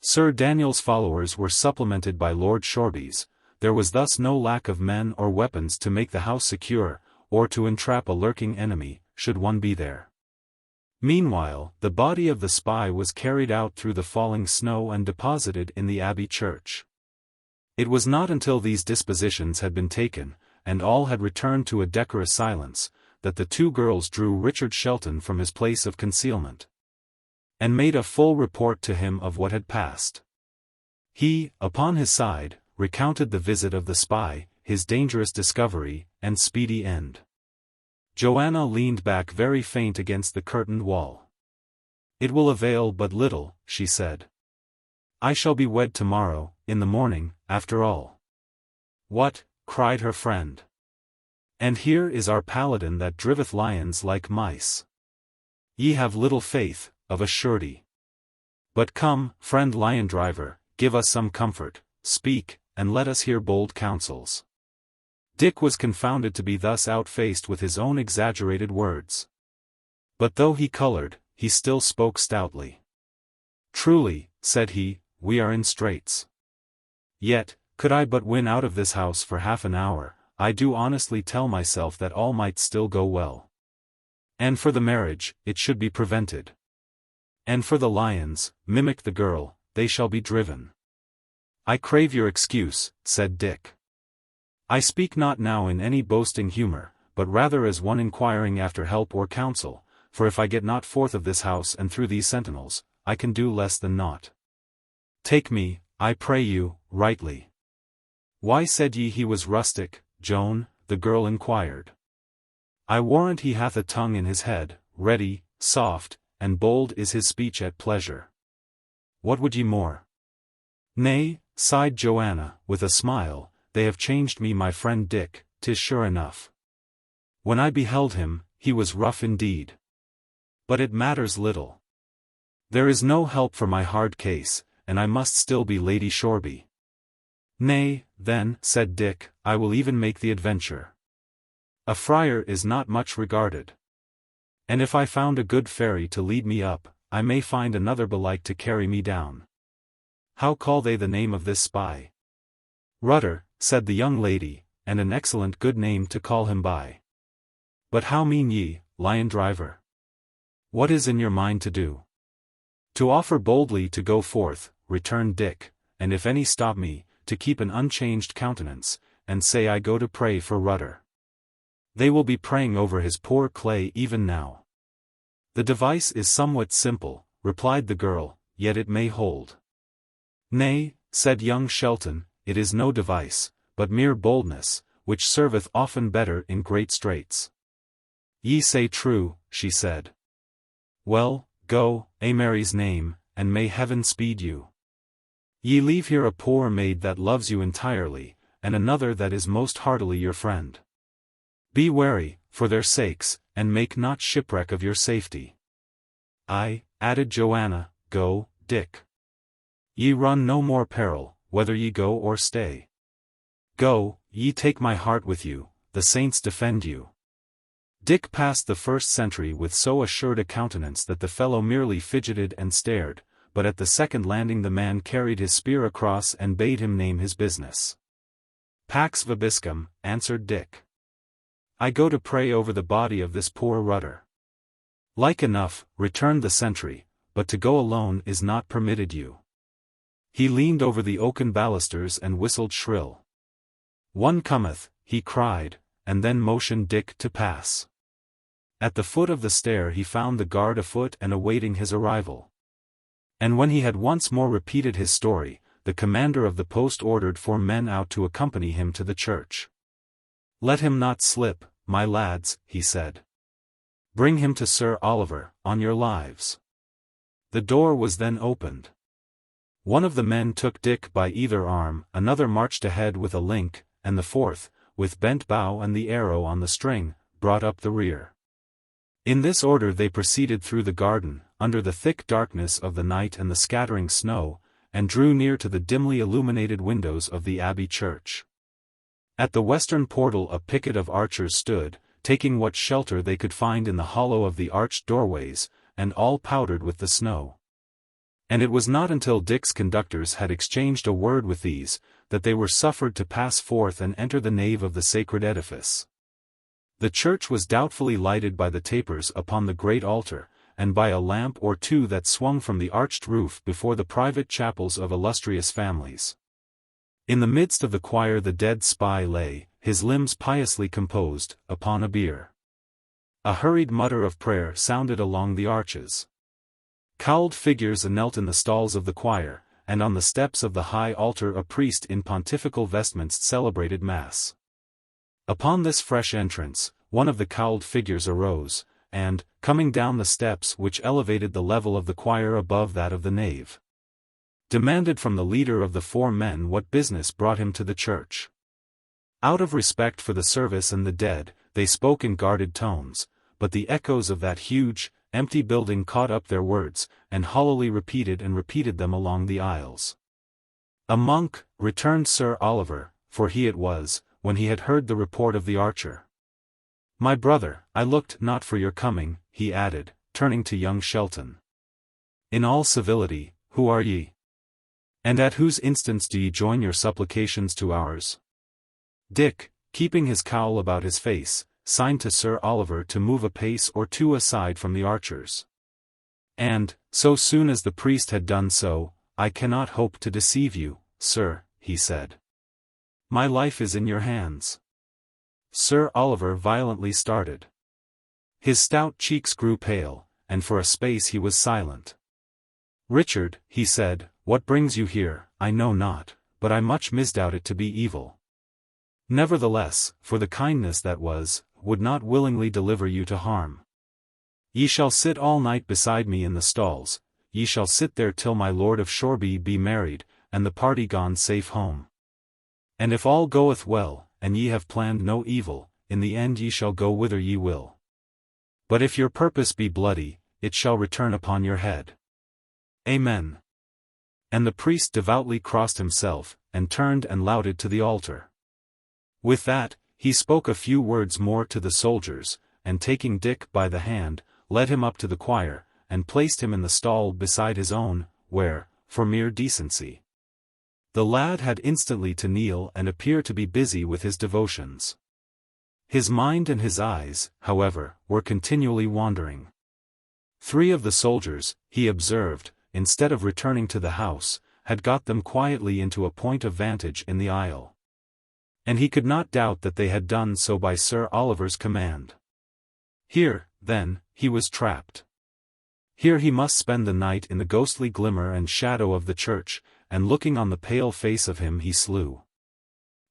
Sir Daniel's followers were supplemented by Lord Shoreby's. There was thus no lack of men or weapons to make the house secure, or to entrap a lurking enemy, should one be there. Meanwhile, the body of the spy was carried out through the falling snow and deposited in the Abbey Church. It was not until these dispositions had been taken, and all had returned to a decorous silence, that the two girls drew Richard Shelton from his place of concealment, and made a full report to him of what had passed. He, upon his side, recounted the visit of the spy, his dangerous discovery, and speedy end. Joanna leaned back very faint against the curtained wall. "It will avail but little," she said. "I shall be wed tomorrow, in the morning, after all." "What?" cried her friend. "And here is our paladin that driveth lions like mice. Ye have little faith, of a surety. But come, friend lion driver, give us some comfort, speak, and let us hear bold counsels." Dick was confounded to be thus outfaced with his own exaggerated words. But though he colored, he still spoke stoutly. "Truly," said he, "we are in straits. Yet, could I but win out of this house for half an hour, I do honestly tell myself that all might still go well. And for the marriage, it should be prevented. And for the lions," mimicked the girl, they shall be driven. I crave your excuse, said Dick. I speak not now in any boasting humour, but rather as one inquiring after help or counsel, for if I get not forth of this house and through these sentinels, I can do less than naught. Take me, I pray you, rightly. Why said ye he was rustic, Joan? The girl inquired. I warrant he hath a tongue in his head, ready, soft, and bold is his speech at pleasure. What would ye more? Nay, sighed Joanna, with a smile, they have changed me my friend Dick, 'tis sure enough. When I beheld him, he was rough indeed. But it matters little. There is no help for my hard case, and I must still be Lady Shoreby. Nay, then, said Dick, I will even make the adventure. A friar is not much regarded. And if I found a good ferry to lead me up, I may find another belike to carry me down. How call they the name of this spy? Rudder, said the young lady, and an excellent good name to call him by. But how mean ye, lion driver? What is in your mind to do? To offer boldly to go forth, returned Dick, and if any stop me, to keep an unchanged countenance, and say I go to pray for Rudder. They will be praying over his poor clay even now. The device is somewhat simple, replied the girl, yet it may hold. Nay, said young Shelton, it is no device, but mere boldness, which serveth often better in great straits. Ye say true, she said. Well, go, a Mary's name, and may heaven speed you. Ye leave here a poor maid that loves you entirely, and another that is most heartily your friend. Be wary, for their sakes, and make not shipwreck of your safety. Aye, added Joanna, go, Dick. Ye run no more peril, whether ye go or stay. Go, ye take my heart with you, the saints defend you. Dick passed the first sentry with so assured a countenance that the fellow merely fidgeted and stared, but at the second landing the man carried his spear across and bade him name his business. Pax vobiscum, answered Dick. I go to pray over the body of this poor Rudder. Like enough, returned the sentry, but to go alone is not permitted you. He leaned over the oaken balusters and whistled shrill. One cometh, he cried, and then motioned Dick to pass. At the foot of the stair he found the guard afoot and awaiting his arrival. And when he had once more repeated his story, the commander of the post ordered 4 men out to accompany him to the church. Let him not slip, my lads, he said. Bring him to Sir Oliver, on your lives. The door was then opened. One of the men took Dick by either arm, another marched ahead with a link, and the fourth, with bent bow and the arrow on the string, brought up the rear. In this order they proceeded through the garden, under the thick darkness of the night and the scattering snow, and drew near to the dimly illuminated windows of the Abbey Church. At the western portal a picket of archers stood, taking what shelter they could find in the hollow of the arched doorways, and all powdered with the snow. And it was not until Dick's conductors had exchanged a word with these, that they were suffered to pass forth and enter the nave of the sacred edifice. The church was doubtfully lighted by the tapers upon the great altar, and by a lamp or two that swung from the arched roof before the private chapels of illustrious families. In the midst of the choir the dead spy lay, his limbs piously composed, upon a bier. A hurried mutter of prayer sounded along the arches. Cowled figures knelt in the stalls of the choir, and on the steps of the high altar a priest in pontifical vestments celebrated mass. Upon this fresh entrance, one of the cowled figures arose, and, coming down the steps which elevated the level of the choir above that of the nave, demanded from the leader of the 4 men what business brought him to the church. Out of respect for the service and the dead, they spoke in guarded tones, but the echoes of that huge, empty building caught up their words, and hollowly repeated them along the aisles. A monk, returned Sir Oliver, for he it was, when he had heard the report of the archer. My brother, I looked not for your coming, he added, turning to young Shelton. In all civility, who are ye? And at whose instance do ye join your supplications to ours? Dick, keeping his cowl about his face, signed to Sir Oliver to move a pace or two aside from the archers. And, so soon as the priest had done so, I cannot hope to deceive you, sir," he said. "My life is in your hands." Sir Oliver violently started. His stout cheeks grew pale, and for a space he was silent. "Richard," he said, "what brings you here, I know not, but I much misdoubt it to be evil. Nevertheless, for the kindness that was, would not willingly deliver you to harm. Ye shall sit all night beside me in the stalls, ye shall sit there till my Lord of Shoreby be married, and the party gone safe home. And if all goeth well, and ye have planned no evil, in the end ye shall go whither ye will. But if your purpose be bloody, it shall return upon your head. Amen." And the priest devoutly crossed himself, and turned and lauded to the altar. With that, he spoke a few words more to the soldiers, and taking Dick by the hand, led him up to the choir, and placed him in the stall beside his own, where, for mere decency, the lad had instantly to kneel and appear to be busy with his devotions. His mind and his eyes, however, were continually wandering. 3 of the soldiers, he observed, instead of returning to the house, had got them quietly into a point of vantage in the aisle. And he could not doubt that they had done so by Sir Oliver's command. Here, then, he was trapped. Here he must spend the night in the ghostly glimmer and shadow of the church, and looking on the pale face of him he slew.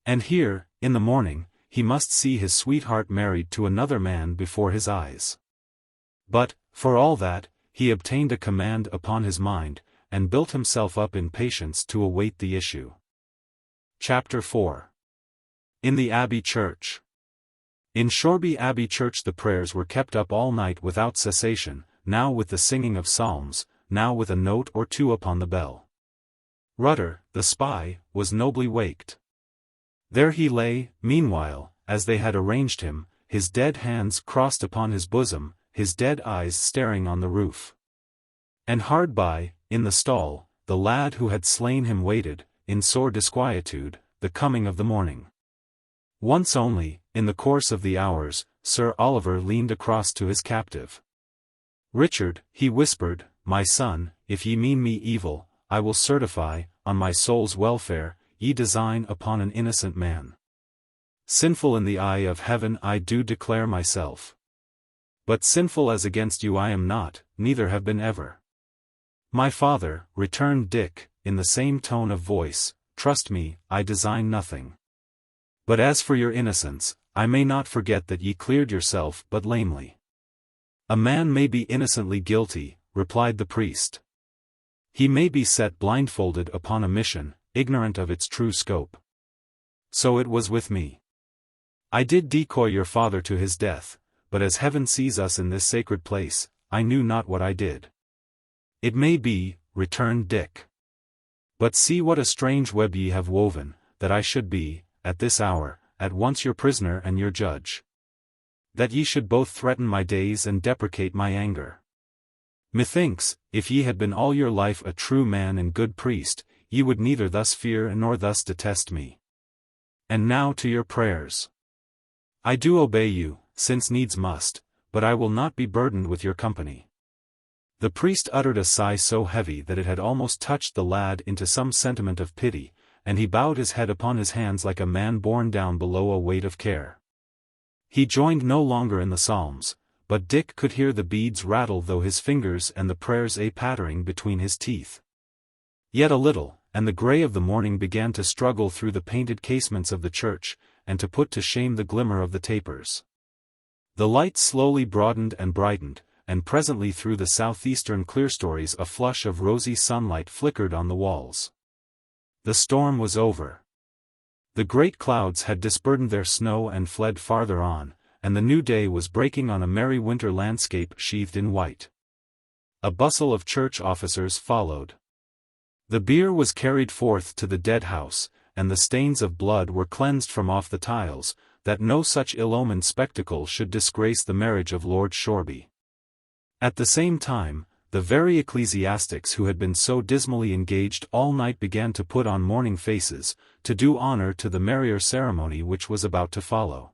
And here, in the morning, he must see his sweetheart married to another man before his eyes. But, for all that, he obtained a command upon his mind, and built himself up in patience to await the issue. Chapter 4. In the Abbey Church. In Shoreby Abbey Church the prayers were kept up all night without cessation, now with the singing of psalms, now with a note or two upon the bell. Rutter, the spy, was nobly waked. There he lay, meanwhile, as they had arranged him, his dead hands crossed upon his bosom, his dead eyes staring on the roof. And hard by, in the stall, the lad who had slain him waited, in sore disquietude, the coming of the morning. Once only, in the course of the hours, Sir Oliver leaned across to his captive. "Richard," he whispered, "my son, if ye mean me evil, I will certify, on my soul's welfare, ye design upon an innocent man. Sinful in the eye of heaven I do declare myself. But sinful as against you I am not, neither have been ever." "My father," returned Dick, in the same tone of voice, "trust me, I design nothing. But as for your innocence, I may not forget that ye cleared yourself but lamely." "A man may be innocently guilty," replied the priest. "He may be set blindfolded upon a mission, ignorant of its true scope. So it was with me. I did decoy your father to his death, but as heaven sees us in this sacred place, I knew not what I did." "It may be," returned Dick. "But see what a strange web ye have woven, that I should be, at this hour, at once your prisoner and your judge. That ye should both threaten my days and deprecate my anger. Methinks, if ye had been all your life a true man and good priest, ye would neither thus fear nor thus detest me. And now to your prayers. I do obey you, since needs must, but I will not be burdened with your company." The priest uttered a sigh so heavy that it had almost touched the lad into some sentiment of pity, and he bowed his head upon his hands like a man borne down below a weight of care. He joined no longer in the psalms, but Dick could hear the beads rattle through his fingers and the prayers pattering between his teeth. Yet a little, and the grey of the morning began to struggle through the painted casements of the church, and to put to shame the glimmer of the tapers. The light slowly broadened and brightened, and presently through the southeastern clerestories a flush of rosy sunlight flickered on the walls. The storm was over. The great clouds had disburdened their snow and fled farther on, and the new day was breaking on a merry winter landscape sheathed in white. A bustle of church officers followed. The bier was carried forth to the dead house, and the stains of blood were cleansed from off the tiles, that no such ill-omened spectacle should disgrace the marriage of Lord Shoreby. At the same time, the very ecclesiastics who had been so dismally engaged all night began to put on mourning faces, to do honor to the merrier ceremony which was about to follow.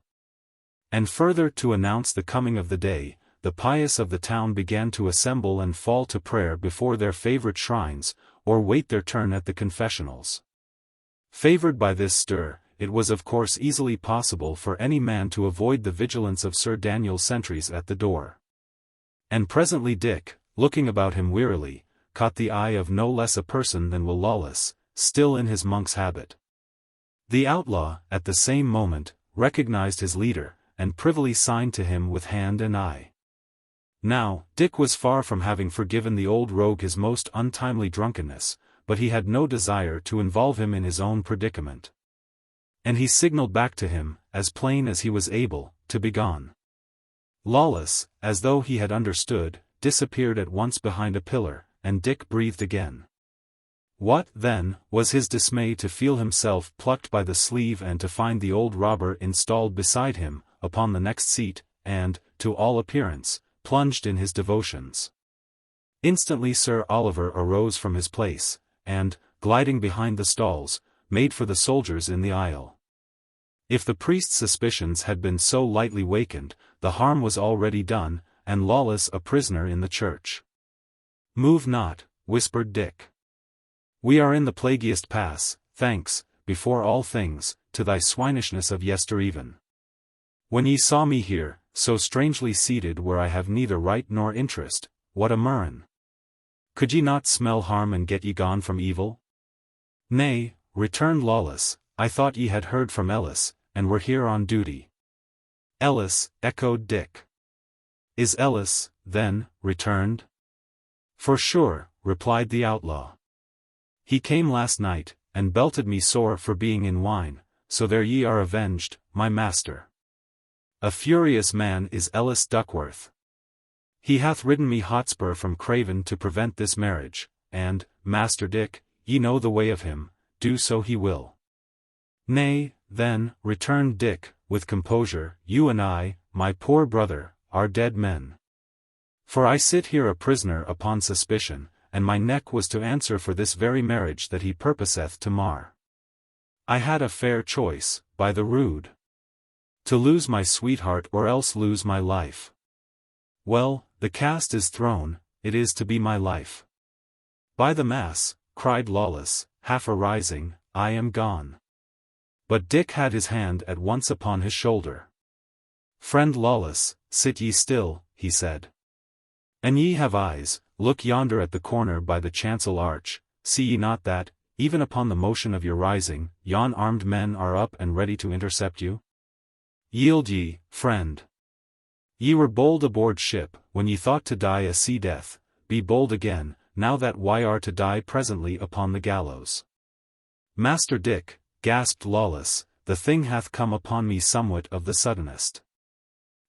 And further to announce the coming of the day, the pious of the town began to assemble and fall to prayer before their favorite shrines, or wait their turn at the confessionals. Favoured by this stir, it was of course easily possible for any man to avoid the vigilance of Sir Daniel's sentries at the door. And presently Dick, looking about him wearily, caught the eye of no less a person than Will Lawless, still in his monk's habit. The outlaw, at the same moment, recognized his leader, and privily signed to him with hand and eye. Now, Dick was far from having forgiven the old rogue his most untimely drunkenness, but he had no desire to involve him in his own predicament. And he signalled back to him, as plain as he was able, to begone. Lawless, as though he had understood, disappeared at once behind a pillar, and Dick breathed again. What, then, was his dismay to feel himself plucked by the sleeve and to find the old robber installed beside him, upon the next seat, and, to all appearance, plunged in his devotions. Instantly Sir Oliver arose from his place, and, gliding behind the stalls, made for the soldiers in the aisle. If the priest's suspicions had been so lightly wakened, the harm was already done, and Lawless a prisoner in the church. "Move not," whispered Dick. "We are in the plaguiest pass, thanks, before all things, to thy swinishness of yestereven. When ye saw me here, so strangely seated where I have neither right nor interest, what a murrain! Could ye not smell harm and get ye gone from evil?" "Nay," returned Lawless, "I thought ye had heard from Ellis, and were here on duty." "Ellis," echoed Dick. "Is Ellis, then, returned?" "For sure," replied the outlaw. "He came last night, and belted me sore for being in wine, so there ye are avenged, my master. A furious man is Ellis Duckworth. He hath ridden me Hotspur from Craven to prevent this marriage, and, Master Dick, ye know the way of him, do so he will." "Nay, then," returned Dick, with composure, "you and I, my poor brother, are dead men. For I sit here a prisoner upon suspicion, and my neck was to answer for this very marriage that he purposeth to mar. I had a fair choice, by the rood. To lose my sweetheart or else lose my life. Well, the cast is thrown, it is to be my life." "By the mass," cried Lawless, half arising, "I am gone." But Dick had his hand at once upon his shoulder. "Friend Lawless, sit ye still," he said. "An ye have eyes, look yonder at the corner by the chancel arch, see ye not that, even upon the motion of your rising, yon armed men are up and ready to intercept you? Yield ye, friend. Ye were bold aboard ship, when ye thought to die a sea death, be bold again, now that ye are to die presently upon the gallows." "Master Dick," gasped Lawless, "the thing hath come upon me somewhat of the suddenest.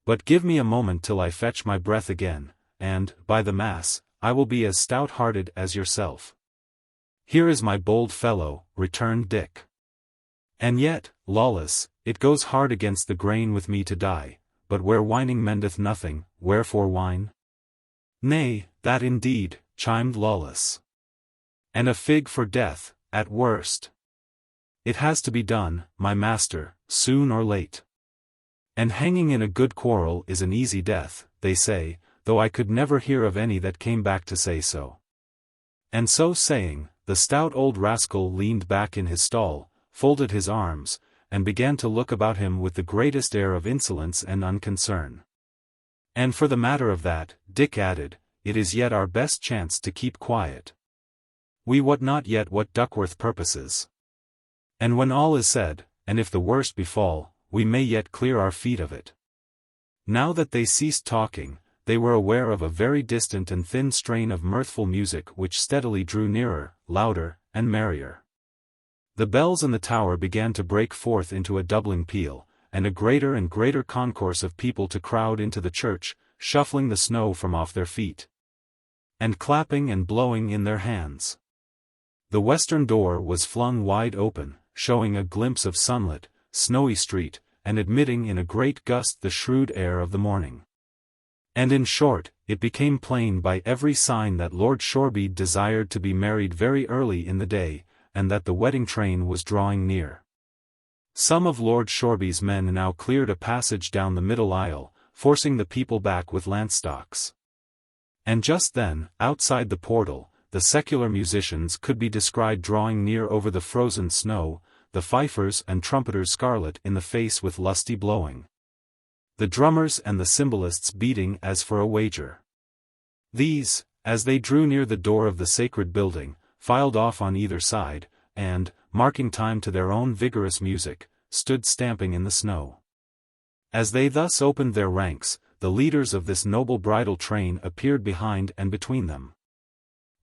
But give me a moment till I fetch my breath again, and, by the mass, I will be as stout-hearted as yourself." "Here is my bold fellow," returned Dick. "And yet, Lawless, it goes hard against the grain with me to die, but where whining mendeth nothing, wherefore whine?" "Nay, that indeed," chimed Lawless. "And a fig for death, at worst. It has to be done, my master, soon or late. And hanging in a good quarrel is an easy death, they say, though I could never hear of any that came back to say so." And so saying, the stout old rascal leaned back in his stall, folded his arms, and began to look about him with the greatest air of insolence and unconcern. "And for the matter of that," Dick added, "it is yet our best chance to keep quiet. We wot not yet what Duckworth purposes. And when all is said, and if the worst befall, we may yet clear our feet of it." Now that they ceased talking, they were aware of a very distant and thin strain of mirthful music which steadily drew nearer, louder, and merrier. The bells in the tower began to break forth into a doubling peal, and a greater and greater concourse of people to crowd into the church, shuffling the snow from off their feet, and clapping and blowing in their hands. The western door was flung wide open, showing a glimpse of sunlit, snowy street, and admitting in a great gust the shrewd air of the morning. And in short, it became plain by every sign that Lord Shoreby desired to be married very early in the day, and that the wedding train was drawing near. Some of Lord Shoreby's men now cleared a passage down the middle aisle, forcing the people back with lance-stocks. And just then, outside the portal, the secular musicians could be descried drawing near over the frozen snow, the fifers and trumpeters scarlet in the face with lusty blowing, the drummers and the cymbalists beating as for a wager. These, as they drew near the door of the sacred building, filed off on either side, and, marking time to their own vigorous music, stood stamping in the snow. As they thus opened their ranks, the leaders of this noble bridal train appeared behind and between them.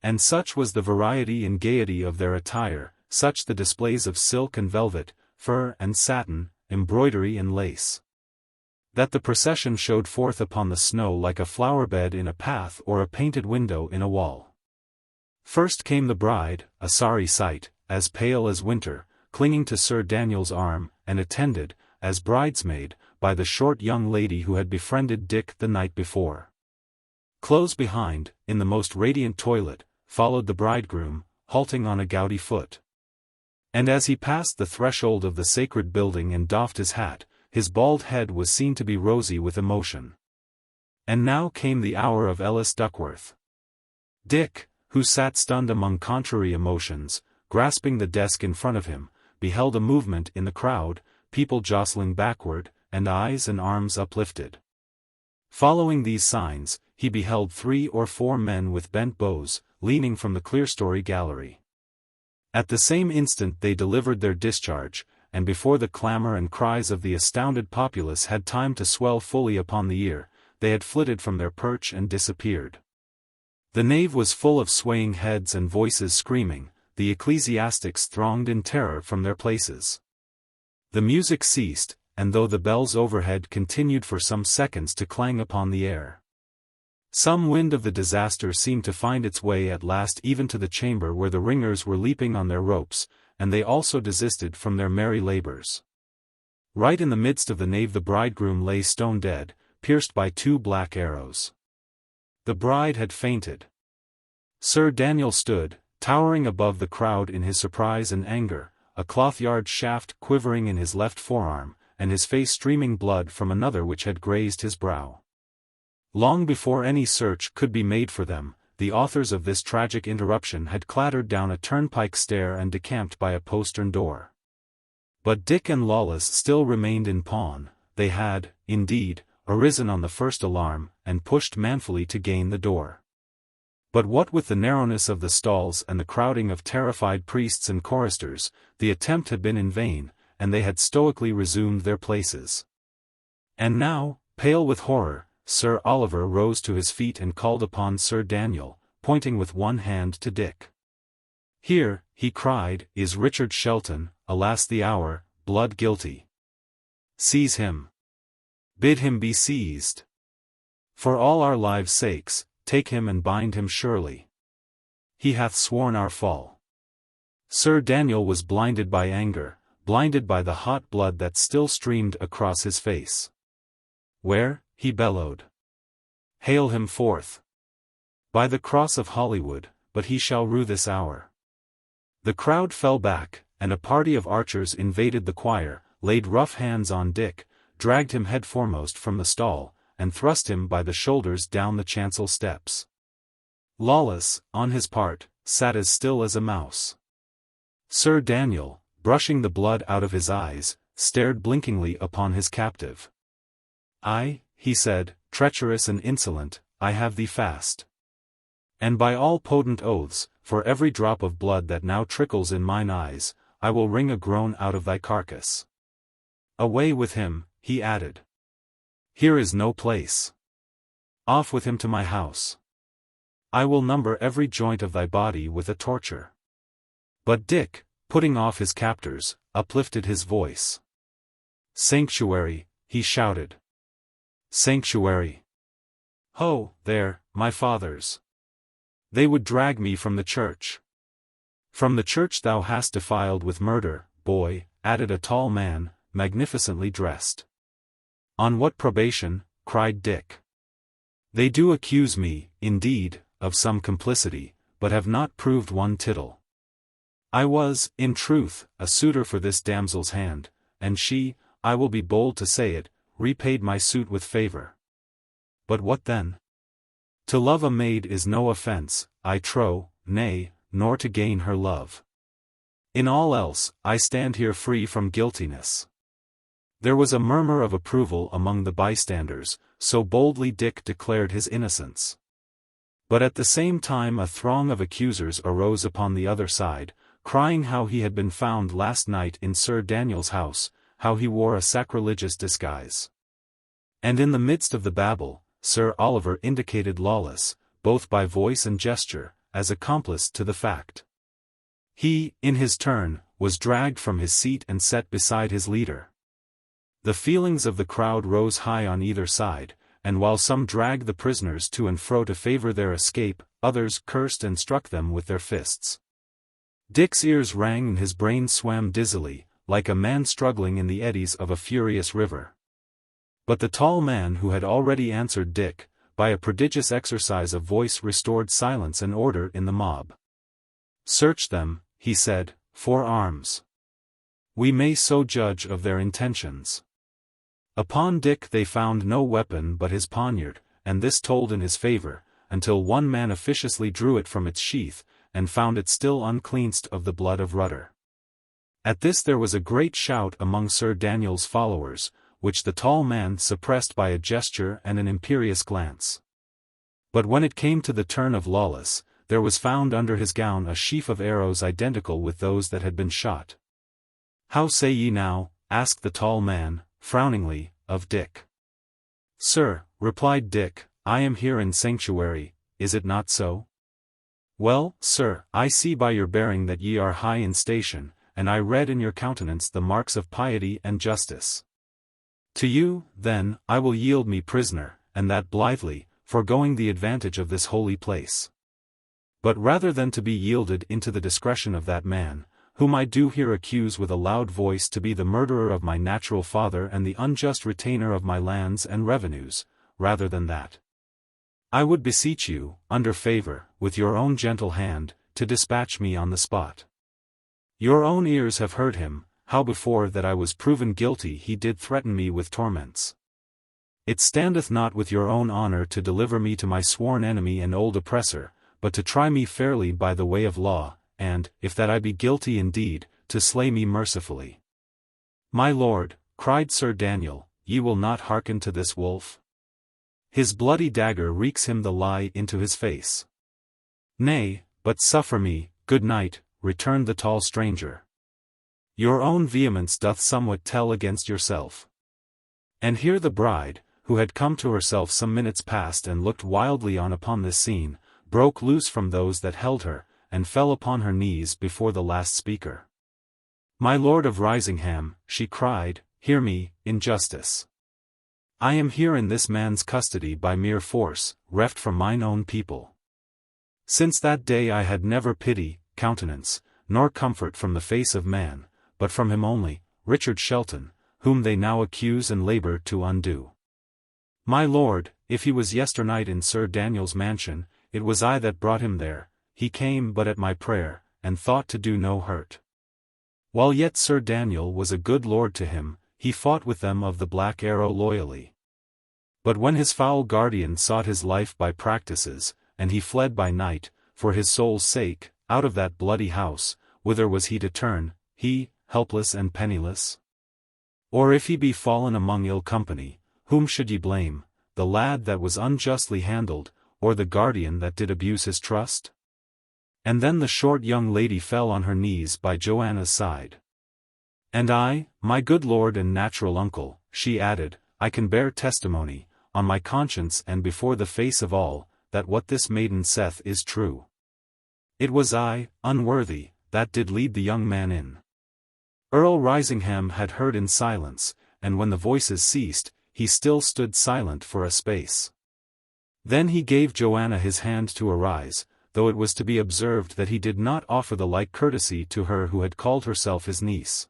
And such was the variety and gaiety of their attire, such the displays of silk and velvet, fur and satin, embroidery and lace, that the procession showed forth upon the snow like a flower-bed in a path or a painted window in a wall. First came the bride, a sorry sight, as pale as winter, clinging to Sir Daniel's arm, and attended, as bridesmaid, by the short young lady who had befriended Dick the night before. Close behind, in the most radiant toilet, followed the bridegroom, halting on a gouty foot. And as he passed the threshold of the sacred building and doffed his hat, his bald head was seen to be rosy with emotion. And now came the hour of Ellis Duckworth. Dick, who sat stunned among contrary emotions, grasping the desk in front of him, beheld a movement in the crowd, people jostling backward, and eyes and arms uplifted. Following these signs, he beheld 3 or 4 men with bent bows, leaning from the clerestory gallery. At the same instant they delivered their discharge, and before the clamor and cries of the astounded populace had time to swell fully upon the ear, they had flitted from their perch and disappeared. The nave was full of swaying heads and voices screaming, the ecclesiastics thronged in terror from their places. The music ceased, and though the bells overhead continued for some seconds to clang upon the air, some wind of the disaster seemed to find its way at last even to the chamber where the ringers were leaping on their ropes, and they also desisted from their merry labors. Right in the midst of the nave the bridegroom lay stone dead, pierced by 2 black arrows. The bride had fainted. Sir Daniel stood, towering above the crowd in his surprise and anger, a cloth-yard shaft quivering in his left forearm, and his face streaming blood from another which had grazed his brow. Long before any search could be made for them, the authors of this tragic interruption had clattered down a turnpike stair and decamped by a postern door. But Dick and Lawless still remained in pawn. They had, indeed, arisen on the first alarm, and pushed manfully to gain the door. But what with the narrowness of the stalls and the crowding of terrified priests and choristers, the attempt had been in vain, and they had stoically resumed their places. And now, pale with horror, Sir Oliver rose to his feet and called upon Sir Daniel, pointing with one hand to Dick. "Here," he cried, "is Richard Shelton, alas the hour, blood guilty. Seize him. Bid him be seized. For all our lives' sakes, take him and bind him surely. He hath sworn our fall." Sir Daniel was blinded by anger, blinded by the hot blood that still streamed across his face. "Where?" he bellowed. "Hale him forth. By the cross of Hollywood, but he shall rue this hour." The crowd fell back, and a party of archers invaded the choir, laid rough hands on Dick, dragged him headforemost from the stall, and thrust him by the shoulders down the chancel steps. Lawless, on his part, sat as still as a mouse. Sir Daniel, brushing the blood out of his eyes, stared blinkingly upon his captive. "Aye," he said, "treacherous and insolent, I have thee fast. And by all potent oaths, for every drop of blood that now trickles in mine eyes, I will wring a groan out of thy carcass. Away with him," he added. "Here is no place. Off with him to my house. I will number every joint of thy body with a torture." But Dick, putting off his captors, uplifted his voice. "Sanctuary," he shouted. "Sanctuary. Ho, there, my fathers. They would drag me from the church." "From the church thou hast defiled with murder, boy," added a tall man, magnificently dressed. "On what probation?" cried Dick. "They do accuse me, indeed, of some complicity, but have not proved one tittle. I was, in truth, a suitor for this damsel's hand, and she, I will be bold to say it, repaid my suit with favor. But what then? To love a maid is no offense, I trow, nay, nor to gain her love. In all else, I stand here free from guiltiness." There was a murmur of approval among the bystanders, so boldly Dick declared his innocence. But at the same time a throng of accusers arose upon the other side, crying how he had been found last night in Sir Daniel's house, how he wore a sacrilegious disguise. And in the midst of the babel, Sir Oliver indicated Lawless, both by voice and gesture, as accomplice to the fact. He, in his turn, was dragged from his seat and set beside his leader. The feelings of the crowd rose high on either side, and while some dragged the prisoners to and fro to favor their escape, others cursed and struck them with their fists. Dick's ears rang and his brain swam dizzily, like a man struggling in the eddies of a furious river. But the tall man who had already answered Dick, by a prodigious exercise of voice restored silence and order in the mob. "Search them," he said, "for arms. We may so judge of their intentions." Upon Dick they found no weapon but his poniard, and this told in his favor, until one man officiously drew it from its sheath, and found it still uncleansed of the blood of Rutter. At this there was a great shout among Sir Daniel's followers, which the tall man suppressed by a gesture and an imperious glance. But when it came to the turn of Lawless, there was found under his gown a sheaf of arrows identical with those that had been shot. "How say ye now?" asked the tall man, frowningly, of Dick. "Sir," replied Dick, "I am here in sanctuary, is it not so?" "Well, sir, I see by your bearing that ye are high in station, and I read in your countenance the marks of piety and justice. To you, then, I will yield me prisoner, and that blithely, foregoing the advantage of this holy place. But rather than to be yielded into the discretion of that man, whom I do here accuse with a loud voice to be the murderer of my natural father and the unjust retainer of my lands and revenues, rather than that, I would beseech you, under favor, with your own gentle hand, to dispatch me on the spot. Your own ears have heard him, how before that I was proven guilty he did threaten me with torments. It standeth not with your own honor to deliver me to my sworn enemy and old oppressor, but to try me fairly by the way of law, and, if that I be guilty indeed, to slay me mercifully." "My lord," cried Sir Daniel, "ye will not hearken to this wolf? His bloody dagger reeks him the lie into his face." "Nay, but suffer me, good knight," returned the tall stranger. "Your own vehemence doth somewhat tell against yourself." And here the bride, who had come to herself some minutes past and looked wildly on upon this scene, broke loose from those that held her, and fell upon her knees before the last speaker. "My lord of Risingham," she cried, "hear me, in justice. I am here in this man's custody by mere force, reft from mine own people. Since that day I had never pity, countenance, nor comfort from the face of man, but from him only, Richard Shelton, whom they now accuse and labor to undo. My lord, if he was yesternight in Sir Daniel's mansion, it was I that brought him there. He came but at my prayer, and thought to do no hurt. While yet Sir Daniel was a good lord to him, he fought with them of the Black Arrow loyally. But when his foul guardian sought his life by practices, and he fled by night, for his soul's sake, out of that bloody house, whither was he to turn, he, helpless and penniless? Or if he be fallen among ill company, whom should ye blame, the lad that was unjustly handled, or the guardian that did abuse his trust?" And then the short young lady fell on her knees by Joanna's side. "And I, my good lord and natural uncle," she added, "I can bear testimony, on my conscience and before the face of all, that what this maiden saith is true. It was I, unworthy, that did lead the young man in." Earl Risingham had heard in silence, and when the voices ceased, he still stood silent for a space. Then he gave Joanna his hand to arise, though it was to be observed that he did not offer the like courtesy to her who had called herself his niece.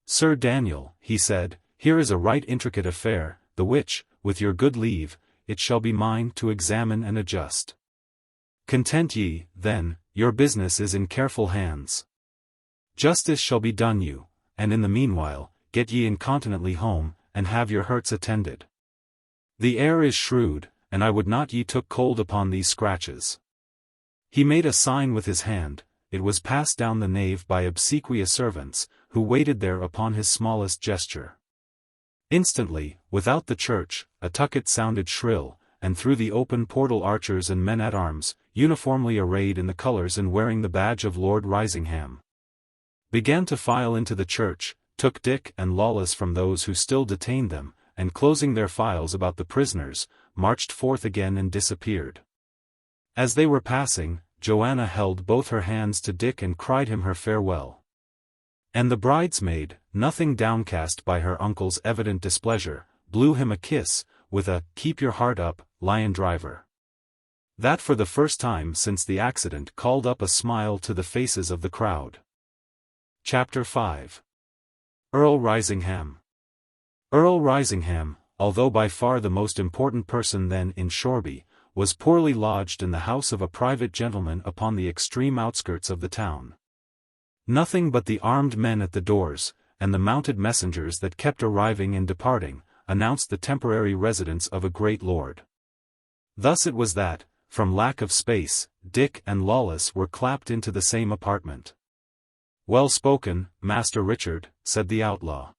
"Sir Daniel," he said, "here is a right intricate affair, the which, with your good leave, it shall be mine to examine and adjust. Content ye, then, your business is in careful hands. Justice shall be done you, and in the meanwhile, get ye incontinently home, and have your hurts attended. The air is shrewd, and I would not ye took cold upon these scratches. He made a sign with his hand, it was passed down the nave by obsequious servants, who waited there upon his smallest gesture. Instantly, without the church, a tucket sounded shrill, and through the open portal archers and men-at-arms, uniformly arrayed in the colours and wearing the badge of Lord Risingham, began to file into the church, took Dick and Lawless from those who still detained them, and closing their files about the prisoners, marched forth again and disappeared. As they were passing, Joanna held both her hands to Dick and cried him her farewell. And the bridesmaid, nothing downcast by her uncle's evident displeasure, blew him a kiss, with a "Keep your heart up, lion driver," that for the first time since the accident called up a smile to the faces of the crowd. Chapter 5. Earl Risingham. Earl Risingham, although by far the most important person then in Shoreby, was poorly lodged in the house of a private gentleman upon the extreme outskirts of the town. Nothing but the armed men at the doors, and the mounted messengers that kept arriving and departing, announced the temporary residence of a great lord. Thus it was that, from lack of space, Dick and Lawless were clapped into the same apartment. "Well spoken, Master Richard," said the outlaw.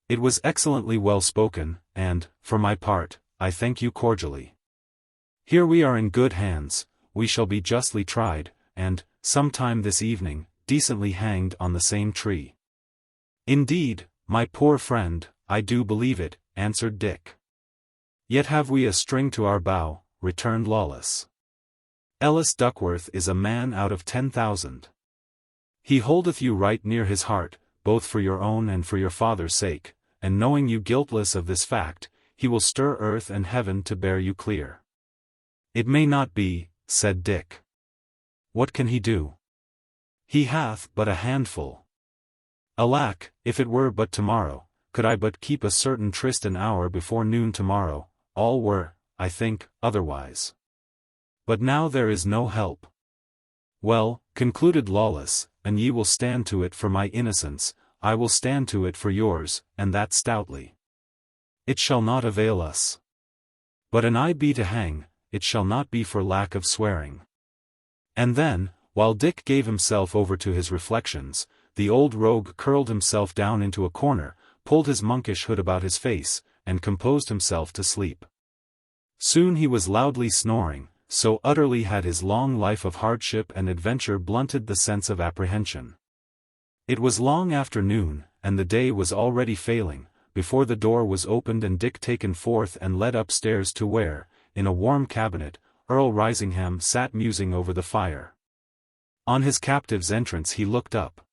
"It was excellently well spoken, and, for my part, I thank you cordially. Here we are in good hands, we shall be justly tried, and, some time this evening, decently hanged on the same tree." "Indeed, my poor friend, I do believe it," answered Dick. "Yet have we a string to our bow," returned Lawless. "Ellis Duckworth is a man out of 10,000. He holdeth you right near his heart, both for your own and for your father's sake, and knowing you guiltless of this fact, he will stir earth and heaven to bear you clear." "It may not be," said Dick. "What can he do? He hath but a handful. Alack, if it were but tomorrow, could I but keep a certain tryst an hour before noon tomorrow, all were, I think, otherwise. But now there is no help." "Well," concluded Lawless, "and ye will stand to it for my innocence, I will stand to it for yours, and that stoutly. It shall not avail us. But an I be to hang, it shall not be for lack of swearing." And then, while Dick gave himself over to his reflections, the old rogue curled himself down into a corner, pulled his monkish hood about his face, and composed himself to sleep. Soon he was loudly snoring, so utterly had his long life of hardship and adventure blunted the sense of apprehension. It was long after noon, and the day was already failing, before the door was opened and Dick taken forth and led upstairs to where, in a warm cabinet, Earl Risingham sat musing over the fire. On his captive's entrance he looked up.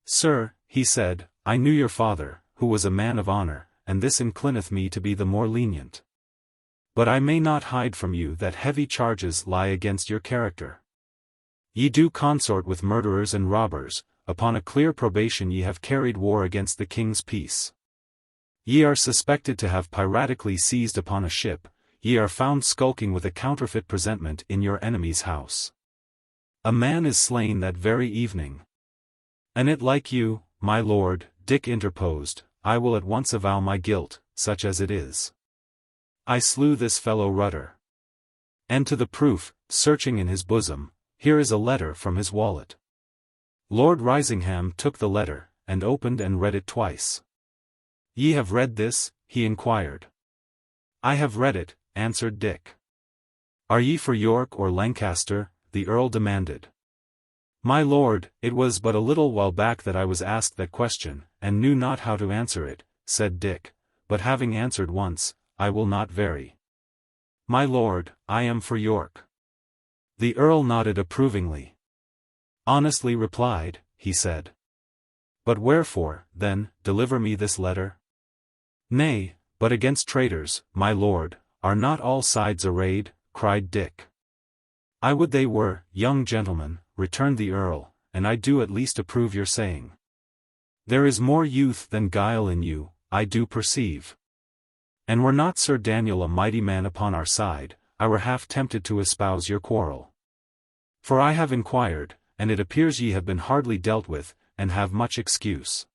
"Sir," he said, "I knew your father, who was a man of honour, and this inclineth me to be the more lenient. But I may not hide from you that heavy charges lie against your character. Ye do consort with murderers and robbers, upon a clear probation ye have carried war against the king's peace. Ye are suspected to have piratically seized upon a ship, ye are found skulking with a counterfeit presentment in your enemy's house. A man is slain that very evening. And it like you, my lord," Dick interposed, "I will at once avow my guilt, such as it is. I slew this fellow Rutter. And to the proof, searching in his bosom, here is a letter from his wallet." Lord Risingham took the letter, and opened and read it twice. "Ye have read this?" he inquired. "I have read it," answered Dick. "Are ye for York or Lancaster?" the Earl demanded. "My lord, it was but a little while back that I was asked that question, and knew not how to answer it," said Dick, "but having answered once, I will not vary. My lord, I am for York." The Earl nodded approvingly. "Honestly replied," he said. "But wherefore, then, deliver me this letter?" "Nay, but against traitors, my lord, are not all sides arrayed?" cried Dick. "I would they were, young gentleman," returned the Earl, "and I do at least approve your saying. There is more youth than guile in you, I do perceive. And were not Sir Daniel a mighty man upon our side, I were half tempted to espouse your quarrel. For I have inquired, and it appears ye have been hardly dealt with, and have much excuse.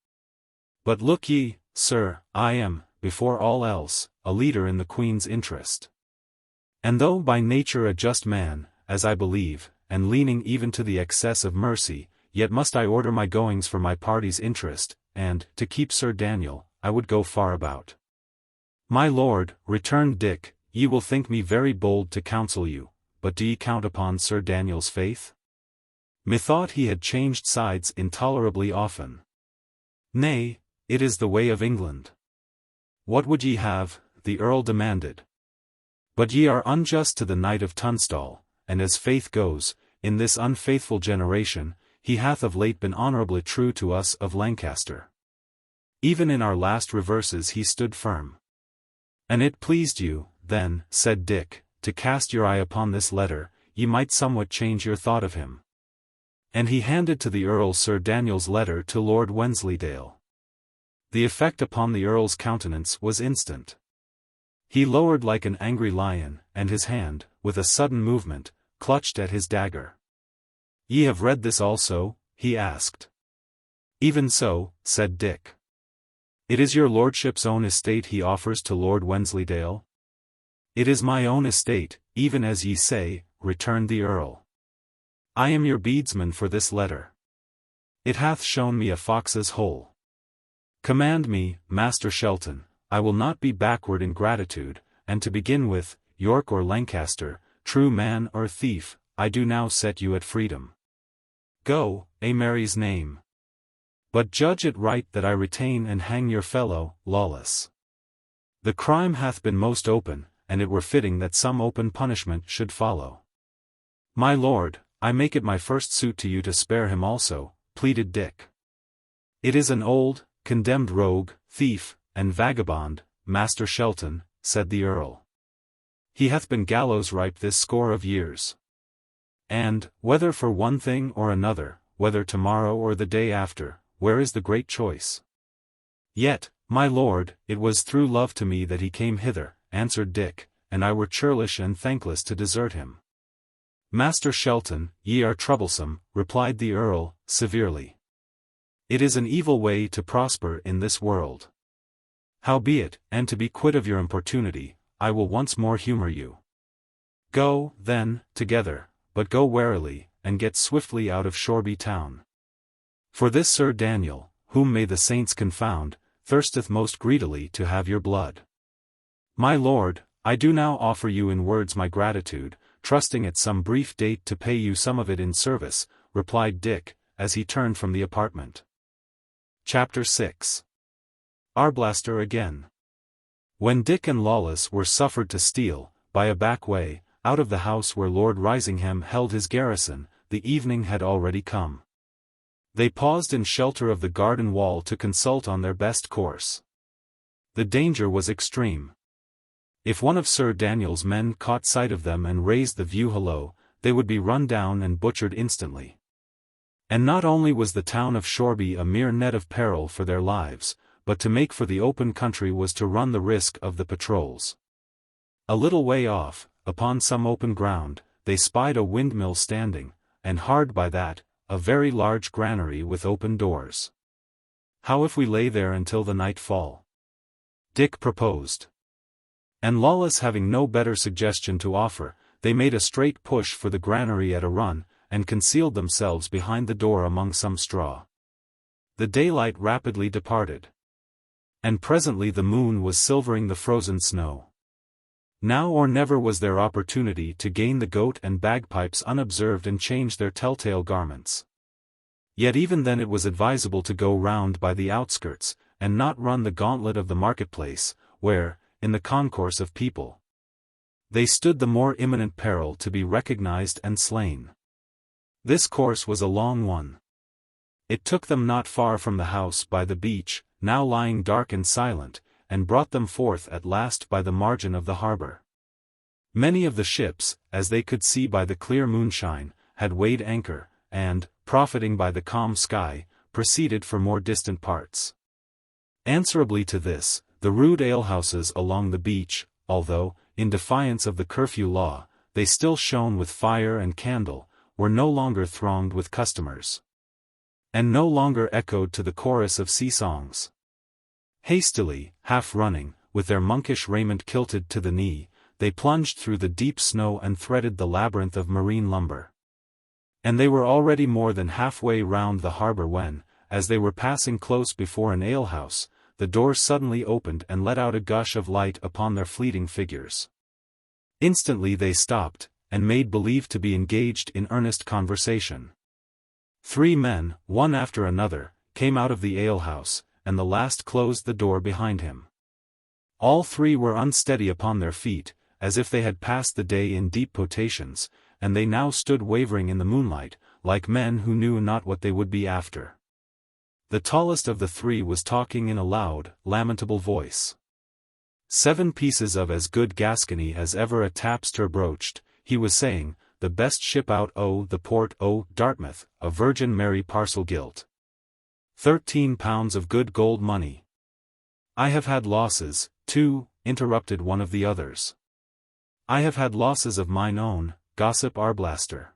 But look ye, sir, I am, before all else, a leader in the Queen's interest. And though by nature a just man, as I believe, and leaning even to the excess of mercy, yet must I order my goings for my party's interest, and, to keep Sir Daniel, I would go far about. My lord, returned Dick, ye will think me very bold to counsel you, but do ye count upon Sir Daniel's faith? Methought he had changed sides intolerably often. Nay, it is the way of England. What would ye have? The Earl demanded. But ye are unjust to the Knight of Tunstall, and as faith goes, in this unfaithful generation, he hath of late been honourably true to us of Lancaster. Even in our last reverses he stood firm. And it pleased you, then, said Dick, to cast your eye upon this letter, ye might somewhat change your thought of him. And he handed to the Earl Sir Daniel's letter to Lord Wensleydale. The effect upon the Earl's countenance was instant. He lowered like an angry lion, and his hand, with a sudden movement, clutched at his dagger. Ye have read this also? He asked. Even so, said Dick. It is your lordship's own estate he offers to Lord Wensleydale? It is my own estate, even as ye say, returned the Earl. I am your beadsman for this letter. It hath shown me a fox's hole. Command me, Master Shelton, I will not be backward in gratitude, and to begin with, York or Lancaster, true man or thief, I do now set you at freedom. Go, a Mary's name. But judge it right that I retain and hang your fellow, lawless. The crime hath been most open, and it were fitting that some open punishment should follow. My lord, I make it my first suit to you to spare him also, pleaded Dick. It is an old, condemned rogue, thief, and vagabond, Master Shelton, said the Earl. He hath been gallows-ripe this score of years. And, whether for one thing or another, whether tomorrow or the day after, where is the great choice? Yet, my lord, it was through love to me that he came hither, answered Dick, and I were churlish and thankless to desert him. Master Shelton, ye are troublesome, replied the Earl, severely. It is an evil way to prosper in this world. Howbeit, and to be quit of your importunity, I will once more humour you. Go, then, together, but go warily, and get swiftly out of Shoreby town. For this Sir Daniel, whom may the saints confound, thirsteth most greedily to have your blood. My lord, I do now offer you in words my gratitude, trusting at some brief date to pay you some of it in service, replied Dick, as he turned from the apartment. Chapter 6 Arblaster Again. When Dick and Lawless were suffered to steal, by a back way, out of the house where Lord Risingham held his garrison, the evening had already come. They paused in shelter of the garden wall to consult on their best course. The danger was extreme. If one of Sir Daniel's men caught sight of them and raised the view hallo, they would be run down and butchered instantly. And not only was the town of Shoreby a mere net of peril for their lives, but to make for the open country was to run the risk of the patrols. A little way off, upon some open ground, they spied a windmill standing, and hard by that, a very large granary with open doors. How if we lay there until the night fall? Dick proposed. And Lawless having no better suggestion to offer, they made a straight push for the granary at a run, and concealed themselves behind the door among some straw. The daylight rapidly departed. And presently the moon was silvering the frozen snow. Now or never was their opportunity to gain the goat and bagpipes unobserved and change their telltale garments. Yet even then it was advisable to go round by the outskirts, and not run the gauntlet of the marketplace, where, in the concourse of people, they stood the more imminent peril to be recognized and slain. This course was a long one. It took them not far from the house by the beach, now lying dark and silent, and brought them forth at last by the margin of the harbour. Many of the ships, as they could see by the clear moonshine, had weighed anchor, and, profiting by the calm sky, proceeded for more distant parts. Answerably to this, the rude alehouses along the beach, although, in defiance of the curfew law, they still shone with fire and candle, were no longer thronged with customers, and no longer echoed to the chorus of sea-songs. Hastily, half-running, with their monkish raiment kilted to the knee, they plunged through the deep snow and threaded the labyrinth of marine lumber. And they were already more than halfway round the harbour when, as they were passing close before an alehouse, the door suddenly opened and let out a gush of light upon their fleeting figures. Instantly they stopped, and made believe to be engaged in earnest conversation. 3 men, one after another, came out of the alehouse, and the last closed the door behind him. All 3 were unsteady upon their feet, as if they had passed the day in deep potations, and they now stood wavering in the moonlight, like men who knew not what they would be after. The tallest of the 3 was talking in a loud, lamentable voice. 7 pieces of as good Gascony as ever a tapster broached, he was saying, the best ship out o' the port o' Dartmouth, a Virgin Mary parcel gilt. 13 pounds of good gold money. I have had losses, too, interrupted one of the others. I have had losses of mine own, gossip Arblaster.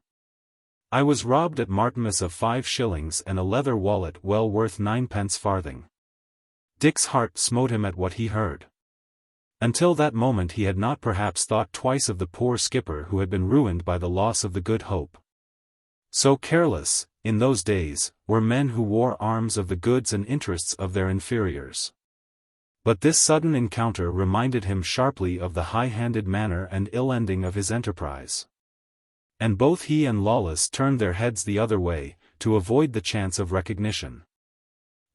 I was robbed at Martinmas of 5 shillings and a leather wallet well worth 9 farthing. Dick's heart smote him at what he heard. Until that moment he had not perhaps thought twice of the poor skipper who had been ruined by the loss of the Good Hope. So careless, in those days, were men who wore arms of the goods and interests of their inferiors. But this sudden encounter reminded him sharply of the high-handed manner and ill ending of his enterprise. And both he and Lawless turned their heads the other way, to avoid the chance of recognition.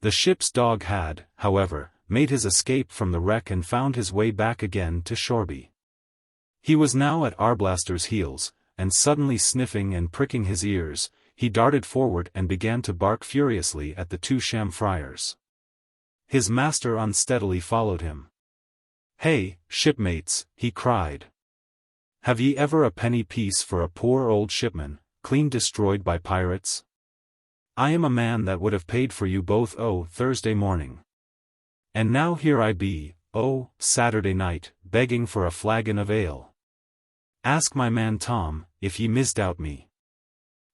The ship's dog had, however, made his escape from the wreck and found his way back again to Shoreby. He was now at Arblaster's heels, and suddenly sniffing and pricking his ears, he darted forward and began to bark furiously at the 2 sham friars. His master unsteadily followed him. "Hey, shipmates," he cried. "Have ye ever a penny piece for a poor old shipman, clean destroyed by pirates? I am a man that would have paid for you both Thursday morning. And now here I be, Saturday night, begging for a flagon of ale. Ask my man Tom, if ye misdoubt me.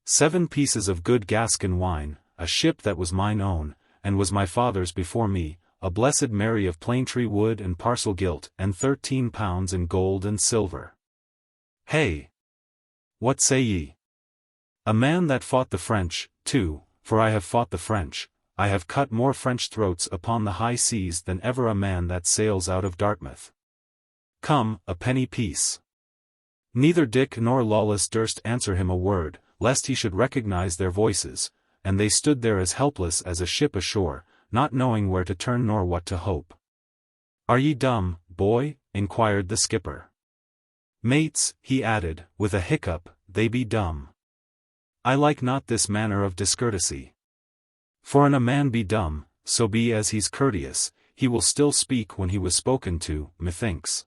7 pieces of good Gascon wine, a ship that was mine own, and was my father's before me, a blessed Mary of Plaintree wood and parcel gilt, and 13 pounds in gold and silver. Hey! What say ye? A man that fought the French, too, for I have fought the French. I have cut more French throats upon the high seas than ever a man that sails out of Dartmouth. Come, a penny piece." Neither Dick nor Lawless durst answer him a word, lest he should recognize their voices, and they stood there as helpless as a ship ashore, not knowing where to turn nor what to hope. "Are ye dumb, boy?" inquired the skipper. "Mates," he added, with a hiccup, "they be dumb. I like not this manner of discourtesy. For an a man be dumb, so be as he's courteous, he will still speak when he was spoken to, methinks."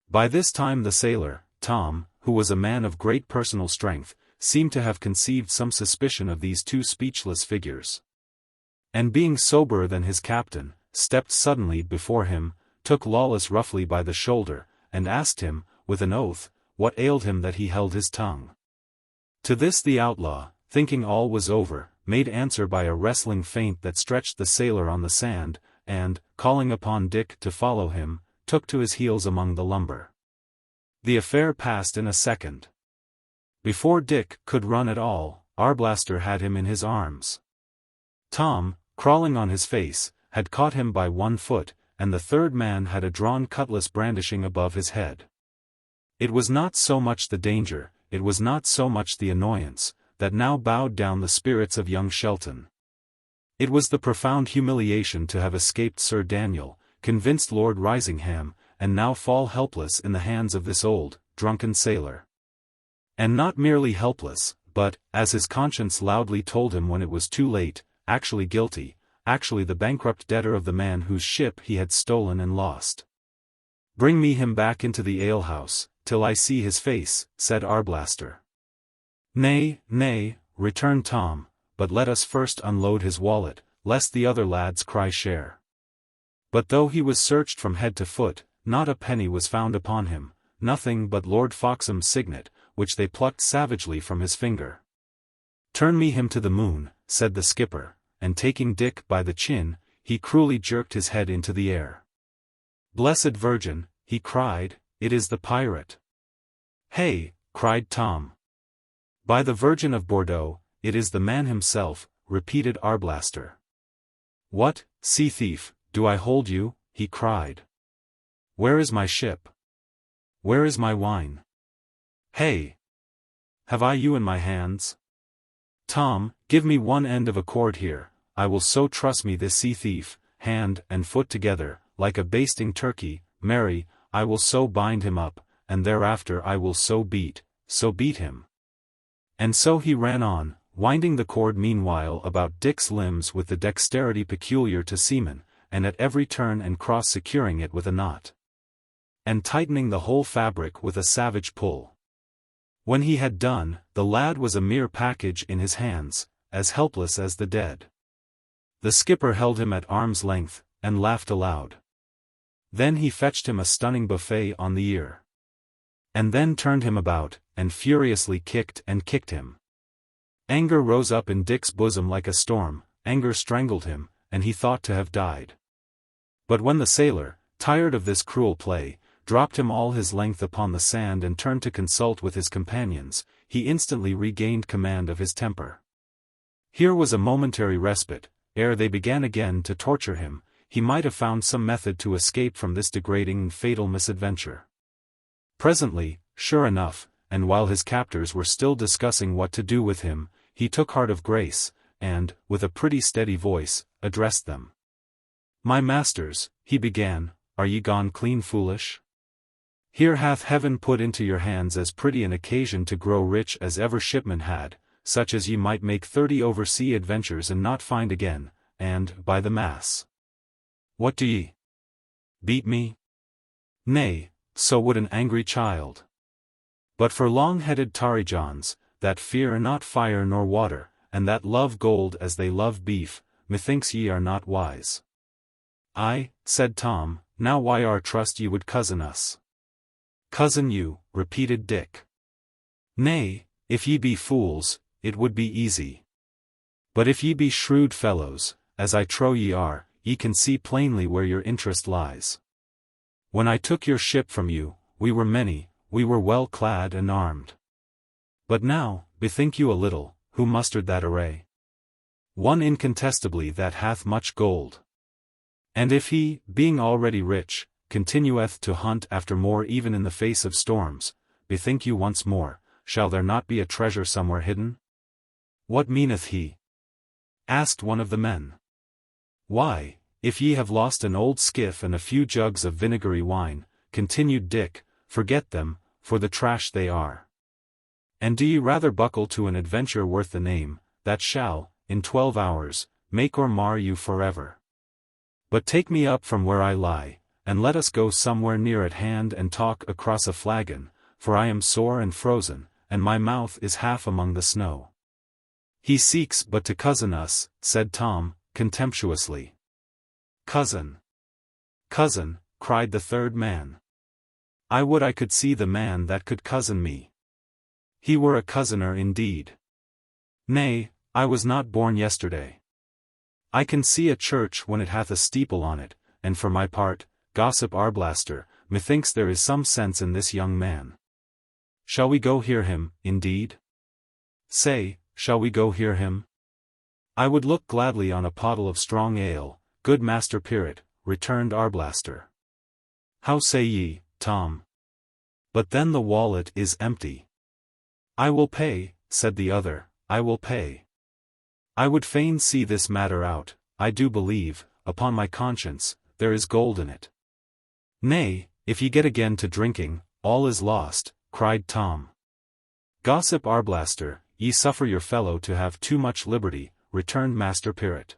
By this time the sailor, Tom, who was a man of great personal strength, seemed to have conceived some suspicion of these 2 speechless figures. And being soberer than his captain, stepped suddenly before him, took Lawless roughly by the shoulder, and asked him, with an oath, what ailed him that he held his tongue. To this the outlaw, thinking all was over, made answer by a wrestling feint that stretched the sailor on the sand, and, calling upon Dick to follow him, took to his heels among the lumber. The affair passed in a second. Before Dick could run at all, Arblaster had him in his arms. Tom, crawling on his face, had caught him by one foot, and the third man had a drawn cutlass brandishing above his head. It was not so much the danger, it was not so much the annoyance, that now bowed down the spirits of young Shelton. It was the profound humiliation to have escaped Sir Daniel, convinced Lord Risingham, and now fall helpless in the hands of this old, drunken sailor. And not merely helpless, but, as his conscience loudly told him when it was too late, actually guilty, actually the bankrupt debtor of the man whose ship he had stolen and lost. "Bring me him back into the alehouse, till I see his face," said Arblaster. "Nay, nay," returned Tom, "but let us first unload his wallet, lest the other lads cry share." But though he was searched from head to foot, not a penny was found upon him, nothing but Lord Foxham's signet, which they plucked savagely from his finger. "Turn me him to the moon," said the skipper, and taking Dick by the chin, he cruelly jerked his head into the air. "Blessed Virgin," he cried, "it is the pirate." "Hey!" cried Tom. By the Virgin of Bordeaux, it is the man himself, repeated Arblaster. What, sea thief, do I hold you? He cried. Where is my ship? Where is my wine? Hey! Have I you in my hands? Tom, give me one end of a cord here, I will so truss me this sea thief, hand and foot together, like a basting turkey, marry, I will so bind him up, and thereafter I will so beat him. And so he ran on, winding the cord meanwhile about Dick's limbs with the dexterity peculiar to seamen, and at every turn and cross securing it with a knot, and tightening the whole fabric with a savage pull. When he had done, the lad was a mere package in his hands, as helpless as the dead. The skipper held him at arm's length, and laughed aloud. Then he fetched him a stunning buffet on the ear. And then turned him about, and furiously kicked him. Anger rose up in Dick's bosom like a storm, anger strangled him, and he thought to have died. But when the sailor, tired of this cruel play, dropped him all his length upon the sand and turned to consult with his companions, he instantly regained command of his temper. Here was a momentary respite, ere they began again to torture him, he might have found some method to escape from this degrading and fatal misadventure. Presently, sure enough, and while his captors were still discussing what to do with him, he took heart of grace, and, with a pretty steady voice, addressed them. My masters, he began, are ye gone clean foolish? Here hath heaven put into your hands as pretty an occasion to grow rich as ever shipman had, such as ye might make 30 oversea adventures and not find again, and, by the mass. What do ye? Beat me? Nay, so would an angry child. But for long-headed tarry-johns, that fear not fire nor water, and that love gold as they love beef, methinks ye are not wise. Aye, said Tom, now why our trust ye would cozen us. Cousin you, repeated Dick. Nay, if ye be fools, it would be easy. But if ye be shrewd fellows, as I trow ye are, ye can see plainly where your interest lies. When I took your ship from you, we were many, we were well clad and armed. But now, bethink you a little, who mustered that array? One incontestably that hath much gold. And if he, being already rich, continueth to hunt after more even in the face of storms, bethink you once more, shall there not be a treasure somewhere hidden? What meaneth he? Asked one of the men. Why, if ye have lost an old skiff and a few jugs of vinegary wine, continued Dick, forget them, for the trash they are. And do ye rather buckle to an adventure worth the name, that shall, in 12 hours, make or mar you forever? But take me up from where I lie, and let us go somewhere near at hand and talk across a flagon, for I am sore and frozen, and my mouth is half among the snow. He seeks but to cozen us, said Tom, contemptuously. Cousin! Cousin, cried the third man. I would I could see the man that could cozen me. He were a cozener indeed. Nay, I was not born yesterday. I can see a church when it hath a steeple on it, and for my part, gossip Arblaster, methinks there is some sense in this young man. Shall we go hear him, indeed? Say, shall we go hear him? I would look gladly on a pottle of strong ale, good Master Pirret, returned Arblaster. How say ye, Tom? But then the wallet is empty. I will pay, said the other, I will pay. I would fain see this matter out, I do believe, upon my conscience, there is gold in it. Nay, if ye get again to drinking, all is lost, cried Tom. Gossip Arblaster, ye suffer your fellow to have too much liberty, returned Master Pirret.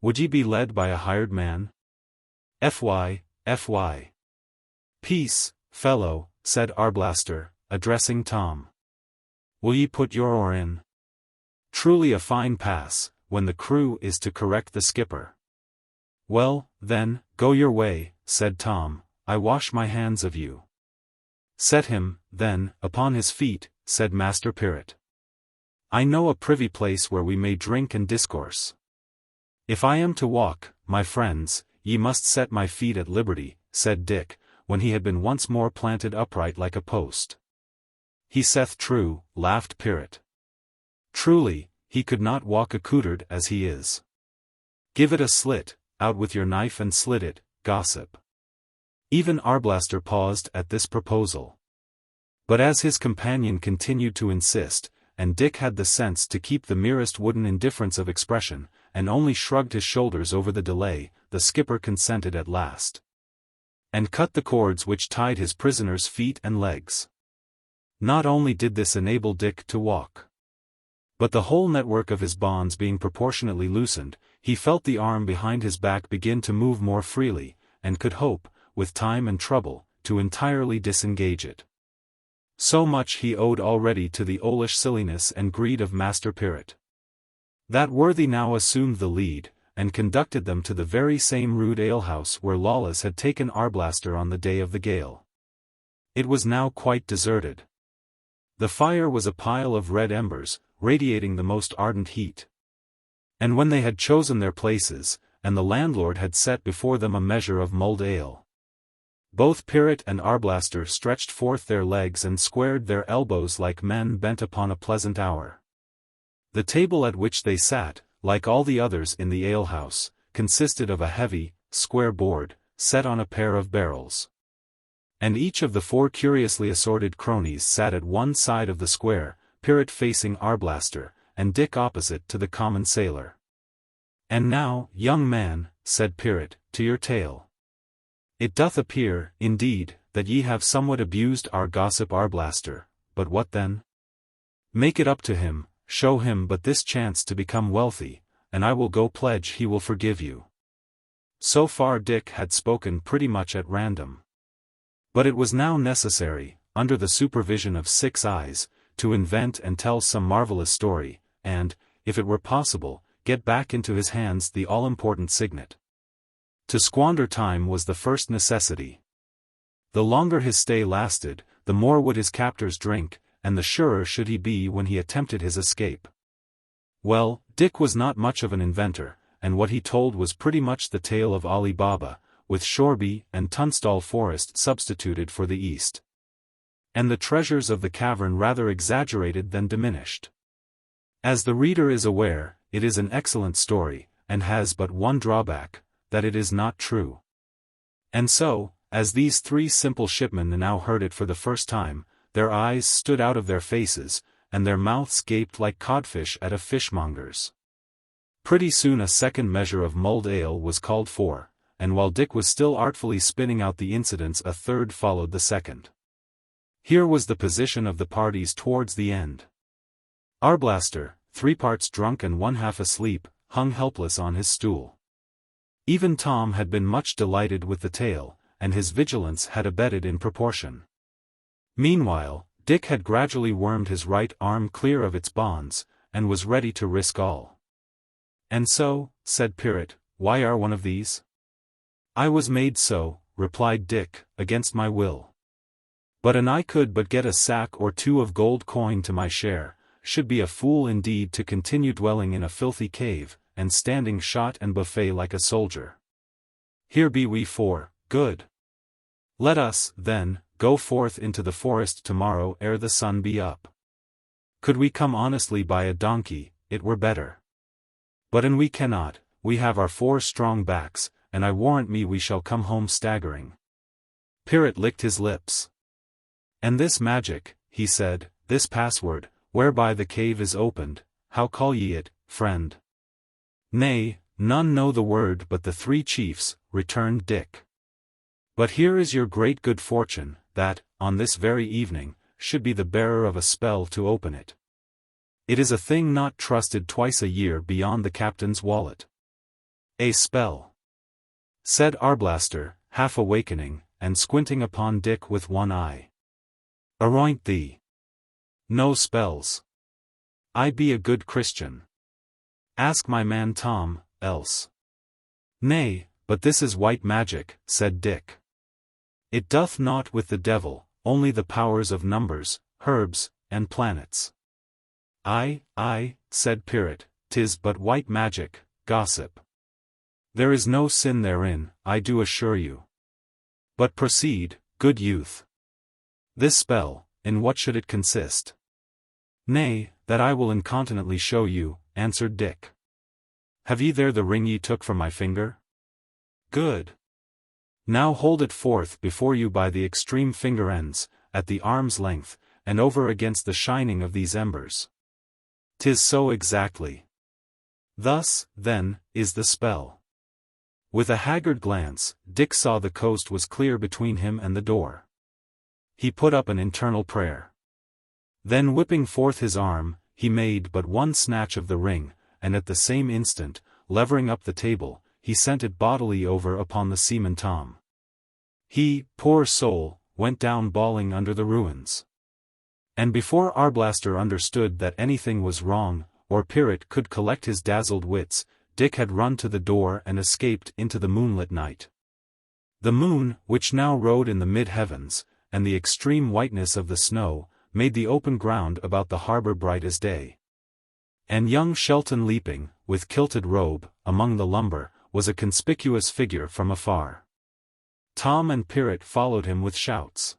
Would ye be led by a hired man? Fy. Peace, fellow, said Arblaster, addressing Tom. Will ye put your oar in? Truly a fine pass, when the crew is to correct the skipper. Well, then, go your way, said Tom, I wash my hands of you. Set him, then, upon his feet, said Master Pirret. I know a privy place where we may drink and discourse. If I am to walk, my friends, ye must set my feet at liberty, said Dick, when he had been once more planted upright like a post. he saith true, laughed Pirret. Truly, he could not walk accoutred as he is. Give it a slit, out with your knife and slit it, gossip. Even Arblaster paused at this proposal. But as his companion continued to insist, and Dick had the sense to keep the merest wooden indifference of expression, and only shrugged his shoulders over the delay, the skipper consented at last. And cut the cords which tied his prisoner's feet and legs. Not only did this enable Dick to walk, but the whole network of his bonds being proportionately loosened, he felt the arm behind his back begin to move more freely, and could hope, with time and trouble, to entirely disengage it. So much he owed already to the owlish silliness and greed of Master Pirret. That worthy now assumed the lead, and conducted them to the very same rude alehouse where Lawless had taken Arblaster on the day of the gale. It was now quite deserted. The fire was a pile of red embers, radiating the most ardent heat. And when they had chosen their places, and the landlord had set before them a measure of mulled ale, both Pirret and Arblaster stretched forth their legs and squared their elbows like men bent upon a pleasant hour. The table at which they sat, like all the others in the alehouse, consisted of a heavy, square board, set on a pair of barrels. And each of the four curiously assorted cronies sat at one side of the square, Pirret facing Arblaster, and Dick opposite to the common sailor. "And now, young man," said Pirret, "to your tale. It doth appear, indeed, that ye have somewhat abused our gossip Arblaster, but what then? Make it up to him, show him but this chance to become wealthy, and I will go pledge he will forgive you." So far Dick had spoken pretty much at random. But it was now necessary, under the supervision of 6 eyes, to invent and tell some marvelous story, and, if it were possible, get back into his hands the all-important signet. To squander time was the first necessity. The longer his stay lasted, the more would his captors drink, and the surer should he be when he attempted his escape. Well, Dick was not much of an inventor, and what he told was pretty much the tale of Ali Baba, with Shoreby and Tunstall Forest substituted for the East. And the treasures of the cavern rather exaggerated than diminished. As the reader is aware, it is an excellent story, and has but one drawback, that it is not true. And so, as these 3 simple shipmen now heard it for the first time, their eyes stood out of their faces, and their mouths gaped like codfish at a fishmonger's. Pretty soon a second measure of mulled ale was called for, and while Dick was still artfully spinning out the incidents, a third followed the second. Here was the position of the parties towards the end. Arblaster, 3 parts drunk and 1/2 asleep, hung helpless on his stool. Even Tom had been much delighted with the tale, and his vigilance had abated in proportion. Meanwhile, Dick had gradually wormed his right arm clear of its bonds, and was ready to risk all. "And so," said Pirret, "why are one of these?" "I was made so," replied Dick, "against my will. But an I could but get a sack or 2 of gold coin to my share, should be a fool indeed to continue dwelling in a filthy cave, and standing shot and buffet like a soldier. Here be we 4, good. Let us, then, go forth into the forest tomorrow ere the sun be up. Could we come honestly by a donkey, it were better. But an we cannot, we have our 4 strong backs, and I warrant me we shall come home staggering." Pirret licked his lips. "And this magic," he said, "this password, whereby the cave is opened, how call ye it, friend?" "Nay, none know the word but the 3 chiefs," returned Dick. "But here is your great good fortune, that, on this very evening, should be the bearer of a spell to open it. It is a thing not trusted twice a year beyond the captain's wallet." "A spell?" said Arblaster, half awakening, and squinting upon Dick with one eye. "Aroint thee. No spells. I be a good Christian. Ask my man Tom, else." "Nay, but this is white magic," said Dick. "It doth naught with the devil, only the powers of numbers, herbs, and planets." Aye, said Pirret, "'tis but white magic, gossip. There is no sin therein, I do assure you. But proceed, good youth." "This spell," in what should it consist?" "Nay, that I will incontinently show you," answered Dick. "Have ye there the ring ye took from my finger? Good. Now hold it forth before you by the extreme finger ends, at the arm's length, and over against the shining of these embers. 'Tis so exactly. Thus, then, is the spell." With a haggard glance, Dick saw the coast was clear between him and the door. He put up an internal prayer. Then whipping forth his arm, he made but one snatch of the ring, and at the same instant, levering up the table, he sent it bodily over upon the seaman Tom. He, poor soul, went down bawling under the ruins. And before Arblaster understood that anything was wrong, or Pirate could collect his dazzled wits, Dick had run to the door and escaped into the moonlit night. The moon, which now rode in the mid-heavens, and the extreme whiteness of the snow, made the open ground about the harbour bright as day. And young Shelton leaping, with kilted robe, among the lumber, was a conspicuous figure from afar. Tom and Pirate followed him with shouts.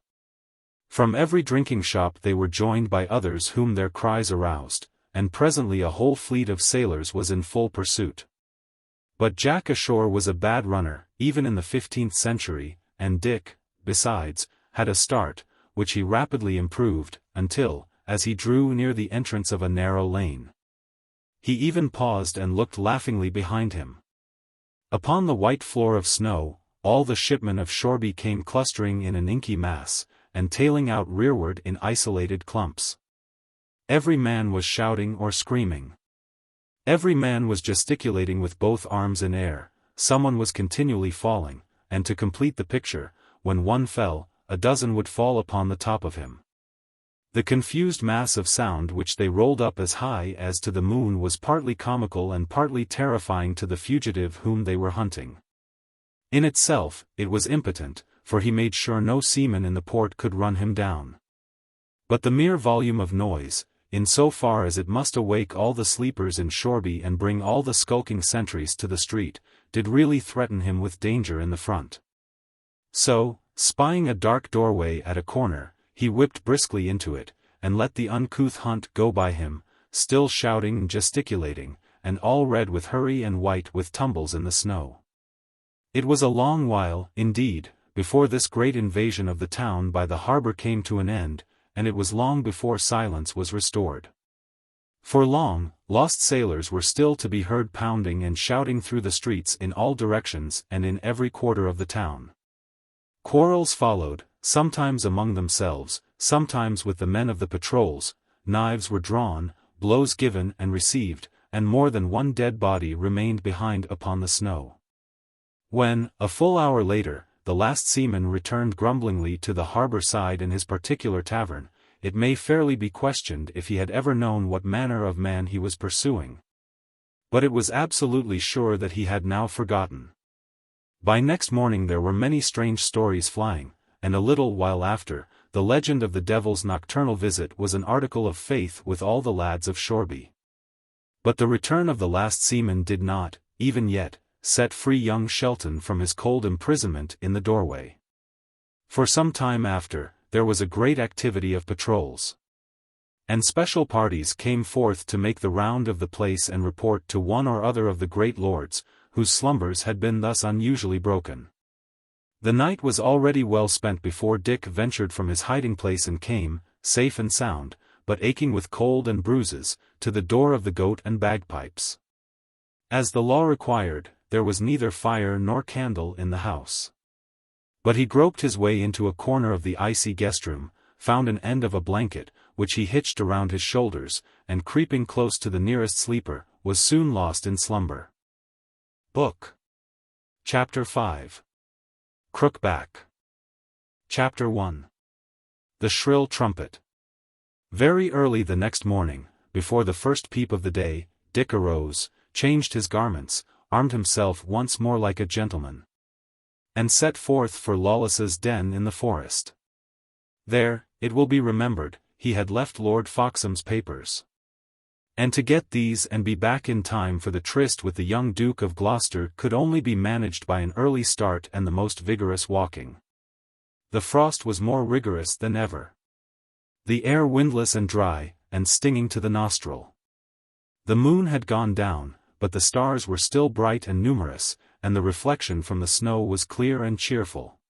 From every drinking shop they were joined by others whom their cries aroused, and presently a whole fleet of sailors was in full pursuit. But Jack ashore was a bad runner, even in the 15th century, and Dick, besides, had a start, which he rapidly improved, until, as he drew near the entrance of a narrow lane, he even paused and looked laughingly behind him. Upon the white floor of snow, all the shipmen of Shoreby came clustering in an inky mass, and tailing out rearward in isolated clumps. Every man was shouting or screaming. Every man was gesticulating with both arms in air, someone was continually falling, and to complete the picture, when one fell, a dozen would fall upon the top of him. The confused mass of sound which they rolled up as high as to the moon was partly comical and partly terrifying to the fugitive whom they were hunting. In itself, it was impotent, for he made sure no seaman in the port could run him down. But the mere volume of noise, in so far as it must awake all the sleepers in Shoreby and bring all the skulking sentries to the street, did really threaten him with danger in the front. So, spying a dark doorway at a corner, he whipped briskly into it, and let the uncouth hunt go by him, still shouting and gesticulating, and all red with hurry and white with tumbles in the snow. It was a long while, indeed, before this great invasion of the town by the harbour came to an end, and it was long before silence was restored. For long, lost sailors were still to be heard pounding and shouting through the streets in all directions and in every quarter of the town. Quarrels followed, sometimes among themselves, sometimes with the men of the patrols, knives were drawn, blows given and received, and more than one dead body remained behind upon the snow. When, a full hour later, the last seaman returned grumblingly to the harbour side in his particular tavern, it may fairly be questioned if he had ever known what manner of man he was pursuing. But it was absolutely sure that he had now forgotten. By next morning there were many strange stories flying, and a little while after, the legend of the devil's nocturnal visit was an article of faith with all the lads of Shoreby. But the return of the last seaman did not, even yet, set free young Shelton from his cold imprisonment in the doorway. For some time after, there was a great activity of patrols. And special parties came forth to make the round of the place and report to one or other of the great lords, whose slumbers had been thus unusually broken. The night was already well spent before Dick ventured from his hiding-place and came, safe and sound, but aching with cold and bruises, to the door of the Goat and Bagpipes. As the law required, there was neither fire nor candle in the house. But he groped his way into a corner of the icy guest-room, found an end of a blanket, which he hitched around his shoulders, and creeping close to the nearest sleeper, was soon lost in slumber. Book. Chapter 5. Crookback. Chapter 1. The Shrill Trumpet. Very early the next morning, before the first peep of the day, Dick arose, changed his garments, armed himself once more like a gentleman, and set forth for Lawless's den in the forest. There, it will be remembered, he had left Lord Foxham's papers. And to get these and be back in time for the tryst with the young Duke of Gloucester could only be managed by an early start and the most vigorous walking. The frost was more rigorous than ever. the air windless and dry, and stinging to the nostril. The moon had gone down, but the stars were still bright and numerous, and the reflection from the snow was clear and cheerful.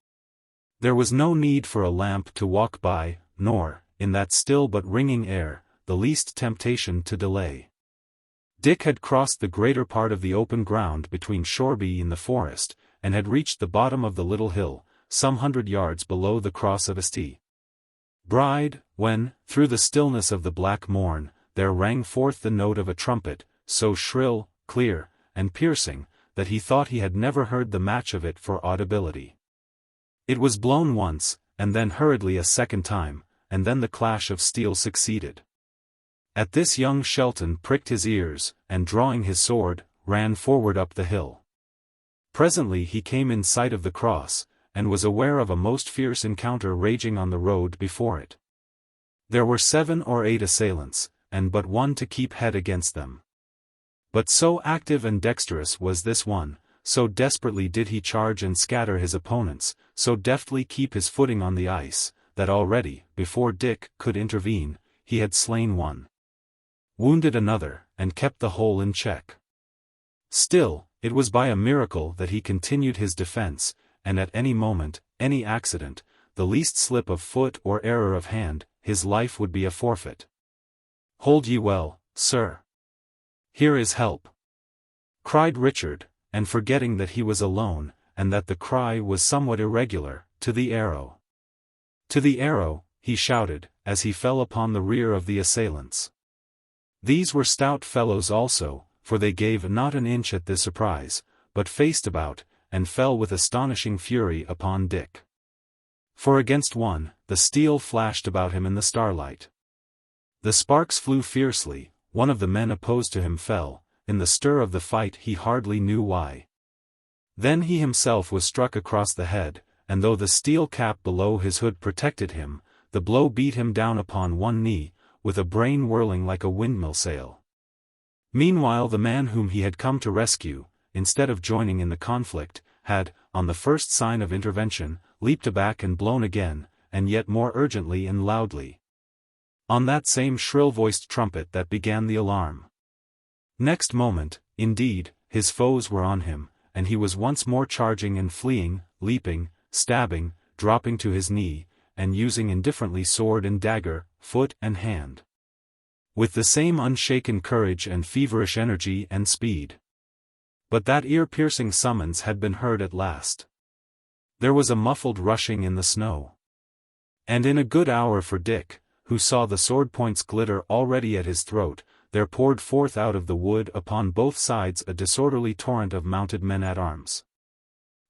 There was no need for a lamp to walk by, nor, in that still but ringing air, the least temptation to delay. Dick had crossed the greater part of the open ground between Shoreby and the forest, and had reached the bottom of the little hill, some 100 yards below the cross of St. Bride, when, through the stillness of the black morn, there rang forth the note of a trumpet, so shrill, clear, and piercing, that he thought he had never heard the match of it for audibility. It was blown once, and then hurriedly a second time, and then the clash of steel succeeded. At this young Shelton pricked his ears, and drawing his sword, ran forward up the hill. Presently he came in sight of the cross, and was aware of a most fierce encounter raging on the road before it. There were 7 or 8 assailants, and but one to keep head against them. But so active and dexterous was this one, so desperately did he charge and scatter his opponents, so deftly keep his footing on the ice, that already, before Dick could intervene, he had slain one, wounded another, and kept the whole in check. Still, it was by a miracle that he continued his defense, and at any moment, any accident, the least slip of foot or error of hand, his life would be a forfeit. "Hold ye well, sir. Here is help," cried Richard, and forgetting that he was alone, and that the cry was somewhat irregular, "to the arrow! To the arrow!" he shouted, as he fell upon the rear of the assailants. These were stout fellows also, for they gave not an inch at the surprise, but faced about, and fell with astonishing fury upon Dick. For against one, the steel flashed about him in the starlight. The sparks flew fiercely, one of the men opposed to him fell, in the stir of the fight he hardly knew why. Then he himself was struck across the head, and though the steel cap below his hood protected him, the blow beat him down upon one knee, with a brain whirling like a windmill sail. Meanwhile the man whom he had come to rescue, instead of joining in the conflict, had, on the first sign of intervention, leaped aback and blown again, and yet more urgently and loudly, on that same shrill-voiced trumpet that began the alarm. Next moment, indeed, his foes were on him, and he was once more charging and fleeing, leaping, stabbing, dropping to his knee, and using indifferently sword and dagger, foot and hand, with the same unshaken courage and feverish energy and speed. But that ear-piercing summons had been heard at last. There was a muffled rushing in the snow. And in a good hour for Dick, who saw the sword points glitter already at his throat, there poured forth out of the wood upon both sides a disorderly torrent of mounted men-at-arms.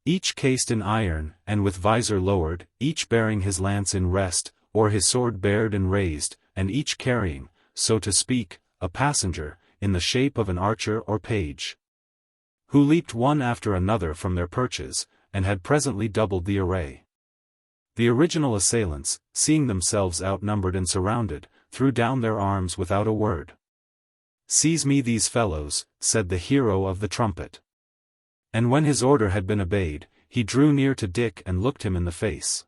Each cased in iron, and with visor lowered, each bearing his lance in rest, or his sword bared and raised, and each carrying, so to speak, a passenger, in the shape of an archer or page, who leaped one after another from their perches, and had presently doubled the array. The original assailants, seeing themselves outnumbered and surrounded, threw down their arms without a word. "Seize me these fellows," said the hero of the trumpet. And when his order had been obeyed, he drew near to Dick and looked him in the face.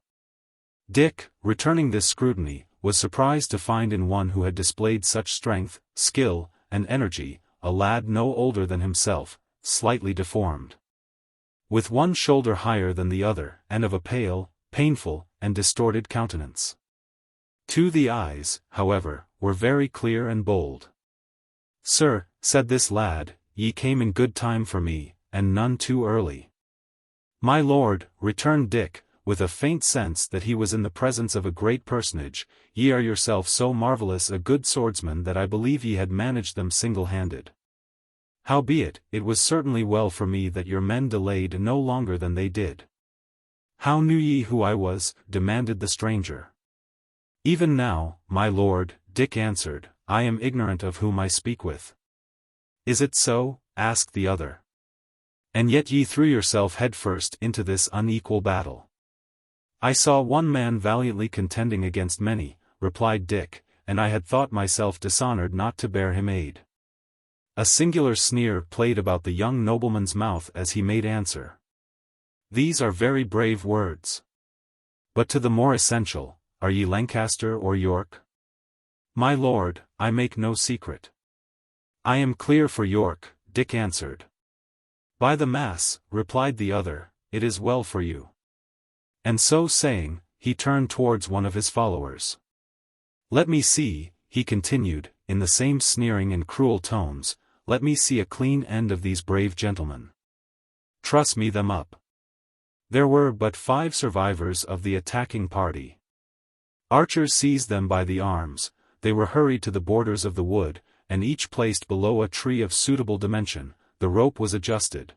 Dick, returning this scrutiny, was surprised to find in one who had displayed such strength, skill, and energy, a lad no older than himself, slightly deformed, with one shoulder higher than the other, and of a pale, painful, and distorted countenance. The eyes, however, were very clear and bold. "Sir," said this lad, "ye came in good time for me, and none too early." "My lord," returned Dick, with a faint sense that he was in the presence of a great personage, "ye are yourself so marvellous a good swordsman that I believe ye had managed them single-handed. Howbeit, it was certainly well for me that your men delayed no longer than they did." "How knew ye who I was?" demanded the stranger. "Even now, my lord," Dick answered, "I am ignorant of whom I speak with." "Is it so?" asked the other. "And yet ye threw yourself head-first into this unequal battle." "I saw one man valiantly contending against many," replied Dick, "and I had thought myself dishonored not to bear him aid." A singular sneer played about the young nobleman's mouth as he made answer. "These are very brave words. But to the more essential, are ye Lancaster or York?" My lord, I make no secret. I am clear for York, Dick answered. By the mass, replied the other, it is well for you. And so saying, he turned towards one of his followers. Let me see, he continued, in the same sneering and cruel tones, let me see a clean end of these brave gentlemen. Truss me them up. There were but 5 survivors of the attacking party. Archers seized them by the arms, they were hurried to the borders of the wood, and each placed below a tree of suitable dimension. The rope was adjusted.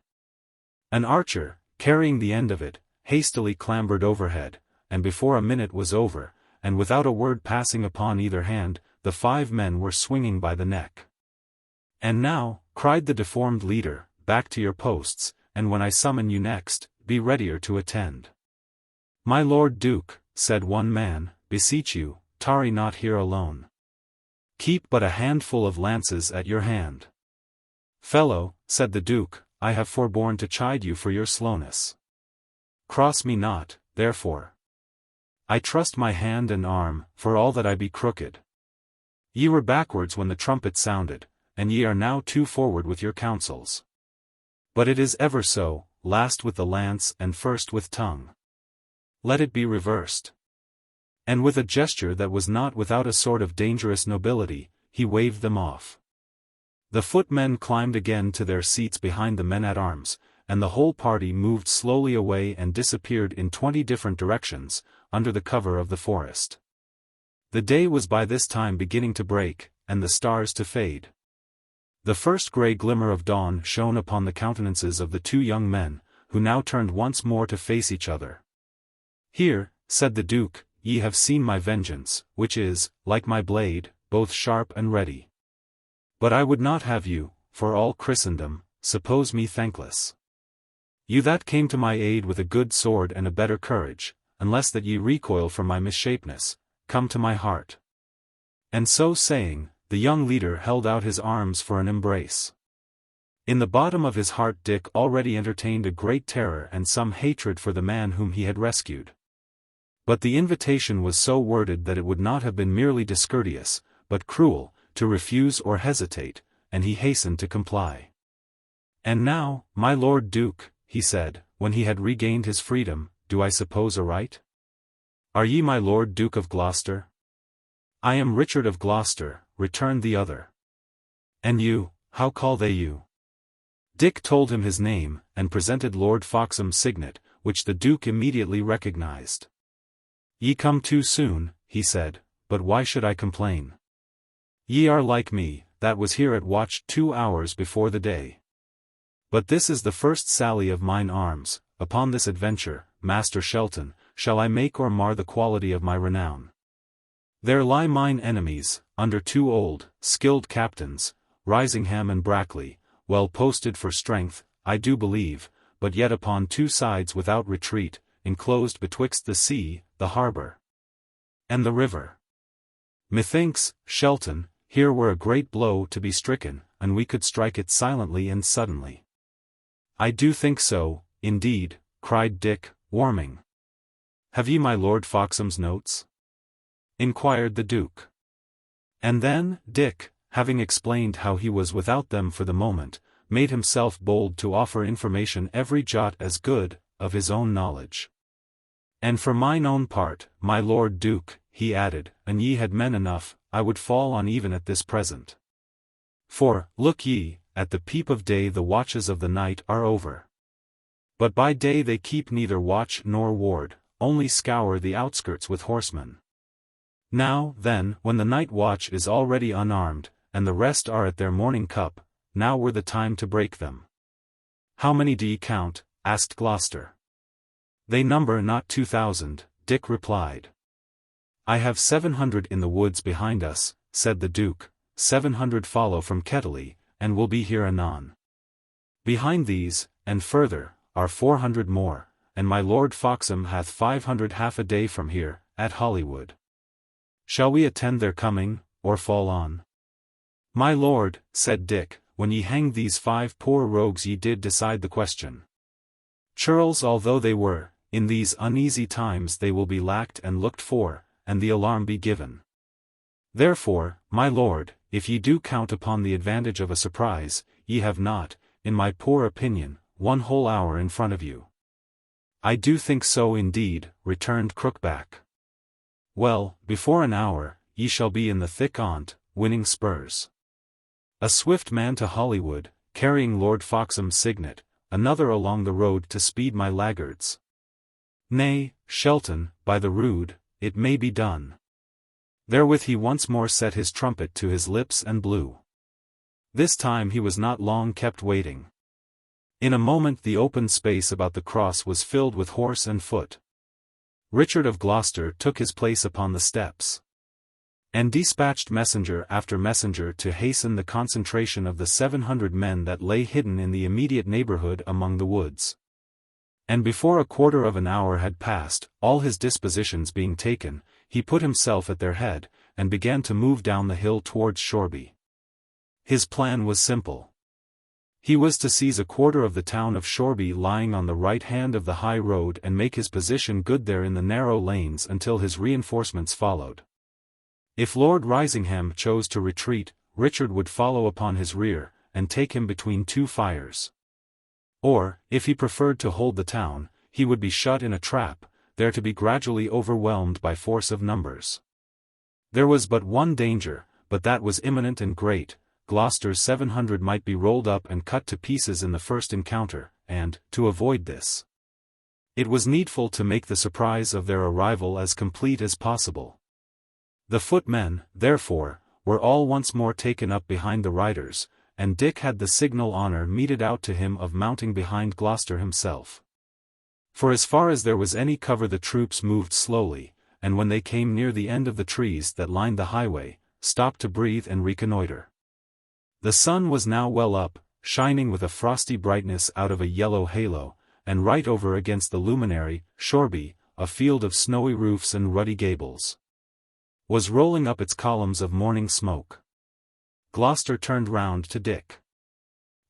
An archer, carrying the end of it, hastily clambered overhead, and before a minute was over, and without a word passing upon either hand, the 5 men were swinging by the neck. And now, cried the deformed leader, back to your posts, and when I summon you next, be readier to attend. My lord Duke, said one man, beseech you, tarry not here alone. Keep but a handful of lances at your hand. Fellow, said the Duke, I have forborne to chide you for your slowness. Cross me not, therefore. I trust my hand and arm, for all that I be crooked. Ye were backwards when the trumpet sounded, and ye are now too forward with your counsels. But it is ever so, last with the lance and first with tongue. Let it be reversed. And with a gesture that was not without a sort of dangerous nobility, he waved them off. The footmen climbed again to their seats behind the men-at-arms, and the whole party moved slowly away and disappeared in 20 different directions, under the cover of the forest. The day was by this time beginning to break, and the stars to fade. The first grey glimmer of dawn shone upon the countenances of the 2 young men, who now turned once more to face each other. Here, said the Duke, ye have seen my vengeance, which is, like my blade, both sharp and ready. But I would not have you, for all Christendom, suppose me thankless. You that came to my aid with a good sword and a better courage, unless that ye recoil from my misshapeness, come to my heart. And so saying, the young leader held out his arms for an embrace. In the bottom of his heart Dick already entertained a great terror and some hatred for the man whom he had rescued. But the invitation was so worded that it would not have been merely discourteous, but cruel, to refuse or hesitate, and he hastened to comply. And now, my lord Duke, he said, when he had regained his freedom, do I suppose aright? Are ye my lord Duke of Gloucester? I am Richard of Gloucester, returned the other. And you, how call they you? Dick told him his name, and presented Lord Foxham's signet, which the Duke immediately recognized. Ye come too soon, he said, but why should I complain? Ye are like me, that was here at watch 2 hours before the day. But this is the first sally of mine arms, upon this adventure, Master Shelton, shall I make or mar the quality of my renown. There lie mine enemies, under 2 old, skilled captains, Risingham and Brackley, well posted for strength, I do believe, but yet upon 2 sides without retreat, enclosed betwixt the sea, the harbour, and the river. Methinks, Shelton, here were a great blow to be stricken, and we could strike it silently and suddenly. I do think so, indeed, cried Dick, warming. Have ye my Lord Foxham's notes? Inquired the Duke. And then, Dick, having explained how he was without them for the moment, made himself bold to offer information every jot as good, of his own knowledge. And for mine own part, my Lord Duke, he added, an ye had men enough, I would fall on even at this present. For, look ye, at the peep of day the watches of the night are over. But by day they keep neither watch nor ward, only scour the outskirts with horsemen. Now, then, when the night watch is already unarmed, and the rest are at their morning cup, now were the time to break them. How many do ye count? Asked Gloucester. They number not 2,000, Dick replied. I have 700 in the woods behind us, said the Duke, 700 follow from Kettley, and will be here anon. Behind these, and further, are 400 more, and my Lord Foxham hath 500 half a day from here, at Hollywood. Shall we attend their coming, or fall on? My lord, said Dick, when ye hanged these 5 poor rogues ye did decide the question. Churls although they were, in these uneasy times they will be lacked and looked for, and the alarm be given. Therefore, my lord, if ye do count upon the advantage of a surprise, ye have not, in my poor opinion, 1 whole hour in front of you. I do think so indeed, returned Crookback. Well, before an hour, ye shall be in the thick on't, winning spurs. A swift man to Hollywood, carrying Lord Foxham's signet, another along the road to speed my laggards. Nay, Shelton, by the rood, it may be done. Therewith he once more set his trumpet to his lips and blew. This time he was not long kept waiting. In a moment the open space about the cross was filled with horse and foot. Richard of Gloucester took his place upon the steps, and dispatched messenger after messenger to hasten the concentration of the 700 men that lay hidden in the immediate neighborhood among the woods. And before a quarter of an hour had passed, all his dispositions being taken, he put himself at their head, and began to move down the hill towards Shoreby. His plan was simple. He was to seize a quarter of the town of Shoreby lying on the right hand of the high road and make his position good there in the narrow lanes until his reinforcements followed. If Lord Risingham chose to retreat, Richard would follow upon his rear, and take him between 2 fires. Or, if he preferred to hold the town, he would be shut in a trap, there to be gradually overwhelmed by force of numbers. There was but one danger, but that was imminent and great. Gloucester's 700 might be rolled up and cut to pieces in the first encounter, and, to avoid this, it was needful to make the surprise of their arrival as complete as possible. The footmen, therefore, were all once more taken up behind the riders, and Dick had the signal honour meted out to him of mounting behind Gloucester himself. For as far as there was any cover the troops moved slowly, and when they came near the end of the trees that lined the highway, stopped to breathe and reconnoitre. The sun was now well up, shining with a frosty brightness out of a yellow halo, and right over against the luminary, Shoreby, a field of snowy roofs and ruddy gables, was rolling up its columns of morning smoke. Gloucester turned round to Dick.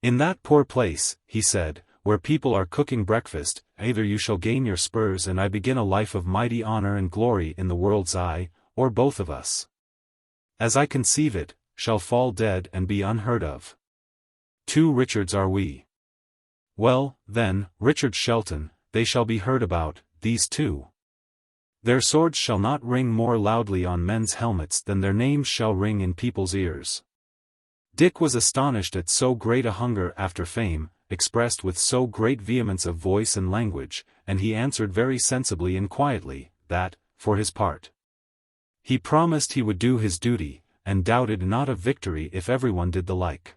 "In that poor place," he said, "where people are cooking breakfast, either you shall gain your spurs and I begin a life of mighty honour and glory in the world's eye, or both of us, as I conceive it, shall fall dead and be unheard of. 2 Richards are we. Well, then, Richard Shelton, they shall be heard about, these 2. Their swords shall not ring more loudly on men's helmets than their names shall ring in people's ears." Dick was astonished at so great a hunger after fame, expressed with so great vehemence of voice and language, and he answered very sensibly and quietly, that, for his part, he promised he would do his duty, and doubted not of victory if everyone did the like.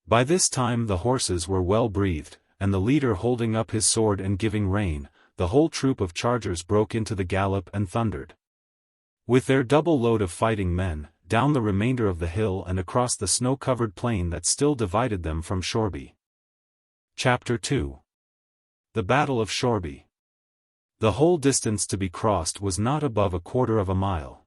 By this time the horses were well breathed, and the leader holding up his sword and giving rein, the whole troop of chargers broke into the gallop and thundered, with their double load of fighting men, down the remainder of the hill and across the snow-covered plain that still divided them from Shoreby. Chapter 2. The Battle of Shoreby. The whole distance to be crossed was not above a quarter of a mile.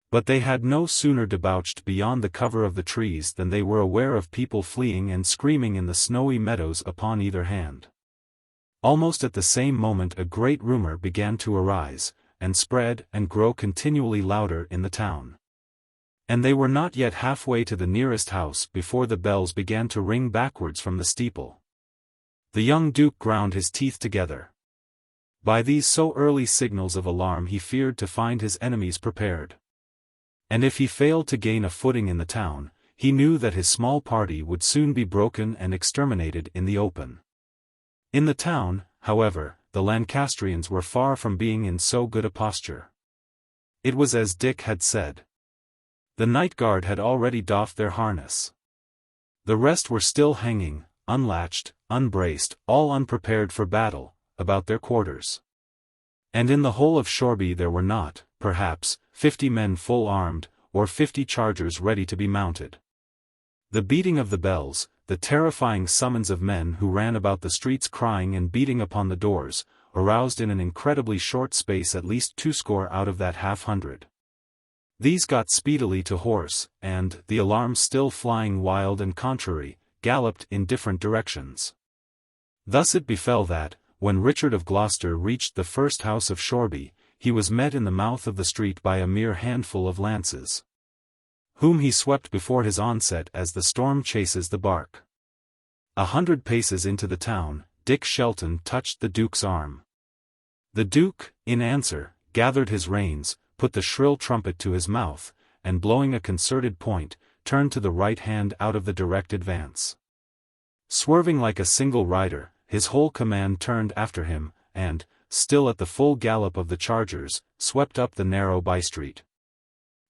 But they had no sooner debouched beyond the cover of the trees than they were aware of people fleeing and screaming in the snowy meadows upon either hand. Almost at the same moment a great rumour began to arise, and spread and grow continually louder in the town. And they were not yet halfway to the nearest house before the bells began to ring backwards from the steeple. The young Duke ground his teeth together. By these so early signals of alarm he feared to find his enemies prepared. And if he failed to gain a footing in the town, he knew that his small party would soon be broken and exterminated in the open. In the town, however, the Lancastrians were far from being in so good a posture. It was as Dick had said. The night guard had already doffed their harness. The rest were still hanging, unlatched, unbraced, all unprepared for battle, about their quarters. And in the whole of Shoreby there were not, perhaps, 50 men full armed, or 50 chargers ready to be mounted. The beating of the bells, the terrifying summons of men who ran about the streets crying and beating upon the doors, aroused in an incredibly short space at least 20 out of that 50. These got speedily to horse, and, the alarms still flying wild and contrary, galloped in different directions. Thus it befell that, when Richard of Gloucester reached the first house of Shoreby, he was met in the mouth of the street by a mere handful of lances. whom he swept before his onset as the storm chases the bark. 100 paces into the town, Dick Shelton touched the Duke's arm. The Duke, in answer, gathered his reins, put the shrill trumpet to his mouth, and blowing a concerted point, turned to the right hand out of the direct advance. Swerving like a single rider, his whole command turned after him, and, still at the full gallop of the chargers, swept up the narrow by-street.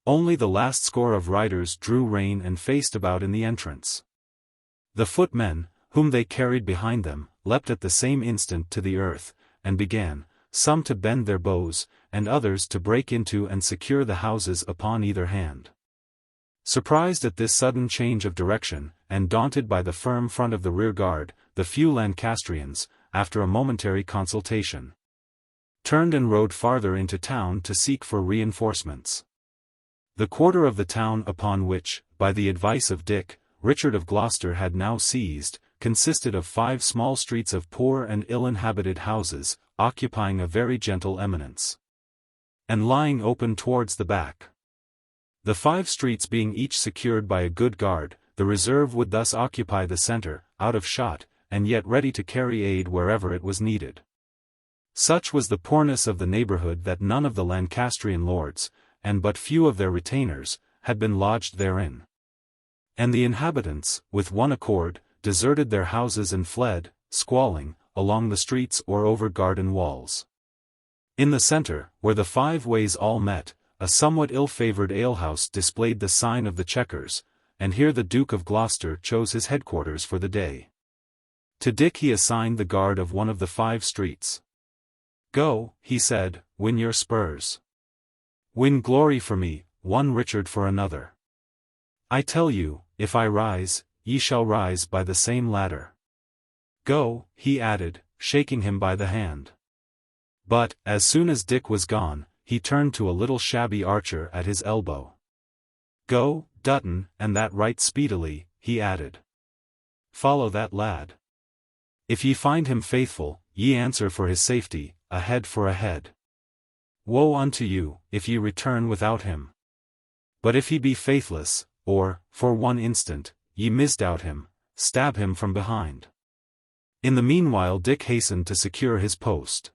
Only the last score of riders drew rein and faced about in the entrance. The footmen, whom they carried behind them, leapt at the same instant to the earth, and began, some to bend their bows, and others to break into and secure the houses upon either hand. Surprised at this sudden change of direction, and daunted by the firm front of the rear guard, the few Lancastrians, after a momentary consultation, turned and rode farther into town to seek for reinforcements. The quarter of the town upon which, by the advice of Dick, Richard of Gloucester had now seized, consisted of 5 small streets of poor and ill-inhabited houses, occupying a very gentle eminence, and lying open towards the back. The 5 streets being each secured by a good guard, the reserve would thus occupy the centre, out of shot, and yet ready to carry aid wherever it was needed. Such was the poorness of the neighbourhood that none of the Lancastrian lords, and but few of their retainers, had been lodged therein. And the inhabitants, with one accord, deserted their houses and fled, squalling, along the streets or over garden walls. In the centre, where the 5 ways all met, a somewhat ill-favoured alehouse displayed the sign of the Chequers, and here the Duke of Gloucester chose his headquarters for the day. To Dick he assigned the guard of one of the 5 streets. "Go," he said, "win your spurs. Win glory for me, one Richard for another. I tell you, if I rise, ye shall rise by the same ladder. Go," he added, shaking him by the hand. But, as soon as Dick was gone, he turned to a little shabby archer at his elbow. "Go, Dutton, and that right speedily," he added. "Follow that lad. If ye find him faithful, ye answer for his safety, a head for a head. Woe unto you, if ye return without him. But if he be faithless, or, for one instant, ye misdoubt him, stab him from behind." In the meanwhile Dick hastened to secure his post.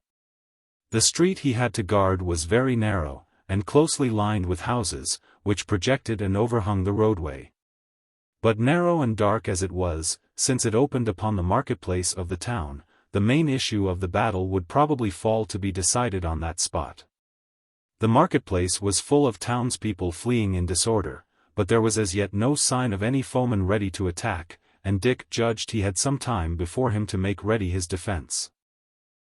The street he had to guard was very narrow, and closely lined with houses, which projected and overhung the roadway. But narrow and dark as it was, since it opened upon the marketplace of the town, the main issue of the battle would probably fall to be decided on that spot. The marketplace was full of townspeople fleeing in disorder, but there was as yet no sign of any foeman ready to attack, and Dick judged he had some time before him to make ready his defence.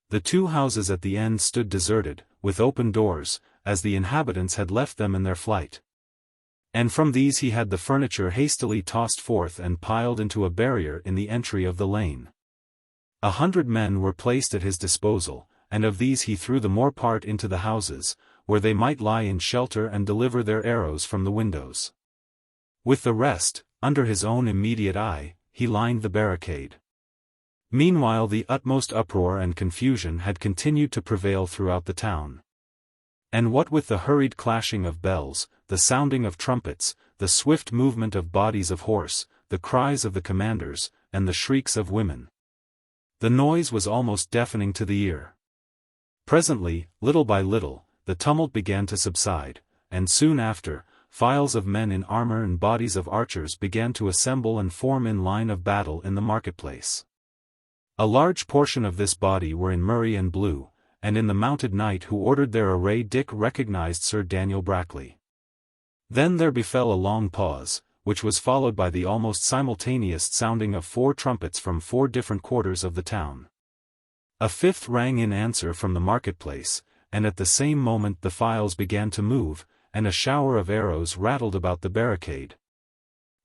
The 2 houses at the end stood deserted, with open doors, as the inhabitants had left them in their flight. And from these he had the furniture hastily tossed forth and piled into a barrier in the entry of the lane. 100 men were placed at his disposal, and of these he threw the more part into the houses, where they might lie in shelter and deliver their arrows from the windows. With the rest, under his own immediate eye, he lined the barricade. Meanwhile the utmost uproar and confusion had continued to prevail throughout the town. And what with the hurried clashing of bells, the sounding of trumpets, the swift movement of bodies of horse, the cries of the commanders, and the shrieks of women, the noise was almost deafening to the ear. Presently, little by little, the tumult began to subside, and soon after, files of men in armour and bodies of archers began to assemble and form in line of battle in the marketplace. A large portion of this body were in murrey and blue, and in the mounted knight who ordered their array Dick recognized Sir Daniel Brackley. Then there befell a long pause, which was followed by the almost simultaneous sounding of 4 trumpets from 4 different quarters of the town. A 5th rang in answer from the marketplace, and at the same moment the files began to move, and a shower of arrows rattled about the barricade,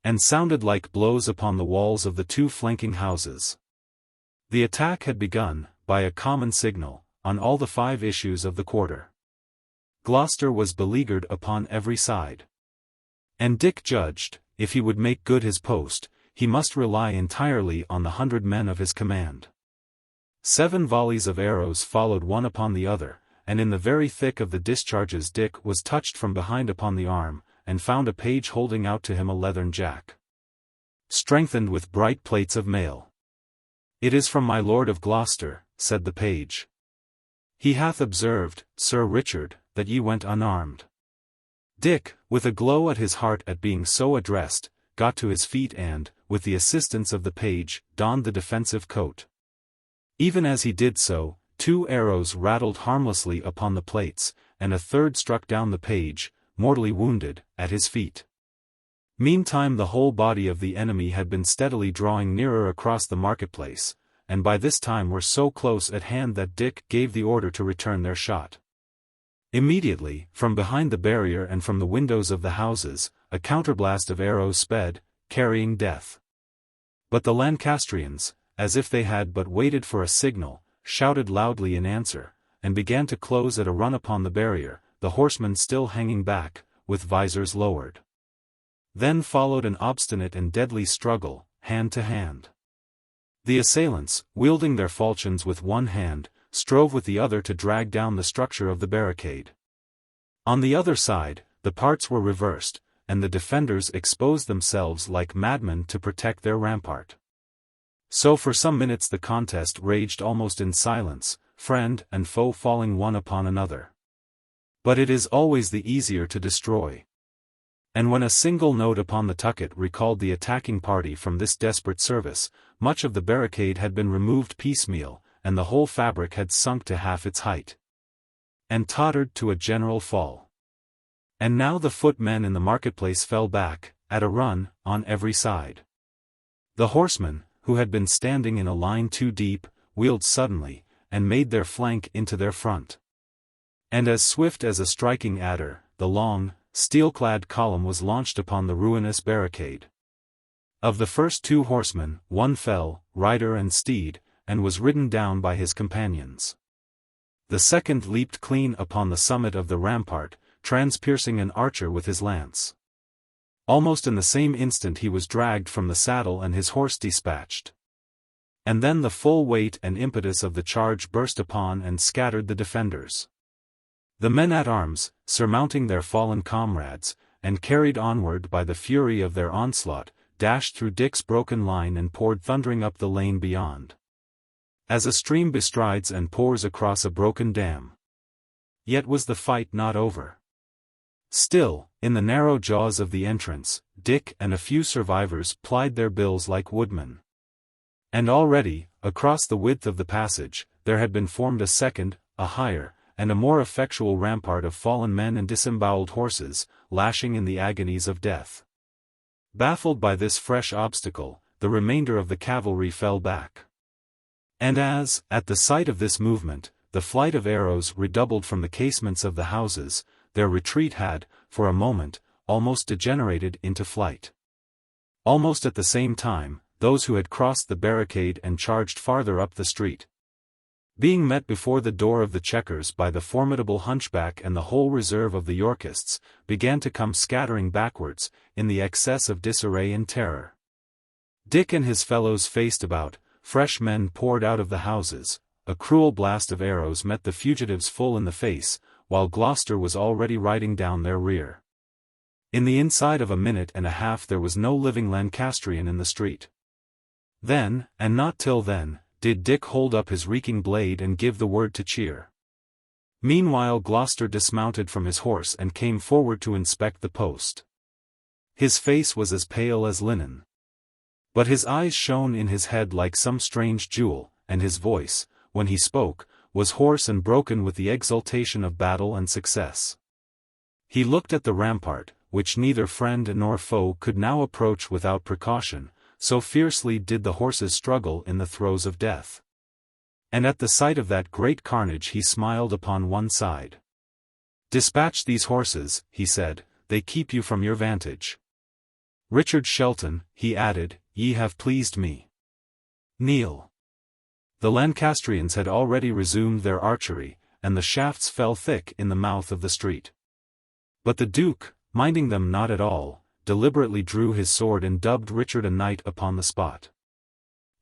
and sounded like blows upon the walls of the 2 flanking houses. The attack had begun, by a common signal, on all the 5 issues of the quarter. Gloucester was beleaguered upon every side. And Dick judged, if he would make good his post, he must rely entirely on the 100 men of his command. 7 volleys of arrows followed one upon the other, and in the very thick of the discharges Dick was touched from behind upon the arm, and found a page holding out to him a leathern jack, strengthened with bright plates of mail. "It is from my Lord of Gloucester," said the page. "He hath observed, Sir Richard, that ye went unarmed." Dick, with a glow at his heart at being so addressed, got to his feet and, with the assistance of the page, donned the defensive coat. Even as he did so, 2 arrows rattled harmlessly upon the plates, and a third struck down the page, mortally wounded, at his feet. Meantime the whole body of the enemy had been steadily drawing nearer across the marketplace, and by this time were so close at hand that Dick gave the order to return their shot. Immediately, from behind the barrier and from the windows of the houses, a counterblast of arrows sped, carrying death. But the Lancastrians, as if they had but waited for a signal, shouted loudly in answer, and began to close at a run upon the barrier, the horsemen still hanging back, with visors lowered. Then followed an obstinate and deadly struggle, hand to hand. The assailants, wielding their falchions with one hand, strove with the other to drag down the structure of the barricade. On the other side, the parts were reversed, and the defenders exposed themselves like madmen to protect their rampart. So for some minutes the contest raged almost in silence, friend and foe falling one upon another. But it is always the easier to destroy. And when a single note upon the tucket recalled the attacking party from this desperate service, much of the barricade had been removed piecemeal, and the whole fabric had sunk to half its height, and tottered to a general fall. And now the footmen in the marketplace fell back, at a run, on every side. The horsemen, who had been standing in a line too deep, wheeled suddenly, and made their flank into their front. And as swift as a striking adder, the long, steel-clad column was launched upon the ruinous barricade. Of the first 2 horsemen, one fell, rider and steed, and was ridden down by his companions. The second leaped clean upon the summit of the rampart, transpiercing an archer with his lance. Almost in the same instant he was dragged from the saddle and his horse dispatched. And then the full weight and impetus of the charge burst upon and scattered the defenders. The men-at-arms, surmounting their fallen comrades, and carried onward by the fury of their onslaught, dashed through Dick's broken line and poured thundering up the lane beyond, as a stream bestrides and pours across a broken dam. Yet was the fight not over. Still, in the narrow jaws of the entrance, Dick and a few survivors plied their bills like woodmen. And already, across the width of the passage, there had been formed a second, a higher, and a more effectual rampart of fallen men and disemboweled horses, lashing in the agonies of death. Baffled by this fresh obstacle, the remainder of the cavalry fell back. And as, at the sight of this movement, the flight of arrows redoubled from the casements of the houses, their retreat had, for a moment, almost degenerated into flight. Almost at the same time, those who had crossed the barricade and charged farther up the street, being met before the door of the Chequers by the formidable hunchback and the whole reserve of the Yorkists, began to come scattering backwards, in the excess of disarray and terror. Dick and his fellows faced about, fresh men poured out of the houses, a cruel blast of arrows met the fugitives full in the face, while Gloucester was already riding down their rear. In the inside of a minute and a half there was no living Lancastrian in the street. Then, and not till then, did Dick hold up his reeking blade and give the word to cheer. Meanwhile Gloucester dismounted from his horse and came forward to inspect the post. His face was as pale as linen, but his eyes shone in his head like some strange jewel, and his voice, when he spoke, was hoarse and broken with the exultation of battle and success. He looked at the rampart, which neither friend nor foe could now approach without precaution, so fiercely did the horses struggle in the throes of death. And at the sight of that great carnage he smiled upon one side. "Dispatch these horses," he said, "they keep you from your vantage. Richard Shelton," he added, "ye have pleased me. Kneel." The Lancastrians had already resumed their archery, and the shafts fell thick in the mouth of the street. But the Duke, minding them not at all, deliberately drew his sword and dubbed Richard a knight upon the spot.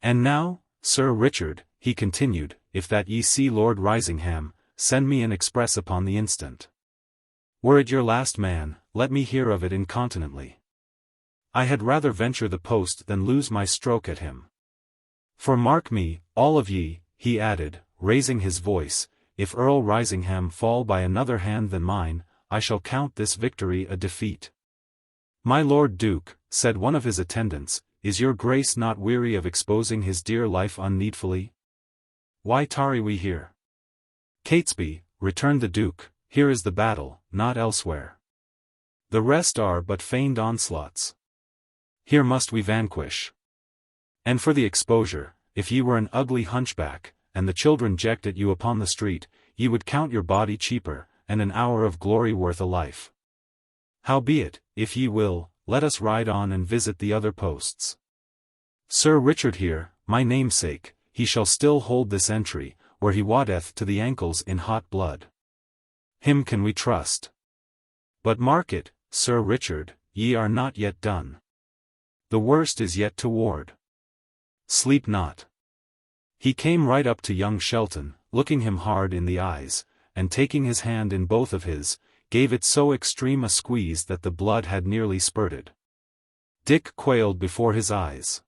"And now, Sir Richard," he continued, "if that ye see Lord Risingham, send me an express upon the instant. Were it your last man, let me hear of it incontinently. I had rather venture the post than lose my stroke at him. For mark me, all of ye," he added, raising his voice, "if Earl Risingham fall by another hand than mine, I shall count this victory a defeat." "My Lord Duke," said one of his attendants, "is your grace not weary of exposing his dear life unneedfully? Why tarry we here?" "Catesby," returned the Duke, "here is the battle, not elsewhere. The rest are but feigned onslaughts. Here must we vanquish. And for the exposure, if ye were an ugly hunchback, and the children jecked at you upon the street, ye would count your body cheaper, and an hour of glory worth a life. Howbeit, if ye will, let us ride on and visit the other posts. Sir Richard here, my namesake, he shall still hold this entry, where he waddeth to the ankles in hot blood. Him can we trust. But mark it, Sir Richard, ye are not yet done. The worst is yet toward. Sleep not." He came right up to young Shelton, looking him hard in the eyes, and taking his hand in both of his, gave it so extreme a squeeze that the blood had nearly spurted. Dick quailed before his eyes.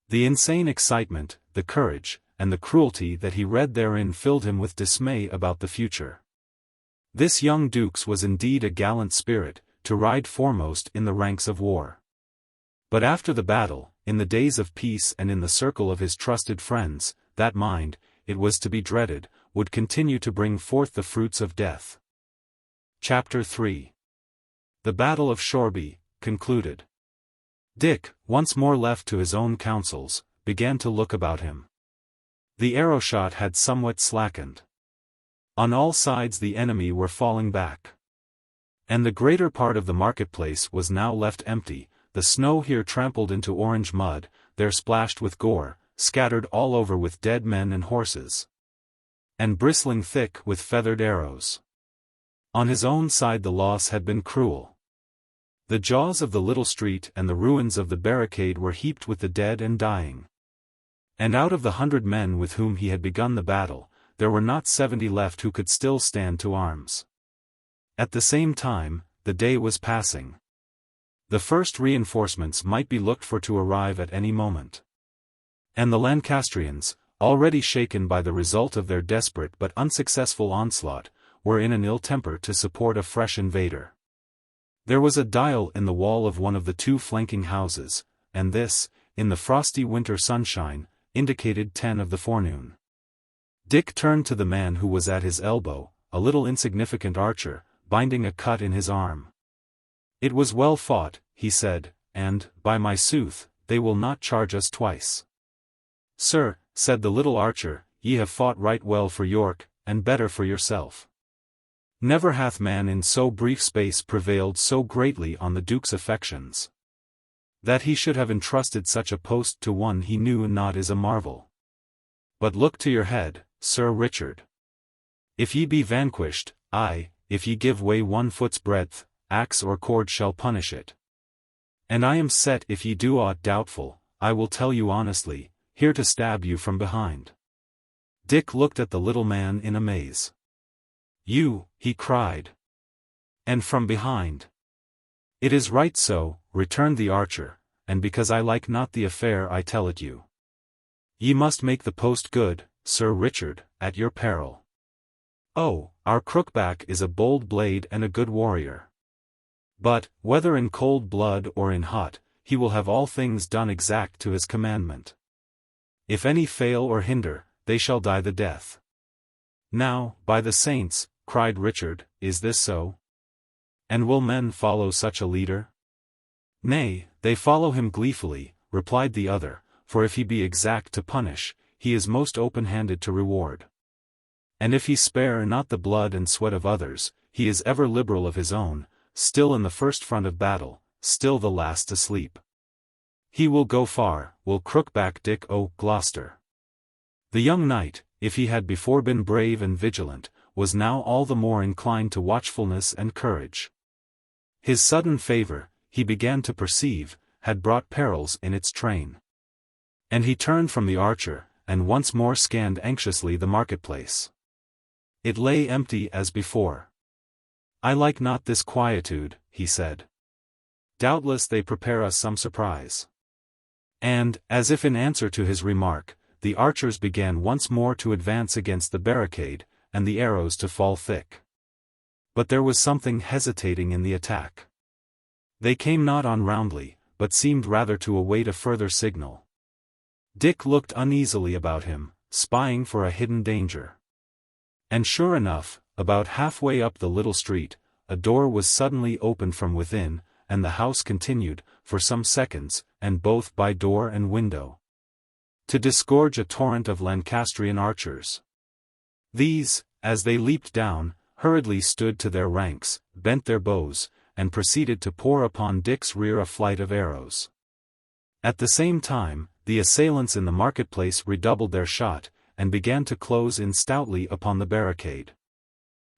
The insane excitement, the courage, and the cruelty that he read therein filled him with dismay about the future. This young Duke's was indeed a gallant spirit, to ride foremost in the ranks of war. But after the battle, in the days of peace and in the circle of his trusted friends, that mind, it was to be dreaded, would continue to bring forth the fruits of death. Chapter 3. The Battle of Shoreby, concluded. Dick, once more left to his own counsels, began to look about him. The arrow-shot had somewhat slackened. On all sides the enemy were falling back. And the greater part of the marketplace was now left empty, the snow here trampled into orange mud, there splashed with gore, scattered all over with dead men and horses, and bristling thick with feathered arrows. On his own side the loss had been cruel. The jaws of the little street and the ruins of the barricade were heaped with the dead and dying. And out of the 100 men with whom he had begun the battle, there were not 70 left who could still stand to arms. At the same time, the day was passing. The first reinforcements might be looked for to arrive at any moment. And the Lancastrians, already shaken by the result of their desperate but unsuccessful onslaught, were in an ill temper to support a fresh invader. There was a dial in the wall of one of the 2 flanking houses, and this, in the frosty winter sunshine, indicated 10 of the forenoon. Dick turned to the man who was at his elbow, a little insignificant archer, binding a cut in his arm. "It was well fought," he said, "and, by my sooth, they will not charge us twice." "Sir," said the little archer, "ye have fought right well for York, and better for yourself. Never hath man in so brief space prevailed so greatly on the Duke's affections. That he should have entrusted such a post to one he knew not is a marvel. But look to your head, Sir Richard. If ye be vanquished, aye, if ye give way 1 foot's breadth, axe or cord shall punish it. And I am set if ye do aught doubtful, I will tell you honestly, here to stab you from behind." Dick looked at the little man in amaze. "You," he cried. "And from behind?" "It is right so," returned the archer, "and because I like not the affair I tell it you. Ye must make the post good, Sir Richard, at your peril. Oh, our Crookback is a bold blade and a good warrior. But, whether in cold blood or in hot, he will have all things done exact to his commandment. If any fail or hinder, they shall die the death." "Now, by the saints," cried Richard, "is this so? And will men follow such a leader?" "Nay, they follow him gleefully," replied the other, "for if he be exact to punish, he is most open-handed to reward. And if he spare not the blood and sweat of others, he is ever liberal of his own, still in the first front of battle, still the last to sleep. He will go far, will Crookback Dick o' Gloucester." The young knight, if he had before been brave and vigilant, was now all the more inclined to watchfulness and courage. His sudden favor, he began to perceive, had brought perils in its train. And he turned from the archer, and once more scanned anxiously the marketplace. It lay empty as before. "I like not this quietude," he said. "Doubtless they prepare us some surprise." And, as if in answer to his remark, the archers began once more to advance against the barricade, and the arrows to fall thick. But there was something hesitating in the attack. They came not on roundly, but seemed rather to await a further signal. Dick looked uneasily about him, spying for a hidden danger. And sure enough, about halfway up the little street, a door was suddenly opened from within, and the house continued, for some seconds, and both by door and window, to disgorge a torrent of Lancastrian archers. These, as they leaped down, hurriedly stood to their ranks, bent their bows, and proceeded to pour upon Dick's rear a flight of arrows. At the same time, the assailants in the marketplace redoubled their shot, and began to close in stoutly upon the barricade.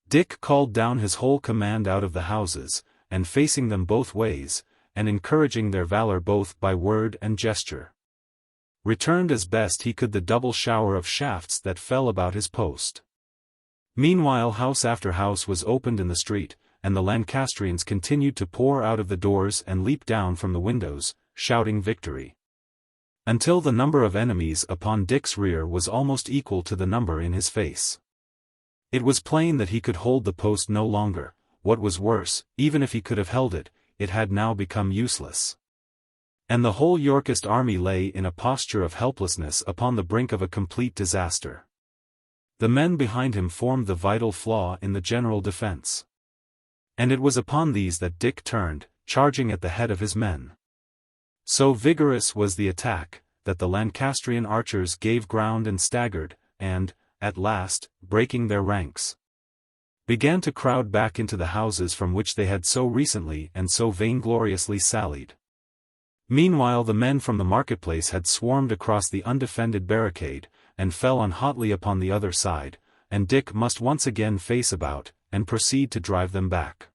Dick called down his whole command out of the houses, and facing them both ways, and encouraging their valor both by word and gesture, returned as best he could the double shower of shafts that fell about his post. Meanwhile house after house was opened in the street, and the Lancastrians continued to pour out of the doors and leap down from the windows, shouting victory, until the number of enemies upon Dick's rear was almost equal to the number in his face. It was plain that he could hold the post no longer. What was worse, even if he could have held it, it had now become useless. And the whole Yorkist army lay in a posture of helplessness upon the brink of a complete disaster. The men behind him formed the vital flaw in the general defense. And it was upon these that Dick turned, charging at the head of his men. So vigorous was the attack, that the Lancastrian archers gave ground and staggered, and, at last, breaking their ranks, began to crowd back into the houses from which they had so recently and so vaingloriously sallied. Meanwhile the men from the marketplace had swarmed across the undefended barricade, and fell on hotly upon the other side, and Dick must once again face about, and proceed to drive them back.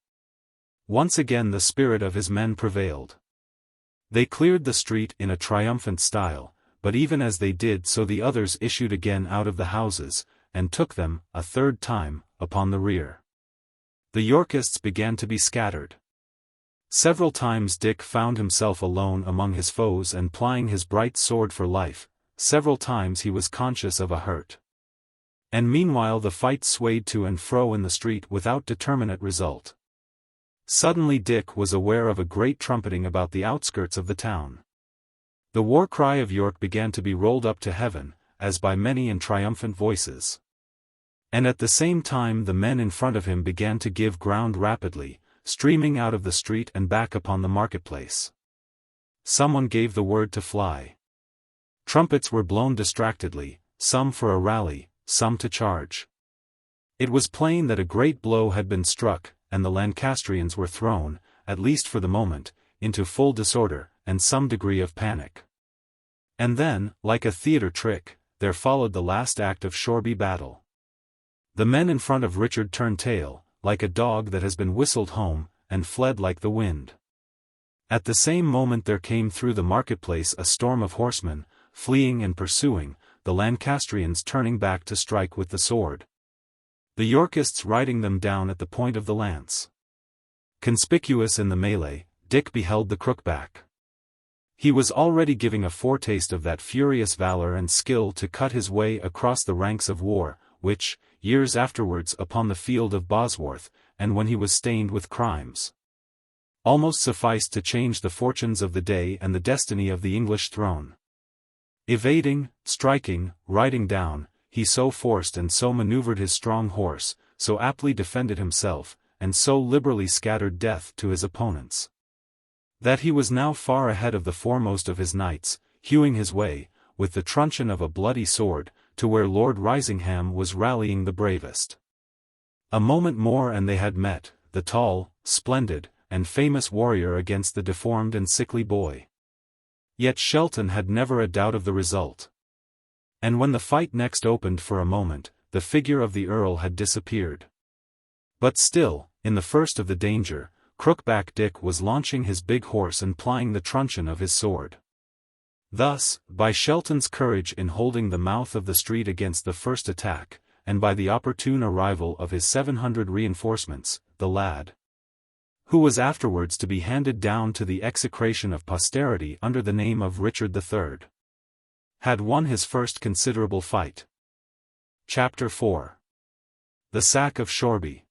Once again the spirit of his men prevailed. They cleared the street in a triumphant style, but even as they did so the others issued again out of the houses, and took them, a third time, upon the rear. The Yorkists began to be scattered. Several times Dick found himself alone among his foes and plying his bright sword for life. Several times he was conscious of a hurt. And meanwhile the fight swayed to and fro in the street without determinate result. Suddenly Dick was aware of a great trumpeting about the outskirts of the town. The war cry of York began to be rolled up to heaven, as by many and triumphant voices. And at the same time the men in front of him began to give ground rapidly, streaming out of the street and back upon the marketplace. Someone gave the word to fly. Trumpets were blown distractedly, some for a rally, some to charge. It was plain that a great blow had been struck, and the Lancastrians were thrown, at least for the moment, into full disorder, and some degree of panic. And then, like a theatre trick, there followed the last act of Shoreby battle. The men in front of Richard turned tail, like a dog that has been whistled home, and fled like the wind. At the same moment there came through the marketplace a storm of horsemen, fleeing and pursuing, the Lancastrians turning back to strike with the sword, the Yorkists riding them down at the point of the lance. Conspicuous in the melee, Dick beheld the Crookback. He was already giving a foretaste of that furious valor and skill to cut his way across the ranks of war, which, years afterwards upon the field of Bosworth, and when he was stained with crimes, almost sufficed to change the fortunes of the day and the destiny of the English throne. Evading, striking, riding down, he so forced and so maneuvered his strong horse, so aptly defended himself, and so liberally scattered death to his opponents, that he was now far ahead of the foremost of his knights, hewing his way, with the truncheon of a bloody sword, to where Lord Risingham was rallying the bravest. A moment more and they had met, the tall, splendid, and famous warrior against the deformed and sickly boy. Yet Shelton had never a doubt of the result. And when the fight next opened for a moment, the figure of the Earl had disappeared. But still, in the first of the danger, Crookback Dick was launching his big horse and plying the truncheon of his sword. Thus, by Shelton's courage in holding the mouth of the street against the first attack, and by the opportune arrival of his 700 reinforcements, the lad, who was afterwards to be handed down to the execration of posterity under the name of Richard III, had won his first considerable fight. Chapter 4. The Sack of Shoreby.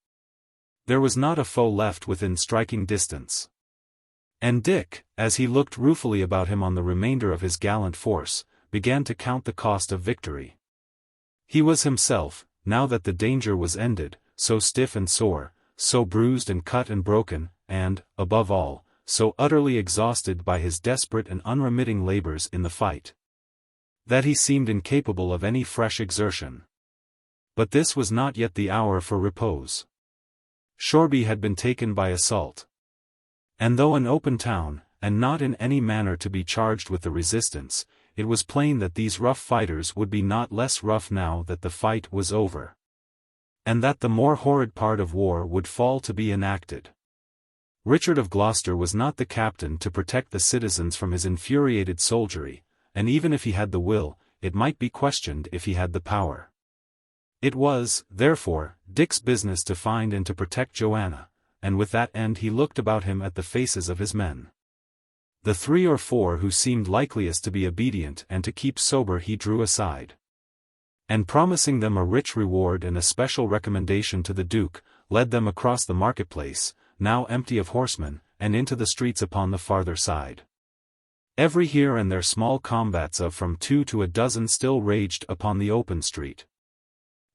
There was not a foe left within striking distance. And Dick, as he looked ruefully about him on the remainder of his gallant force, began to count the cost of victory. He was himself, now that the danger was ended, so stiff and sore, so bruised and cut and broken, and, above all, so utterly exhausted by his desperate and unremitting labors in the fight, that he seemed incapable of any fresh exertion. But this was not yet the hour for repose. Shoreby had been taken by assault. And though an open town, and not in any manner to be charged with the resistance, it was plain that these rough fighters would be not less rough now that the fight was over, and that the more horrid part of war would fall to be enacted. Richard of Gloucester was not the captain to protect the citizens from his infuriated soldiery, and even if he had the will, it might be questioned if he had the power. It was, therefore, Dick's business to find and to protect Joanna, and with that end he looked about him at the faces of his men. The 3 or 4 who seemed likeliest to be obedient and to keep sober he drew aside, and promising them a rich reward and a special recommendation to the Duke, led them across the marketplace, now empty of horsemen, and into the streets upon the farther side. Every here and there small combats of from 2 to a dozen still raged upon the open street.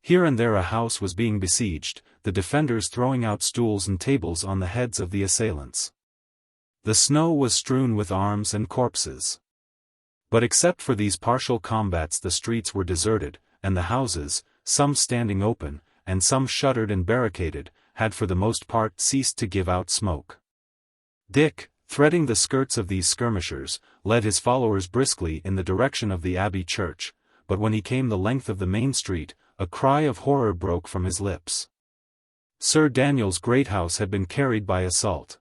Here and there a house was being besieged, the defenders throwing out stools and tables on the heads of the assailants. The snow was strewn with arms and corpses. But except for these partial combats the streets were deserted, and the houses, some standing open, and some shuttered and barricaded, had for the most part ceased to give out smoke. Dick, threading the skirts of these skirmishers, led his followers briskly in the direction of the Abbey Church, but when he came the length of the main street, a cry of horror broke from his lips. Sir Daniel's great house had been carried by assault.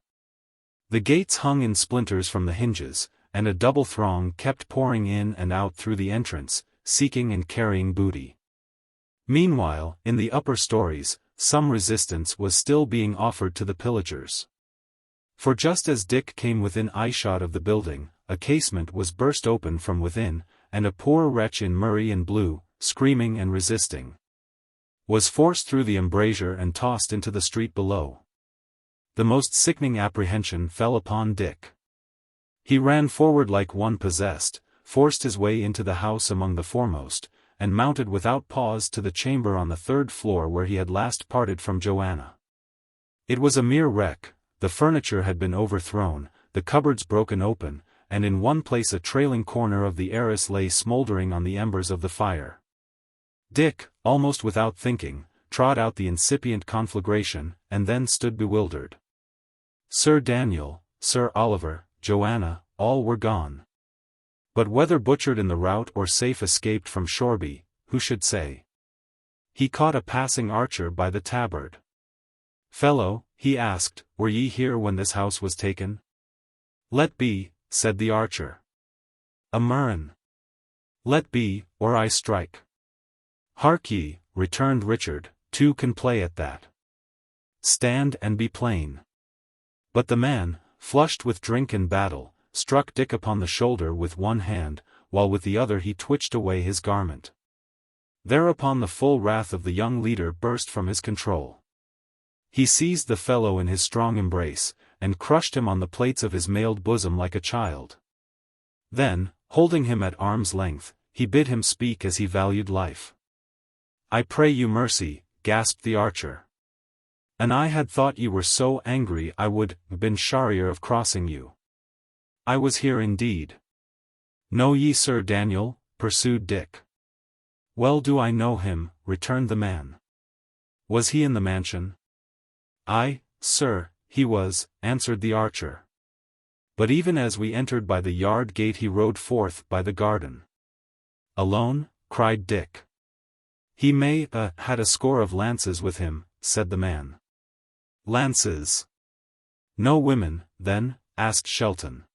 The gates hung in splinters from the hinges, and a double throng kept pouring in and out through the entrance, seeking and carrying booty. Meanwhile, in the upper stories, some resistance was still being offered to the pillagers. For just as Dick came within eyeshot of the building, a casement was burst open from within, and a poor wretch in murrey and blue, screaming and resisting, was forced through the embrasure and tossed into the street below. The most sickening apprehension fell upon Dick. He ran forward like one possessed, forced his way into the house among the foremost, and mounted without pause to the chamber on the 3rd floor where he had last parted from Joanna. It was a mere wreck, the furniture had been overthrown, the cupboards broken open, and in one place a trailing corner of the arras lay smouldering on the embers of the fire. Dick, almost without thinking, trod out the incipient conflagration, and then stood bewildered. Sir Daniel, Sir Oliver, Joanna, all were gone. But whether butchered in the rout or safe escaped from Shoreby, who should say? He caught a passing archer by the tabard. "Fellow," he asked, "were ye here when this house was taken?" "Let be," said the archer. "A murrain." "Let be, or I strike." "Hark ye," returned Richard, "two can play at that. Stand and be plain." But the man, flushed with drink and battle, struck Dick upon the shoulder with one hand, while with the other he twitched away his garment. Thereupon the full wrath of the young leader burst from his control. He seized the fellow in his strong embrace, and crushed him on the plates of his mailed bosom like a child. Then, holding him at arm's length, he bid him speak as he valued life. "I pray you mercy," gasped the archer. "And I had thought you were so angry I would been sharier of crossing you. I was here indeed." "Know ye Sir Daniel?" pursued Dick. "Well do I know him," returned the man. "Was he in the mansion?" "Aye, sir, he was," answered the archer. "But even as we entered by the yard gate he rode forth by the garden." "Alone?" cried Dick. "He may had a score of lances with him," said the man. "Lances? No women, then?" asked Shelton.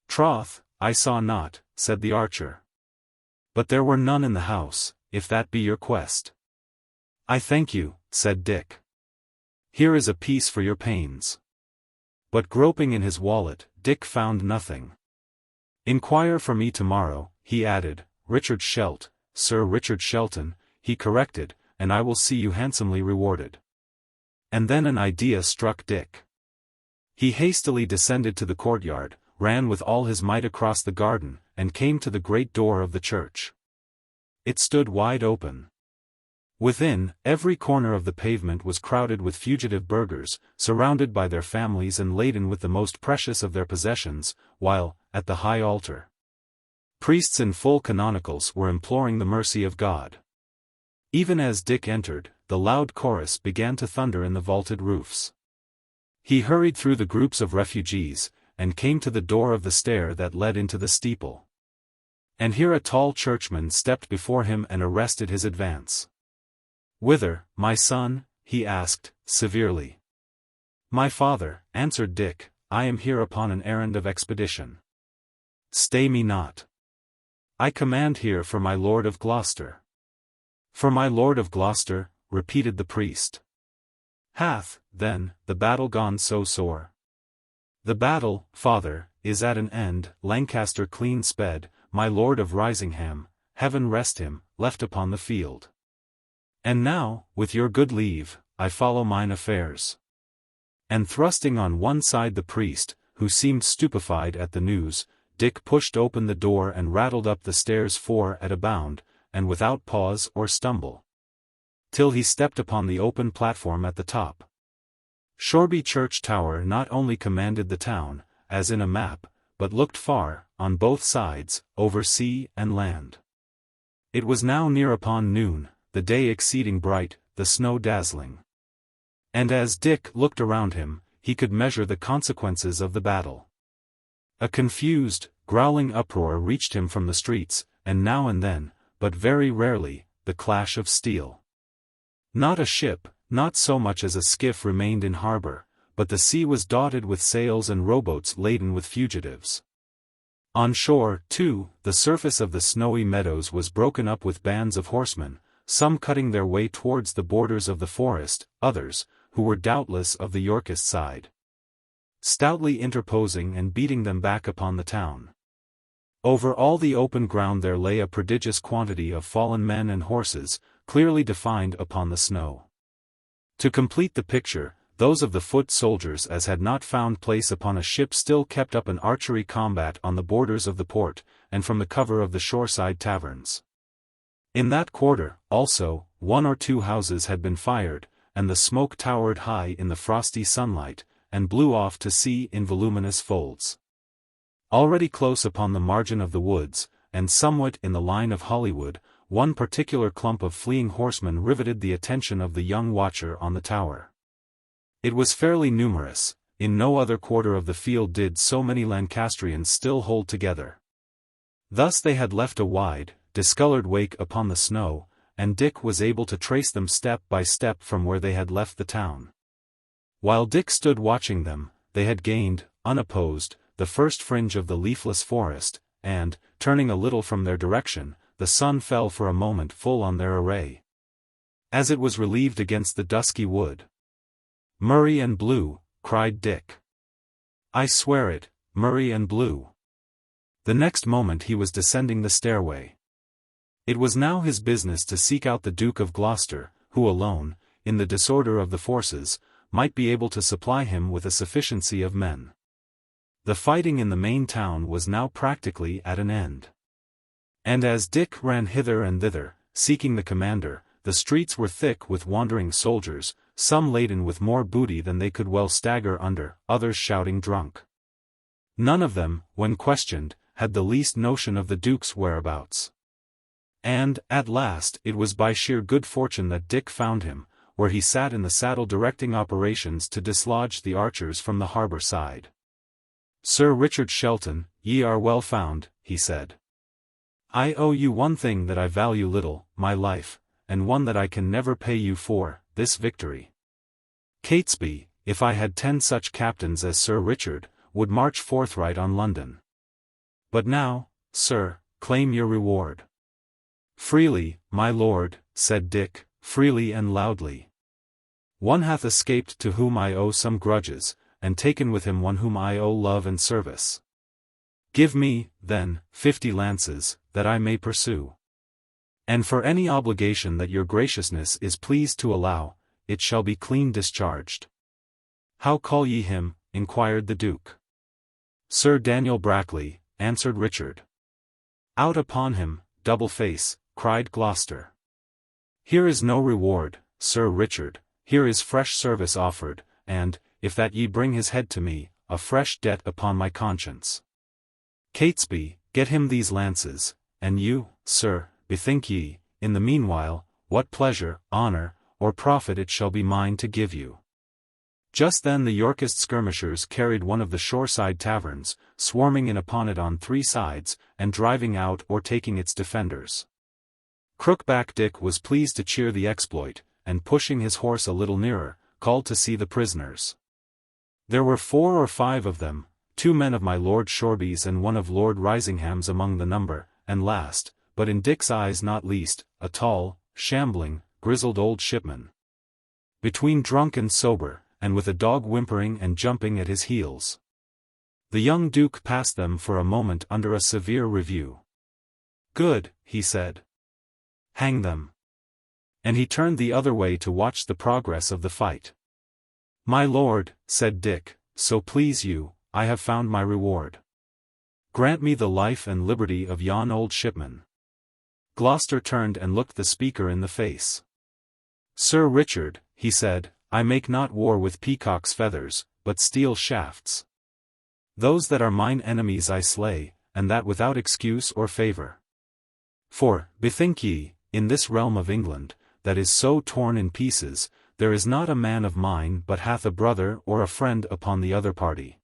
"Troth, I saw not," said the archer. "But there were none in the house, if that be your quest." "I thank you," said Dick. Here is a piece for your pains." But groping in his wallet, Dick found nothing. "Inquire for me tomorrow," he added. Sir Richard Shelton, he corrected, "and I will see you handsomely rewarded." And then an idea struck Dick. He hastily descended to the courtyard, ran with all his might across the garden, and came to the great door of the church. It stood wide open. Within, every corner of the pavement was crowded with fugitive burghers, surrounded by their families and laden with the most precious of their possessions, while, at the high altar, priests in full canonicals were imploring the mercy of God. Even as Dick entered, the loud chorus began to thunder in the vaulted roofs. He hurried through the groups of refugees, and came to the door of the stair that led into the steeple. And here a tall churchman stepped before him and arrested his advance. "Whither, my son?" he asked, severely. "My father," answered Dick, "I am here upon an errand of expedition." "Stay me not. I command here for my Lord of Gloucester." "For my Lord of Gloucester," repeated the priest. "Hath, then, the battle gone so sore?" "The battle, father, is at an end, Lancaster clean sped, my Lord of Risingham, heaven rest him, left upon the field. And now, with your good leave, I follow mine affairs." And thrusting on one side the priest, who seemed stupefied at the news, Dick pushed open the door and rattled up the stairs 4 at a bound, and without pause or stumble, till he stepped upon the open platform at the top. Shoreby church tower not only commanded the town, as in a map, but looked far, on both sides, over sea and land. It was now near upon noon, the day exceeding bright, the snow dazzling. And as Dick looked around him, he could measure the consequences of the battle. A confused, growling uproar reached him from the streets, and now and then, but very rarely, the clash of steel. Not a ship, not so much as a skiff remained in harbor, but the sea was dotted with sails and rowboats laden with fugitives. On shore, too, the surface of the snowy meadows was broken up with bands of horsemen, some cutting their way towards the borders of the forest, others, who were doubtless of the Yorkist side, stoutly interposing and beating them back upon the town. Over all the open ground there lay a prodigious quantity of fallen men and horses, clearly defined upon the snow. To complete the picture, those of the foot soldiers as had not found place upon a ship still kept up an archery combat on the borders of the port, and from the cover of the shoreside taverns. In that quarter, also, 1 or 2 houses had been fired, and the smoke towered high in the frosty sunlight, and blew off to sea in voluminous folds. Already close upon the margin of the woods, and somewhat in the line of Hollywood, one particular clump of fleeing horsemen riveted the attention of the young watcher on the tower. It was fairly numerous. In no other quarter of the field did so many Lancastrians still hold together. Thus they had left a wide, discolored wake upon the snow, and Dick was able to trace them step by step from where they had left the town. While Dick stood watching them, they had gained, unopposed, the first fringe of the leafless forest, and, turning a little from their direction, the sun fell for a moment full on their array, as it was relieved against the dusky wood. "Murray and blue," cried Dick. "I swear it, Murray and blue." The next moment he was descending the stairway. It was now his business to seek out the Duke of Gloucester, who alone, in the disorder of the forces, might be able to supply him with a sufficiency of men. The fighting in the main town was now practically at an end. And as Dick ran hither and thither, seeking the commander, the streets were thick with wandering soldiers, some laden with more booty than they could well stagger under, others shouting drunk. None of them, when questioned, had the least notion of the Duke's whereabouts. And, at last, it was by sheer good fortune that Dick found him, where he sat in the saddle directing operations to dislodge the archers from the harbor side. "Sir Richard Shelton, ye are well found," he said. "I owe you one thing that I value little, my life, and one that I can never pay you for, this victory. Catesby, if I had 10 such captains as Sir Richard, would march forthright on London. But now, sir, claim your reward." "Freely, my lord," said Dick, "freely and loudly." One hath escaped to whom I owe some grudges, and taken with him one whom I owe love and service. Give me, then, 50 lances, that I may pursue. And for any obligation that your graciousness is pleased to allow, it shall be clean discharged. How call ye him? Inquired the Duke. Sir Daniel Brackley, answered Richard. Out upon him, double face, cried Gloucester. Here is no reward, Sir Richard, here is fresh service offered, and, if that ye bring his head to me, a fresh debt upon my conscience. Catesby, get him these lances, and you, sir, bethink ye, in the meanwhile, what pleasure, honour, or profit it shall be mine to give you. Just then the Yorkist skirmishers carried one of the shoreside taverns, swarming in upon it on 3 sides, and driving out or taking its defenders. Crookback Dick was pleased to cheer the exploit, and pushing his horse a little nearer, called to see the prisoners. There were 4 or 5 of them, 2 men of my Lord Shoreby's and one of Lord Risingham's among the number, and last, but in Dick's eyes not least, a tall, shambling, grizzled old shipman. Between drunk and sober, and with a dog whimpering and jumping at his heels. The young Duke passed them for a moment under a severe review. Good, he said. Hang them. And he turned the other way to watch the progress of the fight. My lord, said Dick, so please you, I have found my reward. Grant me the life and liberty of yon old shipman. Gloucester turned and looked the speaker in the face. Sir Richard, he said, I make not war with peacock's feathers, but steel shafts. Those that are mine enemies I slay, and that without excuse or favour. For, bethink ye, in this realm of England, that is so torn in pieces, there is not a man of mine but hath a brother or a friend upon the other party.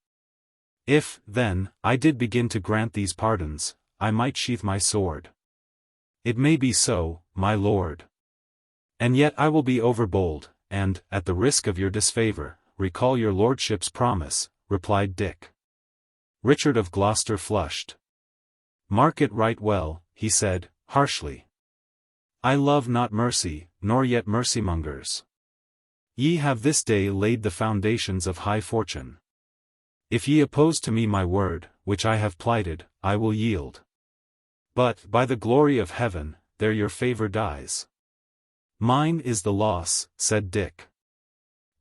If, then, I did begin to grant these pardons, I might sheath my sword. It may be so, my lord. And yet I will be overbold, and, at the risk of your disfavour, recall your lordship's promise, replied Dick. Richard of Gloucester flushed. Mark it right well, he said, harshly. I love not mercy, nor yet mercymongers. Ye have this day laid the foundations of high fortune. If ye oppose to me my word, which I have plighted, I will yield. But, by the glory of heaven, there your favour dies. Mine is the loss, said Dick.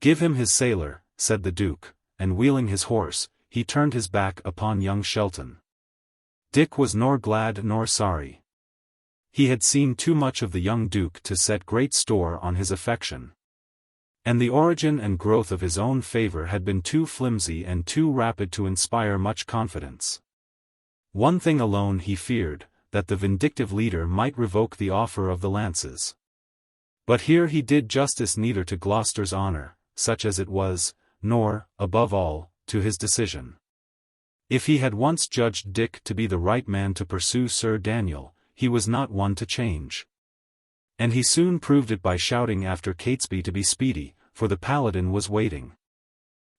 Give him his sailor, said the Duke, and wheeling his horse, he turned his back upon young Shelton. Dick was nor glad nor sorry. He had seen too much of the young Duke to set great store on his affection. And the origin and growth of his own favour had been too flimsy and too rapid to inspire much confidence. One thing alone he feared, that the vindictive leader might revoke the offer of the lances. But here he did justice neither to Gloucester's honour, such as it was, nor, above all, to his decision. If he had once judged Dick to be the right man to pursue Sir Daniel, he was not one to change. And he soon proved it by shouting after Catesby to be speedy, for the paladin was waiting.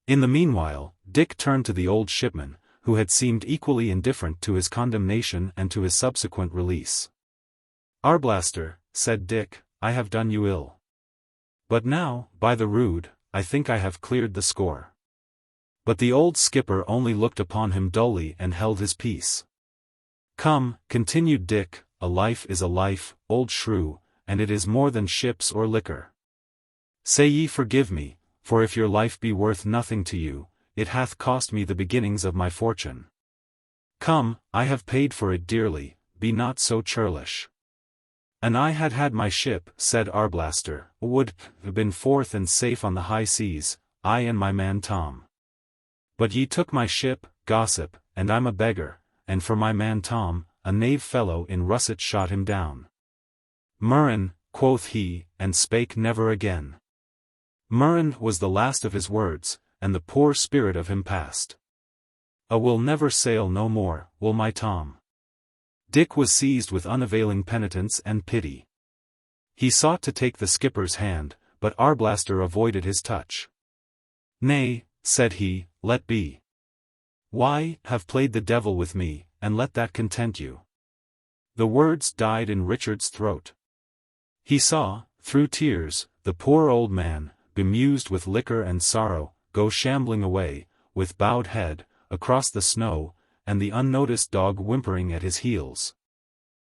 In the meanwhile, Dick turned to the old shipman, who had seemed equally indifferent to his condemnation and to his subsequent release. Arblaster, said Dick, I have done you ill. But now, by the rood, I think I have cleared the score. But the old skipper only looked upon him dully and held his peace. Come, continued Dick, a life is a life, old shrew, and it is more than ships or liquor. Say ye forgive me, for if your life be worth nothing to you, it hath cost me the beginnings of my fortune. Come, I have paid for it dearly, be not so churlish. And I had had my ship, said Arblaster, would have been forth and safe on the high seas, I and my man Tom. But ye took my ship, gossip, and I'm a beggar, and for my man Tom, a knave fellow in russet shot him down. Murren, quoth he, and spake never again. Murren was the last of his words, and the poor spirit of him passed. A will never sail no more, will my Tom. Dick was seized with unavailing penitence and pity. He sought to take the skipper's hand, but Arblaster avoided his touch. Nay, said he, let be. Why, have played the devil with me, and let that content you. The words died in Richard's throat. He saw, through tears, the poor old man, bemused with liquor and sorrow, go shambling away, with bowed head, across the snow, and the unnoticed dog whimpering at his heels.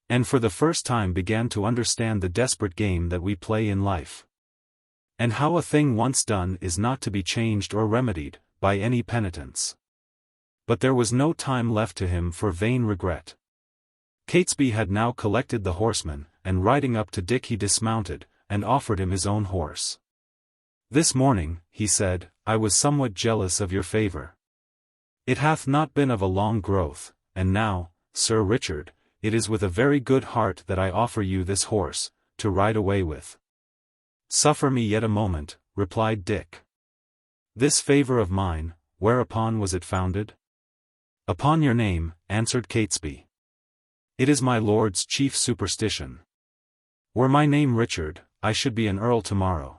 And for the first time began to understand the desperate game that we play in life. And how a thing once done is not to be changed or remedied, by any penitence. But there was no time left to him for vain regret. Catesby had now collected the horsemen, and riding up to Dick he dismounted, and offered him his own horse. "This morning," he said, "I was somewhat jealous of your favour. It hath not been of a long growth, and now, Sir Richard, it is with a very good heart that I offer you this horse, to ride away with." "Suffer me yet a moment," replied Dick. "This favour of mine, whereupon was it founded?" "Upon your name," answered Catesby. "It is my lord's chief superstition. Were my name Richard, I should be an earl tomorrow."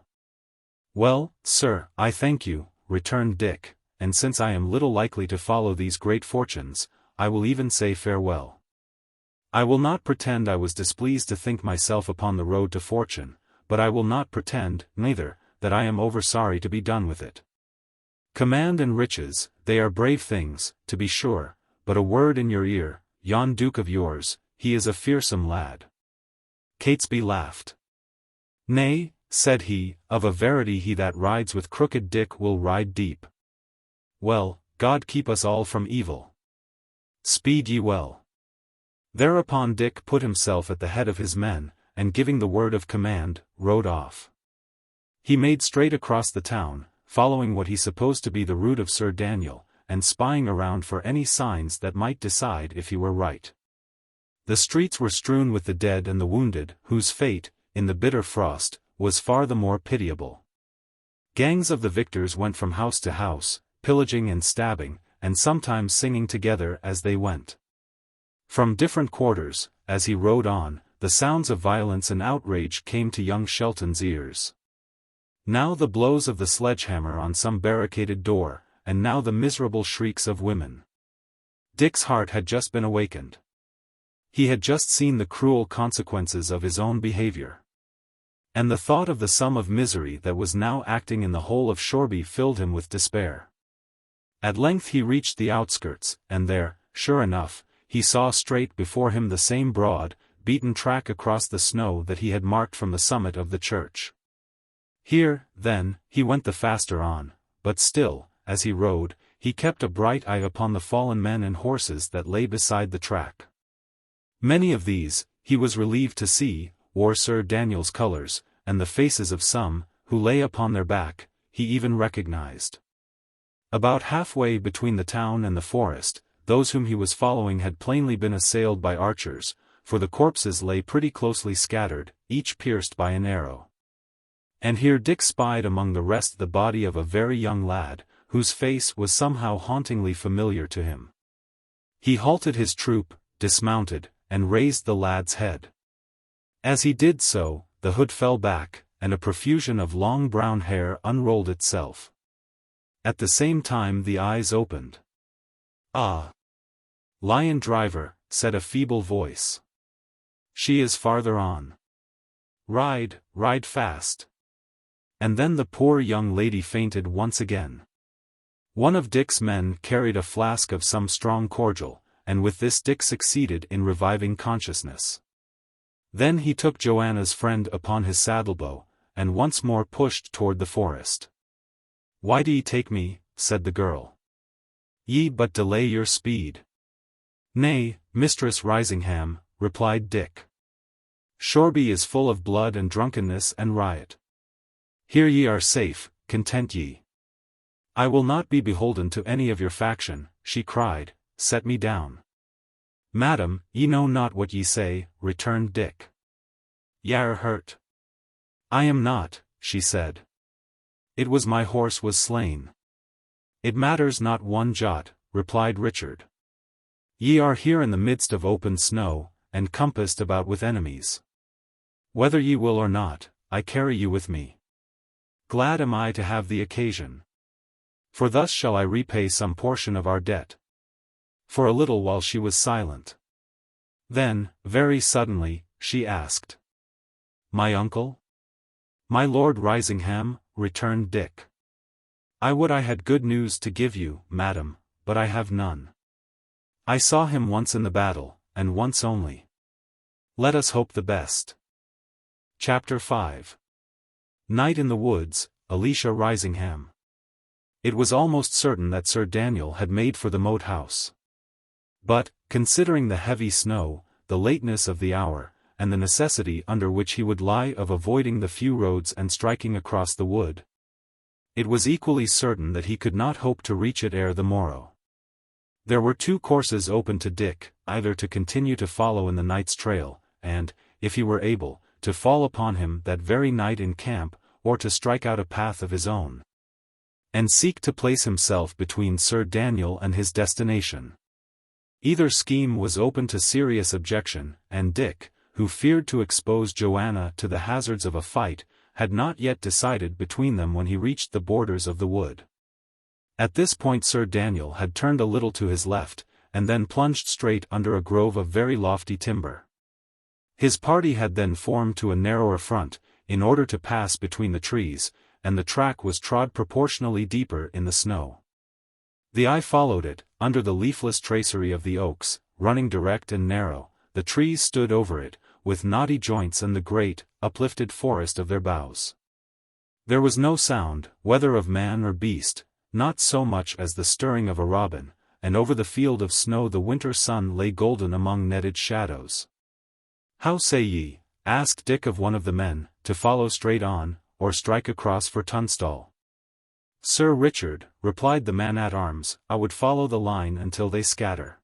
"Well, sir, I thank you," returned Dick, "and since I am little likely to follow these great fortunes, I will even say farewell. I will not pretend I was displeased to think myself upon the road to fortune, but I will not pretend, neither, that I am over sorry to be done with it. Command and riches, they are brave things, to be sure, but a word in your ear, yon duke of yours, he is a fearsome lad." Catesby laughed. "Nay," said he, "of a verity he that rides with crooked Dick will ride deep. Well, God keep us all from evil. Speed ye well." Thereupon Dick put himself at the head of his men, and giving the word of command, rode off. He made straight across the town, following what he supposed to be the route of Sir Daniel, and spying around for any signs that might decide if he were right. The streets were strewn with the dead and the wounded, whose fate, in the bitter frost, was far the more pitiable. Gangs of the victors went from house to house, pillaging and stabbing, and sometimes singing together as they went. From different quarters, as he rode on, the sounds of violence and outrage came to young Shelton's ears. Now the blows of the sledgehammer on some barricaded door, and now the miserable shrieks of women. Dick's heart had just been awakened. He had just seen the cruel consequences of his own behavior. And the thought of the sum of misery that was now acting in the whole of Shoreby filled him with despair. At length he reached the outskirts, and there, sure enough, he saw straight before him the same broad, beaten track across the snow that he had marked from the summit of the church. Here, then, he went the faster on, but still, as he rode, he kept a bright eye upon the fallen men and horses that lay beside the track. Many of these, he was relieved to see, wore Sir Daniel's colours, and the faces of some, who lay upon their back, he even recognized. About halfway between the town and the forest, those whom he was following had plainly been assailed by archers, for the corpses lay pretty closely scattered, each pierced by an arrow. And here Dick spied among the rest the body of a very young lad, whose face was somehow hauntingly familiar to him. He halted his troop, dismounted, and raised the lad's head. As he did so, the hood fell back, and a profusion of long brown hair unrolled itself. At the same time the eyes opened. "Ah! Lion driver," said a feeble voice. "She is farther on. Ride, ride fast." And then the poor young lady fainted once again. One of Dick's men carried a flask of some strong cordial, and with this Dick succeeded in reviving consciousness. Then he took Joanna's friend upon his saddlebow, and once more pushed toward the forest. "Why do ye take me?" said the girl. "Ye but delay your speed." "Nay, Mistress Risingham," replied Dick. "Shoreby is full of blood and drunkenness and riot. Here ye are safe, content ye." "I will not be beholden to any of your faction," she cried, "set me down." "Madam, ye know not what ye say," returned Dick. "Ye are hurt." "I am not," she said. "It was my horse was slain." "It matters not one jot," replied Richard. "Ye are here in the midst of open snow, and compassed about with enemies. Whether ye will or not, I carry you with me. Glad am I to have the occasion. For thus shall I repay some portion of our debt." For a little while she was silent. Then, very suddenly, she asked, "My uncle? My Lord Risingham, returned Dick. "I would I had good news to give you, madam, but I have none. I saw him once in the battle, and once only. Let us hope the best." Chapter 5. Night in the Woods, Alicia Risingham. It was almost certain that Sir Daniel had made for the Moat House. But, considering the heavy snow, the lateness of the hour, and the necessity under which he would lie of avoiding the few roads and striking across the wood, it was equally certain that he could not hope to reach it ere the morrow. There were two courses open to Dick, either to continue to follow in the knight's trail, and, if he were able, to fall upon him that very night in camp, or to strike out a path of his own, and seek to place himself between Sir Daniel and his destination. Either scheme was open to serious objection, and Dick, who feared to expose Joanna to the hazards of a fight, had not yet decided between them when he reached the borders of the wood. At this point Sir Daniel had turned a little to his left, and then plunged straight under a grove of very lofty timber. His party had then formed to a narrower front, in order to pass between the trees, and the track was trod proportionally deeper in the snow. The eye followed it, under the leafless tracery of the oaks, running direct and narrow. The trees stood over it, with knotty joints and the great, uplifted forest of their boughs. There was no sound, whether of man or beast, not so much as the stirring of a robin, and over the field of snow the winter sun lay golden among netted shadows. "How say ye," asked Dick of one of the men, "to follow straight on, or strike across for Tunstall?" "Sir Richard," replied the man-at-arms, "I would follow the line until they scatter."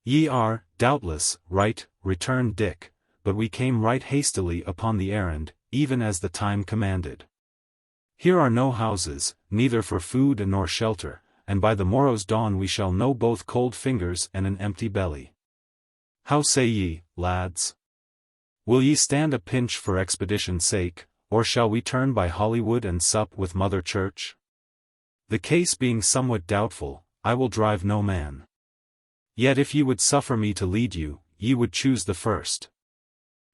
"Ye are, doubtless, right," returned Dick, "but we came right hastily upon the errand, even as the time commanded. Here are no houses, neither for food nor shelter, and by the morrow's dawn we shall know both cold fingers and an empty belly. How say ye, lads? Will ye stand a pinch for expedition's sake, or shall we turn by Holywood and sup with Mother Church? The case being somewhat doubtful, I will drive no man. Yet if ye would suffer me to lead you, ye would choose the first."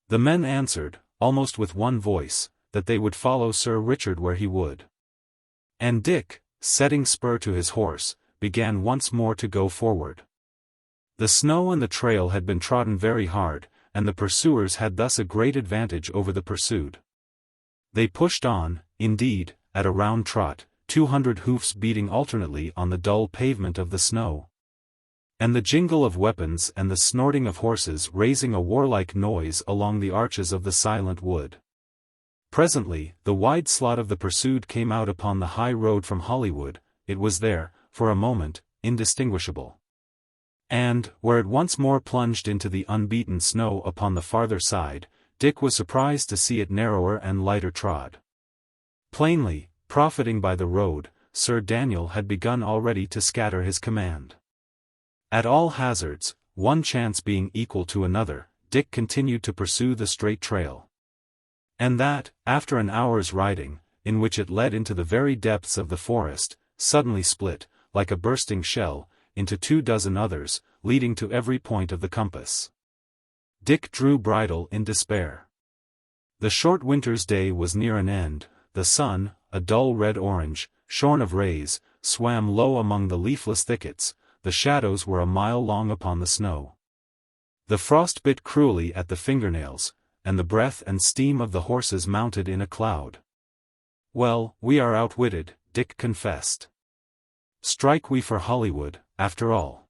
The men answered, almost with one voice, that they would follow Sir Richard where he would. And Dick, setting spur to his horse, began once more to go forward. The snow and the trail had been trodden very hard, and the pursuers had thus a great advantage over the pursued. They pushed on, indeed, at a round trot, 200 hoofs beating alternately on the dull pavement of the snow, and the jingle of weapons and the snorting of horses raising a warlike noise along the arches of the silent wood. Presently, the wide slot of the pursued came out upon the high road from Holywood. It was there, for a moment, indistinguishable. And, where it once more plunged into the unbeaten snow upon the farther side, Dick was surprised to see it narrower and lighter trod. Plainly, profiting by the road, Sir Daniel had begun already to scatter his command. At all hazards, one chance being equal to another, Dick continued to pursue the straight trail. And that, after an hour's riding, in which it led into the very depths of the forest, suddenly split, like a bursting shell, into 24 others, leading to every point of the compass. Dick drew bridle in despair. The short winter's day was near an end. The sun, a dull red-orange, shorn of rays, swam low among the leafless thickets. The shadows were a mile long upon the snow. The frost bit cruelly at the fingernails, and the breath and steam of the horses mounted in a cloud. "Well, we are outwitted," Dick confessed. "Strike we for Holywood, after all.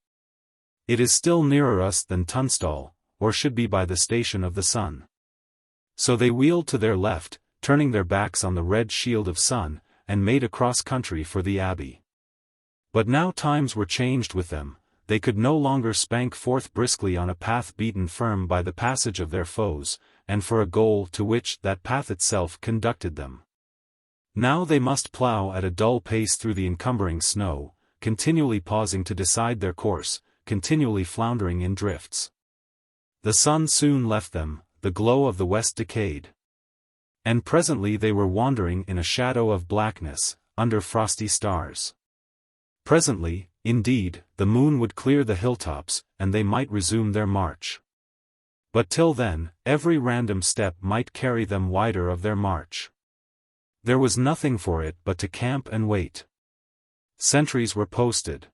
It is still nearer us than Tunstall, or should be by the station of the sun." So they wheeled to their left, turning their backs on the red shield of sun, and made across country for the Abbey. But now times were changed with them. They could no longer spank forth briskly on a path beaten firm by the passage of their foes, and for a goal to which that path itself conducted them. Now they must plough at a dull pace through the encumbering snow, continually pausing to decide their course, continually floundering in drifts. The sun soon left them, the glow of the west decayed. And presently they were wandering in a shadow of blackness, under frosty stars. Presently, indeed, the moon would clear the hilltops, and they might resume their march. But till then, every random step might carry them wider of their march. There was nothing for it but to camp and wait. Sentries were posted.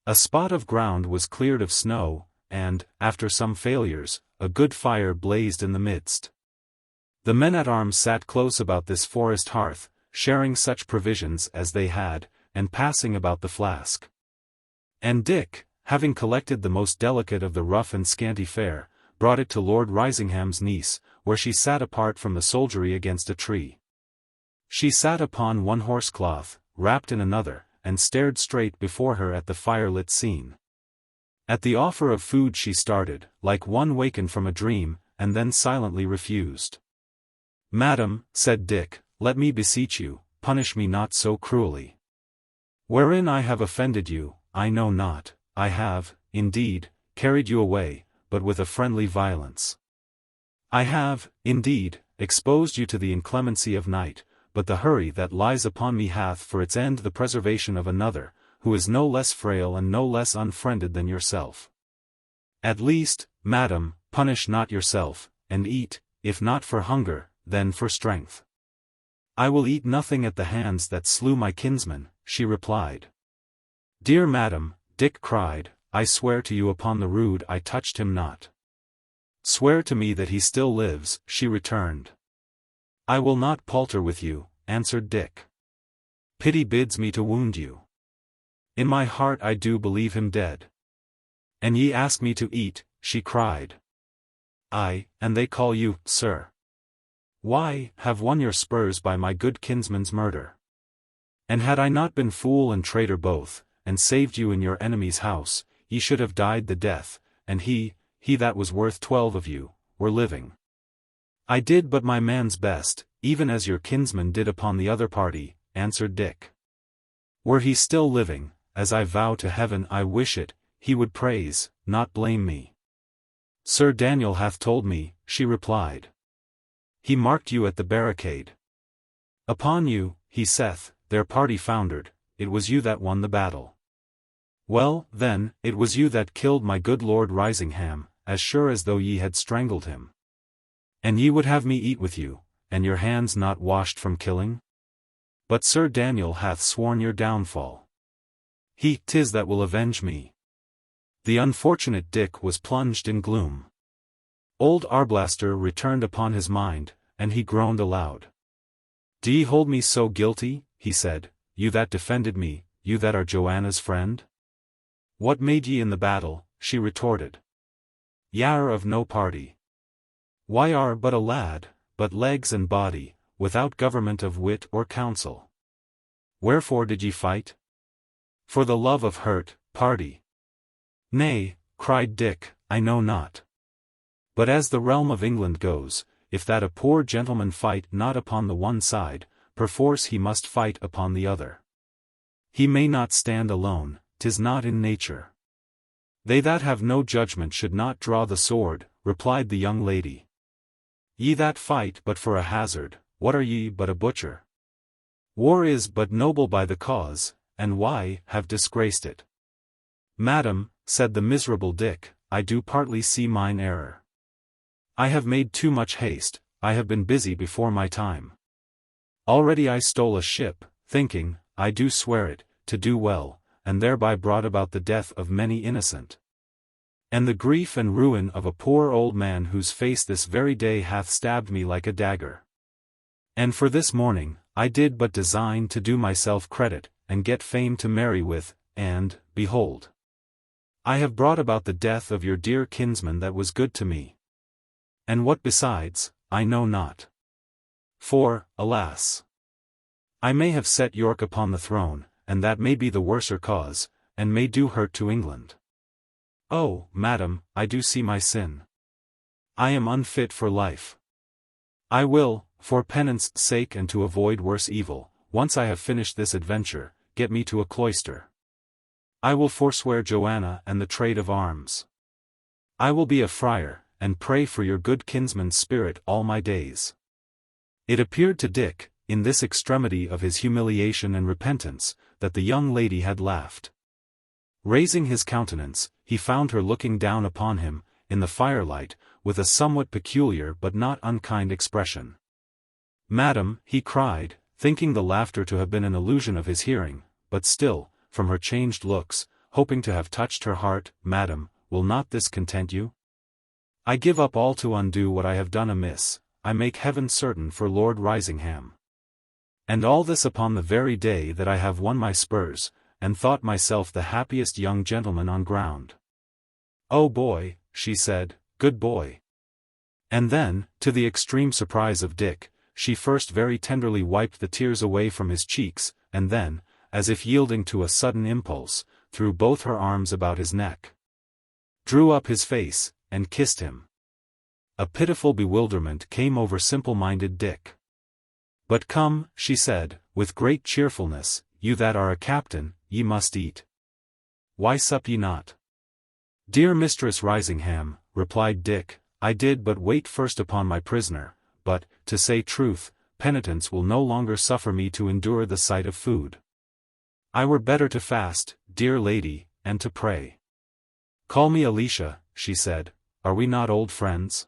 A spot of ground was cleared of snow, and, after some failures, a good fire blazed in the midst. The men-at-arms sat close about this forest hearth, sharing such provisions as they had, and passing about the flask. And Dick, having collected the most delicate of the rough and scanty fare, brought it to Lord Risingham's niece, where she sat apart from the soldiery against a tree. She sat upon one horse-cloth, wrapped in another, and stared straight before her at the fire-lit scene. At the offer of food she started, like one wakened from a dream, and then silently refused. "Madam," said Dick, "let me beseech you, punish me not so cruelly. Wherein I have offended you, I know not. I have, indeed, carried you away, but with a friendly violence. I have, indeed, exposed you to the inclemency of night, but the hurry that lies upon me hath for its end the preservation of another, who is no less frail and no less unfriended than yourself. At least, madam, punish not yourself, and eat, if not for hunger, then for strength." "I will eat nothing at the hands that slew my kinsman," she replied. "Dear madam," Dick cried, "I swear to you upon the rood I touched him not." "Swear to me that he still lives," she returned. "I will not palter with you," answered Dick. "Pity bids me to wound you. In my heart I do believe him dead. And ye ask me to eat," she cried. "Aye, and they call you, sir. Why, have won your spurs by my good kinsman's murder. And had I not been fool and traitor both, and saved you in your enemy's house, ye should have died the death, and he that was worth 12 of you, were living. I did but my man's best, even as your kinsman did upon the other party," answered Dick. "Were he still living, as I vow to heaven I wish it, he would praise, not blame me." "Sir Daniel hath told me," she replied. "He marked you at the barricade. Upon you, he saith, their party foundered, it was you that won the battle. Well, then, it was you that killed my good Lord Risingham, as sure as though ye had strangled him. And ye would have me eat with you, and your hands not washed from killing? But Sir Daniel hath sworn your downfall. 'Tis that will avenge me." The unfortunate Dick was plunged in gloom. Old Arblaster returned upon his mind, and he groaned aloud. "Do ye hold me so guilty," he said, "you that defended me, you that are Joanna's friend?" "What made ye in the battle?" she retorted. "Y'are of no party. Why are but a lad, but legs and body, without government of wit or counsel. Wherefore did ye fight? For the love of hurt, party." "Nay," cried Dick, "I know not. But as the realm of England goes, if that a poor gentleman fight not upon the one side, perforce he must fight upon the other. He may not stand alone, 'tis not in nature." "They that have no judgment should not draw the sword," replied the young lady. "Ye that fight but for a hazard, what are ye but a butcher? War is but noble by the cause, and why have disgraced it." "Madam," said the miserable Dick, "I do partly see mine error. I have made too much haste, I have been busy before my time. Already I stole a ship, thinking, I do swear it, to do well, and thereby brought about the death of many innocent. And the grief and ruin of a poor old man whose face this very day hath stabbed me like a dagger. And for this morning, I did but design to do myself credit, and get fame to marry with, and, behold, I have brought about the death of your dear kinsman that was good to me. And what besides, I know not. For, alas, I may have set York upon the throne, and that may be the worser cause, and may do hurt to England. Oh, madam, I do see my sin. I am unfit for life. I will, for penance' sake and to avoid worse evil, once I have finished this adventure, get me to a cloister. I will forswear Joanna and the trade of arms. I will be a friar, and pray for your good kinsman's spirit all my days." It appeared to Dick, in this extremity of his humiliation and repentance, that the young lady had laughed. Raising his countenance, he found her looking down upon him, in the firelight, with a somewhat peculiar but not unkind expression. Madam, he cried, thinking the laughter to have been an illusion of his hearing, but still, from her changed looks, hoping to have touched her heart, Madam, will not this content you? I give up all to undo what I have done amiss, I make heaven certain for Lord Risingham. And all this upon the very day that I have won my spurs, and thought myself the happiest young gentleman on ground. Oh boy, she said, good boy. And then, to the extreme surprise of Dick, she first very tenderly wiped the tears away from his cheeks, and then, as if yielding to a sudden impulse, threw both her arms about his neck, drew up his face, and kissed him. A pitiful bewilderment came over simple-minded Dick. But come, she said, with great cheerfulness, you that are a captain, ye must eat. Why sup ye not? Dear Mistress Risingham, replied Dick, I did but wait first upon my prisoner, but, to say truth, penitence will no longer suffer me to endure the sight of food. I were better to fast, dear lady, and to pray. Call me Alicia, she said, are we not old friends?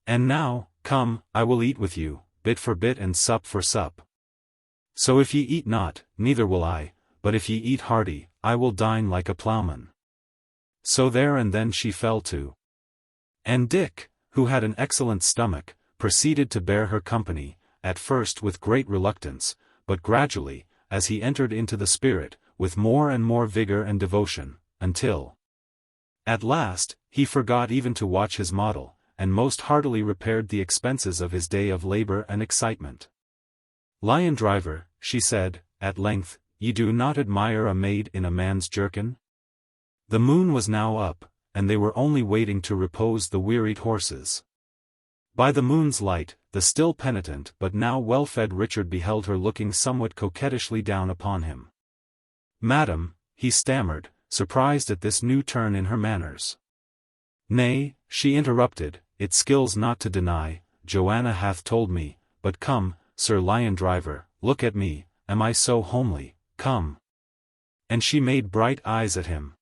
And now, come, I will eat with you, bit for bit and sup for sup. So if ye eat not, neither will I, but if ye eat hearty, I will dine like a ploughman. So there and then she fell to. And Dick, who had an excellent stomach, proceeded to bear her company, at first with great reluctance, but gradually, as he entered into the spirit, with more and more vigor and devotion, until, at last, he forgot even to watch his model, and most heartily repaired the expenses of his day of labor and excitement. Lion driver, she said, at length, ye do not admire a maid in a man's jerkin? The moon was now up, and they were only waiting to repose the wearied horses. By the moon's light, the still penitent but now well-fed Richard beheld her looking somewhat coquettishly down upon him. Madam, he stammered, surprised at this new turn in her manners. Nay, she interrupted, it skills not to deny, Joanna hath told me, but come, Sir Lion driver, look at me, am I so homely, come. And she made bright eyes at him.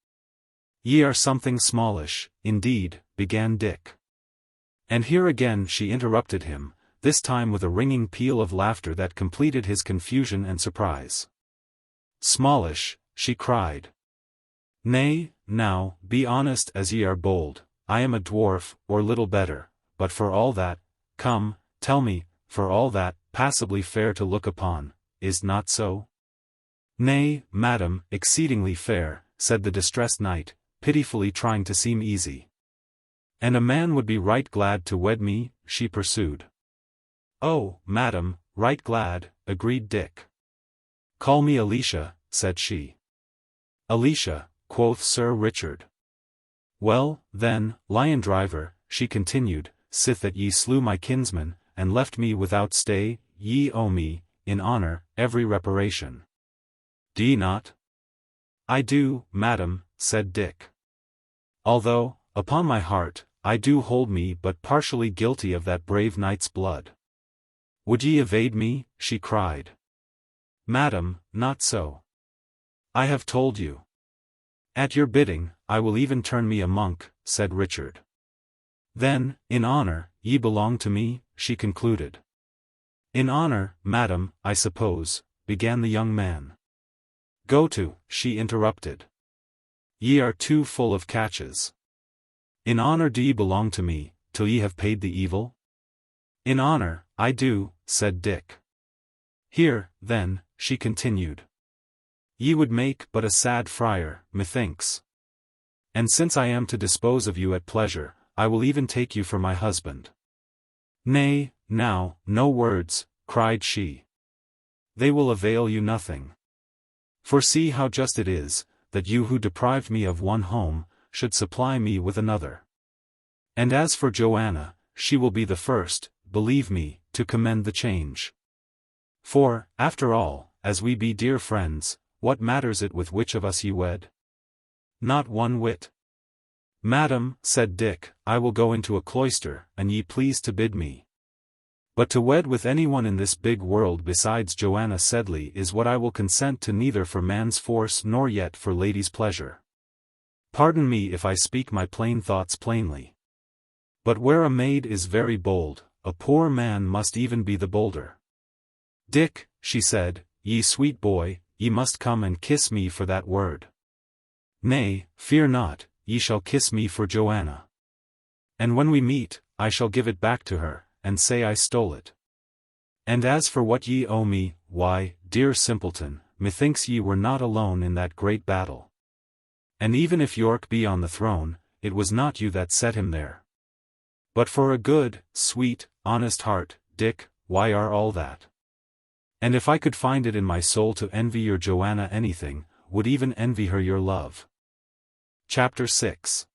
Ye are something smallish, indeed, began Dick. And here again she interrupted him, this time with a ringing peal of laughter that completed his confusion and surprise. Smallish, she cried. Nay, now, be honest as ye are bold, I am a dwarf, or little better, but for all that, come, tell me, for all that, passably fair to look upon, is not so? Nay, madam, exceedingly fair, said the distressed knight, pitifully trying to seem easy. And a man would be right glad to wed me, she pursued. Oh, madam, right glad, agreed Dick. Call me Alicia, said she. Alicia, quoth Sir Richard. Well, then, lion driver, she continued, sith that ye slew my kinsman, and left me without stay, ye owe me, in honor, every reparation. Do ye not? I do, madam, said Dick. Although, upon my heart, I do hold me but partially guilty of that brave knight's blood. Would ye evade me? She cried. Madam, not so. I have told you. At your bidding, I will even turn me a monk, said Richard. Then, in honor, ye belong to me, she concluded. In honor, madam, I suppose, began the young man. Go to, she interrupted. Ye are too full of catches. In honor do ye belong to me, till ye have paid the evil? In honor, I do, said Dick. Here, then, she continued. Ye would make but a sad friar, methinks. And since I am to dispose of you at pleasure, I will even take you for my husband. Nay, now, no words, cried she. They will avail you nothing. For see how just it is, that you who deprived me of one home, should supply me with another. And as for Joanna, she will be the first, believe me, to commend the change. For, after all, as we be dear friends, what matters it with which of us ye wed? Not one whit. Madam, said Dick, I will go into a cloister, and ye please to bid me. But to wed with anyone in this big world besides Joanna Sedley is what I will consent to neither for man's force nor yet for lady's pleasure. Pardon me if I speak my plain thoughts plainly. But where a maid is very bold, a poor man must even be the bolder. "Dick," she said, "ye sweet boy, ye must come and kiss me for that word. Nay, fear not, ye shall kiss me for Joanna. And when we meet, I shall give it back to her, and say I stole it. And as for what ye owe me, why, dear simpleton, methinks ye were not alone in that great battle. And even if York be on the throne, it was not you that set him there. But for a good, sweet, honest heart, Dick, why are all that? And if I could find it in my soul to envy your Joanna anything, would even envy her your love." Chapter 6.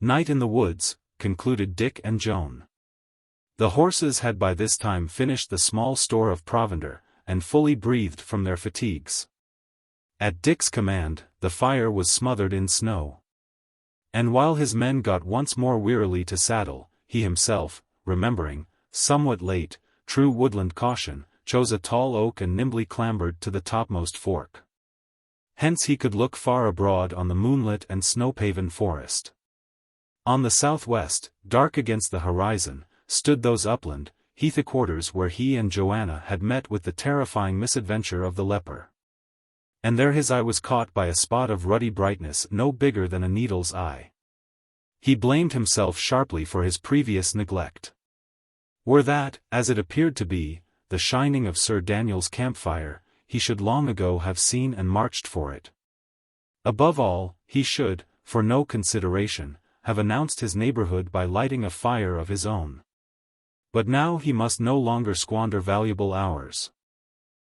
Night in the Woods, concluded Dick and Joan. The horses had by this time finished the small store of provender, and fully breathed from their fatigues. At Dick's command, the fire was smothered in snow. And while his men got once more wearily to saddle, he himself, remembering, somewhat late, true woodland caution, chose a tall oak and nimbly clambered to the topmost fork. Hence he could look far abroad on the moonlit and snow-paven forest. On the southwest, dark against the horizon, stood those upland, heathy quarters where he and Joanna had met with the terrifying misadventure of the leper. And there his eye was caught by a spot of ruddy brightness no bigger than a needle's eye. He blamed himself sharply for his previous neglect. Were that, as it appeared to be, the shining of Sir Daniel's campfire, he should long ago have seen and marched for it. Above all, he should, for no consideration, have announced his neighborhood by lighting a fire of his own. But now he must no longer squander valuable hours.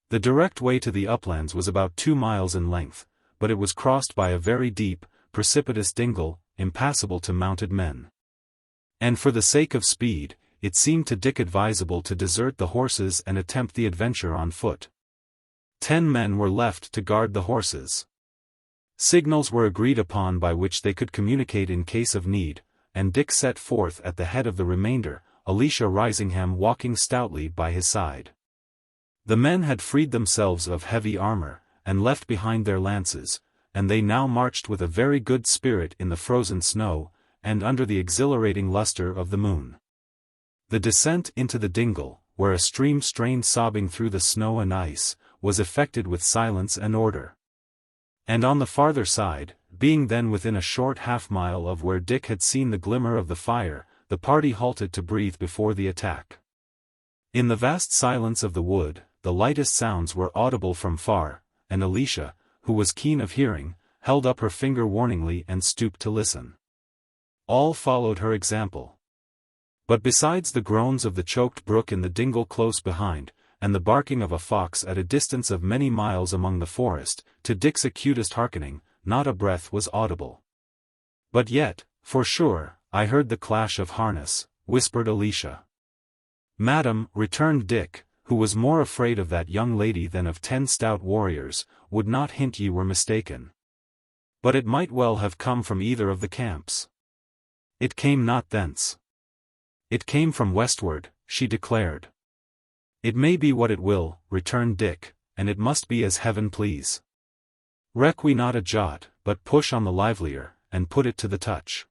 The direct way to the uplands was about 2 miles in length, but it was crossed by a very deep, precipitous dingle, impassable to mounted men. And for the sake of speed, it seemed to Dick advisable to desert the horses and attempt the adventure on foot. 10 men were left to guard the horses. Signals were agreed upon by which they could communicate in case of need, and Dick set forth at the head of the remainder, Alicia Risingham walking stoutly by his side. The men had freed themselves of heavy armor, and left behind their lances, and they now marched with a very good spirit in the frozen snow, and under the exhilarating luster of the moon. The descent into the dingle, where a stream strained sobbing through the snow and ice, was effected with silence and order. And on the farther side, being then within a short half-mile of where Dick had seen the glimmer of the fire, the party halted to breathe before the attack. In the vast silence of the wood, the lightest sounds were audible from far, and Alicia, who was keen of hearing, held up her finger warningly and stooped to listen. All followed her example. But besides the groans of the choked brook in the dingle close behind, and the barking of a fox at a distance of many miles among the forest, to Dick's acutest hearkening, not a breath was audible. "But yet, for sure, I heard the clash of harness," whispered Alicia. "Madam," returned Dick, who was more afraid of that young lady than of 10 stout warriors, "would not hint ye were mistaken. But it might well have come from either of the camps. It came not thence. It came from westward," she declared. "It may be what it will," returned Dick, "and it must be as heaven please. Reck we not a jot, but push on the livelier, and put it to the touch.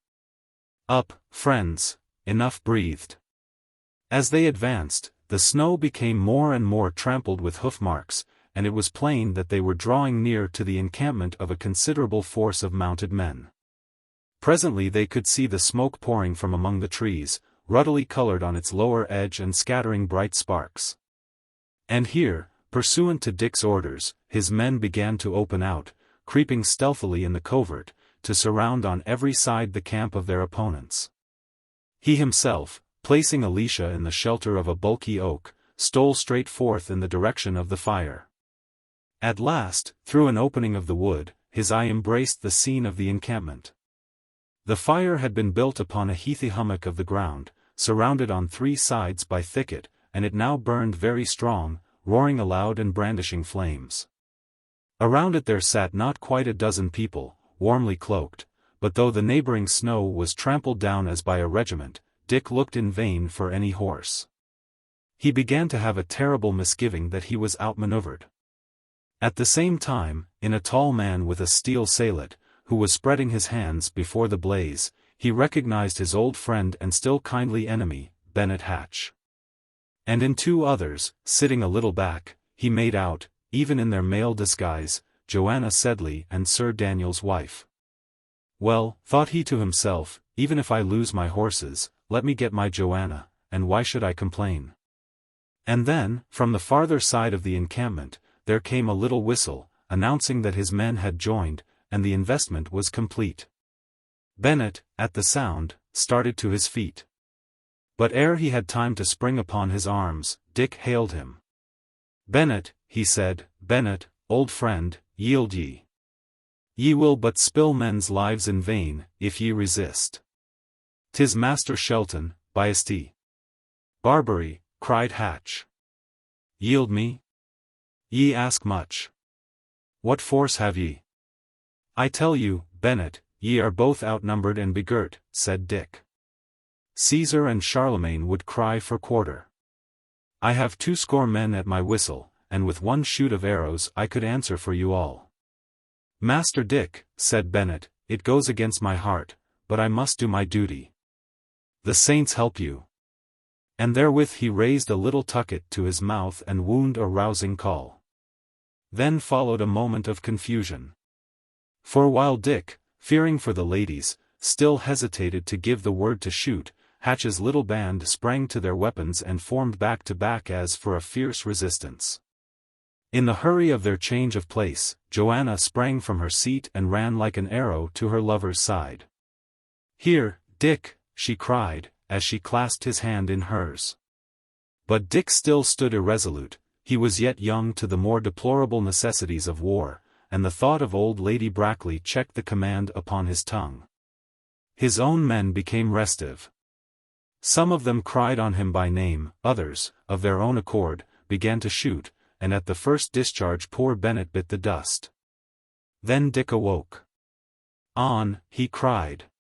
Up, friends, enough breathed." As they advanced, the snow became more and more trampled with hoof marks, and it was plain that they were drawing near to the encampment of a considerable force of mounted men. Presently they could see the smoke pouring from among the trees, ruddily colored on its lower edge and scattering bright sparks. And here, pursuant to Dick's orders, his men began to open out, creeping stealthily in the covert, to surround on every side the camp of their opponents. He himself, placing Alicia in the shelter of a bulky oak, stole straight forth in the direction of the fire. At last, through an opening of the wood, his eye embraced the scene of the encampment. The fire had been built upon a heathy hummock of the ground, surrounded on 3 sides by thicket, and it now burned very strong, roaring aloud and brandishing flames. Around it there sat not quite a dozen people, warmly cloaked, but though the neighboring snow was trampled down as by a regiment, Dick looked in vain for any horse. He began to have a terrible misgiving that he was outmaneuvered. At the same time, in a tall man with a steel salet, who was spreading his hands before the blaze, he recognized his old friend and still kindly enemy, Bennet Hatch. And in two others, sitting a little back, he made out, even in their male disguise, Joanna Sedley and Sir Daniel's wife. Well, thought he to himself, even if I lose my horses, let me get my Joanna, and why should I complain? And then, from the farther side of the encampment, there came a little whistle, announcing that his men had joined, and the investment was complete. Bennet, at the sound, started to his feet. But ere he had time to spring upon his arms, Dick hailed him. "Bennet," he said, "Bennet, old friend, yield ye. Ye will but spill men's lives in vain, if ye resist." "'Tis Master Shelton, by St. Barbary," cried Hatch. "Yield me? Ye ask much. What force have ye?" "I tell you, Bennet, ye are both outnumbered and begirt," said Dick. "Caesar and Charlemagne would cry for quarter. I have 20 men at my whistle, and with 1 shoot of arrows I could answer for you all." "Master Dick," said Bennet, "it goes against my heart, but I must do my duty." "The saints help you." And therewith he raised a little tucket to his mouth and wound a rousing call. Then followed a moment of confusion. For while Dick, fearing for the ladies, still hesitated to give the word to shoot, Hatch's little band sprang to their weapons and formed back to back as for a fierce resistance. In the hurry of their change of place, Joanna sprang from her seat and ran like an arrow to her lover's side. "Here, Dick," she cried, as she clasped his hand in hers. But Dick still stood irresolute. He was yet young to the more deplorable necessities of war, and the thought of old Lady Brackley checked the command upon his tongue. His own men became restive. Some of them cried on him by name, others, of their own accord, began to shoot, and at the first discharge poor Bennet bit the dust. Then Dick awoke. "On," he cried.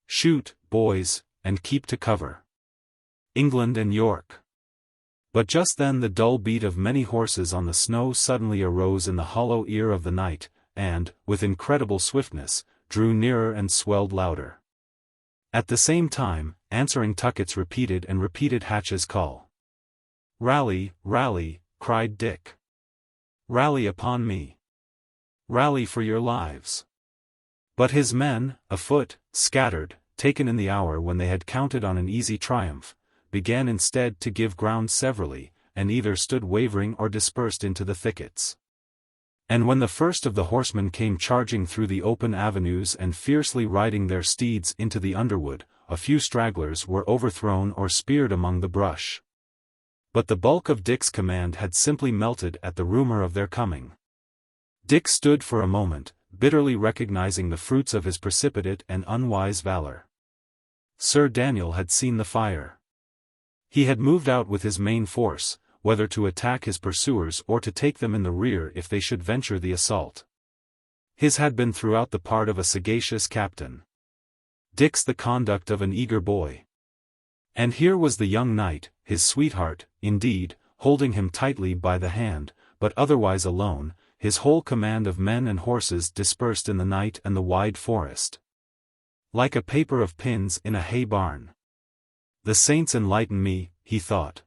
"Shoot, boys, and keep to cover. England and York." But just then the dull beat of many horses on the snow suddenly arose in the hollow ear of the night, and, with incredible swiftness, drew nearer and swelled louder. At the same time, answering tuckets repeated and repeated Hatch's call. "Rally, rally," cried Dick. "Rally upon me. Rally for your lives." But his men, afoot, scattered, taken in the hour when they had counted on an easy triumph, began instead to give ground severally, and either stood wavering or dispersed into the thickets. And when the first of the horsemen came charging through the open avenues and fiercely riding their steeds into the underwood, a few stragglers were overthrown or speared among the brush. But the bulk of Dick's command had simply melted at the rumor of their coming. Dick stood for a moment, bitterly recognizing the fruits of his precipitate and unwise valor. Sir Daniel had seen the fire. He had moved out with his main force, whether to attack his pursuers or to take them in the rear if they should venture the assault. His had been throughout the part of a sagacious captain. Dick's the conduct of an eager boy. And here was the young knight, his sweetheart, indeed, holding him tightly by the hand, but otherwise alone, his whole command of men and horses dispersed in the night and the wide forest. Like a paper of pins in a hay barn. "The saints enlighten me," he thought.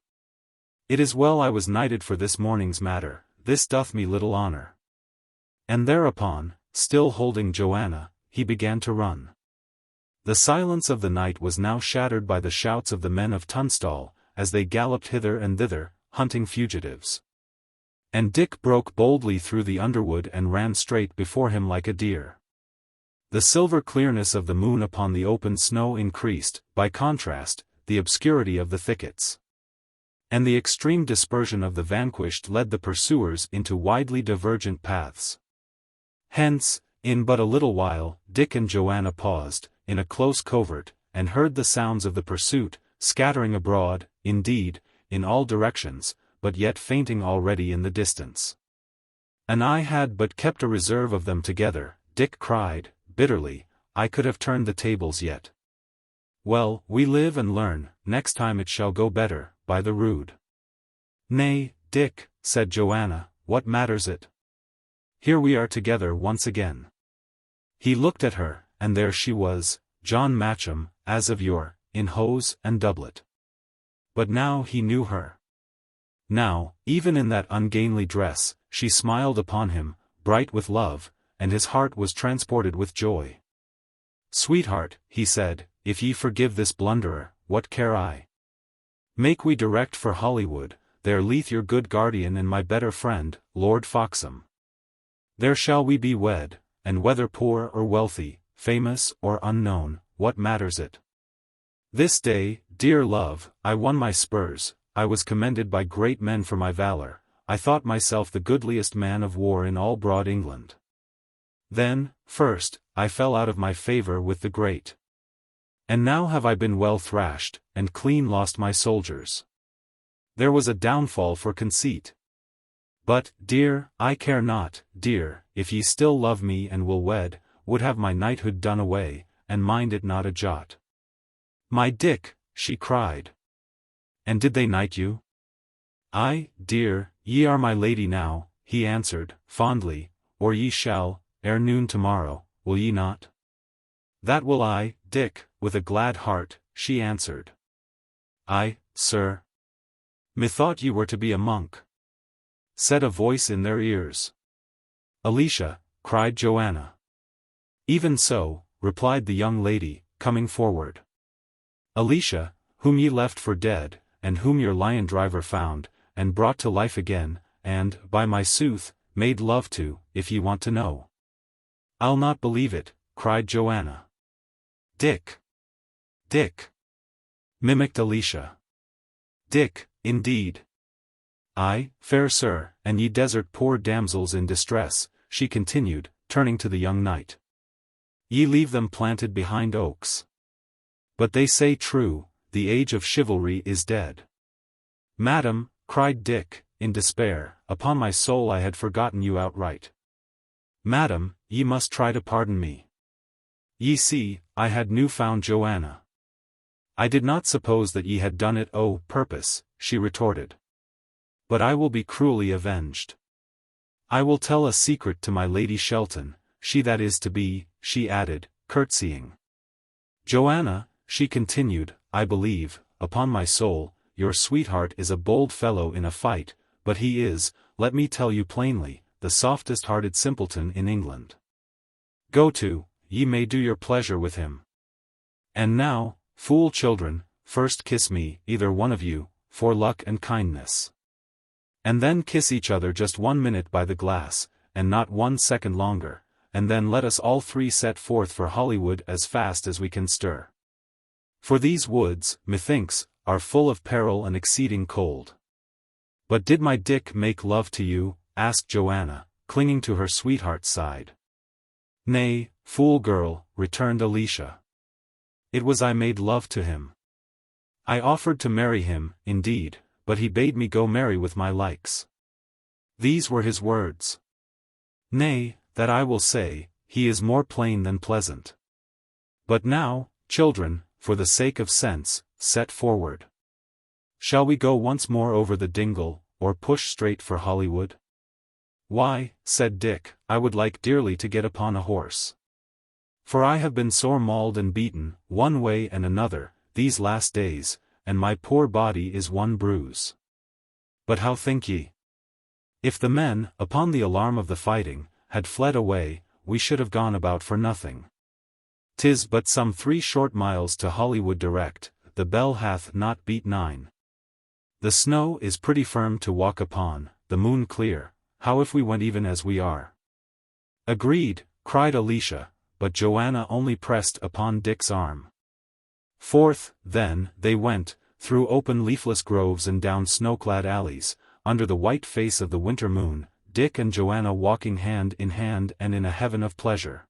"It is well I was knighted for this morning's matter, this doth me little honor." And thereupon, still holding Joanna, he began to run. The silence of the night was now shattered by the shouts of the men of Tunstall, as they galloped hither and thither, hunting fugitives. And Dick broke boldly through the underwood and ran straight before him like a deer. The silver clearness of the moon upon the open snow increased, by contrast, the obscurity of the thickets. And the extreme dispersion of the vanquished led the pursuers into widely divergent paths. Hence, in but a little while, Dick and Joanna paused, in a close covert, and heard the sounds of the pursuit, scattering abroad, indeed, in all directions, but yet fainting already in the distance. "An I had but kept a reserve of them together," Dick cried, bitterly, "I could have turned the tables yet. Well, we live and learn, next time it shall go better, by the rood." "Nay, Dick," said Joanna, "what matters it? Here we are together once again." He looked at her, and there she was, John Matcham, as of yore, in hose and doublet. But now he knew her. Now, even in that ungainly dress, she smiled upon him, bright with love, and his heart was transported with joy. "Sweetheart," he said, "if ye forgive this blunderer, what care I? Make we direct for Hollywood, there lieth your good guardian and my better friend, Lord Foxham. There shall we be wed, and whether poor or wealthy, famous or unknown, what matters it? This day, dear love, I won my spurs, I was commended by great men for my valor, I thought myself the goodliest man of war in all broad England. Then, first, I fell out of my favour with the great. And now have I been well thrashed, and clean lost my soldiers. There was a downfall for conceit. But, dear, I care not, dear, if ye still love me and will wed, would have my knighthood done away, and mind it not a jot." "My Dick," she cried. "And did they knight you?" "Aye, dear, ye are my lady now," he answered, fondly, "or ye shall, ere noon tomorrow, will ye not?" "That will I, Dick," with a glad heart, she answered. "Aye, sir." "Methought ye were to be a monk," said a voice in their ears. "Alicia," cried Joanna. "Even so," replied the young lady, coming forward. "Alicia, whom ye left for dead, and whom your lion driver found, and brought to life again, and, by my sooth, made love to, if ye want to know." "I'll not believe it," cried Joanna. "Dick! Dick!" mimicked Alicia. "Dick, indeed." "Aye, fair sir, and ye desert poor damsels in distress," she continued, turning to the young knight. "Ye leave them planted behind oaks. But they say true, the age of chivalry is dead." "Madam," cried Dick, in despair, "upon my soul I had forgotten you outright. Madam, ye must try to pardon me. Ye see, I had new-found Joanna." "I did not suppose that ye had done it o' purpose," she retorted. "But I will be cruelly avenged. I will tell a secret to my Lady Shelton, she that is to be," she added, curtsying. "Joanna," she continued, "I believe, upon my soul, your sweetheart is a bold fellow in a fight, but he is, let me tell you plainly, the softest-hearted simpleton in England. Go to, ye may do your pleasure with him. And now, fool children, first kiss me, either one of you, for luck and kindness. And then kiss each other just 1 minute by the glass, and not 1 second longer, and then let us all three set forth for Hollywood as fast as we can stir. For these woods, methinks, are full of peril and exceeding cold." "But did my Dick make love to you?" asked Joanna, clinging to her sweetheart's side. "Nay, fool girl," returned Alicia. "It was I made love to him. I offered to marry him, indeed, but he bade me go marry with my likes. These were his words. Nay, that I will say, he is more plain than pleasant. But now, children, for the sake of sense, set forward. Shall we go once more over the dingle, or push straight for Hollywood?" "Why," said Dick, "I would like dearly to get upon a horse. For I have been sore mauled and beaten, one way and another, these last days, and my poor body is one bruise. But how think ye? If the men, upon the alarm of the fighting, had fled away, we should have gone about for nothing. 'Tis but some 3 short miles to Hollywood direct, the bell hath not beat 9. The snow is pretty firm to walk upon, the moon clear, how if we went even as we are?" "Agreed," cried Alicia, but Joanna only pressed upon Dick's arm. Forth, then, they went, through open leafless groves and down snow-clad alleys, under the white face of the winter moon, Dick and Joanna walking hand in hand and in a heaven of pleasure.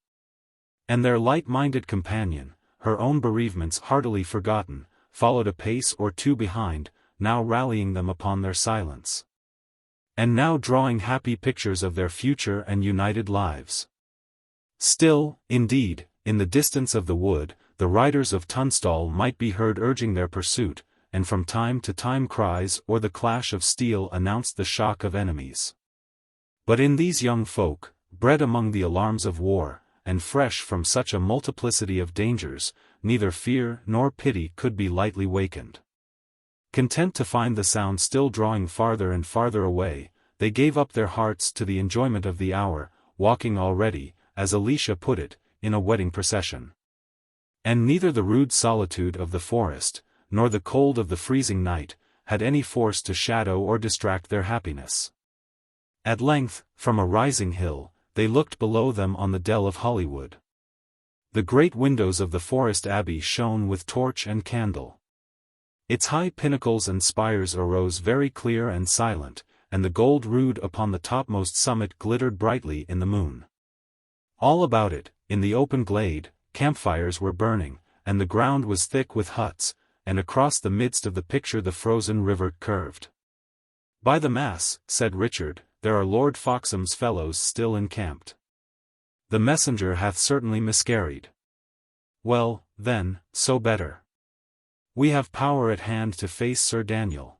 And their light-minded companion, her own bereavements heartily forgotten, followed a pace or 2 behind, now rallying them upon their silence. And now drawing happy pictures of their future and united lives. Still, indeed, in the distance of the wood, the riders of Tunstall might be heard urging their pursuit, and from time to time cries or the clash of steel announced the shock of enemies. But in these young folk, bred among the alarms of war, and fresh from such a multiplicity of dangers, neither fear nor pity could be lightly wakened. Content to find the sound still drawing farther and farther away, they gave up their hearts to the enjoyment of the hour, walking already, as Alicia put it, in a wedding procession. And neither the rude solitude of the forest, nor the cold of the freezing night, had any force to shadow or distract their happiness. At length, from a rising hill, they looked below them on the dell of Hollywood. The great windows of the forest abbey shone with torch and candle. Its high pinnacles and spires arose very clear and silent, and the gold rood upon the topmost summit glittered brightly in the moon. All about it, in the open glade, campfires were burning, and the ground was thick with huts, and across the midst of the picture the frozen river curved. "By the mass," said Richard, "there are Lord Foxham's fellows still encamped. The messenger hath certainly miscarried. Well, then, so better. We have power at hand to face Sir Daniel."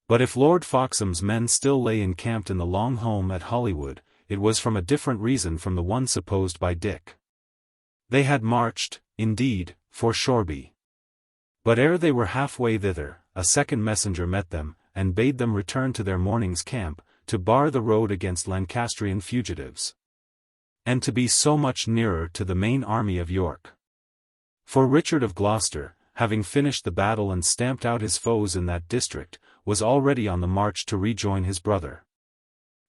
But if Lord Foxham's men still lay encamped in the long home at Hollywood, it was from a different reason from the one supposed by Dick. They had marched, indeed, for Shoreby. But ere they were halfway thither, a second messenger met them, and bade them return to their morning's camp, to bar the road against Lancastrian fugitives. And to be so much nearer to the main army of York. For Richard of Gloucester, having finished the battle and stamped out his foes in that district, was already on the march to rejoin his brother.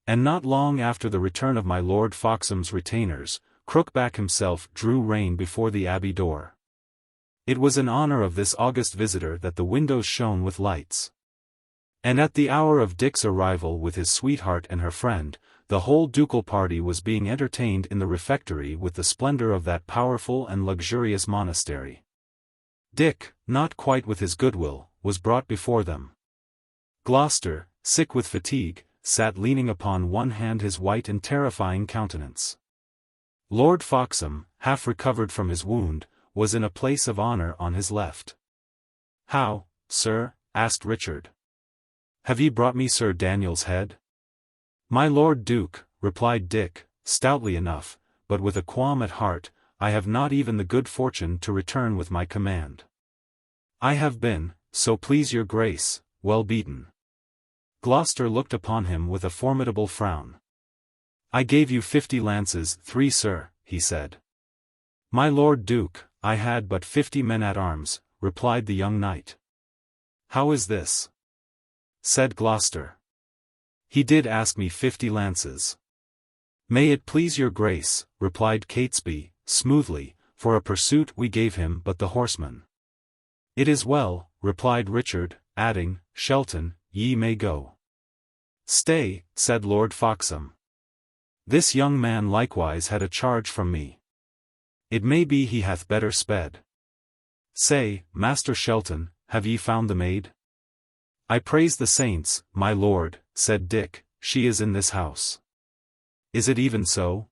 And not long after the return of my Lord Foxham's retainers, Crookback himself drew rein before the abbey door. It was in honor of this august visitor that the windows shone with lights. And at the hour of Dick's arrival with his sweetheart and her friend, the whole ducal party was being entertained in the refectory with the splendor of that powerful and luxurious monastery. Dick, not quite with his goodwill, was brought before them. Gloucester, sick with fatigue, sat leaning upon one hand his white and terrifying countenance. Lord Foxham, half recovered from his wound, was in a place of honor on his left. "How, sir?" asked Richard. "Have ye brought me Sir Daniel's head?" "My Lord Duke," replied Dick, stoutly enough, but with a qualm at heart, "I have not even the good fortune to return with my command. I have been, so please your grace, well beaten." Gloucester looked upon him with a formidable frown. "I gave you 50 lances, 3 sir," he said. "My Lord Duke, I had but 50 men at arms," replied the young knight. "How is this?" said Gloucester. "He did ask me 50 lances." "May it please your grace," replied Catesby, smoothly, "for a pursuit we gave him but the horsemen." "It is well," replied Richard, adding, "Shelton, ye may go." "Stay," said Lord Foxham. "This young man likewise had a charge from me. It may be he hath better sped. Say, Master Shelton, have ye found the maid?" "I praise the saints, my lord," said Dick, "she is in this house." "Is it even so?"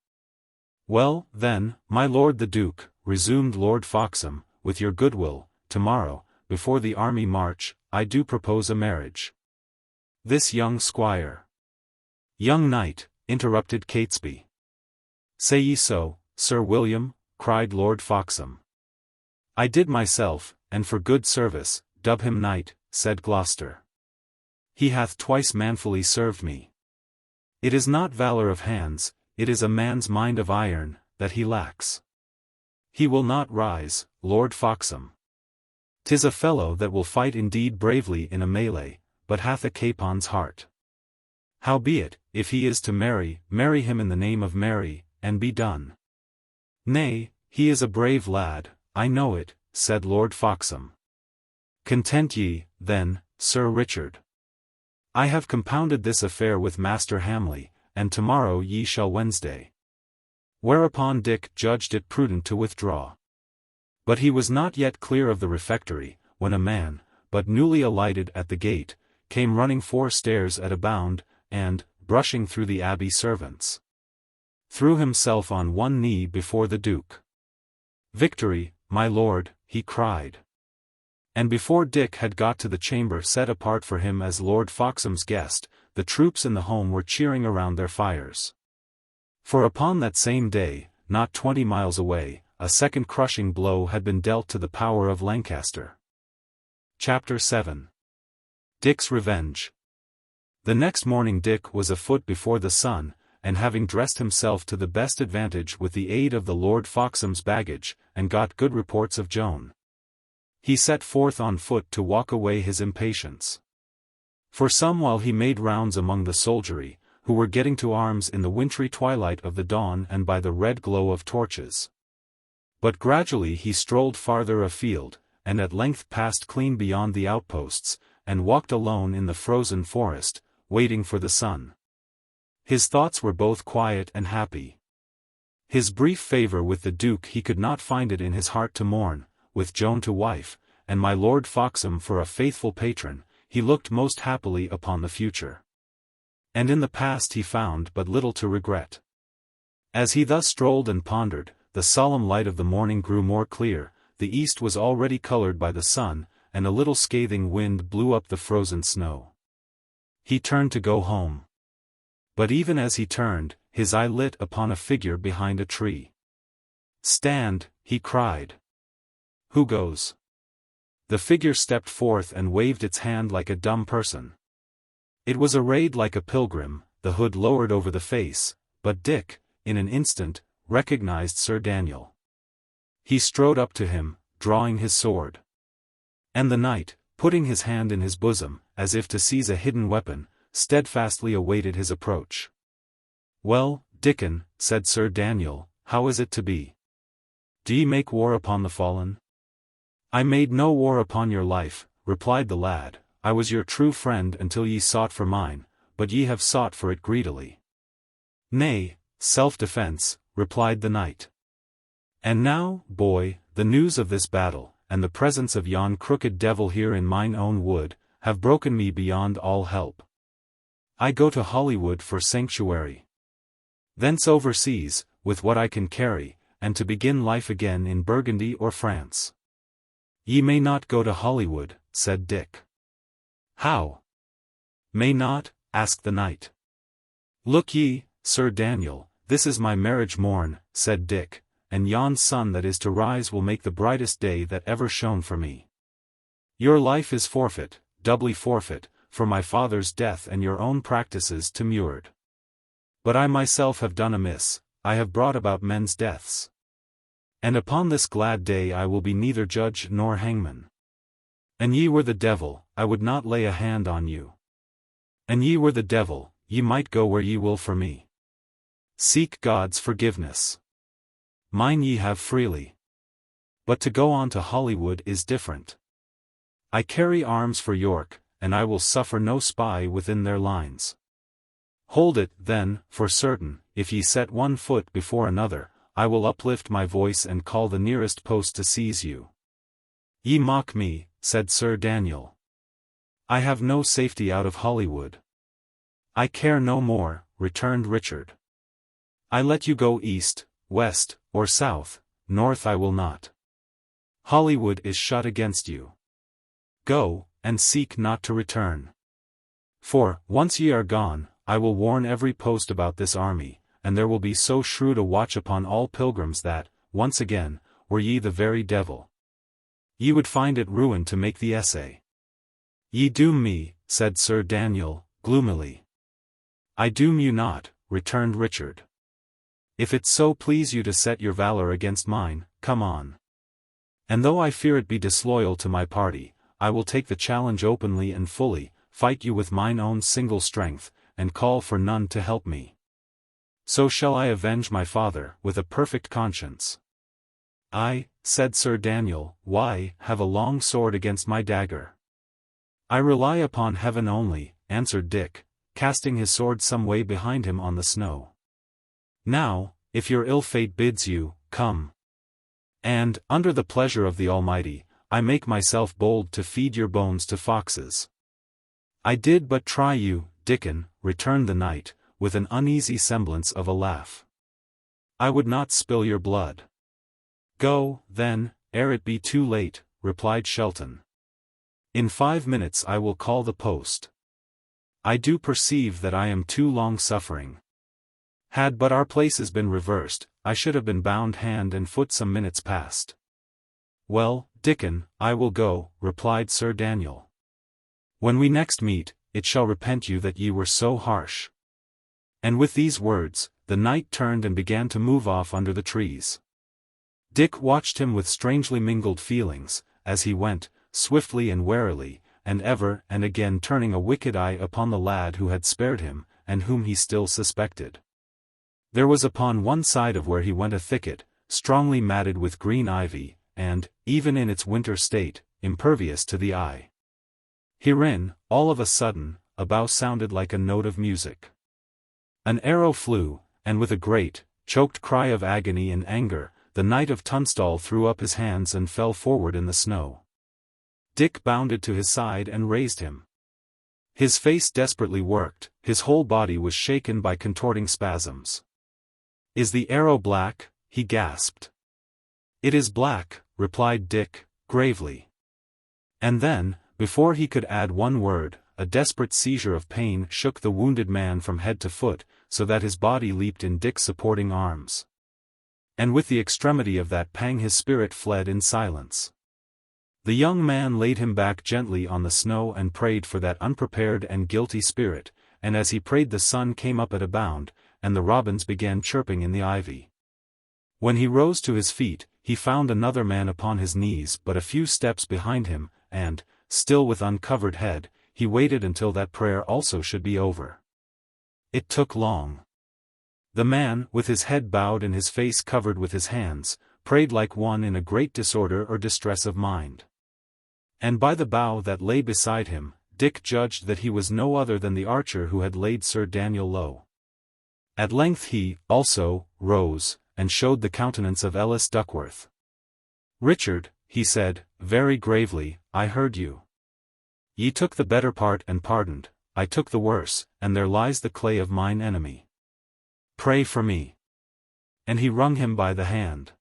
"Well, then, my lord the Duke," resumed Lord Foxham, "with your goodwill, tomorrow, before the army march, I do propose a marriage. This young squire—" "Young knight," interrupted Catesby. "Say ye so, Sir William?" cried Lord Foxham. "I did myself, and for good service, dub him knight," said Gloucester. "He hath twice manfully served me. It is not valor of hands, it is a man's mind of iron, that he lacks. He will not rise, Lord Foxham. 'Tis a fellow that will fight indeed bravely in a melee, but hath a capon's heart. Howbeit, if he is to marry, marry him in the name of Mary, and be done." "Nay, he is a brave lad, I know it," said Lord Foxham. "Content ye, then, Sir Richard. I have compounded this affair with Master Hamley, and tomorrow ye shall Wednesday." Whereupon Dick judged it prudent to withdraw. But he was not yet clear of the refectory, when a man, but newly alighted at the gate, came running 4 stairs at a bound, and, brushing through the abbey servants, threw himself on one knee before the Duke. "Victory, my lord," he cried. And before Dick had got to the chamber set apart for him as Lord Foxham's guest, the troops in the home were cheering around their fires. For upon that same day, not 20 miles away, a second crushing blow had been dealt to the power of Lancaster. Chapter 7. Dick's Revenge. The next morning Dick was afoot before the sun, and having dressed himself to the best advantage with the aid of the Lord Foxham's baggage, and got good reports of Joan, he set forth on foot to walk away his impatience. For some while he made rounds among the soldiery, who were getting to arms in the wintry twilight of the dawn and by the red glow of torches. But gradually he strolled farther afield, and at length passed clean beyond the outposts, and walked alone in the frozen forest, waiting for the sun. His thoughts were both quiet and happy. His brief favour with the Duke he could not find it in his heart to mourn, with Joan to wife, and my Lord Foxham for a faithful patron, he looked most happily upon the future. And in the past he found but little to regret. As he thus strolled and pondered, the solemn light of the morning grew more clear, the east was already coloured by the sun, and a little scathing wind blew up the frozen snow. He turned to go home. But even as he turned, his eye lit upon a figure behind a tree. "Stand," he cried. "Who goes?" The figure stepped forth and waved its hand like a dumb person. It was arrayed like a pilgrim, the hood lowered over the face, but Dick, in an instant, recognized Sir Daniel. He strode up to him, drawing his sword. And the knight, putting his hand in his bosom, as if to seize a hidden weapon, steadfastly awaited his approach. "Well, Dickon," said Sir Daniel, "how is it to be? Do ye make war upon the fallen?" "I made no war upon your life," replied the lad, "I was your true friend until ye sought for mine, but ye have sought for it greedily." "Nay, self-defence," replied the knight. "And now, boy, the news of this battle, and the presence of yon crooked devil here in mine own wood, have broken me beyond all help. I go to Hollywood for sanctuary. Thence overseas, with what I can carry, and to begin life again in Burgundy or France." "Ye may not go to Hollywood," said Dick. "How? May not?" asked the knight. "Look ye, Sir Daniel, this is my marriage morn," said Dick, "and yon sun that is to rise will make the brightest day that ever shone for me. Your life is forfeit, doubly forfeit, for my father's death and your own practices to Muird. But I myself have done amiss, I have brought about men's deaths. And upon this glad day I will be neither judge nor hangman. An ye were the devil, I would not lay a hand on you. An ye were the devil, ye might go where ye will for me. Seek God's forgiveness. Mine ye have freely. But to go on to Hollywood is different. I carry arms for York, and I will suffer no spy within their lines. Hold it, then, for certain, if ye set one foot before another, I will uplift my voice and call the nearest post to seize you." "Ye mock me," said Sir Daniel. "I have no safety out of Hollywood." "I care no more," returned Richard. "I let you go east, west, or south, north I will not. Hollywood is shut against you. Go, and seek not to return. For, once ye are gone, I will warn every post about this army, and there will be so shrewd a watch upon all pilgrims that, once again, were ye the very devil, ye would find it ruin to make the essay." "Ye doom me," said Sir Daniel, gloomily. "I doom you not," returned Richard. "If it so please you to set your valour against mine, come on. And though I fear it be disloyal to my party, I will take the challenge openly and fully, fight you with mine own single strength, and call for none to help me. So shall I avenge my father, with a perfect conscience." "I," said Sir Daniel, "why, have a long sword against my dagger." "I rely upon heaven only," answered Dick, casting his sword some way behind him on the snow. "Now, if your ill fate bids you, come. And, under the pleasure of the Almighty, I make myself bold to feed your bones to foxes." "I did but try you, Dickon," returned the knight, with an uneasy semblance of a laugh. "I would not spill your blood." "Go, then, ere it be too late," replied Shelton. "In 5 minutes I will call the post. I do perceive that I am too long suffering. Had but our places been reversed, I should have been bound hand and foot some minutes past." "Well, Dickon, I will go," replied Sir Daniel. When we next meet, it shall repent you that ye were so harsh." And with these words, the knight turned and began to move off under the trees. Dick watched him with strangely mingled feelings, as he went, swiftly and warily, and ever and again turning a wicked eye upon the lad who had spared him, and whom he still suspected. There was upon one side of where he went a thicket, strongly matted with green ivy, and, even in its winter state, impervious to the eye. Herein, all of a sudden, a bough sounded like a note of music. An arrow flew, and with a great, choked cry of agony and anger, the knight of Tunstall threw up his hands and fell forward in the snow. Dick bounded to his side and raised him. His face desperately worked, his whole body was shaken by contorting spasms. "Is the arrow black?" he gasped. "It is black," replied Dick, gravely. And then, before he could add one word, a desperate seizure of pain shook the wounded man from head to foot, so that his body leaped in Dick's supporting arms. And with the extremity of that pang his spirit fled in silence. The young man laid him back gently on the snow and prayed for that unprepared and guilty spirit, and as he prayed the sun came up at a bound, and the robins began chirping in the ivy. When he rose to his feet, he found another man upon his knees but a few steps behind him, and, still with uncovered head, he waited until that prayer also should be over. It took long. The man, with his head bowed and his face covered with his hands, prayed like one in a great disorder or distress of mind. And by the bough that lay beside him, Dick judged that he was no other than the archer who had laid Sir Daniel low. At length he, also, rose, and showed the countenance of Ellis Duckworth. "Richard," he said, very gravely, "I heard you. Ye took the better part and pardoned, I took the worse, and there lies the clay of mine enemy. Pray for me." And he wrung him by the hand.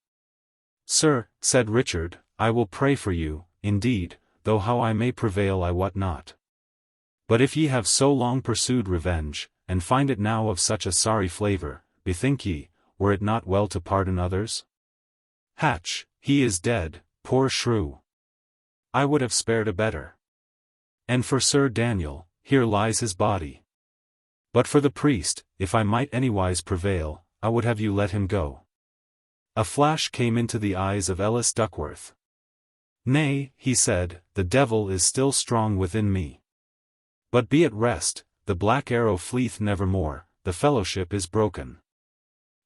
"Sir," said Richard, "I will pray for you, indeed, though how I may prevail I wot not. But if ye have so long pursued revenge, and find it now of such a sorry flavour, bethink ye, were it not well to pardon others? Hatch, he is dead, poor shrew. I would have spared a better. And for Sir Daniel, here lies his body. But for the priest, if I might anywise prevail, I would have you let him go." A flash came into the eyes of Ellis Duckworth. "Nay," he said, "the devil is still strong within me. But be at rest, the black arrow fleeth nevermore, the fellowship is broken.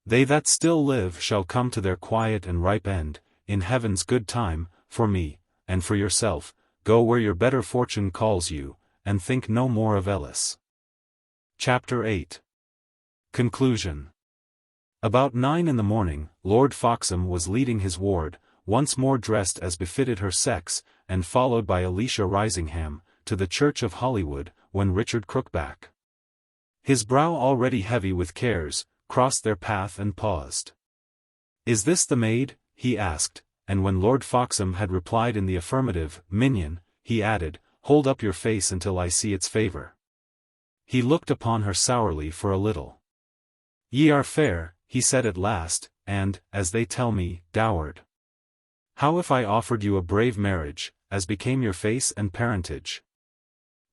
They that still live shall come to their quiet and ripe end, in heaven's good time, for me, and for yourself, go where your better fortune calls you, and think no more of Ellis." Chapter 8. Conclusion. About 9 in the morning, Lord Foxham was leading his ward, once more dressed as befitted her sex, and followed by Alicia Risingham, to the church of Holywood, when Richard Crookback, his brow already heavy with cares, crossed their path and paused. "Is this the maid?" he asked, and when Lord Foxham had replied in the affirmative, "Minion," he added, "hold up your face until I see its favour." He looked upon her sourly for a little. "Ye are fair," he said at last, "and, as they tell me, dowered. How if I offered you a brave marriage, as became your face and parentage?"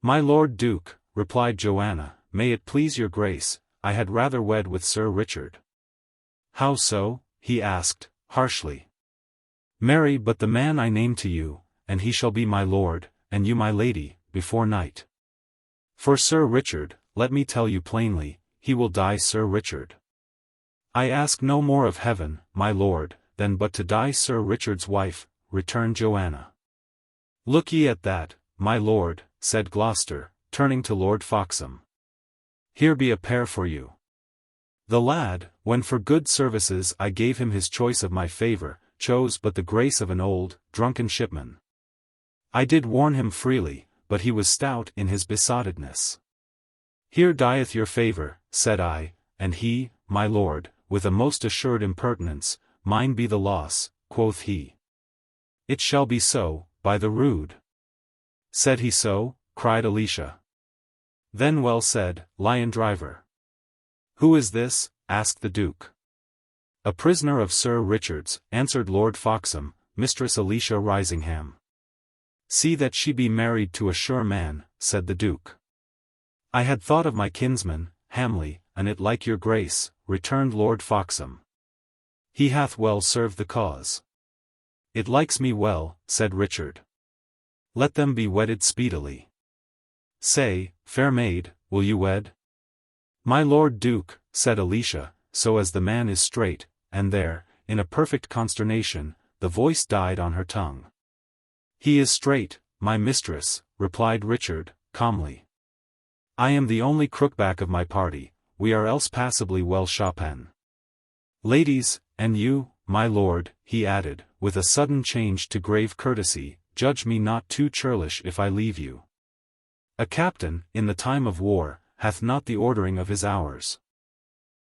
"My Lord Duke," replied Joanna, "may it please your grace, I had rather wed with Sir Richard." "How so?" he asked, harshly. "Marry but the man I name to you, and he shall be my lord, and you my lady, before night. For Sir Richard, let me tell you plainly, he will die Sir Richard. I ask no more of heaven, my lord, than but to die Sir Richard's wife," returned Joanna. "Look ye at that, my lord," said Gloucester, turning to Lord Foxham. "Here be a pair for you. The lad, when for good services I gave him his choice of my favour, chose but the grace of an old, drunken shipman. I did warn him freely, but he was stout in his besottedness. Here dieth your favour, said I, and he, my lord, with a most assured impertinence, mine be the loss, quoth he. It shall be so, by the rood. Said he so? Cried Alicia. Then well said, lion driver. Who is this? Asked the Duke. A prisoner of Sir Richard's, answered Lord Foxham, Mistress Alicia Risingham. See that she be married to a sure man, said the Duke. I had thought of my kinsman, Hamley, and it like your grace, returned Lord Foxham. He hath well served the cause. It likes me well, said Richard. Let them be wedded speedily. Say, fair maid, will you wed? My Lord Duke, said Alicia, so as the man is straight, and there, in a perfect consternation, the voice died on her tongue. He is straight, my mistress, replied Richard, calmly. I am the only crookback of my party, we are else passably well shapen. Ladies, and you, my lord, he added, with a sudden change to grave courtesy, judge me not too churlish if I leave you. A captain, in the time of war, hath not the ordering of his hours.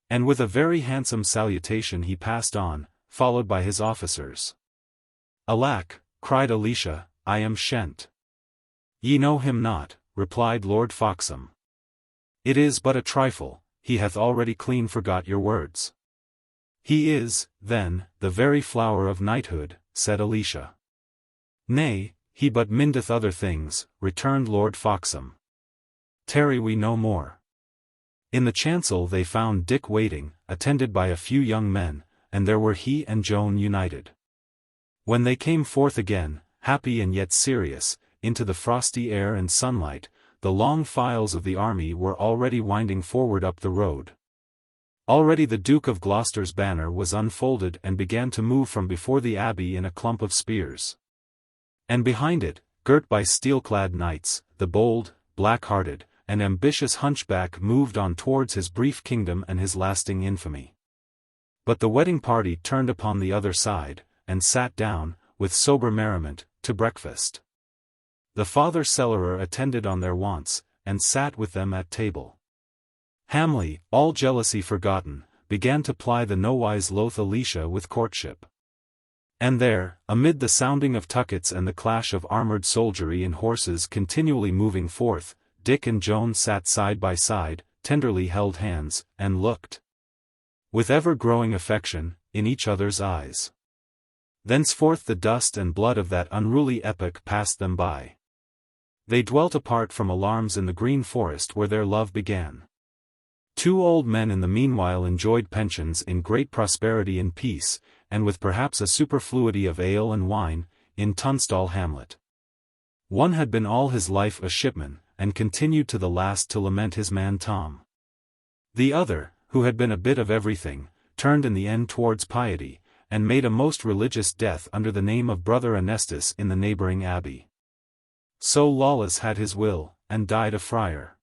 And with a very handsome salutation he passed on, followed by his officers. Alack, cried Alicia, I am shent. Ye know him not, replied Lord Foxham. It is but a trifle, he hath already clean forgot your words. He is, then, the very flower of knighthood, said Alicia. Nay, he but mindeth other things, returned Lord Foxham. Tarry we no more. In the chancel they found Dick waiting, attended by a few young men, and there were he and Joan united. When they came forth again, happy and yet serious, into the frosty air and sunlight, the long files of the army were already winding forward up the road. Already the Duke of Gloucester's banner was unfolded and began to move from before the abbey in a clump of spears. And behind it, girt by steel-clad knights, the bold, black-hearted, and ambitious hunchback moved on towards his brief kingdom and his lasting infamy. But the wedding party turned upon the other side, and sat down, with sober merriment, to breakfast. The father cellarer attended on their wants, and sat with them at table. Hamley, all jealousy forgotten, began to ply the nowise loath Alicia with courtship. And there, amid the sounding of tuckets and the clash of armoured soldiery and horses continually moving forth, Dick and Joan sat side by side, tenderly held hands, and looked, with ever-growing affection, in each other's eyes. Thenceforth the dust and blood of that unruly epoch passed them by. They dwelt apart from alarms in the green forest where their love began. Two old men in the meanwhile enjoyed pensions in great prosperity and peace, and with perhaps a superfluity of ale and wine, in Tunstall hamlet. One had been all his life a shipman, and continued to the last to lament his man Tom. The other, who had been a bit of everything, turned in the end towards piety, and made a most religious death under the name of Brother Anestus in the neighbouring abbey. So Lawless had his will, and died a friar.